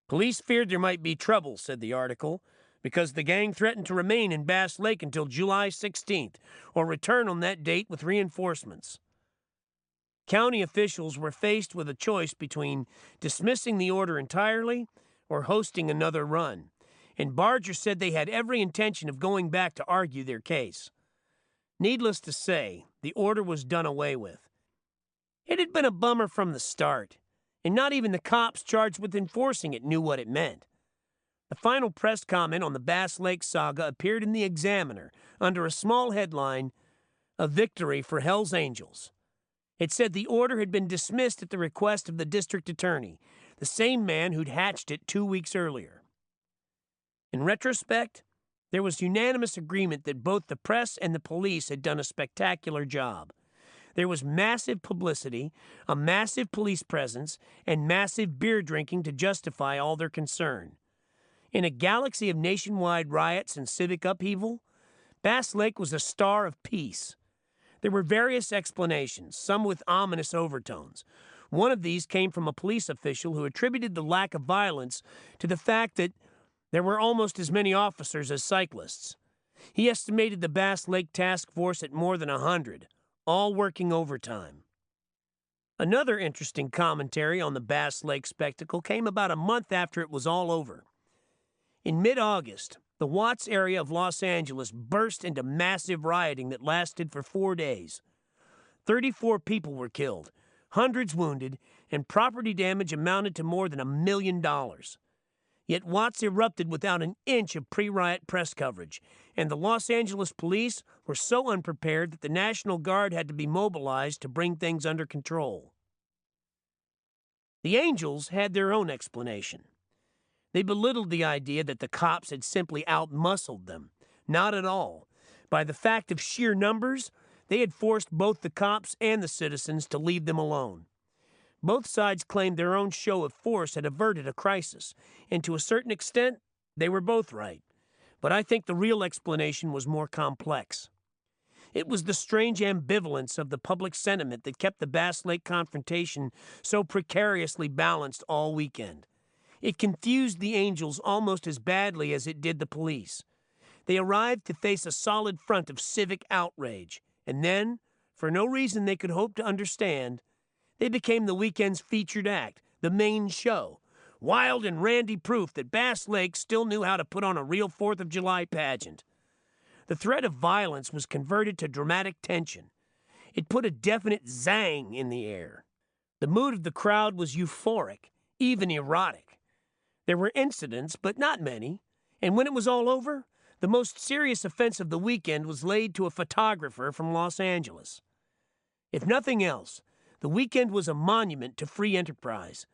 Police feared there might be trouble, said the article, because the gang threatened to remain in Bass Lake until July 16th, or return on that date with reinforcements. County officials were faced with a choice between dismissing the order entirely or hosting another run, and Barger said they had every intention of going back to argue their case. Needless to say, the order was done away with. It had been a bummer from the start, and not even the cops charged with enforcing it knew what it meant. The final press comment on the Bass Lake Saga appeared in the Examiner under a small headline, "A Victory for Hells Angels." It said the order had been dismissed at the request of the district attorney, the same man who'd hatched it 2 weeks earlier. In retrospect, there was unanimous agreement that both the press and the police had done a spectacular job. There was massive publicity, a massive police presence, and massive beer drinking to justify all their concern. In a galaxy of nationwide riots and civic upheaval, Bass Lake was a star of peace. There were various explanations, some with ominous overtones. One of these came from a police official who attributed the lack of violence to the fact that there were almost as many officers as cyclists. He estimated the Bass Lake Task Force at more than 100, all working overtime. Another interesting commentary on the Bass Lake spectacle came about a month after it was all over. In mid-August, the Watts area of Los Angeles burst into massive rioting that lasted for 4 days. 34 people were killed, hundreds wounded, and property damage amounted to more than $1 million. Yet Watts erupted without an inch of pre-riot press coverage, and the Los Angeles police were so unprepared that the National Guard had to be mobilized to bring things under control. The Angels had their own explanation. They belittled the idea that the cops had simply outmuscled them. Not at all. By the fact of sheer numbers, they had forced both the cops and the citizens to leave them alone. Both sides claimed their own show of force had averted a crisis, and to a certain extent, they were both right. But I think the real explanation was more complex. It was the strange ambivalence of the public sentiment that kept the Bass Lake confrontation so precariously balanced all weekend. It confused the Angels almost as badly as it did the police. They arrived to face a solid front of civic outrage, and then, for no reason they could hope to understand, they became the weekend's featured act, the main show, wild and randy proof that Bass Lake still knew how to put on a real 4th of July pageant. The threat of violence was converted to dramatic tension. It put a definite zang in the air. The mood of the crowd was euphoric, even erotic. There were incidents, but not many, and when it was all over, the most serious offense of the weekend was laid to a photographer from Los Angeles. If nothing else, the weekend was a monument to free enterprise.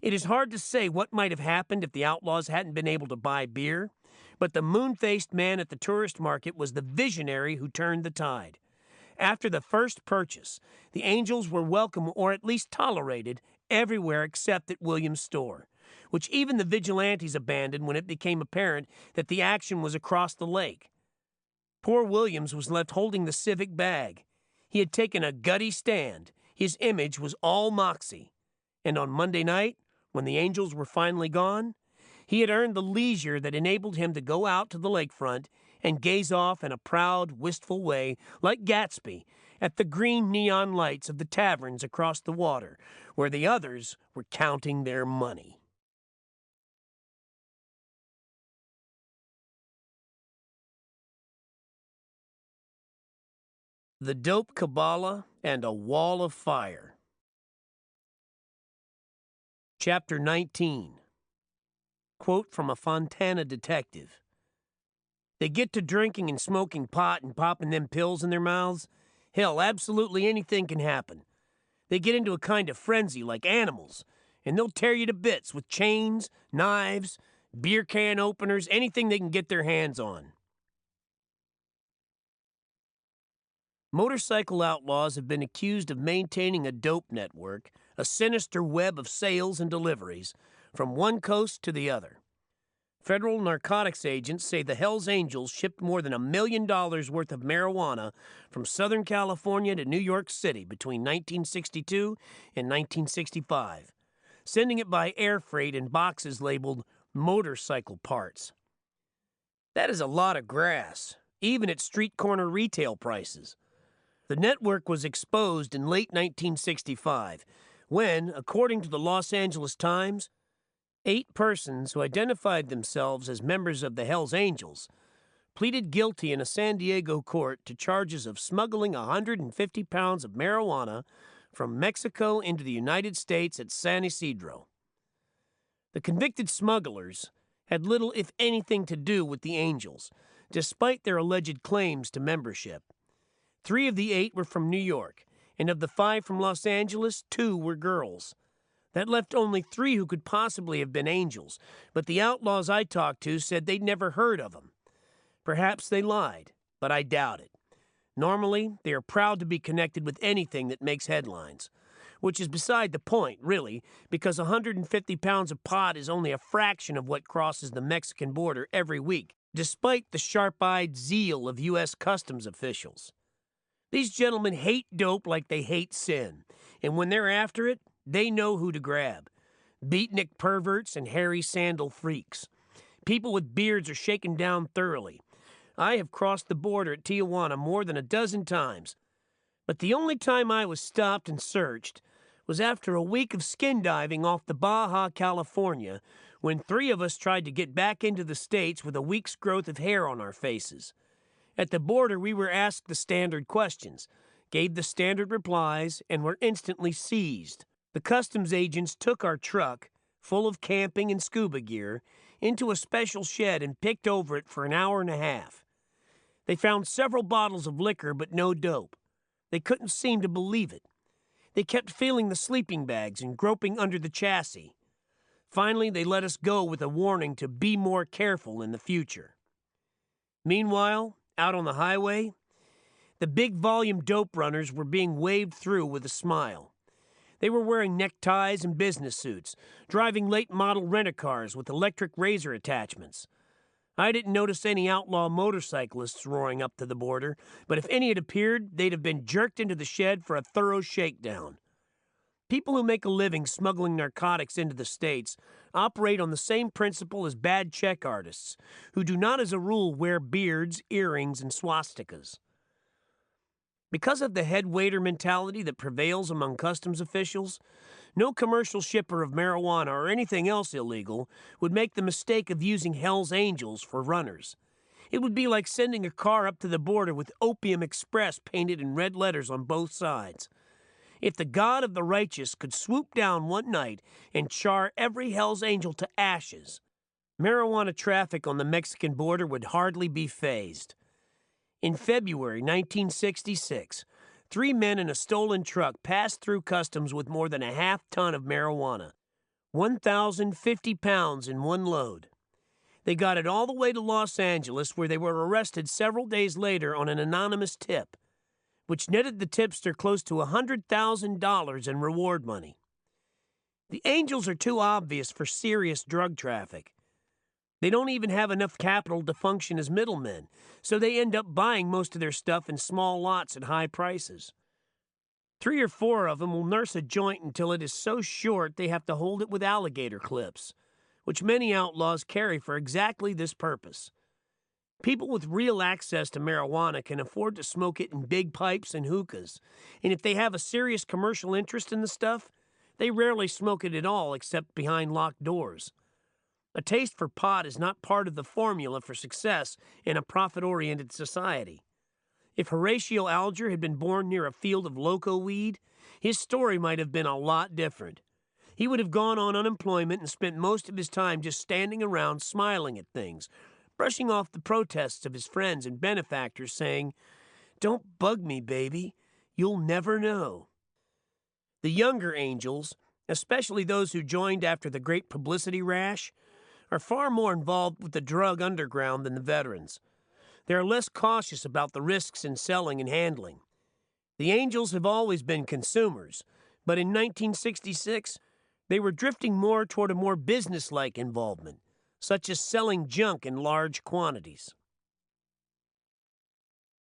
It is hard to say what might have happened if the outlaws hadn't been able to buy beer, but the moon-faced man at the tourist market was the visionary who turned the tide. After the first purchase, the Angels were welcome, or at least tolerated, everywhere except at Williams' store, which even the vigilantes abandoned when it became apparent that the action was across the lake. Poor Williams was left holding the civic bag. He had taken a gutty stand. His image was all moxie. And on Monday night, when the Angels were finally gone, he had earned the leisure that enabled him to go out to the lakefront and gaze off in a proud, wistful way, like Gatsby, at the green neon lights of the taverns across the water, where the others were counting their money. The Dope Kabbalah and a Wall of Fire. Chapter 19. Quote from a Fontana detective. They get to drinking and smoking pot and popping them pills in their mouths. Hell, absolutely anything can happen. They get into a kind of frenzy like animals, and they'll tear you to bits with chains, knives, beer can openers, anything they can get their hands on. Motorcycle outlaws have been accused of maintaining a dope network, a sinister web of sales and deliveries, from one coast to the other. Federal narcotics agents say the Hells Angels shipped more than $1 million worth of marijuana from Southern California to New York City between 1962 and 1965, sending it by air freight in boxes labeled motorcycle parts. That is a lot of grass, even at street corner retail prices. The network was exposed in late 1965 when, according to the Los Angeles Times, 8 persons who identified themselves as members of the Hells Angels pleaded guilty in a San Diego court to charges of smuggling 150 pounds of marijuana from Mexico into the United States at San Isidro. The convicted smugglers had little, if anything, to do with the Angels, despite their alleged claims to membership. 3 of the 8 were from New York, and of the 5 from Los Angeles, 2 were girls. That left only 3 who could possibly have been angels, but the outlaws I talked to said they'd never heard of them. Perhaps they lied, but I doubt it. Normally, they are proud to be connected with anything that makes headlines, which is beside the point, really, because 150 pounds of pot is only a fraction of what crosses the Mexican border every week, despite the sharp-eyed zeal of U.S. customs officials. These gentlemen hate dope like they hate sin, and when they're after it, they know who to grab. Beatnik perverts and hairy sandal freaks. People with beards are shaken down thoroughly. I have crossed the border at Tijuana more than a dozen times, but the only time I was stopped and searched was after a week of skin diving off the Baja California, when 3 of us tried to get back into the States with a week's growth of hair on our faces. At the border, we were asked the standard questions, gave the standard replies, and were instantly seized. The customs agents took our truck, full of camping and scuba gear, into a special shed and picked over it for an hour and a half. They found several bottles of liquor, but no dope. They couldn't seem to believe it. They kept feeling the sleeping bags and groping under the chassis. Finally, they let us go with a warning to be more careful in the future. Meanwhile, out on the highway, the big volume dope runners were being waved through with a smile. They were wearing neckties and business suits, driving late-model rent-a-cars with electric razor attachments. I didn't notice any outlaw motorcyclists roaring up to the border, but if any had appeared, they'd have been jerked into the shed for a thorough shakedown. People who make a living smuggling narcotics into the States operate on the same principle as bad check artists, who do not as a rule wear beards, earrings, and swastikas. Because of the head waiter mentality that prevails among customs officials, no commercial shipper of marijuana or anything else illegal would make the mistake of using Hell's Angels for runners. It would be like sending a car up to the border with Opium Express painted in red letters on both sides. If the God of the righteous could swoop down one night and char every Hell's Angel to ashes, marijuana traffic on the Mexican border would hardly be phased. In February 1966, 3 men in a stolen truck passed through customs with more than a half-ton of marijuana, 1,050 pounds in one load. They got it all the way to Los Angeles, where they were arrested several days later on an anonymous tip, which netted the tipster close to $100,000 in reward money. The Angels are too obvious for serious drug traffic. They don't even have enough capital to function as middlemen, so they end up buying most of their stuff in small lots at high prices. 3 or 4 of them will nurse a joint until it is so short they have to hold it with alligator clips, which many outlaws carry for exactly this purpose. People with real access to marijuana can afford to smoke it in big pipes and hookahs, and if they have a serious commercial interest in the stuff, they rarely smoke it at all except behind locked doors. A taste for pot is not part of the formula for success in a profit-oriented society. If Horatio Alger had been born near a field of loco weed, his story might have been a lot different. He would have gone on unemployment and spent most of his time just standing around smiling at things, brushing off the protests of his friends and benefactors saying, "Don't bug me, baby. You'll never know." The younger Angels, especially those who joined after the great publicity rash, are far more involved with the drug underground than the veterans. They are less cautious about the risks in selling and handling. The Angels have always been consumers, but in 1966, they were drifting more toward a more business-like involvement, such as selling junk in large quantities.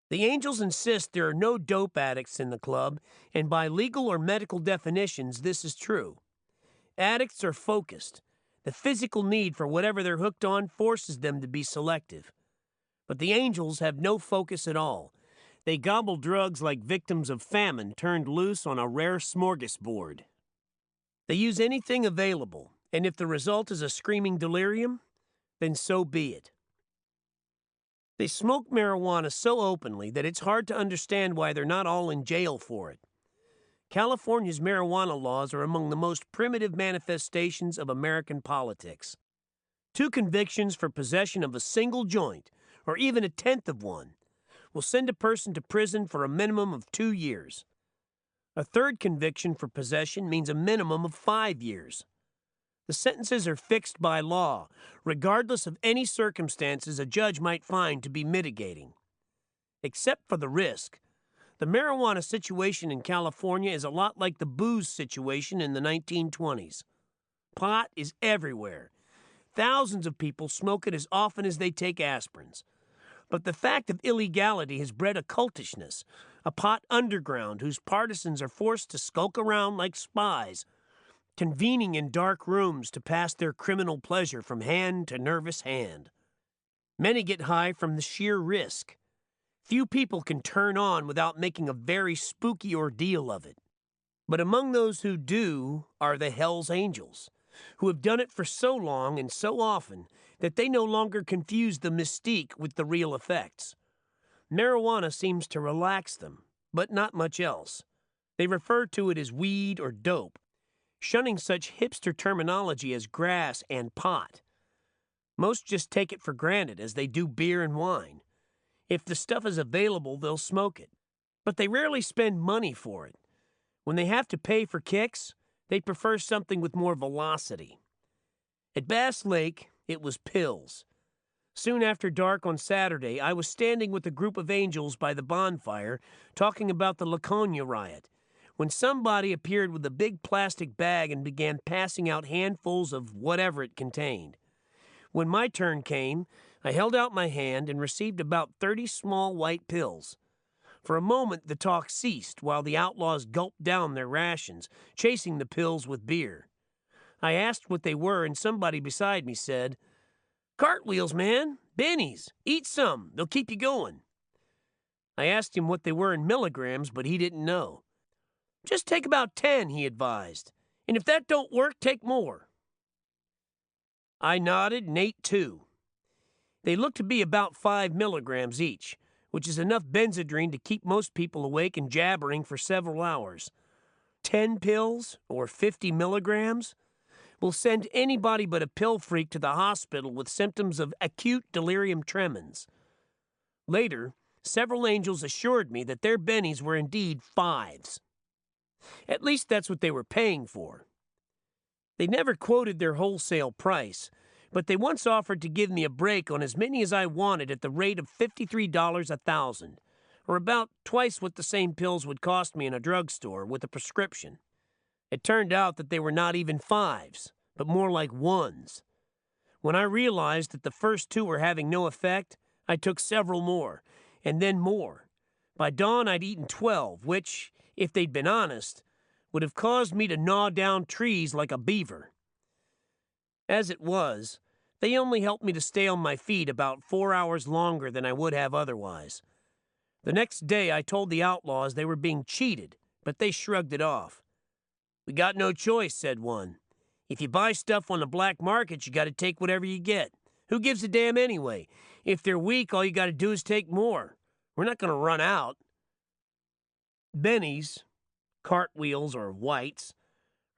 The Angels insist there are no dope addicts in the club, and by legal or medical definitions, this is true. Addicts are focused. The physical need for whatever they're hooked on forces them to be selective. But the Angels have no focus at all. They gobble drugs like victims of famine turned loose on a rare smorgasbord. They use anything available, and if the result is a screaming delirium, then so be it. They smoke marijuana so openly that it's hard to understand why they're not all in jail for it. California's marijuana laws are among the most primitive manifestations of American politics. 2 convictions for possession of a single joint, or even a tenth of one, will send a person to prison for a minimum of 2 years. A third conviction for possession means a minimum of 5 years. The sentences are fixed by law, regardless of any circumstances a judge might find to be mitigating. Except for the risk, the marijuana situation in California is a lot like the booze situation in the 1920s. Pot is everywhere. Thousands of people smoke it as often as they take aspirins. But the fact of illegality has bred a cultishness, a pot underground whose partisans are forced to skulk around like spies, convening in dark rooms to pass their criminal pleasure from hand to nervous hand. Many get high from the sheer risk. Few people can turn on without making a very spooky ordeal of it. But among those who do are the Hell's Angels, who have done it for so long and so often that they no longer confuse the mystique with the real effects. Marijuana seems to relax them, but not much else. They refer to it as weed or dope, shunning such hipster terminology as grass and pot. Most just take it for granted as they do beer and wine. If the stuff is available, they'll smoke it. But they rarely spend money for it. When they have to pay for kicks, they prefer something with more velocity. At Bass Lake, it was pills. Soon after dark on Saturday, I was standing with a group of angels by the bonfire talking about the Laconia riot, when somebody appeared with a big plastic bag and began passing out handfuls of whatever it contained. When my turn came, I held out my hand and received about 30 small white pills. For a moment, the talk ceased while the outlaws gulped down their rations, chasing the pills with beer. I asked what they were, and somebody beside me said, "Cartwheels, man. Bennies. Eat some. They'll keep you going." I asked him what they were in milligrams, but he didn't know. "Just take about 10, he advised. "And if that don't work, take more." I nodded and ate 2. They looked to be about 5 milligrams each, which is enough Benzedrine to keep most people awake and jabbering for several hours. 10 pills, or 50 milligrams, will send anybody but a pill freak to the hospital with symptoms of acute delirium tremens. Later, several angels assured me that their bennies were indeed 5s. At least that's what they were paying for. They never quoted their wholesale price, but they once offered to give me a break on as many as I wanted at the rate of $53 a thousand, or about twice what the same pills would cost me in a drugstore with a prescription. It turned out that they were not even 5s, but more like 1s. When I realized that the first 2 were having no effect, I took several more, and then more. By dawn, I'd eaten 12, which, if they'd been honest, would have caused me to gnaw down trees like a beaver. As it was, they only helped me to stay on my feet about 4 hours longer than I would have otherwise. The next day, I told the outlaws they were being cheated, but they shrugged it off. "We got no choice," said one. "If you buy stuff on the black market, you got to take whatever you get. Who gives a damn anyway? If they're weak, all you got to do is take more. We're not going to run out." Bennies, cartwheels or whites,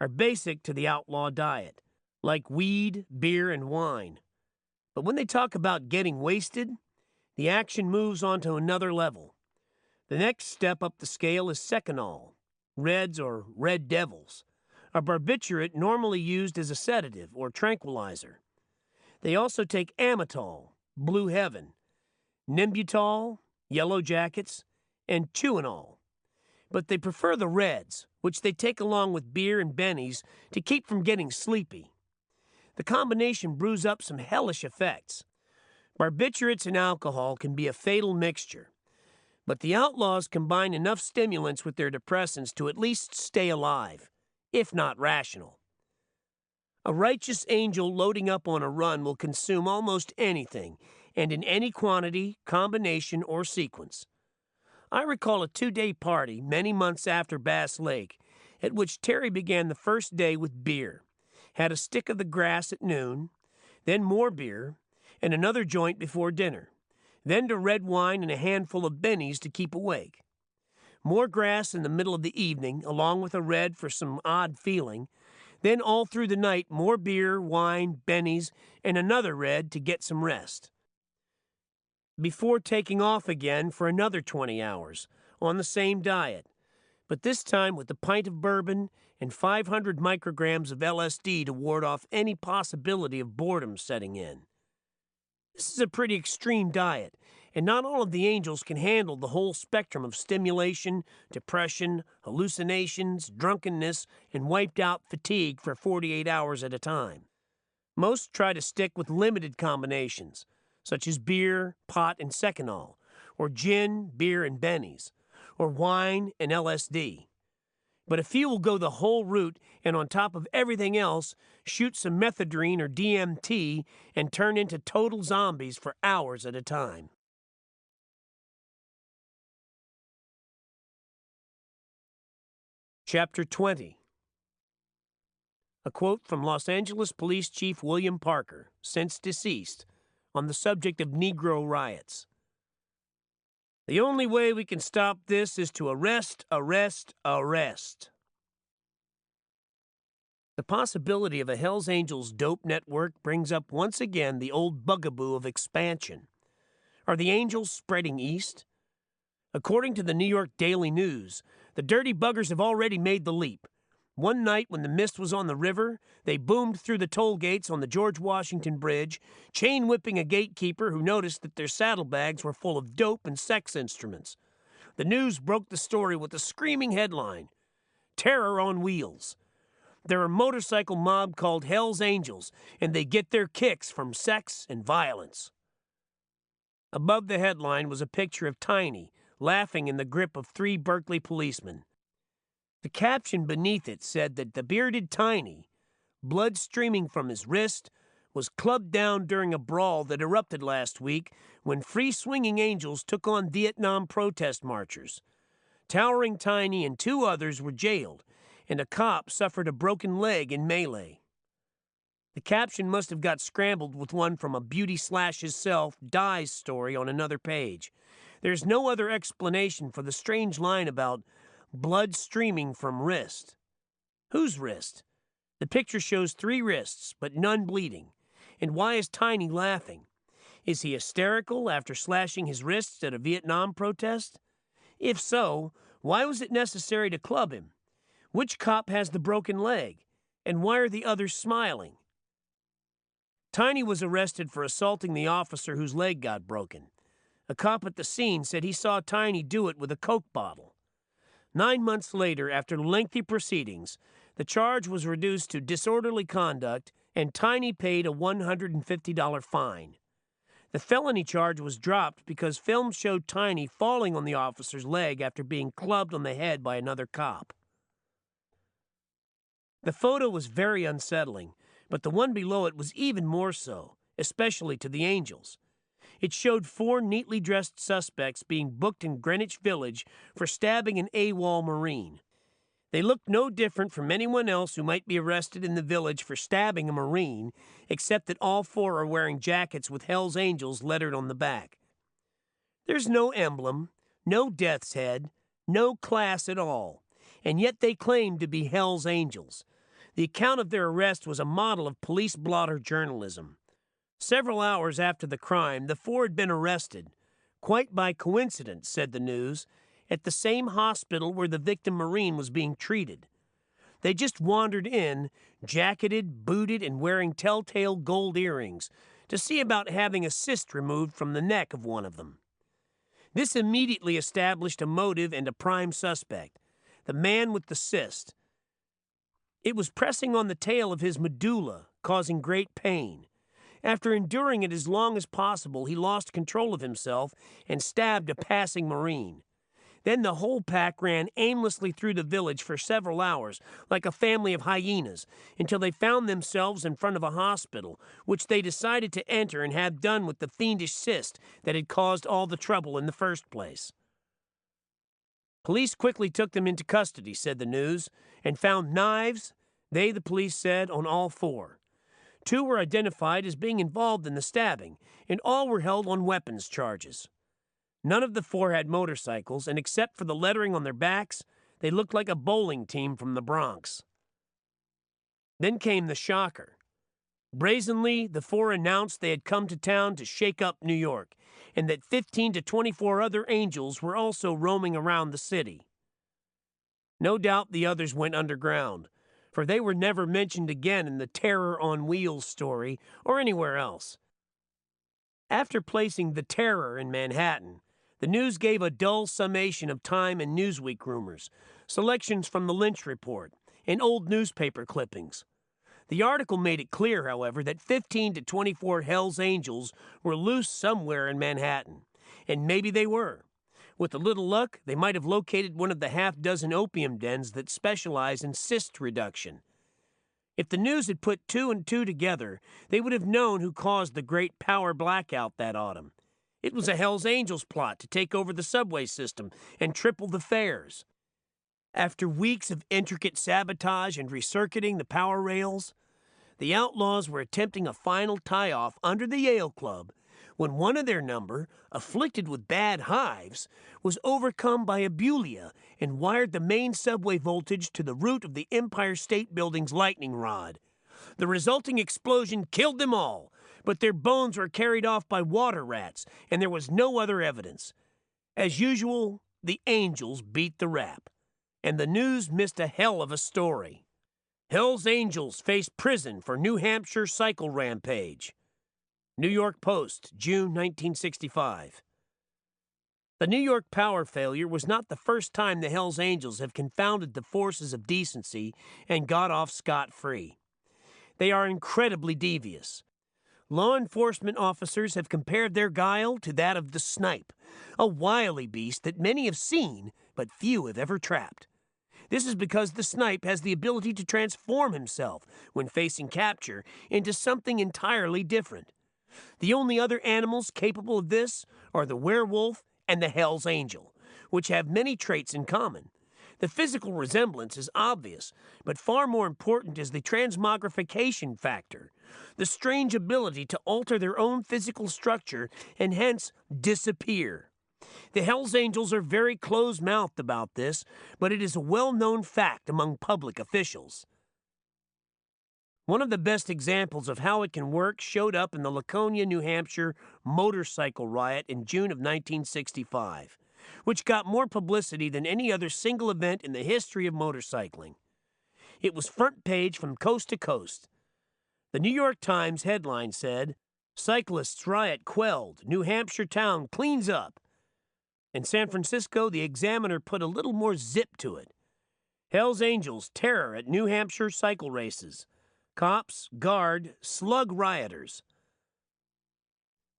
are basic to the outlaw diet, like weed, beer, and wine. But when they talk about getting wasted, the action moves on to another level. The next step up the scale is seconal, reds or red devils, a barbiturate normally used as a sedative or tranquilizer. They also take amytal, blue heaven, nimbutal, yellow jackets, and chewinol. But they prefer the reds, which they take along with beer and bennies to keep from getting sleepy. The combination brews up some hellish effects. Barbiturates and alcohol can be a fatal mixture, but the outlaws combine enough stimulants with their depressants to at least stay alive, if not rational. A righteous angel loading up on a run will consume almost anything, and in any quantity, combination, or sequence. I recall a 2-day party many months after Bass Lake, at which Terry began the first day with beer, had a stick of the grass at noon, then more beer, and another joint before dinner, then to red wine and a handful of bennies to keep awake. More grass in the middle of the evening, along with a red for some odd feeling, then all through the night more beer, wine, bennies, and another red to get some rest. Before taking off again for another 20 hours, on the same diet, but this time with a pint of bourbon and 500 micrograms of LSD to ward off any possibility of boredom setting in. This is a pretty extreme diet, and not all of the angels can handle the whole spectrum of stimulation, depression, hallucinations, drunkenness, and wiped out fatigue for 48 hours at a time. Most try to stick with limited combinations, such as beer, pot, and Seconal, or gin, beer, and bennies, or wine and LSD. But a few will go the whole route and on top of everything else, shoot some methadone or DMT and turn into total zombies for hours at a time. Chapter 20. A quote from Los Angeles Police Chief William Parker, since deceased, on the subject of Negro riots. The only way we can stop this is to arrest, arrest, arrest. The possibility of a Hells Angels dope network brings up once again the old bugaboo of expansion. Are the Angels spreading east? According to the New York Daily News, the dirty buggers have already made the leap. One night when the mist was on the river, they boomed through the toll gates on the George Washington Bridge, chain-whipping a gatekeeper who noticed that their saddlebags were full of dope and sex instruments. The News broke the story with a screaming headline, "Terror on Wheels." They're a motorcycle mob called Hells Angels, and they get their kicks from sex and violence. Above the headline was a picture of Tiny, laughing in the grip of 3 Berkeley policemen. The caption beneath it said that the bearded Tiny, blood streaming from his wrist, was clubbed down during a brawl that erupted last week when free-swinging angels took on Vietnam protest marchers. Towering Tiny and 2 others were jailed, and a cop suffered a broken leg in melee. The caption must have got scrambled with one from a Beauty Slash Himself Dies story on another page. There's no other explanation for the strange line about blood streaming from wrist. Whose wrist? The picture shows 3 wrists, but none bleeding. And why is Tiny laughing? Is he hysterical after slashing his wrists at a Vietnam protest? If so, why was it necessary to club him? Which cop has the broken leg? And why are the others smiling? Tiny was arrested for assaulting the officer whose leg got broken. A cop at the scene said he saw Tiny do it with a Coke bottle. 9 months later, after lengthy proceedings, the charge was reduced to disorderly conduct, and Tiny paid a $150 fine. The felony charge was dropped because film showed Tiny falling on the officer's leg after being clubbed on the head by another cop. The photo was very unsettling, but the one below it was even more so, especially to the Angels. It showed 4 neatly dressed suspects being booked in Greenwich Village for stabbing an AWOL Marine. They looked no different from anyone else who might be arrested in the village for stabbing a Marine, except that all 4 are wearing jackets with Hells Angels lettered on the back. There's no emblem, no death's head, no class at all, and yet they claim to be Hells Angels. The account of their arrest was a model of police blotter journalism. Several hours after the crime, the 4 had been arrested, quite by coincidence, said the News, at the same hospital where the victim Marine was being treated. They just wandered in, jacketed, booted, and wearing telltale gold earrings, to see about having a cyst removed from the neck of one of them. This immediately established a motive and a prime suspect, the man with the cyst. It was pressing on the tail of his medulla, causing great pain. After enduring it as long as possible, he lost control of himself and stabbed a passing Marine. Then the whole pack ran aimlessly through the village for several hours, like a family of hyenas, until they found themselves in front of a hospital, which they decided to enter and have done with the fiendish cyst that had caused all the trouble in the first place. Police quickly took them into custody, said the News, and found knives, the police said, on all 4. 2 were identified as being involved in the stabbing, and all were held on weapons charges. None of the 4 had motorcycles, and except for the lettering on their backs, they looked like a bowling team from the Bronx. Then came the shocker. Brazenly, the 4 announced they had come to town to shake up New York, and that 15 to 24 other angels were also roaming around the city. No doubt the others went underground, for they were never mentioned again in the Terror on Wheels story or anywhere else. After placing the Terror in Manhattan, the news gave a dull summation of Time and Newsweek rumors, selections from the Lynch Report, and old newspaper clippings. The article made it clear, however, that 15 to 24 Hells Angels were loose somewhere in Manhattan. And maybe they were. With a little luck, they might have located one of the half-dozen opium dens that specialize in cyst reduction. If the news had put two and two together, they would have known who caused the great power blackout that autumn. It was a Hells Angels plot to take over the subway system and triple the fares. After weeks of intricate sabotage and recircuiting the power rails, the Outlaws were attempting a final tie-off under the Yale Club when one of their number, afflicted with bad hives, was overcome by abulia and wired the main subway voltage to the root of the Empire State Building's lightning rod. The resulting explosion killed them all, but their bones were carried off by water rats, and there was no other evidence. As usual, the Angels beat the rap, and the news missed a hell of a story. Hells Angels face prison for New Hampshire cycle rampage. New York Post, June 1965. The New York power failure was not the first time the Hells Angels have confounded the forces of decency and got off scot-free. They are incredibly devious. Law enforcement officers have compared their guile to that of the snipe, a wily beast that many have seen but few have ever trapped. This is because the snipe has the ability to transform himself, when facing capture, into something entirely different. The only other animals capable of this are the werewolf and the Hells Angel, which have many traits in common. The physical resemblance is obvious, but far more important is the transmogrification factor, the strange ability to alter their own physical structure and hence disappear. The Hells Angels are very close-mouthed about this, but it is a well-known fact among public officials. One of the best examples of how it can work showed up in the Laconia, New Hampshire motorcycle riot in June of 1965, which got more publicity than any other single event in the history of motorcycling. It was front page from coast to coast. The New York Times headline said, "Cyclists riot quelled, New Hampshire town cleans up." In San Francisco, the Examiner put a little more zip to it. Hells Angels terror at New Hampshire cycle races. Cops guard slug rioters.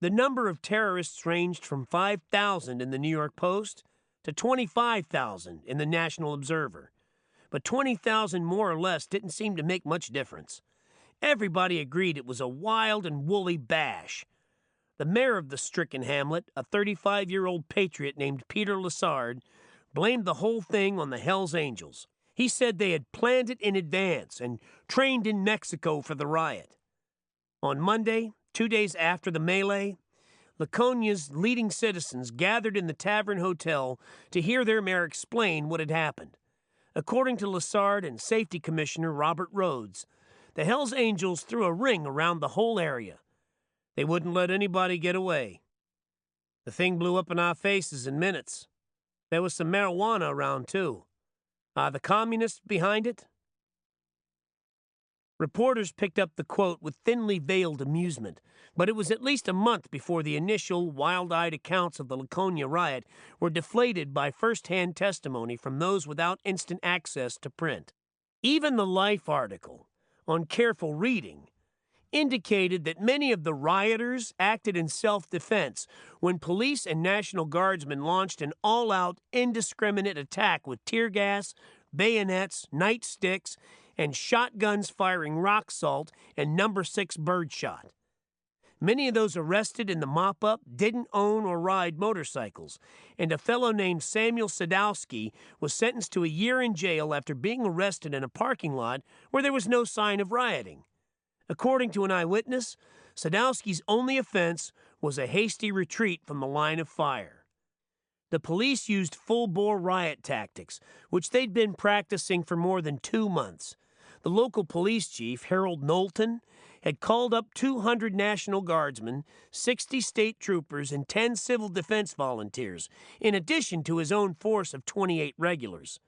The number of terrorists ranged from 5,000 in the New York Post to 25,000 in the National Observer. But 20,000 more or less didn't seem to make much difference. Everybody agreed it was a wild and woolly bash. The mayor of the stricken hamlet, a 35-year-old patriot named Peter Lassard, blamed the whole thing on the Hells Angels. He said they had planned it in advance and trained in Mexico for the riot. On Monday, 2 days after the melee, Laconia's leading citizens gathered in the Tavern Hotel to hear their mayor explain what had happened. According to Lassard and Safety Commissioner Robert Rhodes, the Hells Angels threw a ring around the whole area. They wouldn't let anybody get away. The thing blew up in our faces in minutes. There was some marijuana around, too. Are the communists behind it? Reporters picked up the quote with thinly veiled amusement, but it was at least a month before the initial wild-eyed accounts of the Laconia riot were deflated by first-hand testimony from those without instant access to print. Even the Life article, on careful reading, indicated that many of the rioters acted in self-defense when police and National Guardsmen launched an all-out, indiscriminate attack with tear gas, bayonets, nightsticks, and shotguns firing rock salt and number 6 birdshot. Many of those arrested in the mop-up didn't own or ride motorcycles, and a fellow named Samuel Sadowski was sentenced to a year in jail after being arrested in a parking lot where there was no sign of rioting. According to an eyewitness, Sadowski's only offense was a hasty retreat from the line of fire. The police used full-bore riot tactics, which they'd been practicing for more than 2 months. The local police chief, Harold Knowlton, had called up 200 National Guardsmen, 60 state troopers, and 10 civil defense volunteers, in addition to his own force of 28 regulars.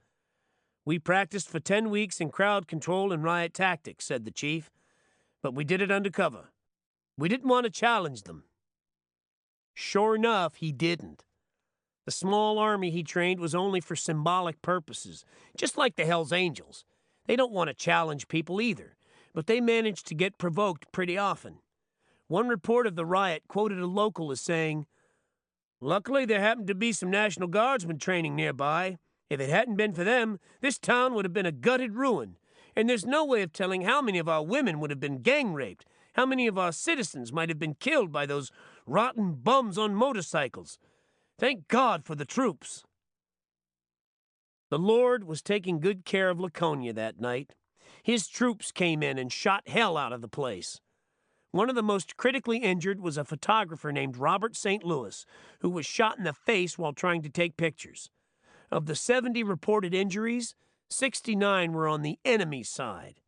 "We practiced for 10 weeks in crowd control and riot tactics," said the chief, "but we did it undercover. We didn't want to challenge them." Sure enough, he didn't. The small army he trained was only for symbolic purposes, just like the Hells Angels. They don't want to challenge people either, but they managed to get provoked pretty often. One report of the riot quoted a local as saying, "Luckily, there happened to be some National Guardsmen training nearby. If it hadn't been for them, this town would have been a gutted ruin. And there's no way of telling how many of our women would have been gang raped, how many of our citizens might have been killed by those rotten bums on motorcycles. Thank God for the troops." The Lord was taking good care of Laconia that night. His troops came in and shot hell out of the place. One of the most critically injured was a photographer named Robert St. Louis, who was shot in the face while trying to take pictures. Of the 70 reported injuries, 69 were on the enemy's side.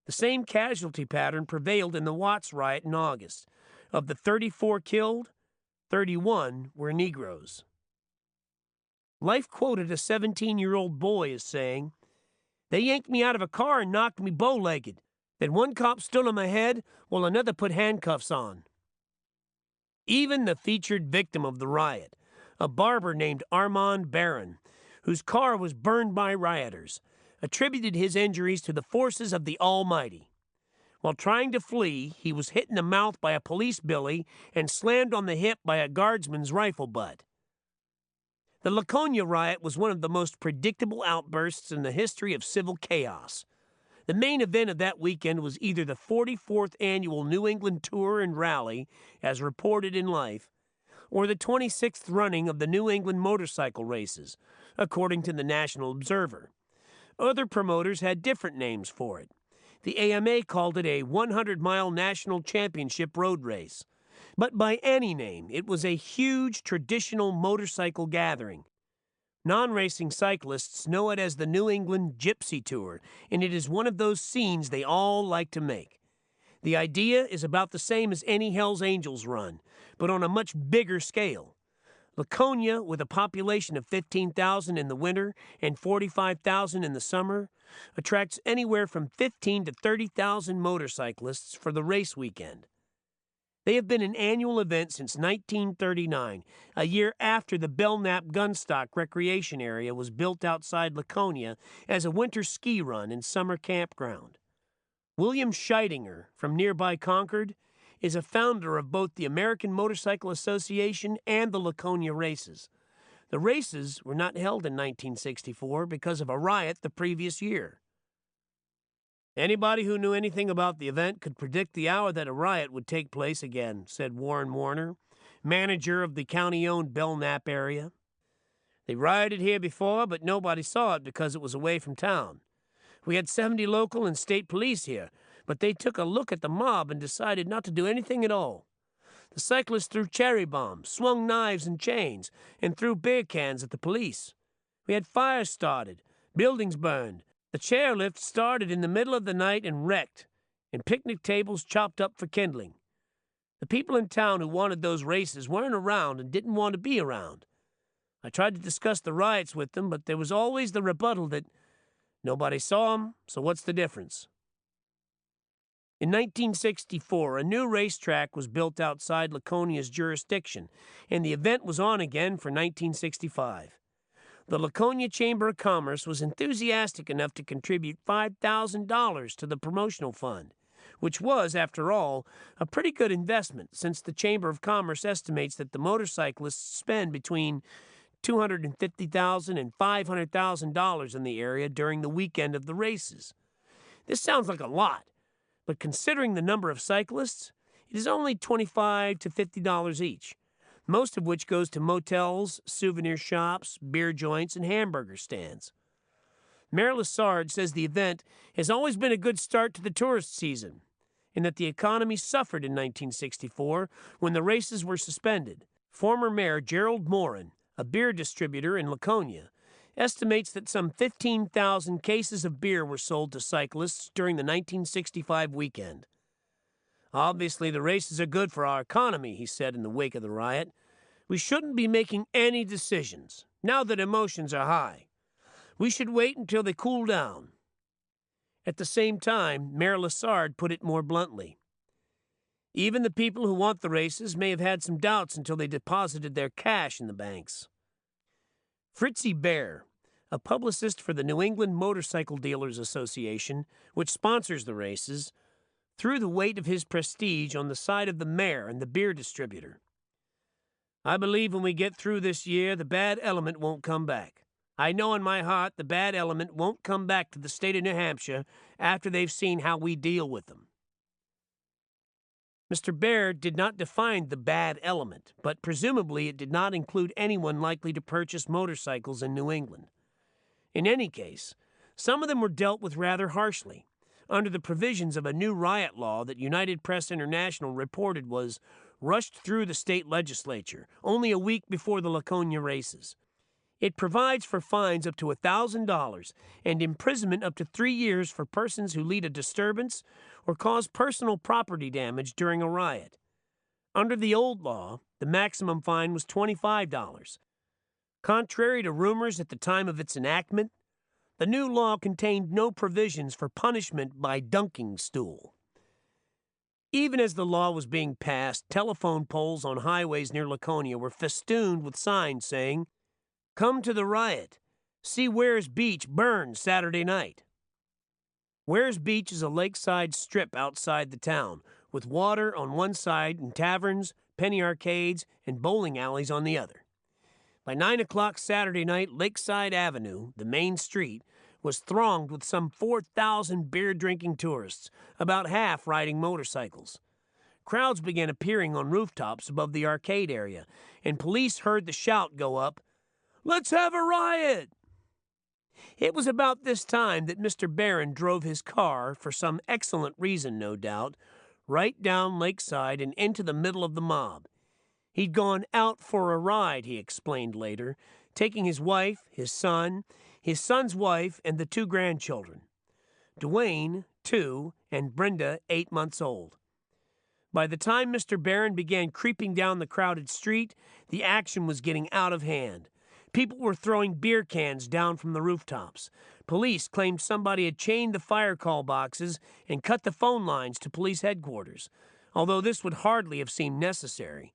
The same casualty pattern prevailed in the Watts riot in August. Of the 34 killed, 31 were Negroes. Life quoted a 17-year-old boy as saying, "They yanked me out of a car and knocked me bow-legged. Then one cop stood on my head while another put handcuffs on." Even the featured victim of the riot, a barber named Armand Barron, whose car was burned by rioters, attributed his injuries to the forces of the Almighty. While trying to flee, he was hit in the mouth by a police billy and slammed on the hip by a guardsman's rifle butt. The Laconia riot was one of the most predictable outbursts in the history of civil chaos. The main event of that weekend was either the 44th annual New England Tour and Rally, as reported in Life, or the 26th running of the New England motorcycle races, according to the National Observer. Other promoters had different names for it. The AMA called it a 100-mile national championship road race. But by any name, it was a huge traditional motorcycle gathering. Non-racing cyclists know it as the New England Gypsy Tour, and it is one of those scenes they all like to make. The idea is about the same as any Hells Angels run, but on a much bigger scale. Laconia, with a population of 15,000 in the winter and 45,000 in the summer, attracts anywhere from 15,000 to 30,000 motorcyclists for the race weekend. They have been an annual event since 1939, a year after the Belknap Gunstock Recreation Area was built outside Laconia as a winter ski run and summer campground. William Scheidinger, from nearby Concord, is a founder of both the American Motorcycle Association and the Laconia races. The races were not held in 1964 because of a riot the previous year. "Anybody who knew anything about the event could predict the hour that a riot would take place again," said Warren Warner, manager of the county-owned Belknap area. "They rioted here before, but nobody saw it because it was away from town. We had 70 local and state police here, but they took a look at the mob and decided not to do anything at all. The cyclists threw cherry bombs, swung knives and chains, and threw beer cans at the police. We had fires started, buildings burned. The chairlift started in the middle of the night and wrecked, and picnic tables chopped up for kindling. The people in town who wanted those races weren't around and didn't want to be around. I tried to discuss the riots with them, but there was always the rebuttal that nobody saw them, so what's the difference?" In 1964, a new racetrack was built outside Laconia's jurisdiction, and the event was on again for 1965. The Laconia Chamber of Commerce was enthusiastic enough to contribute $5,000 to the promotional fund, which was, after all, a pretty good investment since the Chamber of Commerce estimates that the motorcyclists spend between $250,000 and $500,000 in the area during the weekend of the races. This sounds like a lot, but considering the number of cyclists, it is only $25 to $50 each, most of which goes to motels, souvenir shops, beer joints, and hamburger stands. Mayor Lessard says the event has always been a good start to the tourist season, and that the economy suffered in 1964 when the races were suspended. Former Mayor Gerald Morin, a beer distributor in Laconia, estimates that some 15,000 cases of beer were sold to cyclists during the 1965 weekend. "Obviously, the races are good for our economy," he said in the wake of the riot. "We shouldn't be making any decisions, now that emotions are high. We should wait until they cool down. At the same time, Mayor Lassard put it more bluntly. Even the people who want the races may have had some doubts until they deposited their cash in the banks. Fritzie Bear, a publicist for the New England Motorcycle Dealers Association, which sponsors the races, threw the weight of his prestige on the side of the mayor and the beer distributor. I believe when we get through this year, the bad element won't come back. I know in my heart the bad element won't come back to the state of New Hampshire after they've seen how we deal with them. Mr. Baird did not define the bad element, but presumably it did not include anyone likely to purchase motorcycles in New England. In any case, some of them were dealt with rather harshly, under the provisions of a new riot law that United Press International reported was rushed through the state legislature only a week before the Laconia races. It provides for fines up to $1,000 and imprisonment up to 3 years for persons who lead a disturbance or cause personal property damage during a riot. Under the old law, the maximum fine was $25. Contrary to rumors at the time of its enactment, the new law contained no provisions for punishment by dunking stool. Even as the law was being passed, telephone poles on highways near Laconia were festooned with signs saying, "Come to the riot. See Ware's Beach burn Saturday night." Ware's Beach is a lakeside strip outside the town, with water on one side and taverns, penny arcades, and bowling alleys on the other. By 9 o'clock Saturday night, Lakeside Avenue, the main street, was thronged with some 4,000 beer-drinking tourists, about half riding motorcycles. Crowds began appearing on rooftops above the arcade area, and police heard the shout go up, "Let's have a riot!" It was about this time that Mr. Barron drove his car, for some excellent reason, no doubt, right down Lakeside and into the middle of the mob. He'd gone out for a ride, he explained later, taking his wife, his son's wife, and the 2 grandchildren. Dwayne, 2, and Brenda, 8 months old. By the time Mr. Barron began creeping down the crowded street, the action was getting out of hand. People were throwing beer cans down from the rooftops. Police claimed somebody had chained the fire call boxes and cut the phone lines to police headquarters, although this would hardly have seemed necessary.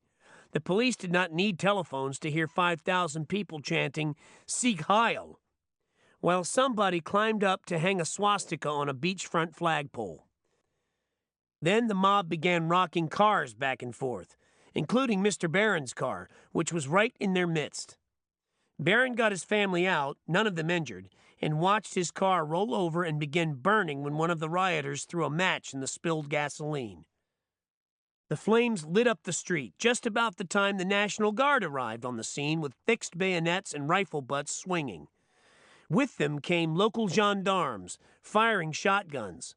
The police did not need telephones to hear 5,000 people chanting, "Sieg Heil," while somebody climbed up to hang a swastika on a beachfront flagpole. Then the mob began rocking cars back and forth, including Mr. Barron's car, which was right in their midst. Barron got his family out, none of them injured, and watched his car roll over and begin burning when one of the rioters threw a match in the spilled gasoline. The flames lit up the street just about the time the National Guard arrived on the scene with fixed bayonets and rifle butts swinging. With them came local gendarmes, firing shotguns.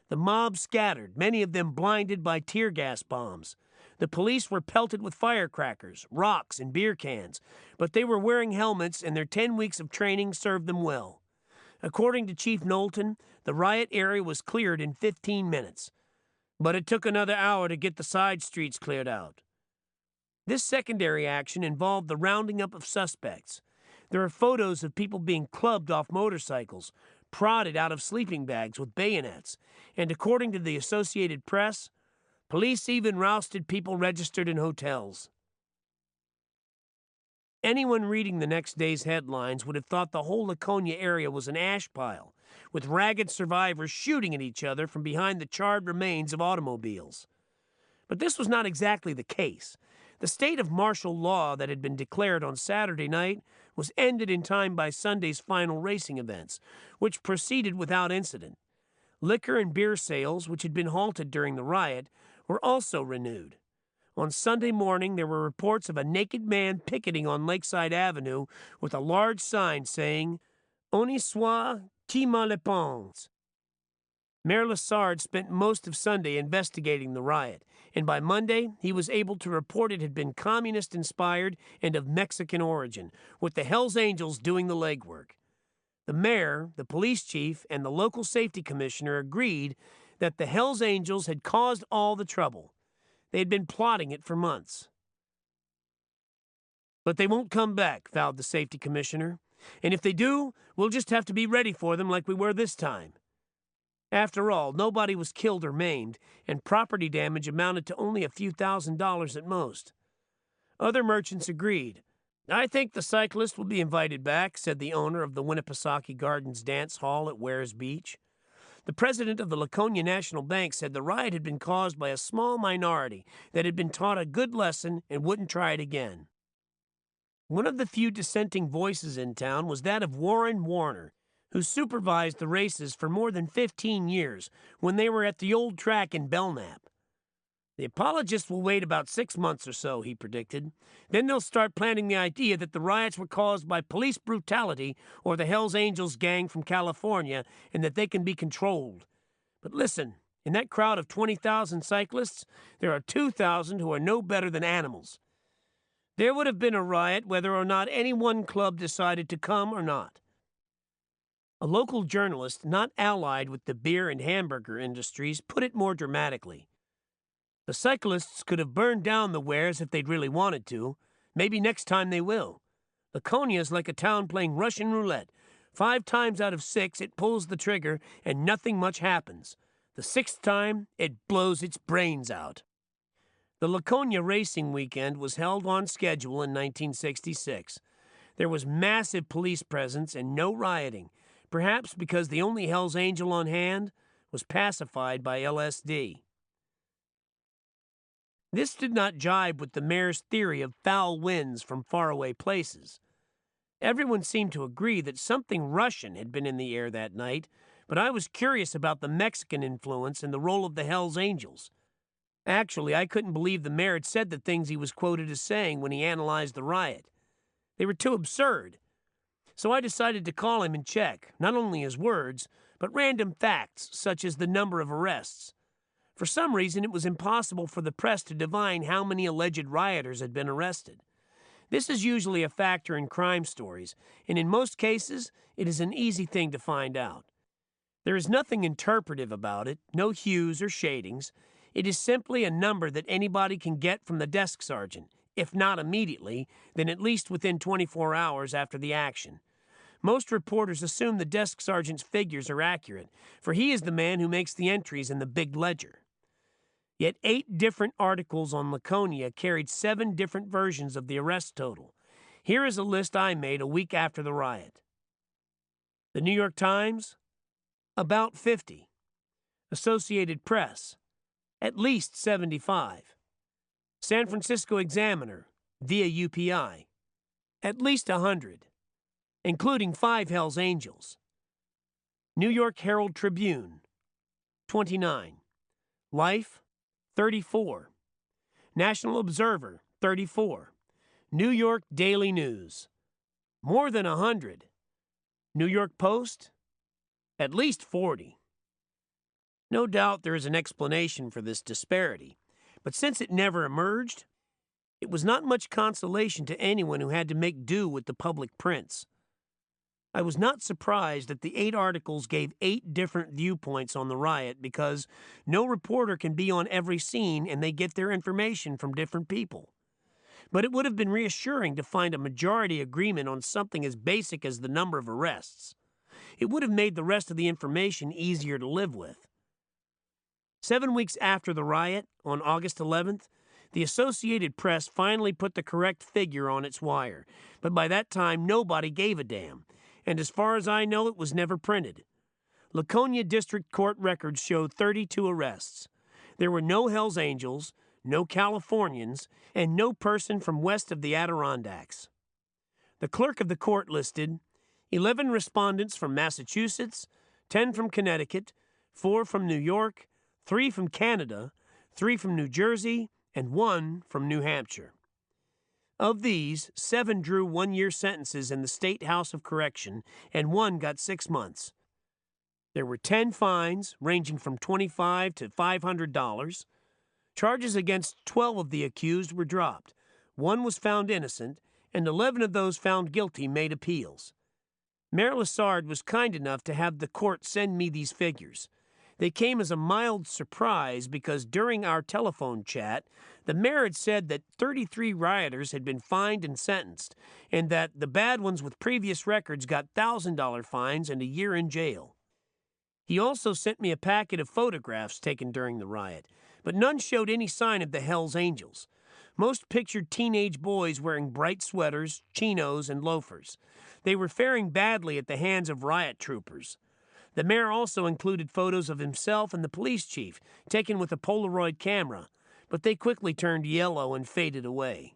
The mob scattered, many of them blinded by tear gas bombs. The police were pelted with firecrackers, rocks, and beer cans, but they were wearing helmets and their 10 weeks of training served them well. According to Chief Knowlton, the riot area was cleared in 15 minutes, but it took another hour to get the side streets cleared out. This secondary action involved the rounding up of suspects. There are photos of people being clubbed off motorcycles, prodded out of sleeping bags with bayonets, and according to the Associated Press, police even rousted people registered in hotels. Anyone reading the next day's headlines would have thought the whole Laconia area was an ash pile, with ragged survivors shooting at each other from behind the charred remains of automobiles. But this was not exactly the case. The state of martial law that had been declared on Saturday night was ended in time by Sunday's final racing events, which proceeded without incident. Liquor and beer sales, which had been halted during the riot, were also renewed. On Sunday morning, there were reports of a naked man picketing on Lakeside Avenue with a large sign saying, "On y soit qui me le pense." Mayor Lassard spent most of Sunday investigating the riot, and by Monday, he was able to report it had been communist-inspired and of Mexican origin, with the Hells Angels doing the legwork. The mayor, the police chief, and the local safety commissioner agreed that the Hells Angels had caused all the trouble. They had been plotting it for months. "But they won't come back," vowed the safety commissioner. And if they do, we'll just have to be ready for them like we were this time. After all, nobody was killed or maimed, and property damage amounted to only a few $1,000s at most. Other merchants agreed. I think the cyclist will be invited back, said the owner of the Winnipesaukee Gardens Dance Hall at Wares Beach. The president of the Laconia National Bank said the riot had been caused by a small minority that had been taught a good lesson and wouldn't try it again. One of the few dissenting voices in town was that of Warren Warner, who supervised the races for more than 15 years when they were at the old track in Belknap. The apologists will wait about 6 months or so, he predicted. Then they'll start planting the idea that the riots were caused by police brutality or the Hells Angels gang from California and that they can be controlled. But listen, in that crowd of 20,000 cyclists, there are 2,000 who are no better than animals. There would have been a riot whether or not any one club decided to come or not. A local journalist not allied with the beer and hamburger industries put it more dramatically. The cyclists could have burned down the Wares if they'd really wanted to. Maybe next time they will. Laconia is like a town playing Russian roulette. 5 times out of 6, it pulls the trigger and nothing much happens. The 6th time, it blows its brains out. The Laconia Racing Weekend was held on schedule in 1966. There was massive police presence and no rioting, perhaps because the only Hells Angel on hand was pacified by LSD. This did not jibe with the mayor's theory of foul winds from faraway places. Everyone seemed to agree that something Russian had been in the air that night, but I was curious about the Mexican influence and the role of the Hells Angels. Actually, I couldn't believe the mayor had said the things he was quoted as saying when he analyzed the riot. They were too absurd. So I decided to call him and check, not only his words, but random facts, such as the number of arrests. For some reason, it was impossible for the press to divine how many alleged rioters had been arrested. This is usually a factor in crime stories, and in most cases, it is an easy thing to find out. There is nothing interpretive about it, no hues or shadings. It is simply a number that anybody can get from the desk sergeant, if not immediately, then at least within 24 hours after the action. Most reporters assume the desk sergeant's figures are accurate, for he is the man who makes the entries in the big ledger. Yet 8 different articles on Laconia carried 7 different versions of the arrest total. Here is a list I made a week after the riot. The New York Times? About 50. Associated Press? At least 75. San Francisco Examiner, via UPI? At least 100, including 5 Hells Angels. New York Herald Tribune? 29. Life? 34. National Observer, 34. New York Daily News, more than 100. New York Post, at least 40. No doubt there is an explanation for this disparity, but since it never emerged, it was not much consolation to anyone who had to make do with the public prints. I was not surprised that the 8 articles gave 8 different viewpoints on the riot because no reporter can be on every scene and they get their information from different people. But it would have been reassuring to find a majority agreement on something as basic as the number of arrests. It would have made the rest of the information easier to live with. 7 weeks after the riot, on August 11th, the Associated Press finally put the correct figure on its wire, but by that time nobody gave a damn. And as far as I know, it was never printed. Laconia District Court records showed 32 arrests. There were no Hells Angels, no Californians, and no person from west of the Adirondacks. The clerk of the court listed 11 respondents from Massachusetts, 10 from Connecticut, 4 from New York, 3 from Canada, 3 from New Jersey, and 1 from New Hampshire. Of these, 7 drew 1-year sentences in the State House of Correction, and 1 got 6 months. There were 10 fines, ranging from $25 to $500. Charges against 12 of the accused were dropped. 1 was found innocent, and 11 of those found guilty made appeals. Mayor Lessard was kind enough to have the court send me these figures. They came as a mild surprise because during our telephone chat, the mayor had said that 33 rioters had been fined and sentenced, and that the bad ones with previous records got $1,000 fines and a year in jail. He also sent me a packet of photographs taken during the riot, but none showed any sign of the Hells Angels. Most pictured teenage boys wearing bright sweaters, chinos, and loafers. They were faring badly at the hands of riot troopers. The mayor also included photos of himself and the police chief, taken with a Polaroid camera, but they quickly turned yellow and faded away.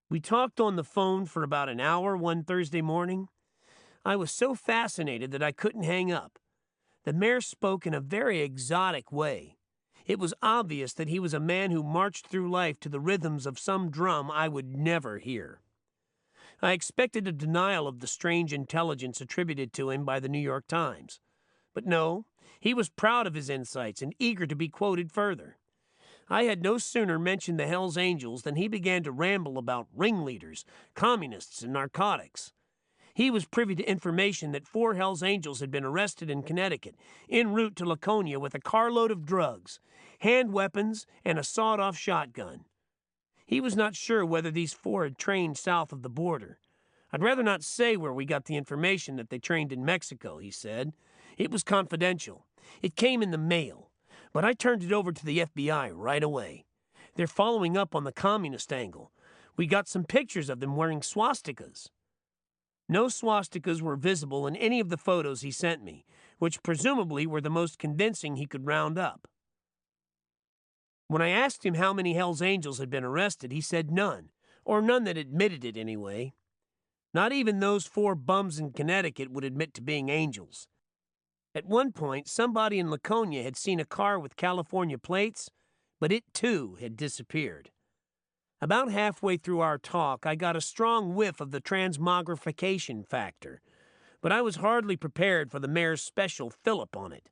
We talked on the phone for about an hour one Thursday morning. I was so fascinated that I couldn't hang up. The mayor spoke in a very exotic way. It was obvious that he was a man who marched through life to the rhythms of some drum I would never hear. I expected a denial of the strange intelligence attributed to him by the New York Times. But no, he was proud of his insights and eager to be quoted further. I had no sooner mentioned the Hells Angels than he began to ramble about ringleaders, communists, and narcotics. He was privy to information that 4 Hells Angels had been arrested in Connecticut, en route to Laconia with a carload of drugs, hand weapons, and a sawed-off shotgun. He was not sure whether these 4 had trained south of the border. I'd rather not say where we got the information that they trained in Mexico, he said. It was confidential. It came in the mail, but I turned it over to the FBI right away. They're following up on the communist angle. We got some pictures of them wearing swastikas. No swastikas were visible in any of the photos he sent me, which presumably were the most convincing he could round up. When I asked him how many Hells Angels had been arrested, he said none, or none that admitted it anyway. Not even those 4 bums in Connecticut would admit to being angels. At one point, somebody in Laconia had seen a car with California plates, but it too had disappeared. About halfway through our talk, I got a strong whiff of the transmogrification factor, but I was hardly prepared for the mayor's special fillip on it.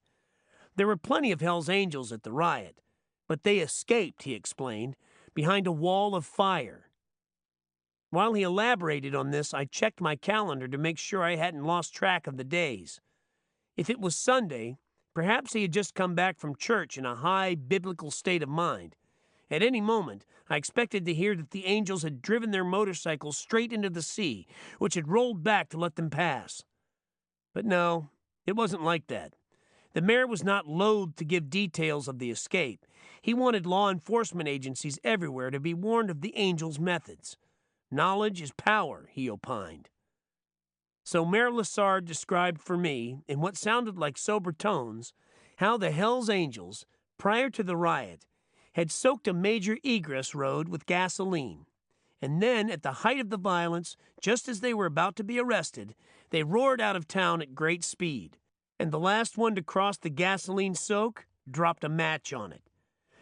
There were plenty of Hells Angels at the riot, but they escaped, he explained, behind a wall of fire. While he elaborated on this, I checked my calendar to make sure I hadn't lost track of the days. If it was Sunday, perhaps he had just come back from church in a high biblical state of mind. At any moment, I expected to hear that the angels had driven their motorcycles straight into the sea, which had rolled back to let them pass. But no, it wasn't like that. The mayor was not loath to give details of the escape. He wanted law enforcement agencies everywhere to be warned of the angels' methods. Knowledge is power, he opined. So Mayor Lessard described for me, in what sounded like sober tones, how the Hells Angels, prior to the riot, had soaked a major egress road with gasoline. And then, at the height of the violence, just as they were about to be arrested, they roared out of town at great speed. And the last one to cross the gasoline soak dropped a match on it.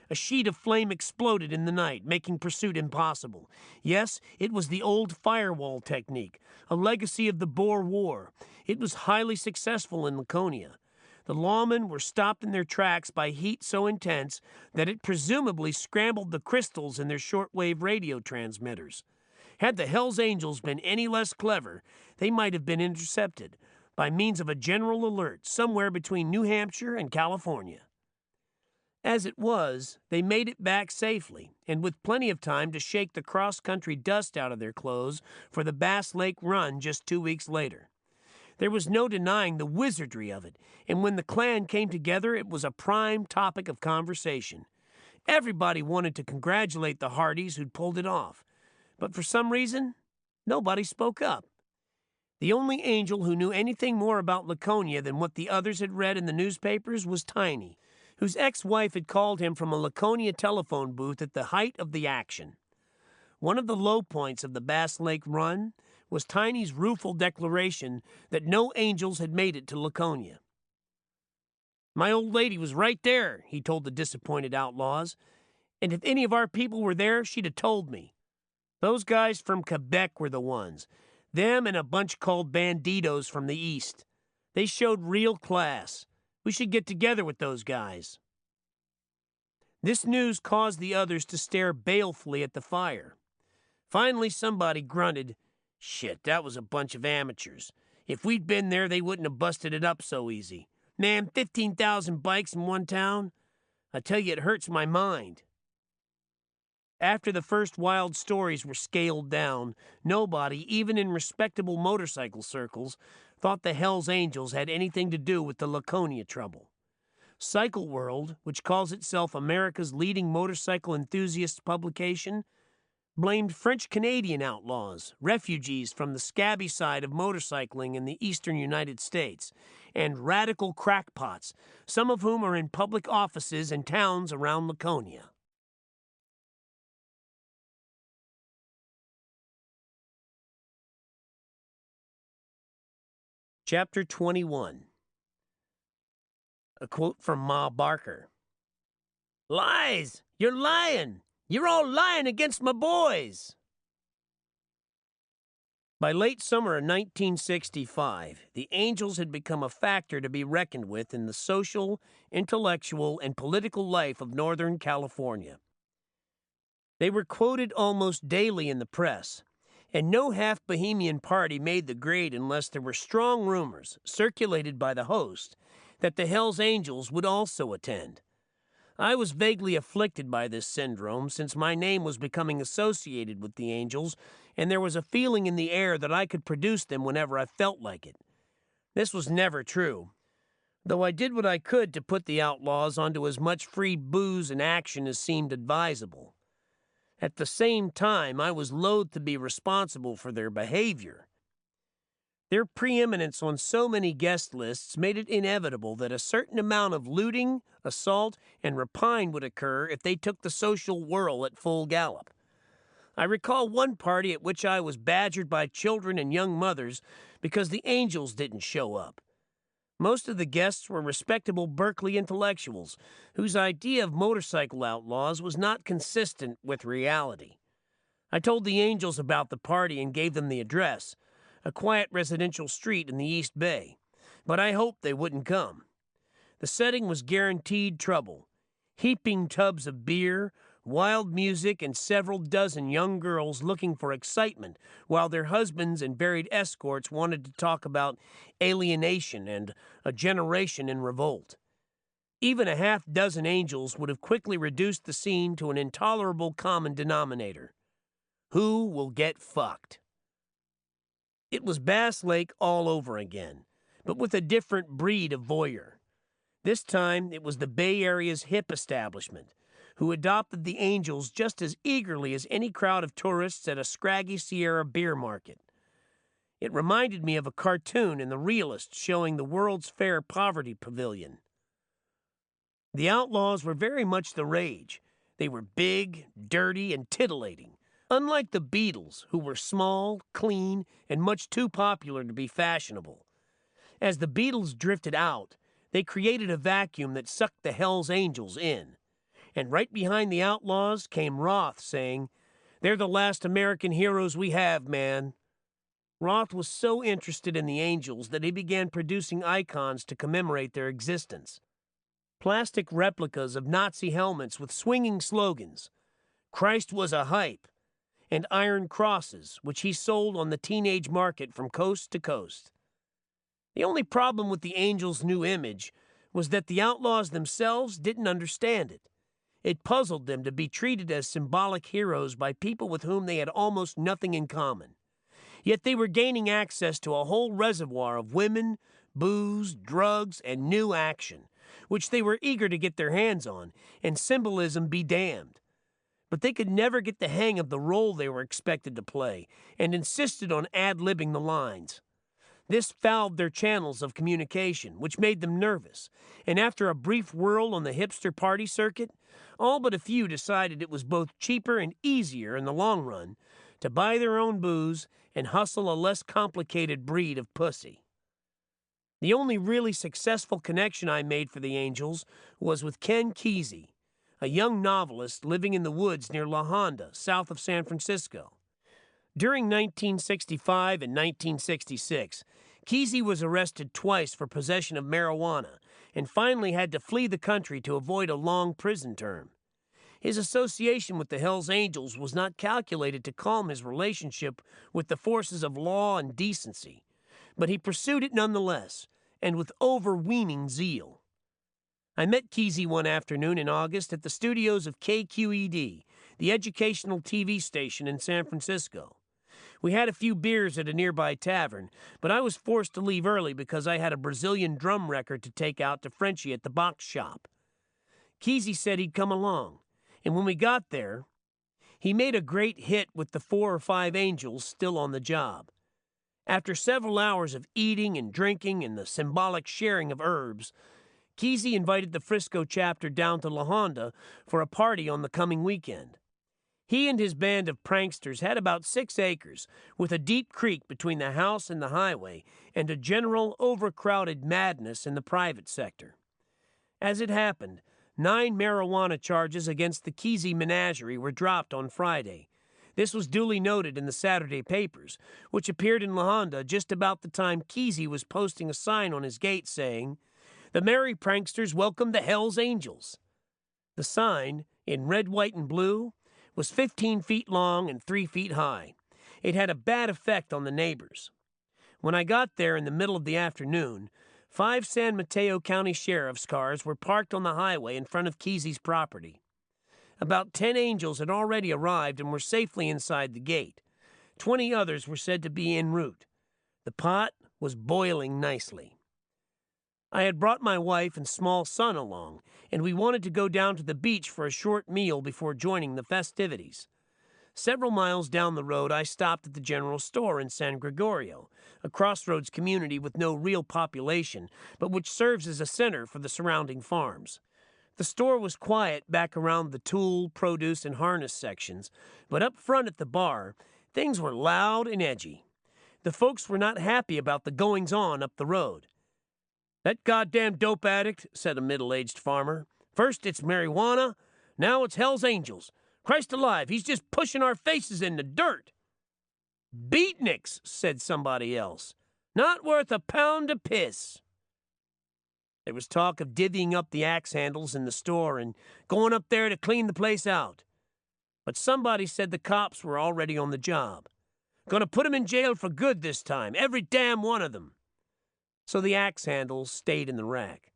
A sheet of flame exploded in the night, making pursuit impossible. Yes, it was the old firewall technique, a legacy of the Boer War. It was highly successful in Laconia. The lawmen were stopped in their tracks by heat so intense that it presumably scrambled the crystals in their shortwave radio transmitters. Had the Hells Angels been any less clever, they might have been intercepted by means of a general alert somewhere between New Hampshire and California. As it was, they made it back safely, and with plenty of time to shake the cross-country dust out of their clothes for the Bass Lake run just 2 weeks later. There was no denying the wizardry of it, and when the clan came together, it was a prime topic of conversation. Everybody wanted to congratulate the Hardys who'd pulled it off, but for some reason, nobody spoke up. The only angel who knew anything more about Laconia than what the others had read in the newspapers was Tiny, whose ex-wife had called him from a Laconia telephone booth at the height of the action. One of the low points of the Bass Lake run was Tiny's rueful declaration that no angels had made it to Laconia. "My old lady was right there," he told the disappointed outlaws, "and if any of our people were there, she'd have told me. Those guys from Quebec were the ones. Them and a bunch called banditos from the east. They showed real class. We should get together with those guys." This news caused the others to stare balefully at the fire. Finally, somebody grunted, "Shit, that was a bunch of amateurs. If we'd been there, they wouldn't have busted it up so easy. Man, 15,000 bikes in one town? I tell you, it hurts my mind. After the first wild stories were scaled down, nobody, even in respectable motorcycle circles, thought the Hells Angels had anything to do with the Laconia trouble. Cycle World, which calls itself America's leading motorcycle enthusiast publication, blamed French-Canadian outlaws, refugees from the scabby side of motorcycling in the eastern United States, and radical crackpots, some of whom are in public offices in towns around Laconia. Chapter 21. A quote from Ma Barker. "Lies! You're lying! You're all lying against my boys!" By late summer of 1965, the Angels had become a factor to be reckoned with in the social, intellectual, and political life of Northern California. They were quoted almost daily in the press, and no half-Bohemian party made the grade unless there were strong rumors, circulated by the host, that the Hells Angels would also attend. I was vaguely afflicted by this syndrome since my name was becoming associated with the Angels, and there was a feeling in the air that I could produce them whenever I felt like it. This was never true, though I did what I could to put the Outlaws onto as much free booze and action as seemed advisable. At the same time, I was loath to be responsible for their behavior. Their preeminence on so many guest lists made it inevitable that a certain amount of looting, assault, and rapine would occur if they took the social whirl at full gallop. I recall one party at which I was badgered by children and young mothers because the Angels didn't show up. Most of the guests were respectable Berkeley intellectuals whose idea of motorcycle outlaws was not consistent with reality. I told the Angels about the party and gave them the address, a quiet residential street in the East Bay, but I hoped they wouldn't come. The setting was guaranteed trouble. Heaping tubs of beer, wild music, and several dozen young girls looking for excitement while their husbands and buried escorts wanted to talk about alienation and a generation in revolt. Even a half-dozen Angels would have quickly reduced the scene to an intolerable common denominator. Who will get fucked? It was Bass Lake all over again, but with a different breed of voyeur. This time, it was the Bay Area's hip establishment, who adopted the Angels just as eagerly as any crowd of tourists at a scraggy Sierra beer market. It reminded me of a cartoon in The Realist showing the World's Fair Poverty Pavilion. The Outlaws were very much the rage. They were big, dirty, and titillating. Unlike the Beatles, who were small, clean, and much too popular to be fashionable. As the Beatles drifted out, they created a vacuum that sucked the Hells Angels in. And right behind the Outlaws came Roth saying, "They're the last American heroes we have, man." Roth was so interested in the Angels that he began producing icons to commemorate their existence. Plastic replicas of Nazi helmets with swinging slogans, "Christ was a hype," and iron crosses, which he sold on the teenage market from coast to coast. The only problem with the Angels' new image was that the Outlaws themselves didn't understand it. It puzzled them to be treated as symbolic heroes by people with whom they had almost nothing in common. Yet they were gaining access to a whole reservoir of women, booze, drugs, and new action, which they were eager to get their hands on, and symbolism be damned. But they could never get the hang of the role they were expected to play, and insisted on ad-libbing the lines. This fouled their channels of communication, which made them nervous, and after a brief whirl on the hipster party circuit, all but a few decided it was both cheaper and easier in the long run to buy their own booze and hustle a less complicated breed of pussy. The only really successful connection I made for the Angels was with Ken Kesey, a young novelist living in the woods near La Honda, south of San Francisco. During 1965 and 1966, Kesey was arrested twice for possession of marijuana and finally had to flee the country to avoid a long prison term. His association with the Hells Angels was not calculated to calm his relationship with the forces of law and decency, but he pursued it nonetheless, and with overweening zeal. I met Kesey one afternoon in August at the studios of KQED, the educational TV station in San Francisco. We had a few beers at a nearby tavern, but I was forced to leave early because I had a Brazilian drum record to take out to Frenchie at the box shop. Kesey said he'd come along, and when we got there, he made a great hit with the 4 or 5 angels still on the job. After several hours of eating and drinking and the symbolic sharing of herbs, Kesey invited the Frisco chapter down to La Honda for a party on the coming weekend. He and his band of pranksters had about 6 acres, with a deep creek between the house and the highway, and a general overcrowded madness in the private sector. As it happened, 9 marijuana charges against the Kesey menagerie were dropped on Friday. This was duly noted in the Saturday papers, which appeared in La Honda just about the time Kesey was posting a sign on his gate saying, "The merry pranksters welcome the Hell's Angels." The sign, in red, white, and blue, was 15 feet long and 3 feet high. It had a bad effect on the neighbors. When I got there in the middle of the afternoon, 5 San Mateo County sheriff's cars were parked on the highway in front of Kesey's property. About 10 angels had already arrived and were safely inside the gate. 20 others were said to be en route. The pot was boiling nicely. I had brought my wife and small son along, and we wanted to go down to the beach for a short meal before joining the festivities. Several miles down the road, I stopped at the general store in San Gregorio, a crossroads community with no real population, but which serves as a center for the surrounding farms. The store was quiet back around the tool, produce, and harness sections, but up front at the bar, things were loud and edgy. The folks were not happy about the goings-on up the road. "That goddamn dope addict," said a middle-aged farmer. "First it's marijuana, now it's Hell's Angels. Christ alive, he's just pushing our faces in the dirt." "Beatniks," said somebody else. "Not worth a pound of piss." There was talk of divvying up the axe handles in the store and going up there to clean the place out. But somebody said the cops were already on the job. "Gonna put 'em in jail for good this time, every damn one of them." So the axe handles stayed in the rack.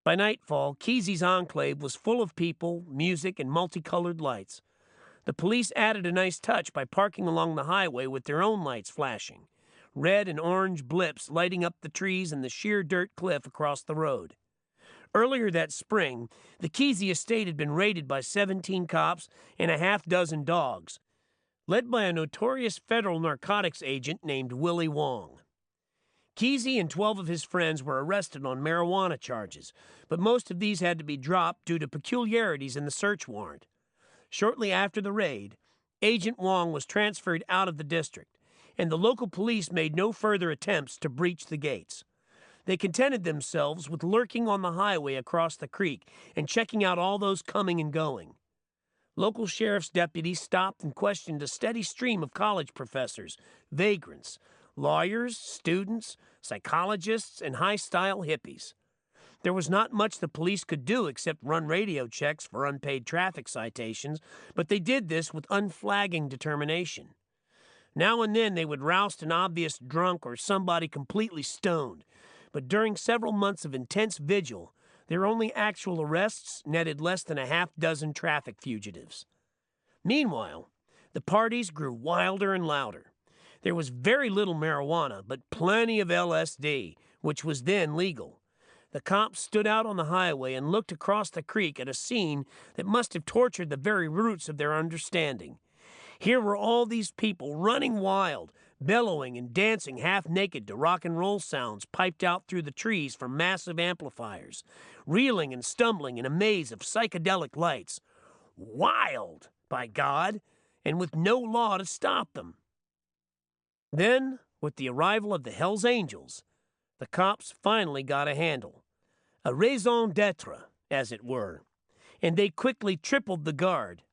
By nightfall, Kesey's enclave was full of people, music, and multicolored lights. The police added a nice touch by parking along the highway with their own lights flashing, red and orange blips lighting up the trees and the sheer dirt cliff across the road. Earlier that spring, the Kesey estate had been raided by 17 cops and a half-dozen dogs, led by a notorious federal narcotics agent named Willie Wong. Kesey and 12 of his friends were arrested on marijuana charges, but most of these had to be dropped due to peculiarities in the search warrant. Shortly after the raid, Agent Wong was transferred out of the district, and the local police made no further attempts to breach the gates. They contented themselves with lurking on the highway across the creek and checking out all those coming and going. Local sheriff's deputies stopped and questioned a steady stream of college professors, vagrants, lawyers, students, psychologists, and high-style hippies. There was not much the police could do except run radio checks for unpaid traffic citations, but they did this with unflagging determination. Now and then they would roust an obvious drunk or somebody completely stoned, but during several months of intense vigil, their only actual arrests netted less than a half-dozen traffic fugitives. Meanwhile, the parties grew wilder and louder. There was very little marijuana, but plenty of LSD, which was then legal. The cops stood out on the highway and looked across the creek at a scene that must have tortured the very roots of their understanding. Here were all these people running wild, bellowing and dancing half-naked to rock and roll sounds piped out through the trees from massive amplifiers, reeling and stumbling in a maze of psychedelic lights. Wild, by God, and with no law to stop them. Then, with the arrival of the Hell's Angels, the cops finally got a handle. A raison d'etre, as it were, and they quickly tripled the guard.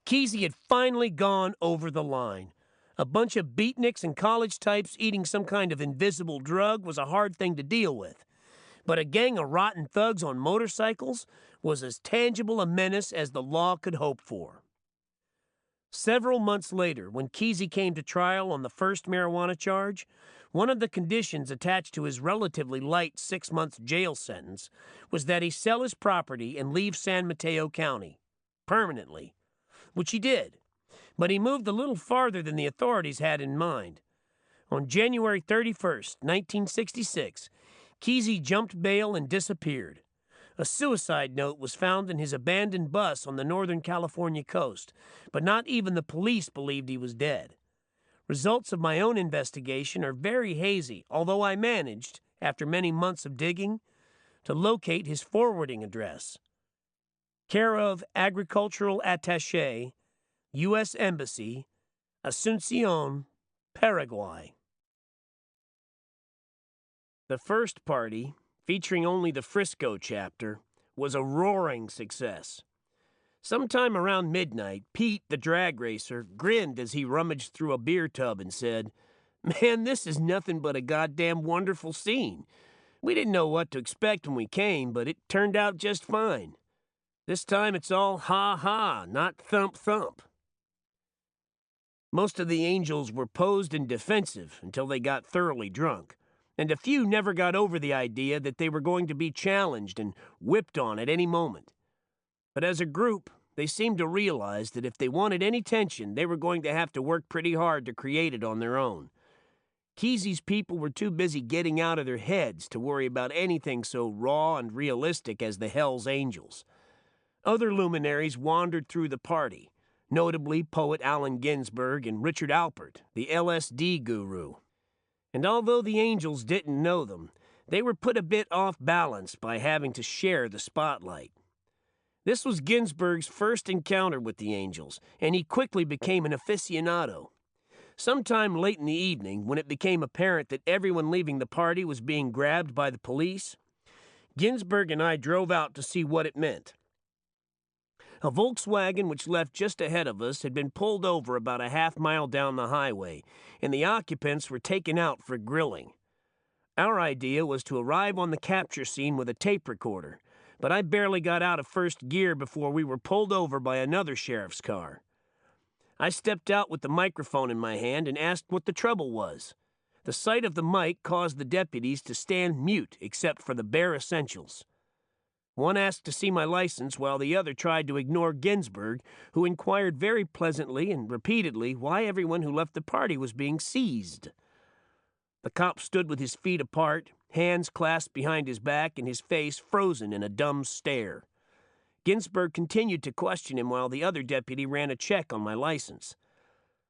Kesey had finally gone over the line. A bunch of beatniks and college types eating some kind of invisible drug was a hard thing to deal with, but a gang of rotten thugs on motorcycles was as tangible a menace as the law could hope for. Several months later, when Kesey came to trial on the first marijuana charge, one of the conditions attached to his relatively light 6-month jail sentence was that he sell his property and leave San Mateo County permanently, which he did. But he moved a little farther than the authorities had in mind. On January 31st, 1966, Kesey jumped bail and disappeared. A suicide note was found in his abandoned bus on the Northern California coast, but not even the police believed he was dead. Results of my own investigation are very hazy, although I managed, after many months of digging, to locate his forwarding address. Care of Agricultural Attaché, U.S. Embassy, Asuncion, Paraguay. The first party, featuring only the Frisco chapter, was a roaring success. Sometime around midnight, Pete, the drag racer, grinned as he rummaged through a beer tub and said, "Man, this is nothing but a goddamn wonderful scene. We didn't know what to expect when we came, but it turned out just fine. This time it's all ha-ha, not thump-thump." Most of the angels were posed and defensive until they got thoroughly drunk, and a few never got over the idea that they were going to be challenged and whipped on at any moment. But as a group, they seemed to realize that if they wanted any tension, they were going to have to work pretty hard to create it on their own. Kesey's people were too busy getting out of their heads to worry about anything so raw and realistic as the Hells Angels. Other luminaries wandered through the party, notably poet Allen Ginsberg and Richard Alpert, the LSD guru. And although the angels didn't know them, they were put a bit off balance by having to share the spotlight. This was Ginsberg's first encounter with the angels, and he quickly became an aficionado. Sometime late in the evening, when it became apparent that everyone leaving the party was being grabbed by the police, Ginsberg and I drove out to see what it meant. A Volkswagen which left just ahead of us had been pulled over about a half-mile down the highway, and the occupants were taken out for grilling. Our idea was to arrive on the capture scene with a tape recorder, but I barely got out of first gear before we were pulled over by another sheriff's car. I stepped out with the microphone in my hand and asked what the trouble was. The sight of the mic caused the deputies to stand mute except for the bare essentials. One asked to see my license while the other tried to ignore Ginsberg, who inquired very pleasantly and repeatedly why everyone who left the party was being seized. The cop stood with his feet apart, hands clasped behind his back and his face frozen in a dumb stare. Ginsberg continued to question him while the other deputy ran a check on my license.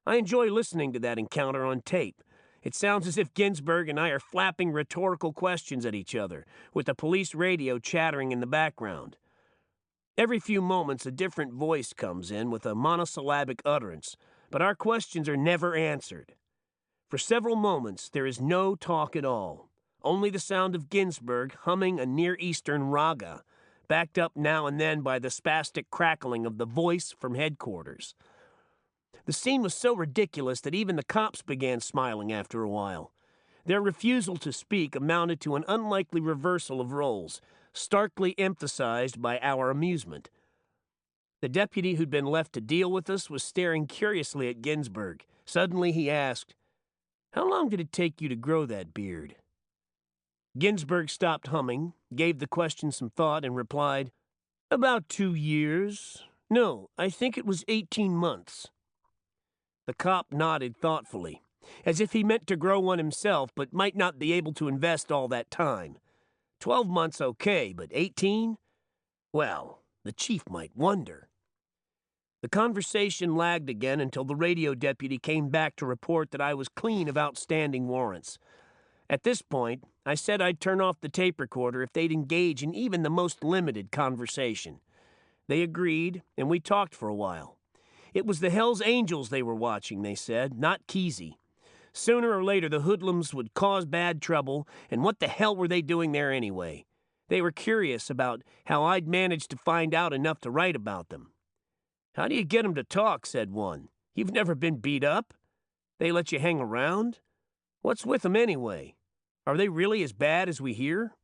I enjoy listening to that encounter on tape. It sounds as if Ginsberg and I are flapping rhetorical questions at each other, with the police radio chattering in the background. Every few moments a different voice comes in with a monosyllabic utterance, but our questions are never answered. For several moments there is no talk at all, only the sound of Ginsberg humming a Near Eastern raga, backed up now and then by the spastic crackling of the voice from headquarters. The scene was so ridiculous that even the cops began smiling after a while. Their refusal to speak amounted to an unlikely reversal of roles, starkly emphasized by our amusement. The deputy who'd been left to deal with us was staring curiously at Ginsberg. Suddenly he asked, "How long did it take you to grow that beard?" Ginsberg stopped humming, gave the question some thought, and replied, "About 2 years. No, I think it was 18 months. The cop nodded thoughtfully, as if he meant to grow one himself but might not be able to invest all that time. 12 months okay, but 18? Well, the chief might wonder. The conversation lagged again until the radio deputy came back to report that I was clean of outstanding warrants. At this point, I said I'd turn off the tape recorder if they'd engage in even the most limited conversation. They agreed, and we talked for a while. It was the Hells Angels they were watching, they said, not Kesey. Sooner or later, the hoodlums would cause bad trouble, and what the hell were they doing there anyway? They were curious about how I'd managed to find out enough to write about them. "How do you get 'em to talk?" said one. "You've never been beat up? They let you hang around? What's with 'em anyway? Are they really as bad as we hear?"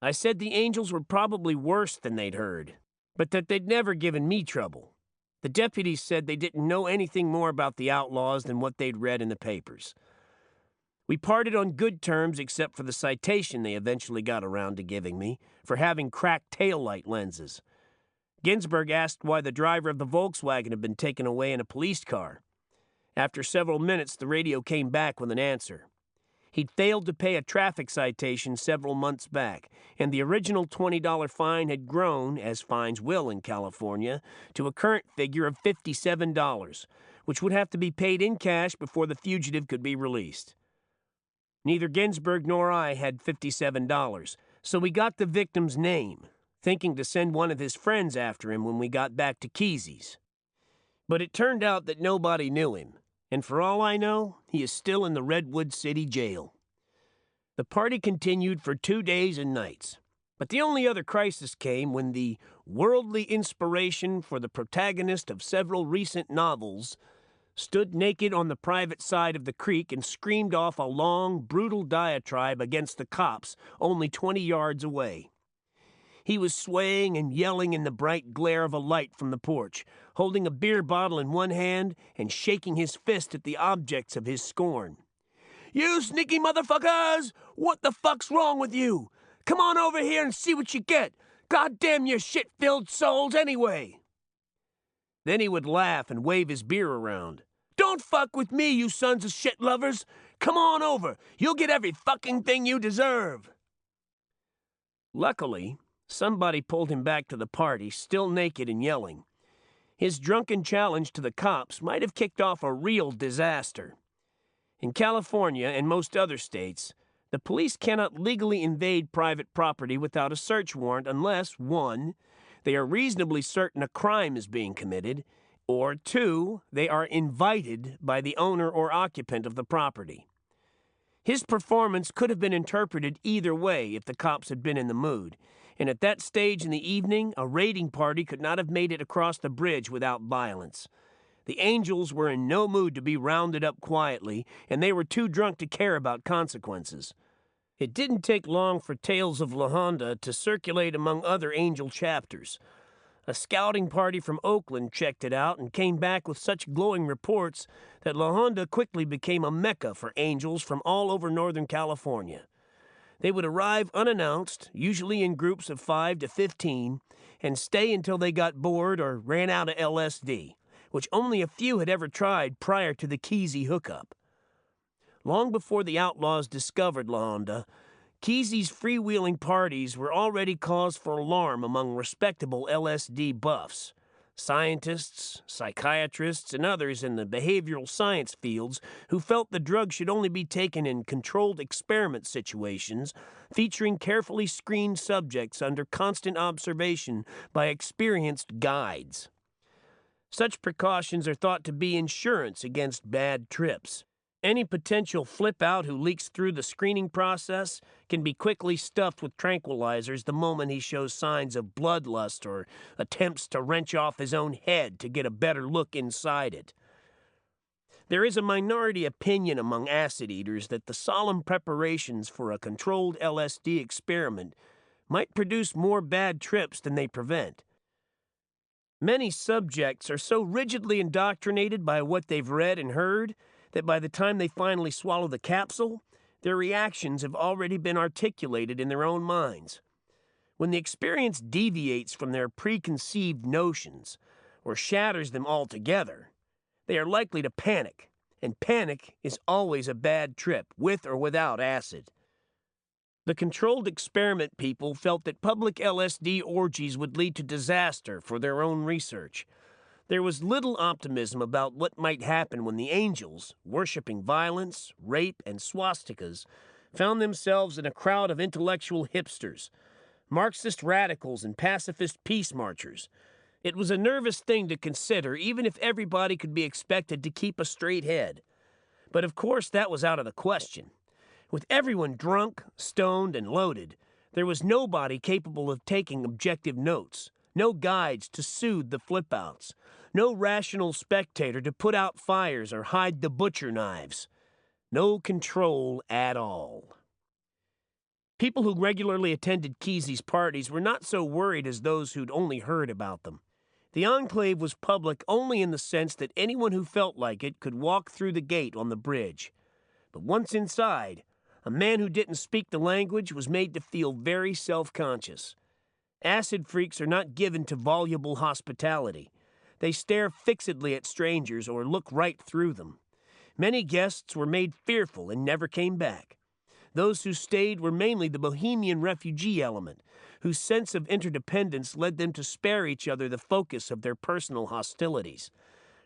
I said the angels were probably worse than they'd heard, but that they'd never given me trouble. The deputies said they didn't know anything more about the outlaws than what they'd read in the papers. We parted on good terms except for the citation they eventually got around to giving me for having cracked taillight lenses. Ginsburg asked why the driver of the Volkswagen had been taken away in a police car. After several minutes, the radio came back with an answer. He'd failed to pay a traffic citation several months back, and the original $20 fine had grown, as fines will in California, to a current figure of $57, which would have to be paid in cash before the fugitive could be released. Neither Ginsburg nor I had $57, so we got the victim's name, thinking to send one of his friends after him when we got back to Kesey's. But it turned out that nobody knew him, and for all I know, he is still in the Redwood City jail. The party continued for 2 days and nights, but the only other crisis came when the worldly inspiration for the protagonist of several recent novels stood naked on the private side of the creek and screamed off a long, brutal diatribe against the cops only 20 yards away. He was swaying and yelling in the bright glare of a light from the porch, holding a beer bottle in one hand and shaking his fist at the objects of his scorn. "You sneaky motherfuckers! What the fuck's wrong with you? Come on over here and see what you get! Goddamn you shit-filled souls anyway!" Then he would laugh and wave his beer around. "Don't fuck with me, you sons of shit lovers! Come on over! You'll get every fucking thing you deserve!" Luckily, somebody pulled him back to the party, still naked and yelling. His drunken challenge to the cops might have kicked off a real disaster. In California and most other states, the police cannot legally invade private property without a search warrant unless, 1, they are reasonably certain a crime is being committed, or 2, they are invited by the owner or occupant of the property. His performance could have been interpreted either way if the cops had been in the mood, and at that stage in the evening, a raiding party could not have made it across the bridge without violence. The Angels were in no mood to be rounded up quietly, and they were too drunk to care about consequences. It didn't take long for Tales of La Honda to circulate among other Angel chapters. A scouting party from Oakland checked it out and came back with such glowing reports that La Honda quickly became a mecca for Angels from all over Northern California. They would arrive unannounced, usually in groups of 5 to 15, and stay until they got bored or ran out of LSD, which only a few had ever tried prior to the Kesey hookup. Long before the outlaws discovered La Honda, Kesey's freewheeling parties were already cause for alarm among respectable LSD buffs. Scientists, psychiatrists, and others in the behavioral science fields who felt the drug should only be taken in controlled experiment situations, featuring carefully screened subjects under constant observation by experienced guides. Such precautions are thought to be insurance against bad trips. Any potential flip-out who leaks through the screening process can be quickly stuffed with tranquilizers the moment he shows signs of bloodlust or attempts to wrench off his own head to get a better look inside it. There is a minority opinion among acid eaters that the solemn preparations for a controlled LSD experiment might produce more bad trips than they prevent. Many subjects are so rigidly indoctrinated by what they've read and heard that by the time they finally swallow the capsule, their reactions have already been articulated in their own minds. When the experience deviates from their preconceived notions or shatters them altogether, they are likely to panic, and panic is always a bad trip, with or without acid. The controlled experiment people felt that public LSD orgies would lead to disaster for their own research. There was little optimism about what might happen when the Angels, worshipping violence, rape, and swastikas, found themselves in a crowd of intellectual hipsters, Marxist radicals, and pacifist peace marchers. It was a nervous thing to consider, even if everybody could be expected to keep a straight head. But of course that was out of the question. With everyone drunk, stoned, and loaded, there was nobody capable of taking objective notes, no guides to soothe the flip-outs, no rational spectator to put out fires or hide the butcher knives. No control at all. People who regularly attended Kesey's parties were not so worried as those who'd only heard about them. The enclave was public only in the sense that anyone who felt like it could walk through the gate on the bridge. But once inside, a man who didn't speak the language was made to feel very self-conscious. Acid freaks are not given to voluble hospitality. They stare fixedly at strangers or look right through them. Many guests were made fearful and never came back. Those who stayed were mainly the bohemian refugee element, whose sense of interdependence led them to spare each other the focus of their personal hostilities.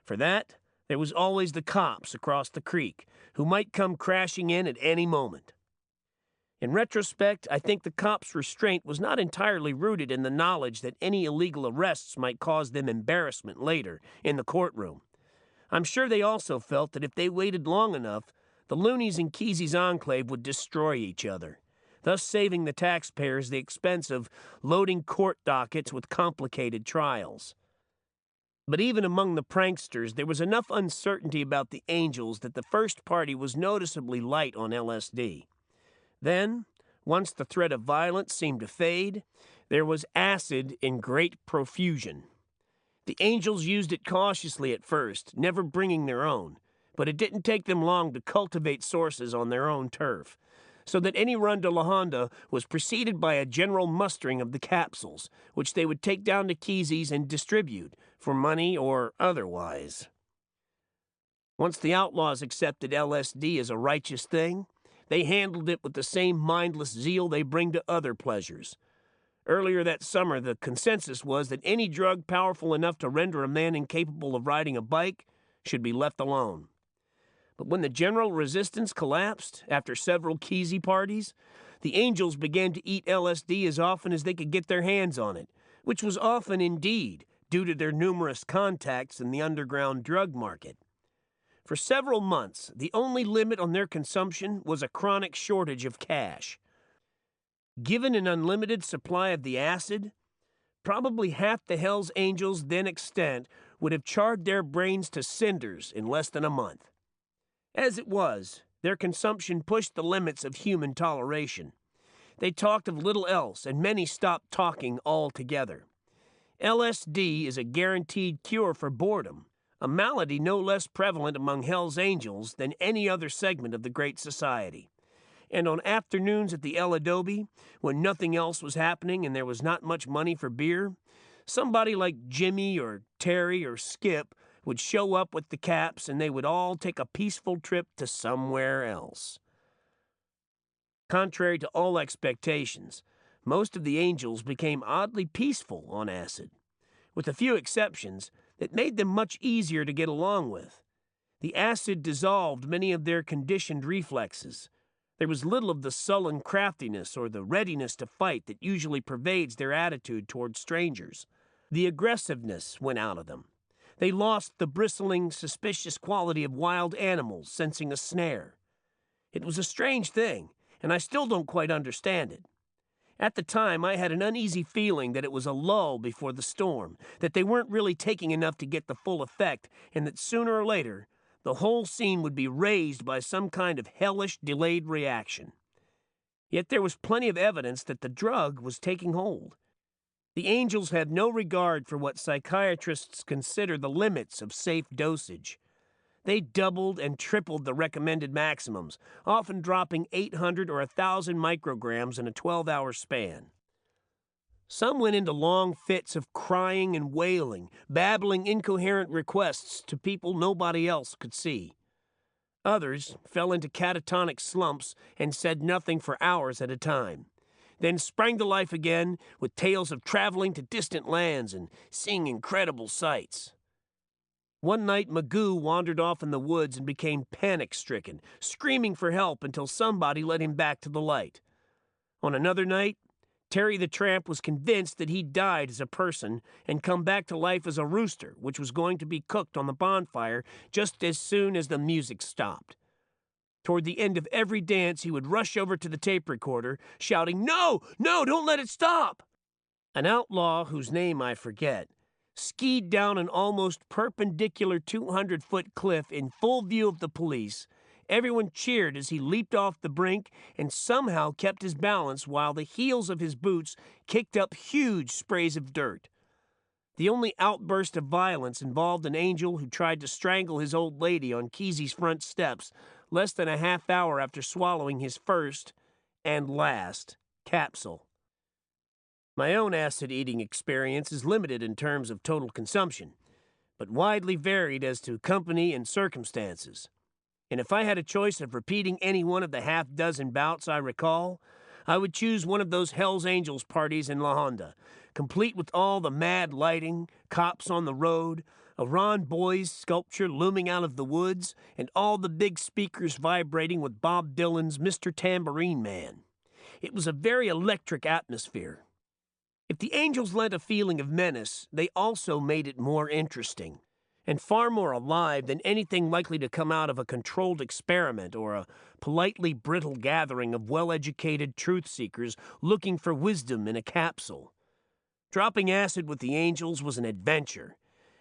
For that, there was always the cops across the creek, who might come crashing in at any moment. In retrospect, I think the cops' restraint was not entirely rooted in the knowledge that any illegal arrests might cause them embarrassment later in the courtroom. I'm sure they also felt that if they waited long enough, the loonies in Kesey's enclave would destroy each other, thus saving the taxpayers the expense of loading court dockets with complicated trials. But even among the pranksters, there was enough uncertainty about the Angels that the first party was noticeably light on LSD. Then, once the threat of violence seemed to fade, there was acid in great profusion. The Angels used it cautiously at first, never bringing their own, but it didn't take them long to cultivate sources on their own turf, so that any run to La Honda was preceded by a general mustering of the capsules, which they would take down to Kesey's and distribute, for money or otherwise. Once the outlaws accepted LSD as a righteous thing, they handled it with the same mindless zeal they bring to other pleasures. Earlier that summer, the consensus was that any drug powerful enough to render a man incapable of riding a bike should be left alone. But when the general resistance collapsed after several Kesey parties, the Angels began to eat LSD as often as they could get their hands on it, which was often indeed due to their numerous contacts in the underground drug market. For several months, the only limit on their consumption was a chronic shortage of cash. Given an unlimited supply of the acid, probably half the Hells Angels then extant would have charred their brains to cinders in less than a month. As it was, their consumption pushed the limits of human toleration. They talked of little else, and many stopped talking altogether. LSD is a guaranteed cure for boredom, a malady no less prevalent among Hells Angels than any other segment of the Great Society. And on afternoons at the El Adobe, when nothing else was happening and there was not much money for beer, somebody like Jimmy or Terry or Skip would show up with the caps and they would all take a peaceful trip to somewhere else. Contrary to all expectations, most of the Angels became oddly peaceful on acid. With a few exceptions, it made them much easier to get along with. The acid dissolved many of their conditioned reflexes. There was little of the sullen craftiness or the readiness to fight that usually pervades their attitude toward strangers. The aggressiveness went out of them. They lost the bristling, suspicious quality of wild animals sensing a snare. It was a strange thing, and I still don't quite understand it. At the time, I had an uneasy feeling that it was a lull before the storm, that they weren't really taking enough to get the full effect, and that sooner or later, the whole scene would be raised by some kind of hellish delayed reaction. Yet there was plenty of evidence that the drug was taking hold. The Angels had no regard for what psychiatrists consider the limits of safe dosage. They doubled and tripled the recommended maximums, often dropping 800 or 1,000 micrograms in a 12-hour span. Some went into long fits of crying and wailing, babbling incoherent requests to people nobody else could see. Others fell into catatonic slumps and said nothing for hours at a time, then sprang to life again with tales of traveling to distant lands and seeing incredible sights. One night, Magoo wandered off in the woods and became panic-stricken, screaming for help until somebody led him back to the light. On another night, Terry the Tramp was convinced that he'd died as a person and come back to life as a rooster, which was going to be cooked on the bonfire just as soon as the music stopped. Toward the end of every dance, he would rush over to the tape recorder, shouting, "No! No, don't let it stop!" An outlaw, whose name I forget, skied down an almost perpendicular 200-foot cliff in full view of the police. Everyone cheered as he leaped off the brink and somehow kept his balance while the heels of his boots kicked up huge sprays of dirt. The only outburst of violence involved an angel who tried to strangle his old lady on Kesey's front steps less than a half hour after swallowing his first and last capsule. My own acid-eating experience is limited in terms of total consumption, but widely varied as to company and circumstances. And if I had a choice of repeating any one of the half-dozen bouts I recall, I would choose one of those Hell's Angels parties in La Honda, complete with all the mad lighting, cops on the road, a Ron Boys sculpture looming out of the woods, and all the big speakers vibrating with Bob Dylan's Mr. Tambourine Man. It was a very electric atmosphere. If the Angels lent a feeling of menace, they also made it more interesting, and far more alive than anything likely to come out of a controlled experiment or a politely brittle gathering of well-educated truth-seekers looking for wisdom in a capsule. Dropping acid with the Angels was an adventure.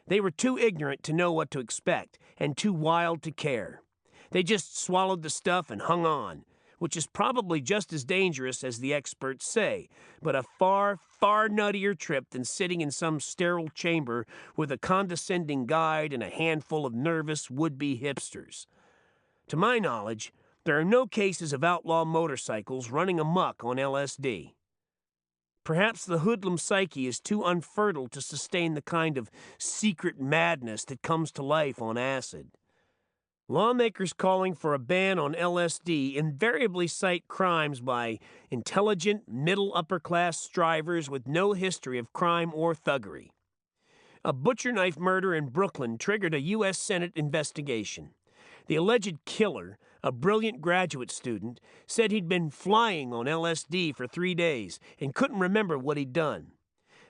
They were too ignorant to know what to expect, and too wild to care. They just swallowed the stuff and hung on, which is probably just as dangerous as the experts say, but a far, far nuttier trip than sitting in some sterile chamber with a condescending guide and a handful of nervous would-be hipsters. To my knowledge, there are no cases of outlaw motorcycles running amok on LSD. Perhaps the hoodlum psyche is too unfertile to sustain the kind of secret madness that comes to life on acid. Lawmakers calling for a ban on LSD invariably cite crimes by intelligent, middle-upper-class strivers with no history of crime or thuggery. A butcher knife murder in Brooklyn triggered a U.S. Senate investigation. The alleged killer, a brilliant graduate student, said he'd been flying on LSD for 3 days and couldn't remember what he'd done.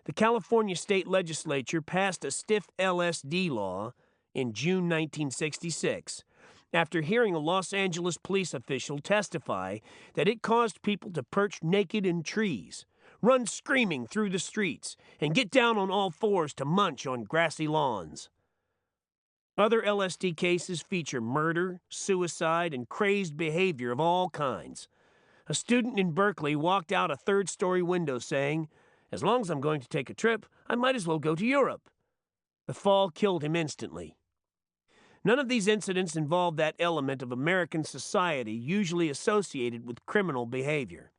The California state legislature passed a stiff LSD law in June 1966, after hearing a Los Angeles police official testify that it caused people to perch naked in trees, run screaming through the streets, and get down on all fours to munch on grassy lawns. Other LSD cases feature murder, suicide, and crazed behavior of all kinds. A student in Berkeley walked out a third-story window saying, "As long as I'm going to take a trip, I might as well go to Europe." The fall killed him instantly. None of these incidents involved that element of American society usually associated with criminal behavior.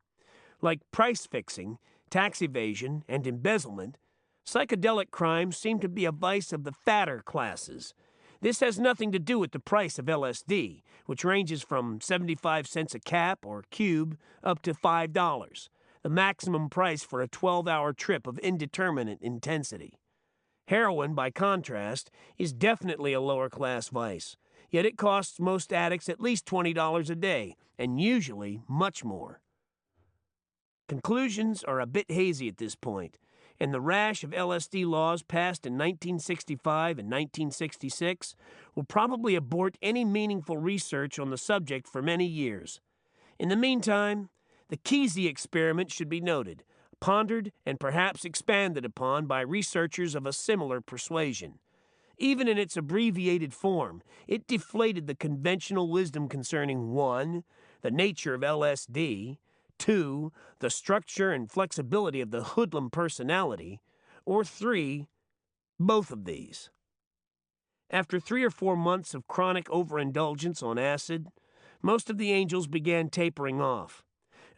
Like price fixing, tax evasion, and embezzlement, psychedelic crimes seem to be a vice of the fatter classes. This has nothing to do with the price of LSD, which ranges from 75 cents a cap or cube up to $5, the maximum price for a 12-hour trip of indeterminate intensity. Heroin, by contrast, is definitely a lower-class vice, yet it costs most addicts at least $20 a day, and usually much more. Conclusions are a bit hazy at this point, and the rash of LSD laws passed in 1965 and 1966 will probably abort any meaningful research on the subject for many years. In the meantime, the Kesey experiment should be noted, pondered and perhaps expanded upon by researchers of a similar persuasion. Even in its abbreviated form, it deflated the conventional wisdom concerning 1. The nature of LSD, 2. The structure and flexibility of the hoodlum personality, or 3. Both of these. After 3 or 4 months of chronic overindulgence on acid, most of the Angels began tapering off.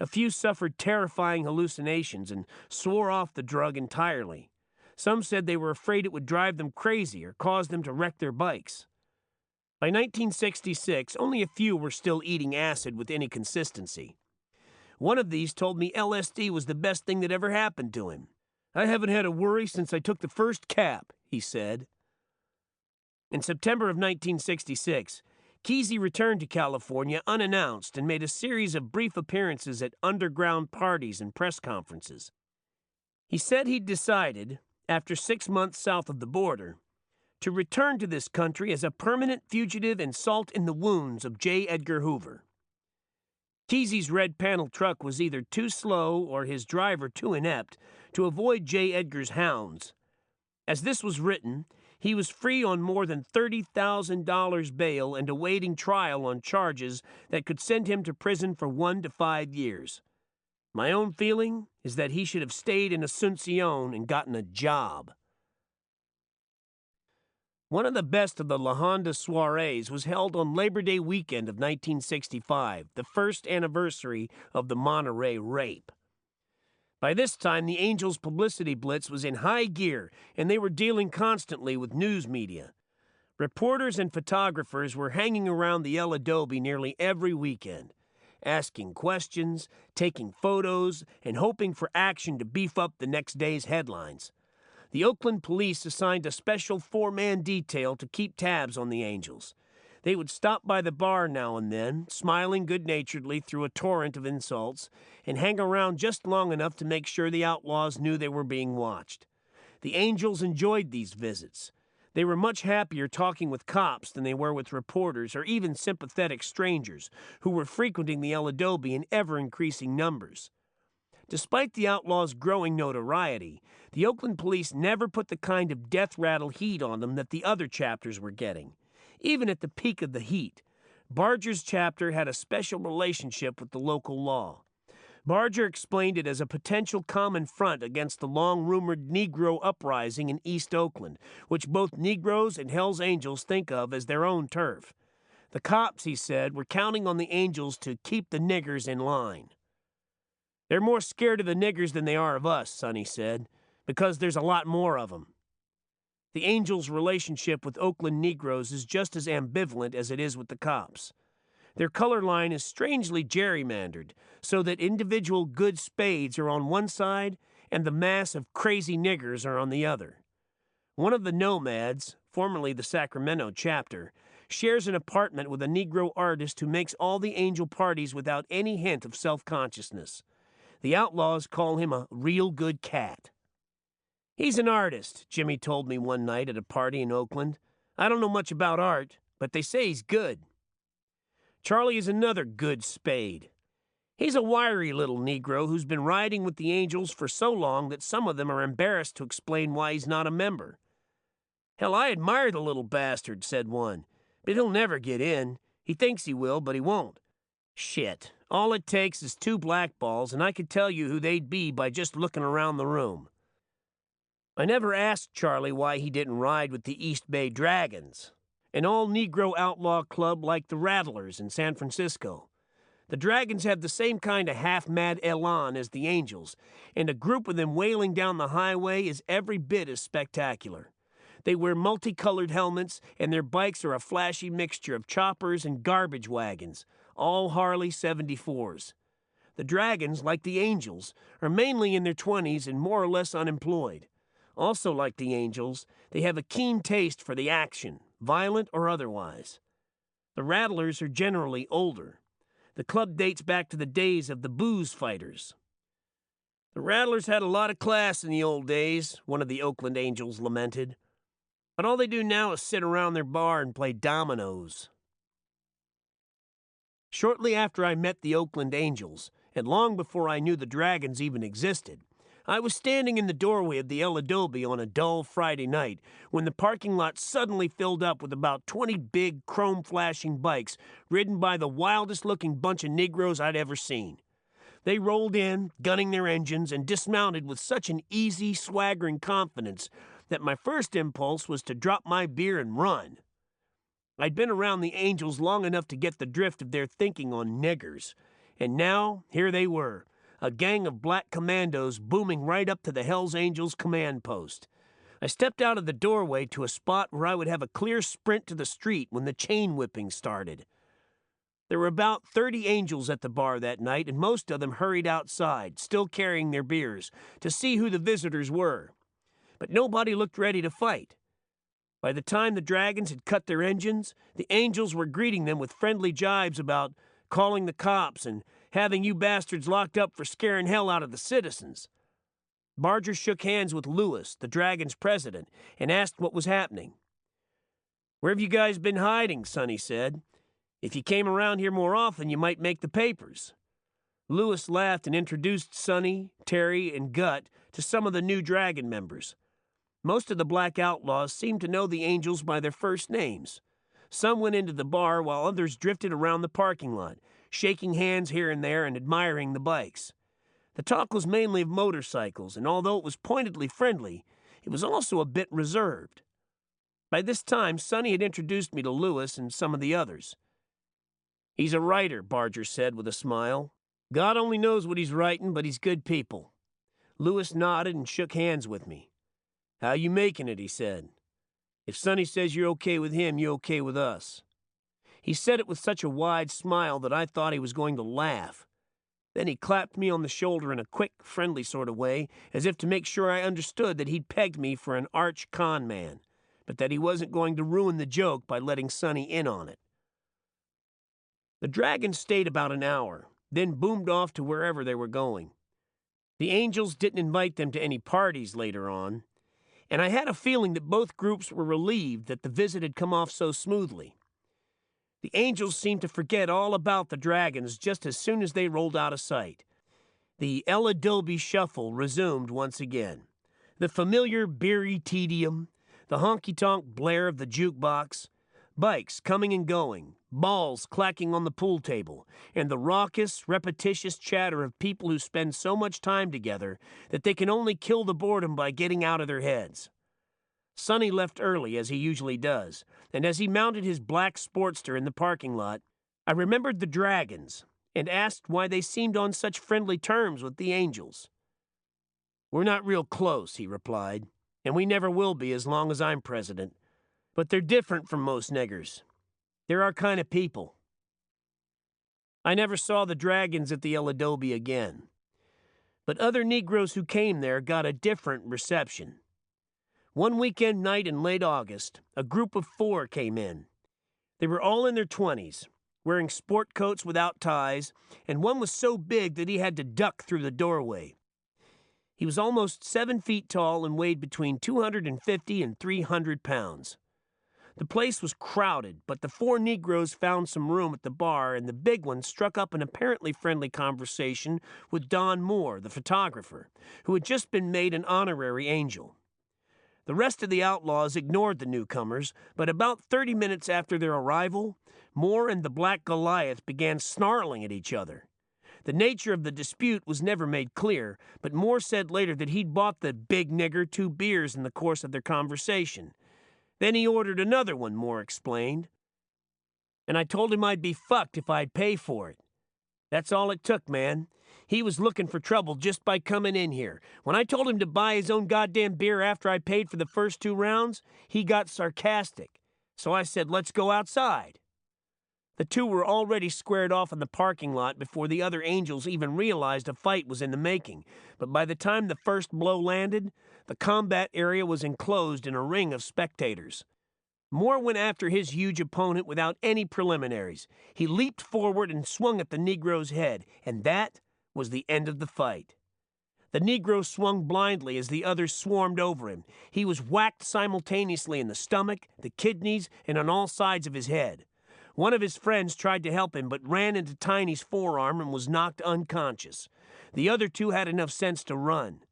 A few suffered terrifying hallucinations and swore off the drug entirely. Some said they were afraid it would drive them crazy or cause them to wreck their bikes. By 1966, only a few were still eating acid with any consistency. One of these told me LSD was the best thing that ever happened to him. "I haven't had a worry since I took the first cap," he said. In September of 1966, Kesey returned to California unannounced and made a series of brief appearances at underground parties and press conferences. He said he'd decided, after 6 months south of the border, to return to this country as a permanent fugitive and salt in the wounds of J. Edgar Hoover. Kesey's red panel truck was either too slow or his driver too inept to avoid J. Edgar's hounds. As this was written, he was free on more than $30,000 bail and awaiting trial on charges that could send him to prison for 1 to 5 years. My own feeling is that he should have stayed in Asuncion and gotten a job. One of the best of the La Honda soirees was held on Labor Day weekend of 1965, the first anniversary of the Monterey rape. By this time, the Angels' publicity blitz was in high gear, and they were dealing constantly with news media. Reporters and photographers were hanging around the El Adobe nearly every weekend, asking questions, taking photos, and hoping for action to beef up the next day's headlines. The Oakland police assigned a special four-man detail to keep tabs on the Angels. They would stop by the bar now and then, smiling good-naturedly through a torrent of insults, and hang around just long enough to make sure the Outlaws knew they were being watched. The Angels enjoyed these visits. They were much happier talking with cops than they were with reporters or even sympathetic strangers who were frequenting the El Adobe in ever-increasing numbers. Despite the Outlaws' growing notoriety, the Oakland police never put the kind of death-rattle heat on them that the other chapters were getting. Even at the peak of the heat, Barger's chapter had a special relationship with the local law. Barger explained it as a potential common front against the long-rumored Negro uprising in East Oakland, which both Negroes and Hell's Angels think of as their own turf. The cops, he said, were counting on the Angels to keep the niggers in line. "They're more scared of the niggers than they are of us," Sonny said, "because there's a lot more of them." The Angels' relationship with Oakland Negroes is just as ambivalent as it is with the cops. Their color line is strangely gerrymandered, so that individual good spades are on one side and the mass of crazy niggers are on the other. One of the Nomads, formerly the Sacramento chapter, shares an apartment with a Negro artist who makes all the Angel parties without any hint of self-consciousness. The Outlaws call him a real good cat. "He's an artist," Jimmy told me one night at a party in Oakland. "I don't know much about art, but they say he's good." Charlie is another good spade. He's a wiry little Negro who's been riding with the Angels for so long that some of them are embarrassed to explain why he's not a member. "Hell, I admire the little bastard," said one, "but he'll never get in. He thinks he will, but he won't." "Shit, all it takes is 2 blackballs, and I could tell you who they'd be by just looking around the room." I never asked Charlie why he didn't ride with the East Bay Dragons, an all-Negro outlaw club like the Rattlers in San Francisco. The Dragons have the same kind of half-mad elan as the Angels, and a group of them wailing down the highway is every bit as spectacular. They wear multicolored helmets, and their bikes are a flashy mixture of choppers and garbage wagons, all Harley 74s. The Dragons, like the Angels, are mainly in their 20s and more or less unemployed. Also like the Angels, they have a keen taste for the action, violent or otherwise. The Rattlers are generally older. The club dates back to the days of the booze fighters. "The Rattlers had a lot of class in the old days," one of the Oakland Angels lamented. "But all they do now is sit around their bar and play dominoes." Shortly after I met the Oakland Angels, and long before I knew the Dragons even existed, I was standing in the doorway of the El Adobe on a dull Friday night when the parking lot suddenly filled up with about 20 big, chrome-flashing bikes ridden by the wildest-looking bunch of Negroes I'd ever seen. They rolled in, gunning their engines, and dismounted with such an easy, swaggering confidence that my first impulse was to drop my beer and run. I'd been around the Angels long enough to get the drift of their thinking on niggers, and now here they were, a gang of black commandos booming right up to the Hells Angels command post. I stepped out of the doorway to a spot where I would have a clear sprint to the street when the chain whipping started. There were about 30 Angels at the bar that night, and most of them hurried outside, still carrying their beers, to see who the visitors were. But nobody looked ready to fight. By the time the Dragons had cut their engines, the Angels were greeting them with friendly jibes about calling the cops and having you bastards locked up for scaring hell out of the citizens. Barger shook hands with Lewis, the Dragons' president, and asked what was happening. "Where have you guys been hiding?" Sonny said. "If you came around here more often, you might make the papers." Lewis laughed and introduced Sonny, Terry, and Gut to some of the new Dragon members. Most of the black outlaws seemed to know the Angels by their first names. Some went into the bar while others drifted around the parking lot, shaking hands here and there and admiring the bikes. The talk was mainly of motorcycles, and although it was pointedly friendly, it was also a bit reserved. By this time, Sonny had introduced me to Lewis and some of the others. "He's a writer," Barger said with a smile. "God only knows what he's writing, but he's good people." Lewis nodded and shook hands with me. "How you making it?" he said. "If Sonny says you're okay with him, you're okay with us." He said it with such a wide smile that I thought he was going to laugh. Then he clapped me on the shoulder in a quick, friendly sort of way, as if to make sure I understood that he'd pegged me for an arch con man, but that he wasn't going to ruin the joke by letting Sonny in on it. The Dragons stayed about an hour, then boomed off to wherever they were going. The Angels didn't invite them to any parties later on, and I had a feeling that both groups were relieved that the visit had come off so smoothly. The Angels seemed to forget all about the Dragons just as soon as they rolled out of sight. The El Adobe shuffle resumed once again. The familiar beery tedium, the honky-tonk blare of the jukebox, bikes coming and going, balls clacking on the pool table, and the raucous, repetitious chatter of people who spend so much time together that they can only kill the boredom by getting out of their heads. Sonny left early, as he usually does, and as he mounted his black Sportster in the parking lot, I remembered the Dragons and asked why they seemed on such friendly terms with the Angels. "We're not real close," he replied, "and we never will be as long as I'm president. But they're different from most niggers. They're our kind of people." I never saw the Dragons at the El Adobe again. But other Negroes who came there got a different reception. One weekend night in late August, a group of 4 came in. They were all in their 20s, wearing sport coats without ties, and one was so big that he had to duck through the doorway. He was almost 7 feet tall and weighed between 250 and 300 pounds. The place was crowded, but the 4 Negroes found some room at the bar, and the big one struck up an apparently friendly conversation with Don Moore, the photographer, who had just been made an honorary Angel. The rest of the outlaws ignored the newcomers, but about 30 minutes after their arrival, Moore and the Black Goliath began snarling at each other. The nature of the dispute was never made clear, but Moore said later that he'd bought the big nigger 2 beers in the course of their conversation. Then he ordered another one, Moore explained. "And I told him I'd be fucked if I'd pay for it. That's all it took, man. He was looking for trouble just by coming in here. When I told him to buy his own goddamn beer after I paid for the first 2 rounds, he got sarcastic. So I said, let's go outside." The 2 were already squared off in the parking lot before the other Angels even realized a fight was in the making. But by the time the first blow landed, the combat area was enclosed in a ring of spectators. Moore went after his huge opponent without any preliminaries. He leaped forward and swung at the Negro's head, and that was the end of the fight. The Negro swung blindly as the others swarmed over him. He was whacked simultaneously in the stomach, the kidneys, and on all sides of his head. One of his friends tried to help him, but ran into Tiny's forearm and was knocked unconscious. The other 2 had enough sense to run.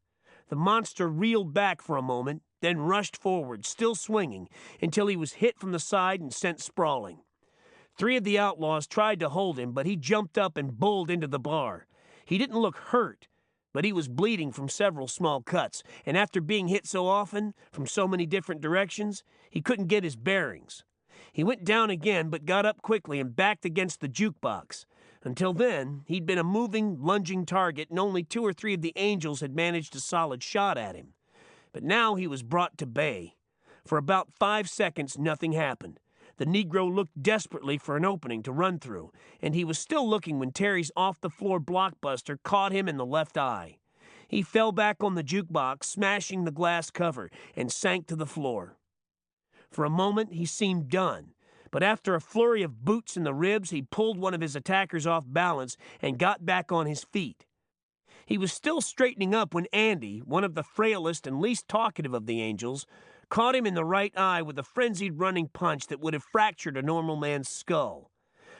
The monster reeled back for a moment, then rushed forward, still swinging, until he was hit from the side and sent sprawling. 3 of the outlaws tried to hold him, but he jumped up and bulled into the bar. He didn't look hurt, but he was bleeding from several small cuts, and after being hit so often, from so many different directions, he couldn't get his bearings. He went down again, but got up quickly and backed against the jukebox. Until then, he'd been a moving, lunging target, and only 2 or 3 of the Angels had managed a solid shot at him. But now he was brought to bay. For about 5 seconds, nothing happened. The Negro looked desperately for an opening to run through, and he was still looking when Terry's off-the-floor blockbuster caught him in the left eye. He fell back on the jukebox, smashing the glass cover, and sank to the floor. For a moment, he seemed done, but after a flurry of boots in the ribs, he pulled one of his attackers off balance and got back on his feet. He was still straightening up when Andy, one of the frailest and least talkative of the Angels, caught him in the right eye with a frenzied running punch that would have fractured a normal man's skull.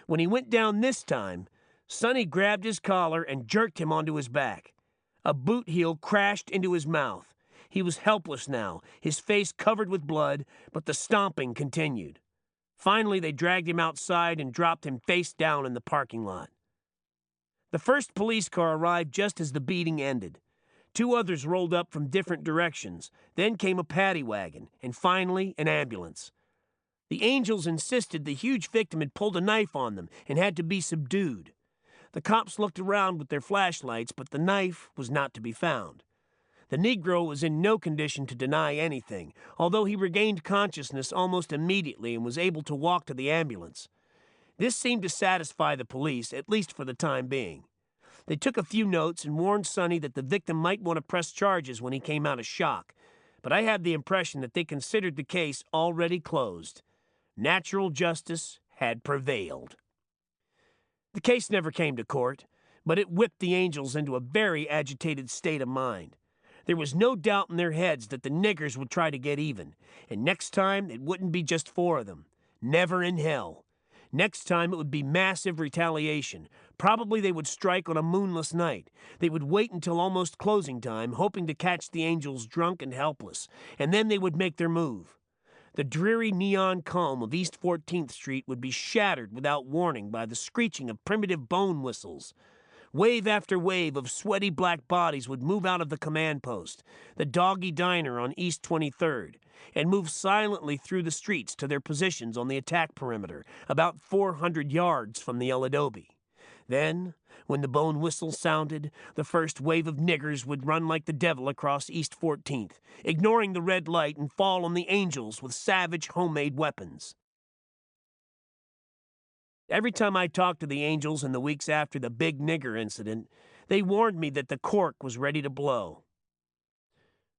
When he went down this time, Sonny grabbed his collar and jerked him onto his back. A boot heel crashed into his mouth. He was helpless now, his face covered with blood, but the stomping continued. Finally, they dragged him outside and dropped him face down in the parking lot. The first police car arrived just as the beating ended. 2 others rolled up from different directions. Then came a paddy wagon, and finally an ambulance. The Angels insisted the huge victim had pulled a knife on them and had to be subdued. The cops looked around with their flashlights, but the knife was not to be found. The Negro was in no condition to deny anything, although he regained consciousness almost immediately and was able to walk to the ambulance. This seemed to satisfy the police, at least for the time being. They took a few notes and warned Sonny that the victim might want to press charges when he came out of shock, but I had the impression that they considered the case already closed. Natural justice had prevailed. The case never came to court, but it whipped the Angels into a very agitated state of mind. There was no doubt in their heads that the niggers would try to get even, and next time it wouldn't be just 4 of them. Never in hell. Next time it would be massive retaliation. Probably they would strike on a moonless night. They would wait until almost closing time, hoping to catch the Angels drunk and helpless, and then they would make their move. The dreary neon calm of East 14th Street would be shattered without warning by the screeching of primitive bone whistles. Wave after wave of sweaty black bodies would move out of the command post, the Doggy Diner on East 23rd, and move silently through the streets to their positions on the attack perimeter, about 400 yards from the El Adobe. Then, when the bone whistle sounded, the first wave of niggers would run like the devil across East 14th, ignoring the red light, and fall on the Angels with savage homemade weapons. Every time I talked to the Angels in the weeks after the big nigger incident, they warned me that the cork was ready to blow.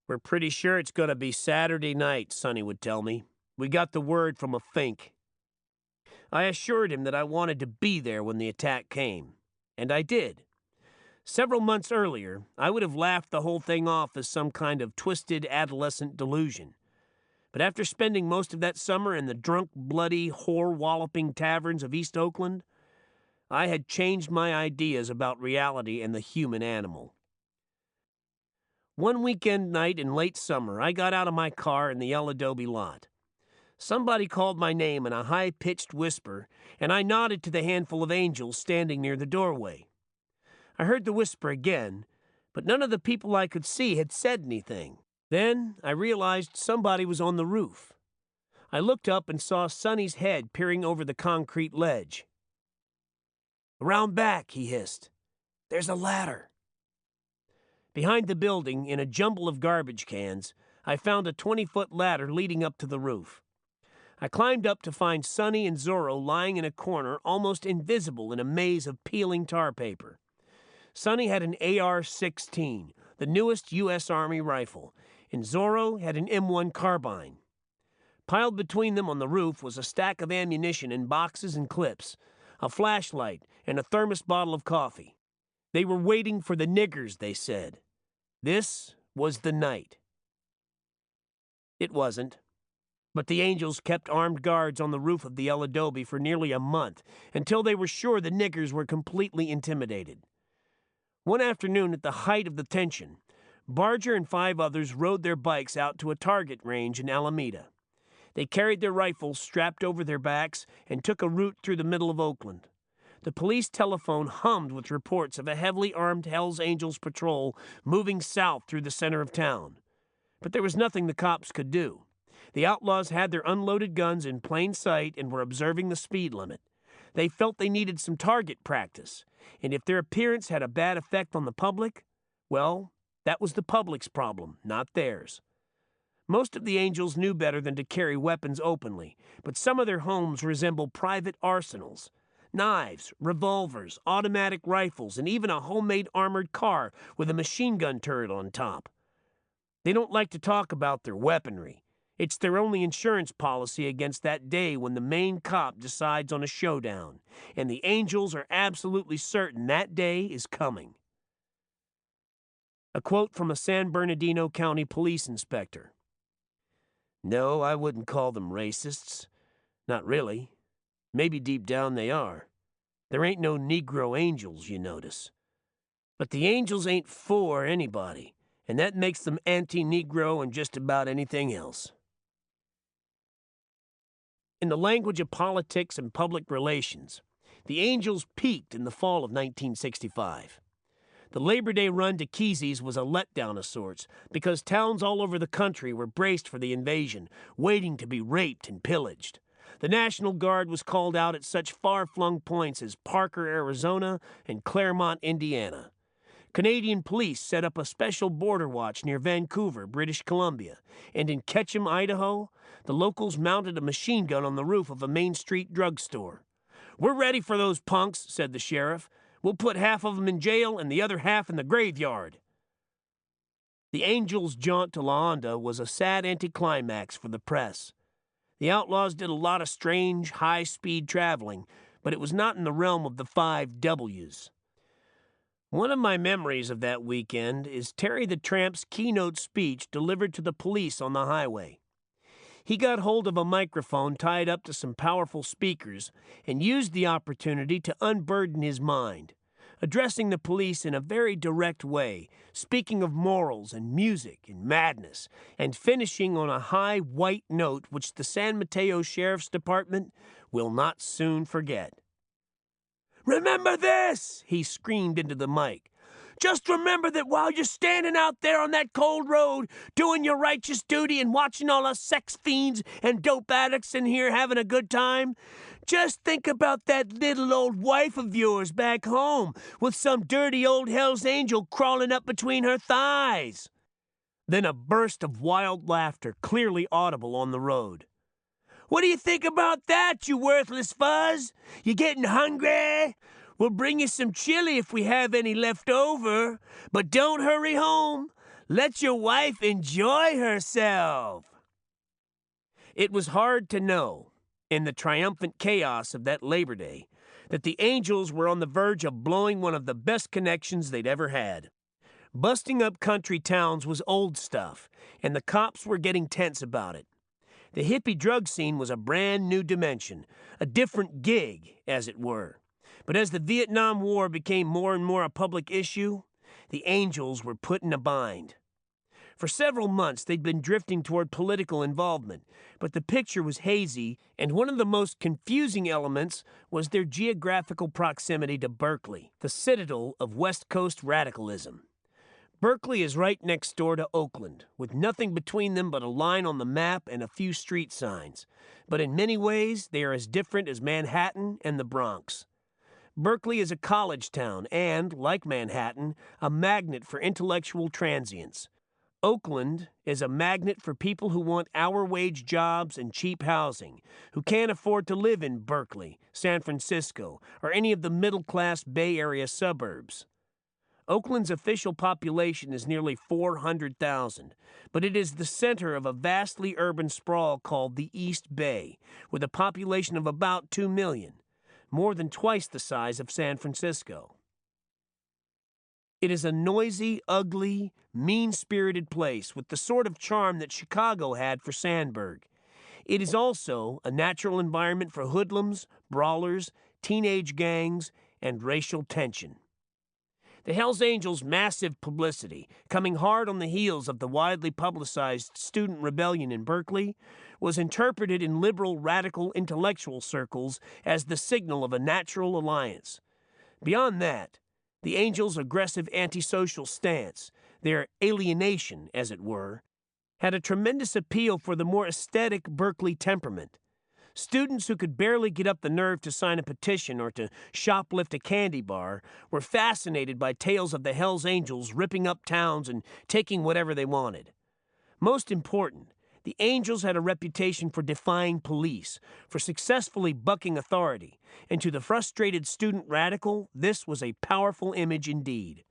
"We're pretty sure it's going to be Saturday night," Sonny would tell me. "We got the word from a Fink." I assured him that I wanted to be there when the attack came, and I did. Several months earlier, I would have laughed the whole thing off as some kind of twisted adolescent delusion. But after spending most of that summer in the drunk, bloody, whore-walloping taverns of East Oakland, I had changed my ideas about reality and the human animal. One weekend night in late summer, I got out of my car in the El Adobe lot. Somebody called my name in a high-pitched whisper, and I nodded to the handful of Angels standing near the doorway. I heard the whisper again, but none of the people I could see had said anything. Then I realized somebody was on the roof. I looked up and saw Sonny's head peering over the concrete ledge. "Around back," he hissed. "There's a ladder." Behind the building, in a jumble of garbage cans, I found a 20-foot ladder leading up to the roof. I climbed up to find Sonny and Zorro lying in a corner, almost invisible in a maze of peeling tar paper. Sonny had an AR-16, the newest U.S. Army rifle, and Zorro had an M1 carbine. Piled between them on the roof was a stack of ammunition in boxes and clips, a flashlight, and a thermos bottle of coffee. They were waiting for the niggers, they said. This was the night. It wasn't. But the Angels kept armed guards on the roof of the El Adobe for nearly a month, until they were sure the niggers were completely intimidated. One afternoon, at the height of the tension, Barger and 5 others rode their bikes out to a target range in Alameda. They carried their rifles strapped over their backs and took a route through the middle of Oakland. The police telephone hummed with reports of a heavily armed Hells Angels patrol moving south through the center of town. But there was nothing the cops could do. The outlaws had their unloaded guns in plain sight and were observing the speed limit. They felt they needed some target practice, and if their appearance had a bad effect on the public, well, that was the public's problem, not theirs. Most of the Angels knew better than to carry weapons openly, but some of their homes resembled private arsenals. Knives, revolvers, automatic rifles, and even a homemade armored car with a machine gun turret on top. They don't like to talk about their weaponry. It's their only insurance policy against that day when the main cop decides on a showdown, and the Angels are absolutely certain that day is coming. A quote from a San Bernardino County police inspector. "No, I wouldn't call them racists. Not really. Maybe deep down they are. There ain't no Negro Angels, you notice. But the Angels ain't for anybody, and that makes them anti-Negro and just about anything else." In the language of politics and public relations, the Angels peaked in the fall of 1965. The Labor Day run to Kesey's was a letdown of sorts, because towns all over the country were braced for the invasion, waiting to be raped and pillaged. The National Guard was called out at such far-flung points as Parker, Arizona, and Claremont, Indiana. Canadian police set up a special border watch near Vancouver, British Columbia, and in Ketchum, Idaho, the locals mounted a machine gun on the roof of a Main Street drugstore. "We're ready for those punks," said the sheriff. "We'll put half of them in jail and the other half in the graveyard." The Angels' jaunt to La Honda was a sad anticlimax for the press. The outlaws did a lot of strange, high-speed traveling, but it was not in the realm of the 5 W's. One of my memories of that weekend is Terry the Tramp's keynote speech delivered to the police on the highway. He got hold of a microphone tied up to some powerful speakers and used the opportunity to unburden his mind, addressing the police in a very direct way, speaking of morals and music and madness, and finishing on a high white note which the San Mateo Sheriff's Department will not soon forget. "Remember this!" he screamed into the mic. "Just remember that while you're standing out there on that cold road, doing your righteous duty and watching all us sex fiends and dope addicts in here having a good time, just think about that little old wife of yours back home with some dirty old Hell's Angel crawling up between her thighs." Then a burst of wild laughter, clearly audible on the road. "What do you think about that, you worthless fuzz? You getting hungry? We'll bring you some chili if we have any left over, but don't hurry home. Let your wife enjoy herself." It was hard to know, in the triumphant chaos of that Labor Day, that the Angels were on the verge of blowing one of the best connections they'd ever had. Busting up country towns was old stuff, and the cops were getting tense about it. The hippie drug scene was a brand new dimension, a different gig, as it were. But as the Vietnam War became more and more a public issue, the Angels were put in a bind. For several months, they'd been drifting toward political involvement, but the picture was hazy, and one of the most confusing elements was their geographical proximity to Berkeley, the citadel of West Coast radicalism. Berkeley is right next door to Oakland, with nothing between them but a line on the map and a few street signs. But in many ways, they are as different as Manhattan and the Bronx. Berkeley is a college town and, like Manhattan, a magnet for intellectual transients. Oakland is a magnet for people who want hour-wage jobs and cheap housing, who can't afford to live in Berkeley, San Francisco, or any of the middle-class Bay Area suburbs. Oakland's official population is nearly 400,000, but it is the center of a vastly urban sprawl called the East Bay, with a population of about 2 million, more than twice the size of San Francisco. It is a noisy, ugly, mean-spirited place with the sort of charm that Chicago had for Sandburg. It is also a natural environment for hoodlums, brawlers, teenage gangs, and racial tension. The Hells Angels' massive publicity, coming hard on the heels of the widely publicized student rebellion in Berkeley, was interpreted in liberal radical intellectual circles as the signal of a natural alliance. Beyond that, the Angels' aggressive antisocial stance, their alienation, as it were, had a tremendous appeal for the more aesthetic Berkeley temperament. Students who could barely get up the nerve to sign a petition or to shoplift a candy bar were fascinated by tales of the Hells Angels ripping up towns and taking whatever they wanted. Most important, the Angels had a reputation for defying police, for successfully bucking authority, and to the frustrated student radical, this was a powerful image indeed.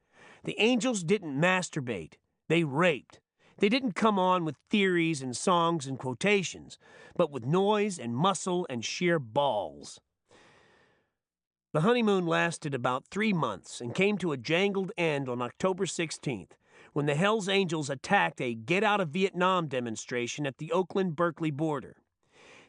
The Angels didn't masturbate, they raped. They didn't come on with theories and songs and quotations, but with noise and muscle and sheer balls. The honeymoon lasted about 3 months and came to a jangled end on October 16th, when the Hells Angels attacked a Get Out of Vietnam demonstration at the Oakland-Berkeley border.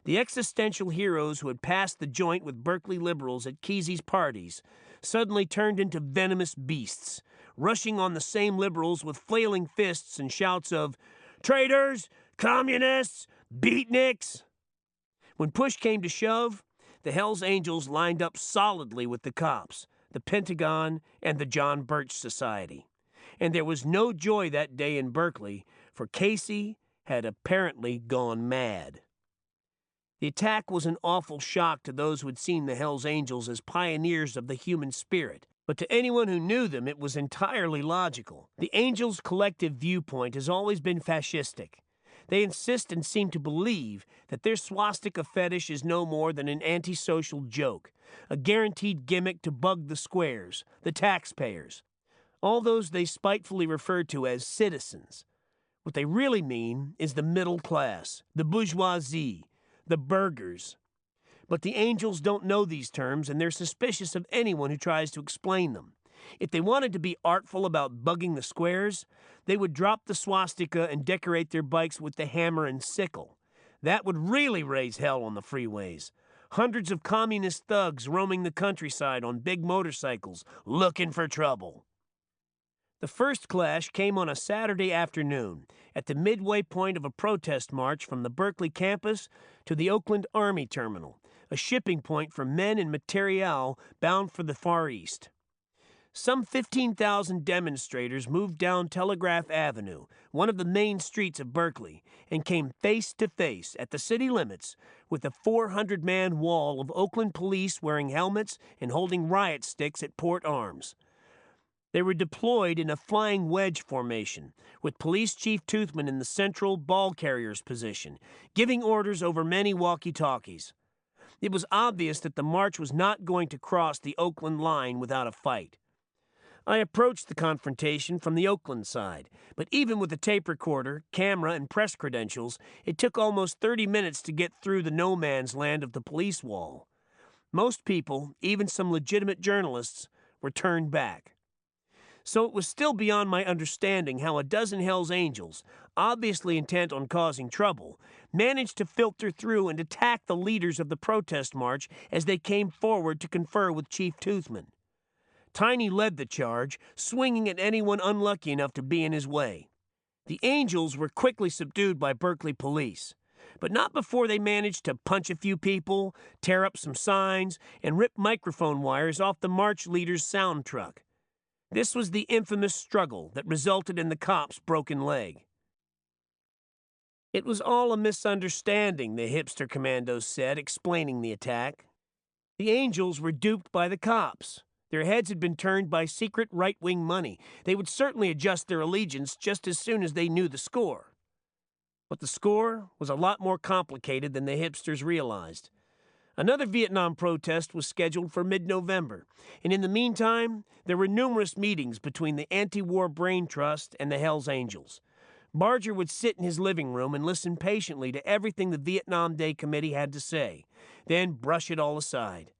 The existential heroes who had passed the joint with Berkeley liberals at Kesey's parties suddenly turned into venomous beasts, rushing on the same liberals with flailing fists and shouts of, "Traitors! Communists! Beatniks!" When push came to shove, the Hells Angels lined up solidly with the cops, the Pentagon, and the John Birch Society. And there was no joy that day in Berkeley, for Casey had apparently gone mad. The attack was an awful shock to those who had seen the Hells Angels as pioneers of the human spirit, but to anyone who knew them it was entirely logical. The Angels' collective viewpoint has always been fascistic. They insist and seem to believe that their swastika fetish is no more than an antisocial joke, a guaranteed gimmick to bug the squares, the taxpayers, all those they spitefully refer to as citizens. What they really mean is the middle class, the bourgeoisie, the burghers. But the Angels don't know these terms, and they're suspicious of anyone who tries to explain them. If they wanted to be artful about bugging the squares, they would drop the swastika and decorate their bikes with the hammer and sickle. That would really raise hell on the freeways. Hundreds of communist thugs roaming the countryside on big motorcycles, looking for trouble. The first clash came on a Saturday afternoon at the midway point of a protest march from the Berkeley campus to the Oakland Army Terminal, a shipping point for men and materiel bound for the Far East. Some 15,000 demonstrators moved down Telegraph Avenue, one of the main streets of Berkeley, and came face to face at the city limits with a 400-man wall of Oakland police wearing helmets and holding riot sticks at port arms. They were deployed in a flying wedge formation, with Police Chief Toothman in the central ball carrier's position, giving orders over many walkie-talkies. It was obvious that the march was not going to cross the Oakland line without a fight. I approached the confrontation from the Oakland side, but even with a tape recorder, camera, and press credentials, it took almost 30 minutes to get through the no man's land of the police wall. Most people, even some legitimate journalists, were turned back. So it was still beyond my understanding how a dozen Hells Angels, obviously intent on causing trouble, managed to filter through and attack the leaders of the protest march as they came forward to confer with Chief Toothman. Tiny led the charge, swinging at anyone unlucky enough to be in his way. The Angels were quickly subdued by Berkeley police, but not before they managed to punch a few people, tear up some signs, and rip microphone wires off the march leader's sound truck. This was the infamous struggle that resulted in the cop's broken leg. It was all a misunderstanding, the hipster commandos said, explaining the attack. The Angels were duped by the cops. Their heads had been turned by secret right-wing money. They would certainly adjust their allegiance just as soon as they knew the score. But the score was a lot more complicated than the hipsters realized. Another Vietnam protest was scheduled for mid-November, and in the meantime, there were numerous meetings between the Anti-War Brain Trust and the Hells Angels. Barger would sit in his living room and listen patiently to everything the Vietnam Day Committee had to say, then brush it all aside.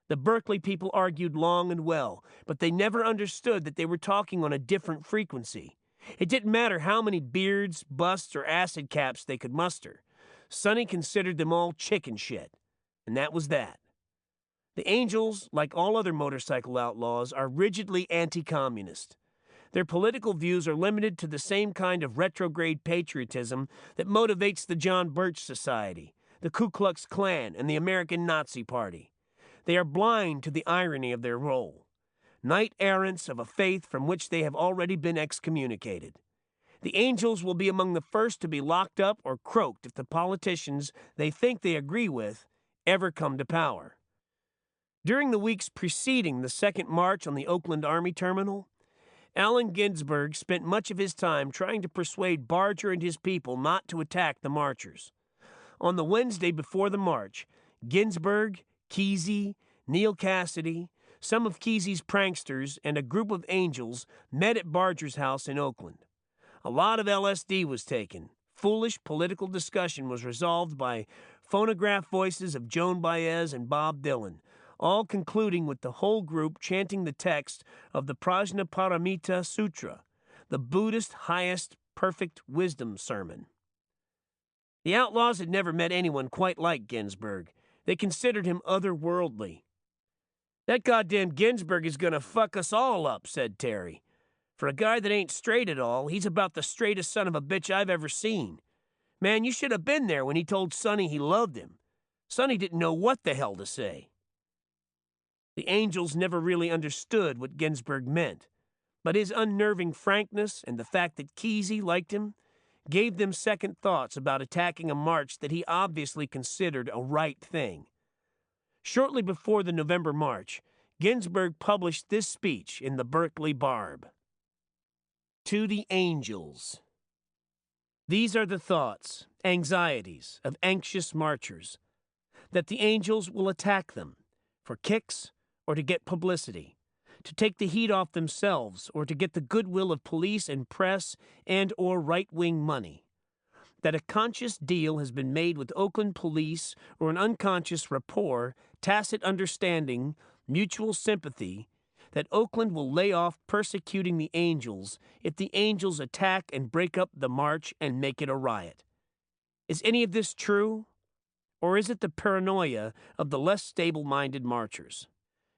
The Berkeley people argued long and well, but they never understood that they were talking on a different frequency. It didn't matter how many beards, busts, or acid caps they could muster. Sonny considered them all chicken shit. And that was that. The Angels, like all other motorcycle outlaws, are rigidly anti-communist. Their political views are limited to the same kind of retrograde patriotism that motivates the John Birch Society, the Ku Klux Klan, and the American Nazi Party. They are blind to the irony of their role. Knight-errants of a faith from which they have already been excommunicated. The Angels will be among the first to be locked up or croaked if the politicians they think they agree with ever come to power. During the weeks preceding the second march on the Oakland Army Terminal, Allen Ginsberg spent much of his time trying to persuade Barger and his people not to attack the marchers. On the Wednesday before the march, Ginsberg, Kesey, Neil Cassidy, some of Kesey's pranksters, and a group of Angels met at Barger's house in Oakland. A lot of LSD was taken. Foolish political discussion was resolved by phonograph voices of Joan Baez and Bob Dylan, all concluding with the whole group chanting the text of the Prajnaparamita Sutra, the Buddhist highest perfect wisdom sermon. The outlaws had never met anyone quite like Ginsberg. They considered him otherworldly. "That goddamn Ginsberg is gonna fuck us all up," said Terry. "For a guy that ain't straight at all, he's about the straightest son of a bitch I've ever seen. Man, you should have been there when he told Sonny he loved him. Sonny didn't know what the hell to say." The Angels never really understood what Ginsburg meant, but his unnerving frankness and the fact that Kesey liked him gave them second thoughts about attacking a march that he obviously considered a right thing. Shortly before the November march, Ginsburg published this speech in the Berkeley Barb. To the Angels. These are the thoughts, anxieties of anxious marchers, that the Angels will attack them for kicks or to get publicity, to take the heat off themselves or to get the goodwill of police and press and or right-wing money. That a conscious deal has been made with Oakland police or an unconscious rapport, tacit understanding, mutual sympathy, that Oakland will lay off persecuting the Angels if the Angels attack and break up the march and make it a riot. Is any of this true? Or is it the paranoia of the less stable-minded marchers?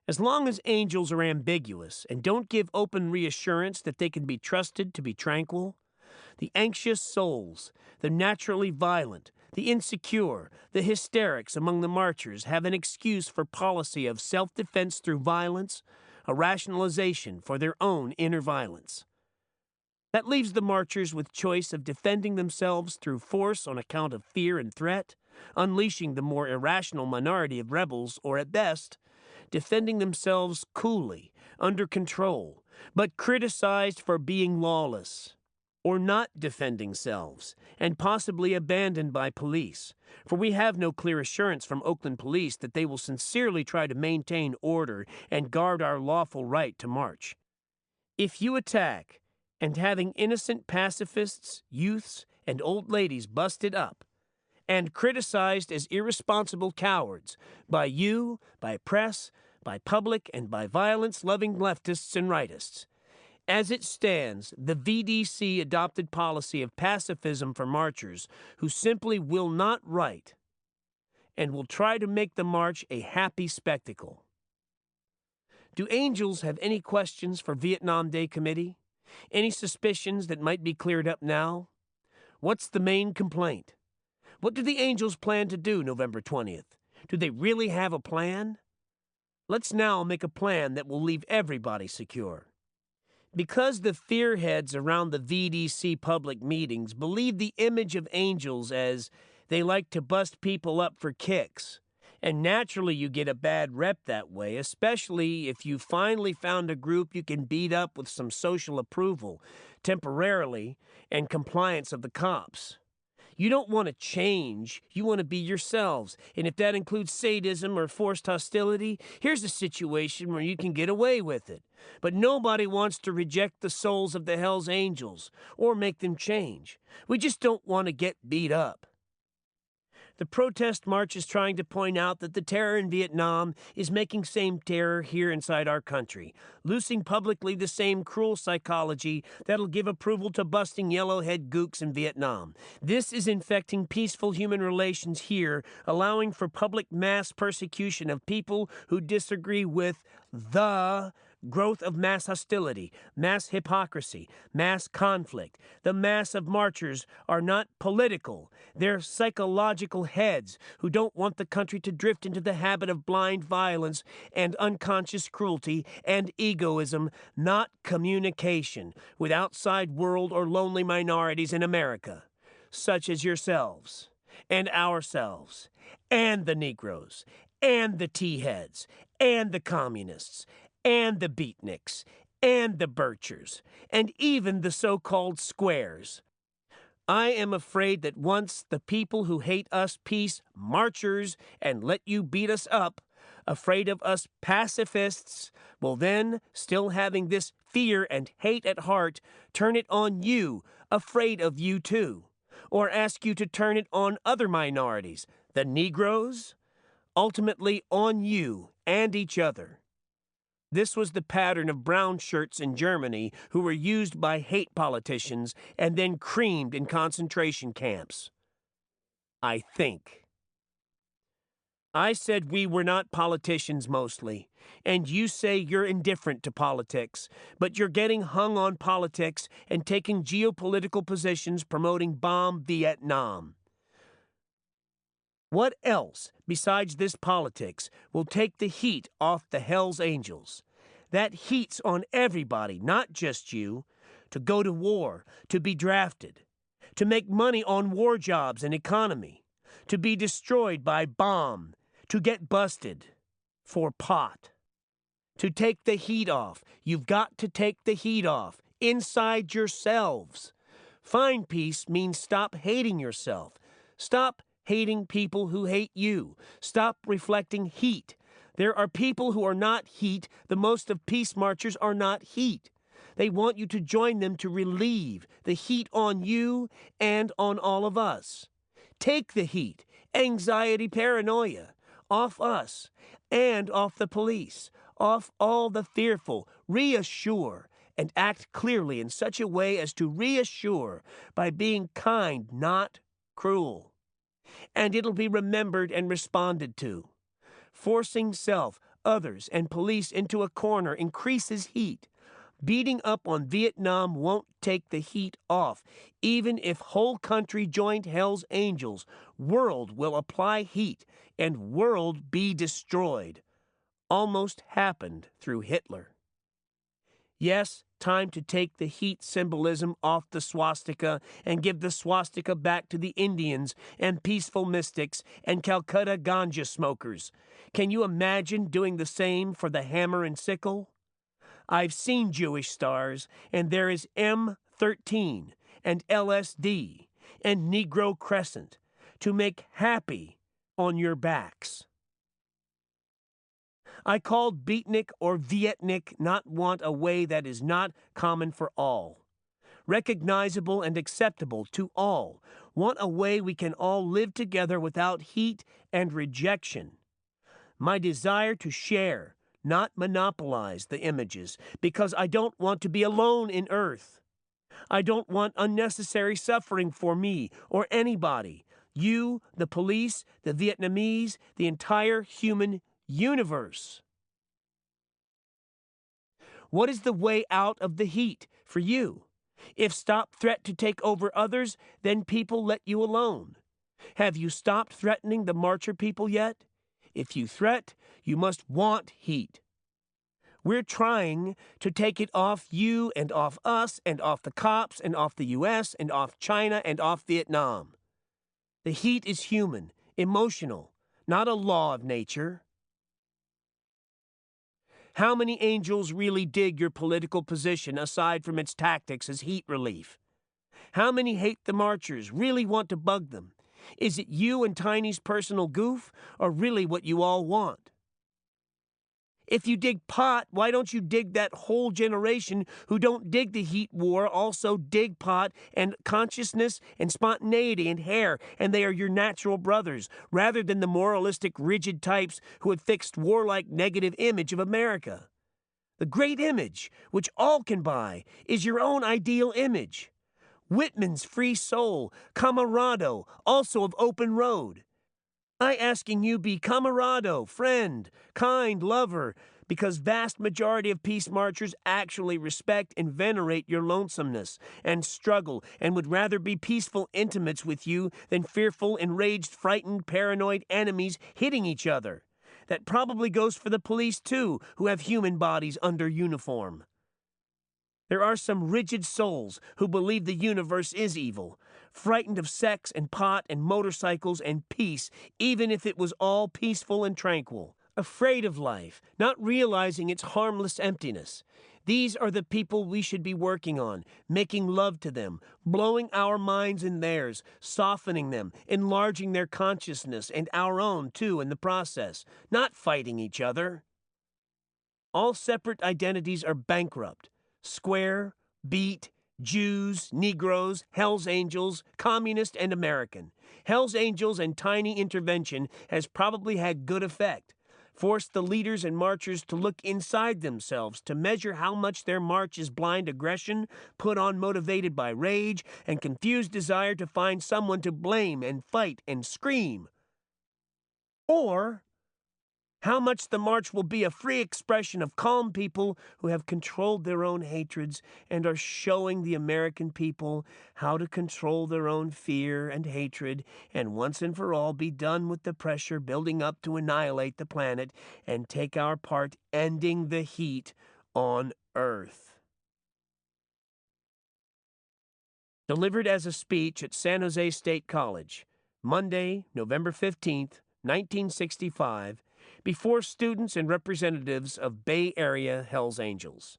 As long as Angels are ambiguous and don't give open reassurance that they can be trusted to be tranquil, the anxious souls, the naturally violent, the insecure, the hysterics among the marchers have an excuse for policy of self-defense through violence, a rationalization for their own inner violence. That leaves the marchers with choice of defending themselves through force on account of fear and threat, unleashing the more irrational minority of rebels, or at best, defending themselves coolly, under control, but criticized for being lawless, or not defending selves, and possibly abandoned by police, for we have no clear assurance from Oakland police that they will sincerely try to maintain order and guard our lawful right to march. If you attack, and having innocent pacifists, youths, and old ladies busted up, and criticized as irresponsible cowards by you, by press, by public, and by violence-loving leftists and rightists. As it stands, the VDC adopted policy of pacifism for marchers who simply will not write and will try to make the march a happy spectacle. Do Angels have any questions for Vietnam Day Committee? Any suspicions that might be cleared up now? What's the main complaint? What do the Angels plan to do November 20th? Do they really have a plan? Let's now make a plan that will leave everybody secure. Because the fearheads around the VDC public meetings believe the image of Angels as they like to bust people up for kicks, and naturally you get a bad rep that way, especially if you finally found a group you can beat up with some social approval, temporarily, and compliance of the cops. You don't want to change, you want to be yourselves. And if that includes sadism or forced hostility, here's a situation where you can get away with it. But nobody wants to reject the souls of the Hells Angels or make them change. We just don't want to get beat up. The protest march is trying to point out that the terror in Vietnam is making same terror here inside our country, loosing publicly the same cruel psychology that'll give approval to busting yellowhead gooks in Vietnam. This is infecting peaceful human relations here, allowing for public mass persecution of people who disagree with the growth of mass hostility, mass hypocrisy, mass conflict. The mass of marchers are not political. They're psychological heads who don't want the country to drift into the habit of blind violence and unconscious cruelty and egoism, not communication with outside world or lonely minorities in America, such as yourselves and ourselves and the Negroes and the T-heads and the communists and the beatniks, and the birchers, and even the so-called squares. I am afraid that once the people who hate us peace marchers and let you beat us up, afraid of us pacifists, will then, still having this fear and hate at heart, turn it on you, afraid of you too, or ask you to turn it on other minorities, the Negroes, ultimately on you and each other. This was the pattern of brown shirts in Germany who were used by hate politicians and then creamed in concentration camps. I think. I said we were not politicians mostly, and you say you're indifferent to politics, but you're getting hung on politics and taking geopolitical positions promoting bomb Vietnam. What else, besides this politics, will take the heat off the Hells Angels? That heat's on everybody, not just you, to go to war, to be drafted, to make money on war jobs and economy, to be destroyed by bomb, to get busted for pot. To take the heat off, you've got to take the heat off inside yourselves. Find peace means stop hating yourself. Stop hating people who hate you. Stop reflecting heat. There are people who are not heat. The most of peace marchers are not heat. They want you to join them to relieve the heat on you and on all of us. Take the heat, anxiety, paranoia, off us and off the police, off all the fearful. Reassure and act clearly in such a way as to reassure by being kind, not cruel. And it'll be remembered and responded to. Forcing self, others, and police into a corner increases heat. Beating up on Vietnam won't take the heat off. Even if whole country joined Hell's Angels, world will apply heat and world be destroyed. Almost happened through Hitler. Yes, time to take the heat symbolism off the swastika and give the swastika back to the Indians and peaceful mystics and Calcutta ganja smokers. Can you imagine doing the same for the hammer and sickle? I've seen Jewish stars, and there is M13 and LSD and Negro Crescent to make happy on your backs. I called beatnik or Vietnik not want a way that is not common for all. Recognizable and acceptable to all. Want a way we can all live together without heat and rejection. My desire to share, not monopolize the images, because I don't want to be alone in Earth. I don't want unnecessary suffering for me or anybody. You, the police, the Vietnamese, the entire human universe. What is the way out of the heat for you? If stop threat to take over others, then people let you alone. Have you stopped threatening the marcher people yet? If you threat, you must want heat. We're trying to take it off you and off us and off the cops and off the U.S. and off China and off Vietnam. The heat is human, emotional, not a law of nature. How many angels really dig your political position aside from its tactics as heat relief? How many hate the marchers, really want to bug them? Is it you and Tiny's personal goof, or really what you all want? If you dig pot, why don't you dig that whole generation who don't dig the heat war also dig pot and consciousness and spontaneity and hair, and they are your natural brothers, rather than the moralistic, rigid types who had fixed warlike negative image of America? The great image, which all can buy, is your own ideal image. Whitman's free soul, camarado, also of open road. I asking you be camarado, friend, kind, lover, because vast majority of peace marchers actually respect and venerate your lonesomeness and struggle and would rather be peaceful intimates with you than fearful, enraged, frightened, paranoid enemies hitting each other. That probably goes for the police too, who have human bodies under uniform. There are some rigid souls who believe the universe is evil, frightened of sex and pot and motorcycles and peace, even if it was all peaceful and tranquil. Afraid of life, not realizing its harmless emptiness. These are the people we should be working on, making love to them, blowing our minds in theirs, softening them, enlarging their consciousness and our own too in the process, not fighting each other. All separate identities are bankrupt. Square, beat, Jews, Negroes, Hell's Angels, Communist and American. Hell's Angels and tiny intervention has probably had good effect. Forced the leaders and marchers to look inside themselves to measure how much their march is blind aggression, put on motivated by rage, and confused desire to find someone to blame and fight and scream. Or How much the march will be a free expression of calm people who have controlled their own hatreds and are showing the American people how to control their own fear and hatred and once and for all be done with the pressure building up to annihilate the planet and take our part ending the heat on Earth. Delivered as a speech at San Jose State College, Monday, November 15th, 1965, before students and representatives of Bay Area Hells Angels.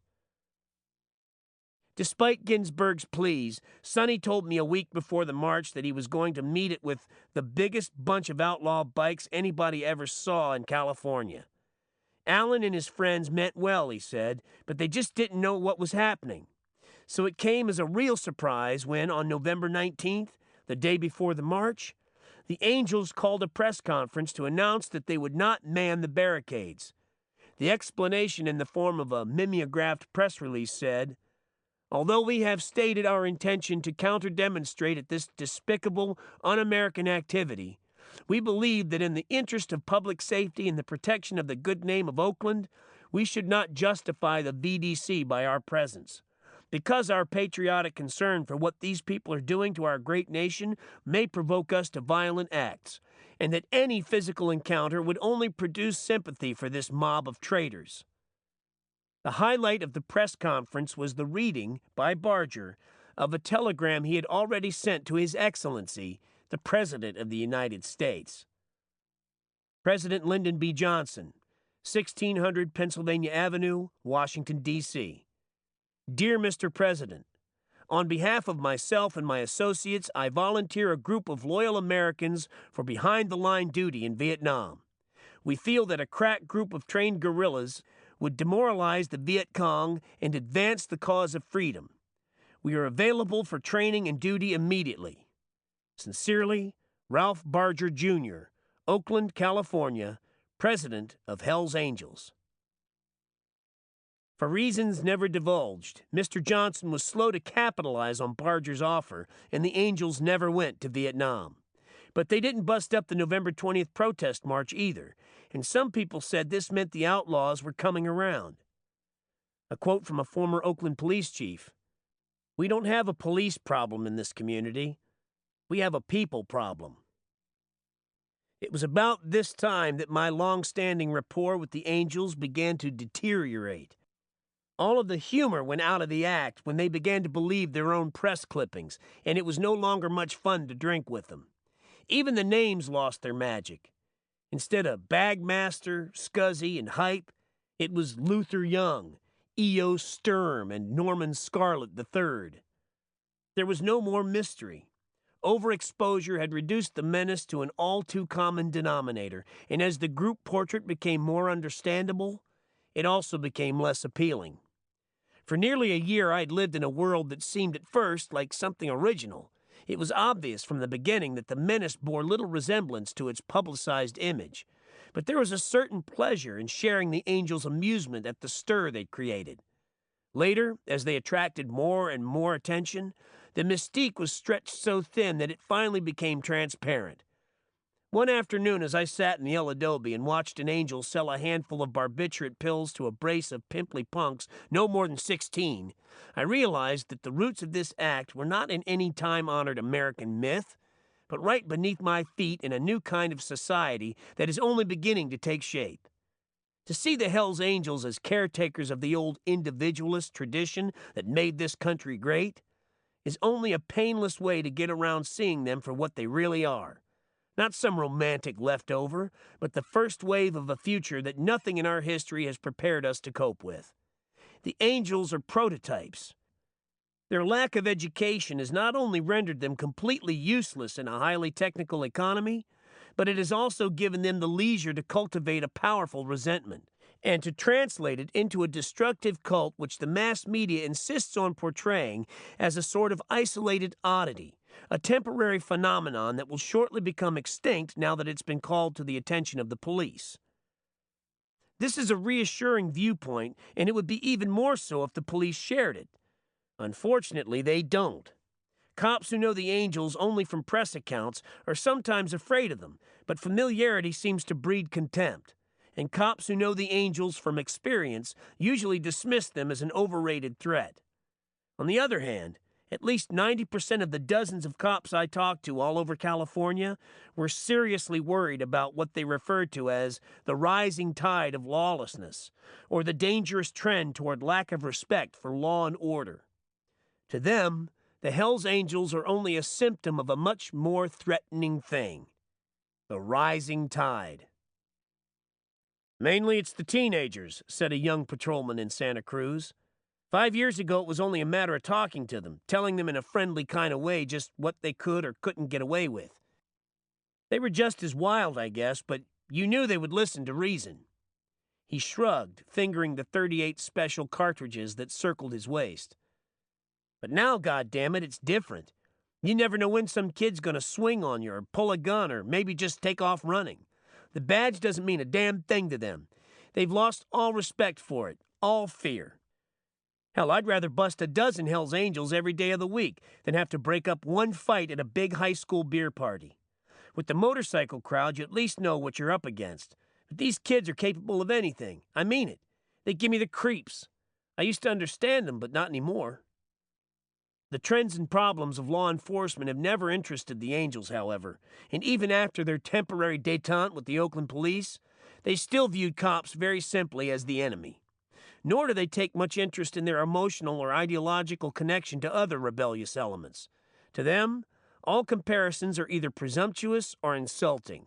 Despite Ginsburg's pleas, Sonny told me a week before the march that he was going to meet it with the biggest bunch of outlaw bikes anybody ever saw in California. Allen and his friends meant well, he said, but they just didn't know what was happening. So it came as a real surprise when, on November 19th, the day before the march, the Angels called a press conference to announce that they would not man the barricades. The explanation in the form of a mimeographed press release said, "Although we have stated our intention to counter-demonstrate at this despicable, un-American activity, we believe that in the interest of public safety and the protection of the good name of Oakland, we should not justify the VDC by our presence. Because our patriotic concern for what these people are doing to our great nation may provoke us to violent acts, and that any physical encounter would only produce sympathy for this mob of traitors." The highlight of the press conference was the reading, by Barger, of a telegram he had already sent to His Excellency, the President of the United States. President Lyndon B. Johnson, 1600 Pennsylvania Avenue, Washington, D.C. Dear Mr. President, on behalf of myself and my associates, I volunteer a group of loyal Americans for behind-the-line duty in Vietnam. We feel that a crack group of trained guerrillas would demoralize the Viet Cong and advance the cause of freedom. We are available for training and duty immediately. Sincerely, Ralph Barger, Jr., Oakland, California, President of Hells Angels. For reasons never divulged, Mr. Johnson was slow to capitalize on Barger's offer, and the Angels never went to Vietnam. But they didn't bust up the November 20th protest march either, and some people said this meant the outlaws were coming around. A quote from a former Oakland police chief: "We don't have a police problem in this community. We have a people problem." It was about this time that my long-standing rapport with the Angels began to deteriorate. All of the humor went out of the act when they began to believe their own press clippings, and it was no longer much fun to drink with them. Even the names lost their magic. Instead of Bagmaster, Scuzzy, and Hype, it was Luther Young, E.O. Sturm, and Norman Scarlett III. There was no more mystery. Overexposure had reduced the menace to an all-too-common denominator, and as the group portrait became more understandable, it also became less appealing. For nearly a year, I had lived in a world that seemed at first like something original. It was obvious from the beginning that the menace bore little resemblance to its publicized image. But there was a certain pleasure in sharing the Angels' amusement at the stir they'd created. Later, as they attracted more and more attention, the mystique was stretched so thin that it finally became transparent. One afternoon, as I sat in the El Adobe and watched an Angel sell a handful of barbiturate pills to a brace of pimply punks no more than 16, I realized that the roots of this act were not in any time-honored American myth, but right beneath my feet in a new kind of society that is only beginning to take shape. To see the Hells Angels as caretakers of the old individualist tradition that made this country great is only a painless way to get around seeing them for what they really are. Not some romantic leftover, but the first wave of a future that nothing in our history has prepared us to cope with. The Angels are prototypes. Their lack of education has not only rendered them completely useless in a highly technical economy, but it has also given them the leisure to cultivate a powerful resentment, and to translate it into a destructive cult which the mass media insists on portraying as a sort of isolated oddity, a temporary phenomenon that will shortly become extinct now that it's been called to the attention of the police. This is a reassuring viewpoint, and it would be even more so if the police shared it. Unfortunately, they don't. Cops who know the Angels only from press accounts are sometimes afraid of them, but familiarity seems to breed contempt. and cops who know the angels from experience usually dismiss them as an overrated threat. On the other hand, at least 90% of the dozens of cops I talked to all over California were seriously worried about what they referred to as the rising tide of lawlessness, or the dangerous trend toward lack of respect for law and order. To them, the Hells Angels are only a symptom of a much more threatening thing: the rising tide. "Mainly it's the teenagers," said a young patrolman in Santa Cruz. 5 years ago, it was only a matter of talking to them, telling them in a friendly kind of way just what they could or couldn't get away with. They were just as wild, I guess, but you knew they would listen to reason. He shrugged, fingering the .38 special cartridges that circled his waist. But now, goddammit, it's different. You never know when some kid's gonna swing on you or pull a gun or maybe just take off running. The badge doesn't mean a damn thing to them. They've lost all respect for it, all fear. Hell, I'd rather bust a dozen Hells Angels every day of the week than have to break up one fight at a big high school beer party. With the motorcycle crowd, you at least know what you're up against. But these kids are capable of anything. I mean it. They give me the creeps. I used to understand them, but not anymore. The trends and problems of law enforcement have never interested the Angels, however, and even after their temporary détente with the Oakland police, they still viewed cops very simply as the enemy. Nor do they take much interest in their emotional or ideological connection to other rebellious elements. To them, all comparisons are either presumptuous or insulting.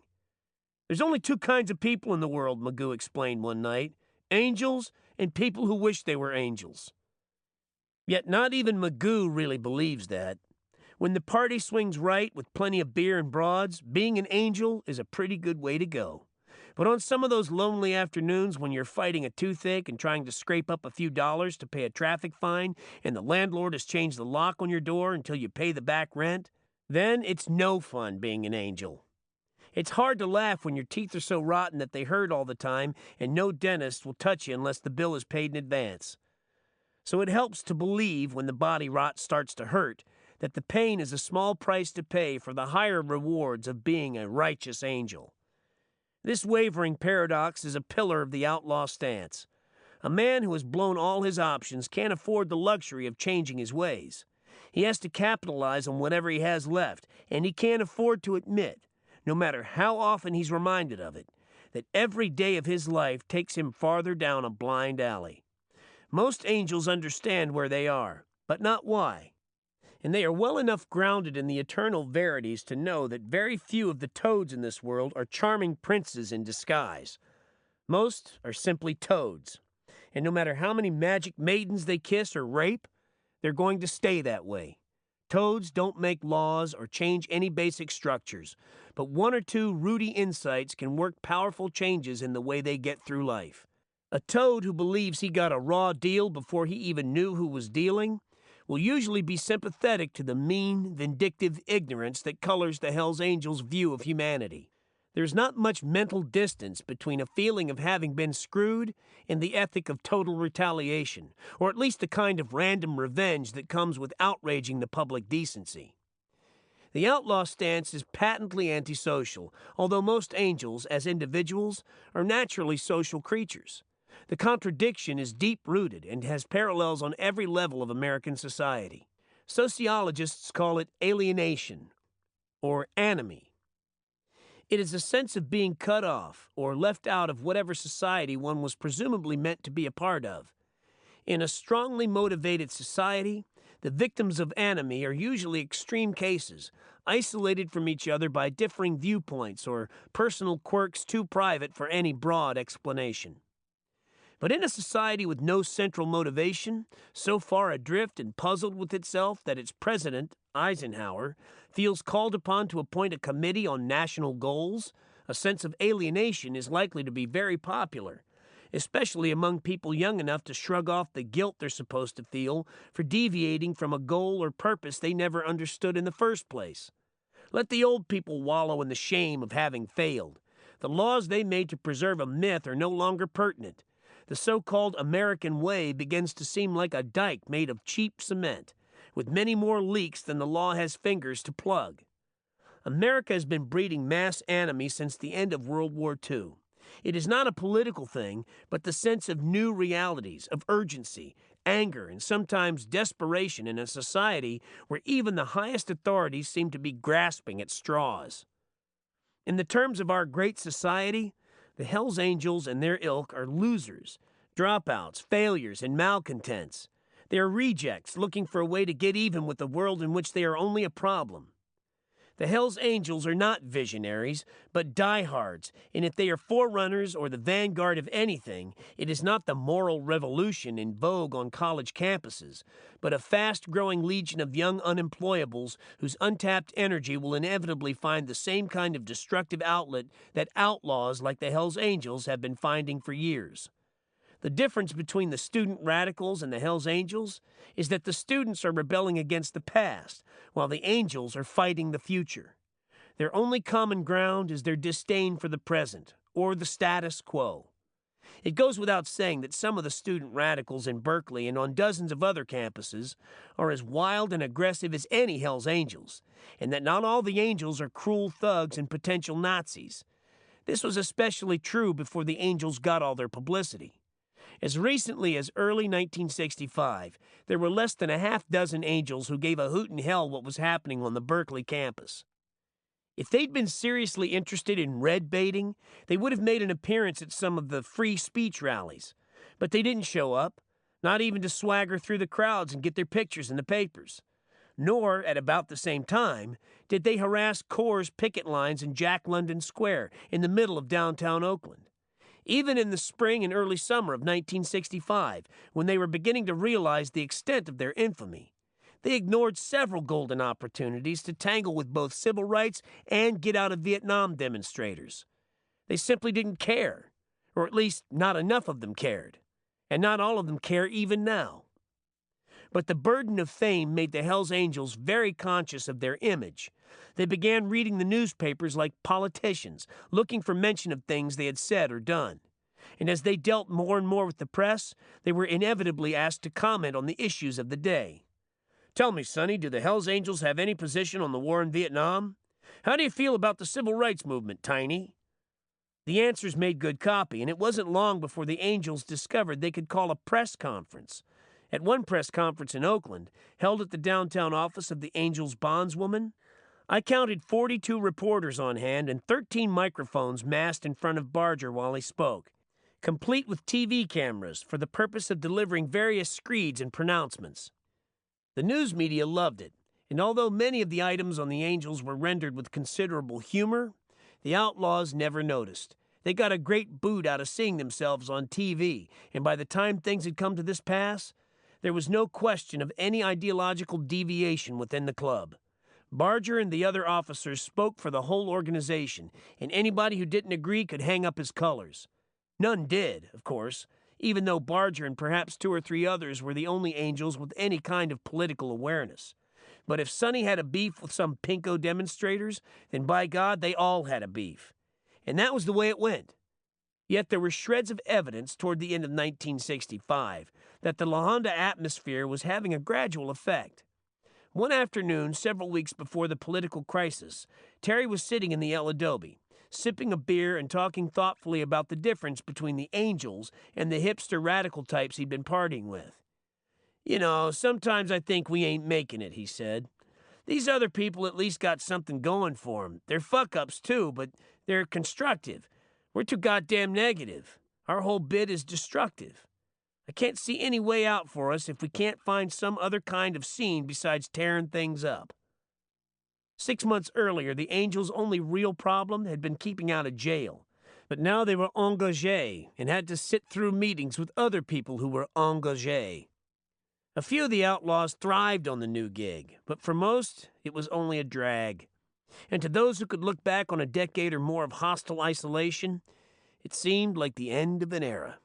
"There's only two kinds of people in the world," Magoo explained one night: angels and people who wish they were angels. Yet not even Magoo really believes that. When the party swings right with plenty of beer and broads, being an angel is a pretty good way to go. But on some of those lonely afternoons when you're fighting a toothache and trying to scrape up a few dollars to pay a traffic fine, and the landlord has changed the lock on your door until you pay the back rent, then it's no fun being an angel. It's hard to laugh when your teeth are so rotten that they hurt all the time, and no dentist will touch you unless the bill is paid in advance. So it helps to believe, when the body rot starts to hurt, that the pain is a small price to pay for the higher rewards of being a righteous angel. This wavering paradox is a pillar of the outlaw stance. A man who has blown all his options can't afford the luxury of changing his ways. He has to capitalize on whatever he has left, and he can't afford to admit, no matter how often he's reminded of it, that every day of his life takes him farther down a blind alley. Most angels understand where they are, but not why. And they are well enough grounded in the eternal verities to know that very few of the toads in this world are charming princes in disguise. Most are simply toads. And no matter how many magic maidens they kiss or rape, they're going to stay that way. Toads don't make laws or change any basic structures, but one or two rooty insights can work powerful changes in the way they get through life. A toad who believes he got a raw deal before he even knew who was dealing will usually be sympathetic to the mean, vindictive ignorance that colors the Hells Angels' view of humanity. There's not much mental distance between a feeling of having been screwed and the ethic of total retaliation, or at least the kind of random revenge that comes with outraging the public decency. The outlaw stance is patently antisocial, although most angels, as individuals, are naturally social creatures. The contradiction is deep-rooted and has parallels on every level of American society. Sociologists call it alienation, or anomie. It is a sense of being cut off or left out of whatever society one was presumably meant to be a part of. In a strongly motivated society, the victims of anomie are usually extreme cases, isolated from each other by differing viewpoints or personal quirks too private for any broad explanation. But in a society with no central motivation, so far adrift and puzzled with itself that its president, Eisenhower, feels called upon to appoint a committee on national goals, a sense of alienation is likely to be very popular, especially among people young enough to shrug off the guilt they're supposed to feel for deviating from a goal or purpose they never understood in the first place. Let the old people wallow in the shame of having failed. The laws they made to preserve a myth are no longer pertinent. The so-called American way begins to seem like a dike made of cheap cement, with many more leaks than the law has fingers to plug. America has been breeding mass anomie since the end of World War II. It is not a political thing, but the sense of new realities, of urgency, anger, and sometimes desperation in a society where even the highest authorities seem to be grasping at straws. In the terms of our great society, the Hells Angels and their ilk are losers, dropouts, failures, and malcontents. They are rejects looking for a way to get even with the world in which they are only a problem. The Hells Angels are not visionaries, but diehards, and if they are forerunners or the vanguard of anything, it is not the moral revolution in vogue on college campuses, but a fast-growing legion of young unemployables whose untapped energy will inevitably find the same kind of destructive outlet that outlaws like the Hells Angels have been finding for years. The difference between the student radicals and the Hells Angels is that the students are rebelling against the past, while the Angels are fighting the future. Their only common ground is their disdain for the present, or the status quo. It goes without saying that some of the student radicals in Berkeley and on dozens of other campuses are as wild and aggressive as any Hells Angels, and that not all the Angels are cruel thugs and potential Nazis. This was especially true before the Angels got all their publicity. As recently as early 1965, there were less than a half-dozen Angels who gave a hoot in hell what was happening on the Berkeley campus. If they'd been seriously interested in red baiting, they would have made an appearance at some of the free speech rallies. But they didn't show up, not even to swagger through the crowds and get their pictures in the papers. Nor, at about the same time, did they harass Coors picket lines in Jack London Square in the middle of downtown Oakland. Even in the spring and early summer of 1965, when they were beginning to realize the extent of their infamy, they ignored several golden opportunities to tangle with both civil rights and get out of Vietnam demonstrators. They simply didn't care, or at least not enough of them cared, and not all of them care even now. But the burden of fame made the Hells Angels very conscious of their image. They began reading the newspapers like politicians, looking for mention of things they had said or done. And as they dealt more and more with the press, they were inevitably asked to comment on the issues of the day. "Tell me, Sonny, do the Hells Angels have any position on the war in Vietnam? How do you feel about the civil rights movement, Tiny?" The answers made good copy, and it wasn't long before the Angels discovered they could call a press conference. At one press conference in Oakland, held at the downtown office of the Angels' bondswoman, I counted 42 reporters on hand and 13 microphones massed in front of Barger while he spoke, complete with TV cameras for the purpose of delivering various screeds and pronouncements. The news media loved it, and although many of the items on the Angels were rendered with considerable humor, the outlaws never noticed. They got a great boot out of seeing themselves on TV, and by the time things had come to this pass, there was no question of any ideological deviation within the club. Barger and the other officers spoke for the whole organization, and anybody who didn't agree could hang up his colors. None did, of course, even though Barger and perhaps 2 or 3 others were the only Angels with any kind of political awareness. But if Sonny had a beef with some pinko demonstrators, then by God, they all had a beef. And that was the way it went. Yet there were shreds of evidence toward the end of 1965 that the La Honda atmosphere was having a gradual effect. One afternoon, several weeks before the political crisis, Terry was sitting in the El Adobe, sipping a beer and talking thoughtfully about the difference between the Angels and the hipster radical types he'd been partying with. "You know, sometimes I think we ain't making it," he said. "These other people at least got something going for them. They're fuck-ups too, but they're constructive. We're too goddamn negative. Our whole bit is destructive. I can't see any way out for us if we can't find some other kind of scene besides tearing things up." 6 months earlier, the Angels' only real problem had been keeping out of jail. But now they were engagés and had to sit through meetings with other people who were engagés. A few of the outlaws thrived on the new gig, but for most, it was only a drag. And to those who could look back on a decade or more of hostile isolation, it seemed like the end of an era.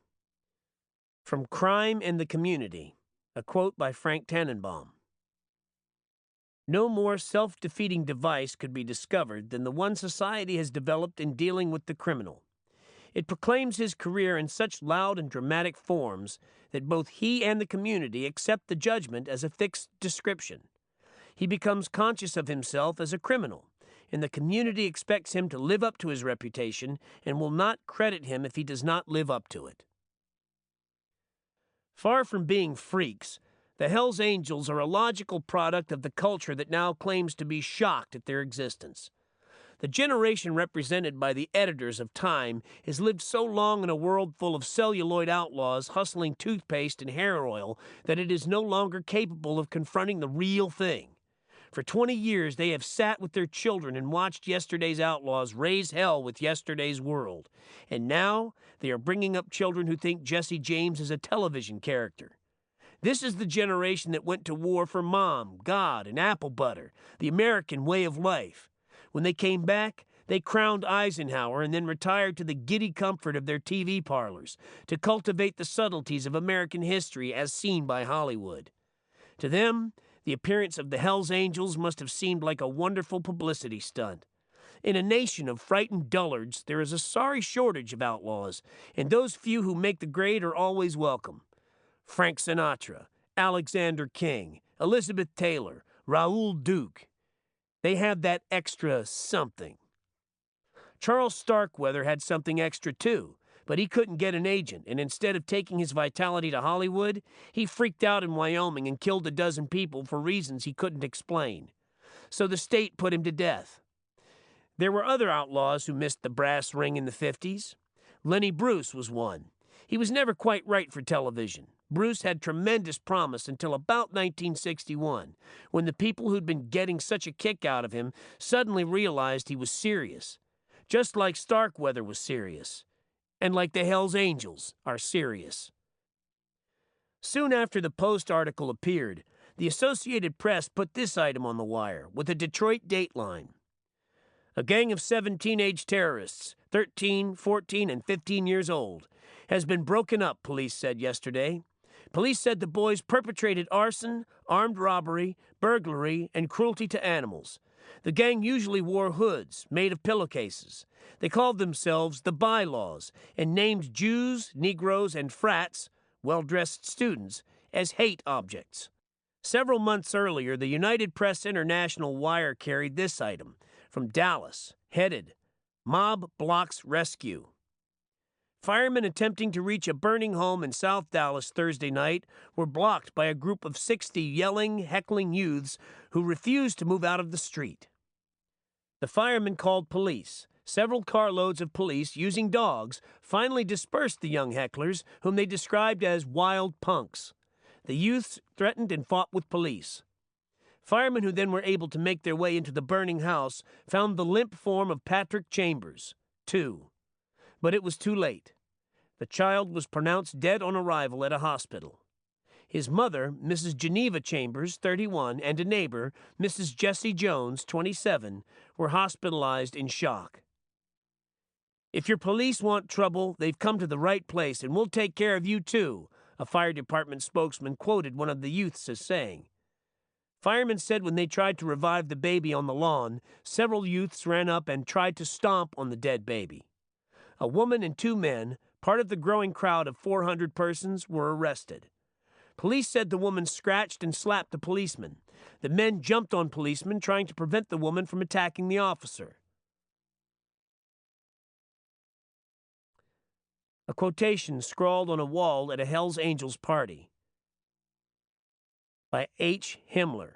From Crime and the Community, a quote by Frank Tannenbaum. "No more self-defeating device could be discovered than the one society has developed in dealing with the criminal. It proclaims his career in such loud and dramatic forms that both he and the community accept the judgment as a fixed description. He becomes conscious of himself as a criminal, and the community expects him to live up to his reputation and will not credit him if he does not live up to it. Far from being freaks, the Hells Angels are a logical product of the culture that now claims to be shocked at their existence. The generation represented by the editors of Time has lived so long in a world full of celluloid outlaws hustling toothpaste and hair oil that it is no longer capable of confronting the real thing. For 20 years, they have sat with their children and watched yesterday's outlaws raise hell with yesterday's world. And now, they are bringing up children who think Jesse James is a television character. This is the generation that went to war for Mom, God, and apple butter, the American way of life. When they came back, they crowned Eisenhower and then retired to the giddy comfort of their TV parlors to cultivate the subtleties of American history as seen by Hollywood. To them, the appearance of the Hells Angels must have seemed like a wonderful publicity stunt. In a nation of frightened dullards, there is a sorry shortage of outlaws, and those few who make the grade are always welcome. Frank Sinatra, Alexander King, Elizabeth Taylor, Raoul Duke. They have that extra something. Charles Starkweather had something extra too, but he couldn't get an agent, and instead of taking his vitality to Hollywood, he freaked out in Wyoming and killed a dozen people for reasons he couldn't explain. So the state put him to death. There were other outlaws who missed the brass ring in the 50s. Lenny Bruce was one. He was never quite right for television. Bruce had tremendous promise until about 1961, when the people who'd been getting such a kick out of him suddenly realized he was serious. Just like Starkweather was serious. And like the Hells Angels are serious. Soon after the Post article appeared, the Associated Press put this item on the wire with a Detroit dateline. A gang of 7 teenage terrorists, 13, 14, and 15 years old, has been broken up, police said yesterday. Police said the boys perpetrated arson, armed robbery, burglary, and cruelty to animals. The gang usually wore hoods made of pillowcases. They called themselves the Bylaws and named Jews, Negroes, and frats, well-dressed students, as hate objects. Several months earlier, the United Press International wire carried this item from Dallas, headed, Mob Blocks Rescue. Firemen attempting to reach a burning home in South Dallas Thursday night were blocked by a group of 60 yelling, heckling youths who refused to move out of the street. The firemen called police. Several carloads of police, using dogs, finally dispersed the young hecklers, whom they described as wild punks. The youths threatened and fought with police. Firemen who then were able to make their way into the burning house found the limp form of Patrick Chambers, 2. But it was too late. The child was pronounced dead on arrival at a hospital. His mother, Mrs. Geneva Chambers, 31, and a neighbor, Mrs. Jessie Jones, 27, were hospitalized in shock. If your police want trouble, they've come to the right place, and we'll take care of you too, a fire department spokesman quoted one of the youths as saying. Firemen said when they tried to revive the baby on the lawn, several youths ran up and tried to stomp on the dead baby. A woman and 2 men, part of the growing crowd of 400 persons, were arrested. Police said the woman scratched and slapped the policeman. The men jumped on policemen, trying to prevent the woman from attacking the officer. A quotation scrawled on a wall at a Hells Angels party by H. Himmler.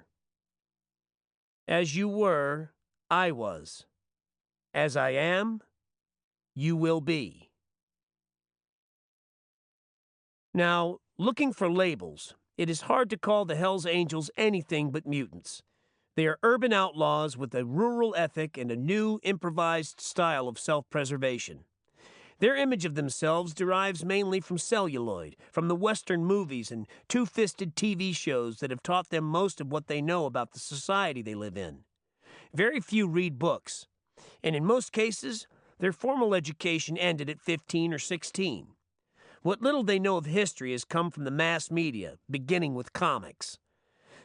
As you were, I was. As I am, you will be. Now, looking for labels, it is hard to call the Hells Angels anything but mutants. They are urban outlaws with a rural ethic and a new, improvised style of self-preservation. Their image of themselves derives mainly from celluloid, from the Western movies and two-fisted TV shows that have taught them most of what they know about the society they live in. Very few read books, and in most cases, their formal education ended at 15 or 16. What little they know of history has come from the mass media, beginning with comics.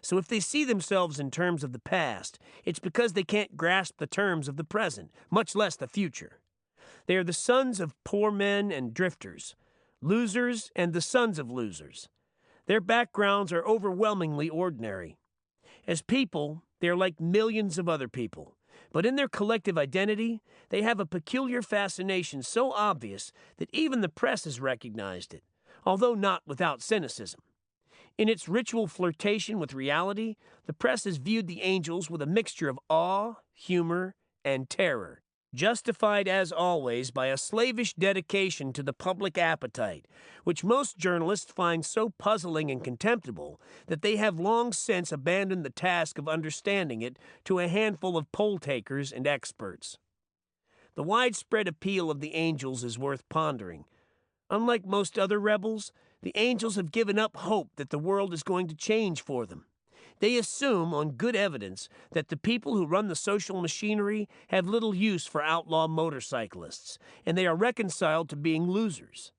So if they see themselves in terms of the past, it's because they can't grasp the terms of the present, much less the future. They are the sons of poor men and drifters, losers and the sons of losers. Their backgrounds are overwhelmingly ordinary. As people, they are like millions of other people, But in their collective identity, they have a peculiar fascination so obvious that even the press has recognized it, although not without cynicism. In its ritual flirtation with reality, the press has viewed the angels with a mixture of awe, humor, and terror, justified as always by a slavish dedication to the public appetite, which most journalists find so puzzling and contemptible that they have long since abandoned the task of understanding it to a handful of poll-takers and experts. The widespread appeal of the angels is worth pondering. Unlike most other rebels, the angels have given up hope that the world is going to change for them. They assume, on good evidence, that the people who run the social machinery have little use for outlaw motorcyclists, and they are reconciled to being losers.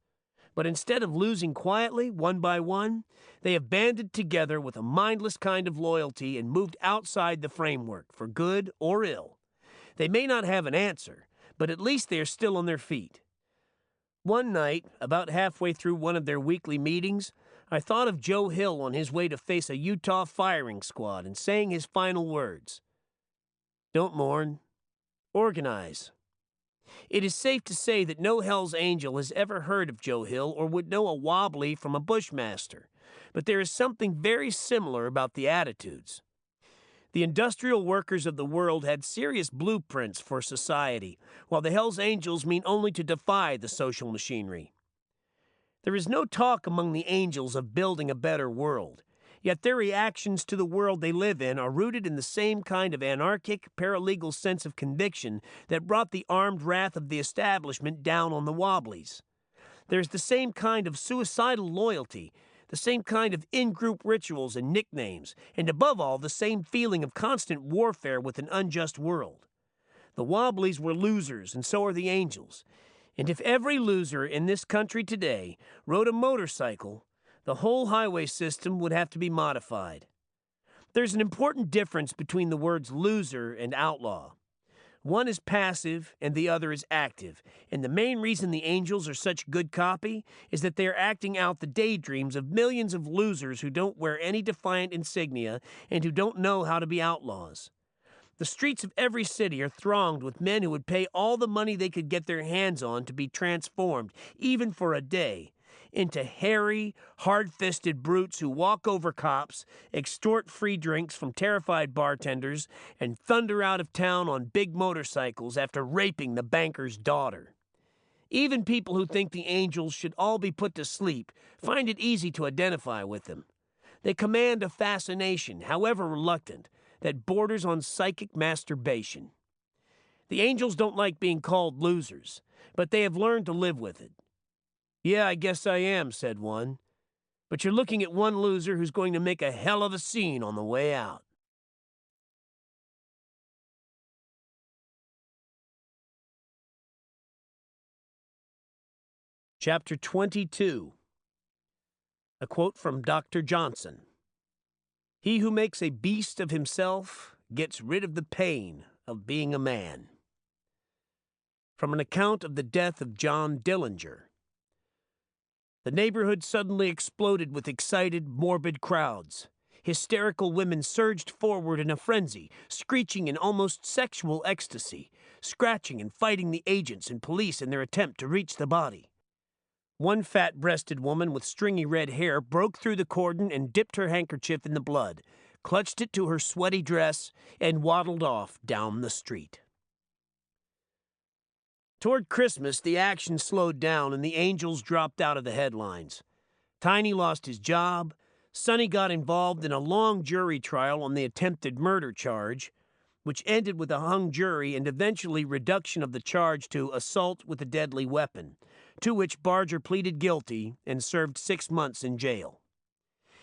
But instead of losing quietly, one by one, they have banded together with a mindless kind of loyalty and moved outside the framework, for good or ill. They may not have an answer, but at least they are still on their feet. One night, about halfway through one of their weekly meetings, I thought of Joe Hill on his way to face a Utah firing squad and saying his final words. Don't mourn. Organize. It is safe to say that no Hell's Angel has ever heard of Joe Hill or would know a wobbly from a bushmaster, but there is something very similar about the attitudes. The industrial workers of the world had serious blueprints for society, while the Hells Angels mean only to defy the social machinery. There is no talk among the angels of building a better world, yet their reactions to the world they live in are rooted in the same kind of anarchic, paralegal sense of conviction that brought the armed wrath of the establishment down on the Wobblies. There's the same kind of suicidal loyalty, the same kind of in-group rituals and nicknames, and above all, the same feeling of constant warfare with an unjust world. The Wobblies were losers, and so are the angels. And if every loser in this country today rode a motorcycle, the whole highway system would have to be modified. There's an important difference between the words loser and outlaw. One is passive and the other is active, and the main reason the angels are such good copy is that they are acting out the daydreams of millions of losers who don't wear any defiant insignia and who don't know how to be outlaws. The streets of every city are thronged with men who would pay all the money they could get their hands on to be transformed, even for a day, into hairy, hard-fisted brutes who walk over cops, extort free drinks from terrified bartenders, and thunder out of town on big motorcycles after raping the banker's daughter. Even people who think the angels should all be put to sleep find it easy to identify with them. They command a fascination, however reluctant, that borders on psychic masturbation. The angels don't like being called losers, but they have learned to live with it. Yeah, I guess I am, said one. But you're looking at one loser who's going to make a hell of a scene on the way out. Chapter 22. A quote from Dr. Johnson. He who makes a beast of himself gets rid of the pain of being a man. From an account of the death of John Dillinger. The neighborhood suddenly exploded with excited, morbid crowds. Hysterical women surged forward in a frenzy, screeching in almost sexual ecstasy, scratching and fighting the agents and police in their attempt to reach the body. One fat-breasted woman with stringy red hair broke through the cordon and dipped her handkerchief in the blood, clutched it to her sweaty dress, and waddled off down the street. Toward Christmas, the action slowed down and the angels dropped out of the headlines. Tiny lost his job, Sonny got involved in a long jury trial on the attempted murder charge, which ended with a hung jury and eventually reduction of the charge to assault with a deadly weapon, to which Barger pleaded guilty and served 6 months in jail.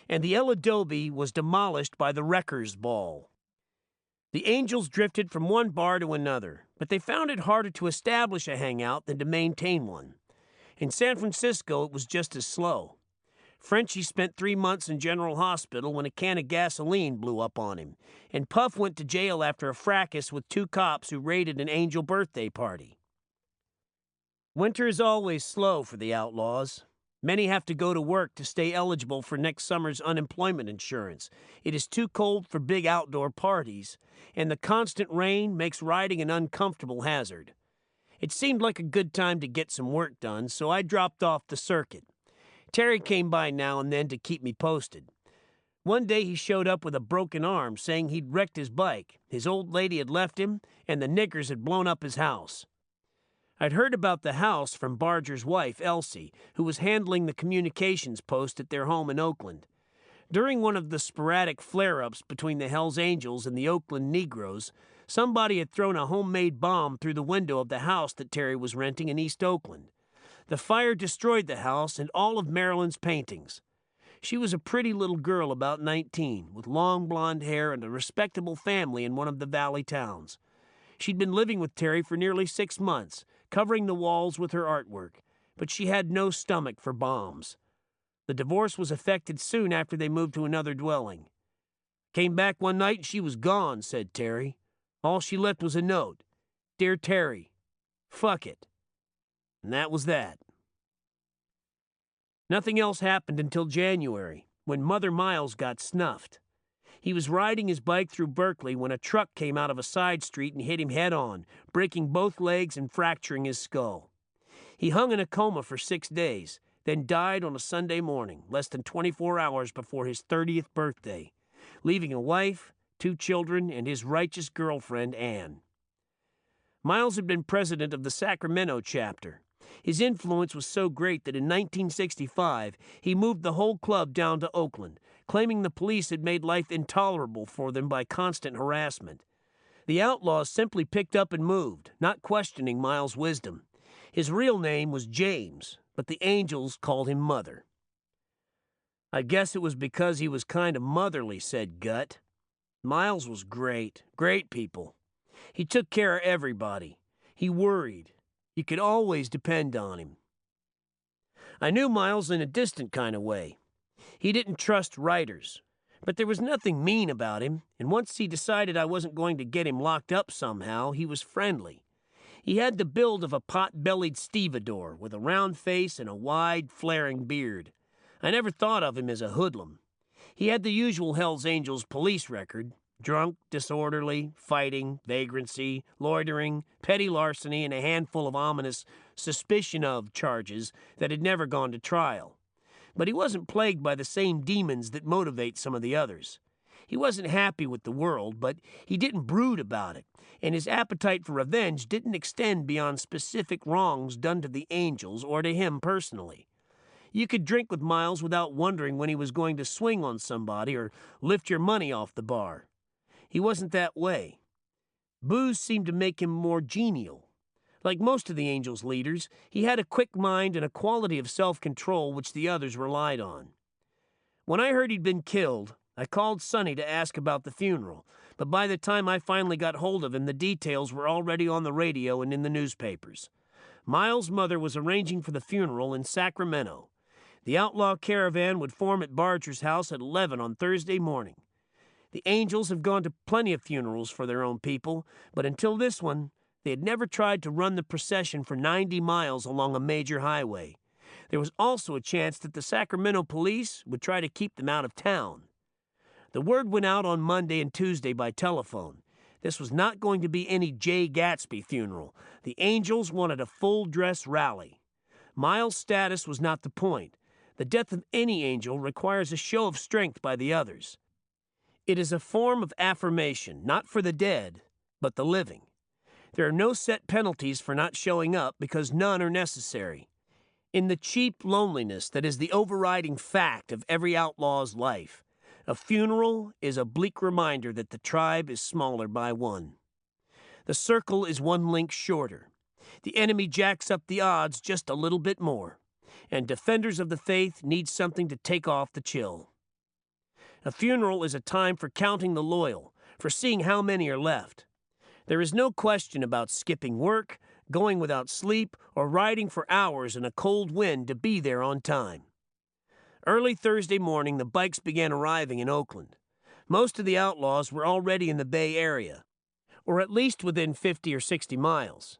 And the El Adobe was demolished by the Wreckers' Ball. The angels drifted from one bar to another, but they found it harder to establish a hangout than to maintain one. In San Francisco, it was just as slow. Frenchie spent 3 months in General Hospital when a can of gasoline blew up on him, and Puff went to jail after a fracas with 2 cops who raided an angel birthday party. Winter is always slow for the outlaws. Many have to go to work to stay eligible for next summer's unemployment insurance. It is too cold for big outdoor parties, and the constant rain makes riding an uncomfortable hazard. It seemed like a good time to get some work done, so I dropped off the circuit. Terry came by now and then to keep me posted. One day he showed up with a broken arm, saying he'd wrecked his bike, his old lady had left him, and the niggers had blown up his house. I'd heard about the house from Barger's wife, Elsie, who was handling the communications post at their home in Oakland. During one of the sporadic flare-ups between the Hells Angels and the Oakland Negroes, somebody had thrown a homemade bomb through the window of the house that Terry was renting in East Oakland. The fire destroyed the house and all of Marilyn's paintings. She was a pretty little girl about 19, with long blonde hair and a respectable family in one of the valley towns. She'd been living with Terry for nearly 6 months, covering the walls with her artwork, but she had no stomach for bombs. The divorce was effected soon after they moved to another dwelling. Came back one night and she was gone, said Terry. All she left was a note. Dear Terry, fuck it. And that was that. Nothing else happened until January, when Mother Miles got snuffed. He was riding his bike through Berkeley when a truck came out of a side street and hit him head-on, breaking both legs and fracturing his skull. He hung in a coma for 6 days, then died on a Sunday morning, less than 24 hours before his 30th birthday, leaving a wife, 2 children, and his righteous girlfriend, Ann. Miles had been president of the Sacramento chapter. His influence was so great that in 1965, he moved the whole club down to Oakland, claiming the police had made life intolerable for them by constant harassment. The outlaws simply picked up and moved, not questioning Miles' wisdom. His real name was James, but the Angels called him Mother. I guess it was because he was kind of motherly, said Gut. Miles was great people. He took care of everybody. He worried. You could always depend on him. I knew Miles in a distant kind of way. He didn't trust writers, but there was nothing mean about him, and once he decided I wasn't going to get him locked up somehow, he was friendly. He had the build of a pot-bellied stevedore, with a round face and a wide, flaring beard. I never thought of him as a hoodlum. He had the usual Hells Angels police record: drunk, disorderly, fighting, vagrancy, loitering, petty larceny, and a handful of ominous suspicion of charges that had never gone to trial. But he wasn't plagued by the same demons that motivate some of the others. He wasn't happy with the world, but he didn't brood about it, and his appetite for revenge didn't extend beyond specific wrongs done to the Angels or to him personally. You could drink with Miles without wondering when he was going to swing on somebody or lift your money off the bar. He wasn't that way. Booze seemed to make him more genial. Like most of the Angels' leaders, he had a quick mind and a quality of self-control which the others relied on. When I heard he'd been killed, I called Sonny to ask about the funeral, but by the time I finally got hold of him, the details were already on the radio and in the newspapers. Miles' mother was arranging for the funeral in Sacramento. The outlaw caravan would form at Barger's house at 11 on Thursday morning. The Angels have gone to plenty of funerals for their own people, but until this one, they had never tried to run the procession for 90 miles along a major highway. There was also a chance that the Sacramento police would try to keep them out of town. The word went out on Monday and Tuesday by telephone. This was not going to be any Jay Gatsby funeral. The Angels wanted a full-dress rally. Miles' status was not the point. The death of any angel requires a show of strength by the others. It is a form of affirmation, not for the dead, but the living. There are no set penalties for not showing up because none are necessary. In the cheap loneliness that is the overriding fact of every outlaw's life, a funeral is a bleak reminder that the tribe is smaller by one. The circle is one link shorter. The enemy jacks up the odds just a little bit more, and defenders of the faith need something to take off the chill. A funeral is a time for counting the loyal, for seeing how many are left. There is no question about skipping work, going without sleep, or riding for hours in a cold wind to be there on time. Early Thursday morning, the bikes began arriving in Oakland. Most of the outlaws were already in the Bay Area, or at least within 50 or 60 miles.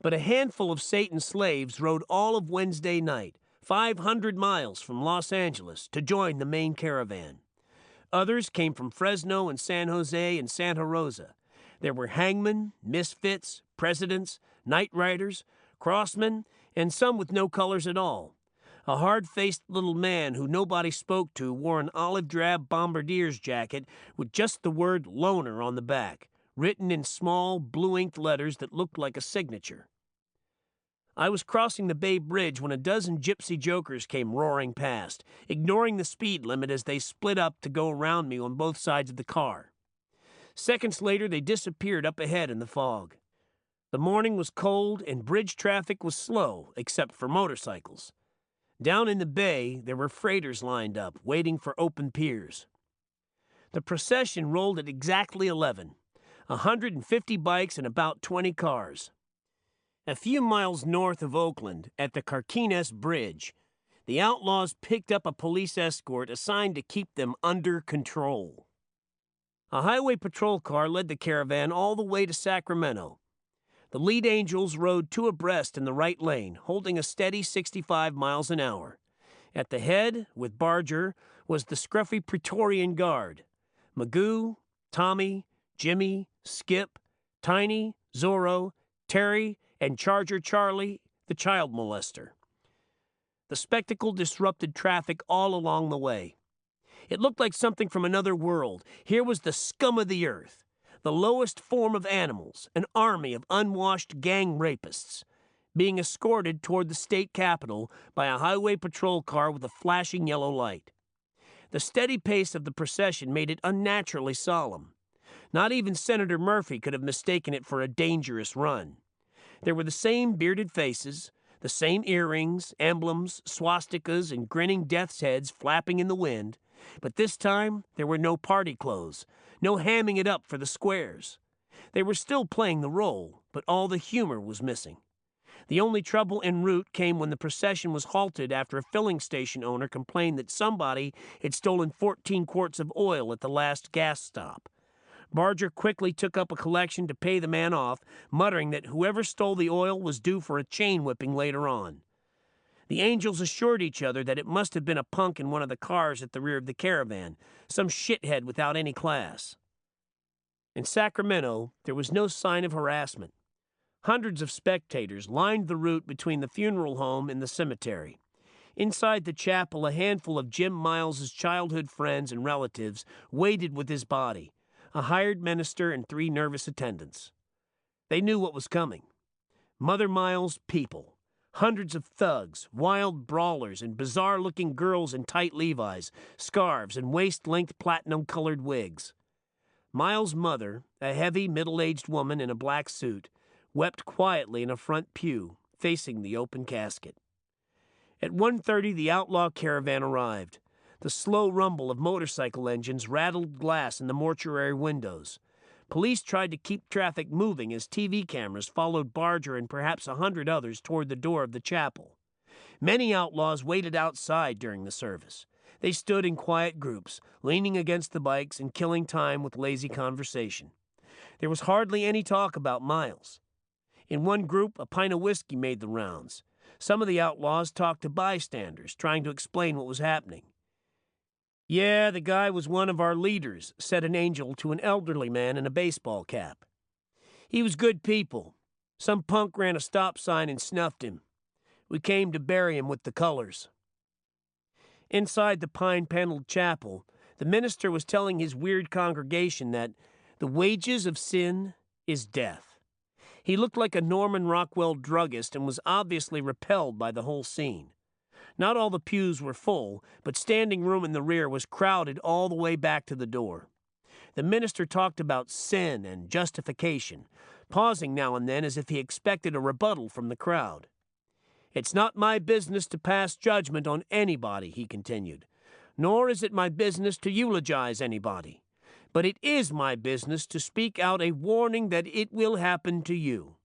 But a handful of Satan's slaves rode all of Wednesday night, 500 miles from Los Angeles to join the main caravan. Others came from Fresno and San Jose and Santa Rosa. There were hangmen, misfits, presidents, night riders, crossmen, and some with no colors at all. A hard-faced little man who nobody spoke to wore an olive-drab bombardier's jacket with just the word loner on the back, written in small, blue-inked letters that looked like a signature. I was crossing the Bay Bridge when a dozen gypsy jokers came roaring past, ignoring the speed limit as they split up to go around me on both sides of the car. Seconds later, they disappeared up ahead in the fog. The morning was cold and bridge traffic was slow, except for motorcycles. Down in the bay, there were freighters lined up, waiting for open piers. The procession rolled at exactly 11, 150 bikes and about 20 cars. A few miles north of Oakland, at the Carquines Bridge, the outlaws picked up a police escort assigned to keep them under control. A highway patrol car led the caravan all the way to Sacramento. The lead angels rode two abreast in the right lane, holding a steady 65 miles an hour. At the head, with Barger, was the scruffy Praetorian Guard: Magoo, Tommy, Jimmy, Skip, Tiny, Zorro, Terry, and Charger Charlie, the child molester. The spectacle disrupted traffic all along the way. It looked like something from another world. Here was the scum of the earth, the lowest form of animals, an army of unwashed gang rapists, being escorted toward the state capitol by a highway patrol car with a flashing yellow light. The steady pace of the procession made it unnaturally solemn. Not even Senator Murphy could have mistaken it for a dangerous run. There were the same bearded faces, the same earrings, emblems, swastikas, and grinning death's heads flapping in the wind, but this time there were no party clothes, no hamming it up for the squares. They were still playing the role, but all the humor was missing. The only trouble en route came when the procession was halted after a filling station owner complained that somebody had stolen 14 quarts of oil at the last gas stop. Barger quickly took up a collection to pay the man off, muttering that whoever stole the oil was due for a chain whipping later on. The angels assured each other that it must have been a punk in one of the cars at the rear of the caravan, some shithead without any class. In Sacramento, there was no sign of harassment. Hundreds of spectators lined the route between the funeral home and the cemetery. Inside the chapel, a handful of Jim Miles's childhood friends and relatives waited with his body, a hired minister and 3 nervous attendants. They knew what was coming. Mother Miles' people. Hundreds of thugs, wild brawlers, and bizarre-looking girls in tight Levi's, scarves, and waist-length platinum-colored wigs. Miles' mother, a heavy, middle-aged woman in a black suit, wept quietly in a front pew, facing the open casket. At 1:30, the outlaw caravan arrived. The slow rumble of motorcycle engines rattled glass in the mortuary windows. Police tried to keep traffic moving as TV cameras followed Barger and perhaps 100 others toward the door of the chapel. Many outlaws waited outside during the service. They stood in quiet groups, leaning against the bikes and killing time with lazy conversation. There was hardly any talk about Miles. In one group, a pint of whiskey made the rounds. Some of the outlaws talked to bystanders, trying to explain what was happening. "Yeah, the guy was one of our leaders," said an angel to an elderly man in a baseball cap. "He was good people. Some punk ran a stop sign and snuffed him. We came to bury him with the colors." Inside the pine-paneled chapel, the minister was telling his weird congregation that the wages of sin is death. He looked like a Norman Rockwell druggist and was obviously repelled by the whole scene. Not all the pews were full, but standing room in the rear was crowded all the way back to the door. The minister talked about sin and justification, pausing now and then as if he expected a rebuttal from the crowd. "It's not my business to pass judgment on anybody," he continued, "nor is it my business to eulogize anybody. But it is my business to speak out a warning that it will happen to you.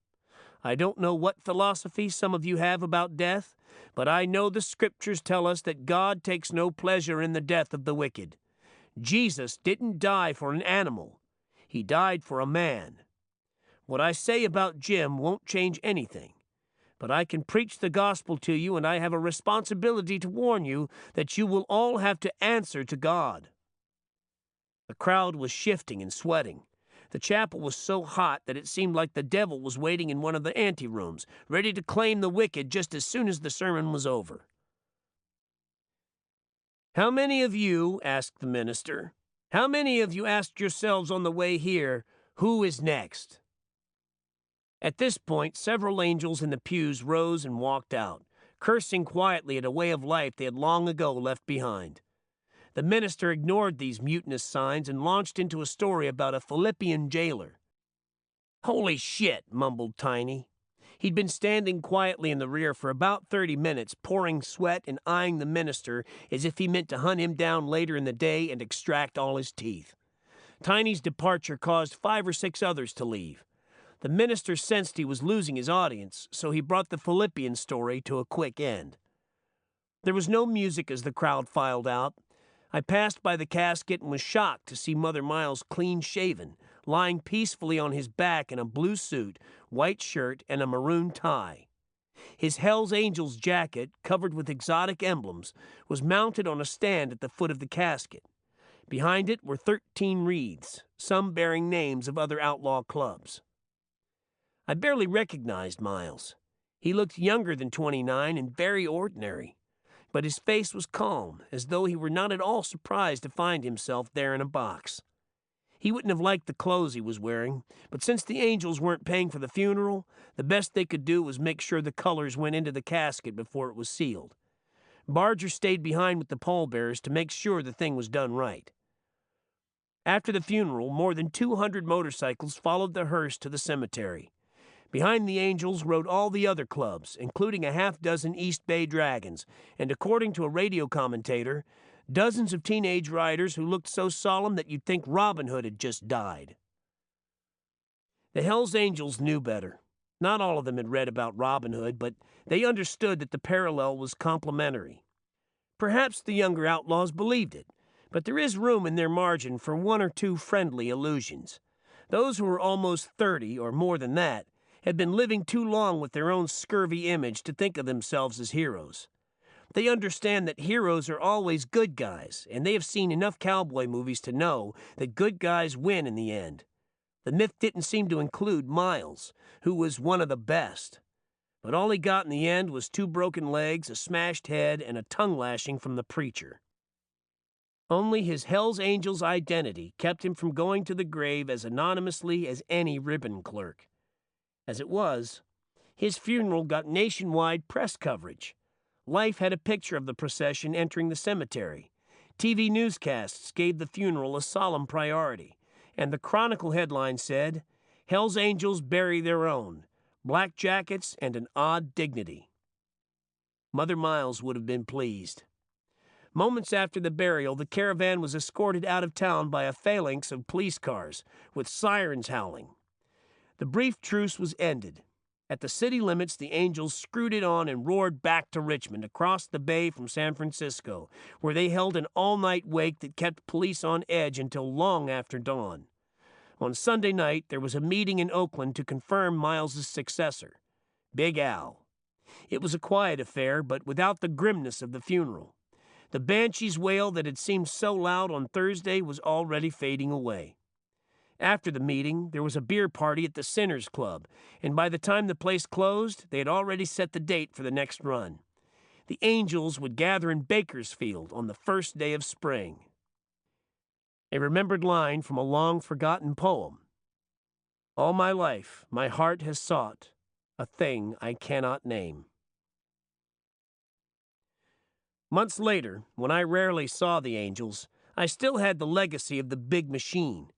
I don't know what philosophy some of you have about death, but I know the scriptures tell us that God takes no pleasure in the death of the wicked. Jesus didn't die for an animal. He died for a man. What I say about Jim won't change anything, but I can preach the gospel to you, and I have a responsibility to warn you that you will all have to answer to God." The crowd was shifting and sweating. The chapel was so hot that it seemed like the devil was waiting in one of the anterooms, ready to claim the wicked just as soon as the sermon was over. "How many of you," asked the minister, "how many of you asked yourselves on the way here, 'Who is next?'" At this point, several angels in the pews rose and walked out, cursing quietly at a way of life they had long ago left behind. The minister ignored these mutinous signs and launched into a story about a Philippian jailer. "Holy shit," mumbled Tiny. He'd been standing quietly in the rear for about 30 minutes, pouring sweat and eyeing the minister as if he meant to hunt him down later in the day and extract all his teeth. Tiny's departure caused 5 or 6 others to leave. The minister sensed he was losing his audience, so he brought the Philippian story to a quick end. There was no music as the crowd filed out. I passed by the casket and was shocked to see Mother Miles clean-shaven, lying peacefully on his back in a blue suit, white shirt, and a maroon tie. His Hell's Angels jacket, covered with exotic emblems, was mounted on a stand at the foot of the casket. Behind it were 13 wreaths, some bearing names of other outlaw clubs. I barely recognized Miles. He looked younger than 29 and very ordinary, but his face was calm, as though he were not at all surprised to find himself there in a box. He wouldn't have liked the clothes he was wearing, but since the angels weren't paying for the funeral, the best they could do was make sure the colors went into the casket before it was sealed. Barger stayed behind with the pallbearers to make sure the thing was done right. After the funeral, more than 200 motorcycles followed the hearse to the cemetery. Behind the Angels rode all the other clubs, including a half-dozen East Bay Dragons, and according to a radio commentator, dozens of teenage riders who looked so solemn that you'd think Robin Hood had just died. The Hells Angels knew better. Not all of them had read about Robin Hood, but they understood that the parallel was complementary. Perhaps the younger outlaws believed it, but there is room in their margin for 1 or 2 friendly allusions. Those who were almost 30, or more than that, had been living too long with their own scurvy image to think of themselves as heroes. They understand that heroes are always good guys, and they have seen enough cowboy movies to know that good guys win in the end. The myth didn't seem to include Miles, who was one of the best. But all he got in the end was 2 broken legs, a smashed head, and a tongue lashing from the preacher. Only his Hells Angels identity kept him from going to the grave as anonymously as any ribbon clerk. As it was, his funeral got nationwide press coverage. Life had a picture of the procession entering the cemetery. TV newscasts gave the funeral a solemn priority, and the Chronicle headline said, "Hell's Angels bury their own, black jackets and an odd dignity." Mother Miles would have been pleased. Moments after the burial, the caravan was escorted out of town by a phalanx of police cars, with sirens howling. The brief truce was ended. At the city limits, the Angels screwed it on and roared back to Richmond, across the bay from San Francisco, where they held an all-night wake that kept police on edge until long after dawn. On Sunday night, there was a meeting in Oakland to confirm Miles's successor, Big Al. It was a quiet affair, but without the grimness of the funeral. The banshee's wail that had seemed so loud on Thursday was already fading away. After the meeting, there was a beer party at the Sinners Club, and by the time the place closed, they had already set the date for the next run. The Angels would gather in Bakersfield on the first day of spring. A remembered line from a long-forgotten poem. "All my life, my heart has sought a thing I cannot name." Months later, when I rarely saw the Angels, I still had the legacy of the big machine.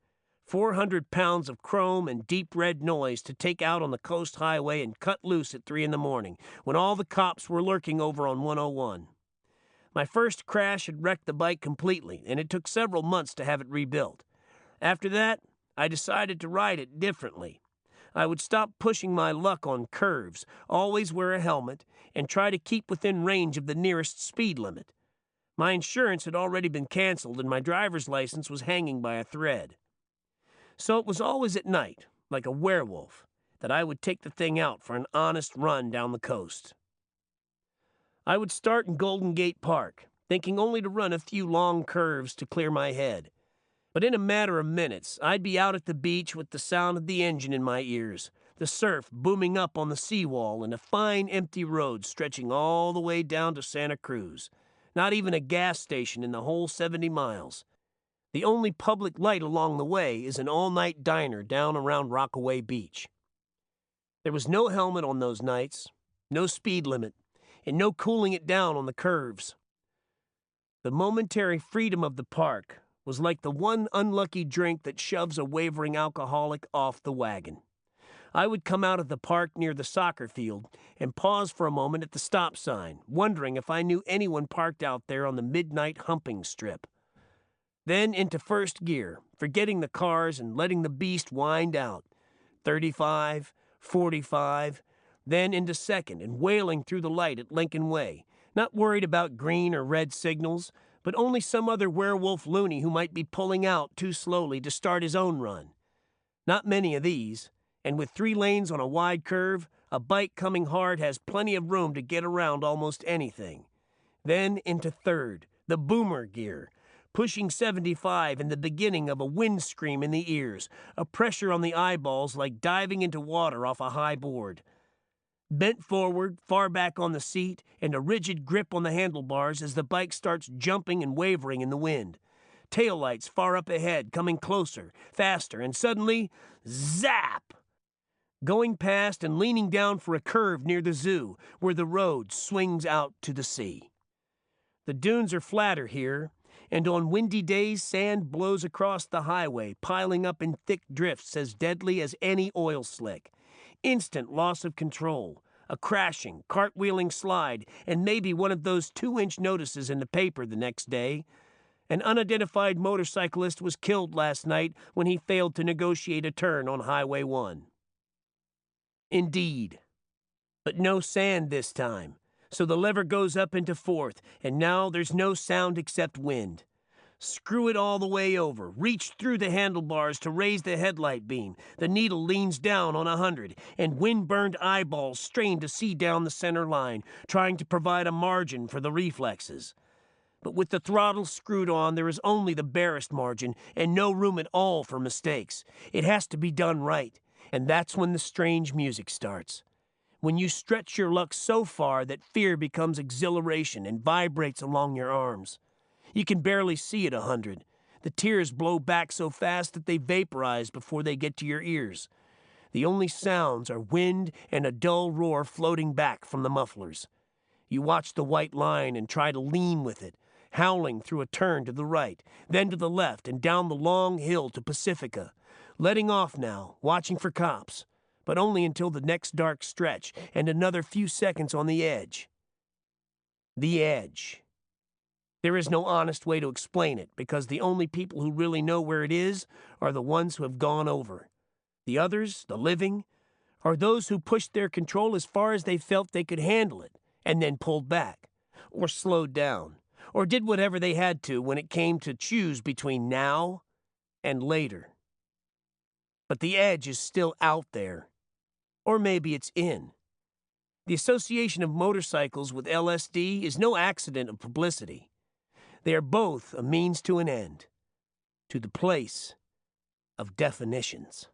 400 pounds of chrome and deep red noise to take out on the coast highway and cut loose at 3 in the morning, when all the cops were lurking over on 101. My first crash had wrecked the bike completely, and it took several months to have it rebuilt. After that, I decided to ride it differently. I would stop pushing my luck on curves, always wear a helmet, and try to keep within range of the nearest speed limit. My insurance had already been canceled, and my driver's license was hanging by a thread. So it was always at night, like a werewolf, that I would take the thing out for an honest run down the coast. I would start in Golden Gate Park, thinking only to run a few long curves to clear my head. But in a matter of minutes, I'd be out at the beach with the sound of the engine in my ears, the surf booming up on the seawall, and a fine empty road stretching all the way down to Santa Cruz. Not even a gas station in the whole 70 miles. The only public light along the way is an all-night diner down around Rockaway Beach. There was no helmet on those nights, no speed limit, and no cooling it down on the curves. The momentary freedom of the park was like the one unlucky drink that shoves a wavering alcoholic off the wagon. I would come out of the park near the soccer field and pause for a moment at the stop sign, wondering if I knew anyone parked out there on the midnight humping strip. Then into first gear, forgetting the cars and letting the beast wind out. 35, 45, then into second and wailing through the light at Lincoln Way, not worried about green or red signals, but only some other werewolf loony who might be pulling out too slowly to start his own run. Not many of these, and with 3 lanes on a wide curve, a bike coming hard has plenty of room to get around almost anything. Then into third, the boomer gear, pushing 75 in the beginning of a wind scream in the ears, a pressure on the eyeballs like diving into water off a high board. Bent forward, far back on the seat, and a rigid grip on the handlebars as the bike starts jumping and wavering in the wind. Taillights far up ahead, coming closer, faster, and suddenly, zap! Going past and leaning down for a curve near the zoo, where the road swings out to the sea. The dunes are flatter here, and on windy days sand blows across the highway, piling up in thick drifts as deadly as any oil slick. Instant loss of control, a crashing, cartwheeling slide, and maybe one of those 2-inch notices in the paper the next day. An unidentified motorcyclist was killed last night when he failed to negotiate a turn on Highway 1. Indeed. But no sand this time, so the lever goes up into fourth, and now there's no sound except wind. Screw it all the way over, reach through the handlebars to raise the headlight beam. The needle leans down on 100, and wind-burned eyeballs strain to see down the center line, trying to provide a margin for the reflexes. But with the throttle screwed on, there is only the barest margin, and no room at all for mistakes. It has to be done right, and that's when the strange music starts. When you stretch your luck so far that fear becomes exhilaration and vibrates along your arms. You can barely see at 100. The tears blow back so fast that they vaporize before they get to your ears. The only sounds are wind and a dull roar floating back from the mufflers. You watch the white line and try to lean with it, howling through a turn to the right, then to the left and down the long hill to Pacifica. Letting off now, watching for cops, but only until the next dark stretch and another few seconds on the edge. The edge. There is no honest way to explain it, because the only people who really know where it is are the ones who have gone over. The others, the living, are those who pushed their control as far as they felt they could handle it, and then pulled back, or slowed down, or did whatever they had to when it came to choose between now and later. But the edge is still out there. Or maybe it's in. The association of motorcycles with LSD is no accident of publicity. They are both a means to an end, to the place of definitions.